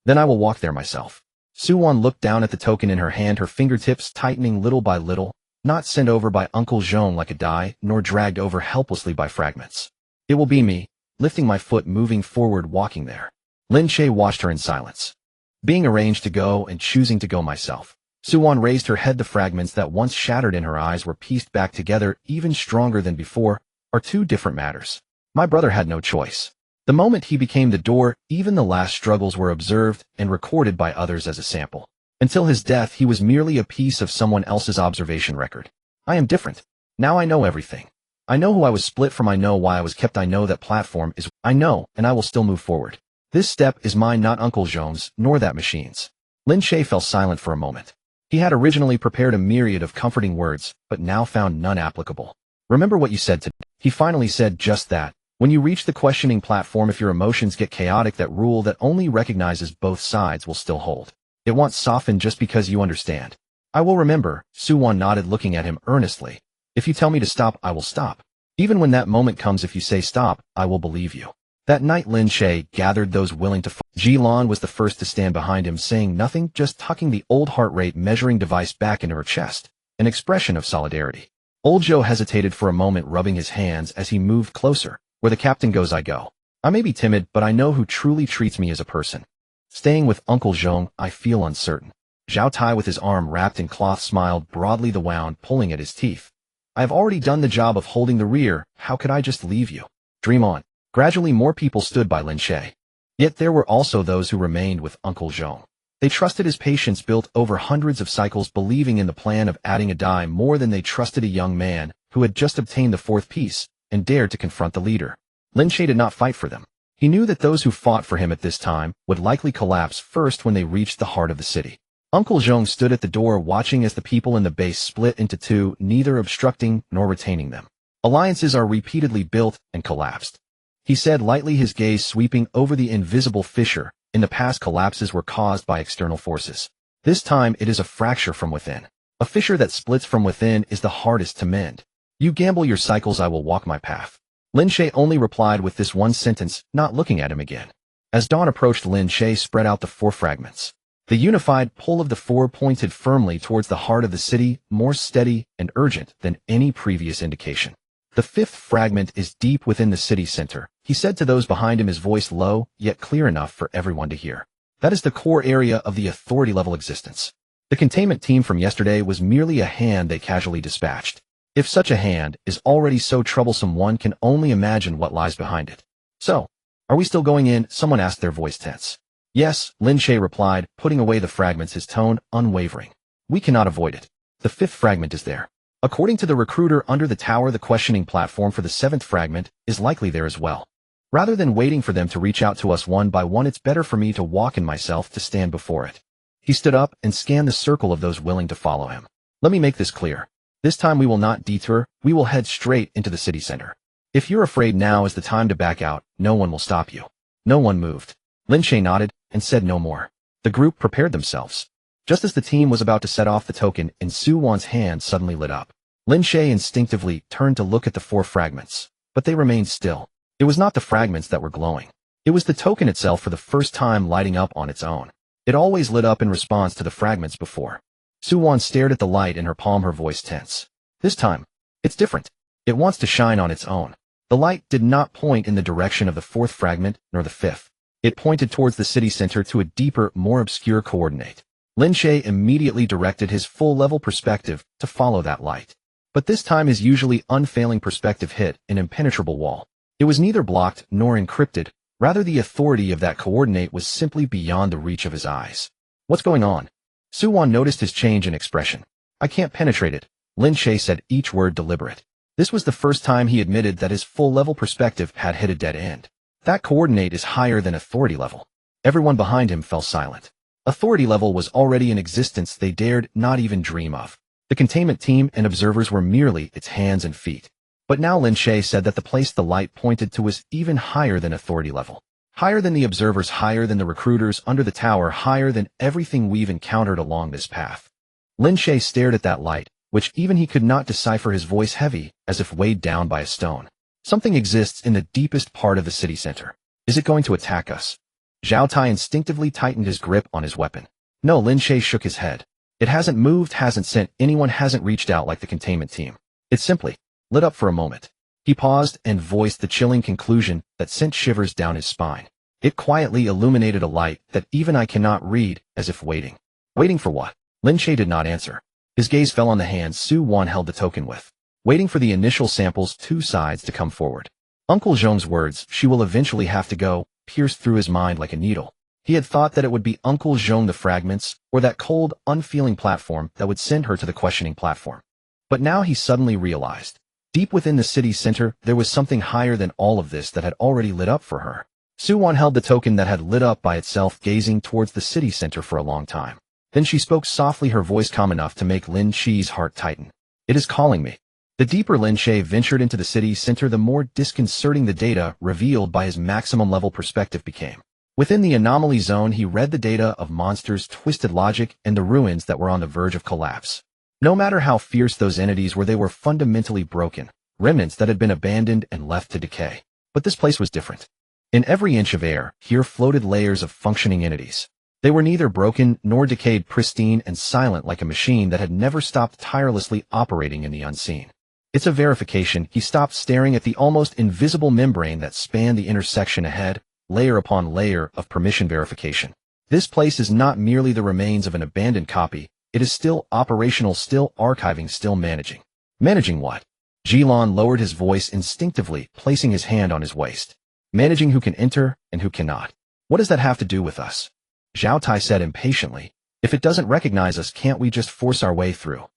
S1: Then I will walk there myself. Su-won looked down at the token in her hand, her fingertips tightening little by little, not sent over by Uncle Zhong like a die, nor dragged over helplessly by fragments. It will be me, lifting my foot, moving forward, walking there. Lin Che watched her in silence. Being arranged to go and choosing to go myself. Su-won raised her head. The fragments that once shattered in her eyes were pieced back together, even stronger than before, are two different matters. My brother had no choice. The moment he became the door, even the last struggles were observed and recorded by others as a sample. Until his death, he was merely a piece of someone else's observation record. I am different. Now I know everything. I know who I was split from. I know why I was kept. I know that platform is. I know, and I will still move forward. This step is mine, not Uncle Zhong's, nor that machine's. Lin Che fell silent for a moment. He had originally prepared a myriad of comforting words, but now found none applicable. Remember what you said to me. He finally said just that. When you reach the questioning platform, if your emotions get chaotic, that rule that only recognizes both sides will still hold. It won't soften just because you understand. I will remember. Su-won nodded, looking at him earnestly. If you tell me to stop, I will stop. Even when that moment comes, if you say stop, I will believe you. That night, Lin Che gathered those willing to fight. Ji-lan was the first to stand behind him, saying nothing, just tucking the old heart rate measuring device back into her chest, an expression of solidarity. Old Joe hesitated for a moment, rubbing his hands as he moved closer. Where the captain goes, I go. I may be timid, but I know who truly treats me as a person. Staying with Uncle Zhong, I feel uncertain. Zhao Tai, with his arm wrapped in cloth, smiled broadly, the wound pulling at his teeth. I have already done the job of holding the rear. How could I just leave you? Dream on. Gradually, more people stood by Lin Che. Yet there were also those who remained with Uncle Zhong. They trusted his patience, built over hundreds of cycles, believing in the plan of adding a die more than they trusted a young man who had just obtained the fourth piece and dared to confront the leader. Lin Che did not fight for them. He knew that those who fought for him at this time would likely collapse first when they reached the heart of the city. Uncle Zhong stood at the door, watching as the people in the base split into two, neither obstructing nor retaining them. Alliances are repeatedly built and collapsed. He said lightly, his gaze sweeping over the invisible fissure. In the past, collapses were caused by external forces. This time, it is a fracture from within. A fissure that splits from within is the hardest to mend. You gamble your cycles, I will walk my path. Lin Che only replied with this one sentence, not looking at him again. As dawn approached, Lin Che spread out the four fragments. The unified pull of the four pointed firmly towards the heart of the city, more steady and urgent than any previous indication. The fifth fragment is deep within the city center, he said to those behind him, his voice low, yet clear enough for everyone to hear. That is the core area of the authority-level existence. The containment team from yesterday was merely a hand they casually dispatched. If such a hand is already so troublesome, one can only imagine what lies behind it. So, are we still going in? Someone asked, their voice tense. Yes, Lin Che replied, putting away the fragments, his tone unwavering. We cannot avoid it. The fifth fragment is there. According to the recruiter under the tower, the questioning platform for the seventh fragment is likely there as well. Rather than waiting for them to reach out to us one by one, it's better for me to walk in myself, to stand before it. He stood up and scanned the circle of those willing to follow him. Let me make this clear. This time we will not detour, we will head straight into the city center. If you're afraid, now is the time to back out. No one will stop you. No one moved. Lin Che nodded and said no more. The group prepared themselves. Just as the team was about to set off the token and Su Wan's hand suddenly lit up. Lin Che instinctively turned to look at the 4 fragments, but they remained still. It was not the fragments that were glowing. It was the token itself for the first time lighting up on its own. It always lit up in response to the fragments before. Su Wan stared at the light in her palm, her voice tense. This time, it's different. It wants to shine on its own. The light did not point in the direction of the 4th fragment, nor the 5th. It pointed towards the city center to a deeper, more obscure coordinate. Lin Che immediately directed his full-level perspective to follow that light. But this time his usually unfailing perspective hit an impenetrable wall. It was neither blocked nor encrypted, rather the authority of that coordinate was simply beyond the reach of his eyes. What's going on? Su Wan noticed his change in expression. I can't penetrate it, Lin Che said, each word deliberate. This was the first time he admitted that his full-level perspective had hit a dead end. That coordinate is higher than authority level. Everyone behind him fell silent. Authority level was already in existence they dared not even dream of. The containment team and observers were merely its hands and feet. But now Lin Che said that the place the light pointed to was even higher than authority level. Higher than the observers, higher than the recruiters under the tower, higher than everything we've encountered along this path. Lin Che stared at that light, which even he could not decipher, his voice heavy, as if weighed down by a stone. Something exists in the deepest part of the city center. Is it going to attack us? Zhao Tai instinctively tightened his grip on his weapon. No, Lin Che shook his head. It hasn't moved, hasn't sent anyone, hasn't reached out like the containment team. It simply lit up for a moment. He paused and voiced the chilling conclusion that sent shivers down his spine. It quietly illuminated a light that even I cannot read, as if waiting. Waiting for what? Lin Che did not answer. His gaze fell on the hand Su Wan held the token with. Waiting for the initial sample's 2 sides to come forward. Uncle Zhong's words, she will eventually have to go, pierced through his mind like a needle. He had thought that it would be Uncle Zhong, the fragments, or that cold, unfeeling platform that would send her to the questioning platform. But now he suddenly realized. Deep within the city center, there was something higher than all of this that had already lit up for her. Su Wan held the token that had lit up by itself, gazing towards the city center for a long time. Then she spoke softly, her voice calm enough to make Lin Che's heart tighten. It is calling me. The deeper Lin Che ventured into the city center, the more disconcerting the data revealed by his maximum level perspective became. Within the anomaly zone, he read the data of monsters, twisted logic, and the ruins that were on the verge of collapse. No matter how fierce those entities were, they were fundamentally broken, remnants that had been abandoned and left to decay. But this place was different. In every inch of air, here floated layers of functioning entities. They were neither broken nor decayed, pristine and silent like a machine that had never stopped tirelessly operating in the unseen. It's a verification. He stopped staring at the almost invisible membrane that spanned the intersection ahead, layer upon layer of permission verification. This place is not merely the remains of an abandoned copy. It is still operational, still archiving, still managing. Managing what? Jilan lowered his voice instinctively, placing his hand on his waist. Managing who can enter and who cannot. What does that have to do with us? Zhao Tai said impatiently. If it doesn't recognize us, can't we just force our way through?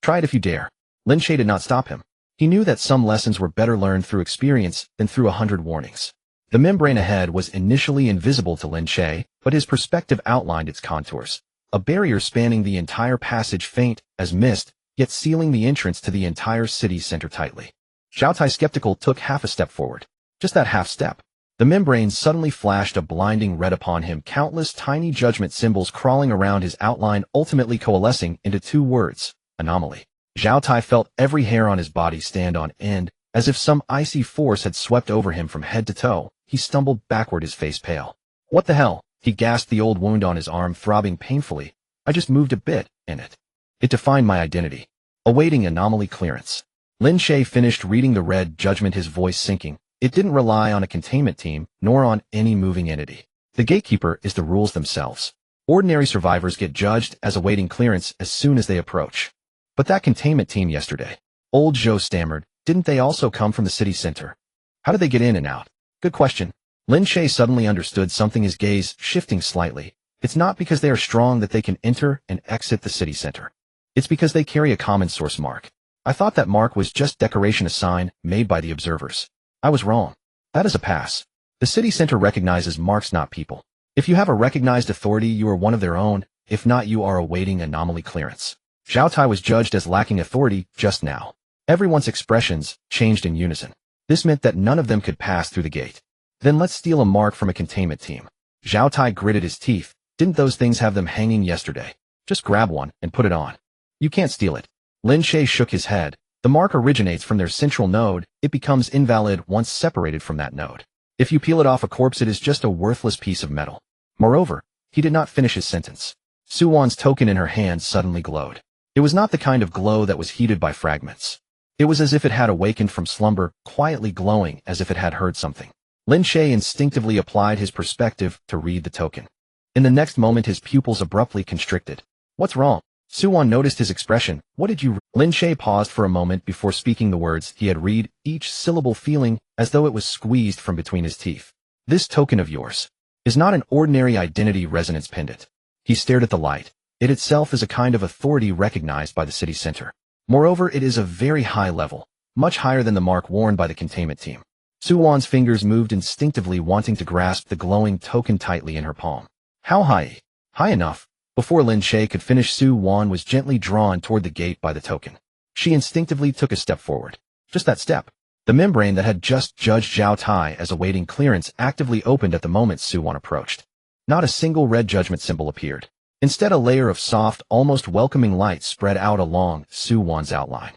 S1: Try it if you dare. Lin Che did not stop him. He knew that some lessons were better learned through experience than through 100 warnings. The membrane ahead was initially invisible to Lin Che, but his perspective outlined its contours. A barrier spanning the entire passage, faint as mist, yet sealing the entrance to the entire city center tightly. Zhao Tai, skeptical, took half a step forward. Just that half step. The membrane suddenly flashed a blinding red upon him, countless tiny judgment symbols crawling around his outline, ultimately coalescing into 2 words, anomaly. Zhao Tai felt every hair on his body stand on end, as if some icy force had swept over him from head to toe. He stumbled backward, his face pale. What the hell? He gasped, the old wound on his arm throbbing painfully. I just moved a bit, and it defined my identity. Awaiting anomaly clearance. Lin Che finished reading the red judgment, his voice sinking. It didn't rely on a containment team, nor on any moving entity. The gatekeeper is the rules themselves. Ordinary survivors get judged as awaiting clearance as soon as they approach. But that containment team yesterday, old Zhou stammered, didn't they also come from the city center? How did they get in and out? Good question. Lin Che suddenly understood something, his gaze shifting slightly. It's not because they are strong that they can enter and exit the city center. It's because they carry a common source mark. I thought that mark was just decoration, a sign made by the observers. I was wrong. That is a pass. The city center recognizes marks, not people. If you have a recognized authority, you are one of their own. If not, you are awaiting anomaly clearance. Zhao Tai was judged as lacking authority just now. Everyone's expressions changed in unison. This meant that none of them could pass through the gate. Then let's steal a mark from a containment team. Zhao Tai gritted his teeth. Didn't those things have them hanging yesterday? Just grab one and put it on. You can't steal it. Lin Che shook his head. The mark originates from their central node. It becomes invalid once separated from that node. If you peel it off a corpse, it is just a worthless piece of metal. Moreover, he did not finish his sentence. Su Wan's token in her hand suddenly glowed. It was not the kind of glow that was heated by fragments. It was as if it had awakened from slumber, quietly glowing as if it had heard something. Lin Che instinctively applied his perspective to read the token. In the next moment, his pupils abruptly constricted. What's wrong? Su Wan noticed his expression. What did you read? Lin Che paused for a moment before speaking the words he had read, each syllable feeling as though it was squeezed from between his teeth. This token of yours is not an ordinary identity resonance pendant. He stared at the light. It itself is a kind of authority recognized by the city center. Moreover, it is a very high level, much higher than the mark worn by the containment team. Su Wan's fingers moved instinctively, wanting to grasp the glowing token tightly in her palm. How high? High enough. Before Lin Che could finish, Su Wan was gently drawn toward the gate by the token. She instinctively took a step forward. Just that step. The membrane that had just judged Zhao Tai as awaiting clearance actively opened at the moment Su Wan approached. Not a single red judgment symbol appeared. Instead, a layer of soft, almost welcoming light spread out along Su Wan's outline.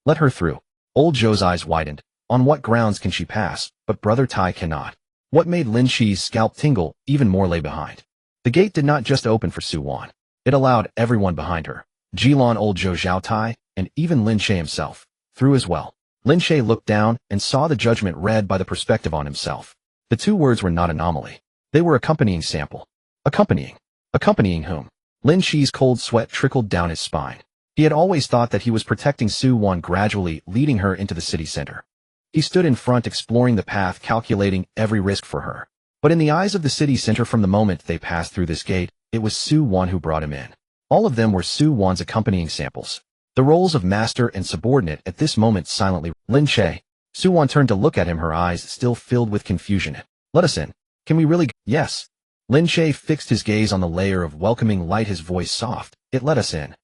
S1: Let her through. Old Zhou's eyes widened. On what grounds can she pass, but Brother Tai cannot? What made Lin Che's scalp tingle even more lay behind? The gate did not just open for Su Wan. It allowed everyone behind her. Jilan, Old Zhou, Zhao Tai, and even Lin Che himself, through as well. Lin Che looked down and saw the judgment read by the perspective on himself. The two words were not anomaly. They were accompanying sample. Accompanying whom? Lin Che's cold sweat trickled down his spine. He had always thought that he was protecting Su Wan, gradually leading her into the city center. He stood in front, exploring the path, calculating every risk for her. But in the eyes of the city center, from the moment they passed through this gate, it was Su Wan who brought him in. All of them were Su Wan's accompanying samples. The roles of master and subordinate at this moment silently. Lin Che. Su Wan turned to look at him, her eyes still filled with confusion. Let us in. Can we really? Yes. Lin Che fixed his gaze on the layer of welcoming light, his voice soft. It let us in.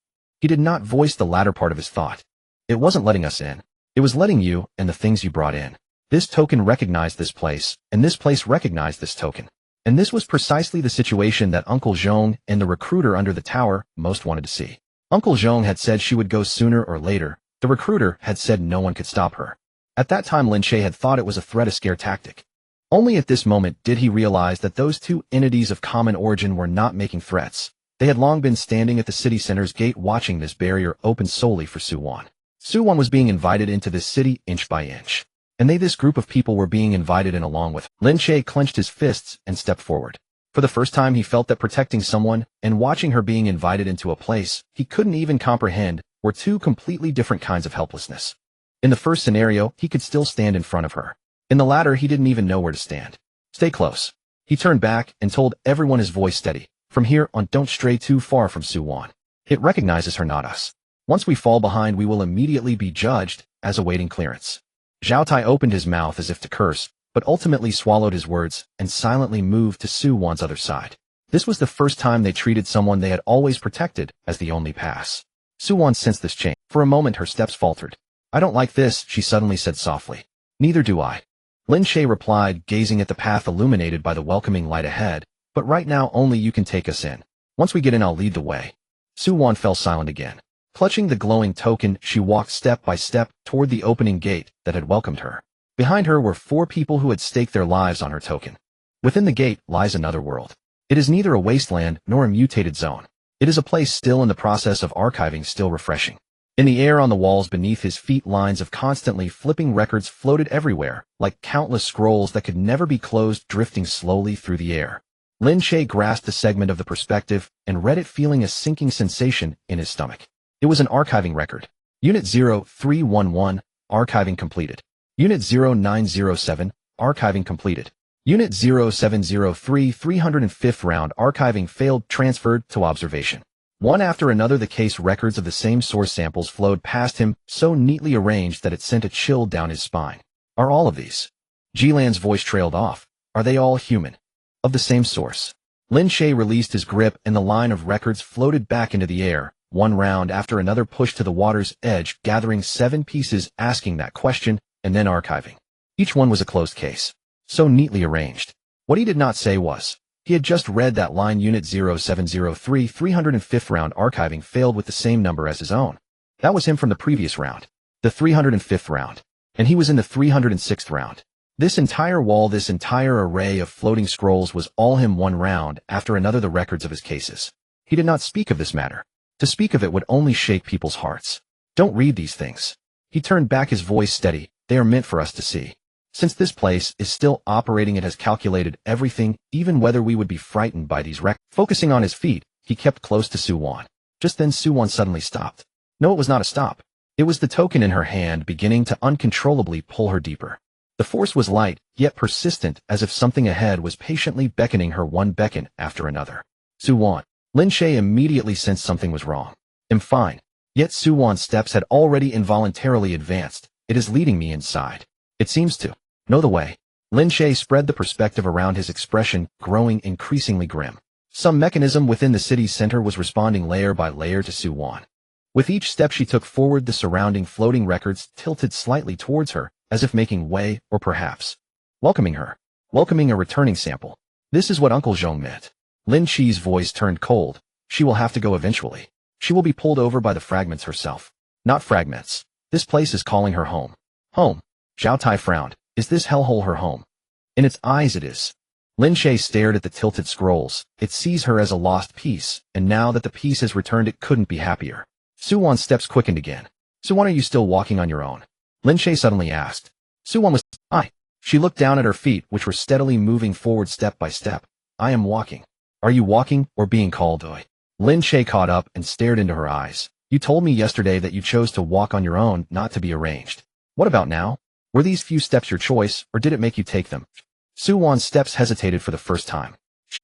S1: He did not voice the latter part of his thought. It wasn't letting us in. It was letting you and the things you brought in. This token recognized this place, and this place recognized this token. And this was precisely the situation that Uncle Zhong and the recruiter under the tower most wanted to see. Uncle Zhong had said she would go sooner or later. The recruiter had said no one could stop her. At that time, Lin Che had thought it was a threat, a scare tactic. Only at this moment did he realize that those two entities of common origin were not making threats. They had long been standing at the city center's gate, watching this barrier open solely for Su Wan. Su Wan was being invited into this city inch by inch. And this group of people were being invited in along with. Lin Che clenched his fists and stepped forward. For the first time, he felt that protecting someone and watching her being invited into a place he couldn't even comprehend were two completely different kinds of helplessness. In the first scenario, he could still stand in front of her. In the latter, he didn't even know where to stand. Stay close. He turned back and told everyone, his voice steady. From here on, don't stray too far from Su Wan. It recognizes her, not us. Once we fall behind, we will immediately be judged as awaiting clearance. Zhao Tai opened his mouth as if to curse, but ultimately swallowed his words and silently moved to Su Wan's other side. This was the first time they treated someone they had always protected as the only pass. Su Wan sensed this change. For a moment, her steps faltered. I don't like this, she suddenly said softly. Neither do I. Lin Che replied, gazing at the path illuminated by the welcoming light ahead. But right now, only you can take us in. Once we get in, I'll lead the way. Su Wan fell silent again. Clutching the glowing token, she walked step by step toward the opening gate that had welcomed her. Behind her were 4 people who had staked their lives on her token. Within the gate lies another world. It is neither a wasteland nor a mutated zone. It is a place still in the process of archiving, still refreshing. In the air on the walls beneath his feet, lines of constantly flipping records floated everywhere, like countless scrolls that could never be closed, drifting slowly through the air. Lin Che grasped the segment of the perspective and read it, feeling a sinking sensation in his stomach. It was an archiving record. Unit 0311, archiving completed. Unit 0907, archiving completed. Unit 0703, 305th round, archiving failed, transferred to observation. One after another, the case records of the same source samples flowed past him, so neatly arranged that it sent a chill down his spine. Are all of these? Jilan's voice trailed off. Are they all human? Of the same source? Lin Che released his grip and the line of records floated back into the air. One round after another pushed to the water's edge, gathering 7 pieces, asking that question, and then archiving. Each one was a closed case. So neatly arranged. What he did not say was, He had just read that line Unit 0703 305th round archiving failed with the same number as his own. That was him from the previous round, the 305th round, and he was in the 306th round. This entire wall, this entire array of floating scrolls was all him one round after another the records of his cases. He did not speak of this matter. To speak of it would only shake people's hearts. Don't read these things. He turned back, his voice steady. They are meant for us to see. Since this place is still operating, it has calculated everything, even whether we would be frightened by these records. Focusing on his feet, he kept close to Su-won. Just then Su-won suddenly stopped. No, it was not a stop. It was the token in her hand beginning to uncontrollably pull her deeper. The force was light, yet persistent, as if something ahead was patiently beckoning her one beckon after another. Su-won. Lin Che immediately sensed something was wrong. I'm fine. Yet Su-won's steps had already involuntarily advanced. It is leading me inside. It seems to know the way. Lin Che spread the perspective around, his expression growing increasingly grim. Some mechanism within the city's center was responding layer by layer to Su-won. With each step she took forward, the surrounding floating records tilted slightly towards her, as if making way, or perhaps welcoming her. Welcoming a returning sample. This is what Uncle Zhong meant. Lin Che's voice turned cold. She will have to go eventually. She will be pulled over by the fragments herself. Not fragments. This place is calling her home. Home. Zhao Tai frowned. Is this hellhole her home? In its eyes it is. Lin Che stared at the tilted scrolls. It sees her as a lost piece, and now that the piece has returned it couldn't be happier. Su-won's steps quickened again. Su-won, are you still walking on your own? Lin Che suddenly asked. Su-won was, I. She looked down at her feet, which were steadily moving forward step by step. I am walking. Are you walking, or being called? Lin Che caught up and stared into her eyes. You told me yesterday that you chose to walk on your own, not to be arranged. What about now? Were these few steps your choice, or did it make you take them? Su-won's steps hesitated for the first time.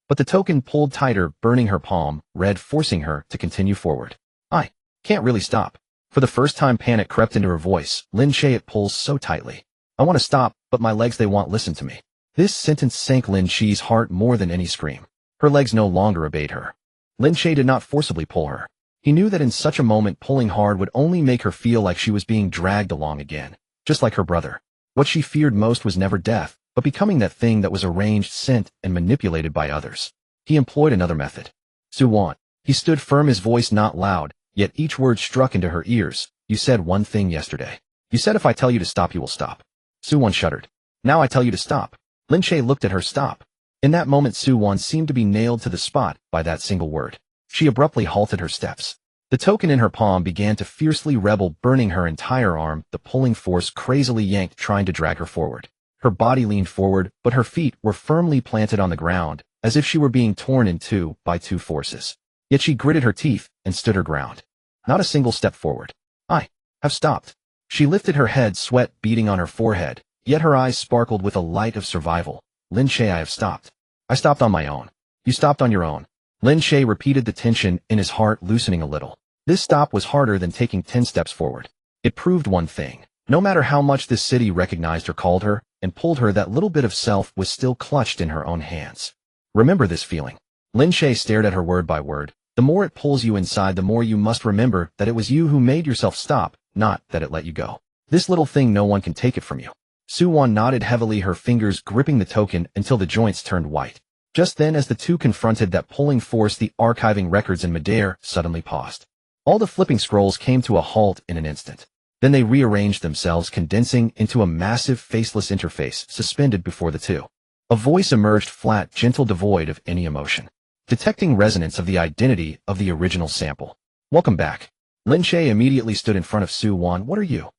S1: But the token pulled tighter, burning her palm, red, forcing her to continue forward. I can't really stop. For the first time panic crept into her voice. Lin Che, it pulls so tightly. I want to stop, but my legs, they won't listen to me. This sentence sank Lin Che's heart more than any scream. Her legs no longer obeyed her. Lin Che did not forcibly pull her. He knew that in such a moment pulling hard would only make her feel like she was being dragged along again, just like her brother. What she feared most was never death, but becoming that thing that was arranged, sent, and manipulated by others. He employed another method. Su-won. He stood firm, his voice not loud, yet each word struck into her ears. You said one thing yesterday. You said if I tell you to stop, you will stop. Su-won shuddered. Now I tell you to stop. Lin Che looked at her. Stop. In that moment Su-won seemed to be nailed to the spot by that single word. She abruptly halted her steps. The token in her palm began to fiercely rebel, burning her entire arm. The pulling force crazily yanked, trying to drag her forward. Her body leaned forward, but her feet were firmly planted on the ground, as if she were being torn in two by two forces. Yet she gritted her teeth and stood her ground. Not a single step forward. I have stopped. She lifted her head, sweat beading on her forehead, yet her eyes sparkled with a light of survival. Lin Che, I have stopped. I stopped on my own. You stopped on your own. Lin Che repeated, the tension in his heart loosening a little. This stop was harder than taking 10 steps forward. It proved one thing. No matter how much this city recognized her, called her, and pulled her, that little bit of self was still clutched in her own hands. Remember this feeling. Lin Che stared at her word by word. The more it pulls you inside, the more you must remember that it was you who made yourself stop, not that it let you go. This little thing, no one can take it from you. Su-won nodded heavily, her fingers gripping the token until the joints turned white. Just then, as the two confronted that pulling force, the archiving records in midair suddenly paused. All the flipping scrolls came to a halt in an instant. Then they rearranged themselves, condensing into a massive faceless interface suspended before the two. A voice emerged, flat, gentle, devoid of any emotion, detecting resonance of the identity of the original sample. Welcome back. Lin Che immediately stood in front of Su-won. What are you?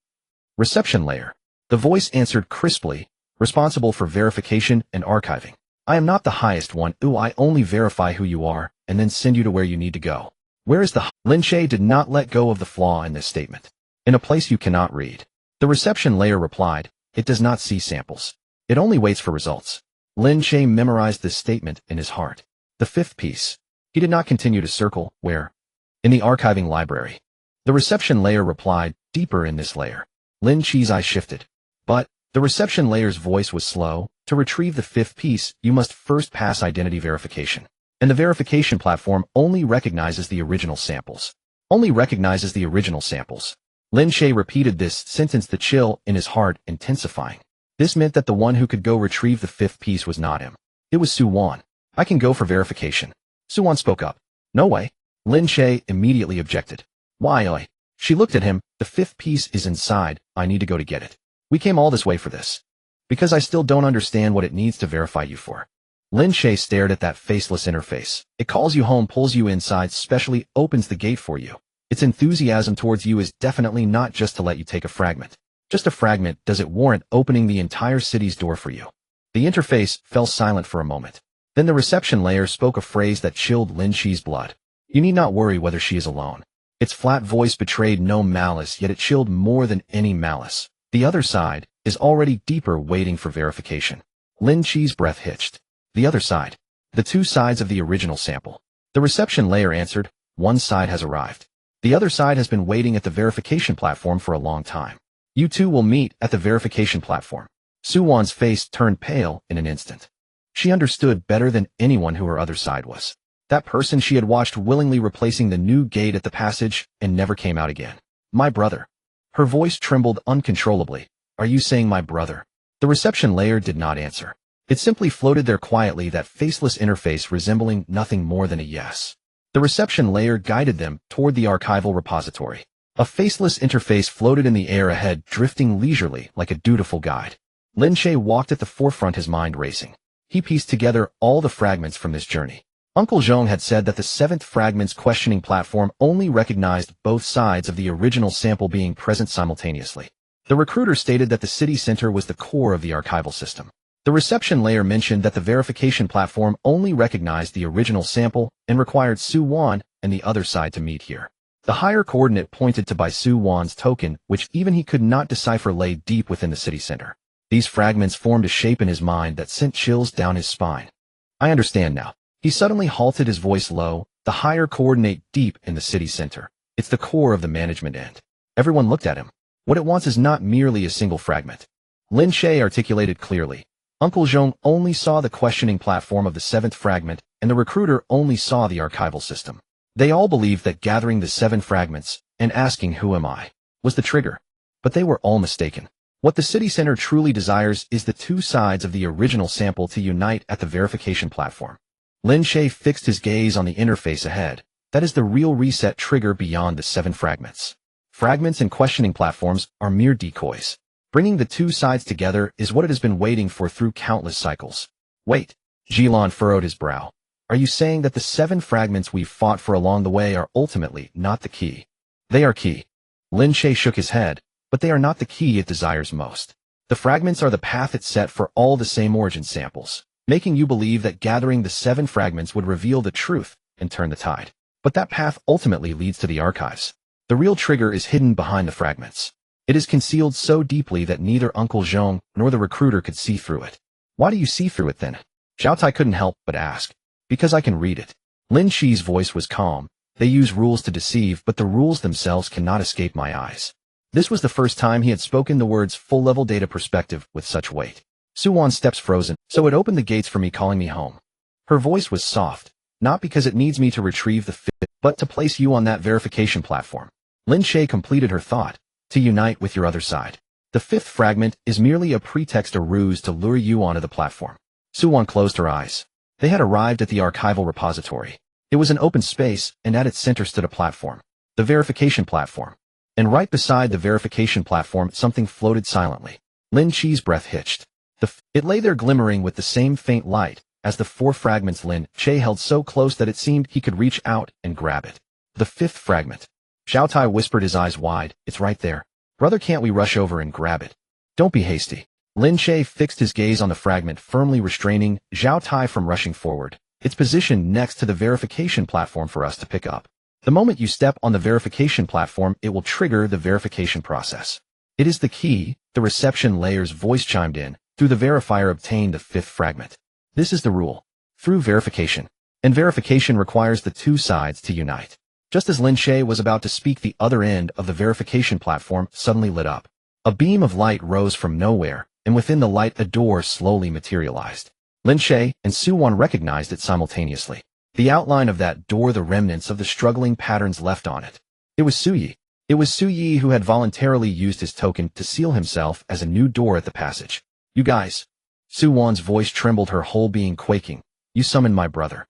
S1: Reception layer. The voice answered crisply, responsible for verification and archiving. I am not the highest one. I only verify who you are, and then send you to where you need to go. Where is the Lin Che did not let go of the flaw in this statement. In a place you cannot read. The reception layer replied, it does not see samples. It only waits for results. Lin Che memorized this statement in his heart. The fifth piece. He did not continue to circle. Where? In the archiving library. The reception layer replied, deeper in this layer. Lin Che's eyes shifted. But the reception layer's voice was slow. To retrieve the fifth piece, you must first pass identity verification. And the verification platform only recognizes the original samples. Only recognizes the original samples. Lin Che repeated this sentence, the chill in his heart intensifying. This meant that the one who could go retrieve the fifth piece was not him. It was Su-won. I can go for verification. Suwon spoke up. No way. Lin Che immediately objected. Why, oi? She looked at him. The fifth piece is inside. I need to go to get it. We came all this way for this. Because I still don't understand what it needs to verify you for. Lin Che stared at that faceless interface. It calls you home, pulls you inside, specially opens the gate for you. Its enthusiasm towards you is definitely not just to let you take a fragment. Just a fragment. Does it warrant opening the entire city's door for you? The interface fell silent for a moment. Then the reception layer spoke a phrase that chilled Lin Che's blood. You need not worry whether she is alone. Its flat voice betrayed no malice, yet it chilled more than any malice. The other side is already deeper, waiting for verification. Lin Che's breath hitched. The other side. The two sides of the original sample. The reception layer answered. One side has arrived. The other side has been waiting at the verification platform for a long time. You two will meet at the verification platform. Suwon's face turned pale in an instant. She understood better than anyone who her other side was. That person she had watched willingly replacing the new gate at the passage and never came out again. My brother. Her voice trembled uncontrollably. Are you saying my brother? The reception layer did not answer. It simply floated there quietly, that faceless interface resembling nothing more than a yes. The reception layer guided them toward the archival repository. A faceless interface floated in the air ahead, drifting leisurely like a dutiful guide. Lin Che walked at the forefront, his mind racing. He pieced together all the fragments from this journey. Uncle Zhong had said that the seventh fragment's questioning platform only recognized both sides of the original sample being present simultaneously. The recruiter stated that the city center was the core of the archival system. The reception layer mentioned that the verification platform only recognized the original sample and required Suwon and the other side to meet here. The higher coordinate pointed to by Suwon's token, which even he could not decipher, lay deep within the city center. These fragments formed a shape in his mind that sent chills down his spine. I understand now. He suddenly halted, his voice low. The higher coordinate deep in the city center. It's the core of the management end. Everyone looked at him. What it wants is not merely a single fragment. Lin Che articulated clearly. Uncle Zhong only saw the questioning platform of the seventh fragment, and the recruiter only saw the archival system. They all believed that gathering the 7 fragments and asking who am I was the trigger. But they were all mistaken. What the city center truly desires is the two sides of the original sample to unite at the verification platform. Lin Che fixed his gaze on the interface ahead. That is the real reset trigger beyond the 7 fragments. Fragments and questioning platforms are mere decoys. Bringing the two sides together is what it has been waiting for through countless cycles. Wait. Jilin furrowed his brow. Are you saying that the 7 fragments we've fought for along the way are ultimately not the key? They are key. Lin Che shook his head, but they are not the key it desires most. The fragments are the path it set for all the same origin samples, making you believe that gathering the 7 fragments would reveal the truth and turn the tide. But that path ultimately leads to the archives. The real trigger is hidden behind the fragments. It is concealed so deeply that neither Uncle Zhong nor the recruiter could see through it. Why do you see through it then? Zhao Tai couldn't help but ask. Because I can read it. Lin Che's voice was calm. They use rules to deceive, but the rules themselves cannot escape my eyes. This was the first time he had spoken the words full-level data perspective with such weight. Suwon's steps frozen, so it opened the gates for me, calling me home. Her voice was soft, not because it needs me to retrieve the fifth, but to place you on that verification platform. Lin Che completed her thought. To unite with your other side. The 5th fragment is merely a pretext, a ruse to lure you onto the platform. Suwon closed her eyes. They had arrived at the archival repository. It was an open space, and at its center stood a platform. The verification platform. And right beside the verification platform, something floated silently. Lin Che's breath hitched. It lay there glimmering with the same faint light as the 4 fragments Lin Che held so close that it seemed he could reach out and grab it. The 5th fragment. Zhao Tai whispered, his eyes wide. It's right there. Brother, can't we rush over and grab it? Don't be hasty. Lin Che fixed his gaze on the fragment, firmly restraining Zhao Tai from rushing forward. It's positioned next to the verification platform for us to pick up. The moment you step on the verification platform, it will trigger the verification process. It is the key. The reception layer's voice chimed in. Through the verifier obtained the 5th fragment. This is the rule. Through verification. And verification requires the two sides to unite. Just as Lin Che was about to speak, the other end of the verification platform suddenly lit up. A beam of light rose from nowhere, and within the light a door slowly materialized. Lin Che and Suwon recognized it simultaneously. The outline of that door, the remnants of the struggling patterns left on it. It was Suyi. It was Suyi who had voluntarily used his token to seal himself as a new door at the passage. You guys. Suwon's voice trembled, her whole being quaking. You summoned my brother.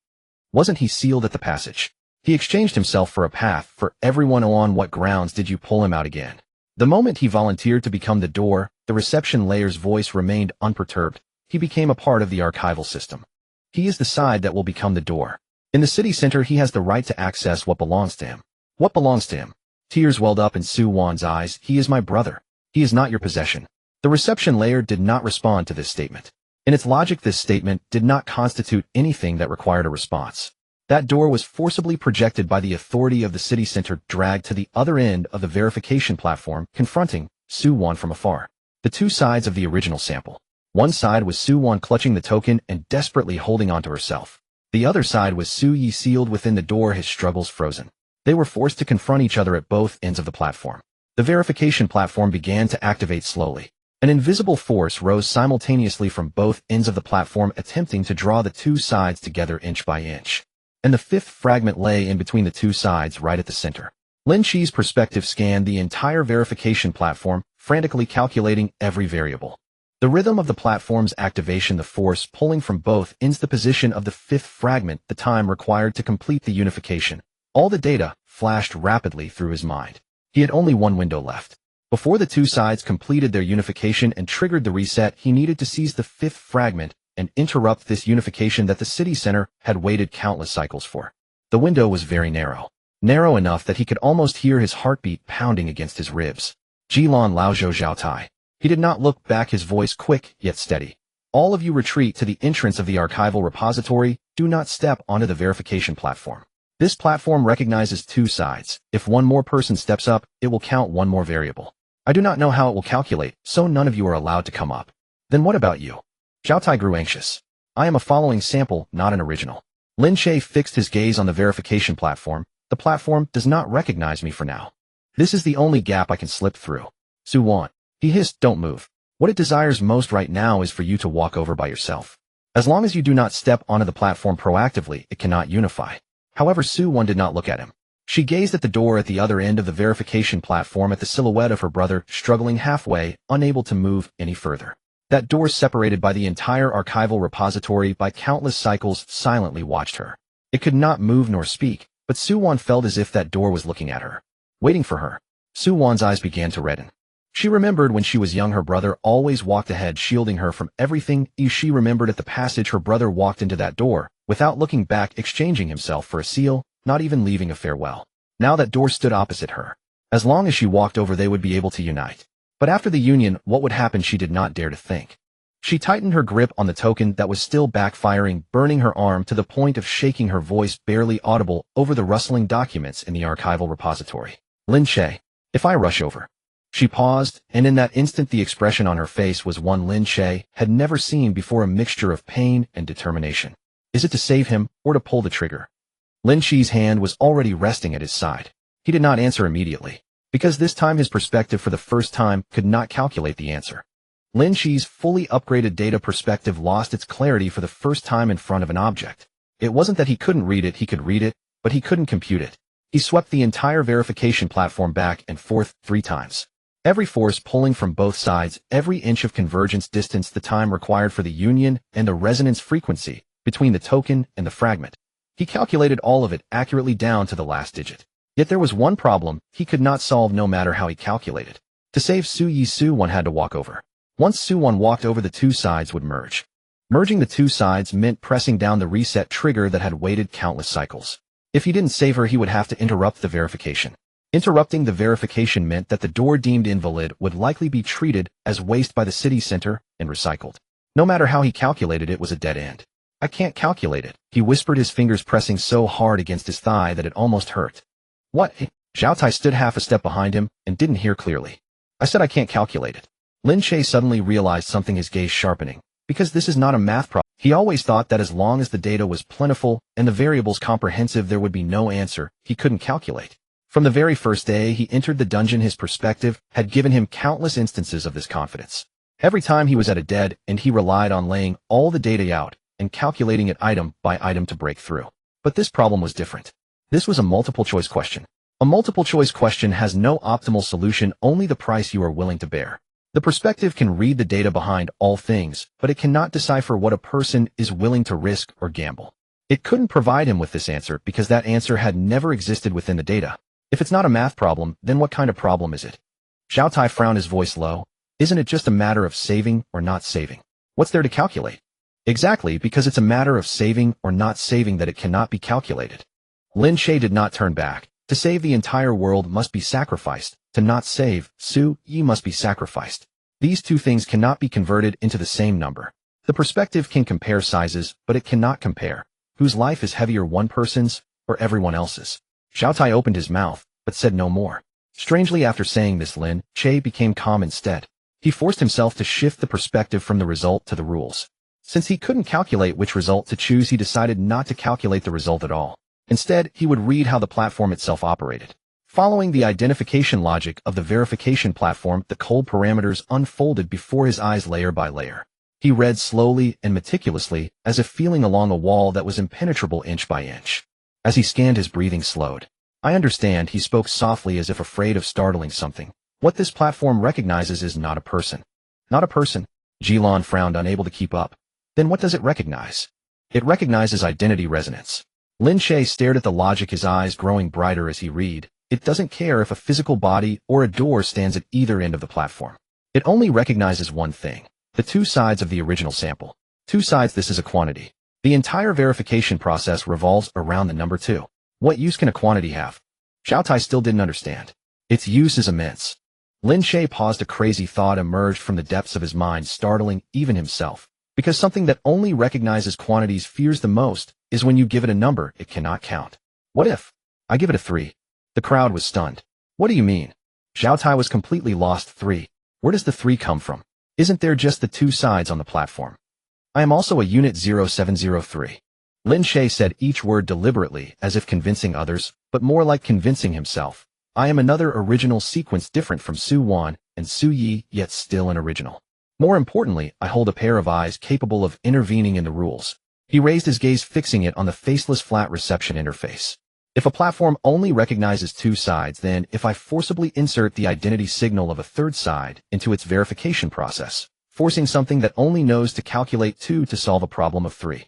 S1: Wasn't he sealed at the passage? He exchanged himself for a path for everyone. On what grounds did you pull him out again? The moment he volunteered to become the door, the reception layer's voice remained unperturbed. He became a part of the archival system. He is the side that will become the door. In the city center, he has the right to access what belongs to him. What belongs to him? Tears welled up in Su Wan's eyes. He is my brother. He is not your possession. The reception layer did not respond to this statement. In its logic, this statement did not constitute anything that required a response. That door was forcibly projected by the authority of the city center, dragged to the other end of the verification platform, confronting Su Wan from afar. The two sides of the original sample. One side was Su Wan clutching the token and desperately holding onto herself. The other side was Su Yi sealed within the door, his struggles frozen. They were forced to confront each other at both ends of the platform. The verification platform began to activate slowly. An invisible force rose simultaneously from both ends of the platform, attempting to draw the two sides together inch by inch. And the fifth fragment lay in between the two sides, right at the center. Lin Che's perspective scanned the entire verification platform, frantically calculating every variable. The rhythm of the platform's activation, the force pulling from both ends, the position of the fifth fragment, the time required to complete the unification. All the data flashed rapidly through his mind. He had only one window left. Before the two sides completed their unification and triggered the reset, he needed to seize the fifth fragment and interrupt this unification that the city center had waited countless cycles for. The window was very narrow. Narrow enough that he could almost hear his heartbeat pounding against his ribs. Jilan Laozhou Zhaotai. He did not look back, his voice quick yet steady. All of you retreat to the entrance of the archival repository. Do not step onto the verification platform. This platform recognizes two sides. If one more person steps up, it will count one more variable. I do not know how it will calculate, so none of you are allowed to come up. Then what about you? Zhaotai grew anxious. I am a following sample, not an original. Lin Che fixed his gaze on the verification platform. The platform does not recognize me for now. This is the only gap I can slip through. Su Wan. He hissed, don't move. What it desires most right now is for you to walk over by yourself. As long as you do not step onto the platform proactively, it cannot unify. However, Su Wan did not look at him. She gazed at the door at the other end of the verification platform, at the silhouette of her brother, struggling halfway, unable to move any further. That door, separated by the entire archival repository by countless cycles, silently watched her. It could not move nor speak, but Su Wan felt as if that door was looking at her, waiting for her. Su Wan's eyes began to redden. She remembered when she was young, her brother always walked ahead, shielding her from everything. She remembered at the passage her brother walked into that door, without looking back, exchanging himself for a seal, not even leaving a farewell. Now that door stood opposite her. As long as she walked over, they would be able to unite. But after the union, what would happen? She did not dare to think. She tightened her grip on the token that was still backfiring, burning her arm to the point of shaking, her voice barely audible over the rustling documents in the archival repository. Lin Che. If I rush over. She paused, and in that instant the expression on her face was one Lin Che had never seen before, a mixture of pain and determination. Is it to save him, or to pull the trigger? Lin Che's hand was already resting at his side. He did not answer immediately, because this time his perspective for the first time could not calculate the answer. Lin Che's fully upgraded data perspective lost its clarity for the first time in front of an object. It wasn't that he couldn't read it, he could read it, but he couldn't compute it. He swept the entire verification platform back and forth 3 times. Every force pulling from both sides, every inch of convergence distance, the time required for the union, and the resonance frequency between the token and the fragment. He calculated all of it accurately down to the last digit. Yet there was one problem he could not solve, no matter how he calculated. To save Su Yi, Su Wan had to walk over. Once Su Wan walked over, the two sides would merge. Merging the two sides meant pressing down the reset trigger that had waited countless cycles. If he didn't save her, he would have to interrupt the verification. Interrupting the verification meant that the door deemed invalid would likely be treated as waste by the city center and recycled. No matter how he calculated, it was a dead end. I can't calculate it, he whispered, his fingers pressing so hard against his thigh that it almost hurt. What? Zhaotai stood half a step behind him and didn't hear clearly. I said I can't calculate it. Lin Che suddenly realized something, his gaze sharpening. Because this is not a math problem. He always thought that as long as the data was plentiful and the variables comprehensive, there would be no answer he couldn't calculate. From the very first day he entered the dungeon, his perspective had given him countless instances of this confidence. Every time he was at a dead end, he relied on laying all the data out and calculating it item by item to break through. But this problem was different. This was a multiple-choice question. A multiple-choice question has no optimal solution, only the price you are willing to bear. The perspective can read the data behind all things, but it cannot decipher what a person is willing to risk or gamble. It couldn't provide him with this answer because that answer had never existed within the data. If it's not a math problem, then what kind of problem is it? Xiao Tai frowned, his voice low. Isn't it just a matter of saving or not saving? What's there to calculate? Exactly, because it's a matter of saving or not saving that it cannot be calculated. Lin Che did not turn back. To save the entire world must be sacrificed. To not save, Su Yi must be sacrificed. These two things cannot be converted into the same number. The perspective can compare sizes, but it cannot compare whose life is heavier, one person's or everyone else's. Xiao Tai opened his mouth, but said no more. Strangely, after saying this, Lin Che became calm instead. He forced himself to shift the perspective from the result to the rules. Since he couldn't calculate which result to choose, he decided not to calculate the result at all. Instead, he would read how the platform itself operated. Following the identification logic of the verification platform, the code parameters unfolded before his eyes layer by layer. He read slowly and meticulously, as if feeling along a wall that was impenetrable inch by inch. As he scanned, his breathing slowed. I understand, he spoke softly as if afraid of startling something. What this platform recognizes is not a person. Not a person? Jilan frowned, unable to keep up. Then what does it recognize? It recognizes identity resonance. Lin Che stared at the logic, his eyes growing brighter as he read. It doesn't care if a physical body or a door stands at either end of the platform. It only recognizes one thing. The two sides of the original sample. Two sides, this is a quantity. The entire verification process revolves around the number 2. What use can a quantity have? Xiao Tai still didn't understand. Its use is immense. Lin Che paused. A crazy thought emerged from the depths of his mind, startling even himself. Because something that only recognizes quantities fears the most is when you give it a number it cannot count. What if I give it a 3? The crowd was stunned. What do you mean? Xiao Tai was completely lost. 3? Where does the 3 come from? Isn't there just the two sides on the platform? I am also a unit 0703. Lin Che said each word deliberately, as if convincing others, but more like convincing himself. I am another original sequence, different from Su Wan and Su Yi, yet still an original. More importantly, I hold a pair of eyes capable of intervening in the rules. He raised his gaze, fixing it on the faceless flat reception interface. If a platform only recognizes two sides, then if I forcibly insert the identity signal of a third side into its verification process, forcing something that only knows to calculate 2 to solve a problem of 3.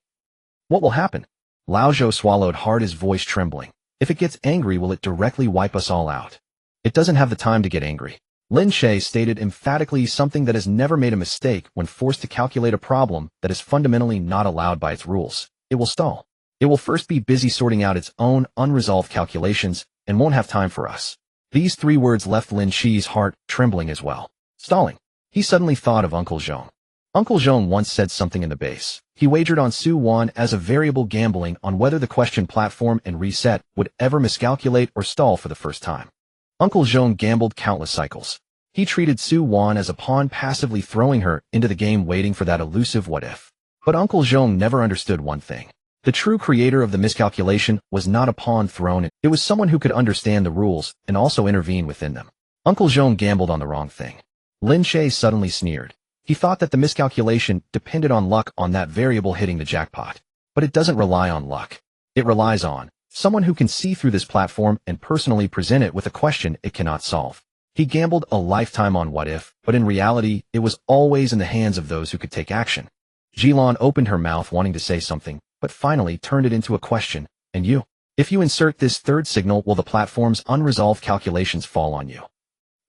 S1: What will happen? Lao Zhou swallowed hard, his voice trembling. If it gets angry, will it directly wipe us all out? It doesn't have the time to get angry. Lin Che stated emphatically, something that has never made a mistake when forced to calculate a problem that is fundamentally not allowed by its rules. It will stall. It will first be busy sorting out its own unresolved calculations and won't have time for us. These 3 words left Lin Che's heart trembling as well. Stalling. He suddenly thought of Uncle Zhong. Uncle Zhong once said something in the base. He wagered on Su Wan as a variable, gambling on whether the question platform and reset would ever miscalculate or stall for the first time. Uncle Zhong gambled countless cycles. He treated Su Wan as a pawn, passively throwing her into the game, waiting for that elusive what if. But Uncle Zhong never understood one thing. The true creator of the miscalculation was not a pawn thrown in. It was someone who could understand the rules and also intervene within them. Uncle Zhong gambled on the wrong thing. Lin Che suddenly sneered. He thought that the miscalculation depended on luck, on that variable hitting the jackpot. But it doesn't rely on luck. It relies on someone who can see through this platform and personally present it with a question it cannot solve. He gambled a lifetime on what if, but in reality, it was always in the hands of those who could take action. Jilan opened her mouth, wanting to say something, but finally turned it into a question. And you? If you insert this third signal, will the platform's unresolved calculations fall on you?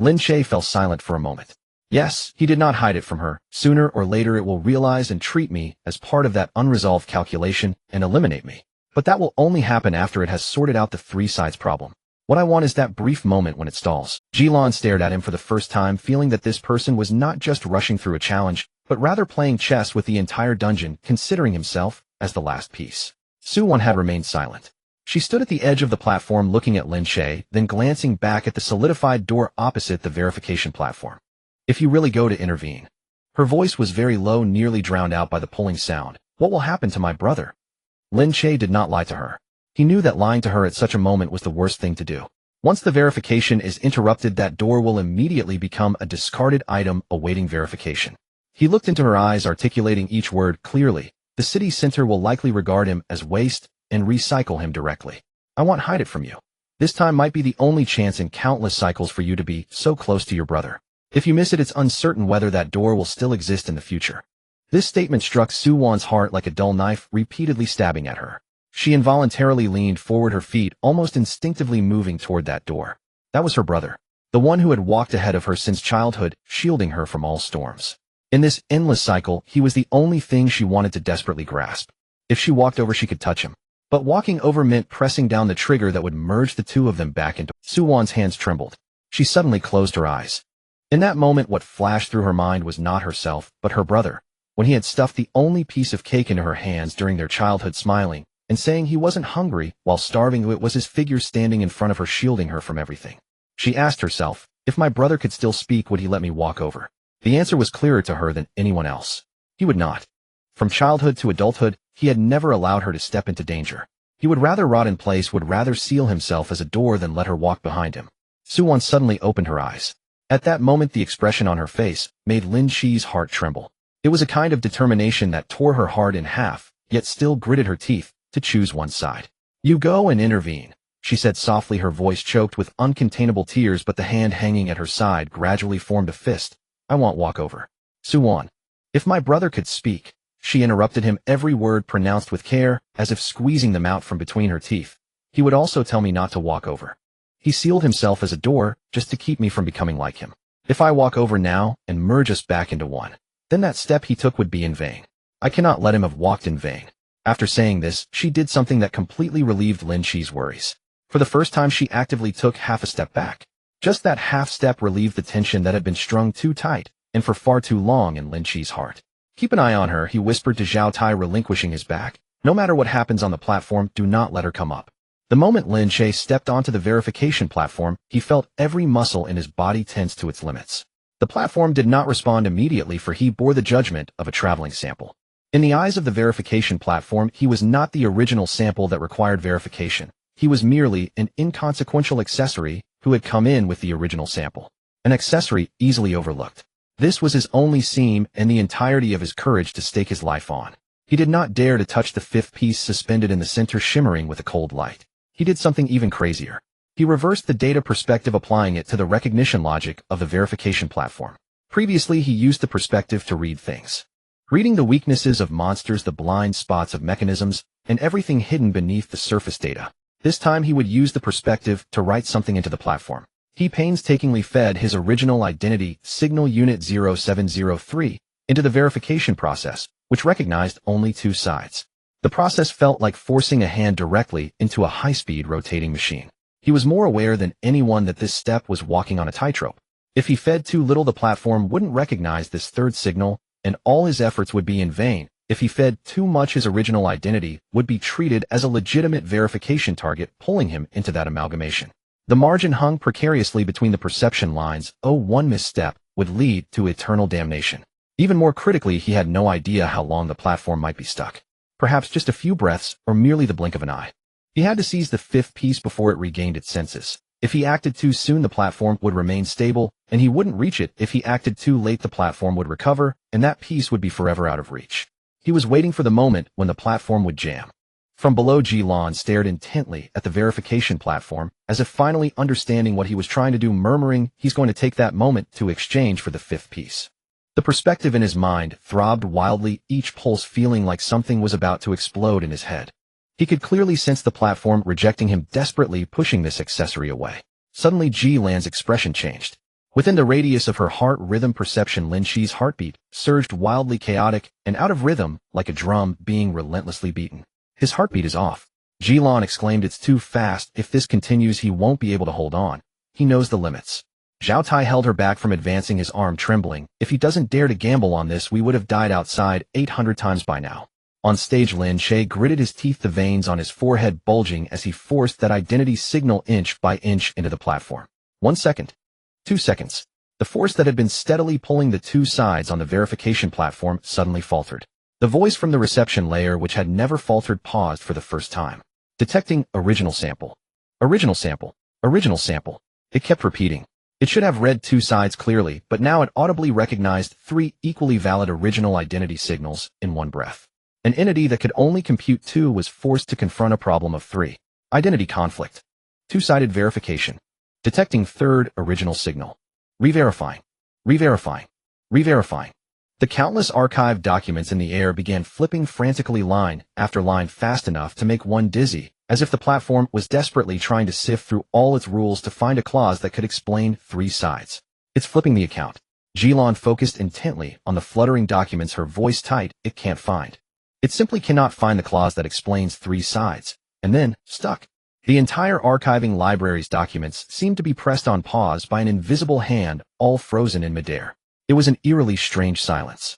S1: Lin Che fell silent for a moment. Yes, he did not hide it from her. Sooner or later it will realize and treat me as part of that unresolved calculation and eliminate me. But that will only happen after it has sorted out the 3 sides problem. What I want is that brief moment when it stalls. Jilan stared at him for the first time, feeling that this person was not just rushing through a challenge, but rather playing chess with the entire dungeon, considering himself as the last piece. Su Wan had remained silent. She stood at the edge of the platform, looking at Lin Che, then glancing back at the solidified door opposite the verification platform. If you really go to intervene. Her voice was very low, nearly drowned out by the pulling sound. What will happen to my brother? Lin Che did not lie to her. He knew that lying to her at such a moment was the worst thing to do. Once the verification is interrupted, that door will immediately become a discarded item awaiting verification. He looked into her eyes, articulating each word clearly. The city center will likely regard him as waste and recycle him directly. I won't hide it from you. This time might be the only chance in countless cycles for you to be so close to your brother. If you miss it, it's uncertain whether that door will still exist in the future. This statement struck Suwon's heart like a dull knife, repeatedly stabbing at her. She involuntarily leaned forward, her feet almost instinctively moving toward that door. That was her brother, the one who had walked ahead of her since childhood, shielding her from all storms. In this endless cycle, he was the only thing she wanted to desperately grasp. If she walked over, she could touch him. But walking over meant pressing down the trigger that would merge the two of them back into. Suwon's hands trembled. She suddenly closed her eyes. In that moment, what flashed through her mind was not herself, but her brother. When he had stuffed the only piece of cake into her hands during their childhood, smiling and saying he wasn't hungry while starving, it was his figure standing in front of her, shielding her from everything. She asked herself, if my brother could still speak, would he let me walk over? The answer was clearer to her than anyone else. He would not. From childhood to adulthood, he had never allowed her to step into danger. He would rather rot in place, would rather seal himself as a door than let her walk behind him. Suwon suddenly opened her eyes. At that moment, the expression on her face made Lin Che's heart tremble. It was a kind of determination that tore her heart in half, yet still gritted her teeth to choose one side. You go and intervene, she said softly, her voice choked with uncontainable tears, but the hand hanging at her side gradually formed a fist. I won't walk over. Suwon. If my brother could speak, she interrupted him, every word pronounced with care, as if squeezing them out from between her teeth. He would also tell me not to walk over. He sealed himself as a door, just to keep me from becoming like him. If I walk over now and merge us back into one, then that step he took would be in vain. I cannot let him have walked in vain. After saying this, she did something that completely relieved Lin Che's worries. For the first time, she actively took half a step back. Just that half step relieved the tension that had been strung too tight and for far too long in Lin Che's heart. Keep an eye on her, he whispered to Zhao Tai, relinquishing his back. No matter what happens on the platform, do not let her come up. The moment Lin Che stepped onto the verification platform, he felt every muscle in his body tense to its limits. The platform did not respond immediately, for he bore the judgment of a traveling sample. In the eyes of the verification platform, he was not the original sample that required verification. He was merely an inconsequential accessory who had come in with the original sample. An accessory easily overlooked. This was his only seam and the entirety of his courage to stake his life on. He did not dare to touch the fifth piece suspended in the center, shimmering with a cold light. He did something even crazier. He reversed the data perspective, applying it to the recognition logic of the verification platform. Previously, he used the perspective to read things. Reading the weaknesses of monsters, the blind spots of mechanisms, and everything hidden beneath the surface data. This time he would use the perspective to write something into the platform. He painstakingly fed his original identity, Signal Unit 0703, into the verification process, which recognized only two sides. The process felt like forcing a hand directly into a high-speed rotating machine. He was more aware than anyone that this step was walking on a tightrope. If he fed too little, the platform wouldn't recognize this third signal, and all his efforts would be in vain. If he fed too much, his original identity would be treated as a legitimate verification target, pulling him into that amalgamation. The margin hung precariously between the perception lines. One misstep would lead to eternal damnation. Even more critically, he had no idea how long the platform might be stuck. Perhaps just a few breaths, or merely the blink of an eye. He had to seize the fifth piece before it regained its senses. If he acted too soon, the platform would remain stable, and he wouldn't reach it. If he acted too late, the platform would recover, and that piece would be forever out of reach. He was waiting for the moment when the platform would jam. From below, Ji-lan stared intently at the verification platform, as if finally understanding what he was trying to do, murmuring, he's going to take that moment to exchange for the fifth piece. The perspective in his mind throbbed wildly, each pulse feeling like something was about to explode in his head. He could clearly sense the platform rejecting him, desperately pushing this accessory away. Suddenly, Ji-lan's expression changed. Within the radius of her heart rhythm perception, Lin Che's heartbeat surged wildly, chaotic, and out of rhythm, like a drum being relentlessly beaten. His heartbeat is off. Ji-lan exclaimed, it's too fast. If this continues, he won't be able to hold on. He knows the limits. Zhao Tai held her back from advancing, his arm trembling. If he doesn't dare to gamble on this, we would have died outside 800 times by now. On stage, Lin Che gritted his teeth, the veins on his forehead bulging as he forced that identity signal inch by inch into the platform. 1 second. 2 seconds. The force that had been steadily pulling the two sides on the verification platform suddenly faltered. The voice from the reception layer, which had never faltered, paused for the first time. Detecting original sample. Original sample. Original sample. It kept repeating. It should have read two sides clearly, but now it audibly recognized three equally valid original identity signals in one breath. An entity that could only compute two was forced to confront a problem of three. Identity conflict. Two-sided verification. Detecting third original signal. Re-verifying. Re-verifying. Re-verifying. The countless archived documents in the air began flipping frantically line after line fast enough to make one dizzy, as if the platform was desperately trying to sift through all its rules to find a clause that could explain 3 sides. It's flipping the account. Jilon focused intently on the fluttering documents, her voice tight. It can't find. It simply cannot find the clause that explains 3 sides. And then, stuck. The entire archiving library's documents seemed to be pressed on pause by an invisible hand, all frozen in midair. It was an eerily strange silence.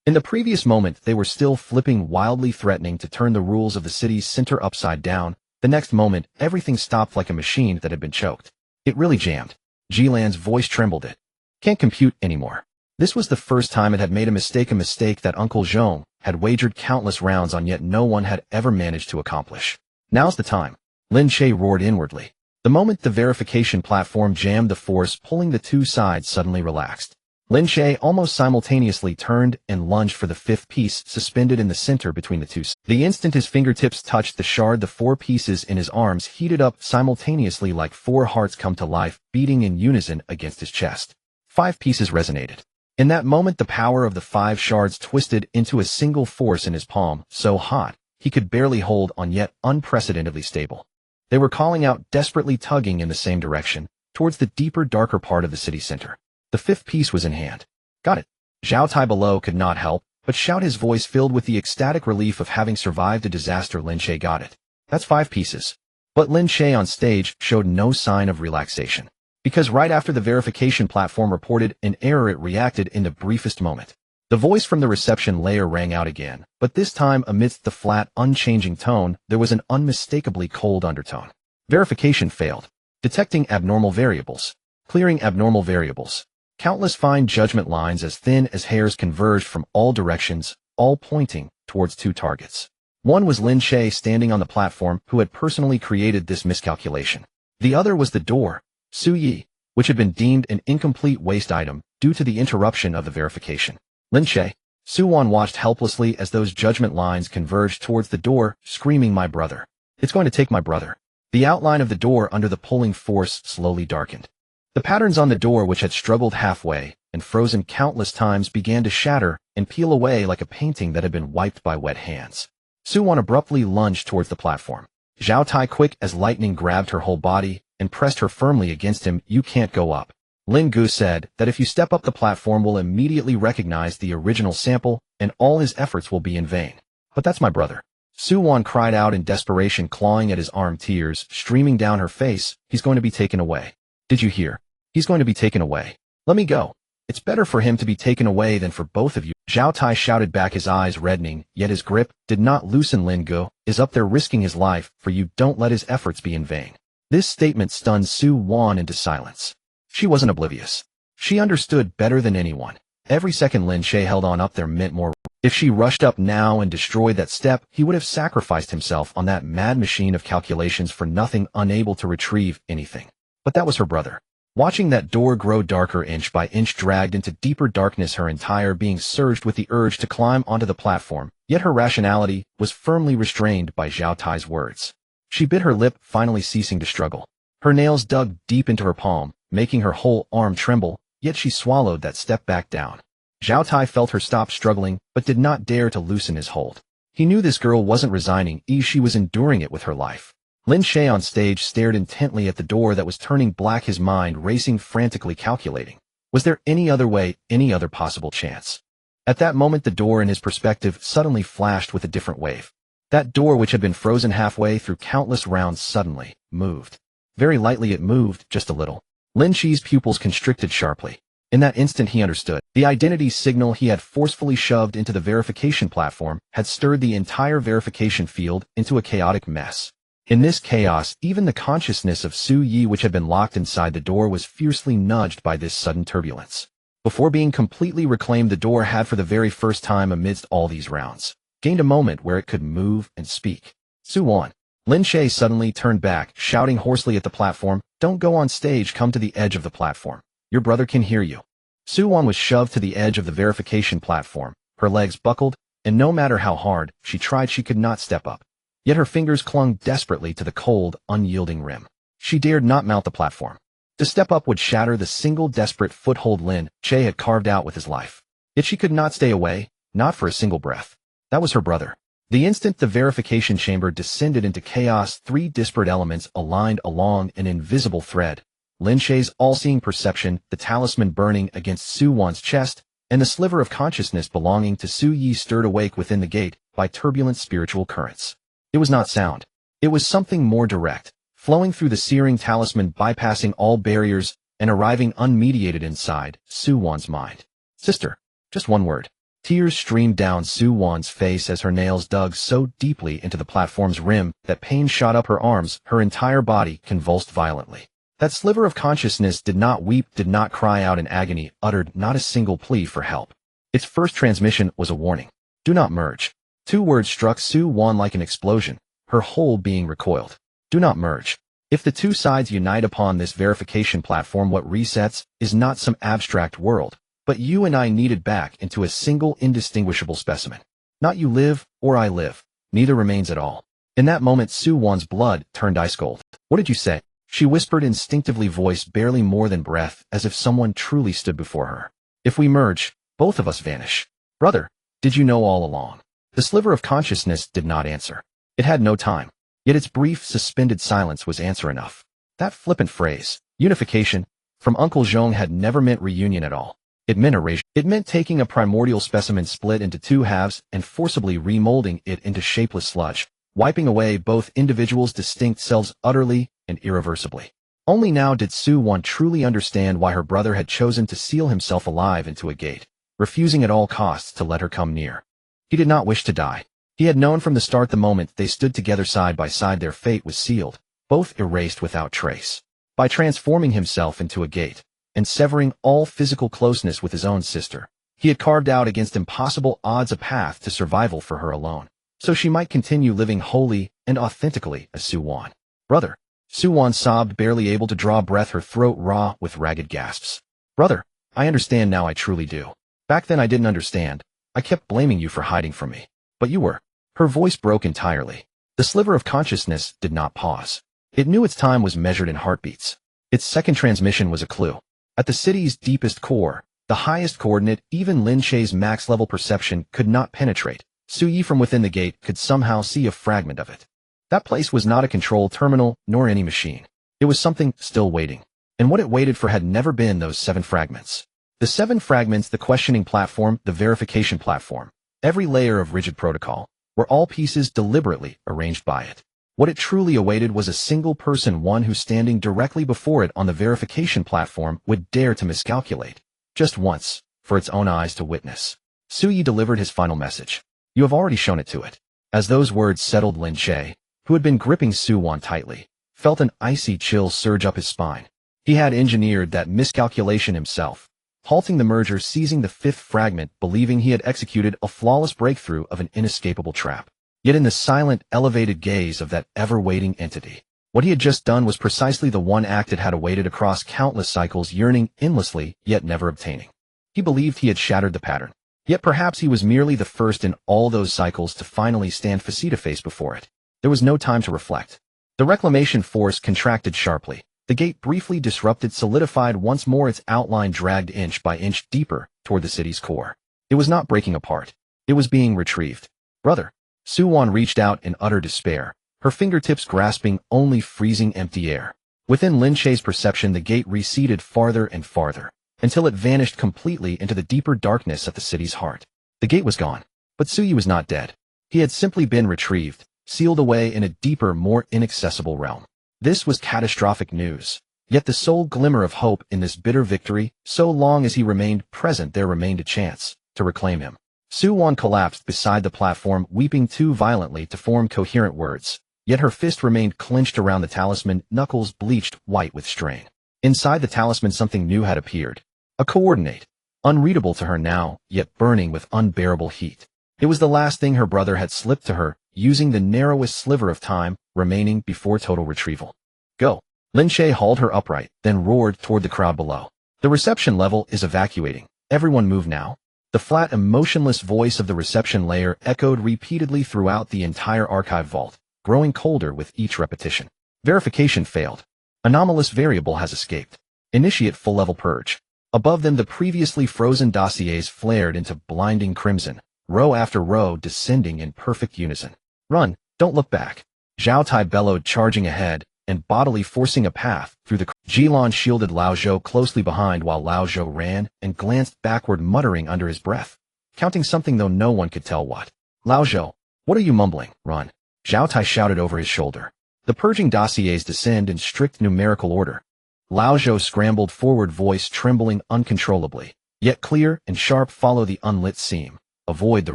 S1: In the previous moment, they were still flipping, wildly threatening to turn the rules of the city's center upside down. The next moment, everything stopped like a machine that had been choked. It really jammed. Jilan's voice trembled. It can't compute anymore. This was the first time it had made a mistake that Uncle Zhong had wagered countless rounds on, yet no one had ever managed to accomplish. Now's the time. Lin Che roared inwardly. The moment the verification platform jammed, the force pulling the 2 sides suddenly relaxed. Lin Che almost simultaneously turned and lunged for the 5th piece suspended in the center between the 2. The instant his fingertips touched the shard, the 4 pieces in his arms heated up simultaneously like 4 hearts come to life, beating in unison against his chest. 5 pieces resonated. In that moment, the power of the 5 shards twisted into a single force in his palm, so hot, he could barely hold on, yet unprecedentedly stable. They were calling out, desperately tugging in the same direction, towards the deeper, darker part of the city center. The 5th piece was in hand. Got it. Zhao Tai below could not help but shout, his voice filled with the ecstatic relief of having survived a disaster. Lin Che got it. That's 5 pieces. But Lin Che on stage showed no sign of relaxation. Because right after the verification platform reported an error, it reacted in the briefest moment. The voice from the reception layer rang out again, but this time amidst the flat, unchanging tone, there was an unmistakably cold undertone. Verification failed. Detecting abnormal variables. Clearing abnormal variables. Countless fine judgment lines as thin as hairs converged from all directions, all pointing towards 2 targets. One was Lin Che standing on the platform, who had personally created this miscalculation. The other was the door, Su Yi, which had been deemed an incomplete waste item due to the interruption of the verification. Lin Che. Su Wan watched helplessly as those judgment lines converged towards the door, screaming, "My brother. It's going to take my brother." The outline of the door under the pulling force slowly darkened. The patterns on the door, which had struggled halfway and frozen countless times, began to shatter and peel away like a painting that had been wiped by wet hands. Su Wan abruptly lunged towards the platform. Zhao Tai, quick as lightning, grabbed her whole body and pressed her firmly against him. "You can't go up." Lin Gu said that if you step up, the platform will immediately recognize the original sample and all his efforts will be in vain. "But that's my brother." Su Wan cried out in desperation, clawing at his arm, tears streaming down her face. "He's going to be taken away. Did you hear? He's going to be taken away. Let me go. It's better for him to be taken away than for both of you." Zhao Tai shouted back, his eyes reddening, yet his grip did not loosen. "Lin Gu is up there risking his life for you. Don't let his efforts be in vain." This statement stunned Su Wan into silence. She wasn't oblivious. She understood better than anyone. Every second Lin Che held on up there meant more. If she rushed up now and destroyed that step, he would have sacrificed himself on that mad machine of calculations for nothing, unable to retrieve anything. But that was her brother. Watching that door grow darker inch by inch, dragged into deeper darkness, her entire being surged with the urge to climb onto the platform, yet her rationality was firmly restrained by Zhao Tai's words. She bit her lip, finally ceasing to struggle. Her nails dug deep into her palm, making her whole arm tremble, yet she swallowed that step back down. Zhao Tai felt her stop struggling, but did not dare to loosen his hold. He knew this girl wasn't resigning, she was enduring it with her life. Lin Che on stage stared intently at the door that was turning black, his mind racing, frantically calculating. Was there any other way, any other possible chance? At that moment, the door in his perspective suddenly flashed with a different wave. That door, which had been frozen halfway through countless rounds, suddenly moved. Very lightly it moved, just a little. Lin Che's pupils constricted sharply. In that instant he understood. The identity signal he had forcefully shoved into the verification platform had stirred the entire verification field into a chaotic mess. In this chaos, even the consciousness of Su Yi, which had been locked inside the door, was fiercely nudged by this sudden turbulence. Before being completely reclaimed, the door had, for the very first time amidst all these rounds, gained a moment where it could move and speak. Su Wan. Lin Che suddenly turned back, shouting hoarsely at the platform, "Don't go on stage, come to the edge of the platform. Your brother can hear you." Su Wan was shoved to the edge of the verification platform. Her legs buckled, and no matter how hard she tried, she could not step up. Yet her fingers clung desperately to the cold, unyielding rim. She dared not mount the platform. To step up would shatter the single desperate foothold Lin Che had carved out with his life. Yet she could not stay away, not for a single breath. That was her brother. The instant the verification chamber descended into chaos, three disparate elements aligned along an invisible thread. Lin Che's all-seeing perception, the talisman burning against Su Wan's chest, and the sliver of consciousness belonging to Su Yi stirred awake within the gate by turbulent spiritual currents. It was not sound. It was something more direct, flowing through the searing talisman, bypassing all barriers and arriving unmediated inside Su Wan's mind. Sister. Just one word. Tears streamed down Su Wan's face as her nails dug so deeply into the platform's rim that pain shot up her arms, her entire body convulsed violently. That sliver of consciousness did not weep, did not cry out in agony, uttered not a single plea for help. Its first transmission was a warning. Do not merge. Two words struck Su Wan like an explosion, her whole being recoiled. Do not merge. If the two sides unite upon this verification platform, what resets is not some abstract world, but you and I needed back into a single indistinguishable specimen. Not you live, or I live. Neither remains at all. In that moment Su Wan's blood turned ice cold. What did you say? She whispered instinctively, voice barely more than breath, as if someone truly stood before her. If we merge, both of us vanish. Brother, did you know all along? The sliver of consciousness did not answer. It had no time. Yet its brief, suspended silence was answer enough. That flippant phrase, unification, from Uncle Zhong had never meant reunion at all. It meant erasure. It meant taking a primordial specimen split into two halves and forcibly remolding it into shapeless sludge, wiping away both individuals' distinct selves utterly and irreversibly. Only now did Su Wan truly understand why her brother had chosen to seal himself alive into a gate, refusing at all costs to let her come near. He did not wish to die. He had known from the start, the moment they stood together side by side, their fate was sealed, both erased without trace. By transforming himself into a gate, and severing all physical closeness with his own sister, he had carved out against impossible odds a path to survival for her alone, so she might continue living wholly and authentically as Su Wan. Brother. Su Wan sobbed, barely able to draw breath, her throat raw with ragged gasps. Brother, I understand now, I truly do. Back then I didn't understand. I kept blaming you for hiding from me. But you were. Her voice broke entirely. The sliver of consciousness did not pause. It knew its time was measured in heartbeats. Its second transmission was a clue. At the city's deepest core, the highest coordinate even Lin Che's max-level perception could not penetrate, Su Yi from within the gate could somehow see a fragment of it. That place was not a control terminal, nor any machine. It was something still waiting. And what it waited for had never been those 7 fragments. The 7 fragments, the questioning platform, the verification platform, every layer of rigid protocol, were all pieces deliberately arranged by it. What it truly awaited was a single person, one who standing directly before it on the verification platform would dare to miscalculate. Just once, for its own eyes to witness. Su Yi delivered his final message. You have already shown it to it. As those words settled, Lin Che, who had been gripping Su Wan tightly, felt an icy chill surge up his spine. He had engineered that miscalculation himself, halting the merger, seizing the 5th fragment, believing he had executed a flawless breakthrough of an inescapable trap. Yet in the silent, elevated gaze of that ever-waiting entity, what he had just done was precisely the one act it had awaited across countless cycles, yearning endlessly, yet never obtaining. He believed he had shattered the pattern. Yet perhaps he was merely the first in all those cycles to finally stand face-to-face before it. There was no time to reflect. The reclamation force contracted sharply. The gate briefly disrupted, solidified once more, its outline dragged inch by inch deeper toward the city's core. It was not breaking apart. It was being retrieved. Brother. Su Wan reached out in utter despair, her fingertips grasping only freezing empty air. Within Lin Che's perception, the gate receded farther and farther, until it vanished completely into the deeper darkness at the city's heart. The gate was gone, but Su Yi was not dead. He had simply been retrieved, sealed away in a deeper, more inaccessible realm. This was catastrophic news. Yet the sole glimmer of hope in this bitter victory, so long as he remained present, there remained a chance to reclaim him. Su Wan collapsed beside the platform, weeping too violently to form coherent words. Yet her fist remained clenched around the talisman, knuckles bleached white with strain. Inside the talisman something new had appeared. A coordinate. Unreadable to her now, yet burning with unbearable heat. It was the last thing her brother had slipped to her, using the narrowest sliver of time remaining before total retrieval. Go. Lin Che hauled her upright, then roared toward the crowd below. The reception level is evacuating. Everyone move now. The flat, emotionless voice of the reception layer echoed repeatedly throughout the entire archive vault, growing colder with each repetition. Verification failed. Anomalous variable has escaped. Initiate full-level purge. Above them, the previously frozen dossiers flared into blinding crimson, row after row descending in perfect unison. Run, don't look back. Zhao Tai bellowed, charging ahead and bodily forcing a path through the Jilan shielded Lao Zhou closely behind while Lao Zhou ran and glanced backward, muttering under his breath, counting something though no one could tell what. Lao Zhou, what are you mumbling? Run. Zhao Tai shouted over his shoulder. The purging dossiers descend in strict numerical order. Lao Zhou scrambled forward, voice trembling uncontrollably, yet clear and sharp. Follow the unlit seam. Avoid the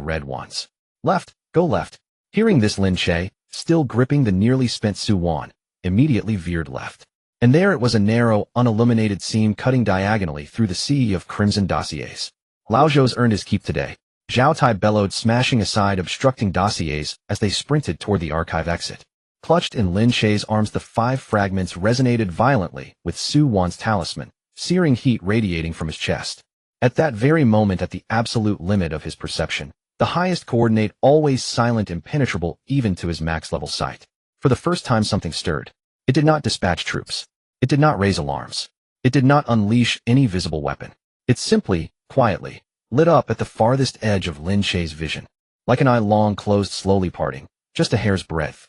S1: red ones. Left, go left. Hearing this, Lin Che, still gripping the nearly spent Su Wan, immediately veered left. And there it was, a narrow, unilluminated seam cutting diagonally through the sea of crimson dossiers. Lao Zhou's earned his keep today. Zhao Tai bellowed, smashing aside obstructing dossiers as they sprinted toward the archive exit. Clutched in Lin Che's arms, the 5 fragments resonated violently with Su Wan's talisman, searing heat radiating from his chest. At that very moment, at the absolute limit of his perception, the highest coordinate, always silent, impenetrable even to his max-level sight. For the first time something stirred. It did not dispatch troops. It did not raise alarms. It did not unleash any visible weapon. It simply, quietly, lit up at the farthest edge of Lin Che's vision. Like an eye long closed, slowly parting, just a hair's breadth.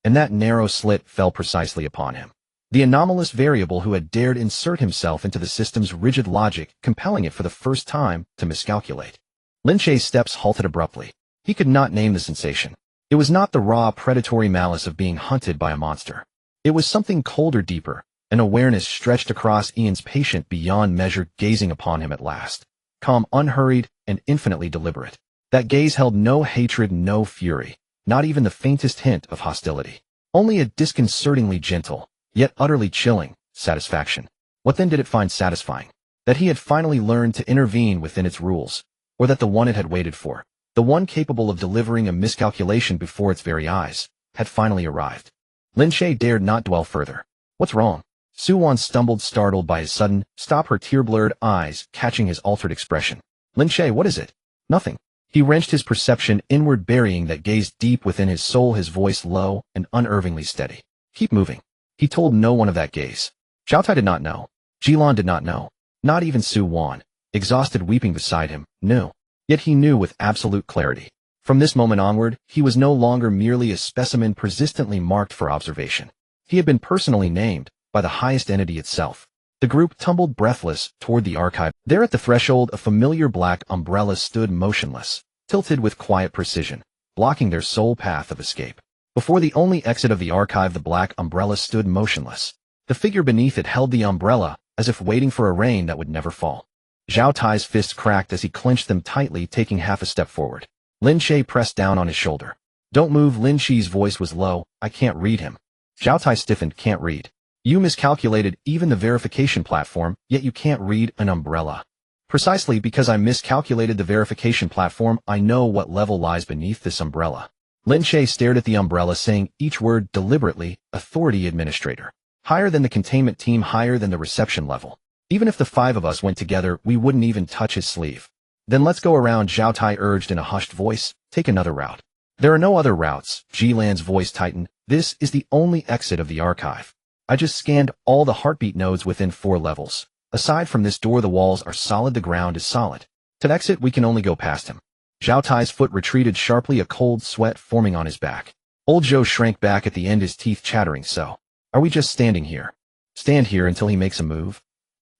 S1: And that narrow slit fell precisely upon him. The anomalous variable who had dared insert himself into the system's rigid logic, compelling it for the first time to miscalculate. Lin Che's steps halted abruptly. He could not name the sensation. It was not the raw, predatory malice of being hunted by a monster. It was something colder, deeper, an awareness stretched across Ian's patient beyond measure, gazing upon him at last. Calm, unhurried, and infinitely deliberate. That gaze held no hatred, no fury, not even the faintest hint of hostility. Only a disconcertingly gentle, yet utterly chilling, satisfaction. What then did it find satisfying? That he had finally learned to intervene within its rules, or that the one it had waited for, the one capable of delivering a miscalculation before its very eyes, had finally arrived. Lin Che dared not dwell further. What's wrong? Su Wan stumbled, startled by his sudden stop, her tear-blurred eyes catching his altered expression. Lin Che, what is it? Nothing. He wrenched his perception inward, burying that gaze deep within his soul, his voice low and unervingly steady. Keep moving. He told no one of that gaze. Zhao Tai did not know. Jilan did not know. Not even Su Wan, exhausted, weeping beside him, knew. Yet he knew with absolute clarity. From this moment onward, he was no longer merely a specimen persistently marked for observation. He had been personally named by the highest entity itself. The group tumbled breathless toward the archive. There at the threshold, a familiar black umbrella stood motionless, tilted with quiet precision, blocking their sole path of escape. Before the only exit of the archive, the black umbrella stood motionless. The figure beneath it held the umbrella, as if waiting for a rain that would never fall. Zhao Tai's fists cracked as he clenched them tightly, taking half a step forward. Lin Che pressed down on his shoulder. Don't move. Lin Che's voice was low. I can't read him. Zhao Tai stiffened. Can't read. You miscalculated even the verification platform, yet you can't read an umbrella. Precisely because I miscalculated the verification platform, I know what level lies beneath this umbrella. Lin Che stared at the umbrella, saying each word deliberately. Authority administrator. Higher than the containment team, higher than the reception level. Even if the 5 of us went together, we wouldn't even touch his sleeve. Then let's go around, Zhao Tai urged in a hushed voice. Take another route. There are no other routes. Jilan's voice tightened. This is the only exit of the archive. I just scanned all the heartbeat nodes within 4 levels. Aside from this door, the walls are solid, the ground is solid. To exit, we can only go past him. Zhao Tai's foot retreated sharply, a cold sweat forming on his back. Old Zhou shrank back at the end, his teeth chattering. So, are we just standing here? Stand here until he makes a move?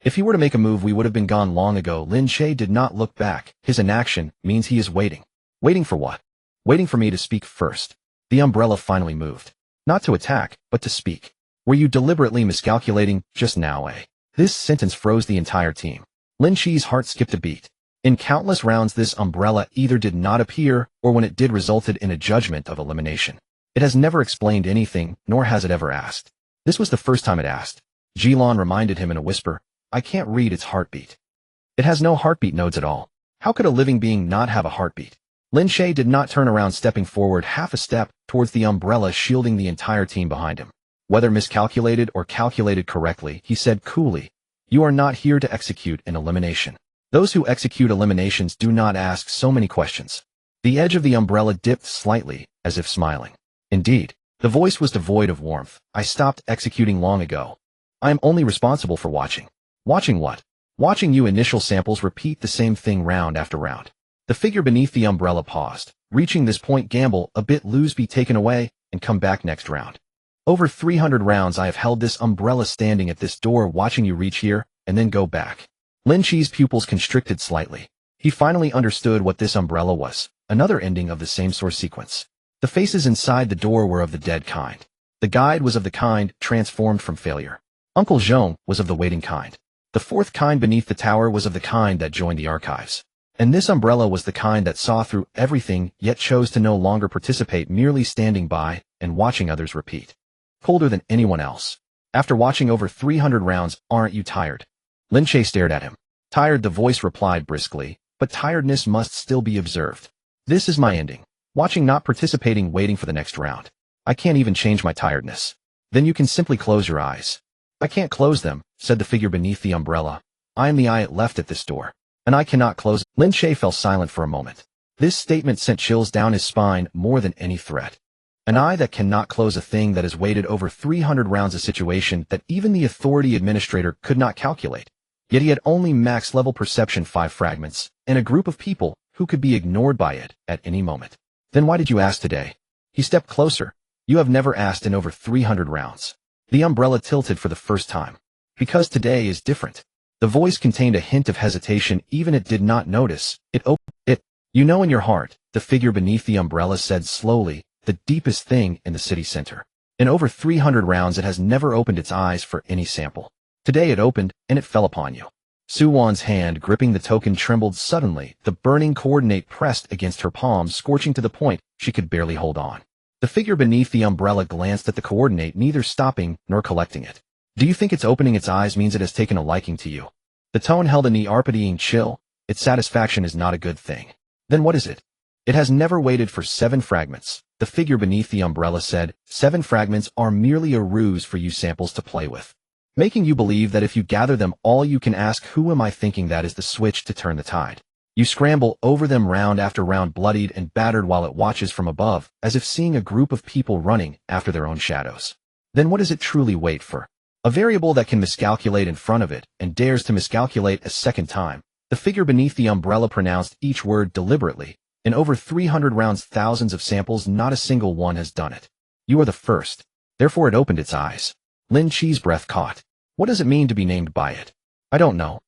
S1: If he were to make a move, we would have been gone long ago. Lin Che did not look back. His inaction means he is waiting. Waiting for what? Waiting for me to speak first. The umbrella finally moved. Not to attack, but to speak. Were you deliberately miscalculating just now, eh? This sentence froze the entire team. Lin Che's heart skipped a beat. In countless rounds, this umbrella either did not appear, or when it did, resulted in a judgment of elimination. It has never explained anything, nor has it ever asked. This was the first time it asked. Jilan reminded him in a whisper, I can't read its heartbeat. It has no heartbeat nodes at all. How could a living being not have a heartbeat? Lin Che did not turn around, stepping forward half a step towards the umbrella, shielding the entire team behind him. Whether miscalculated or calculated correctly, he said coolly, you are not here to execute an elimination. Those who execute eliminations do not ask so many questions. The edge of the umbrella dipped slightly, as if smiling. Indeed, the voice was devoid of warmth. I stopped executing long ago. I am only responsible for watching. Watching what? Watching you initial samples repeat the same thing round after round. The figure beneath the umbrella paused. Reaching this point, gamble a bit, lose, be taken away, and come back next round. Over 300 rounds I have held this umbrella standing at this door, watching you reach here, and then go back. Lin Che's pupils constricted slightly. He finally understood what this umbrella was, another ending of the same source sequence. The faces inside the door were of the dead kind. The guide was of the kind transformed from failure. Uncle Zhong was of the waiting kind. The fourth kind beneath the tower was of the kind that joined the archives. And this umbrella was the kind that saw through everything, yet chose to no longer participate, merely standing by and watching others repeat. Colder than anyone else. After watching over 300 rounds, aren't you tired? Lin Che stared at him. Tired, the voice replied briskly, but tiredness must still be observed. This is my ending. Watching, not participating, waiting for the next round. I can't even change my tiredness. Then you can simply close your eyes. I can't close them, said the figure beneath the umbrella. I am the eye left at this door. And I cannot close. Lin Che fell silent for a moment. This statement sent chills down his spine more than any threat. An eye that cannot close a thing that has waited over 300 rounds, a situation that even the authority administrator could not calculate. Yet he had only max level perception 5 fragments, and a group of people who could be ignored by it at any moment. Then why did you ask today? He stepped closer. You have never asked in over 300 rounds. The umbrella tilted for the first time. Because today is different. The voice contained a hint of hesitation, even it did not notice. You know in your heart, the figure beneath the umbrella said slowly, the deepest thing in the city center. In over 300 rounds it has never opened its eyes for any sample. Today it opened, and it fell upon you. Su Wan's hand gripping the token trembled suddenly, the burning coordinate pressed against her palm, scorching to the point she could barely hold on. The figure beneath the umbrella glanced at the coordinate, neither stopping nor collecting it. Do you think its opening its eyes means it has taken a liking to you? The tone held a nearpitying chill. Its satisfaction is not a good thing. Then what is it? It has never waited for 7 fragments. The figure beneath the umbrella said, 7 fragments are merely a ruse for you samples to play with. Making you believe that if you gather them all you can ask, who am I, thinking that is the switch to turn the tide. You scramble over them round after round, bloodied and battered, while it watches from above, as if seeing a group of people running after their own shadows. Then what does it truly wait for? A variable that can miscalculate in front of it, and dares to miscalculate a second time. The figure beneath the umbrella pronounced each word deliberately. In over 300 rounds, thousands of samples, not a single one has done it. You are the first. Therefore it opened its eyes. Lin Che's breath caught. What does it mean to be named by it? I don't know.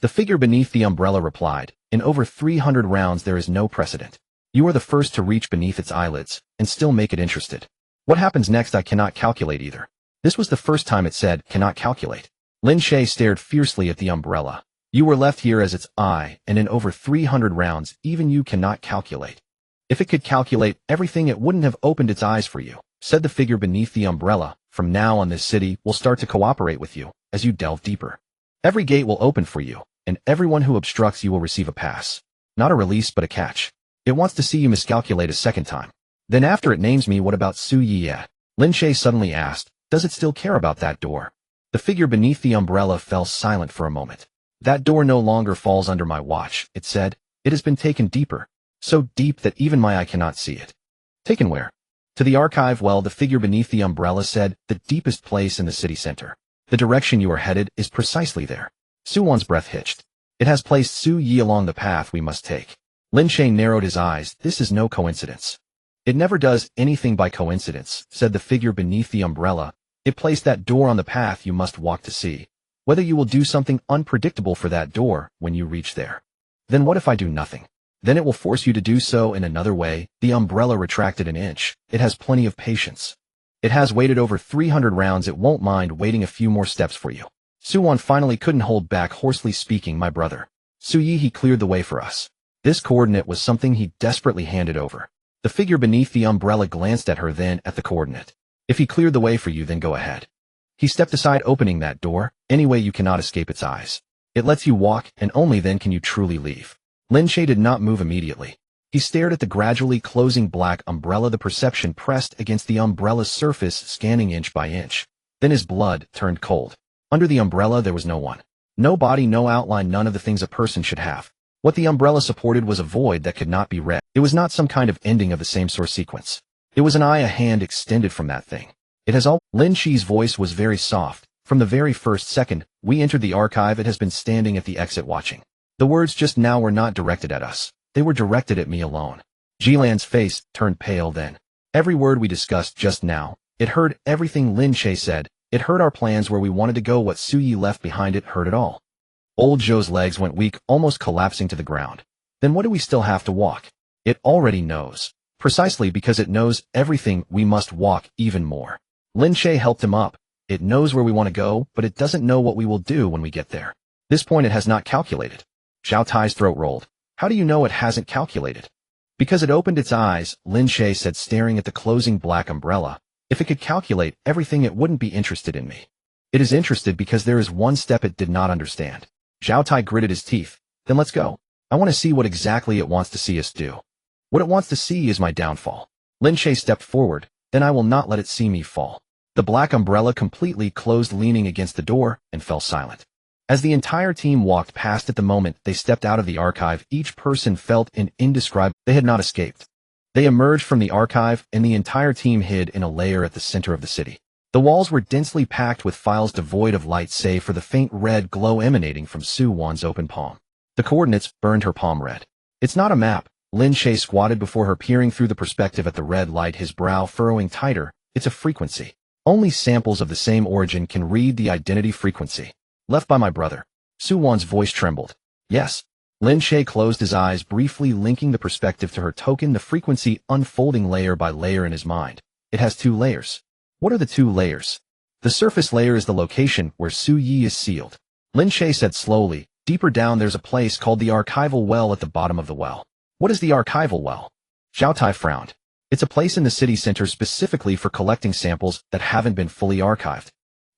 S1: The figure beneath the umbrella replied. In over 300 rounds there is no precedent. You are the first to reach beneath its eyelids, and still make it interested. What happens next I cannot calculate either. This was the first time it said, cannot calculate. Lin Che stared fiercely at the umbrella. You were left here as its eye, and in over 300 rounds, even you cannot calculate. If it could calculate everything it wouldn't have opened its eyes for you, said the figure beneath the umbrella. From now on this city will start to cooperate with you, as you delve deeper. Every gate will open for you, and everyone who obstructs you will receive a pass. Not a release but a catch. It wants to see you miscalculate a second time. Then after it names me, what about Su Yi? Lin Che suddenly asked. Does it still care about that door? The figure beneath the umbrella fell silent for a moment. That door no longer falls under my watch, it said. It has been taken deeper. So deep that even my eye cannot see it. Taken where? To the archive. Well, the figure beneath the umbrella said, the deepest place in the city center. The direction you are headed is precisely there. Su Wan's breath hitched. It has placed Su Yi along the path we must take. Lin Che narrowed his eyes. This is no coincidence. It never does anything by coincidence, said the figure beneath the umbrella. It placed that door on the path you must walk to see whether you will do something unpredictable for that door when you reach there. Then what if I do nothing? Then it will force you to do so in another way. The umbrella retracted an inch. It has plenty of patience. It has waited over 300 rounds. It won't mind waiting a few more steps for you. Su Wan finally couldn't hold back, hoarsely speaking. My brother. Su Yi, he cleared the way for us. This coordinate was something he desperately handed over. The figure beneath the umbrella glanced at her, then at the coordinate. If he cleared the way for you, then go ahead. He stepped aside, opening that door. Anyway, you cannot escape its eyes. It lets you walk, and only then can you truly leave. Lin Che did not move immediately. He stared at the gradually closing black umbrella, the perception pressed against the umbrella's surface, scanning inch by inch. Then his blood turned cold. Under the umbrella there was no one. No body, no outline, none of the things a person should have. What the umbrella supported was a void that could not be read. It was not some kind of ending of the same source sequence. It was an eye, a hand extended from that thing. It has all. Lin Che's voice was very soft. From the very first second, We entered the archive. It has been standing at the exit watching. The words just now were not directed at us. They were directed at me alone. Jilan's face turned pale then. Every word we discussed just now. It heard everything Lin Che said. It heard our plans, where we wanted to go, what Su Yi left behind. It heard it all. Old Zhou's legs went weak, almost collapsing to the ground. Then what do we still have to walk? It already knows. Precisely because it knows everything, we must walk even more. Lin Che helped him up. It knows where we want to go, but it doesn't know what we will do when we get there. This point it has not calculated. Zhao Tai's throat rolled. How do you know it hasn't calculated? Because it opened its eyes, Lin Che said, staring at the closing black umbrella. If it could calculate everything, it wouldn't be interested in me. It is interested because there is one step it did not understand. Zhao Tai gritted his teeth. Then let's go. I want to see what exactly it wants to see us do. What it wants to see is my downfall. Lin Che stepped forward. Then I will not let it see me fall. The black umbrella completely closed, leaning against the door, and fell silent. As the entire team walked past it the moment they stepped out of the archive, each person felt an indescribable. They had not escaped. They emerged from the archive, and the entire team hid in a lair at the center of the city. The walls were densely packed with files devoid of light, save for the faint red glow emanating from Su Wan's open palm. The coordinates burned her palm red. It's not a map. Lin Che squatted before her, peering through the perspective at the red light, his brow furrowing tighter. It's a frequency. Only samples of the same origin can read the identity frequency. Left by my brother. Su Wan's voice trembled. Yes. Lin Che closed his eyes, briefly linking the perspective to her token, the frequency unfolding layer by layer in his mind. It has 2 layers. What are the 2 layers? The surface layer is the location where Su Yi is sealed. Lin Che said slowly. Deeper down there's a place called the archival well at the bottom of the well. What is the archival well? Zhao Tai frowned. It's a place in the city center specifically for collecting samples that haven't been fully archived.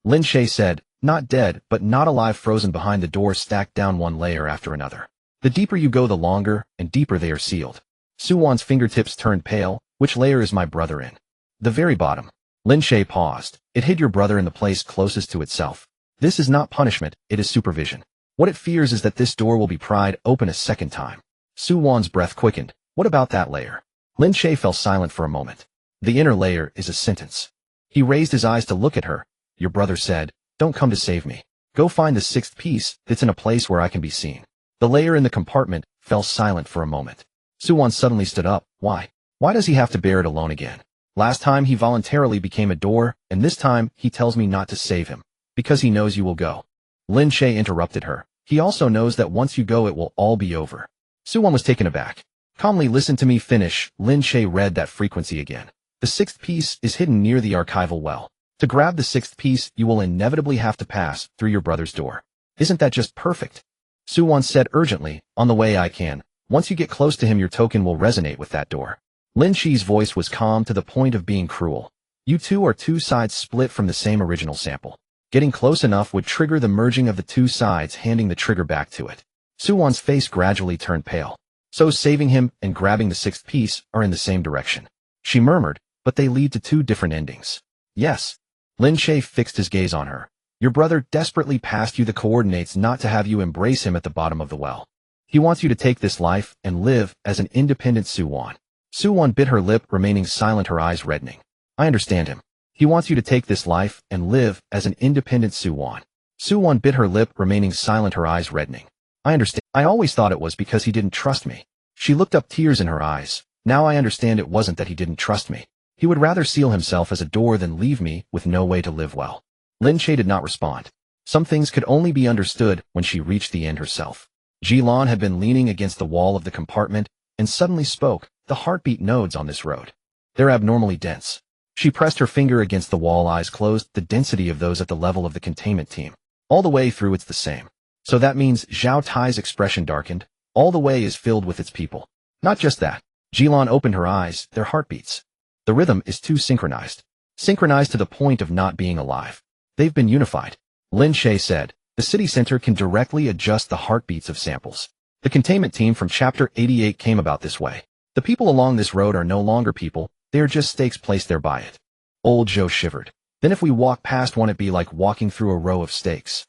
S1: Lin Che said, not dead, but not alive, frozen behind the door, stacked down one layer after another. The deeper you go, the longer and deeper they are sealed. Su Wan's fingertips turned pale. Which layer is my brother in? The very bottom. Lin Che paused. It hid your brother in the place closest to itself. This is not punishment, it is supervision. What it fears is that this door will be pried open a second time. Su Wan's breath quickened. What about that layer? Lin Che fell silent for a moment. The inner layer is a sentence. He raised his eyes to look at her. Your brother said, don't come to save me. Go find the 6th piece that's in a place where I can be seen. The layer in the compartment fell silent for a moment. Su Wan suddenly stood up. Why? Why does he have to bear it alone again? Last time he voluntarily became a door, and this time he tells me not to save him. Because he knows you will go. Lin Che interrupted her. He also knows that once you go it will all be over. Su Wan was taken aback. Calmly listen to me finish. Lin Che read that frequency again. The 6th piece is hidden near the archival well. To grab the 6th piece, you will inevitably have to pass through your brother's door. Isn't that just perfect? Su Wan said urgently, on the way I can. Once you get close to him, your token will resonate with that door. Lin Che's voice was calm to the point of being cruel. You two are 2 sides split from the same original sample. Getting close enough would trigger the merging of the 2 sides, handing the trigger back to it. Su Wan's face gradually turned pale. So saving him and grabbing the 6th piece are in the same direction. She murmured, but they lead to 2 different endings. Yes. Lin Che fixed his gaze on her. Your brother desperately passed you the coordinates not to have you embrace him at the bottom of the well. He wants you to take this life and live as an independent Su Wan. Su Wan bit her lip, remaining silent, her eyes reddening. I understand him. He wants you to take this life and live as an independent Su Wan. Su Wan bit her lip, remaining silent, her eyes reddening. I understand. I always thought it was because he didn't trust me. She looked up, tears in her eyes. Now I understand it wasn't that he didn't trust me. He would rather seal himself as a door than leave me with no way to live well. Lin Che did not respond. Some things could only be understood when she reached the end herself. Jilan had been leaning against the wall of the compartment and suddenly spoke. The heartbeat nodes on this road. They're abnormally dense. She pressed her finger against the wall, eyes closed. The density of those at the level of the containment team. All the way through it's the same. So that means Zhao Tai's expression darkened. All the way is filled with its people. Not just that. Jilan opened her eyes, their heartbeats. The rhythm is too synchronized. Synchronized to the point of not being alive. They've been unified. Lin Che said, the city center can directly adjust the heartbeats of samples. The containment team from Chapter 88 came about this way. The people along this road are no longer people, they are just stakes placed there by it. Old Zhou shivered. Then if we walk past one, it'd be like walking through a row of stakes.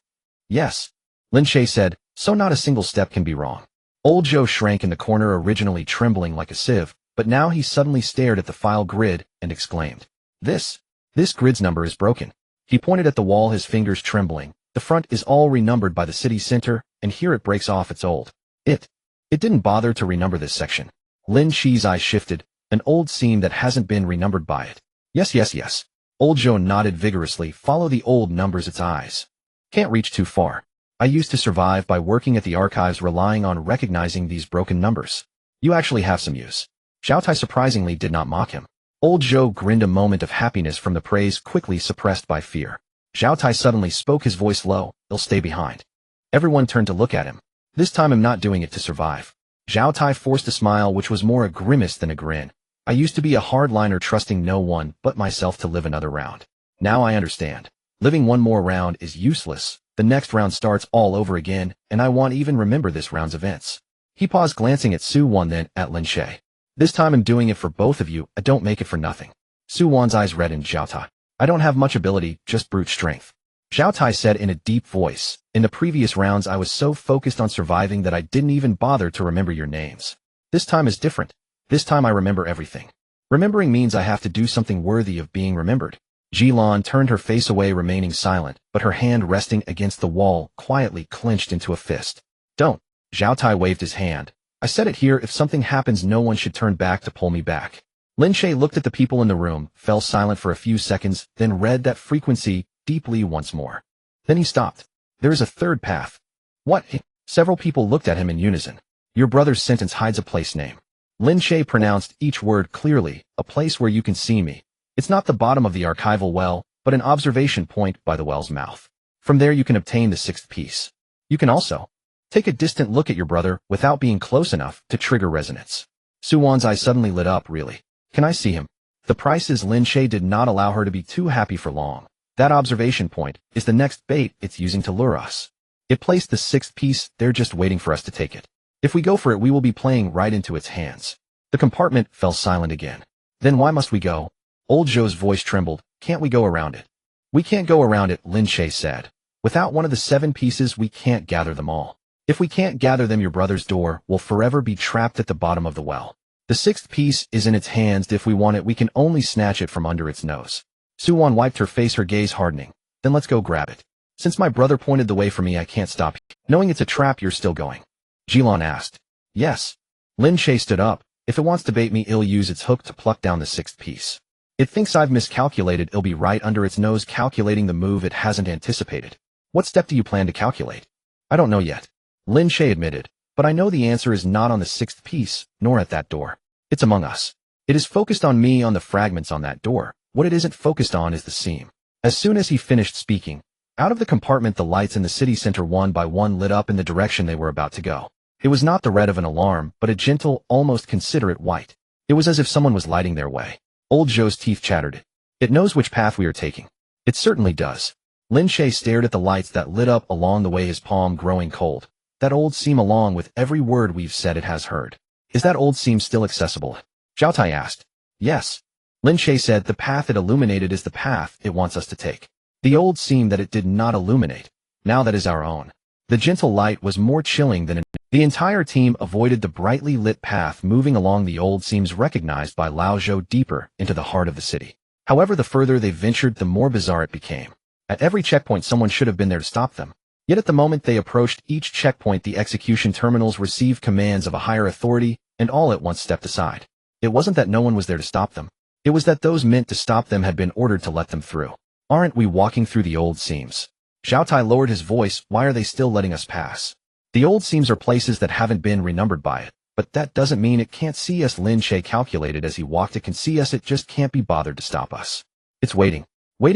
S1: Yes. Lin Che said, so not a single step can be wrong. Old Zhou shrank in the corner, originally trembling like a sieve, but now he suddenly stared at the file grid and exclaimed. This grid's number is broken. He pointed at the wall, his fingers trembling. The front is all renumbered by the city center, and here it breaks off its old. It didn't bother to renumber this section. Lin Che's eyes shifted, an old seam that hasn't been renumbered by it. Yes. Old Joe nodded vigorously. Follow the old numbers. Its eyes can't reach too far. I used to survive by working at the archives, relying on recognizing these broken numbers. You actually have some use. Zhao Tai surprisingly did not mock him. Old Joe grinned, a moment of happiness from the praise quickly suppressed by fear. Zhao Tai suddenly spoke, his voice low. They'll stay behind. Everyone turned to look at him. This time I'm not doing it to survive. Zhao Tai forced a smile which was more a grimace than a grin. I used to be a hardliner, trusting no one but myself to live another round. Now I understand. Living one more round is useless. The next round starts all over again, and I won't even remember this round's events. He paused, glancing at Su Wan, then at Lin Che. This time I'm doing it for both of you. I don't make it for nothing. Su Wan's eyes reddened. Zhao Tai. I don't have much ability, just brute strength. Zhao Tai said in a deep voice. In the previous rounds I was so focused on surviving that I didn't even bother to remember your names. This time is different. This time I remember everything. Remembering means I have to do something worthy of being remembered. Jilan turned her face away, remaining silent, but her hand resting against the wall quietly clenched into a fist. Don't. Zhao Tai waved his hand. I said it here. If something happens, no one should turn back to pull me back. Lin Che looked at the people in the room, fell silent for a few seconds, then read that frequency deeply once more. Then he stopped. There is a third path. What? Several people looked at him in unison. Your brother's sentence hides a place name. Lin Che pronounced each word clearly. A place where you can see me. It's not the bottom of the archival well, but an observation point by the well's mouth. From there you can obtain the sixth piece. You can also take a distant look at your brother without being close enough to trigger resonance. Su Wan's eyes suddenly lit up. Really? Can I see him? The price is Lin Che did not allow her to be too happy for long. That observation point is the next bait it's using to lure us. It placed the sixth piece, they're just waiting for us to take it. If we go for it, we will be playing right into its hands. The compartment fell silent again. Then why must we go? Old Joe's voice trembled. Can't we go around it? We can't go around it, Lin Che said. Without one of the 7 pieces, we can't gather them all. If we can't gather them, your brother's door will forever be trapped at the bottom of the well. The 6th piece is in its hands. If we want it, we can only snatch it from under its nose. Su Wan wiped her face, her gaze hardening. Then let's go grab it. Since my brother pointed the way for me, I can't stop. Knowing it's a trap, you're still going? Jilan asked. Yes. Lin Che stood up. If it wants to bait me, it'll use its hook to pluck down the 6th piece. It thinks I've miscalculated. It'll be right under its nose, calculating the move it hasn't anticipated. What step do you plan to calculate? I don't know yet. Lin Che admitted. But I know the answer is not on the 6th piece, nor at that door. It's among us. It is focused on me, on the fragments on that door. What it isn't focused on is the seam. As soon as he finished speaking, out of the compartment the lights in the city center one by one lit up in the direction they were about to go. It was not the red of an alarm, but a gentle, almost considerate white. It was as if someone was lighting their way. Old Joe's teeth chattered. It knows which path we are taking. It certainly does. Lin Che stared at the lights that lit up along the way, his palm growing cold. That old seam, along with every word we've said, it has heard. Is that old seam still accessible? Zhao Tai asked. Yes. Lin Che said the path it illuminated is the path it wants us to take. The old seam that it did not illuminate. Now that is our own. The gentle light was more chilling than the entire team avoided the brightly lit path, moving along the old seams recognized by Lao Zhou deeper into the heart of the city. However, the further they ventured, the more bizarre it became. At every checkpoint, someone should have been there to stop them. Yet at the moment they approached each checkpoint, the execution terminals received commands of a higher authority and all at once stepped aside. It wasn't that no one was there to stop them. It was that those meant to stop them had been ordered to let them through. Aren't we walking through the old seams? Zhao Tai lowered his voice. Why are they still letting us pass? The old seams are places that haven't been renumbered by it, but that doesn't mean it can't see us. Lin Che calculated as he walked. It can see us, it just can't be bothered to stop us. It's waiting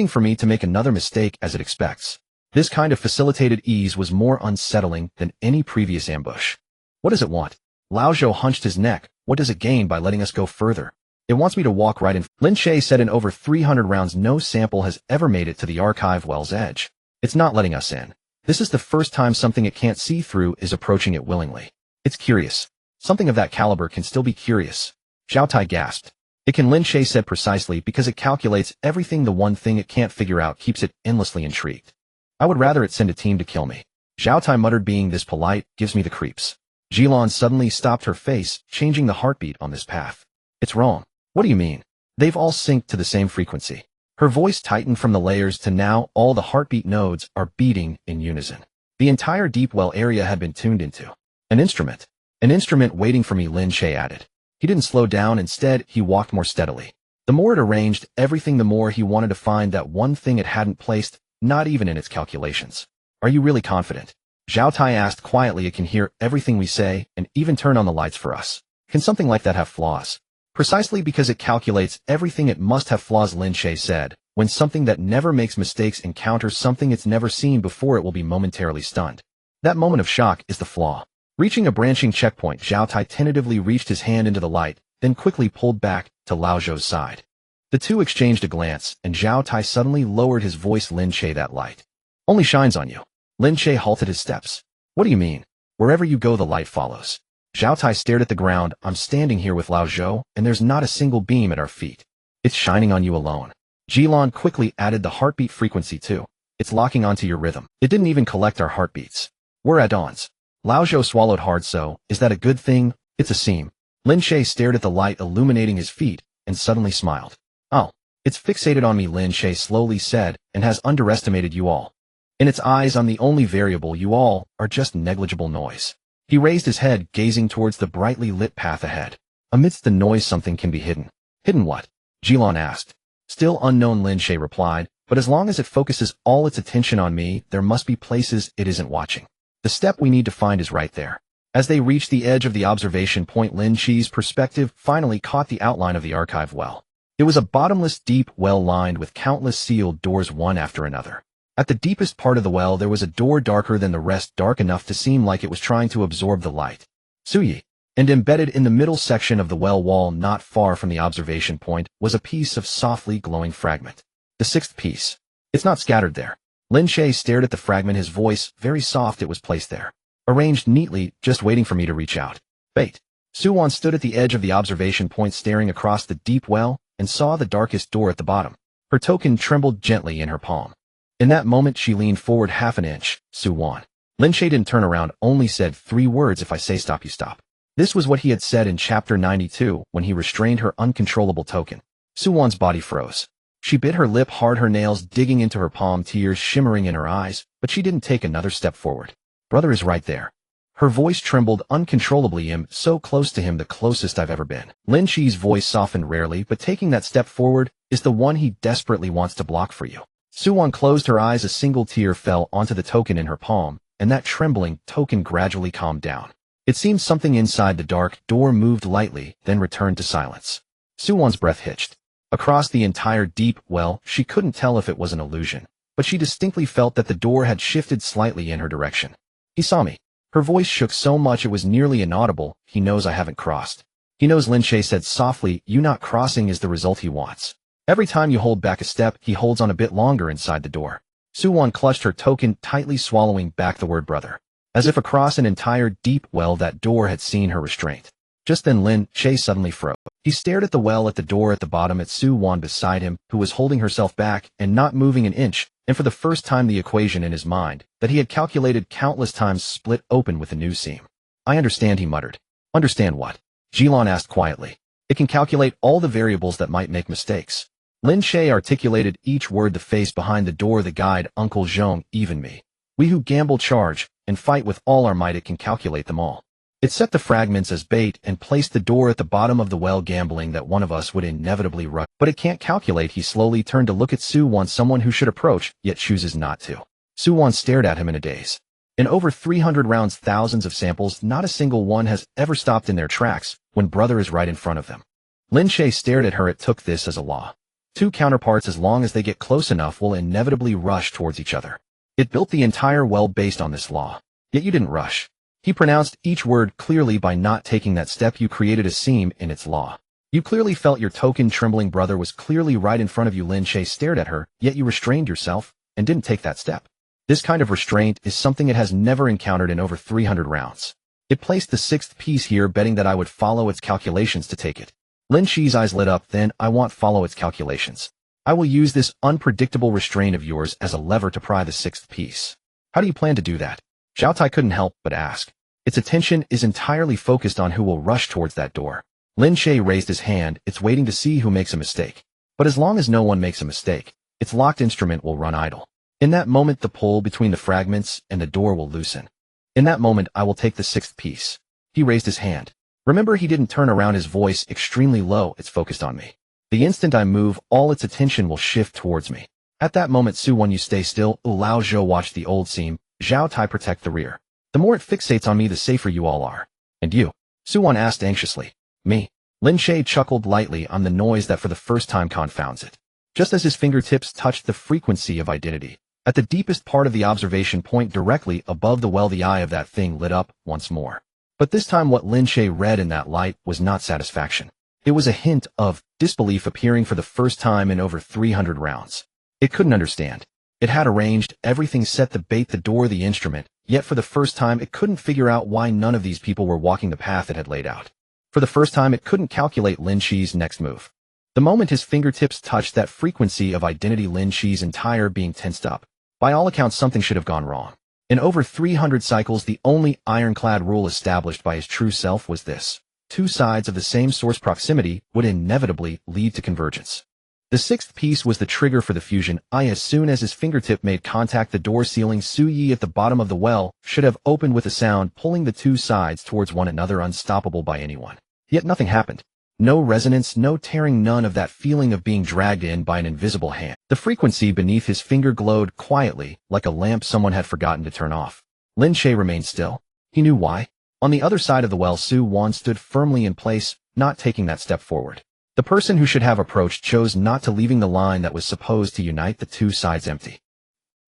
S1: for me to make another mistake as it expects. This kind of facilitated ease was more unsettling than any previous ambush. What does it want? Lao Zhou hunched his neck. What does it gain by letting us go further? It wants me to walk right in. Lin Che said in over 300 rounds no sample has ever made it to the archive well's edge. It's not letting us in. This is the first time something it can't see through is approaching it willingly. It's curious. Something of that caliber can still be curious. Zhao Tai gasped. It can, Lin Che said precisely, because it calculates everything. The one thing it can't figure out keeps it endlessly intrigued. I would rather it send a team to kill me. Zhao Tai muttered, being this polite gives me the creeps. Jilan suddenly stopped, her face changing. The heartbeat on this path. It's wrong. What do you mean? They've all synced to the same frequency. Her voice tightened from the layers to now all the heartbeat nodes are beating in unison. The entire deep well area had been tuned into. An instrument. An instrument waiting for me, Lin Che added. He didn't slow down, instead, he walked more steadily. The more it arranged everything, the more he wanted to find that one thing it hadn't placed, not even in its calculations. Are you really confident? Zhao Tai asked quietly. It can hear everything we say and even turn on the lights for us. Can something like that have flaws? Precisely because it calculates everything, it must have flaws, Lin Che said. When something that never makes mistakes encounters something it's never seen before, it will be momentarily stunned. That moment of shock is the flaw. Reaching a branching checkpoint, Zhao Tai tentatively reached his hand into the light, then quickly pulled back to Lao Zhou's side. The two exchanged a glance, and Zhao Tai suddenly lowered his voice. Lin Che, that light only shines on you. Lin Che halted his steps. What do you mean? Wherever you go, the light follows. Zhao Tai stared at the ground. I'm standing here with Lao Zhou, and there's not a single beam at our feet. It's shining on you alone. Jilan quickly added the heartbeat frequency too. It's locking onto your rhythm. It didn't even collect our heartbeats. We're add-ons. Lao Zhou swallowed hard. So, is that a good thing? It's a seam. Lin Che stared at the light illuminating his feet, and suddenly smiled. Oh, it's fixated on me, Lin Che slowly said, and has underestimated you all. In its eyes, I'm the only variable. You all are just negligible noise. He raised his head, gazing towards the brightly lit path ahead. Amidst the noise, something can be hidden. Hidden what? Jilan asked. Still unknown, Lin Che replied, but as long as it focuses all its attention on me, there must be places it isn't watching. The step we need to find is right there. As they reached the edge of the observation point, Lin Che's perspective finally caught the outline of the archive well. It was a bottomless, deep well lined with countless sealed doors, one after another. At the deepest part of the well, there was a door darker than the rest, dark enough to seem like it was trying to absorb the light. Suyi. And embedded in the middle section of the well wall, not far from the observation point, was a piece of softly glowing fragment. The sixth piece. It's not scattered there. Lin Che stared at the fragment, his voice very soft. It was placed there, arranged neatly, just waiting for me to reach out. Bait. Suwan stood at the edge of the observation point, staring across the deep well, and saw the darkest door at the bottom. Her token trembled gently in her palm. In that moment, she leaned forward half an inch. Suwan. Lin Che didn't turn around, only said 3 words. If I say stop, you stop. This was what he had said in chapter 92 when he restrained her uncontrollable token. Suwan's body froze. She bit her lip hard, her nails digging into her palm, tears shimmering in her eyes, but she didn't take another step forward. Brother is right there. Her voice trembled uncontrollably. I'm so close to him, the closest I've ever been. Lin Che's voice softened rarely, but taking that step forward is the one he desperately wants to block for you. Suwan closed her eyes. A single tear fell onto the token in her palm, and that trembling token gradually calmed down. It seemed something inside the dark door moved lightly, then returned to silence. Suwan's breath hitched. Across the entire deep well, she couldn't tell if it was an illusion, but she distinctly felt that the door had shifted slightly in her direction. He saw me. Her voice shook so much it was nearly inaudible. He knows I haven't crossed. He knows, Lin Che said softly. You not crossing is the result he wants. Every time you hold back a step, he holds on a bit longer inside the door. Suwan clutched her token tightly, swallowing back the word brother. As if across an entire deep well that door had seen her restraint. Just then Lin Che suddenly froze. He stared at the well, at the door at the bottom, at Suwan beside him, who was holding herself back and not moving an inch, and for the first time the equation in his mind, that he had calculated countless times, split open with a new seam. I understand, he muttered. Understand what? Jilan asked quietly. It can calculate all the variables that might make mistakes. Lin Che articulated each word. The face behind the door, the guide, Uncle Zhong, even me. We who gamble, charge, and fight with all our might, it can calculate them all. It set the fragments as bait and placed the door at the bottom of the well, gambling that one of us would inevitably rush. But it can't calculate. He slowly turned to look at Suwan, someone who should approach, yet chooses not to. Suwan stared at him in a daze. In over 300 rounds, thousands of samples, not a single one has ever stopped in their tracks when brother is right in front of them. Lin Che stared at her. It took this as a law. 2 counterparts, as long as they get close enough, will inevitably rush towards each other. It built the entire well based on this law. Yet you didn't rush. He pronounced each word clearly. By not taking that step, you created a seam in its law. You clearly felt your token trembling. Brother was clearly right in front of you. Lin Che stared at her, yet you restrained yourself and didn't take that step. This kind of restraint is something it has never encountered in over 300 rounds. It placed the 6th piece here, betting that I would follow its calculations to take it. Lin Che's eyes lit up. Then I won't follow its calculations. I will use this unpredictable restraint of yours as a lever to pry the 6th piece. How do you plan to do that? Zhao Tai couldn't help but ask. Its attention is entirely focused on who will rush towards that door. Lin Che raised his hand. It's waiting to see who makes a mistake. But as long as no one makes a mistake, its locked instrument will run idle. In that moment, the pull between the fragments and the door will loosen. In that moment, I will take the sixth piece. He raised his hand. Remember, he didn't turn around, his voice extremely low. It's focused on me. The instant I move, all its attention will shift towards me. At that moment, Su-won, you stay still. Lao Zhou watched the old seam. Zhao Tai protect the rear. The more it fixates on me, the safer you all are. And you? Su-won asked anxiously. Me. Lin Che chuckled lightly on the noise that for the first time confounds it. Just as his fingertips touched the frequency of identity, at the deepest part of the observation point directly above the well, the eye of that thing lit up once more. But this time what Lin Che read in that light was not satisfaction. It was a hint of disbelief appearing for the first time in over 300 rounds. It couldn't understand. It had arranged everything, set the bait, the door, the instrument, yet for the first time it couldn't figure out why none of these people were walking the path it had laid out. For the first time it couldn't calculate Lin Che's next move. The moment his fingertips touched that frequency of identity, Lin Che's entire being tensed up. By all accounts, something should have gone wrong. In over 300 cycles, the only ironclad rule established by his true self was this: two sides of the same source proximity would inevitably lead to convergence. The sixth piece was the trigger for the fusion. As soon as his fingertip made contact, the door ceiling Su Yi at the bottom of the well should have opened with a sound, pulling the two sides towards one another, unstoppable by anyone. Yet nothing happened. No resonance, no tearing, none of that feeling of being dragged in by an invisible hand. The frequency beneath his finger glowed quietly, like a lamp someone had forgotten to turn off. Lin Che remained still. He knew why. On the other side of the well, Su-won stood firmly in place, not taking that step forward. The person who should have approached chose not to, leaving the line that was supposed to unite the two sides empty.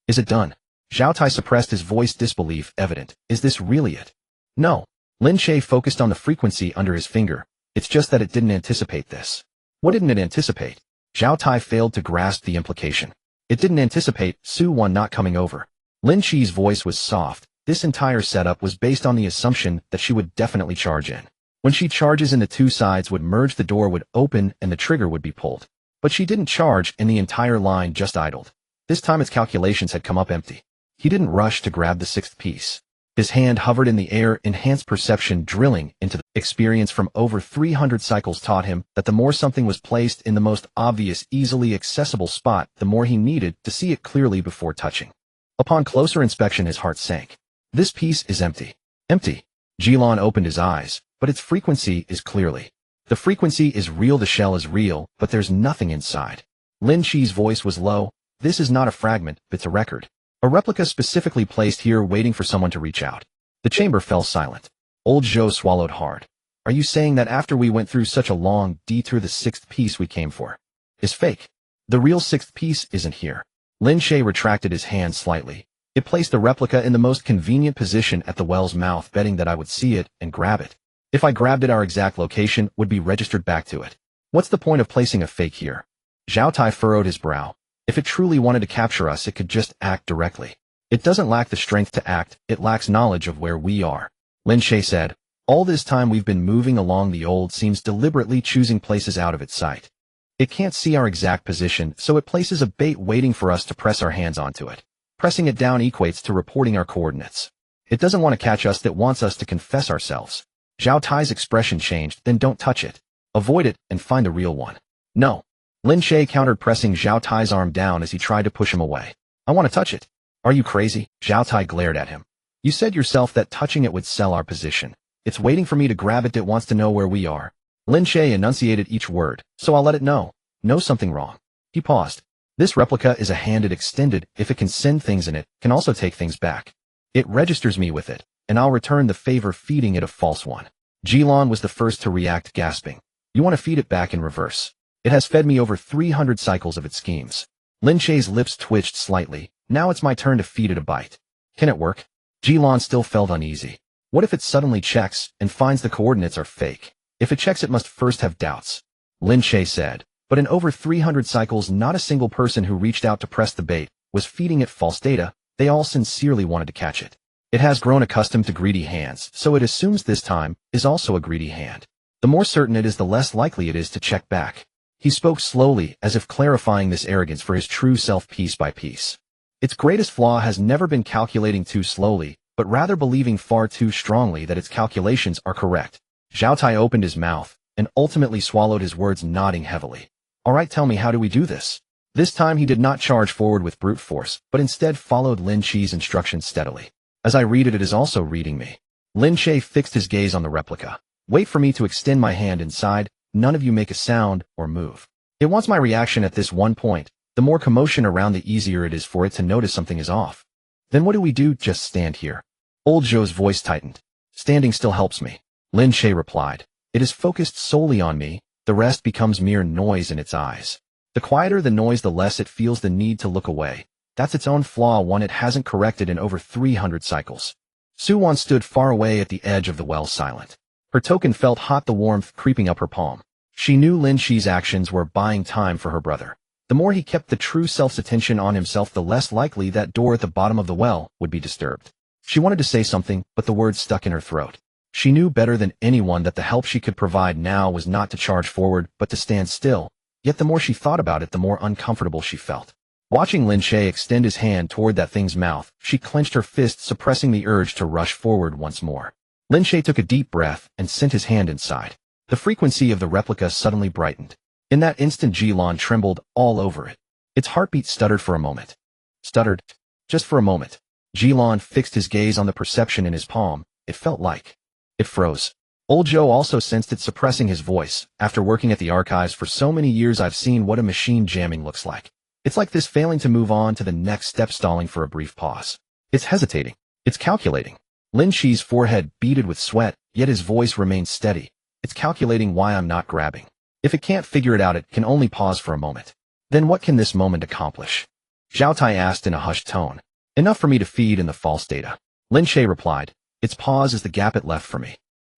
S1: Is it done? Zhao Tai suppressed his voice, disbelief evident. Is this really it? No. Lin Che focused on the frequency under his finger. It's just that it didn't anticipate this. What didn't it anticipate? Zhao Tai failed to grasp the implication. It didn't anticipate Su-won not coming over. Lin Che's voice was soft. This entire setup was based on the assumption that she would definitely charge in. When she charges in, the two sides would merge, the door would open, and the trigger would be pulled. But she didn't charge, and the entire line just idled. This time its calculations had come up empty. He didn't rush to grab the sixth piece. His hand hovered in the air, enhanced perception drilling into the experience from over 300 cycles taught him that the more something was placed in the most obvious, easily accessible spot, the more he needed to see it clearly before touching. Upon closer inspection, his heart sank. This piece is empty. Empty. Jilon opened his eyes, but its frequency is clearly. The frequency is real, the shell is real, but there's nothing inside. Lin Che's voice was low. This is not a fragment, it's a record. A replica specifically placed here, waiting for someone to reach out. The chamber fell silent. Old Zhou swallowed hard. Are you saying that after we went through such a long detour, the sixth piece we came for is fake? The real sixth piece isn't here. Lin Che retracted his hand slightly. It placed the replica in the most convenient position at the well's mouth, betting that I would see it and grab it. If I grabbed it, our exact location would be registered back to it. What's the point of placing a fake here? Zhao Tai furrowed his brow. If it truly wanted to capture us, it could just act directly. It doesn't lack the strength to act, it lacks knowledge of where we are. Lin Che said, all this time we've been moving along the old seams, deliberately choosing places out of its sight. It can't see our exact position, so it places a bait waiting for us to press our hands onto it. Pressing it down equates to reporting our coordinates. It doesn't want to catch us, it wants us to confess ourselves. Zhao Tai's expression changed. Then don't touch it. Avoid it and find the real one. No. Lin Che countered, pressing Zhao Tai's arm down as he tried to push him away. I want to touch it. Are you crazy? Zhao Tai glared at him. You said yourself that touching it would sell our position. It's waiting for me to grab it. It wants to know where we are. Lin Che enunciated each word, so I'll let it know. Know something wrong. He paused. This replica is a hand it extended. If it can send things in, it can also take things back. It registers me with it, and I'll return the favor, feeding it a false one. Jilon was the first to react, gasping. You want to feed it back in reverse. It has fed me over 300 cycles of its schemes. Lin Che's lips twitched slightly. Now it's my turn to feed it a bite. Can it work? Jilon still felt uneasy. What if it suddenly checks and finds the coordinates are fake? If it checks, it must first have doubts. Lin Che said. But in over 300 cycles, not a single person who reached out to press the bait was feeding it false data. They all sincerely wanted to catch it. It has grown accustomed to greedy hands, so it assumes this time is also a greedy hand. The more certain it is, the less likely it is to check back. He spoke slowly, as if clarifying this arrogance for his true self piece by piece. Its greatest flaw has never been calculating too slowly, but rather believing far too strongly that its calculations are correct. Zhao Tai opened his mouth and ultimately swallowed his words, nodding heavily. Alright, tell me, how do we do this? This time he did not charge forward with brute force, but instead followed Lin Che's instructions steadily. As I read it, it is also reading me. Lin Che fixed his gaze on the replica. Wait for me to extend my hand inside, none of you make a sound or move. It wants my reaction at this one point. The more commotion around, the easier it is for it to notice something is off. Then what do we do? Just stand here. Old Zhou's voice tightened. Standing still helps me. Lin Che replied. It is focused solely on me, the rest becomes mere noise in its eyes. The quieter the noise, the less it feels the need to look away. That's its own flaw, one it hasn't corrected in over 300 cycles. Su-wan stood far away at the edge of the well, silent. Her token felt hot, the warmth creeping up her palm. She knew Lin Che's actions were buying time for her brother. The more he kept the true self's attention on himself, the less likely that door at the bottom of the well would be disturbed. She wanted to say something, but the words stuck in her throat. She knew better than anyone that the help she could provide now was not to charge forward, but to stand still. Yet the more she thought about it, the more uncomfortable she felt. Watching Lin Che extend his hand toward that thing's mouth, she clenched her fist, suppressing the urge to rush forward once more. Lin Che took a deep breath and sent his hand inside. The frequency of the replica suddenly brightened. In that instant, Jilan trembled all over it. Its heartbeat stuttered for a moment. Stuttered. Just for a moment. Jilan fixed his gaze on the perception in his palm. It felt like it froze. Old Zhou also sensed it, suppressing his voice. After working at the archives for so many years, I've seen what a machine jamming looks like. It's like this, failing to move on to the next step, stalling for a brief pause. It's hesitating. It's calculating. Lin Che's forehead beaded with sweat, yet his voice remained steady. It's calculating why I'm not grabbing. If it can't figure it out, it can only pause for a moment. Then what can this moment accomplish? Zhao Tai asked in a hushed tone. Enough for me to feed in the false data. Lin Che replied. Its pause is the gap it left for me.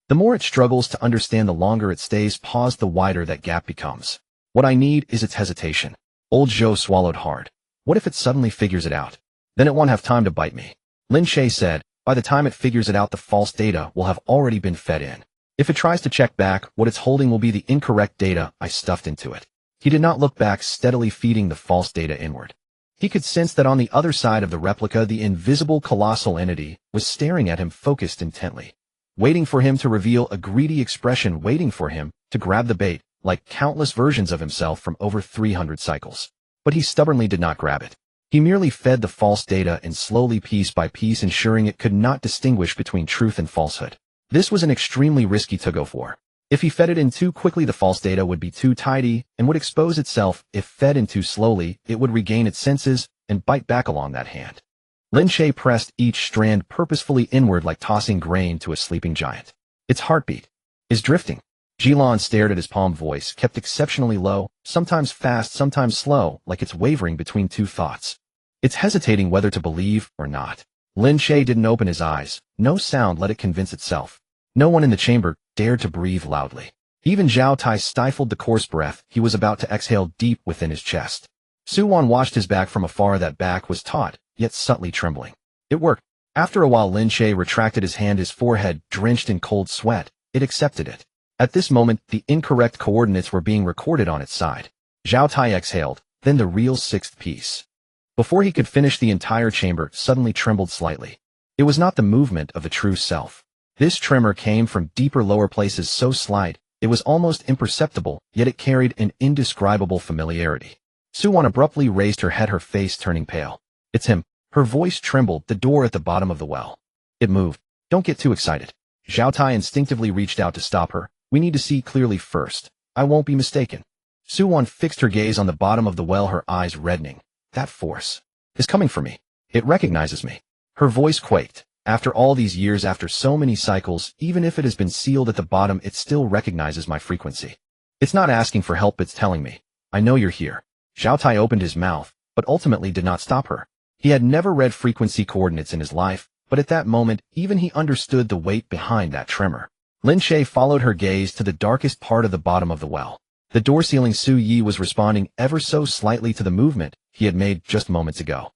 S1: The more it struggles to understand, the longer it stays paused, the wider that gap becomes. What I need is its hesitation. Old Zhou swallowed hard. What if it suddenly figures it out? Then it won't have time to bite me. Lin Che said, by the time it figures it out, the false data will have already been fed in. If it tries to check back, what it's holding will be the incorrect data I stuffed into it. He did not look back, steadily feeding the false data inward. He could sense that on the other side of the replica, the invisible colossal entity was staring at him, focused intently. Waiting for him to reveal a greedy expression, waiting for him to grab the bait, like countless versions of himself from over 300 cycles. But he stubbornly did not grab it. He merely fed the false data in, slowly, piece by piece, ensuring it could not distinguish between truth and falsehood. This was an extremely risky to go for. If he fed it in too quickly, the false data would be too tidy and would expose itself. If fed in too slowly, it would regain its senses and bite back along that hand. Lin Che pressed each strand purposefully inward, like tossing grain to a sleeping giant. Its heartbeat is drifting. Jilan stared at his palm, voice kept exceptionally low, sometimes fast, sometimes slow, like it's wavering between two thoughts. It's hesitating whether to believe or not. Lin Che didn't open his eyes. No sound let it convince itself. No one in the chamber dared to breathe loudly. Even Zhao Tai stifled the coarse breath he was about to exhale deep within his chest. Su-wan watched his back from afar. That back was taut, yet subtly trembling. It worked. After a while, Lin Che retracted his hand, his forehead drenched in cold sweat. It accepted it. At this moment, the incorrect coordinates were being recorded on its side. Zhao Tai exhaled, then the real sixth piece. Before he could finish, the entire chamber suddenly trembled slightly. It was not the movement of the true self. This tremor came from deeper, lower places, so slight, it was almost imperceptible, yet it carried an indescribable familiarity. Su-wan abruptly raised her head, her face turning pale. It's him. Her voice trembled. The door at the bottom of the well. It moved. Don't get too excited. Zhao Tai instinctively reached out to stop her. We need to see clearly first. I won't be mistaken. Su-wan fixed her gaze on the bottom of the well, her eyes reddening. That force is coming for me. It recognizes me. Her voice quaked. After all these years, after so many cycles, even if it has been sealed at the bottom, it still recognizes my frequency. It's not asking for help, it's telling me, I know you're here. Zhao Tai opened his mouth, but ultimately did not stop her. He had never read frequency coordinates in his life, but at that moment, even he understood the weight behind that tremor. Lin Che followed her gaze to the darkest part of the bottom of the well. The door ceiling. Su Yi was responding ever so slightly to the movement he had made just moments ago.